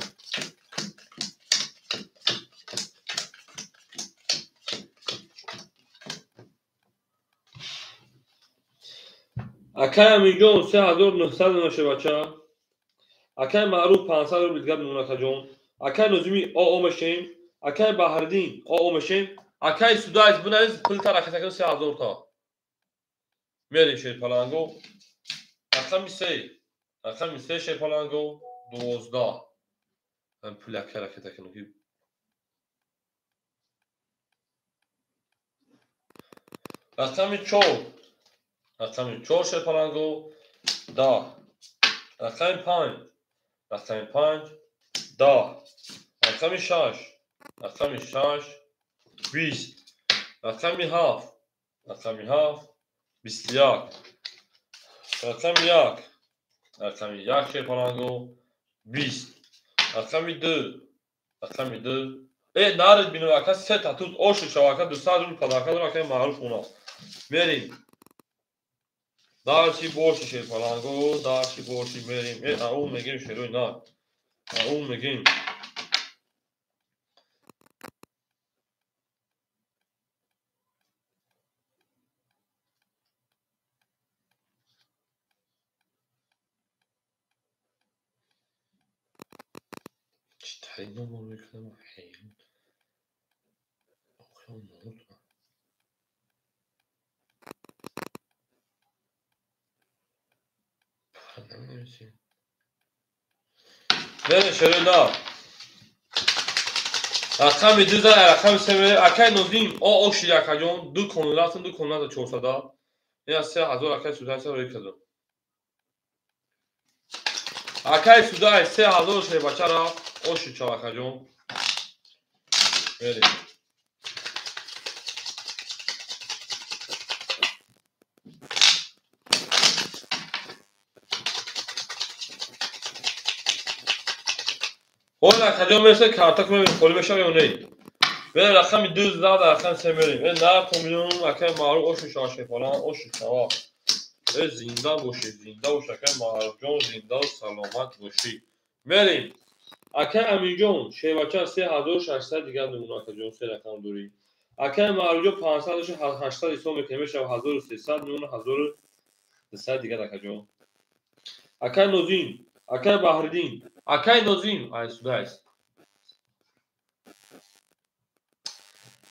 اکای میلیون 3990 بچه اکای معروف 500 میلیارد میلیون جون اکای نوزمی او مشیم اکای بحردین او مشیم اکای سودایز بنایز پل تا رکتکن 3000 تا میریم شه پلنگو رقم 3 شه پلنگو 12 من پل اکای رکتکن کی رقم 4 شه پلنگو 10 رقم 5 10 رقم 6 20 رقم 7 21 رقم 1 شه پلنگو 20 رقم 2 ای نارد بینو اکا 3 تا توز اوش شواکا 200 رو پلاکا رو اکا معروف اونا میریم دارچی بورشی شه پلنگو دارچی بورشی میریم ای اون میگیم شروع نه اون میگیم چطوری نمون میکنم حیون آخه اون نمون بله شروع دار رقم 2000 رقم 3 اکای نوزیم او شیری اکاجون دو کنولاتون دو کنولات 400 این از 3000 اکای سودای سر روی کدوم اکای سودای 3000 شده بچه را او شیری چا اکاجون بله اون اکاجون مثل کارتا کنیم خالی بشه یا نه بله رقم 2000 رقم 3 میریم این نه کمیون اکای معروف او شیری چا فلان او شیری چا زنده باشید زنده و شکر معروف جان زنده و سلامت باشید بریم اکای امین جان شیبچه 3600 دیگر نمونه اکای جان 3 رقم دوری اکای معروف جان 580 حساب میکنیم میشه 1300 نمونه 1300 دیگر اکای جان اکای نوزین اکای بحردین اکای نوزین ای سوده است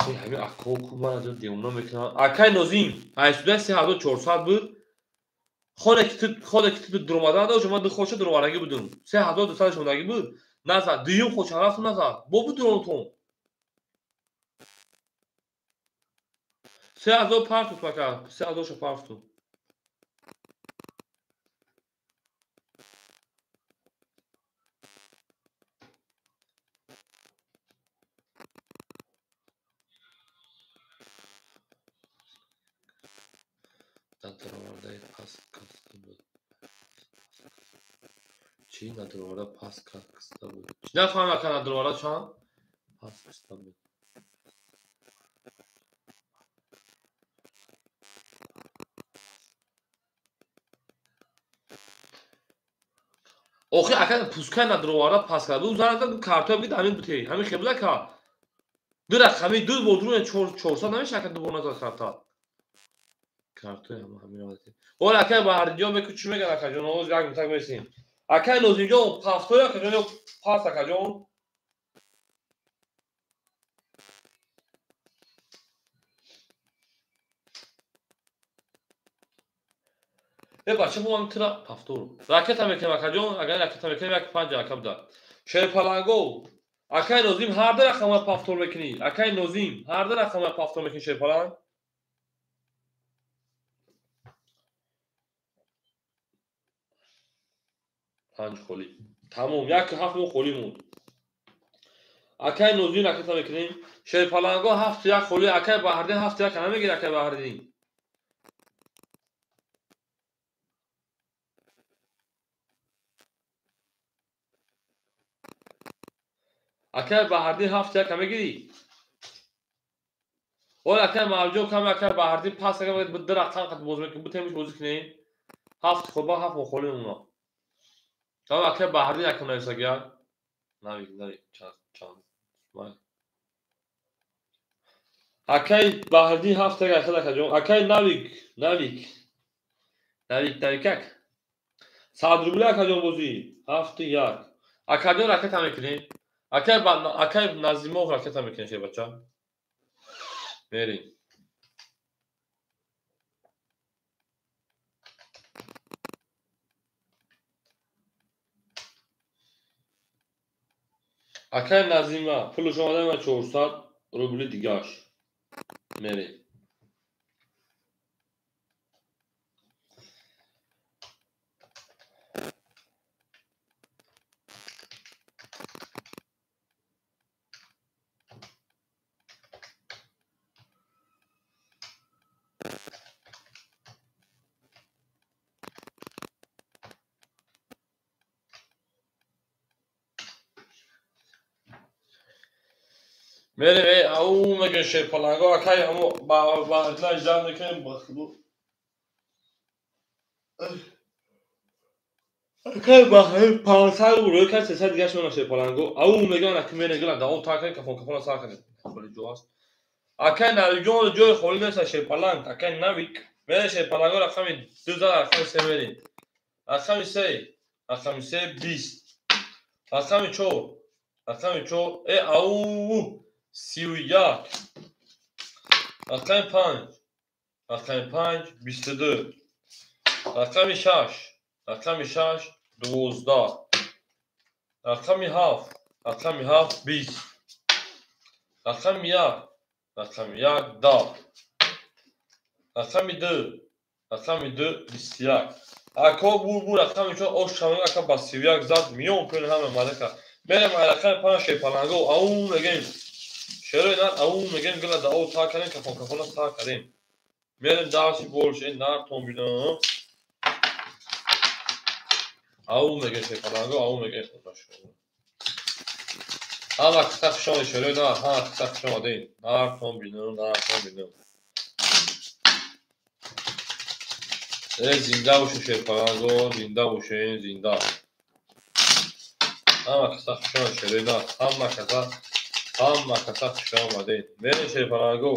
همین اکا کوبا نداره دیونا میکنم اکای نوزین ای سوده 3400 بود خود که درآمده نداشت من دو خوش درآمدگی بودم 3200 شمردگی بود نزد دیوم خوش رفت نزد با بود درونتون 3000 پارت تو پاکا 3000 شو پارت تو درآمده پاس کاسته بود چی درآمده پاس کاسته بود چی نفهمم کنه درآمده چند پاس کاسته بود آخه اگر پوسکای ندرواره پاس کرده او زنده کارتا بگید همین بوده همین خیلی که دو رقمی دو بودرون 400 نمیشه که دو نزد کارتا همین وقتی اون اکای بحردیان میگه چی میگن اکای جون اوز گاگ میتاگ میسیم اکای نوزینجو پافتویا که جون پاس اکای جون بچه بوام ترا پافتور راکت هم میکنم اکای جون اگر راکت هم میکنم یک 5 رقم داد شیر پلنگو اکای نوزیم هر در رقم پافتور میکنی اکای نوزیم هر در رقم پافتور میکنی شیر پلنگ 5 خولی تمام یک 7 مون خولی مون اکای نوزین راکت هم میکنیم شیر پلنگو 7 یک خولی اکای بحردین 7 یک همه میگیره اکای بحردین اکای بحردین 7 یک همه گیری اول اکای موجو کم اکای بحردین پاس اگر باید در رقم قد بوز میکنیم بتیمش بوزی کنیم 7 خود با 7 مون خولی اونا کم اکای بحردین اکای نویسا گیا نوی چند اکای بحردین 7 یک اکای جون اکای نویک صد روبله اکای جون بوزی 7 یک اکای جون راکت هم میکنیم اکای نظیمو راکت هم میکنیم شیر بچه بریم اکای نظیمه پولش آمده من 400 روبله دیگاش میریم میریم او میگه شیر پلنگو اکای همو با اطلاع جمع میکنیم بخدو اکای با 500 روی که 300 دیگه شما شیر پلنگو او میگه انا کمی نگلا دا اون تاکن کفون ساکن خالی جواست اکای نویجون جوی خولی میشه شیر پلنگ اکای نویک میره شیر پلنگو رقم 2000 رقم 3 میریم رقم 3 20 رقم 4 ای او 31 رقم 5 22 رقم 6 12 رقم 7 رقم 7 20 رقم 1 رقم 1 10 رقم 2 رقم 2 21 اکا بور رقم 4 اوش شامل اکا با 31 زد میون پل همه مالکا میرم رقم 5 شی پلنگو اون میگن شروع نه اون میگن گلا داو تا کنین کفون تا کنین میرم داشی بولش این نار تومبینو اون میگن شی پلنگو اون میگن خودش ama kısa kuşağı şöyle daha kısa kuşağı değil. Nar tombino. Zinda uşu şey parango, zinda uşu zinda. Ama kısa kuşağı şöyle daha ama kısa kuşağı değil. Benim şey parango.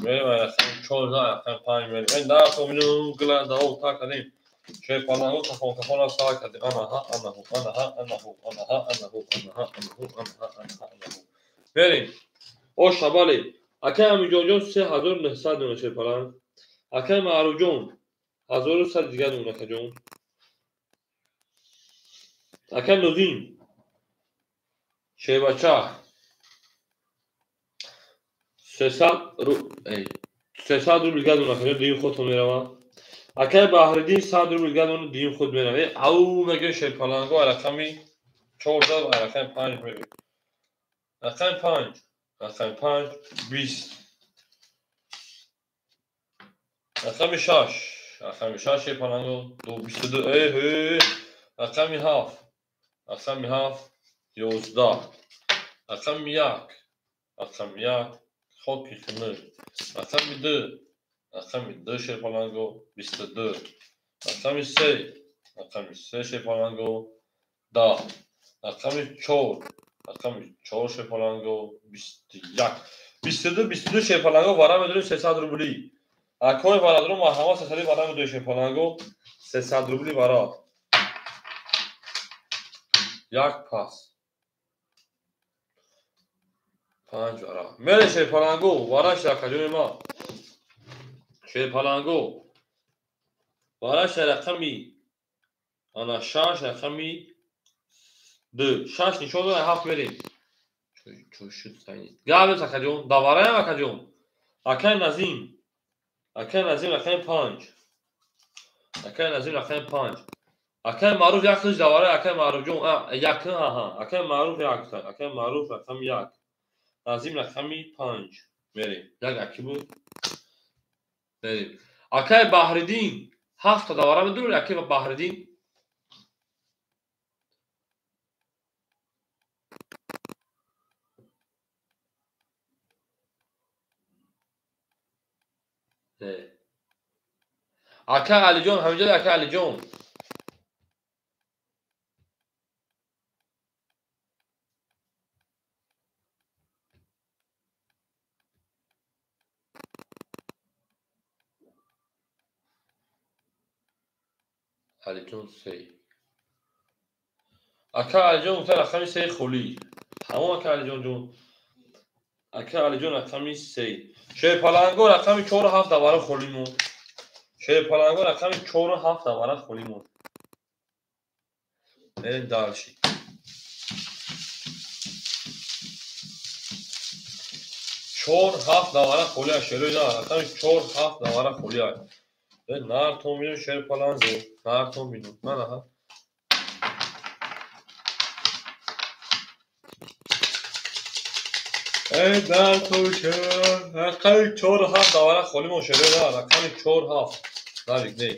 Benim ayakım çoğu ayakım payım benim. Ben daha tombino gıla da o tak edeyim. Şey parango kafana sağ kadın. Anahu. Verin. O şabali. Akay milyonjon 3900 دونه şey paran. Akay marujon 1100 دیگه دونه کجون. Akay nozim. şey بچه 300 روبل گدونه کنه دین خود میرم. اگر بهردین 100 روبل گدونه دین خود میرم. او میگه شی پلنگو رقمی 14 و رقم 5 میره. رقم 5 20 رقم 6 شی پلنگو 22 رقم 7 11 رقم 1 خود کشمه رقم 2 شی پلنگو 22 رقم 3 شی پلنگو 10 رقم 4 شی پلنگو 22 شی پلنگو وارا میدونیم 300 روبلی اکای وارا درو محمد 300 وارا میدونیم شی پلنگو 300 روبلی وارا یک پاس 5 وارا میره شی پلنگو وارا شکجون ما شی پلنگو وارا رقمی انا 6 رقمی 2 6 نشون داره 7 بریم چون شد سعید گابل سکجون دواره هم اکجون اکن نظیم رقم 5 اکن معروف یک خیش دواره اکن معروف جون یک اکن معروف رقم 1 نظیم رقمی 5 بریم یک اکی بود بریم اکن بحردین 7 دواره من دور اکن بحردین اکن علی جون همینجا اکن علی جون علی جون 3 اکن علی جون رقم 3 خولی تمام اکن علی جون اکن علی جون رقم 3 شی پلنگو رقم 4 و 7 دواره خولیمون شی پلنگو رقم 4 و 7 دواره خولیمون این دالشی 4 7 دواره خولی شروع نه رقم 4 7 دواره خولی نار تومینو شی پلنگو نار تومینو نه در توشه رقم 4 7 دواره خولی مشهره نه رقم 4 7 ناریک نه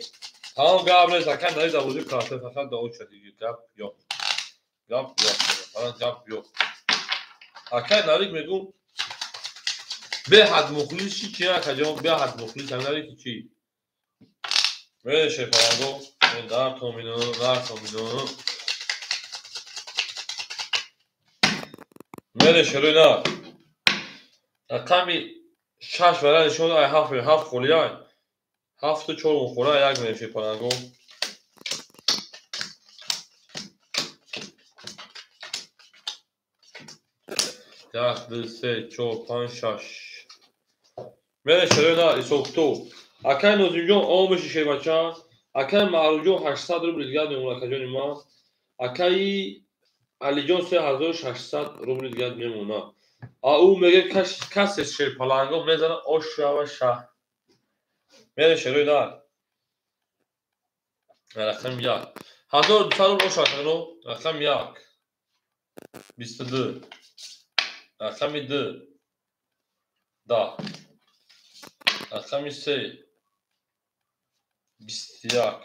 تمام قبل زکن داری دوازی کارته فقط داود شدیدی گپ yok falan gap yok اکن ناریک میگم به حد مخلیصی چی اکجام به حد مخلیص هم ناریک چی میشه پلنگو در تومینو میره شروع نه رقمی 6 وره نشون ای 7 خولی های 7 و 4 مخوره یک میشه پلنگو یک 2 3 4 5 6 میره شروع نه ایسوکتو اکن نوزیم جون آمشی شی بچه акай Маъруфҷон 800 рубл дига мемонад акаҷони ма. Акаи Алиҷон 3600 рубли дига мемонад. Ӯ меге касе шерпаланго мезана ошава шаҳр. Мере шерои дар. Рақам 1. 1200 рубл ош акаро. Рақам 1. 22. Рақами 2. 10. Рақами 3. 21.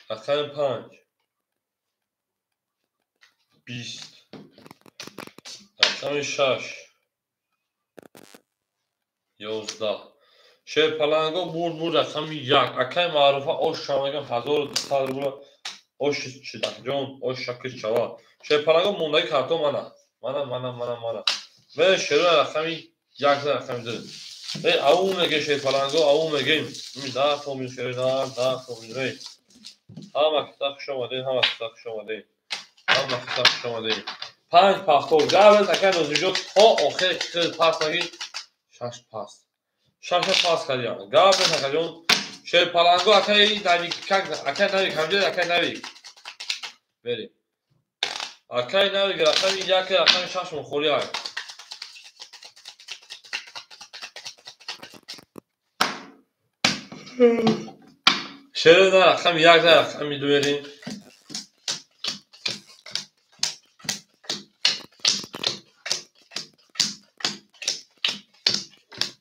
Рақами 5. 20. Рақами 6. 11. Шерпаланго бур рақами 1. Акай маъруфа ош шавагам 1200 рубл ош чидакҷон ош шакл шава. Шерпаланго мондаги картон мана. Мере шерои рақами 1 рақами 2. Ау меге шерпаланго ау мегем. 10 сомил шерои дар 10 сомил ре. Ҳама кита хуш омадед, ҳама кита хуш омадед. Ҳама кита хуш омадед. 5 пахтор гавр такай нозиҷо то охир хил пас наги 6 пас. 6 пас кардия. Гавр такаҷон шерпаланго акай навик как акай навик ҳамҷад акай навик. Берем. Акай навик рақами 1 рақами 6 мухолия. шерои дар рақами 1 рақами 2 берем.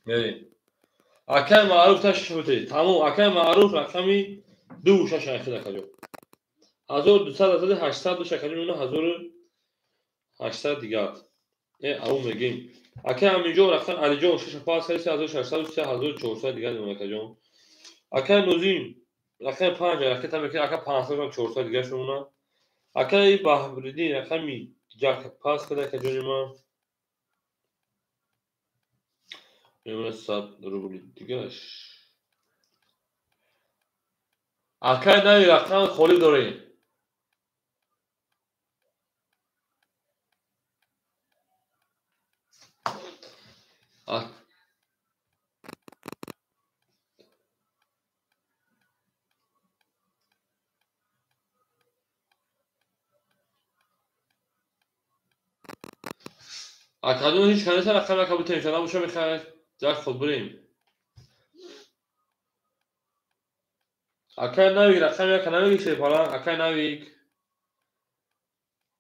берем. Акай маъруф ташиш бутед. Тамом акай маъруф рақами 2 шашахи акаҷон. 1200 800 шакали мемона 1800 дигар. Ау мегем. Акай аминҷон рақам Алиҷон 6 пас карди 3600 3400 дигар мемона акаҷон. Акай Нозим рақами 5 рақета мекард акай 500 400 дигар мемона. Акай Баҳриддин рақами 1 пас карди акаҷони ма. мемона 100 рубли дигаш. Акай нави рақам холӣ дорем. акаҷон ҳеҷ канеса рақами акабутем шана буша мехаед. як худ бурем. Акай навик рақами як навик шерпалан акай навик.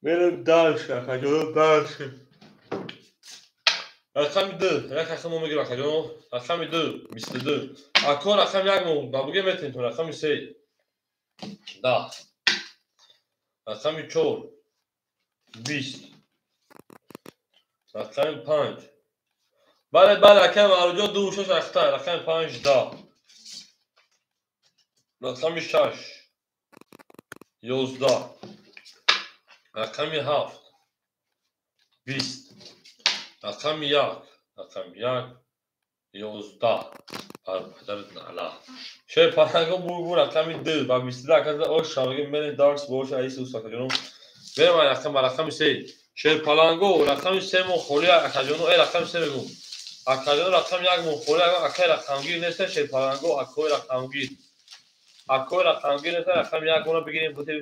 мерем дарш акаҷон дарш. рақами 2 як рақам мо мегирам акаҷон. рақами 2 22. Ако рақами 1 мо бабуге метем то рақами 3 10. рақами 4 20. рақами 5. бале акай маъруфҷон 2 6 рахта рақами 5 10. рақами 6 11. рақами 7 20. рақами 1 рақами 1 11. падарат наъла. шерпаланго бур рақами 2 ба 22 акаҷон ош шаваги мери дарс боша аисус акаҷон. берем рақами 3. шерпаланго рақами 3 мо холия акаҷон рақами 3 мегум. акаҷон рақами 1 мо холия акай рақамгир неста шерпаланго акой рақамгир. акой рақамгир неста рақами 1 мона бигирем бутем.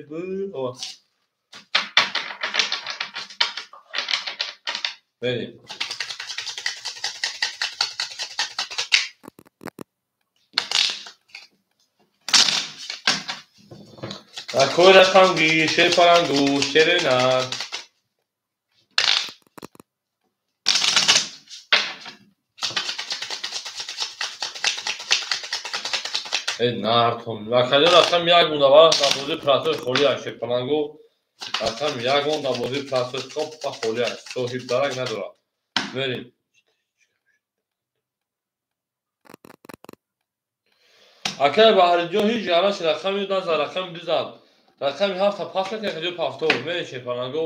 берем. акой рақамгир шерпаланго шерои нар. нартон акаҷон рақами 1 монда ва дар бози платои холия шерпаланго рақами 1 мон дар бози платои хопа холия соҳибдарак надорад. берем. акай Баҳриддин ҳеҷ ҷараш рақами назад рақами 2 зад. рақами 7 пас кард акаҷон пафтор мере шерпаланго.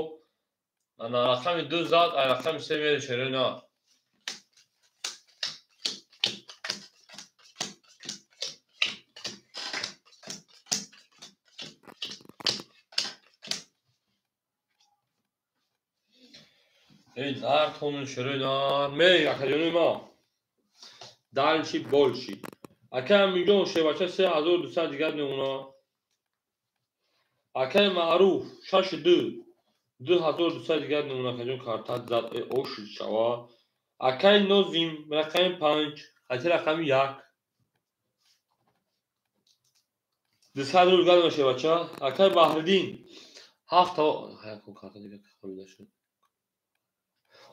рақами 2 зад ай рақами 3 мере шерои нар. нартон шерои нар. мери акаҷони ма. дальши больши. اکای میلیون شی بچه 3200 دیگر نمونه اکای معروف 2200 دیگر نمونه که جون کارت زد اوش شوا اکای نوزیم رقم 5 حتی رقم 1 200 رو گرد میشه بچه اکای بحردین 7 تا کارت دیگه خالی شد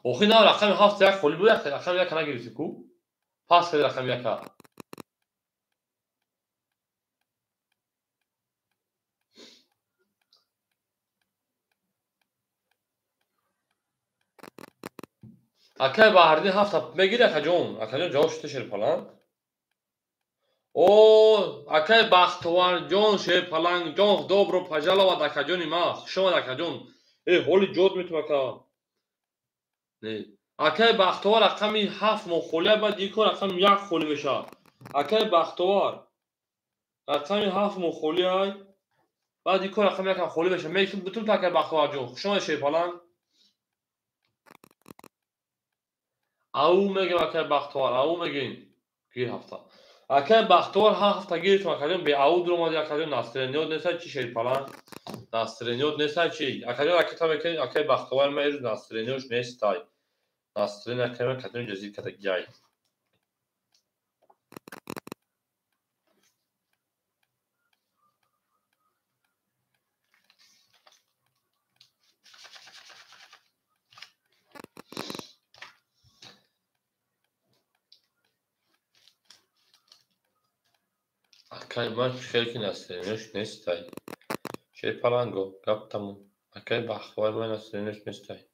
اوخی نه رقم 7 یک خالی بود رقم 1 نگیریسی کو پاس کرد رقم 1 اکای بحردین 7 تا بگیر اکا جون جواب شده شیر پلان او اکای بختوار جون شیر پلنگ جون دوبرو پجالا و دکا جونی ما شما دکا جون هولی جود میتونه که نه اکای بختوار رقمی 7 مخولیه بعد یکو رقم 1 خولی میشه اکای بختوار رقمی 7 مخولیه بعد یکو رقم 1 خولی میشه میتون بتون تا اکای بختوار جون شما شیر پلنگ او میگم اکای بختوار او میگین گیر هفته اکای بختوار هفته گیرتون اکادون به او درو مادی اکادون ناسترینیود نیست چی شیر پلان ناسترینیود نیست چی اکادون اکتا میکنی اکای بختوار میرز ناسترینیوش نیست تای ناسترین اکادون جزیر کتا گیای اکای من شیر که ناسترینیوش نیست تای شیر پلانگو گب تموم اکای بختوار من ناسترینیوش نیست تای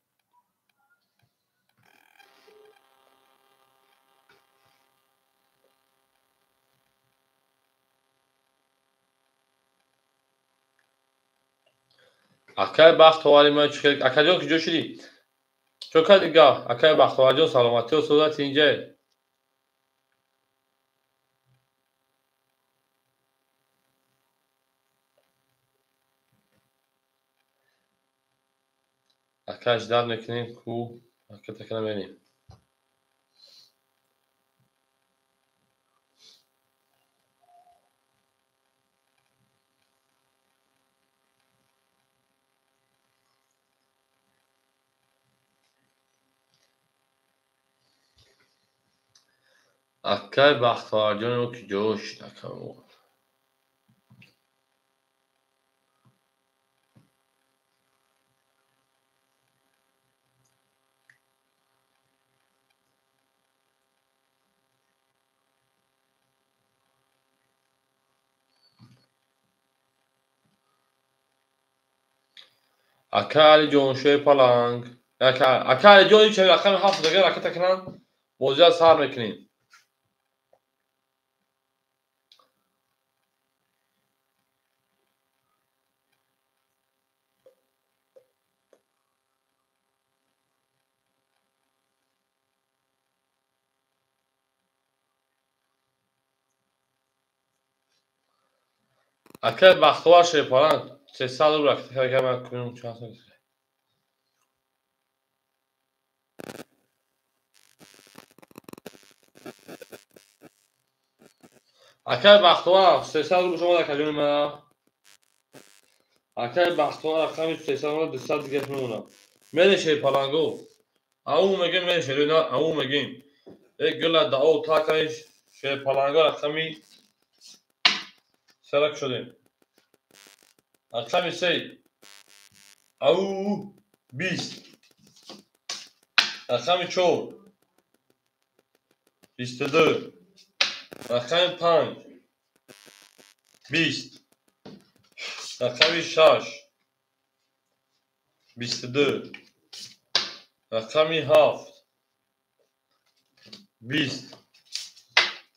اکای بختواری من شیر اکادون که جو شدی چو که دیگه اکای بختوار جون سلامتی و صورت اینجا اکاش درد میکنیم کو اکا تکنه بریم اکای بختوار جون او که جوش نکن اکای جون شوی پلنگ اکای جون چه رقم 7 دیگه اکا تکنن موزه سر میکنیم اکای بختوار شوی پلنگ 300 رو رکت که من کنیم چند سال اکای بختوار 300 رو شما در کجون من اکای بختوار رقمی 300 رو 200 دیگه میمونه میره شوی پلنگو او میگیم میره شوی نه او میگیم یک گل دعو تا کنیش شوی پلنگو رقمی سرک شدیم رقمی 3 او 20 رقمی 4 22 رقمی 5 20 رقمی 6 22 رقمی 7 20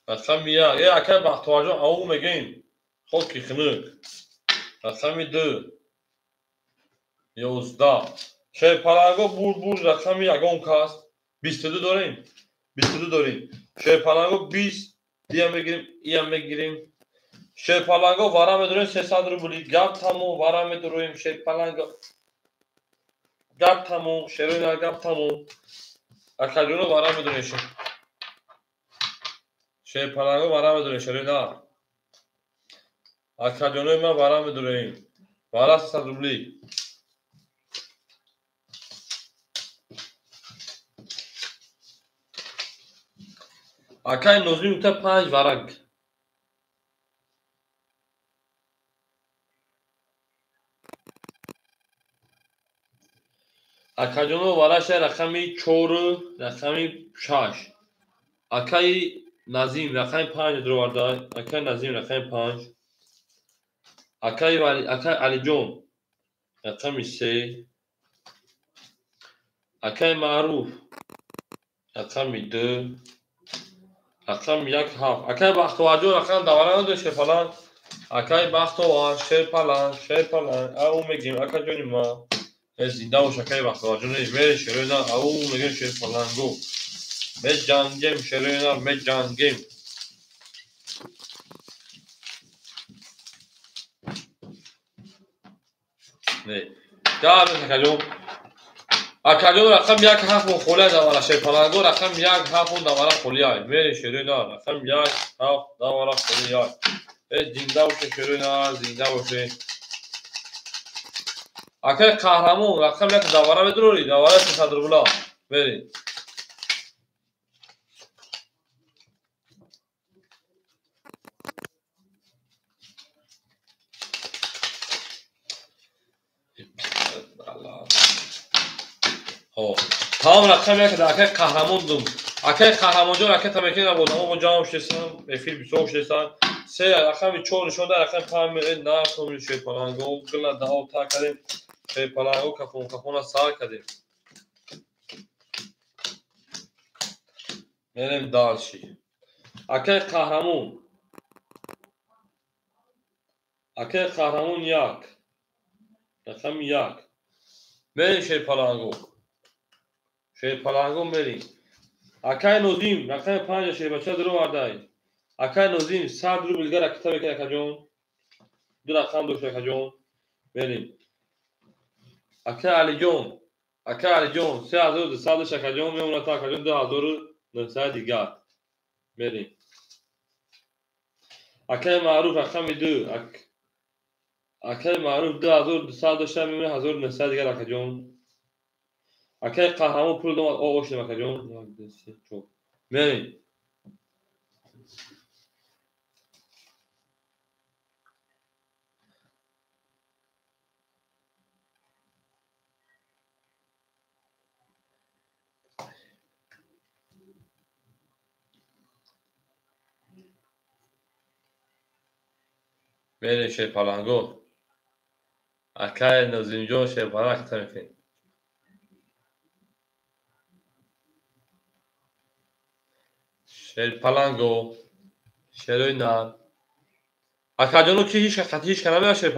رقمی 1 یه اکای بختوار جان او میگیم خوکی خنک رقمی 2 11 شوی پلنگو بور رقمی یگون کاست 22 داریم 22 داریم شوی پلنگو 20 یم بگیریم شوی پلنگو وارا میداریم 300 رو بولی گب تموم وارا میداریم شوی پلنگو گب تموم شیرین گب تموم اکادونو وارا میدونیم شیر پلنگو برام بدونه شروع نه اکادیونوی ما برام بدونه این برا 300 روبلی اکای نوزی میته 5 ورق اکادیونو وراش رقمی 4 رقمی 6 اکای نظیم رقم 5 دروارده اکای نظیم رقم 5 اکای علی جون رقم 3 اکای معروف رقم 2 رقم 1 7 اکای بختوارجو رقم دوران داشته فلان اکای بختوار شیر پلنگ او میگیم اکا جونی ما زنده و شکای بختوارجو نیمه شروع او میگیم شیر پلنگو به جنگیم شروع به جنگیم نه دارم اکادیون رقم 1 7 خوله دواره شیر پلنگو رقم 1 7 دواره خولیای میری شروع رقم 1 7 دواره خولیای زنده باشه شروع زنده باشه اکای قهرمان رقم 1 دواره بدروری دواره 300 روبلا برید تمام رقم 1 در اکای قهرمان دوم اکای قهرمان جو رقم تمکین نبود اما با جام شستن به فیلم بسوق شستن 3 رقم 4 نشون در رقم 5 نه سومی شیر پلنگو گل داو تا کردیم شیر پلنگو کپون سال کردیم میریم دالشی اکای قهرمان 1 رقم 1 بریم شیر پلنگو بریم اکای نوزیم رقم 5 شیر بچه درو وردای اکای نوزیم 100 روبل گر کتاب که اکا جون دو رقم دوش اکا جون بریم اکای علی جون 3200 اکا جون میمونه تا اکا جون 2900 دیگر بریم اکای معروف رقم 2 اکای معروف 2200 داشته میمونه 1900 دیگر اکا جون اکای قهرمان پول دومد آغوش اکا جون بریم بریم شیر پلنگو اکای نوزیم جو شیر پلنگ کتا میکنیم شیر پلنگو شیروی نار اکا جونو که هیچ کنه شیر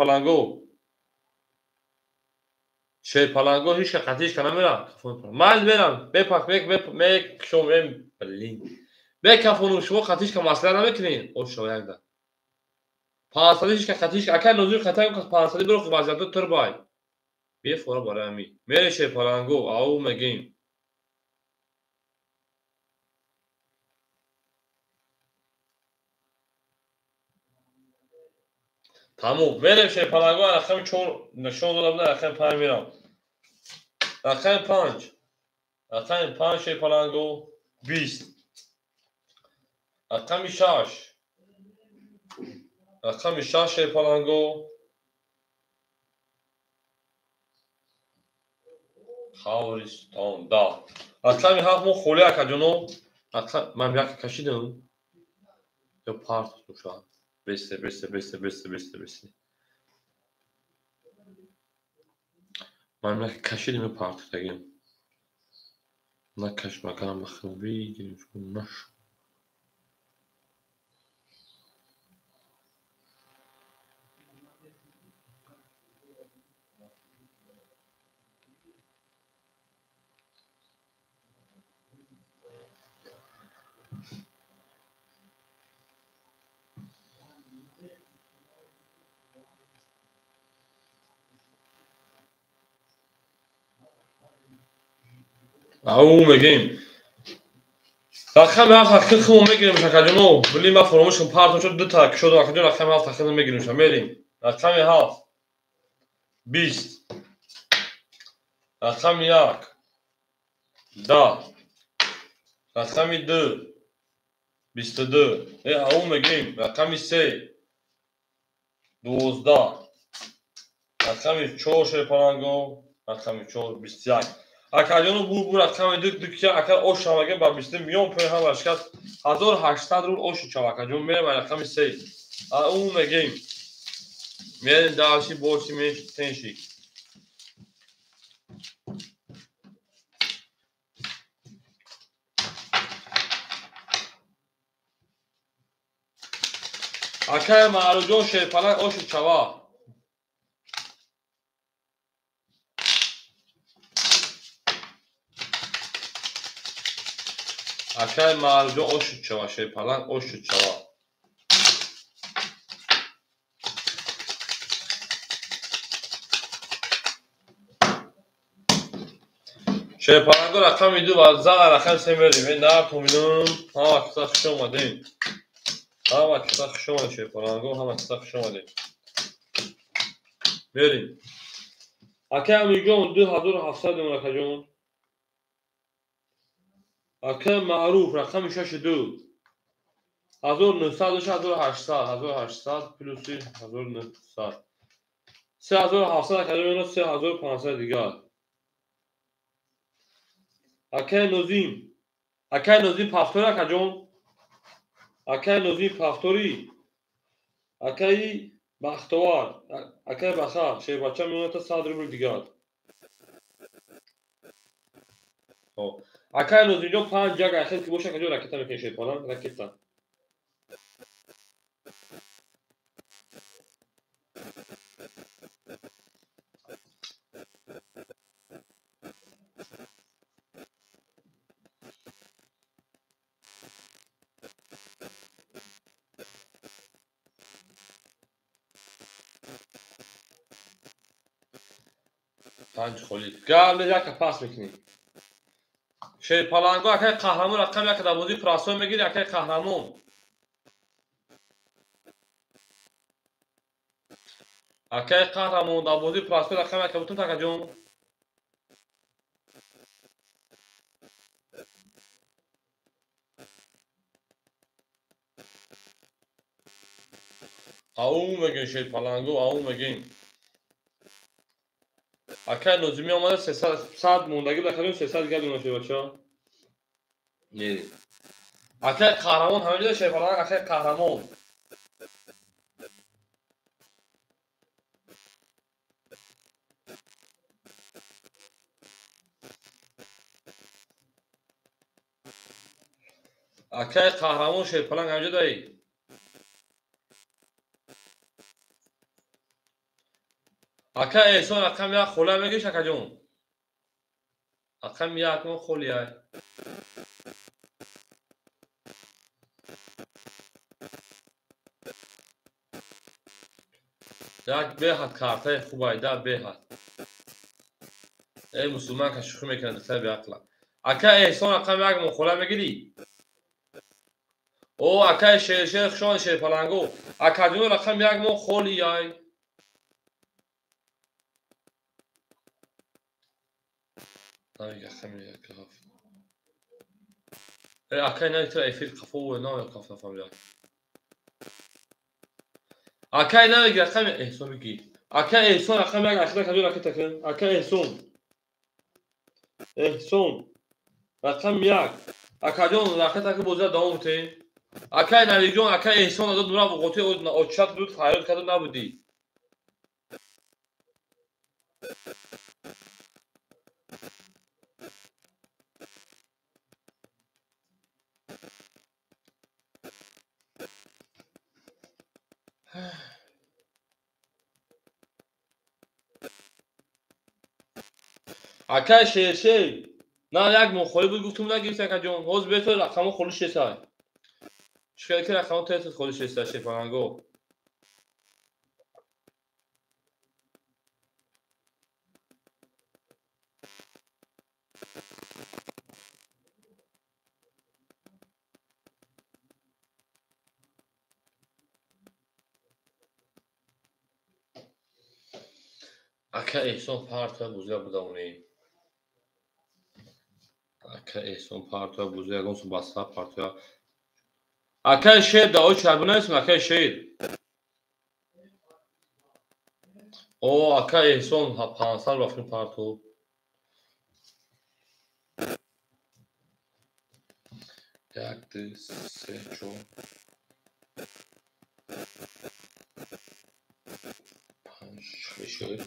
پلنگو هیچ قطعیش کنه میره من برم بپاک میک شوم بلین بکفونو شما قطعیش که مسئله نمیکنین او شو یک ده 500 که قطعیش اکر نوزی قطعی که 500 برو که وضعیت تر بای بیا فورا برای امی میره شیر پلنگو او مگیم تموم میریم شیر پلنگو رقم 4 نشون دادم نه رقم 5 میرم رقم 5 شیر پلنگو 20 رقم 6 شیر پلنگو خاورستان دا رقم 7 مو خولی اکا جونو من یک کشیدم یا پارت دوشان بسته من یک کشیدم یا پارت تگیم نکش مکانم مخروبی گیریم شون نش او میگیم رقم 7 تخفیف خودمون میگیریم شکجونو ولی من فراموش کنم پارتون شد دو تا شد شکجون رقم 7 تخفیف میگیریم میریم رقم 7 20 رقم 1 10 رقم 2 22 اون میگیم رقم 3 12 رقم 4 شپارانگو رقم 4 21 اکاجونو بو رقم دو اکر اوش شامگه با 20 میون پر هم اشکات 1800 رو اوش چاکاجون میرم رقم 3 اون میگیم میریم داشی بورسی میش تنشی اکر معروجون شپاران اوش چوا اکر معروجون اوش چوا شپاران اوش چوا شپارانگو رقم 2 و زا رقم 3 میریم نه پومینم ها وقتا شما دین ها وقتا شما شپارانگو ها وقتا شما دین بریم اکه میگم 2700 مرکجون اکه معروف رقم 62 1900 1800 پلوس 1900 3700 کلمه 3500 دیگه اکه نوزیم پافتور کجون اکه نوزیم پافتوری اکه بختوار اکه بخا شی بچه میونه تا 100 روبل دیگه خب اکه نوزیم جو 5 جگ اخیر که باشه کجون راکتا میکنه شی پالان راکتا پنج خلی قبل یک پاس میکنی شیر پالانگو اکه قهرمان رقم یک دوازی پراسو میگیری اکه قهرمان اکه قهرمان دوازی پراسو رقم یک بتون تا کجون او میگین شیر پالانگو او میگین اکه نوزمی آمده 300 موندگی بخریم 300 دیگه دونه بچه نیری اکه قهرمان همه جده شیر پالانگ اکه قهرمان اکه قهرمان شیر پالانگ همه جده ای اکه احسان رقم یک خوله میگیش اکه جون رقم یک من خولی های یک بیهد کارته خوبه ده بیهد ای مسلمان که شوخی میکنه دختر بی عقله اکه احسان رقم یک من خوله میگیری او اکه شیر خشان شیر پالانگو اکه جون رقم یک من خولی های نمیگه خمی یک کف اکه نه ترى ایفیل قفو نه قف نفهم اکه نمیگه رقم احسان بگی اکه احسان رقم یک اخیره کجون اکه تکن اکه احسان رقم یک اکه جون اکه تک بوزه دوام بته اکه نویجون اکه احسان داد نورا بقوتی او چت دود خیرات کردن نبودی اکه شیر نه یک مخوری بود گفتم نگیرید اکه جون حوز بهتر رقم خلوش شسای شکل که رقم تایت خلوش شسای شیر پالانگو Aka Ehson parta buzya budamuni. Aka Ehson parta buzya gonsu basta parta. Aka şehir da o çarpınıyorsun aka şehir. O aka Ehson pansal bakın parto. Yaktı seço. Şöyle.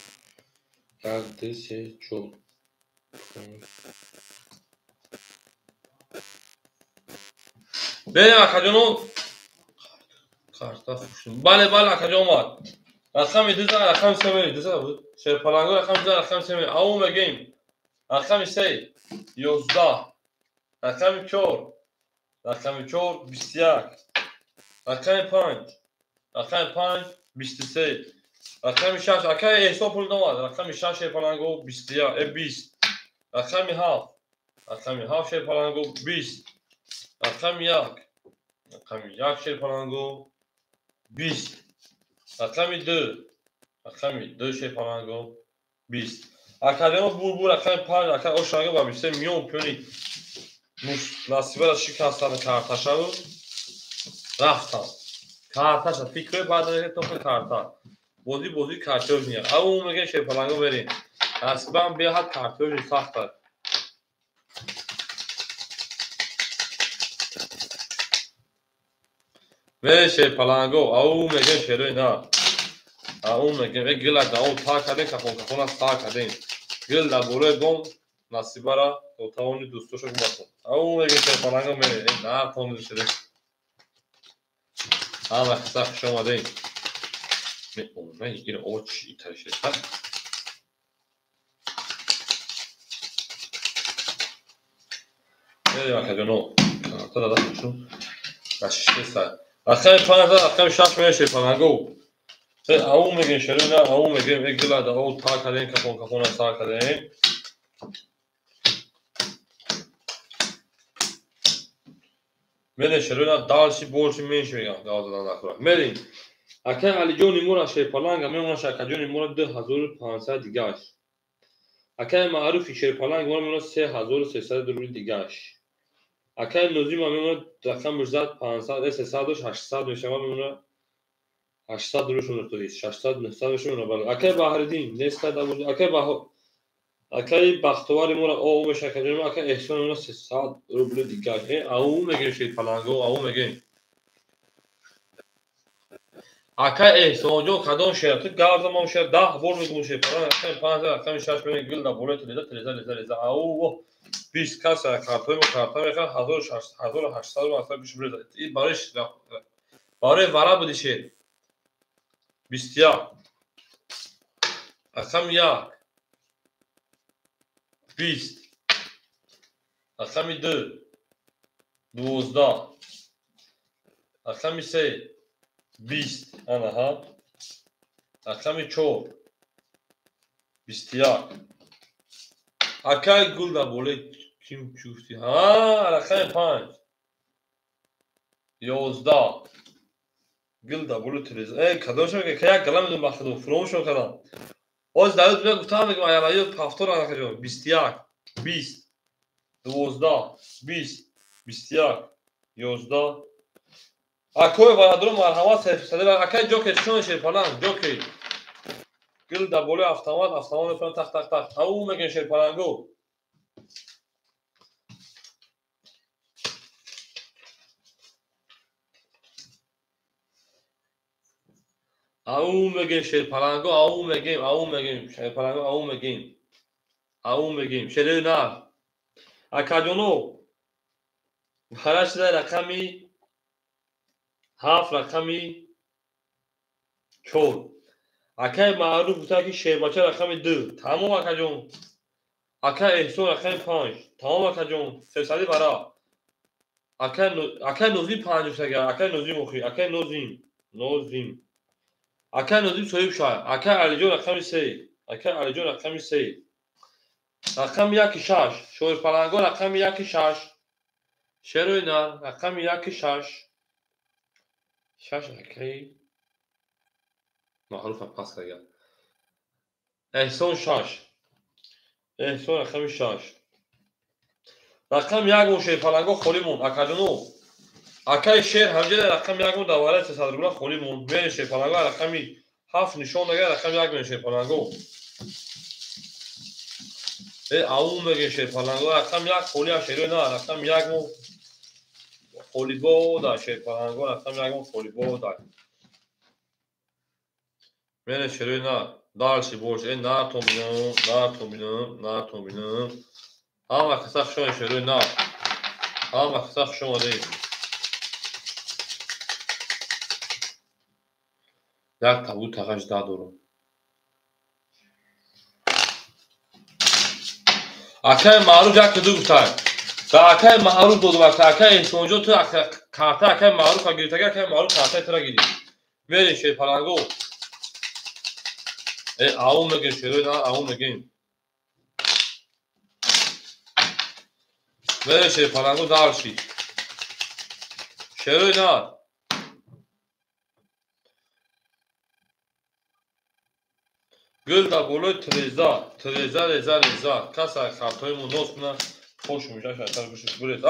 Yaktı seço. Benim akadyon karta fuşun. Bale akadyon var. Rakam 7 rakam 7 şey parango rakam 7 او میگیم رقم 3 11 رقم 4 رقم 4 21 رقم 5 رقم 5 23 رقم 6 رقم حساب پول نماد رقم 6 şey parango 20 رقم 7 رقم 7 şey parango 20 رقم 1 رقم 1 şey parango 20 رقم 2 رقم 2 şey parango 20 akademi bu rakam par rakam o şarkı var bir milyon pöni nasibara şikastane kartaşa bu raftan kartaşa fikre badere topu karta bozi kartoj niye au mege şey parango verin asban bir hat kartoj saxtar ve şey parango au mege şey ne au mege gila da o ta kadın kafona ta kadın gil da buraya gom nasibara otağını dostuşa kumasın. Au mege şey parango verin ne yapalım işte. Ama kısa şoma değil. Ne olma yine oç iterşe. Ne bakacağım o. Kartta da şu. Kaşıştı sa. Akşam panza akşam şaş mı şey parango. Sen au mege şerine au mege vegila da o ta kadın kafona sağ kadın. Mene şerine dalşi borçi menşe ya gazdan akra. Mene اکه علی جون مورا شی پلنگ میمونه شکر جون مورا 2500 دیگهش اکه معروفی شی پلنگ میمونه 3300 روبل دیگهش اکه نوزی میمونه رقم برزد 500 300 800 میشه میمونه 800 روشون تو هیچ 600 900 میشه بالا اکه بهردین نیست دا بود اکه بختوار مورا او به شکر جون اکه احسان میمونه 300 روبل دیگهش او میگه شی پلنگ او میگه Aka sonucu kadın şerti gardamam şer dah vol mi şey falan kan panza kan şaş beni gül da bolet leza au biz kasa kartı kan hazır haşsal mı asla bir şey böyle barış bare vara bu dişi bistiya akam ya bist akam 2 12 akam 3 20 anaha akşam çok bistiyak akay gul da böyle kim çufti ha akşam 5 11 gul da böyle tez kadınşo ki kaya kalam bakdı fromşo kadar oz davet bile guftam ki ayarayı haftor anakacağım bistiyak 20 12 20 bistiyak 11 Akoy var durum var hava sefsede var akay joke şun şey falan joke gül da böyle avtomat falan tak au megen şey falan go au megen şey falan go au megen şey falan go au megen şey ne akadono haraçla rakami haf rakami çok akay معروف بوده که شیباچه رقم 2 تمام اکجون اکای احسان رقم 5 تمام اکجون 300 برا اکای نوزی 5 سگا اکای نوزی مخی اکای نوزیم اکای نوزی صاحب شای اکای علی جون رقم 3 اکای علی جون رقم 3 رقم 1 6 شور پلنگو رقم 1 6 شروع اینا رقم 1 6 6 اکای معروف پاس کرد احسان 6 احسان رقم 6 رقم 1 مون شیر پلنگو خالی مون اکادونو اکای شیر همجوری رقم 1 مون دوباره 300 روبل خالی مون میره شیر پلنگو رقمی 7 نشون دیگه رقم 1 میره شیر پلنگو اون میگه شیر پلنگو رقم 1 خالی شیر نه رقم 1 مون خالی بود شیر پلنگو رقم 1 مون خالی بود میره شیر نه دارشی بوش نه تو بینم ama kısa şöyle şöyle ne ama kısa şöyle değil ya tabu takaj daha doğru akay maruf ya kedu guftar da akay maruf bodu bak akay sonjo tu karta akay maruf agirtega akay maruf karta tıra gidiyor verin şey parango ağum mı şöyle ne ağum mı verin şey parango darşi şöyle ne گل در بالای تریزا کس خرطای مونوس کنه خوش میشه شاید گوشش برید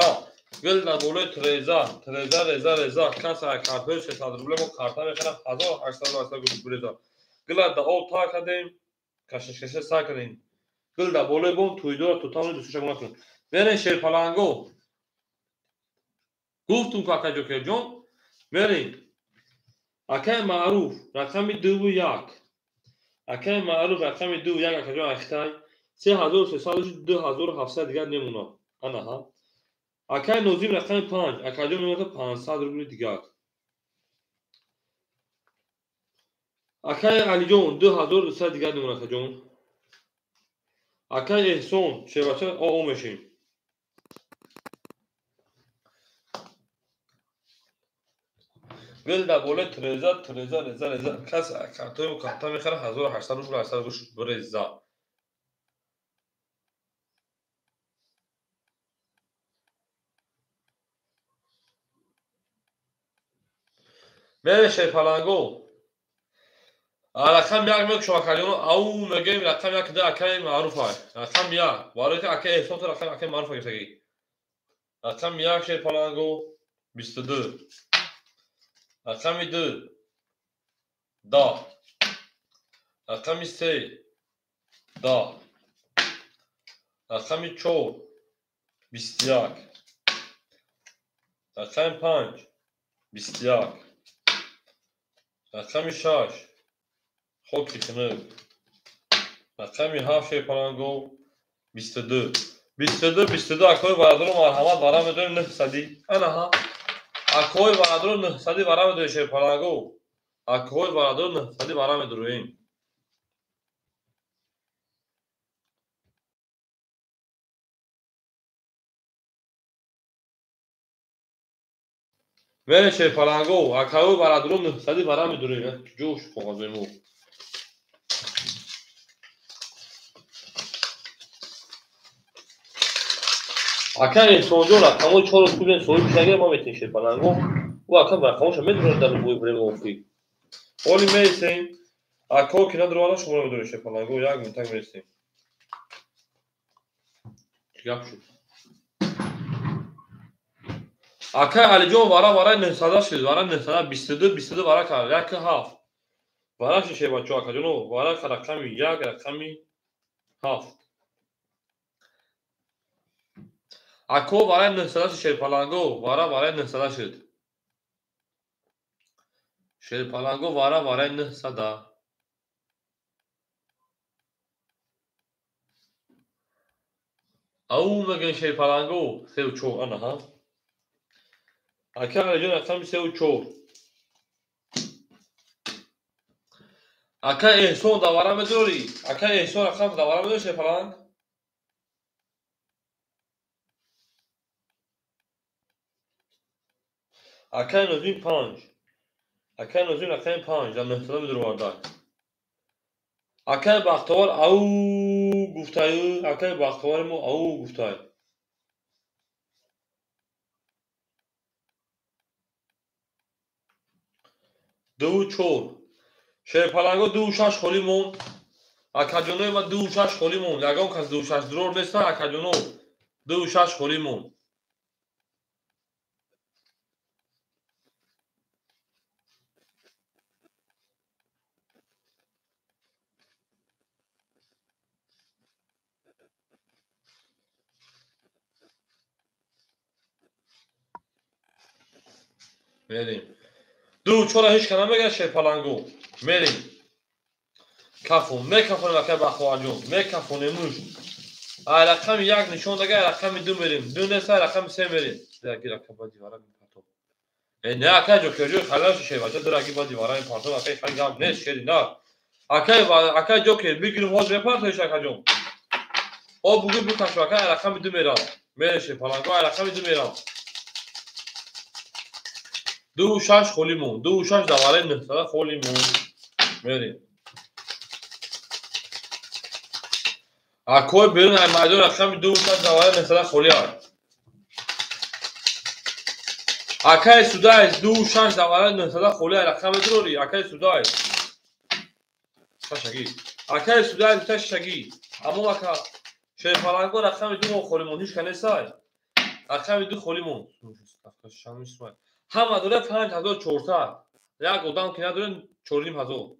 گل در بالای تریزا کس خرطای 600 روبل مو کارتا میخرم 1800 گوشش برید گل در آب تا کردیم کشش سا کردیم گل در بالای بوم تویدو تو تامل دوستش کنم برین شیر پلنگو گفتم که اکا جوکر جون برین اکای معروف رقم 2 اکای معروف رقم 2 یک اکجان اختای 3300 2700 دیگر نمونه آنها ها اکای نوزیم رقم 5 اکجان نمونه 500 روبل دیگر اکای علی جون 2200 دیگر نمونه اکجان اکای احسان شبچه او میشیم گل در بالای تریزا کس کارتای و کارتا میخره 1800 روبل 800 گوش بریزا میره شیر پلنگو رقم 1 میگه شما کلیون او میگیم رقم 1 ده اکای معروف های رقم 1 وارد که اکای احسان تو رقم اکای معروف گرفتگی رقم 1 شیر پلنگو 22 رقم 2 دا رقم 3 دا رقم 4 21 رقم 5 21 رقم 6 خوکی خنگ رقم 7 شیر پلنگو 22 اکوی برادر و مرحمت برام میدونیم 900 انا ها اکوی برادر 900 برام میدونیم شیر پلنگو اکوی برادر 900 برام میدونیم میره شیر پلنگو اکوی برادر 900 برام میدونیم جوش خوازمو اکای سونجو رقمو 4 خوبن سوی میشه ما میتونیم شیر پلنگو و اکا رقمش میدونن در بوی بریم اوفی اولی میسیم اکا که نداره شما میدونید شیر پلنگو یک منطقه میسیم گپ شد اکای علی جون وارا 900 شد وارا 922 وارا کرد یک 7 وارا شیر بچو اکا جون وارا رقم 1 رقم 7 اکو وارا 900 شیر پلنگو وارا 900 شد شیر پلنگو وارا 900 او میگن شیر پلنگو 34 انا ها اکای علی جون رقم 34 اکای احسان دوارا میدونی اکای احسان رقم دوارا میدونی شیر پلنگ اکای نوزین 5 اکای نوزین رقم 5 در 900 میدونی وارده اکای بختوار او گفتای اکای بختوار مو او گفتای 2 4 شیر پلنگو 2 6 خالی مون акаҷонои ма 2.6 холӣ монд. Ягон кас 2.6 дурор нестан, акаҷоно 2.6 холӣ монд. мерим 2.4 ҳеҷ ка намегӯяд шерпалангу. мерим кафон мекафонем ака бахоаҷон мекафонемуш. ай рақами 1 нишон дага, ай рақами 2 мерим. 2 нест, ай рақами 3 мерим. Драги рака ба дивара мепартом. Не ака ҷо кёҷо халаш шевача драги ба дивара мепартом. Ака хай гам нест шери на. Ака ҷо ке бигирим ҳоз мепартош акаҷон. О бугу букашу ака ай рақами 2 мерам. Мере шерпалангу ай рақами 2 мерам. 2.6 холӣ монд. 2.6 давараи 9 холӣ монд. мерим акой берун ай майдон рақами 2.6 давараи 9 холӣ ай. акай судай 2.6 давараи 9 холӣ ай рақами дурори акай судай. шашаги. акай судай ташаги. Амо ака шерпалангу рақами 2 холӣ монд. ҳеҷ ка несай. рақами 2 холӣ монд. ҳама дора 5400. Як одам ки надора 4500.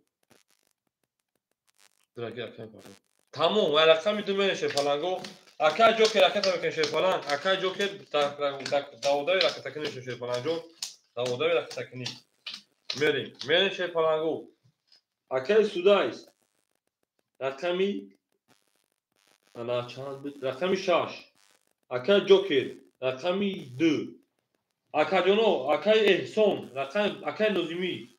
драги ака пардон. Тамом ай рақами 2 мере шерпалангу. Ака ҷо ки ракета мекунем шерпаланг. Ака ҷо ки даводаи ракетакунӣ шерпалангҷо. Даводаи ракетакунӣ. мерем шерпалангу. Акай судайс. рақами ана чанд буд? рақами 6. Акай ҷокер рақами 2. акаҷоно акай эҳсон рақами акай нозимӣ.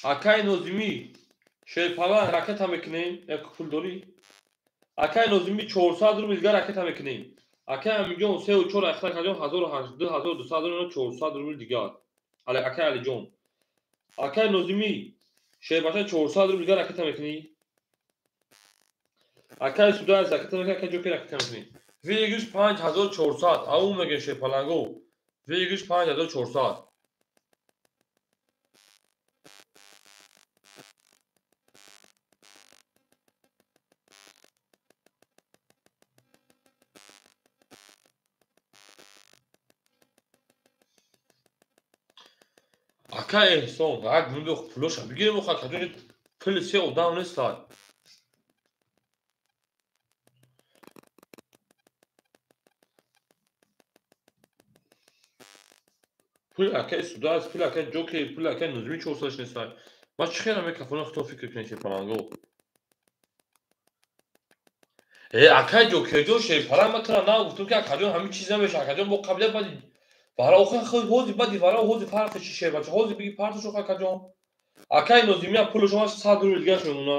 акай нозимӣ шерпаланг ракета мекунем. як пул дорӣ? акай нозимӣ 400 рубл дигар ракета мекунем. акай амиҷон 3.4 акаҷон 1200 400 рубл дигар. акай алиҷон. акай нозимӣ шербаша 400 рубл дигар ракета мекунӣ. акай судай ракета мекунӣ. акай ҷоки ракета мекунӣ. вигиш 5400 аву мегӯем шерпалангу. вигиш 5400. акай эҳсон як мунди пулоша бигирем оха каҷони пули 3 одам нестай. пули акай судай пули акай ҷоки пули акай нозимӣ 400 нестай. ма чӣ хелам мекафонам худо фикр кунем шерпалангу. акай ҷокеҷо шерпаланг ма тора нагуфтам ки акаҷон ҳамин чиз намеша. акаҷон бо қабилият бади бара охир ҳози бади бара ҳози фарқи чи шербача ҳози биги партош ох акаҷон. акай нозимия пулашома 100 рубл дигаш мемона.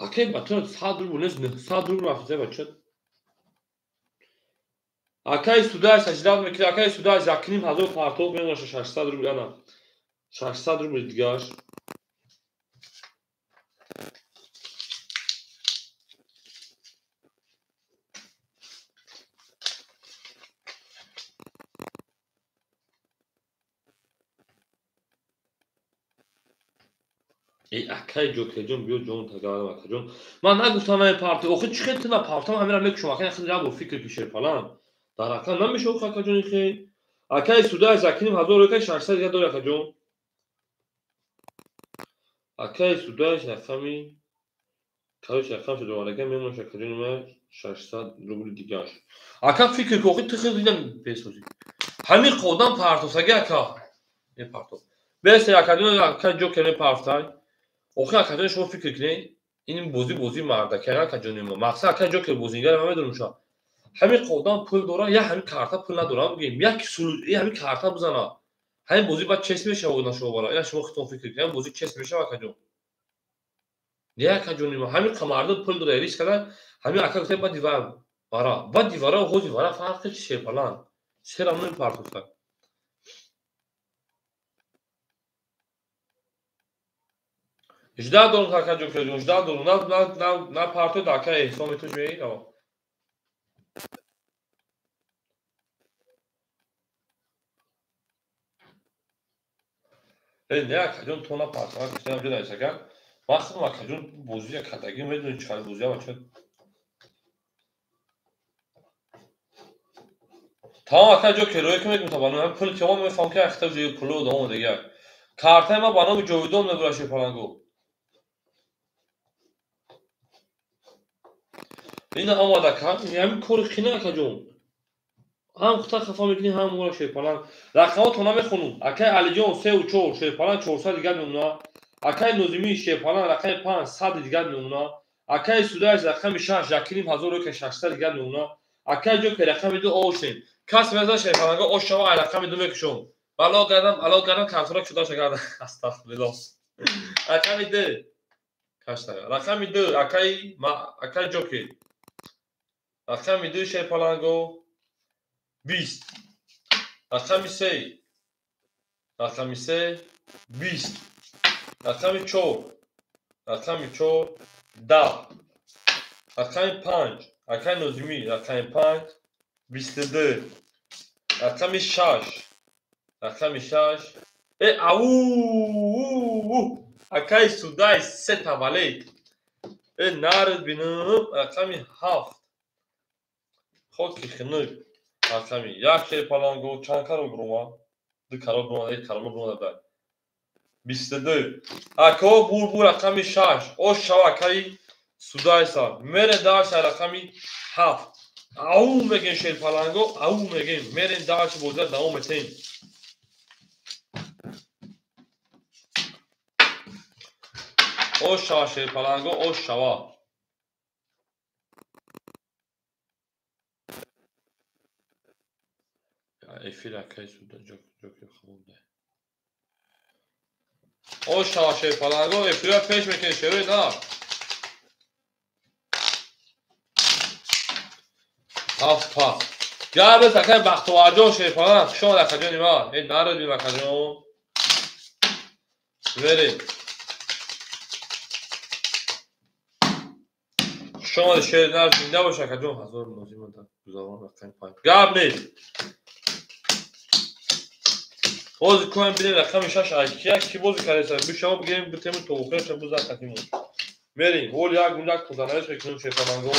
акай бача 100 рубл нест 100 рубл афзай бача. акай судай саҷдат мекунӣ. акай судай якним ҳазор партов мемоша 600 рубл ана 600 рубл дигаш. акай ҷокеҷон биё ҷон тагарадам акаҷон. ман нагуфтам ай парто. охир чӣ хел тина партам ҳамира мекушам. акай хел рабо фикр ки шерпаланг. дар рақам намеша ох акаҷони хел. акай судай якним ҳазор акай 600 дигар дори акаҷон. акай судай рақами кароч рақам шуда валага мемоша акаҷони ма 600 рубл дигаш. ака фикр ки охир ты хел дидам бесозӣ. ҳамин қодам партосаги ака не парто. бес акаҷони акай ҷокер мепартай. охир акаҷони шумо фикр кунед ин бозӣ мардакиана акаҷони мо. мақсад акай ҷокер бозигаре ма медонам ша. ҳамин қодам пул дора я ҳамин карта пул надорам бигем. як сул ҳамин карта бизана. ҳамин бозӣ баъд чест мешава нашо бара. ина шумо худтон фикр кунед бозӣ чест мешава акаҷон. не акаҷони мо ҳамин мардум пул дора риск када ҳамин ака гуфта ба дивар бара. ба дивара ҳози бара фарқи чи шерпаланг. серам мепартофта. 18 дорум акаҷон ки 18 дорум на парто да акай эҳсон метуш меи. نه اکاجون تو نپرسم کسی جدا ایستگان وقتی اکاجون بوزی کاتگی میدونی چیکار بوزی ها چه تمام اکاجو که روی که میگم تا بانو هم پول که ما میفهم که اختر جوی پولو دامو دیگه کارت ما بانو جویدون نبراشه پلنگو این آماده کار همین کار خینه اکاجون هم خطا خفا میکنی هم مورا شیپالان رقمات اونا میخونم اکای علی جان 3 و 4 شیپالان 400 دیگر نمونه اکای نوزمی شیپالان رقم 5 100 دیگر نمونه اکای سودایز رقم 6 جاکریم 1000 که 600 دیگر نمونه اکای جو که رقم 2 اوشن کس مزا شیپالان گو اوش شما رقم 2 میکشم بالا گردم کنترل شده شگرد استغفرالله رقم 2 کاش رقم 2 اکای جو که رقم 2 شیپالان گو 20 رقم 3 رقم 3 20 رقم 4 رقم 4 10 رقم 5 رقم نوزمی رقم 5 22 رقم 6 رقم 6 او اکای سودای 3 تاوالی نارد بینم رقم 7 خود که خنک رقم 1 شیپالانگو چند کارو بروما دو کارو بروما یک کارو بروما داد 22 اکا بور رقم 6 او شواکای سودای سال میره داش رقم 7 او میگن شیر پلنگو او میگن میرین داش بوده دوام تین او شیر پلنگو او شوا افیل اکای سودا جو خونده او شیر پلنگو افیل پیش میکنه شیروی نه آف پا گرد تکای بختوارجان شیپالان شما در کجا نیما این نارد بیم کجا بریم شما شیر نرد زنده باشه کجا هزار نوزی مدن بزاوان رقم پایین گرد نیست بازی کنیم بینیم رقم 6 ایکیا کی بازی کرده سر بی شما بگیریم بتیمون توقعه چه بوز از تکیمون بریم هول یک گوندک پوزانهش بکنیم شیپالانگو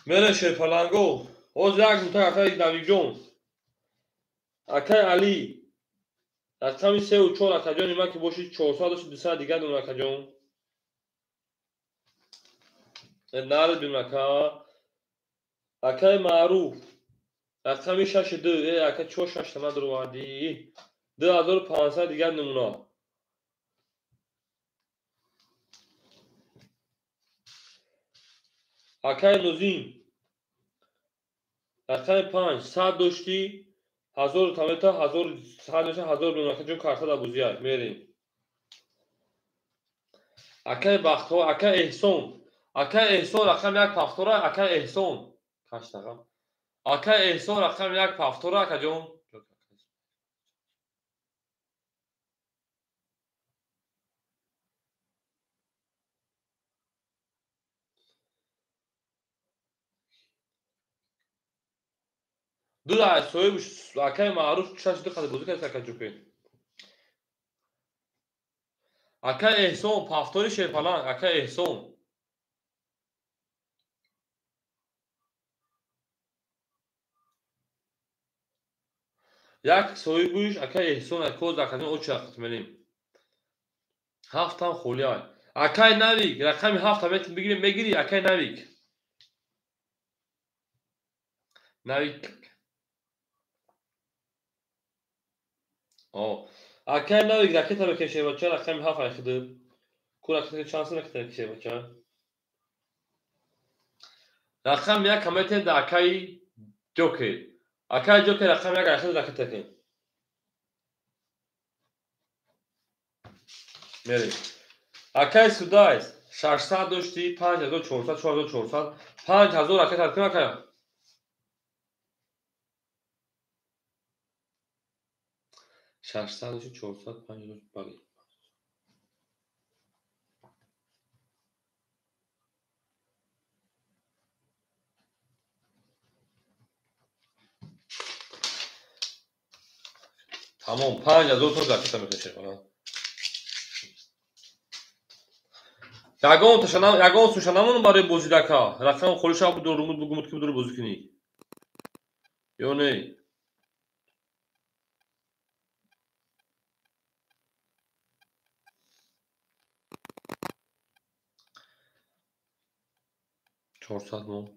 میره شیپالانگو باز یک گوندک اکای نوی جون اکای علی رقم 3 و 4 اکاجون نیمه که باشید 400 و 200 دیگر دونه اکاجون نارد بیم اکای معروف رقم 62 اکای 4 6 تمه درو وادی 2500 دیگر نمونه اکای نوزین رقم 5 100 داشتی 1000 تمه تا 1000 1000 دونه اکاجون کارتا دا بوزیای میریم اکای بختو اکای احسان رقم 1 پافتورا اکای احسان کاش تاگم اکای احسان رقم 1 پافتورا اکاجون دو دا سوی اکای معروف چش دو خد بوزی که اکاجو که اکای احسان پافتوری شیپالان اکای احسان یک سوی بوش اکای احسان اکوز اکاجون او چه اخت منیم هفتم خولیای اکای نویک رقم 7 میتون بگیریم بگیری اکای نویک او اکای نویک رکت بکشه بچه رقم 7 اخده کو رکت شانس نکته بچه رقم 1 کمیت د اکای جوکر اکای جوکر رقم 1 اخده رکت کن میریم اکای سودایز 600 داشتی 5400 4400 5000 اکای ترکیم اکای 600 داشتی 400 5000 بله تمام 5000 تا رکت میکنه شیر پلنگ. یگان سوشنمون برای بازی دکا رفتم خودش هم دور بگمت که دور بازی کنی یا نه. $400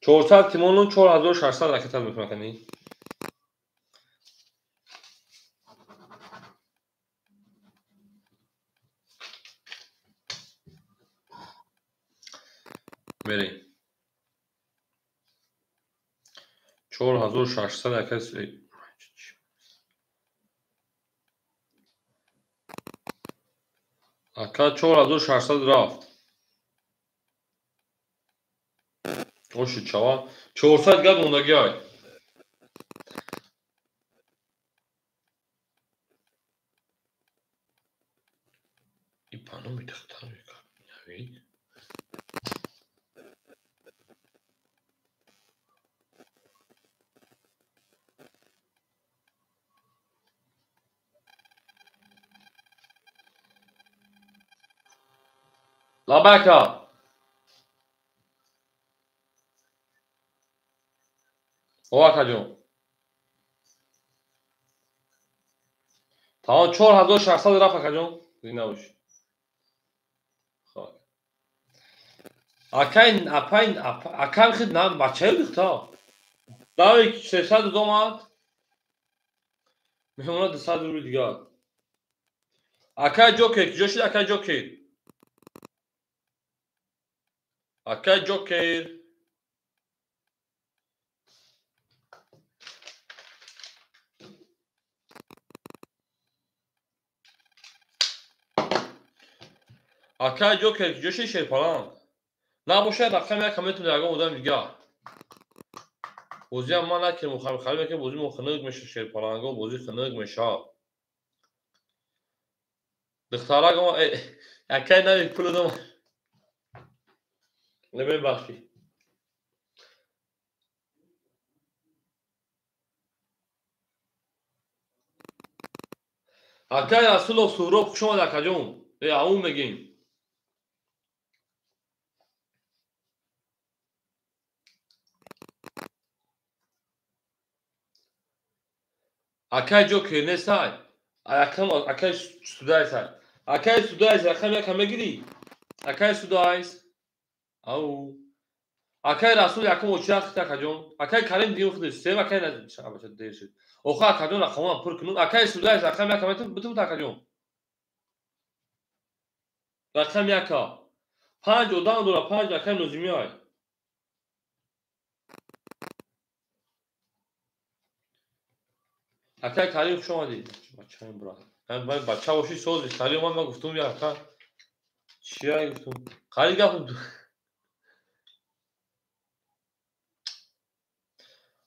400 تیمونون 4600 رکت میکنه کنی. بریم 4600 رکت اکا 4600 رفت اوشی چاوا 400 گرد موندگی های این پانو میتختم یعنی لابکا اوکا جون تمام 4600 رفت اکا جون این نباش خب اکاین اپاین اکا خود نام بچه دیختا داوی 600 دومات میمونه 200 رو دیگه اکا جوکر جوشی اکا جوکر اکا جوکر اکا جوکر جوشی شیر پلنگ نباشه رقم یک کمیتون دیگه بودم دیگه بازی هم ما نکنیم مخالف خیلی که بازی مخنق میشه شیر پلنگا بازی خنق میشه دخترها گم اکای نمی پول دم نمی بخشی اکای رسول و سورو شما در کجون اون میگیم اکای جو که نسای اکای سودای سای اکای سودای رقم یک میگیری اکای سودای او اکای رسول یکم اوچاخ تا کجون اکای کریم دیو خود سه اکای نه شابه دیش اوخا کجون رقم پر کنون اکای سودای رقم یک بتون تا کجون رقم یکا 5 و $10 5 اکای لازمی های اکای کریم شما دی بچه این برا من بچه باشی سوز کریم من گفتم یا اکا چیه گفتم خیلی گفتم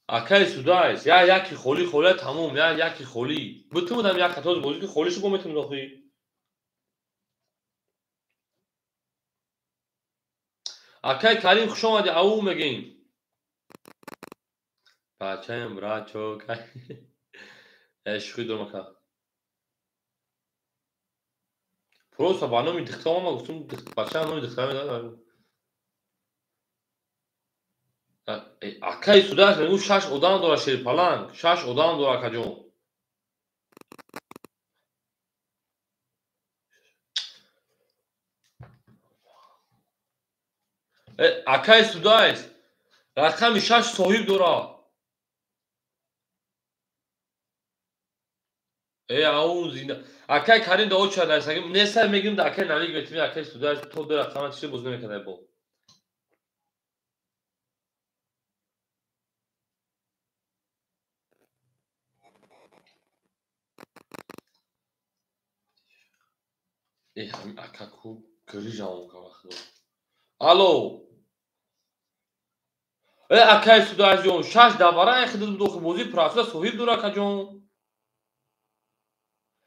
اکای سودایس یا یکی خولی تموم یا یکی خولی بتونم یک خطاز بازی که خولیشو گم میتونم داخلی اکای کریم خوش اومدی او میگیم بچه امرا چوک عشقی دو مکا پروسا بانو می دختام ما گفتم بچه هم نمی دختام میداد اکای سودایس میگم $6 شیر پلنگ $6 کجون اکای سودایس رقم 6 صاحب دورا اون زینه اکای کریم دو چه درس میگم نسا میگیم دا اکای نالی گتمی اکای سودایس تو در رقم چه بوز نمیکنه با همین اکاکو گری جامو که وقت الو اکای سودایس جون 6 دواره خدمت دو بازی پراسه صاحب دورا کجون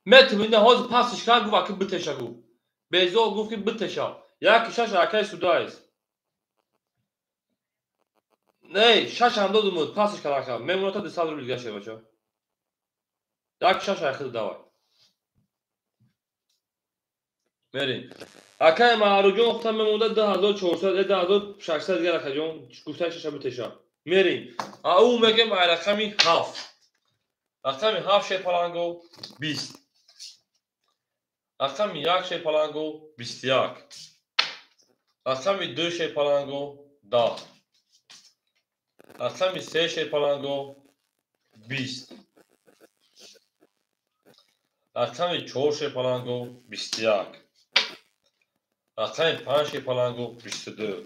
متمنه هاز پاسش کرد گفت که بتشگو بیزو گفت که بتشا یک 6 اکای سودایس نه 6 هم دادم پاسش کرد میمونه تا 200 رو دیگه شه بچا یک شش اخیر دوای بریم اکای معروجون وقتا میمونده 2400 10600 دیگه رکا جون گفته شش بتشا میریم او میگم رقمی 7 رقمی 7 شه پلنگو 20 رقمی 1 شه پلنگو 21 رقمی 2 شه پلنگو 10 رقمی 3 شه پلنگو 20 رقمی 4 شه پلنگو 21 رقمی 5 شه پلنگو 22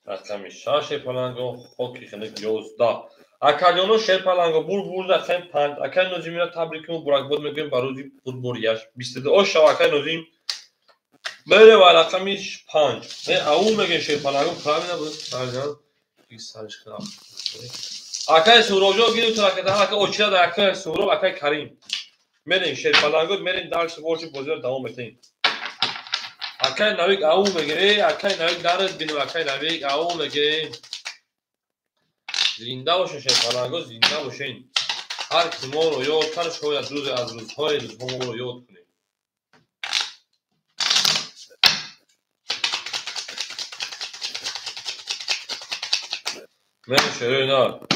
رقمی 6 شه پلنگو خوکی خنک 11 اکالیونو شه پلنگو بول رقم 5 اکای نوزیمینا تبریکمو براک بود میگم بروزی فوتبالیاش 22 او شو اکای نوزیم بله و رقمی 5 نه او میگه شه پلنگو کاری نبود سرجان این سرش خراب اکای سوروجو گیرو ترکه اکای اوچیا در اکای سورو اکای کریم میرین شه پلنگو میرین دالش بورچ بازار دوام میتین اکای نویک او میگیره اکای نویک دارد بینو اکای نویک او میگه زنده باشین شه پلنگو زنده باشین هر کی ما رو یاد کنه شاید روز از روزهای ما رو یاد کنیم من شهر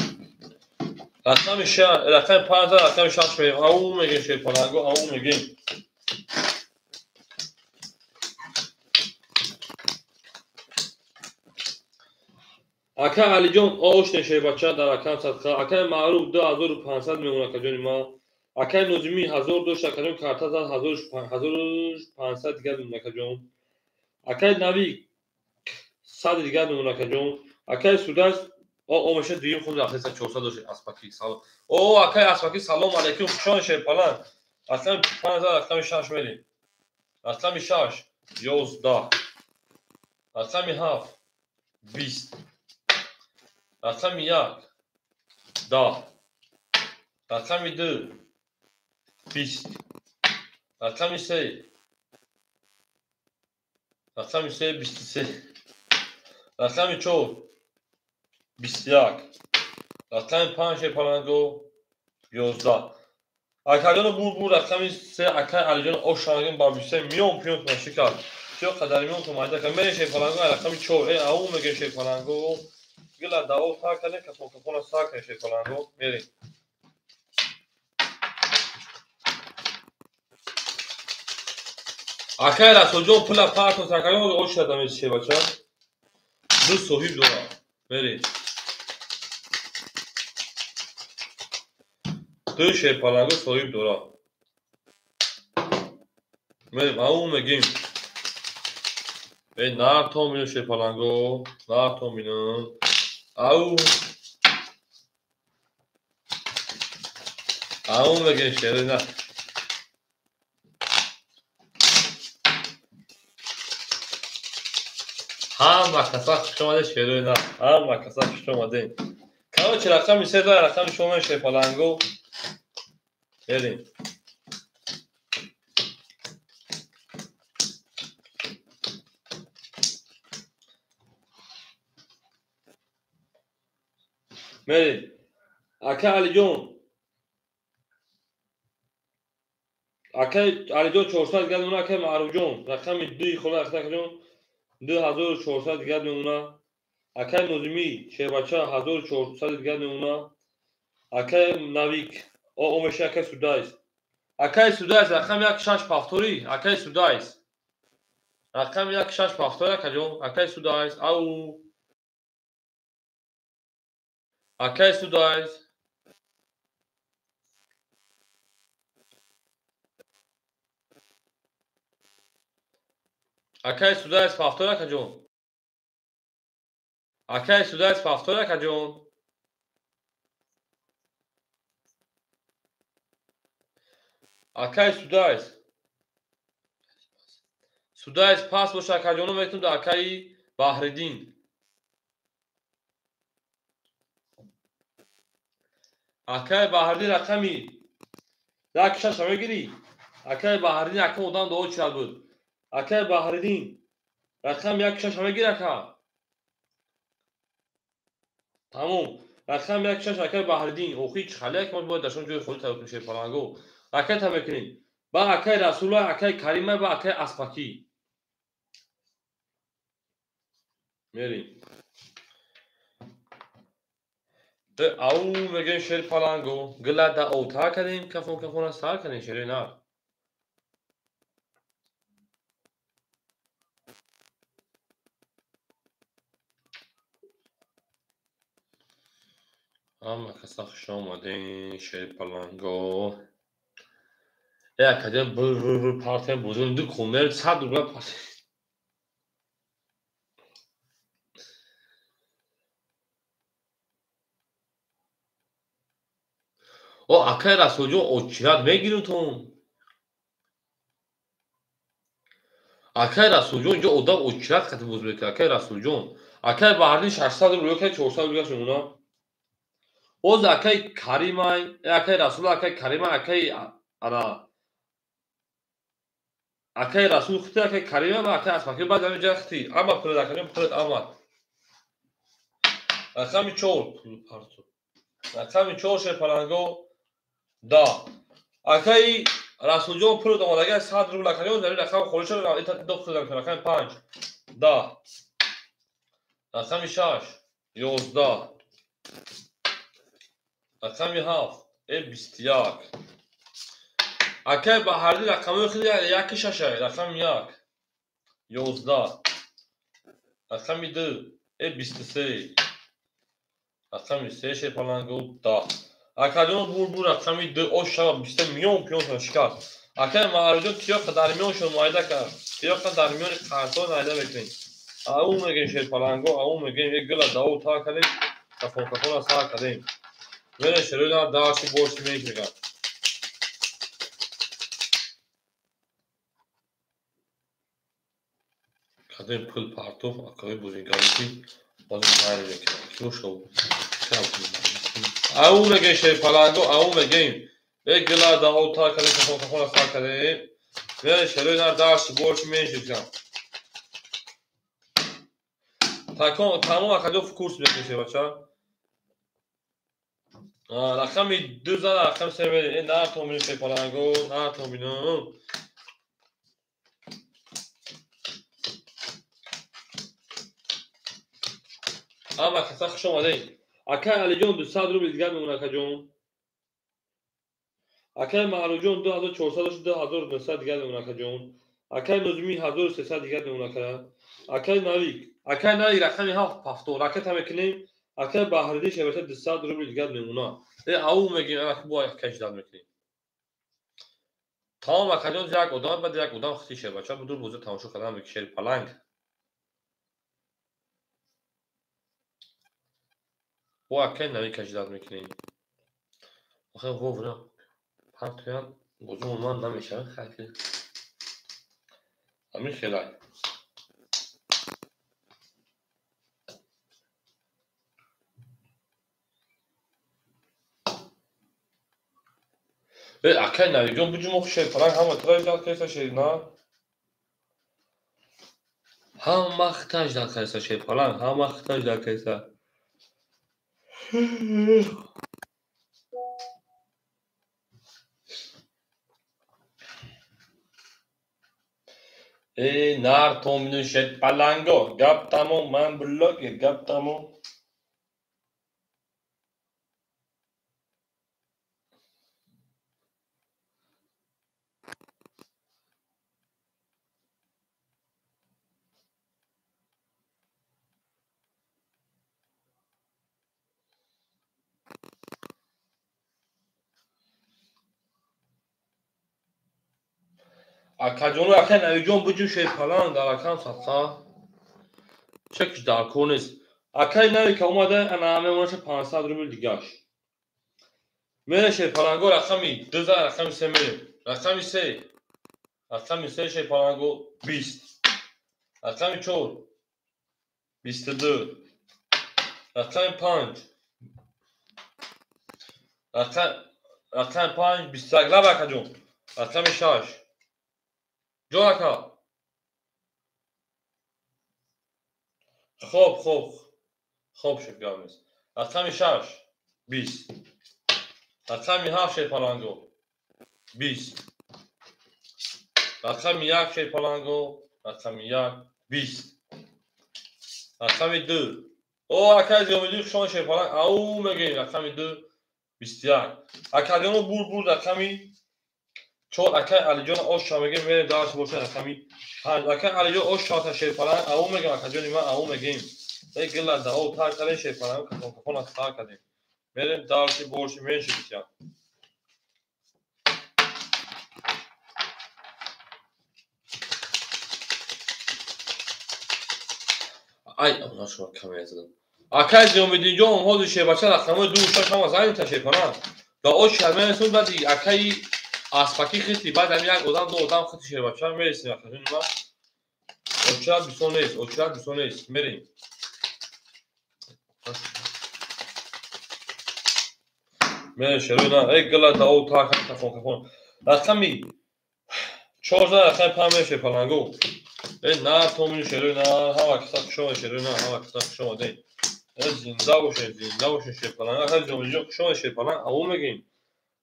رقم 6 رقم 5 رقم 6 میگیم او میگه شه پلنگو او میگیم اکا علی جان آش نشه بچه در اکم صدقه اکا معروف 2500 میمونه که جانی ما اکا نجمی 1002 شکرم کارتا زد 1500 دیگر میمونه که جان اکا نوی 100 دیگر میمونه که جان اکا سوداش او مشه دویم خود آخر 400 داشت اسپاکی سلام او اکا اسپاکی سلام علیکم خوشان شه پلن اصلا 5000 رقم 6 میلی رقم 6 11 رقم 7 20 رقم 1 10 رقم 2 20 رقم 3 رقم 3 23 رقم 4 21 رقم 5 پلنگو 11 اکالیون بول رقم 3 اکای علیجان اوشانگین با 23 میون پیونت مشکل چه قدر میون تو ماده که میشه پلنگو رقم 4 او میگه شه پلنگو گلا داو تا کنه که تو کنه ساکن شه پلنگو میری اکای رسوجو پلا پارتو ساکن او شده میشه بچا دو صحیح دورا میری دو شه پلنگو صحیح دورا میریم او میگیم ای نار تو مینو شه پلنگو نار تو مینو او میگه شه نه هم کسا خوش اومده شروع نه هم کسا خوش اومده کامو چه رقم میشه داره رقم شما شه پلنگو بریم میریم اکا علی جون اکا علی جون 400 گرد اونا اکا معروف جون رقم 2 خلا اکا جون 2400 گرد اونا اکا نظمی شه بچه 1400 گرد اونا اکا نویک او میشه اکا سودایس اکا سودایس رقم 16 پافتوری اکا سودایس رقم 16 پافتوری اکا جون اکا سودایس او اکا سودایس اکا سودایس پافتوری اکا جون اکا سودایس پافتوری اکا جون اکا سودایس پاس باشه اکا جونو میتونم در اکای بحردین اکای بحردین رقمی یک شش میگیری اکای بحردین رقم اودان دو چال بود اکای بحردین رقم یک شش میگیری اکا تموم رقم یک شش اکای بحردین اوخی چخلک ما باید داشتم جوی خودی تاوت میشه پلنگو اکای تمکنین با اکای رسول الله اکای کریمه با اکای اسپاکی میریم او میگن شیر پلنگو گلا دا اوتا کردیم کفون سر کردیم شیر نه اما کساخ شامدین شیر پلنگو یا کجا بر پارتی بودن دو کمر صد روبه پارتی او اکای رسول جون اوچیات میگیریم تو اکای رسول جون اینجا اودا اوچیات خط بوز بکر اکای رسول جون اکای بحردین 600 روبه که 400 روبه شمونا اوز اکای کریمای اکای رسول اکای کریمای اکای انا اکای رسول خطی اکای کریمای و اکای اسماکی بعد همین جا خطی اما پرد اکای پرد اما اکامی چور پارتو اکامی چور شه پلنگو دا اکای رسول جون پرد آمدگه 100 روبه لکنیون در این اکام خورشت رو ایتا دو خطی دارم اکامی 5 دا اکامی 6 11 اکامی 7 ای 21 اکای بحردی رقمی خیلی یکی ششه رقم یک 11 رقمی 2 ای 23 رقمی 3 شه پلنگو دا اکادون بور رقمی 2 او شب 20 میلیون پیون شکست اکای مهاراجون تیاق در میون شو مایده کرد تیاق در میون قرطان نایده بکنید او میگن شه پلنگو او میگن یک گل داو تا کردیم کفون سار کردیم ولی شروع داشتی بورس میگن کدیم پول پارتوف اکای بوزینگاریتی بازم تایید میکنم کیو شو او میگن شه پلنگو او میگن یک گل داو تا کردیم کفون سار کردیم ولی شروع داشتی بورس میگن تمام اکادوف کورس میکشه بچه رقمی 2 زده رقم 3 بده این نه تومینو شه پلنگو نه تومینو اما کسا خوش آمده اکای علی جون 200 روبل دیگر میمونه اکا جون اکای معلو جون 2400 شد 2900 دیگر میمونه اکا جون اکای نظمی 1300 دیگر میمونه اکا اکای ناویک رقمی 7 پفتو رکت هم میکنیم اکای بحردی شبکه 200 روبل دیگر میمونه او میگیم اکا با کش داد میکنیم تمام اکا جون یک ادام بعد یک ادام خطی شه بچه بدور بوزه تماشا کردن بکشیر پلنگ و اکای ناویک کش داد میکنیم آخه گفت نه پرتویان بزرگ من نمیشه خیلی همین خیلی اکای ناویک جون بجو مخشه پلنگ هم اتراج داد کیسا شیر نه هم مختاج داد کیسا شیر پلنگ هم مختاج داد کیسا ای نار تومینو شیر پلنگو گپ تموم من بلوک گپ تموم اکا جونو اکای ناویک جون بجو شیر پلنگ در اکام صدقه چکش در کونیست اکای ناویک اومده انا همه مونش 500 روبل دیگهش میره شیر پلنگو رقمی 2 رقمی 3 میره رقمی 3 شیر پلنگو 20 رقمی 4 22 رقم 5 رقم 5 21 لب اکا جون رقم 6 جون اکا خوب شد گامیز رقم 6 20. رقم 7 شیر پلنگو 20. رقم 1 شیر پلنگو رقم 1 20. رقم 2 او اکای زیومدی شما شیر پلنگ او میگیم رقم 2 21. اکادیونو بور رقمی 4 اکای علی جان او شما میگیم میره دارش باشه رقمی 5 اکای علی جان او شات شیر پلنگ او میگیم اکادیونی ما او میگیم گلا دا او تا کلی شیر پلنگ کافون استا کردیم میریم دارش باشه میشه بسیار ای اونا شما کمی زدم اکای زیومدی جان اون شیر بچه رقم 2 6 هم زنگ تا شیر پلنگ دا او شرمه سون بعد اکای اسپاکی خیلی بعد هم یک آدم دو آدم خیلی شیر بچه میرسیم اکادیون ما اوچات بیسون نیست میریم میریم شروع نه ای گلا دا او تا کافون رقمی 14 رقم 5 شیر پلنگو ای نه تو می شروع نه هوا کسا شما شروع نه هوا کسا شما دی زنده باشه شیر پلنگ اکای زیومدی شما شیر پلنگ او میگیم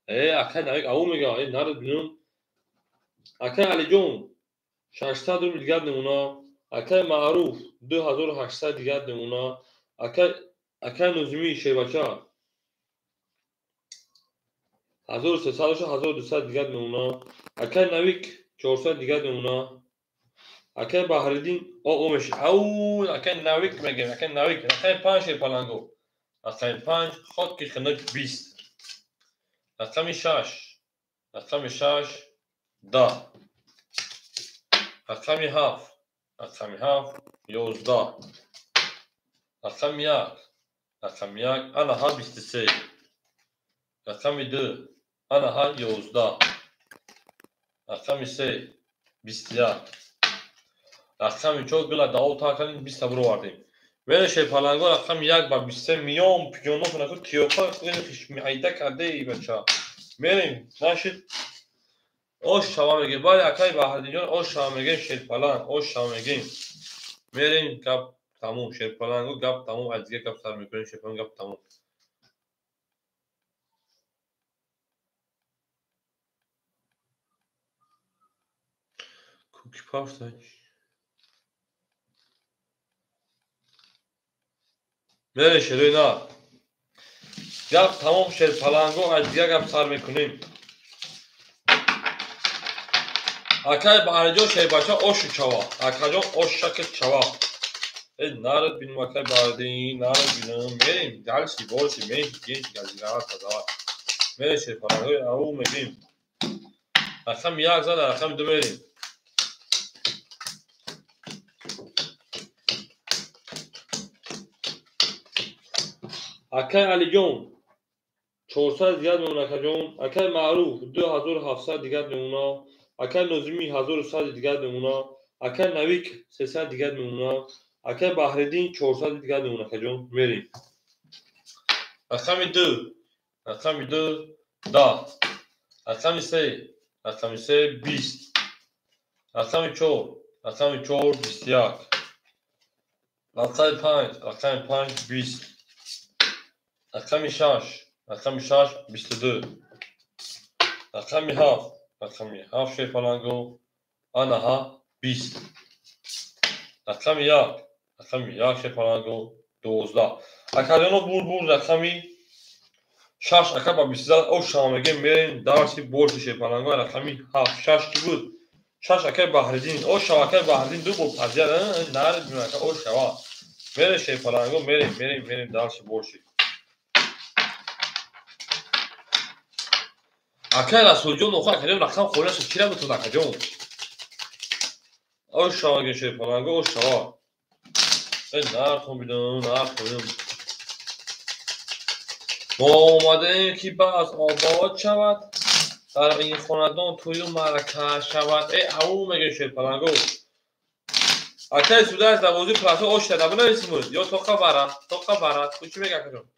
ای اکای نمیگ او میگه ای نرد بینون اکای علی جون 600 رو دیگه نمونا اکای معروف 2800 دیگه نمونا اکای نظمی شیر بچه 1300 1200 دیگه نمونا اکای نویک 400 دیگه نمونا اکای بحردین او میشه او اکای نویک میگیم اکای نویک اکای 5 شیر پلنگو اکای 5 خود که خنک 20. رقم 6 10. رقم 7 11. رقم 1 انا ها 23. رقم 2 انا ها 11. رقم 3 21. رقم 4 گلا داو تا کنیم 20 برو وردیم میره شیر پلنگو رقم 1 با 23 میام پیونو کنه تیوفا خیش میعیده کرده ای بچه میریم نشد اوش شما میگه باید اکای بحردین جان اوش شما میگه شیر پلنگ اوش شما میگیم میریم گپ تموم شیر پلنگو گپ تموم از دیگه گپ سر میکنیم شیر پلنگ گپ تموم کوکی پافتش میره شروع نه گپ تموم شیر پلنگو از دیگه گپ سر میکنیم اکای بحردین شیر بچه اوش چوا اکای جان اوش شکل چوا ای نارد بینم اکای بحردین نارد بینم میریم دلسی بولسی میشی گینش گزیره تزاوت میره شیر پلنگو او میگیم رقم 1 زد رقم 2 میریم اکای علی جون 400 دیگه نمونه اکای جون اکای معروف 2700 دیگه نمونه اکای نظمی 1100 دیگه نمونه اکای نویک 300 دیگه نمونه اکای بحردین 400 دیگه نمونه اکای جون میریم رقم 2 10. رقم 3 20. رقم 4 21. رقم 5 20. رقم 6 22. رقم 7 شیر پلنگو انا ها 20. رقم 1 شیر پلنگو 12. اکادیونو بور رقمی 6 اکا با 20 او شما میگیم میرین دارسی بورس شیر پلنگو رقمی 7 6 کی بود 6 اکای بحردین او شما اکای بحردین دو بود پذیر نرد میون اکا او شما میره شیر پلنگو میریم دارسی بورسی اکای رسول جون نخواه اکادیون رقم خورش چی نبود تو اکادیون او شما میگیم شیر پلنگو او شما نرد خوبیدم ما اومده که باز آباد شود در این خاندان توی معرکه شود ای او میگه شیر پلنگو اکای سوده از دوازی پلاسو اوش شده بنویسیم یا توقع بره تو چی میگه کنم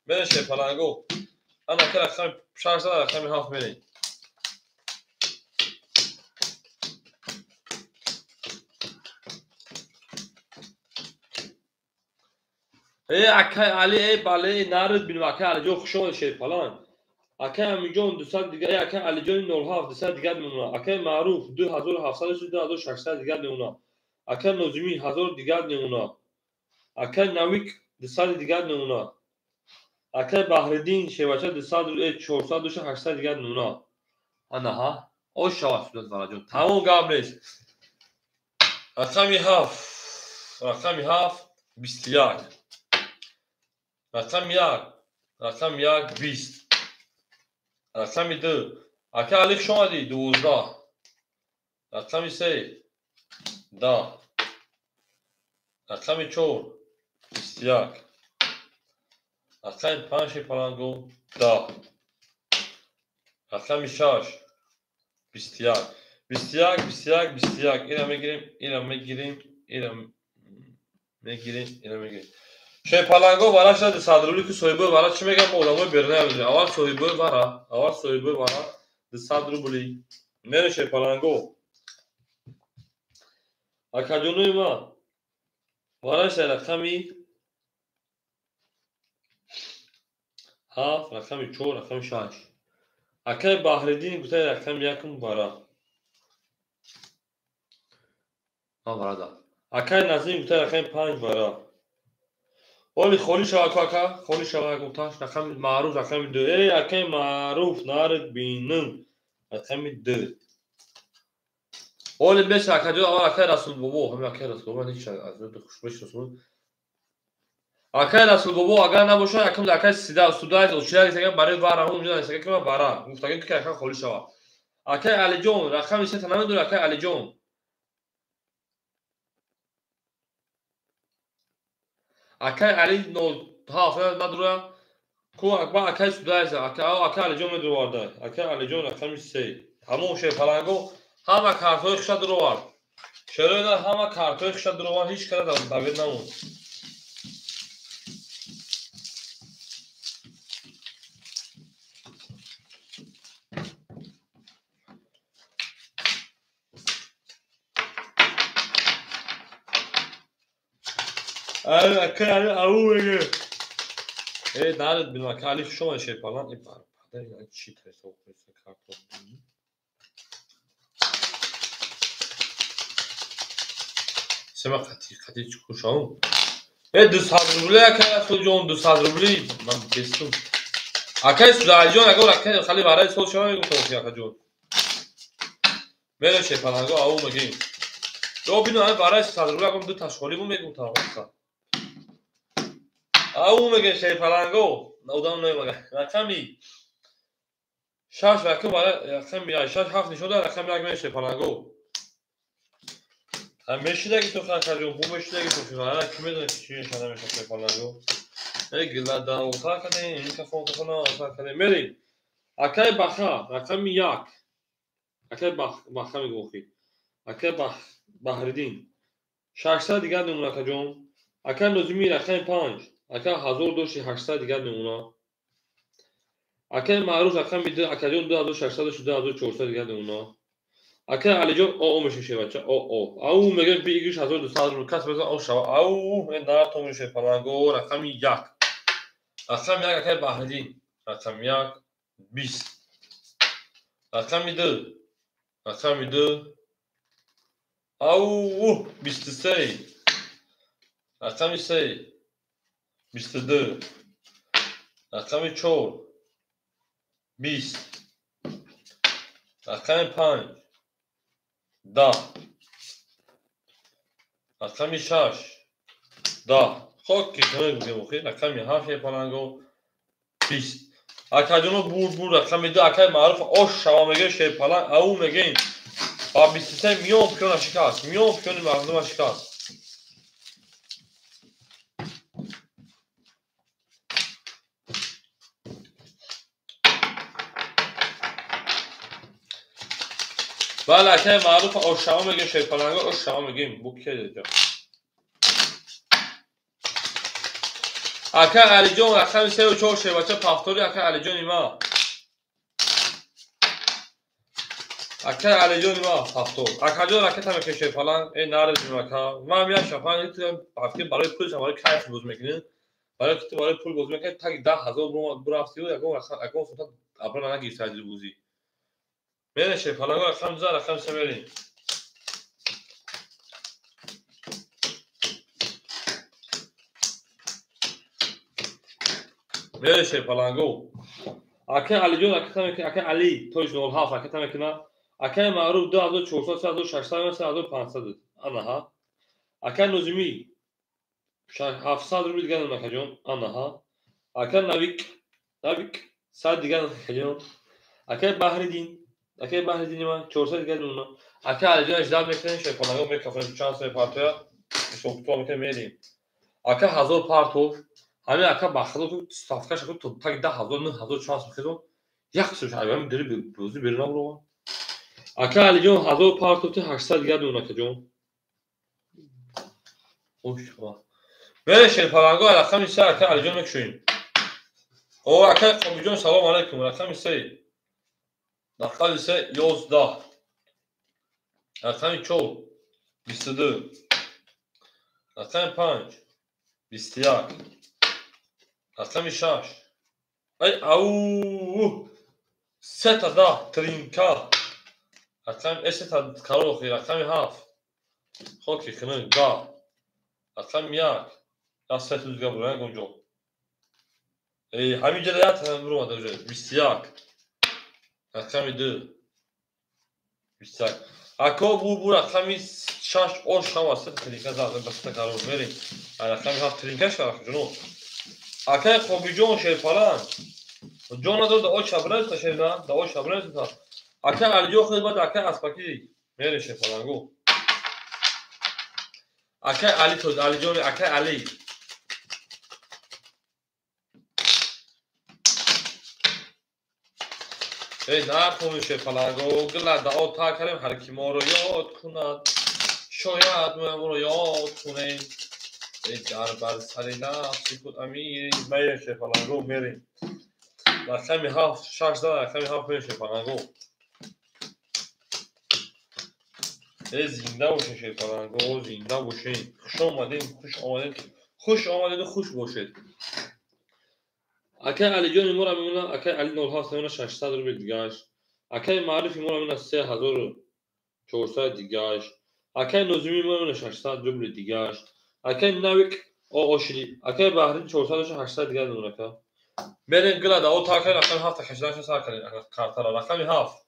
میره شیر پلنگو انا که رقم 600 رقم 7 میره اکای علی باله نرد بینم اکای علی جون خوشم شیر پلان اکای امیجون 200 دیگه اکای علی جون 07 200 دیگه نمونه اکای معروف 2700 2600 دیگه نمونه اکای نجمی 1000 دیگه نمونه اکای نویک 200 دیگه نمونه اکای بحردین شیوچه 200 400 800 دیگه نمونه انا ها او شواس بود جون تمام قبلش رقمی هفت 21 رقم یک 20 رقم دو اکا علیف شما دی 12 رقم سه 10 رقم چهار 21 رقم پنج پلنگو 10 رقم شش 21 اینم میگیریم شی پلنگو برای شده صدرولی که صاحبه برای چی میگم اولامو برنه میگه اول صاحبه برای 200 روبلی میره شی پلنگو اکادونوی ما برای شده رقمی 7 رقمی 4 رقمی 6 اکای بحردین گوته رقم یکم برای اکای نظیم گوته رقم 5 برای اولی خولی شوا گفتاش رقم معروف رقم 2 اکای معروف نارد بینم رقم 2 اولی بیش اکاجو اول اکای رسول بابو همین اکای رسول بابو نیست از خوشبش رسول اکای رسول بابو اگر نباشه یکم اکای سیده سودای اوچیاری دیگه برای بارا اونجا نیست که بارا گفتگی که اکای خولی شوا اکای علی جون رقم چه تمام دور اکای علی جون اکای علی نو ها نداره کو اکبر اکای سودای اکای علی جون میدو وارد اکای علی جون رقم 3 همون شی پلنگو همه کارتای خشد رو وارد شروع در همه کارتای خشد رو وارد هیچ کار در داوید نمون اکای علی او میگه دارد بینم اکای علی شما شی پلنگ این بار پدر چی تست اوپرس کارت سما قتی چکوشام 200 روبلی اکای رسول جون 200 روبلی من بستم اکای سودای جون اگر اکای خالی برای سول شما میگم تو اکای جون میره شی پلنگو او میگیم دو بینو برای 100 روبلی اگم دو تاشخولی مو میگم تا او میگه شی پلنگو نودام نمیگه رقمی شش رقم برای رقم 6 7 نشون داد رقم یک میشه پلنگو همیشه دیگه تو خاطر جون همیشه دیگه تو خاطر کی میدونه چی نشونه میشه پلنگو گلا دا اوتا کنه این کفون اوتا کنه میری اکای بخا رقم 1 اکای بخا میگوخی اکای بحردین 600 دیگه نمونه جون اکای نجمی رقم 5 اکای 1800 دیگه نمونه اکای معروف رقم 2 اکای جون 2600 2400 دیگه نمونه اکای علی جون او میشه بچه او میگه بیگیش 1200 رو کس بزن او شوا او این دار تو میشه پلنگو رقم 1 رقم 1 اکای بحردین رقم 1 20 رقم 2 او 23 رقم 3 22 رقم 4 20 رقم 5 10 رقم 6 10 خود که کنه بگیم رقم 7 پلنگو 20 اکای جونو بور رقم 2 اکای معروف او شما میگه شی پلنگ او میگه با 23 میون پیون شکست میون پیون مردم شکست بله اکای معروف او شما میگه شی پلنگو او شما میگیم بو که دیگه اکای علی جون رقم 3 و 4 شی بچه پافتوری اکای علی جون ما اکای علی جون ما پافتور اکای جون رکت هم که شی پلنگ این نارد میمکا ما میام شفان ایتون پافتی برای پولش برای کیف روز میکنین برای پول بازی میکنه تا 10,000 برافتی و اگه سوتا اپرا نگیر تاجر بوزی میشه پلنگو رقم زار رقم سمری میشه پلنگو اکه علی جون اکه علی توش نول هاف اکه تمام کنه اکه معروف 2400 3600 3500 انا ها اکه نجمی 700 روپیه دیگه نمیخواد جون انا ها اکه نویک 100 دیگه نمیخواد جون اکه بحر دین ما 400 دیگه نمیخواد اکه علی جون اجداد میکنه شوی پلنگو میکافه چانس پارتیا شوکتو میکنه میریم اکه 1000 پارتو همین اکه بخدا تو صفقه شکل تو تا 10,000 9000 چانس میخواد یک سوش ایام داری بروزی بیرون برو اکه علی جون 1000 پارتو تو 800 دیگه نمیخواد جون خوش با میشه پلنگو رقم میشه اکه علی جون میکشین او اکه خوبی جون سلام علیکم رقم میشه رقم میشه 11 رقم 4 22 رقم 5 21 رقم 6 ای او سه تا ده ترینکا رقم تا کاروخی رقم 7 خوکی کنه گا رقم 1 یا سه تا دیگه برای گنجو ای همین جلایت هم برو ماده بجه 21 رقم 2 21 اکا بو رقم 6 اوش هم سه تا ترینکا زاده بسته کارو میریم رقم 7 ترینکاش کارو جنو اکا خوبی جون شیر پالان جون نداره دا اوش شبرنز تا شیر نه دا اوش شبرنز تا اکا علیو خود باید اکا اسپاکی میریم شیر پالانگو اکا علی تو علی جون اکا علی ای نه تو میشه پلنگو گلد آو تا کریم هر کی ما رو یاد کند شاید ما رو یاد کنیم ای در بر سری نفسی کد امیر میشه پلنگو میریم رقمی 7 6 داره رقمی 7 میشه پلنگو ای زنده باشین شه پلنگو زنده باشین خوش آمدین خوش باشید اکه علی جون ما رو میمونه اکه علی 07 میمونه 600 روپیه دیگهش اکه معروفی ما رو میمونه 3400 دیگهش اکه نجمی ما رو میمونه 600 روپیه دیگهش اکه نویک آشلی اکه بحرین 400 800 دیگه میمونه که بریم گلد او تا که رقم 7 تا کشیدنش سر کنید کارتر رقم 7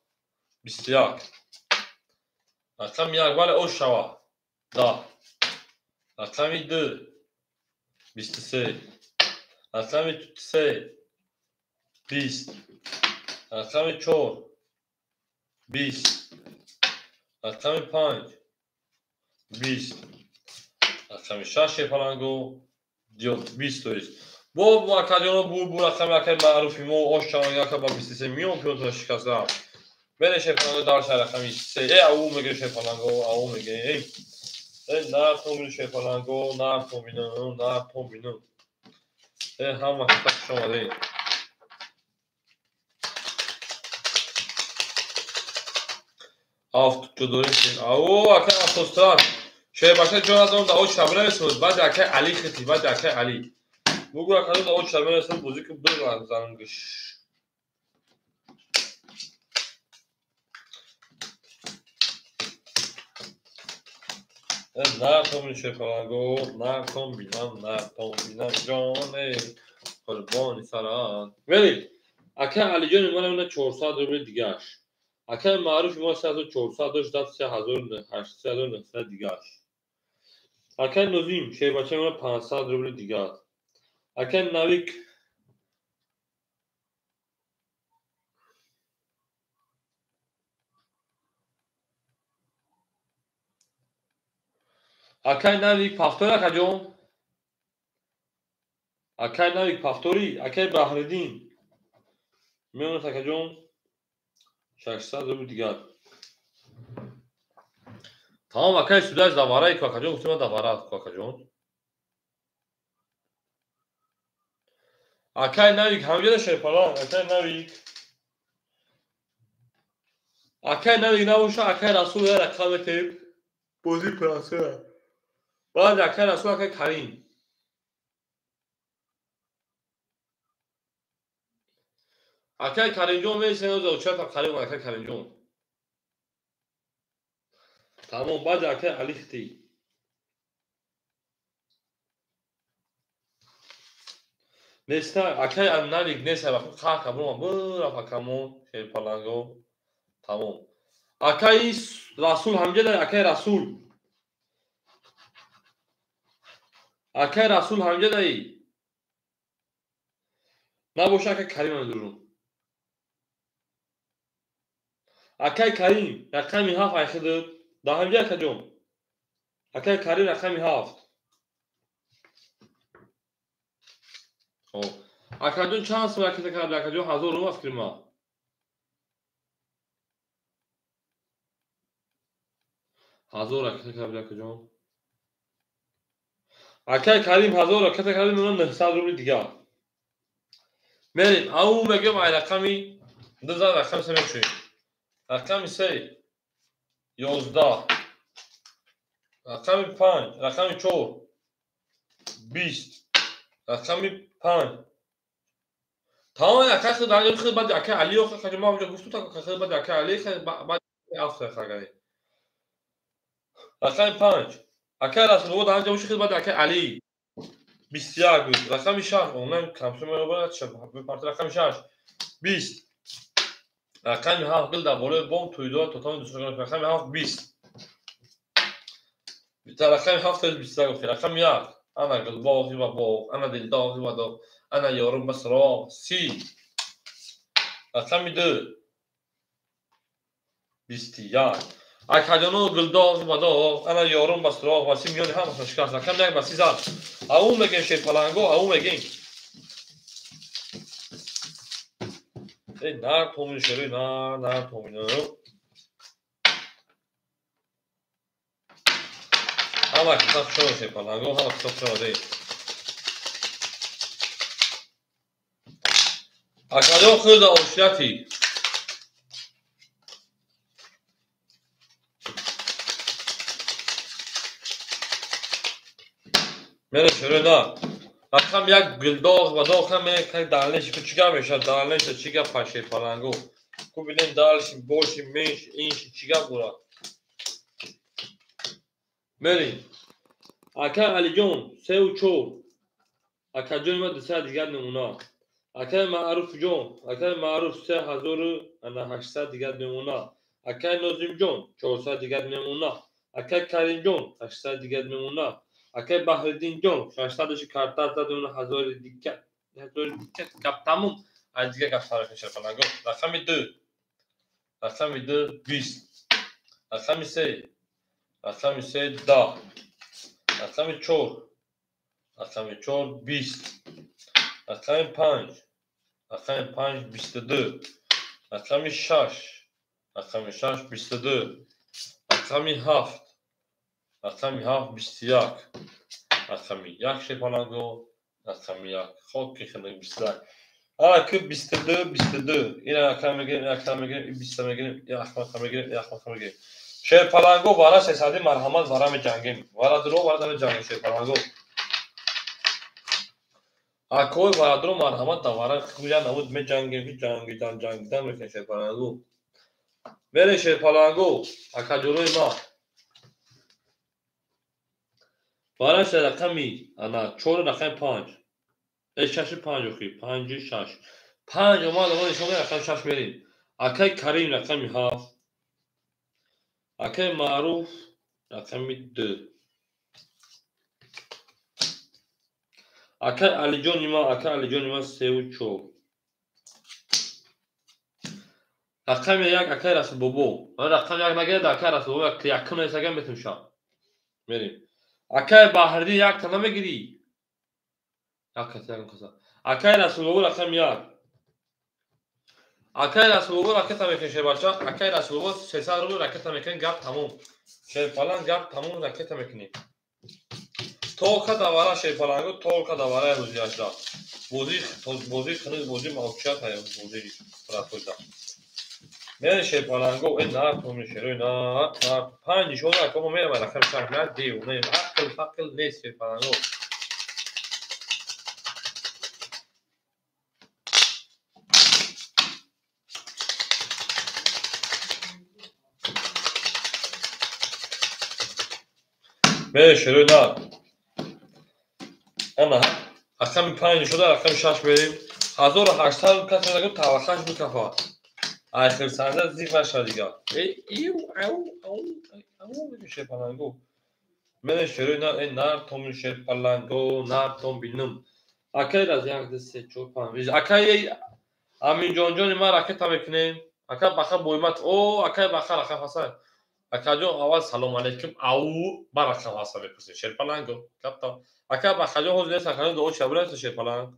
21 رقم 1 ولی او شوا 10 رقم 2 23 رقم 3 20 رقم 4 20 رقم 5 20 رقم 6 پلنگو 20 با مکانیانو بو رقم که معروفی مو آشنا که با 23 میون پیوتو شکست رفت بره پلنگو دار رقم 3 او میگه پلنگو او میگه نه تو میشه پلنگو نه تو بینو هم وقت شما دید آفت جدوری شد او اکه افستان شای باشه جون از اون دا او شبنه رسود بعد اکه علی خطی بعد اکه علی بگو اکه دا او شبنه رسود بوزی که بگو زنگش نه تو میشه پلنگو نه تو بینم جانه قربانی سران ولی اکه علی جون ما نمونه 400 روپیه دیگهش اکه معروف ما 3400 داشت داد 3800 دیگهش اکه نظیم شی بچه ما 500 روپیه دیگه اکه نویک اکه نویک پافتور اکه جون اکه نویک پافتوری اکه بحردین میمونه اکه جون 600 روپیه دیگه تمام اکه سوداش دواره ای کاکا جون گفتیم دواره کاکا جون اکه نویک همجا شای پلان اکه نویک نباشه اکه رسول رقم تیب بازی پراسه بعد اکه رسول اکه کریم 3400 روپیه دیگه اکه نویک 3400 روپیه دیگه اکه معروف 3400 روپیه دیگه اکه علی 3400 روپیه دیگه اکه نویک 3400 روپیه دیگه اکه معروف 3400 روپیه دیگه اکه Akay Karimjon verirsen o da uçar Karim Akay Karimjon. Tamam بعد Akay Ali Xti. Nesta Akay Analik nesa bak kaka bro bura fakamon şey palango. Tamam. Akay Rasul Hamce da Akay Rasul. Akay Rasul Hamce da iyi. Ne boş Akay Karim öldürürüm. Akay Karim rakami haf ayxıdır. Daha önce akacağım. Akay Karim rakami haf. Akacağım çans var ki kadar akacağım hazır olmaz firma. Hazır kadar akacağım. Akay Karim hazır kadar Karim onun nefsad rubli diga. Merim au megem ay rakami dızar rakam semek şey. Rakami say 11 rakami 5 rakami 4 20 rakami 5 تمام اکه خود داره خود بعد اکه علی و خود ما اونجا گفتم تا خود بعد اکه علی خود بعد افسر خاگری رقم 5 اکه راست رو داره جوش خود بعد اکه علی 24 بود رقم 6 اونم کامپیوتر رو برات شب به پارت رقم 6 20 رقم 7 گل در بالا بم توی دو توتال دوست رقم 7 20 بیشتر رقم 7 20 رقم 1 انا گل باقی و باق انا دل داغی و داغ انا یارم بس را 30 رقم 2 21 اکادانو گلداغ و داغ انا یارم بس را و 30 میلیون هم شکست رقم 1 بس 30 اون میگن شی پلنگو اون میگن ای نه تومین شری نه تومینو همه کتاب شده شی پلنگو همه کتاب شده اکادان خود آشیاتی میره شروع نه رقم 1 گلداغ و داغ همه که دالنش کوچیکا میشه دالنش چیکا پاشه پلنگو کو ببینیم دالش بولش میش اینش چیکا بورا میریم اکا علی جون 3 و 4 اکا جون ما دسته دیگر نمونه اکا معروف جون اکا معروف 3800 دیگر نمونه اکا نازم جون 400 دیگر نمونه اکا کریم جون 800 دیگر نمونه اکا بحردین جون 600 کارت داد اون 1000 دیگر کپ تموم از دیگه کپ فرق میشه فلانگو رقم 2 20 رقم 3 10 رقم 4 20 رقم 5 22 رقم 6 22 رقم 7 21 رقم 1 شپالانگو رقم 1 خود که خیلی 21 که 22 این رقم میگیریم 20 میگیریم یا رقم میگیریم شپالانگو وارا سیصدی مرحمت وارا می جنگیم وارا درو وارا می جنگیم شپالانگو اکوی وارا درو مرحمت وارا کجا نمود می جنگیم جنگیدن میکنه شپالانگو میره شپالانگو اکا جلوی ما وارش رقمی انا 4 رقم 5 6 5 اوکی 5 6 5 ما دوباره شما رقم 6 میریم اکای کریم رقمی 7 اکای معروف رقمی 2 اکای علی جون ما 3 و 4 رقم 1 اکای رسول بابو رقم 1 نگه اکای رسول بابو یکم نسگم بتون شا میریم اکای بحری 1 تنها میگیری اکای رسول بابو رقم 1 اکای رسول بابو راکت میکنه شه بچا اکای رسول بابو 300 رو راکت میکنه گپ تموم شه پلان گپ تموم راکت میکنه تو کدا وارا شه پلانگو تو کدا وارا روزی اشدا بوزی خنز بوزی موچا تا بوزی راتودا میره شه پلانگو این نه تو میشه رو نه 5 شونا کوم میره برا خر شهر دیو نه عقل نیست شه پلانگو بله شروع نه اما رقم 5 شده رقم 6 بریم 1800 کسی نگو توخش بکفا آخر سنده زیغ نشد دیگه ایو او میشه پلنگو من شروع نه این نار تو میشه پلنگو نار تو بینم اکی از یک دسته 4 5 اکی امین جان ما راکت میکنیم اکی بخا بویمت او اکی بخا رقم حسن اکی جان اول سلام علیکم او برکه حسن بپرسید شیر پلنگو کپتا اکی بخا جان حوز نیست اکی دو شبره شیر پلنگ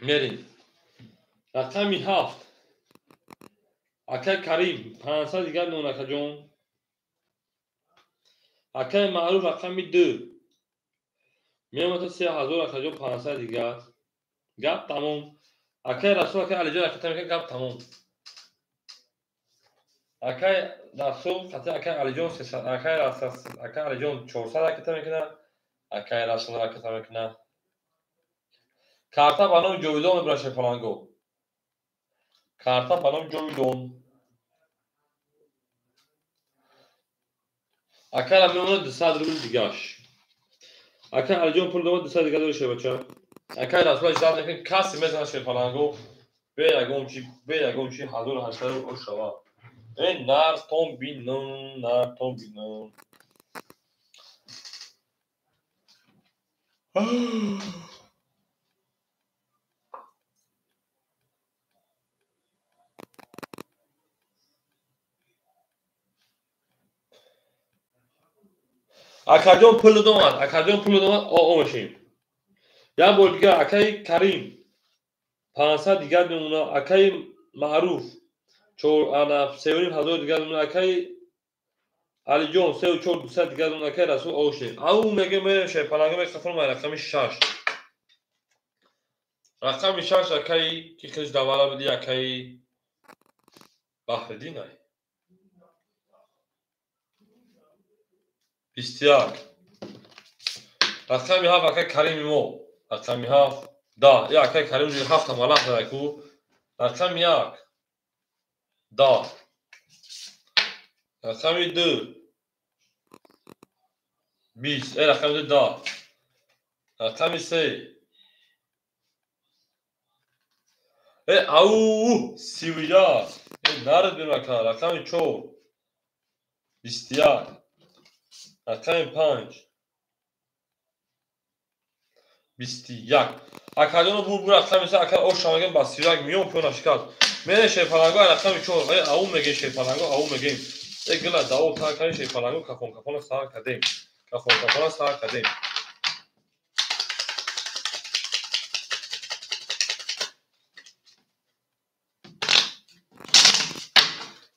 میریم رقم 7 اکی کریم 500 دیگر نون اکی جان اکی معروف رقم 2 میام تو 3000 اکی جان 500 دیگر گپ تموم اکی رسول اکی علی جان اکی تمیکه گپ تموم اکی رسول خطی اکی علی جان 300 اکی علی جان 400 اکی تمیکنه اکی رسول اکی تمیکنه کارتا بانم جویدون براشه پلانگو کارتا بانم جویدون اکی را میمونه 200 روبل دیگهش اکی علی جان پول دومد 200 دیگه دارشه بچه اکی رسول اجازه نکنه کسی میزنه شه پلانگو به یگون چی حضور هشتر او شوا این نارتون بینم اکادیون پول دومد او میشیم یا بول دیگه اکی کریم 500 دیگر میمونه اکی معروف چور انا 3500 دیگر میمونه اکی علی جان 34 200 دیگر میمونه اکی رسول اوشه او میگه میشه پلنگو میخفون ما رقم 6 رقم 6 اکی کی کش دوالا بدی اکی بحردین ای 21 رقم 7 اکی کریم مو رقم 7 دا یا اکی کریم جو 7 ملاح دایکو رقم 1 دا رقم 2 20 رقم 2 دا رقم 3 او سیویا نرد بیمکا رقم 4 21 رقم 5 21 اکادون بور رقم 3 اکاد او شامگن با سیراگ میون پیون اشکال میره شیپالانگو رقم 4 او میگه شیپالانگو او میگیم گلا داو تا کاری شیپالانگو کفون سار کدیم کفون سار کدیم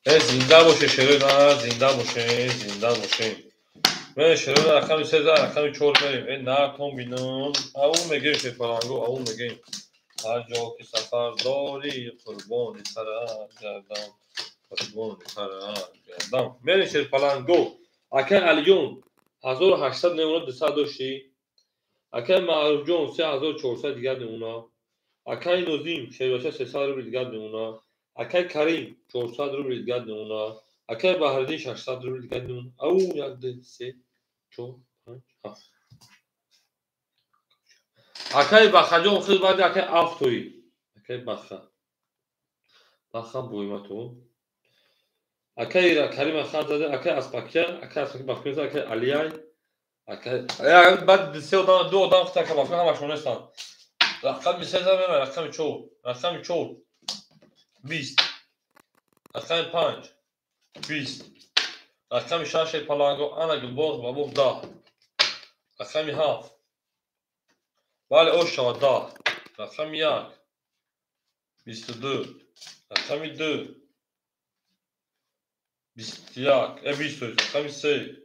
زنده باشه شروع زنده باشه من شروع رقم 3 رقم 4 بریم این نرتون بینم او میگیم شیپالانگو او میگیم هر جا که سفر داری قربان سرت گردم من شیپالانگو اکی علی جون 1800 نمونه 200 داشتی اکی معروف جون 3400 دیگر نمونه اکی نوزیم شیباشه 300 روبل دیگر نمونه اکی کریم 400 روبل دیگر نمونه اکی بحردین 600 روبل دیگر نمونه او یک 3 4 5 7 اکی بخا جون خیلی بعد اکی افتوی اکی بخا بویمتو اکی کریم خان زده اکی اسپاکیا اکی بخا اکی علیای اکی بعد 3 دو دام خطا که بخا همش مونستان رقم 3 رقم 4 20 رقم 5 20 رقم 6 پلانگو انا گلبوز و بوغ دا رقم 7 ولی او شما دا رقم 1 22 رقم 2 21 20 رقم 3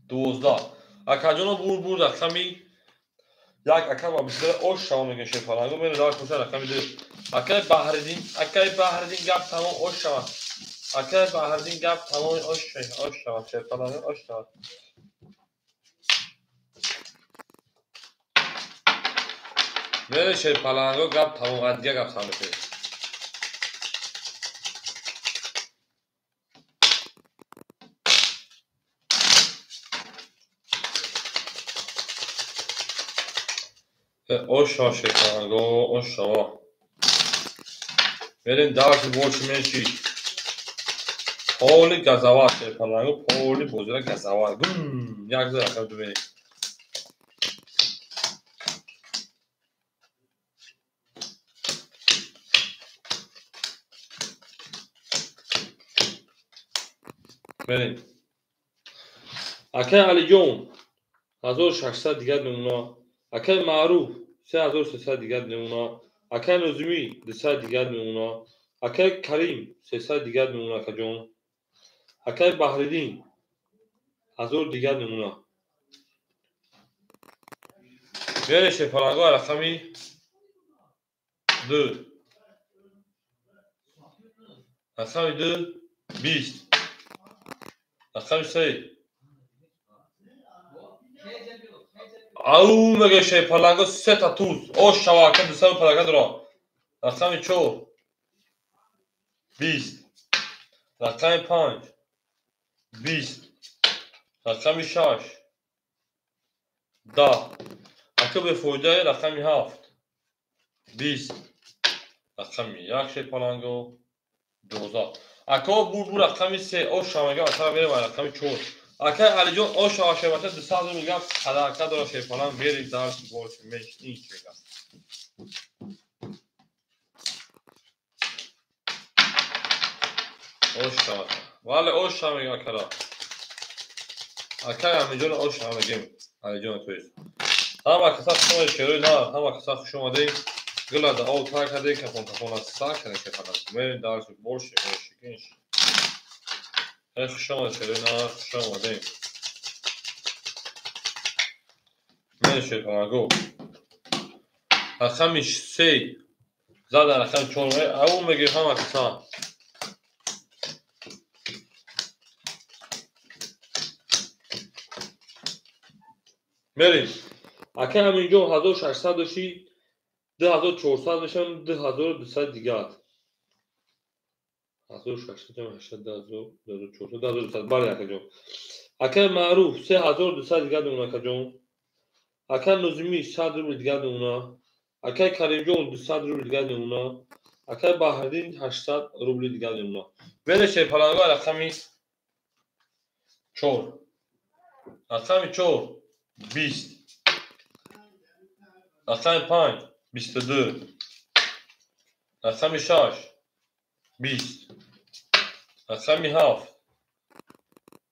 12 اکاجونو بور رقمی یک اکا با بسیار او شما میگه شفالانگو میره دار کشه رقم 2 اکای بحردین گپ تمام او شما اکای بحردین گپ تمام او شما شفالانگو او شما بره شیر پلنگا گپ تمام دیگه گپ تمام میشه. Oşa şیر پلنگا oşa. بریم درس بولش میشی. پولی گزاوات شیر پلنگا پولی بزرگ گزاوات. یک زر اکم تو بریم. بریم. اکه علی جون 1600 دیگر نمونه. اکه معروف 3300 دیگر نمونه. اکه نظمی 200 دیگر نمونه. اکه کریم 300 دیگر نمونه اکه جون. اکه بحردین 1000 دیگر نمونه. بیاره شیر پلنگا رقمی 2 رقمی 2 20 رقمی 3 او مگه شیر پلنگا 3 تا توز او شواکه 200 پلنگا درا. رقمی 4 20 رقمی 5 20 رقمی 6 10 اکه به فویده رقمی 7 20 رقمی 1 شیر پلنگا 12 اکه بور رقمی 3 او شواکه اکه بریم رقمی 4 اکه علی جون او شواکه 200 میگم صداقت داره شیر پلنگ بریم درس بولش میش این چیه اوشا ولی اوشا میگه کرا اکه همیجون اوشا میگیم همیجون تویست همه کسا شما شروع نه همه کسا شما دی گلا دا او تا کده که کپون از سا کنه که پناه میرین درس بولش میشکنش شما شروع نه شما دی میشه پناهگو رقمش 3 زدن رقم 4 او میگه همه کسا بریم اکه همینجا 1600 داشتی 2400 میشن 2200 دیگر 1600 2400 2200 بله اکه جون اکه معروف 3200 دیگر نمونه اکه جون اکه نظمی 100 روبل دیگر نمونه اکه کریم جون 200 روبل دیگر نمونه اکه بحردین 800 روبل دیگر نمونه بله شیر پلنگا رقمی 4 رقمی 4 20 رقمی 5 22 رقمی 6 20 رقمی 7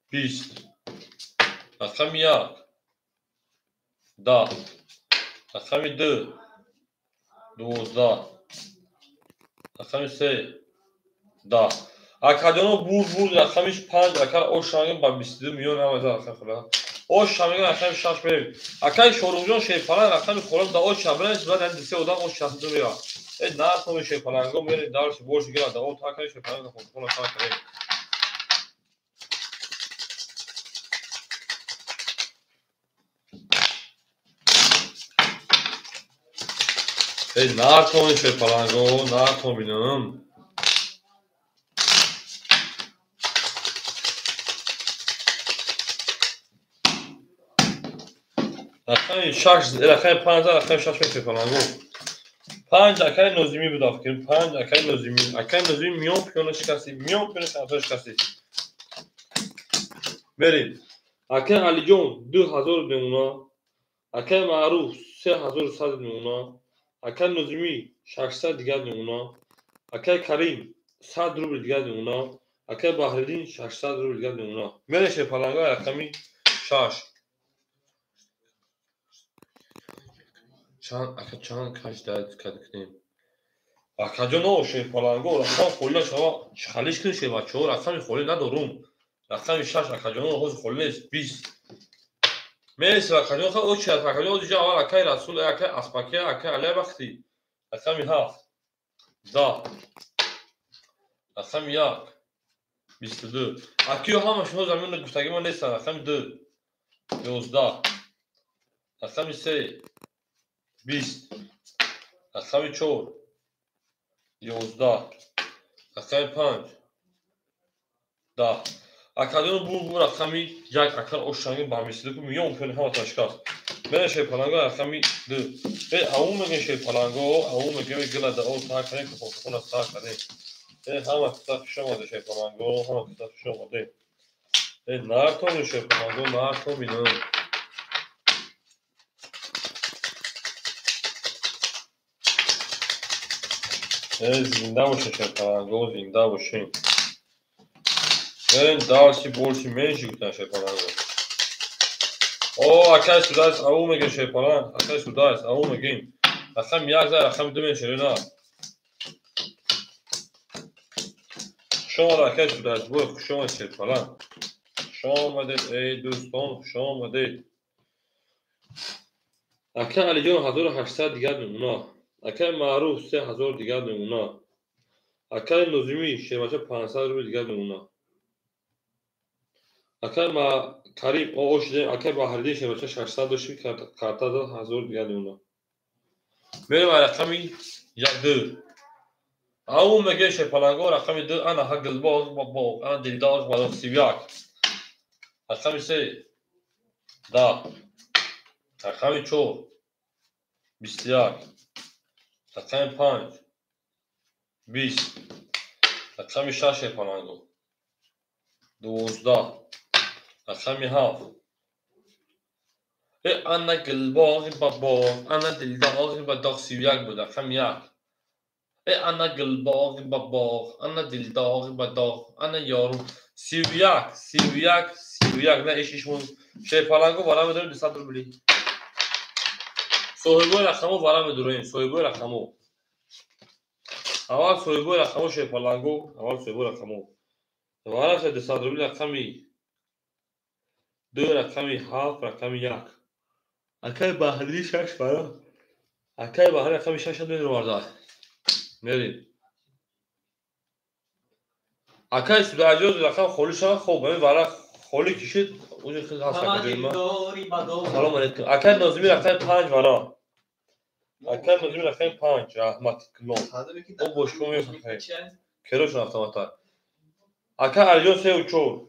20 رقمی 1 10 رقمی 2 12 رقمی 3 10 اکادونو بور رقمش 5 اکر او شانگی با 22 میلیون هم رقم خدا او شانگی رقم 6 بریم اکای شوروجون شیر پلنگ رقم خورم دا او شابرنس بعد اند سه اودام او 62 میلیون ای ناس نو شیر پلنگو میره دارش بولش گیرا دا او تا کای شیر پلنگ خون تا کنه ای ناس نو شیر پلنگو ناس نو بینم رقم 6 رقم 5 رقم 6 شیر پلنگو 5 اکای نظمی بداف کنیم 5 اکای نظمی میون پیونش کسی میون پیونش اتش کسی بریم اکای علی جون 2000 نمونه اکای معروف 3100 نمونه اکای نظمی 600 دیگر نمونه اکای کریم 100 روبل دیگر نمونه اکای بحردین 600 روبل دیگر نمونه میشه پلنگا رقمی 6 چند کاش داد کنیم اکا جون او شیر پلنگو رقم خولی شما خالیش کنی شیر بچه ها رقم خولی ندارم رقم 6 اکا جون او خولی است 20 میرسه اکا جون او چه اکا جون او دیجا اول اکای رسول اکای اسپاکی اکای علی بختی رقم 7 10 رقم 1 22 اکیو همه شما زمین گفتگی ما نیست رقم 2 11 رقم 3 20 رقم 4 11 رقم 5 10 اکادون بو رقمی یک اکر اوشنگی با میسید که میون کنه هم تاشکاست من شی پلانگو رقمی 2 به اون میگه شی پلانگو اون میگه گلا دا اون تا کنه که فوتون استار کنه هم استار شما ده شی پلانگو هم استار شما ده نارتون شی پلانگو نارتون بینو زنده باشه شی پلانگو زنده باشه من دارسی بولسی منشی گفتن شی پلانگو او اکای سوداس او میگه شی پلان اکای سوداس او میگیم رقم 1 رقم 2 میشه نه شما اکای سوداس بو شما شی پلان شما اومدید ای دوستان شما اومدید اکای علی جان 1800 دیگر میمونه اکای معروف 3000 دیگر میمونه اکای نظمی شیربچه 500 روپیه دیگر میمونه اکای ما کریم او شده اکای بهردین شیربچه 600 داشتی کارتا داد 1000 دیگر میمونه میرم رقمی 1 او میگه شی پلانگو رقم 2 انا حق باز با انا دلداز با سیویاک رقم 3 10 رقم 4 21 رقم 5 20 رقم 6 شی پلانگو 12 رقم 7 انا قلباغ بابا انا دلداغ با داغ سیویاک بود رقم 1 انا قلباغ بابا انا دلداغ با داغ انا یارو سیویاک نه ایشیشمون شی پلانگو برام میدونیم 200 روبلی صاحبو رقمو برام میدونیم صاحبو رقمو اول صاحبو رقمو شی پلانگو اول صاحبو رقمو دوباره شد 200 روبلی رقمی 2 رقمی 7 رقمی 1 اکای بهری 6 برا اکای بهری رقمی 6 میدونیم وارد میریم اکای سوداجوز رقم خالیش خوب همین برای خالی کشید اونجا خیلی هست سلام علیکم اکای نازمی رقم 5 برا اکای نازمی رقم 5 رحمت کلون اون بشکو میفخه کروش رفتم تا اکای علیون 3 و 4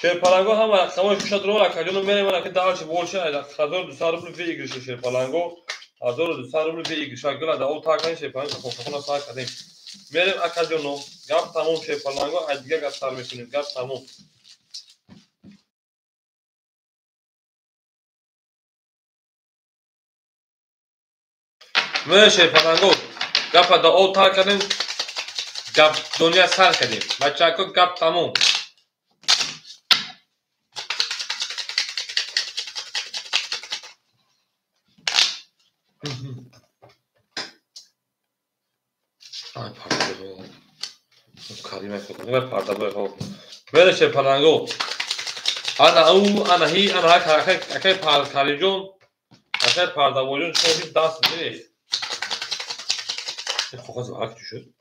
شی پلانگو هم رقمش شد رو اکایون میریم اکای دارش بولشه 1200 روبل ویگریش شی پلانگو 1200 روبل ویگریش گلا دا اون تا کنه شی پلانگو فوتون ساعت کردیم میریم اکادیونو گپ تموم شی پلانگو دیگه گپ سر میکنیم گپ تموم میریم شی پلانگو گپ دا اون تا کردیم گپ دنیا سر کردیم بچه کو گپ تموم ay pardon karime kadar pardon böyle میریم شی پلانگو انا او انا هی انا اکای پال کاریجون اکای پردا ولیون شوهی دست نیست خواه زهرک شد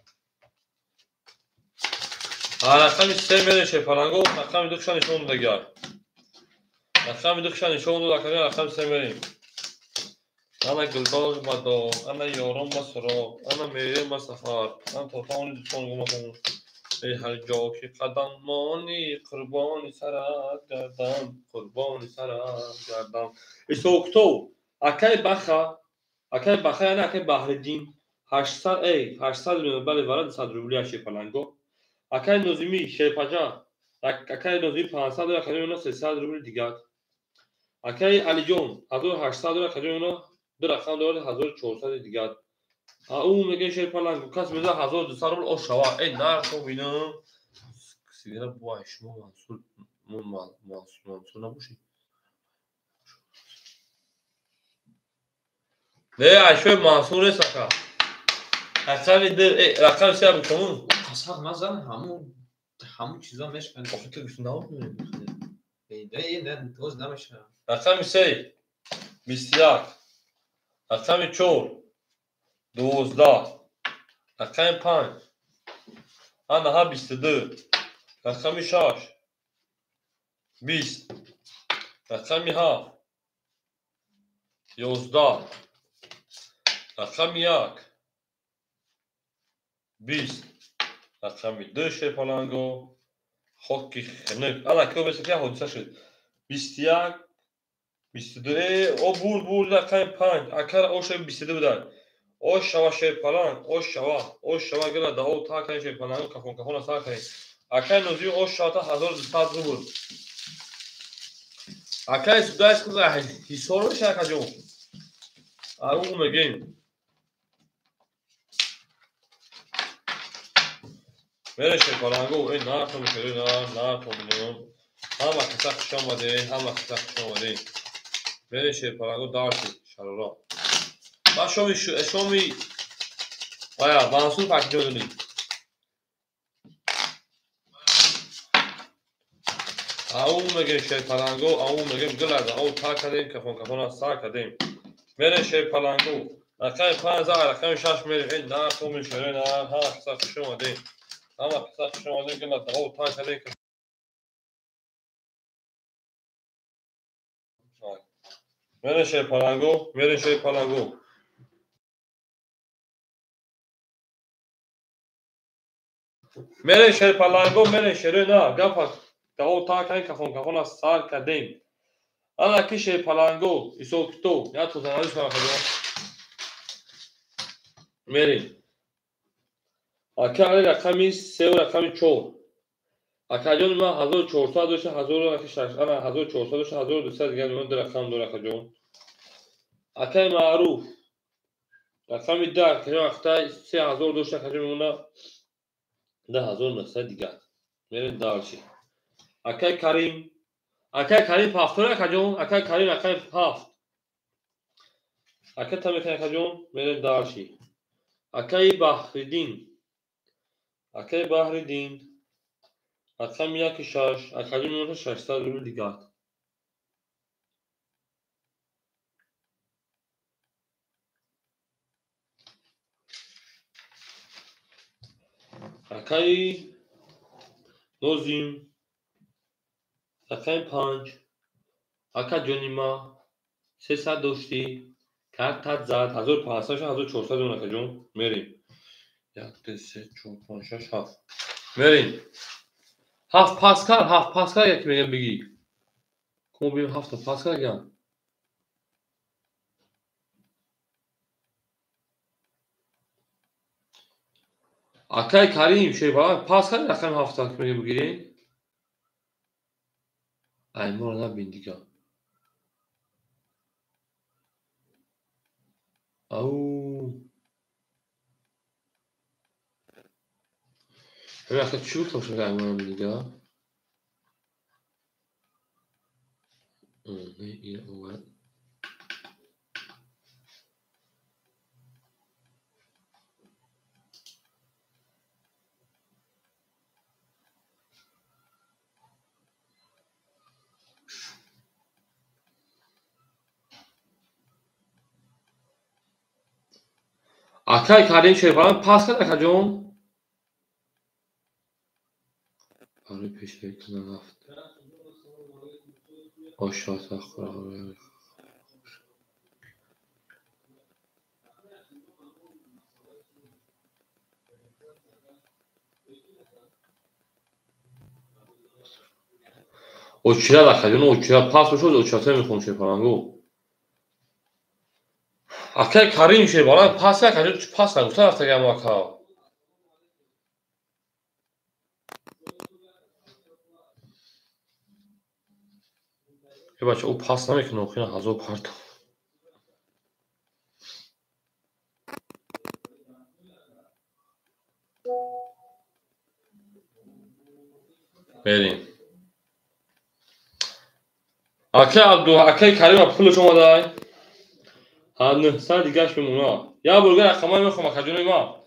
رقم 3 میریم شی پلانگو رقم 2 نشون دیگر رقم 2 نشون داد رقم 3 میریم انا گلداغ بدا انا یارم با سراب انا میریم با سفر انا توفان دوستان گمتون ای هر جا که قدم مانی قربانی سرت گردم قربانی سرت گردم سوکتو اکای بخا یعنی اکای بهردین 800 میلیون بله برای 200 روبلی شی پلانگو اکای نظمی شیپاجا اکای نظمی 500 و اکای 300 روبلی دیگر اکای علی جون 1800 و اکای دو رقم داره 1400 دیگر اون میگه شی پلانگو کس میده 1200 روبل او شوا ای نار تو بینم سیگار باش منصور نباشی نه عشوه منصور نیست اکا اصلا رقم 3 بکنون قسم نزن همون چیزا میشکن آخه تو گوشت نهار می‌بینی نه توز نمیشه رقم 3 21 رقم 4 12 رقم 5 انا ها 22 رقم 6 20 رقم 7 11 رقم 1 20 رقم 2 شیر پلنگو خاکی خنک الکی بس که حادثه شد 21 22 او بود رقم 5 اکر اوش 22 بود او شوا شیر پلنگ او شوا گلا داو تا کنه شیر پلنگو کفون سا کنه اکر نوزی او شاتا 1200 بود اکر سوداش که حساب شرکت جو اون میگیم میره شیر پلنگو این نارتون میشه نارتون میدونم همه کسا خوش آمده میره شیر پلنگو دارتی شرارا با شومی آیا منصور پاکی جدونی او میگه شیر پلنگو او میگه گلرده او تا کدیم کفون از سا کدیم میره شیر پلنگو رقم 5000 رقم 6 میره این نارتون میشه نه همه کسا خوش آمده گلرده او تا کدیم میره شیر پلنگو میره شیر نه گفت داو تا کدیم کفون از سا کدیم انا کی شیر پلنگو ایسوکتو یا تو زنانش کنم میریم اکا علی رقمی 3 و رقمی 4 اکا جون ما 1400 دوشه 1400 انا 1400 دوشه 1200 دیگه من در رقم دور اکا جون اکا معروف رقمی 10 که وقتا 3000 دوشه اکا جون میمونه 10900 دیگه میریم دارچی اکا کریم پافتور اکا جون اکا کریم رقم 7 اکا تا میکنه اکا جون میریم دارچی اکای بحردین رقم 1 6 اکا جون میمونه 600 روبل دیگه اکای نوزیم رقم 5 اکا جونیما 300 داشتی کرد زد 1500 1400 اون اکا جون میریم 1 2 3 4 5 6 7 میریم 7 پاسکال یکی میگم بگی کمو بیم 7 پاسکال گم اکای کریم شیبا پاسکال رقم 7 که میگم بگیرین ایمور نبین دیگه او همین اکا چی بود که ایمور نبین دیگه نه این اول اکای کریم شیبا پاسکال اکا جون آره پیش کنه رفت آشات اخوره اوچیا اکا جون اوچیا پاس بشود اوچیا میخون شیر پلنگو اکای کریم شیبا پاس اکا جون پاس نگفته رفته گم اکا یه بچه او پاس نمیکنه اوخینا هزار پارت بریم اکای کریم پول شما دای ها 900 دیگهش بمونه یا برگر رقمای میخوام اکا جون ما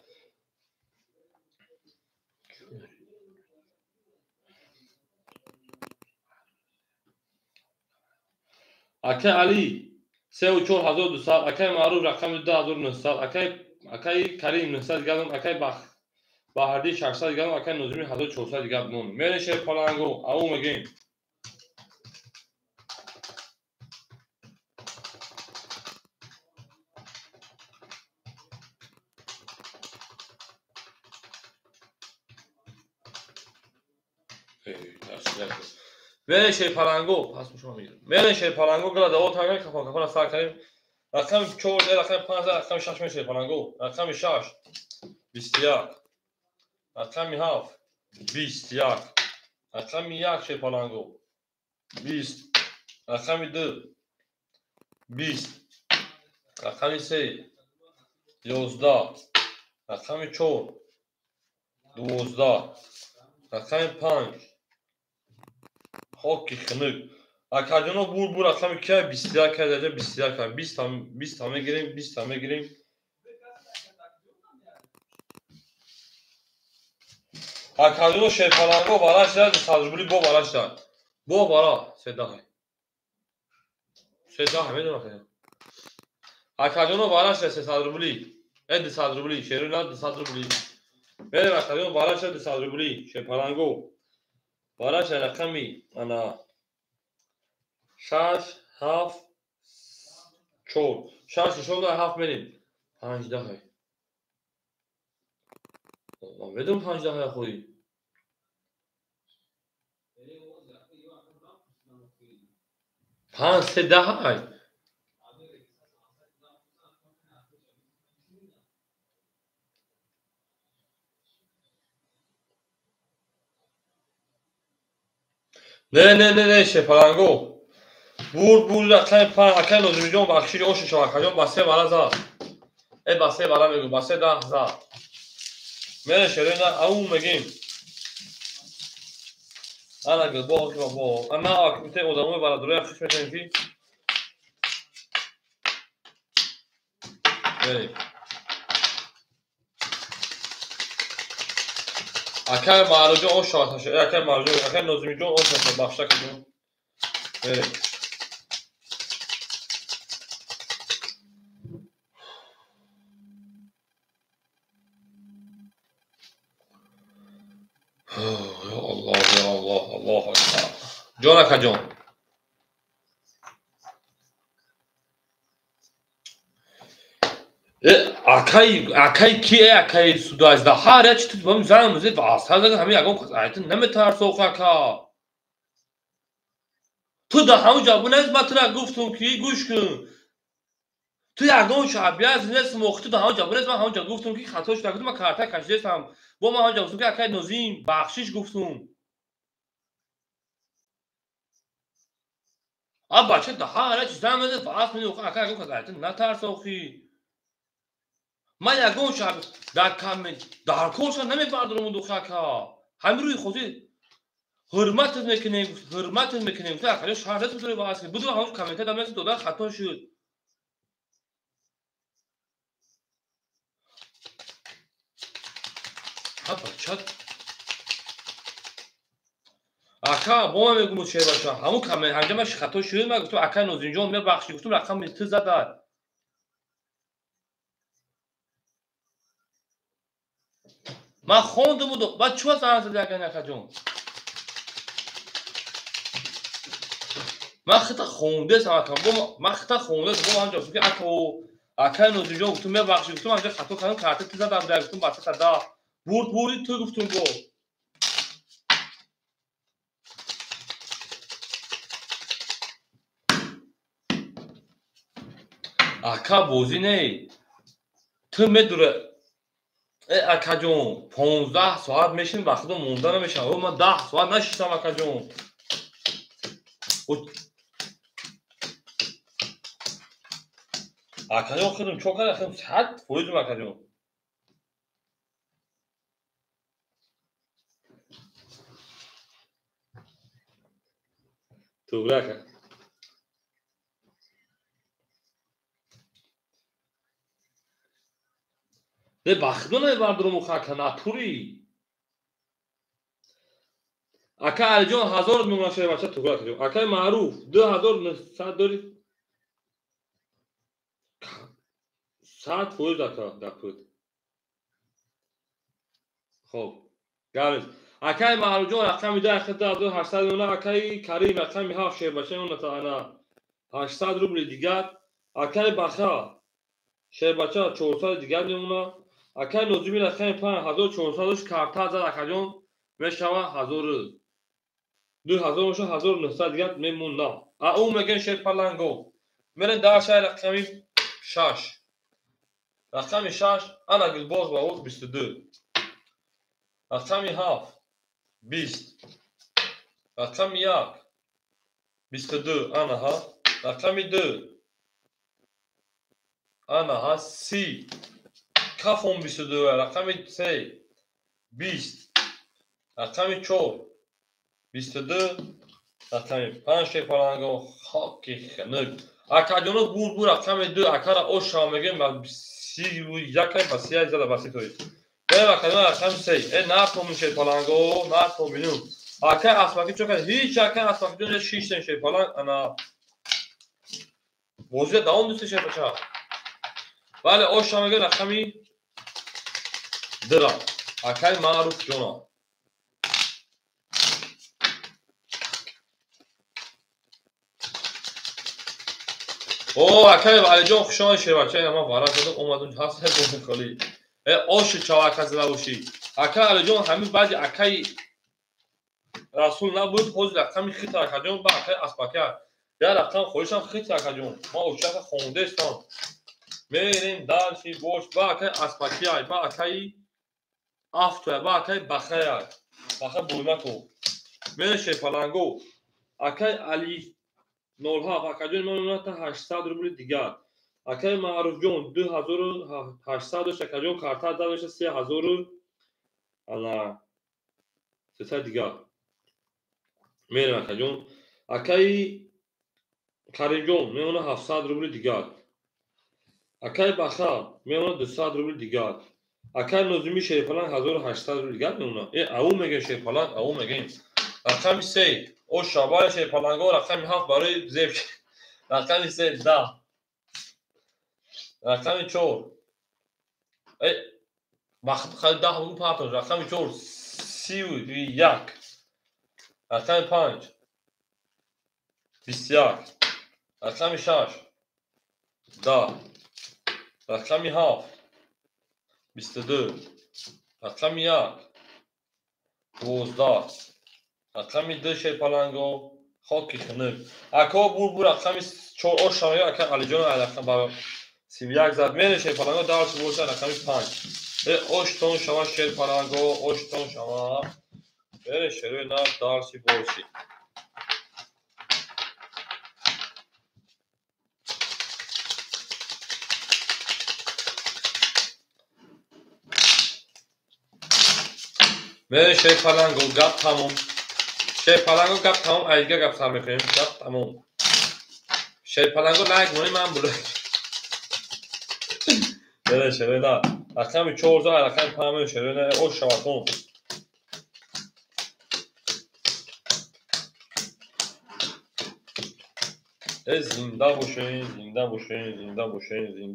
اکای علی 3 و 4 1200 اکای معروف رقم 10900 اکای کریم 900 دیگه اکای بحردی 600 دیگه اکای نوزمی 1400 دیگه بمونه میره شیر پلنگو او میگیم ولش پلنگو پس شما میگیرم ولش پلنگو گلا دو تا کپا سر کنیم رقم 4 رقم 5 رقم 6 میشه پلنگو رقم 6 21 رقم 7 21 رقم 1 شه پلنگو 20 رقم 2 20 رقم 3 11 رقم 4 12 رقم 5 خاکی خنک اکادیونو بور رقم که 21 کرده 21 کرد 20 تا میگیریم 20 تا میگیریم اکادیونو شیپالانگو بالاش داد صدربولی بو بالاش داد بو بالا صدا میدونم خیلی اکادیونو بالاش داد صدربولی اد صدربولی شیرون صدربولی بله اکادیونو بالاش داد صدربولی شیپالانگو بالاش رقمی انا 6 7 4 6 شد 7 بریم 15 بدون 15 خویی پنج سه ده های نه شپلنگو بور رقم 5 اکن نوزمیجون بخشی اوش شواکجون بسه بالا زد ای بسه بالا میگو بسه 10 زد میره شروع اون میگیم انا گل با اما اکمیته ادامه بالا دروی افشش میکنیم که بریم اکن معروجون اون شاتشه اکن معروجون اکن نوزمیجون اون شاتشه بخشا کجون بریم یا الله اکبر جان اکجون اکای کیه اکای سودازده هر چی تو بهم زنگ میزنی واسه دیگه همین اگه قضایت نمیترسو خاکا تو ده همون جواب نزد گفتم که گوش کن تو یگان شعبی از نس مخت ده همون جواب من همون جواب گفتم که خطاش نگفتم من کارت کشیدم با ما همون جواب گفتم که اکای نوزیم بخشش گفتم اب بچه ده هر چی زنگ میزنی واسه من اکای قضایت نترسو خی من یگان شب در کم در کورس نمیبردم اون دو خاکا همین روی خودی حرمت میکنیم تو اکای شهرت بودی واسه بدو همون کامنت دادم تو دادن خطا شد ها بچه اکا با من میگم چه باشه همون کامنت انجامش خطا شد من گفتم اکا نوزینجان میاد بخشی گفتم رقم تو زدن من خوندم بود بعد چه واسه از دیگه اکا جون من خطا خونده سمکم با من خطا خونده با من جواب که اکا نوزینجان گفتم میاد بخشی گفتم انجام خطا کردم کارت تو زدم در گفتم بس صدا بوری تو گفتم گو اکا بوزی نه تو میدونه اکا جون 15 ساعت میشین وقت مونده نمیشم و من 10 ساعت نشستم اکا جون اکا جون خودم چوکر خودم ساعت فویدم اکا جون تو برکه نه بخدونه بردارم خاکا ناتوری اکا الجون 1000 نمونه بچه تو برکه اکا معروف 2900 داری ساعت فوید اکا دکود خب گرز اکای معروجون رقم 10 خدمت 800 اون اکای کریم رقم 7 شه باشه اون تا انا 800 روبل دیگر اکای بخا شه بچه 400 دیگر میمونه اکای نوزمی رقم 5400 کارت زد اکجون میشوه 1000 2000 باشه 1900 دیگه میمونه. او میگن شیر پلنگو میرن در شهر رقمی 6 رقمی 6 انا گل باز با او 22 رقمی 7 20 رقمی 1 22 انا ها رقمی 2 انا ها 30 کافون 22 رقمی 3 20 رقمی 4 22 رقمی 5 شیر پلنگو خاکی خنک اکادیونو بور رقمی 2 اکارا اوشا میگن با 31 بس 1 زده بس توی اکادیونو رقمی 3 نرفون شیر پلنگو نرفون بینم اکا اسماکی چون هیچ اکا اسماکی دونه 6 تا شیر پلنگ انا موضوع دوام دوست شیر بچا ولی اوشا میگن رقمی درا اکای معروف جونا او اکای ولی جون خوشان شیر بچا اینا ما وارد شدم اومدن هست هم کلی اوش چاواکا زلاوشی اکا علی جون همین بعد اکای رسول نبود خود رقمی خیت اکادیون با اکای اسپاکیا در رقم خودشان خیت اکادیون ما اوشاک خونده استان میریم دالشی گوش با اکای اسپاکیا با اکای افتو با اکای بخیر بخیر بولمکو میره شیر پلنگو اکای علی نولها اکادیون میمونه تا 800 روبل دیگر اکای معروف جون 2800 اکادیون کارتا دادش 3000 انا سه دیگر میره اکادیون اکای کریم جون میمونه 700 روبل دیگر اکای بخیر میمونه 200 روبل دیگر اکای نظمی شیر پلنگ 1800 روبل دیگر میمونه او میگه شیر پلنگ او میگه رقم 3 او شابای شیر پلنگو رقم 7 برای زیب رقم 3 10 رقم 4 وقت خیلی 10 بگو پاتون رقم 4 31 رقم 5 21 رقم 6 10 رقم 7 22 رقم 1 12 رقم 2 شیر پلنگو خاکی خنک اکا بور رقم 4 او شامیا اکا علی جون رقم با 31 زد میره شیر پلنگو دارش بورسه رقم 5 اوشتون شما شیر پلنگو اوشتون شما میره شیر نه دارشی بورسی میره شیر پلنگو گپ تموم شیر پلنگو گپ تموم ایگه گپ تموم میکنیم گپ تموم شیر پلنگو لایک مونی من بوده میره شیر نه رقم 14 رقم 5 شیر نه او شواتون زنده باشین زنده باشین زنده باشین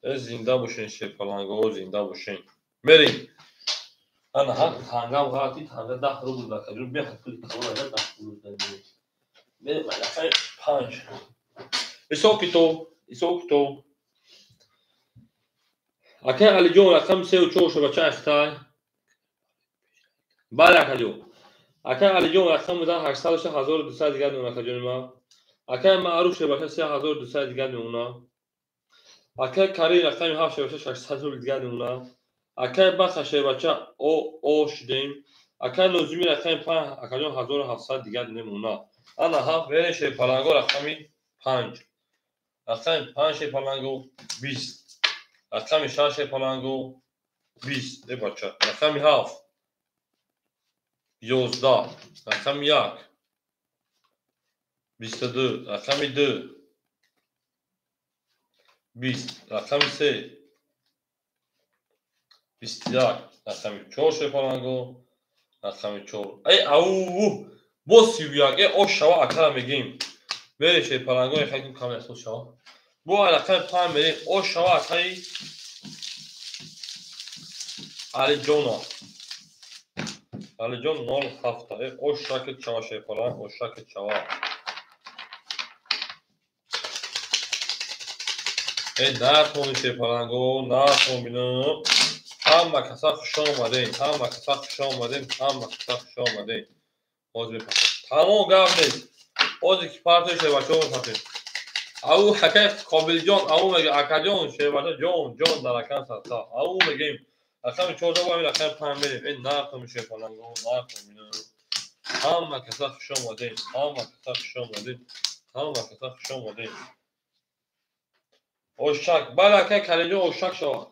زنده باشین شیر پلنگو زنده باشین میریم انا ها تانگا وقتی تانگا 10 روبل داخل بیا خپل کارو 10 روبل دادی میریم رقم 5 ایسوکتو اکای علی جون رقم 3 و 4 شو بچه اختای بعد اکای علی جون رقم 800 1200 دیگر نمونه اکای جون ما اکای معروف شو بچه 3200 دیگر نمونه اکای کاری رقم 7 شو بچه 600 روبل دیگر نمونه اکای بخش شو بچه او شدیم اکای نظمی رقم 5 اکای جون 1700 دیگر نمونه انا ها ویره شو پلنگو رقمی 5 رقم 5 شو پلنگو 20 رقم 6 شو پلنگو 20 بچه رقم 7 11 رقم 1 22 رقم 2 20 رقم 3 21 رقم 4 شو پلنگو رقم 4 او بو 31 او شوا اکرا میگیم میره شو پلنگو خیلی کامل است شوا بو رقم 5 میریم او شوا اکای علی جون علی جون 07 او شاکت شوا شو پلنگ او شاکت شوا نرفون شیر پلنگو نرفون بینم همه کسا خوش آمدین همه کسا خوش آمدین همه کسا خوش آمدین باز میپسه تمام گفت نیست باز که پارتش بچه ها میپسه او حکایت قابل جان او میگه اکا جان شه بچه جان در اکان ستا او میگیم اکا 14 با این اکا 5 میریم این نرخ میشه فلان نرخ میشه همه کسا خوش آمدین همه کسا خوش آمدین اوشک بله اکا کلیجان اوشک شود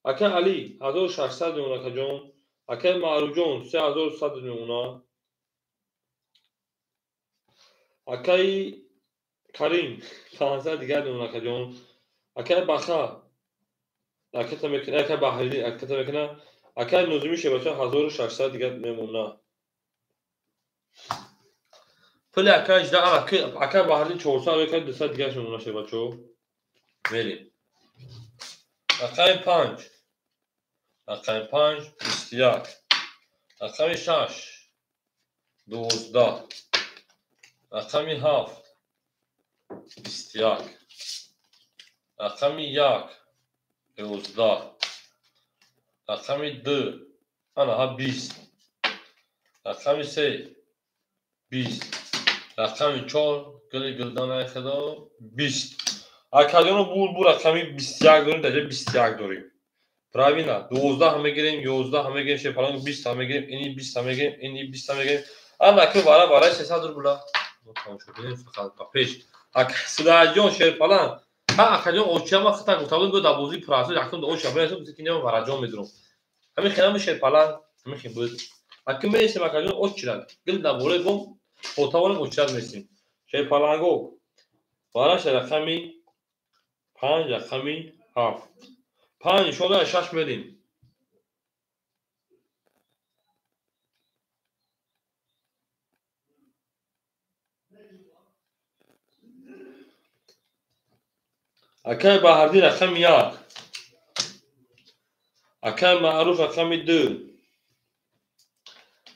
اکا علی 1600 میمونه اکا جان اکا معروف جان 3100 میمونه اکای کریم 500 دیگر میمونه اکا جان اکای بخا اکا میکنه اکا بحری اکا میکنه اکا نظمی شه بچه 1600 دیگر میمونه پلی اکا اجدا اکا بحری 400 اکا 200 دیگر میمونه شه بچه میریم اکای 5 اکای 5 21 اکای 6 12 اکای 7 21 اکای 1 11 اکای 2 انا ها 20 اکای 3 20 اکای 4 گلدان خدا 20 اکادیون بول اکای 21 داریم درجه 21 داریم پراوینا 12 همه گیریم 11 همه گیریم شه فلان 20 همه گیریم اینی 20 همه گیریم اینی 20 همه گیریم اما که برای 600 بولا تمام شد فقط تا پیش سوداجون شه فلان ها اکادیون اوچما خطا گفتم گفت دابوزی پراسو یکم دو شب رسید که نمیدونم وراجون میدرم همین خیلی میشه فلان همین خیلی بود اکم میشه اکادیون اوچرا گل دابوله بوم اوتاون اوچرا میسیم شه فلانگو براش رقمی 5 رقمی 7 5 شده 6 میدیم اکای بهردی رقم 1 اکای معروف رقم 2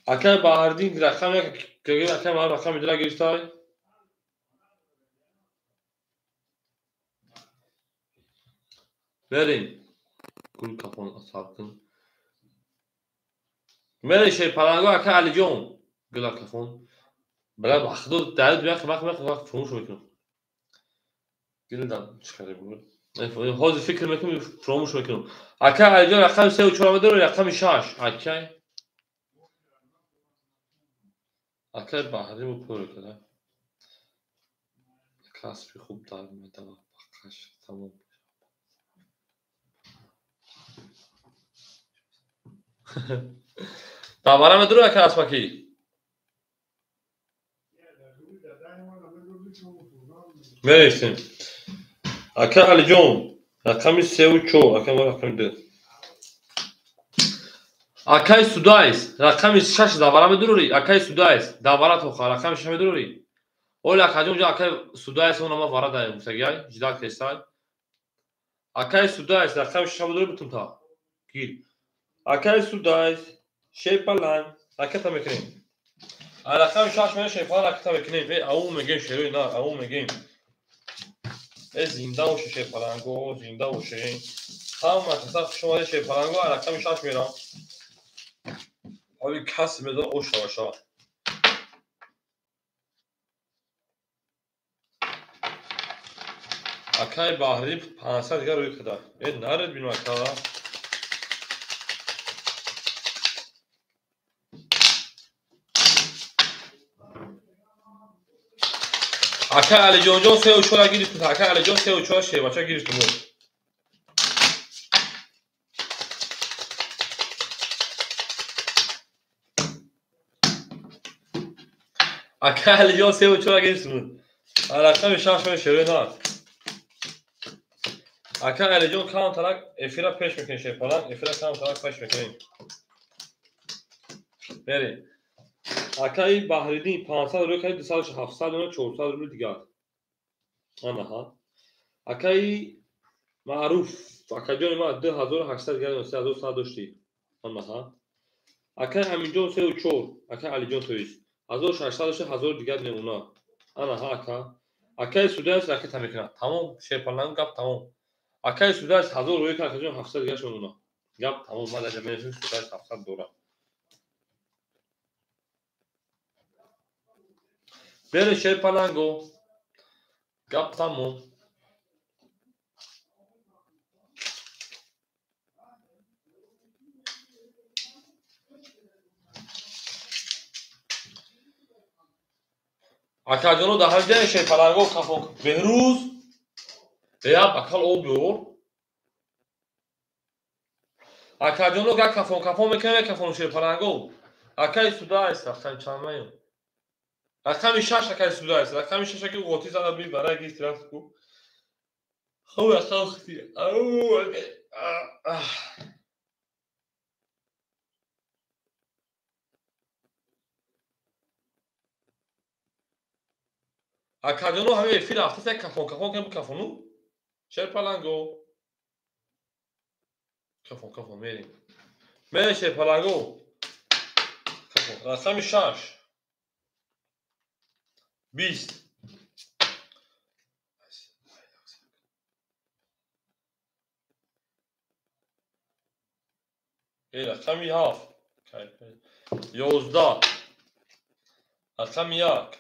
اکای بهردی رقم 1 که اکای معروف رقم 2 گرفتای بریم کل کافون اصاب کن میره شه پلنگو اکای علی جون گلا کافون بلا بخدو داد بیاخ فراموش میکنم گلدان چیکار بود هاز فکر میکنم فراموش میکنم اکای علی جون رقم 3 و 4 داره رقم 6 اکای اکای بهردی مو پر کرده کاسبی خوب دار میدم بخش تمام داورم درو اکای اسمکی میرسیم اکای علی جون رقم 3 و 4 اکای ما رقم 2 اکای سودایس رقم 6 داورم دروری اکای سودایس داورات خو رقم 6 دروری اولا اکای جون اکای سودایس اون ما وارد ایم سگای جدا کیسال اکای سودایس رقم 6 دروری بتون تا گیر اکای سودایس شیپلان اکتا میکنیم رقم 6 میشه شیپلان اکتا میکنیم او میگیم شروع نه او میگیم زنده و شیپلانگو زنده و شین هم مثلا شما شیپلانگو رقم 6 میرم حالی کس میذاره او شواشا اکای بحری 500 دیگر روی کده این نرد بینو اکا اکای علی جون 3 و 4 گیرید اکای علی جون 3 و 4 شه بچا گیرید تو اکای علی جون 3 و 4 گیرید تو رقم 6 میشه شروع نه اکای علی جون کام تلک افیرا پیش میکنی شه فلان افیرا کام تلک پیش میکنی بری اکای بحری 500 روی کای 200 700 و 400 روی دیگر آنها اکای معروف اکای جون ما 2800 دیگر 3100 داشتی آنها اکای همین جون 3 و 4 اکای علی جون تویش 1600 1000 دیگر نمونه آنها اکای سوداس رکت میکنه تمام شیپلان گپ تمام اکای سوداس 1000 روی کای جون 700 دیگر نمونه گپ تمام ما در جمعیت سوداس 700 دورا بره شیر پلنگو گپ تموم. Акаҷону дар ҳар ҷае шер паланго кафон беҳрӯз яб акал об биёр. Акаҷону га кафон мекафону шер паланго. Акаи суда аст рахтами чандмаем. Рахтами 6 акаи суда аст. Рахтами 6 ки ғотӣ зада би бараи гис рафт ку. Хуб акал хти. Акаҷону ҳамин эфир рафтасе кафон кем кафону шер паланго. Кафон мерим. Мере шер паланго. Кафон. Рахтами 6 20 рақами 7 11 рақами 1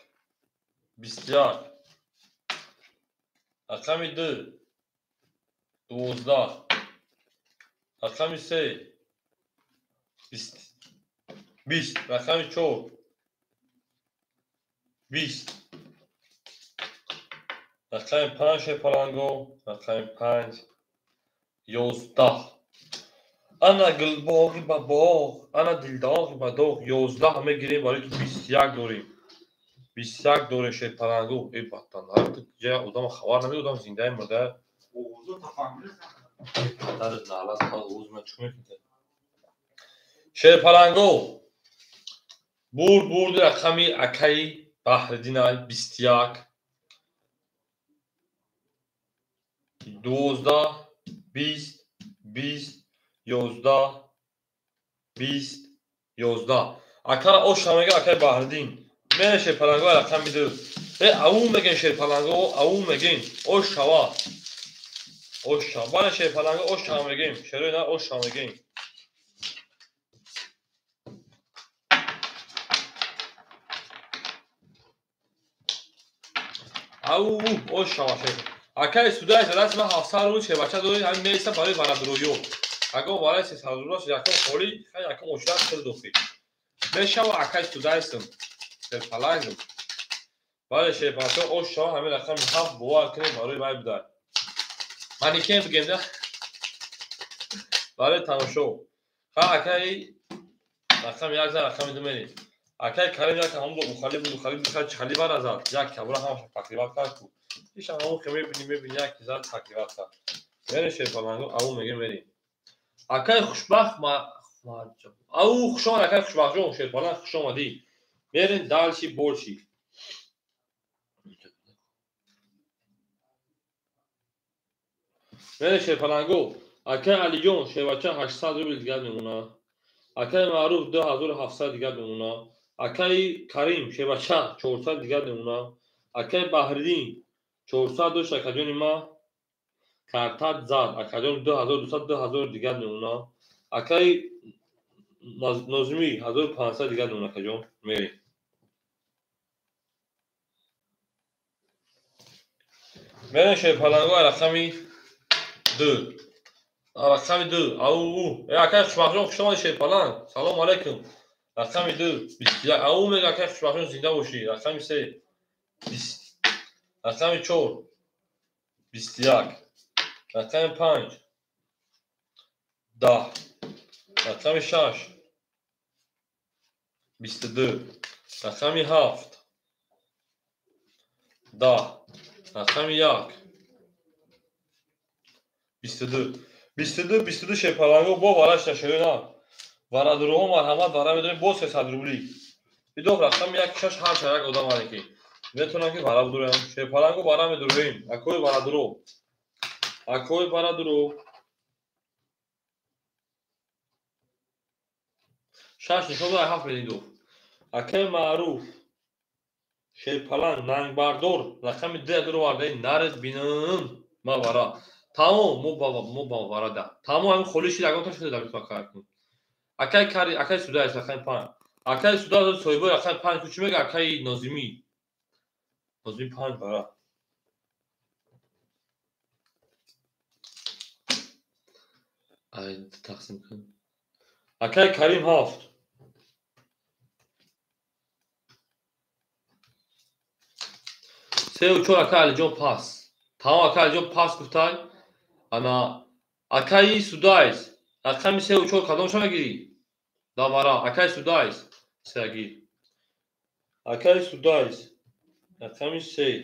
21 рақами 2 12 рақами 3 20 рақами 4 20 рақами 5 шер паланго рақами 5 11 ана гулбоғи ба боғ ана дилдоғи ба доғ 11 ҳаме гирем барои ки 21 дорем. 21 дорем шер паланго. Эй баттан ҷа одам хабар намед одам зиндаи мурда. Шер паланго бурди рақами акаи Баҳриддинай 21 12 20 20 11 20 11 акара ош ҳамега акаи Баҳриддин мере шер паланго рақами 2 аву меген шер паланго аву меген ош шава ош шава бане шер паланго ош шава мегем шерои на ош шава мегем аву ош шава шер акаи судаи задас ма 700 рӯ шебача дори ҳамин меиса барои варадурӯё агон барои 300 рӯ якон холӣ якон ошида сир дохӣ мешава акаи судаисм шер палангм бале шер паланго ош шава ҳамин рақами 7 бовар кунем барои вай буда маникем бигем да бале тамошо ха акаи рақами 1 зад рақами 2 мерем акаи Карим як ҳамон мухалиф чихали баразад як кабура ҳамаш тақриват кард ку иша ҳамон ки мебини як зад тақриват кард мере шер паланго аву мегем мерем акаи хушбахт аву хушомад акаи хушбахтҷон шер паланг хушомадӣ мерем дальши больши мере шер паланго акаи Алиҷон шербача 800 рубл дигар мемона акаи Маъруф 2700 дигар мемона акаи Карим шербача 400 дигар мемона акаи Баҳриддин 400 дошт акаҷони ма картад зад акаҷон 2200 2000 дигар мемона акаи Нозимӣ 1500 дигар мемона акаҷон мерем мерем шер паланго рақами 2 рақами 2 аву акаи хушбахтҷон хушомади шер паланг салому алайкум рақами 2 21 аву мега акаи хушбахтҷон зинда бошӣ рақами 3 20 рақами 4 21 рақами 5 10 рақами 6 22 рақами 7 10 рақами 1 22 шер паланго бо варашта шерона варадурӯҳо марҳамат вара медорем бо 300 рубли идох рақами 1 6 ҳар чарак одам аре ки метавонам ки вара будурам шер паланго вара медурӯем акои варадурӯ 6 нишон дар 7 медидох акаи Маъруф шер паланг нангбардор рақами 2 дурвардаи нарез бинам ма вара тамом мо ба варада тамом ҳамин холиши ягон ташкил дада метавон кард акаи Кари акаи судаи рақами 5 акаи суда соҳибои рақами 5 ку чӣ мега акаи Нозимӣ نوزین 5 برا ای تقسیم کن اکای کریم 7 3 و 4 اکای علی جان پاس تمام اکای علی جان پاس گفتای انا اکای سودایز اکای 3 و 4 کدومشو میگیری داورا اکای سودایز سگی اکای سودایز اکای 3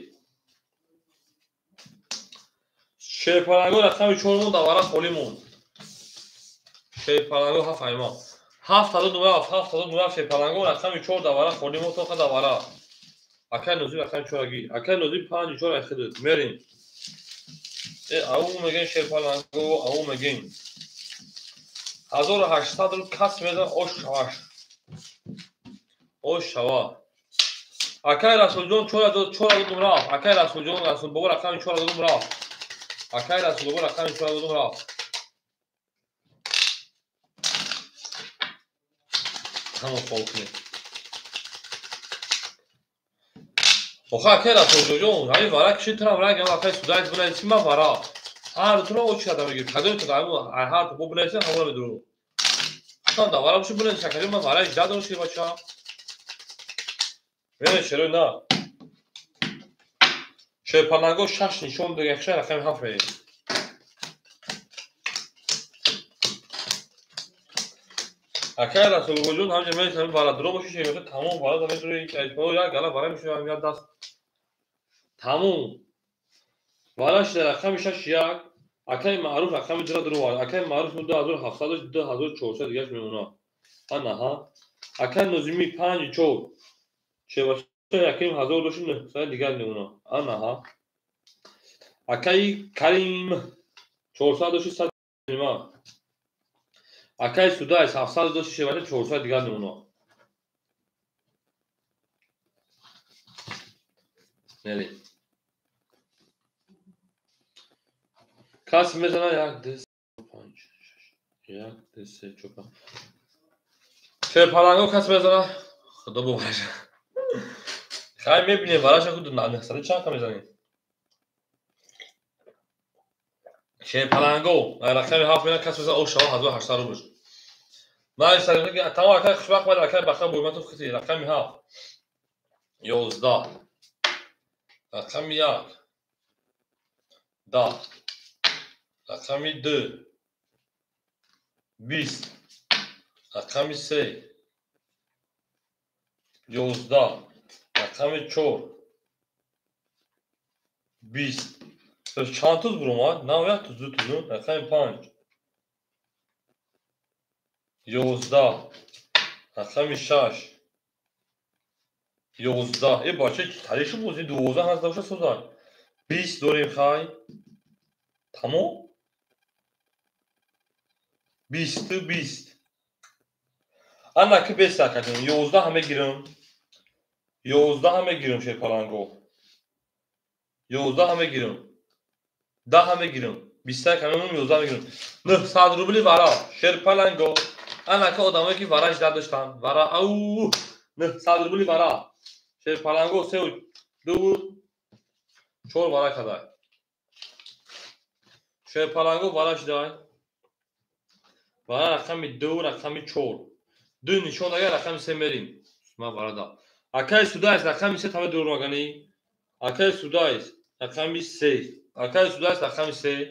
شیپالانگو رقم 4 مون داورا خالی مون شیپالانگو 7 ایما 7 تا دو رفت 7 تا دو رفت شیپالانگو رقم 4 داورا خالی مون تو خدا داورا اکای نوزی رقم 4 گی اکای نوزی 5 و 4 اخدت میریم او میگن شیپالانگو او میگن 1800 رو کس میدن اوش شوا اکای رسول جان 4 دو رفت اکای رسول جان رسول بابا رقم 4 دو رفت اکای رسول بابا رقم 4 دو رفت همون فوقی آخه اکای رسول جان همین ورق کشید تو هم رنگ هم اکای سودایز بلند چی من ورق هر تو رو او چی آدم میگیر کدوم تو همون هر تو بلند چی همون رو درو خان داورا بشه بلند شکلی من ورق اجدا درست کنی بچه ببین چرا نه شیپالانگو 6 نشون دو یک رقم 7 میگیره اکای رسول جان همین میشه همین ورق درو باشه چه تمام ورق داره روی یک ایپو یا گلا ورق میشه هم یاد دست تمام ورقش در رقم 6 یک اکای معروف رقم جرا درو اکای معروف 2700 2400 دیگه میمونه انا ها اکای نوزیمی 5 4 چه باشه یکیم 1200 دیگه میمونه انا ها اکای کریم 400 میما اکای سودایز 700 400 دیگه میمونه نری کس میزنه یک دست 5 یک دست 4 شیپالانگو کس میزنه خدا بوشه خیلی میبینیم وراش خود نه سر چند کم میزنیم شیپالانگو رقم 7 میلیون کس میزنه او شما 1800 رو بشه ما استفاده که تمام اکای خوشبخت بعد اکای بخیر بومتون خیلی رقم 7 11 رقم 1 10 رقم 2 20 رقم 3 11 رقم 4 20 چند توز بروماد نه یک توز رقم 5 11 رقم 6 11 ای بچه تاریخ بوزی 12 هست دوشه سوزای 20 داریم خواهی تمام 20 انا که 20 کردیم 11 همه گیرم 11 همه گیرم شیپالانگو 11 همه گیرم 10 همه گیرم 20 کردم 11 میگیرم 900 روبلی ورا شیپالانگو انا که آدمایی که ورا اجدا داشتن ورا او 900 روبلی ورا شیپالانگو 3 و 2 4 ورا کدای شیپالانگو وراش دای ورا رقم 2 رقم 4 دو نشون اگر رقم 3 میریم ما ورا دا اکای سودایز رقم 3 تمام دور مگنی اکای سودایز رقم 3 اکای سودایز رقم 3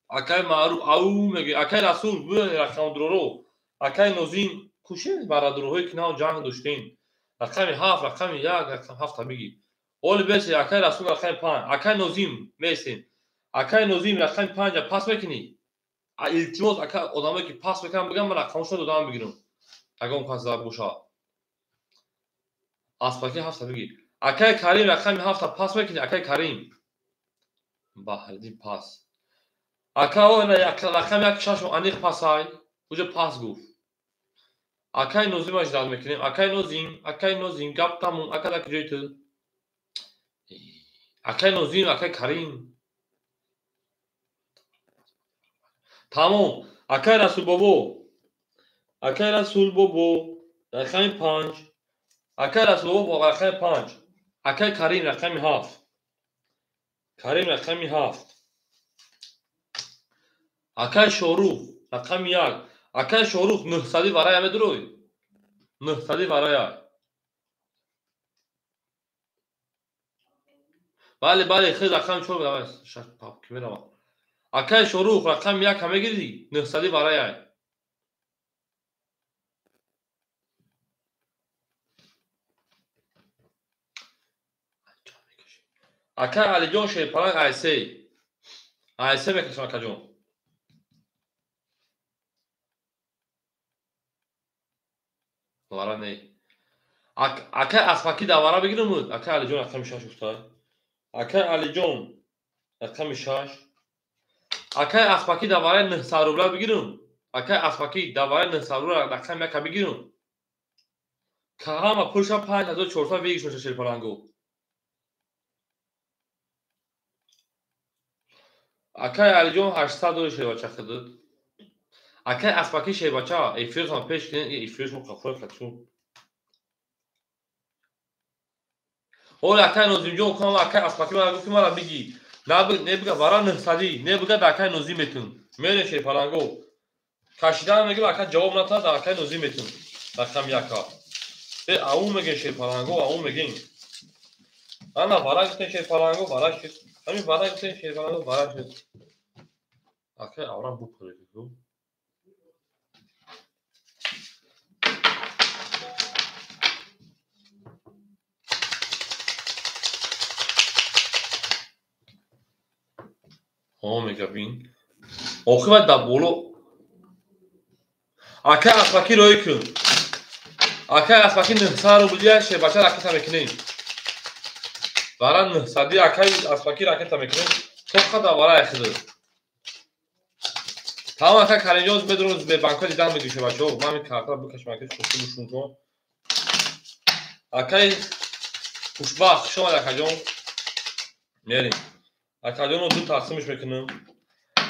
اکای معروف او میگه اکای رسول بو رقم درو اکای نوزین کوشین برا دروهای که نه جنگ داشتین رقم 7 رقم 1 رقم 7 میگی اول بس اکای رسول رقم 5 اکای نوزین میسین اکای نوزین رقم 5 پاس میکنی التماس اکای آدمایی که پاس میکنن بگم من رقمشو دادم بگیرم اگه اون کس دار بوشا اسپاکی 7 میگی اکای کریم رقم 7 پاس میکنی اکای کریم با هردی پاس اکای نه یک رقم 1 شش انیق پاسای اوج پاس گفت اکای نوزین ماش داد میکنیم اکای نوزین گپ تموم اکای دکجیت اکای نوزین اکای کریم تمام اکای رسول بابو رقم 5 اکای رسول بابو رقم 5 Акай Карим рақами 7. Карим рақами 7. Акай Шорух рақами 1. Акай Шорух 900 варая медуруй. 900 варая. бале хеле рақами 4 давай. Шак пап ки мерава. Акай Шорух рақами 1 ҳама гирди. 900 варая. Акай Алиҷон шерпаланг айсе. Айсе мекашам акаҷон. Вара не. Акай Аспаки давара бигирам. Акай Алиҷон рақами 6 уфтад. Акай Алиҷон рақами 6. Акай Аспаки давара 900 рубла бигирам. Акай Аспаки давара 900 рубла рақами 1 бигирам. Кагама пулша 5400 вегиш меша шерпаланго. Акай Алиҷон 800 дори шербача хидад. Акай Аспаки шербача эфирам пеш кин эфирш мо қафои хатун. Ола акай Нозимҷон кам акай Аспаки мара гуфти мара биги. Не бига вара 900 не бига акай Нозим метун. Мере шерпаланго. Кашидан мегим акай ҷавоб натад акай Нозим метун. Рақам 1. Аун мегин шерпаланго аун мегин. Ана вара гуфтен шерпаланго вара шид. Ҳамин вара гуфтен шерпаланго вара шид. Акай аврам бупуре гу. Мегабин. Охиват да боло. Акай Аспаки рои кун. Акай Аспаки 900 рубля шербача ракета мекунем. Вара 900 акай Аспаки ракета мекунем. Тоқада вара хидад. Тамам акай Каримҷон медрон бе банка дидан мегӯше бачаҳо. Ман ми карта бикашам акай шухтумушун кун. Акай хушбахт шомад акаҷон. Мерим. Акаҷонро ду тақсимш мекунам.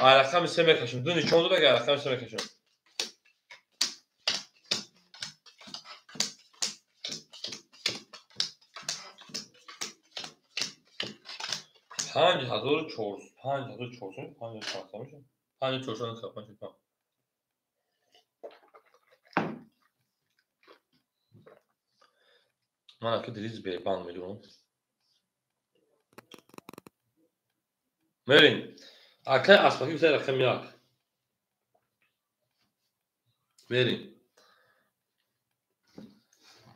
Ай рақами 3 мекашам. Ду нишон дод агар рақами 3 мекашам. من اكيد ريز بيبان مليون مرين اكاي Aspaki بتاع رقم 1 مرين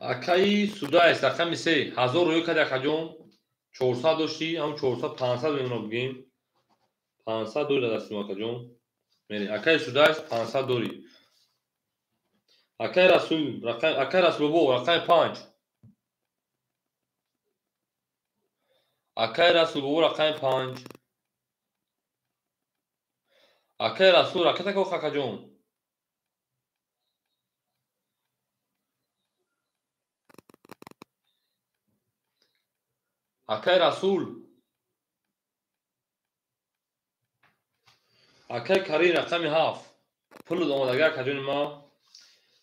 اكاي سودايس رقم 3 1000 روی کد اکاجون 400 داشتی هم 400 500 بگیم بگیم 500 دوری دستیم اکاجون مرین اکای سودايس 500 دوری اکای رسول رقم اکای رسول بو رقم 5 اکای رسول بو رقم 5 اکای رسول رقم کو اکاجون اکای رسول اکای کریم رقم 7 پول اومدگی اکاجون ما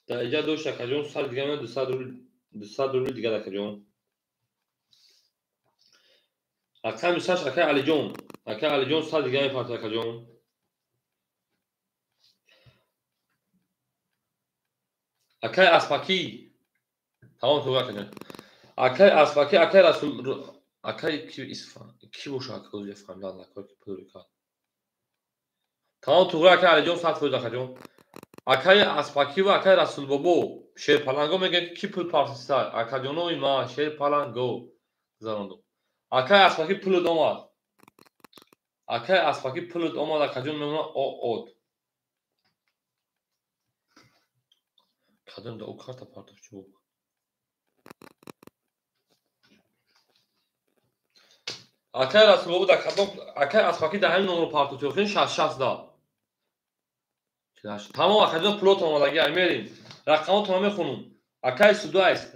در اینجا دوش اکاجون سال دیگه من 200 روبل دیگه اکاجون رقم 6 اکای علی جون سال دیگه میپرد اکاجون اکای اسپاکی تمام تو اکاجون اکای اسپاکی اکای رسول اکای کی اسفان کی بوشا اکای افغان لا اکای پوریکا تمام تو اکای علی جون سال فوز اکاجون اکای اسپاکی و اکای رسول بابو شرپالانگو میگه کی پول پارسیستار اکاجونوی ما شرپالانگو زاروندو اکای اسپاکی پول دوماد اکای اسپاکی پول دوماد اکاجون میمونه او کادم دا او کارتا پارتاف چوب اکای رسول بابو دا کادم اکای اسپاکی دا همین نمرو پارتاف چوب خیلی 60 دا تمام اکاجون پلوت اومدگی میریم رقماتون رو میخونم اکای سودايس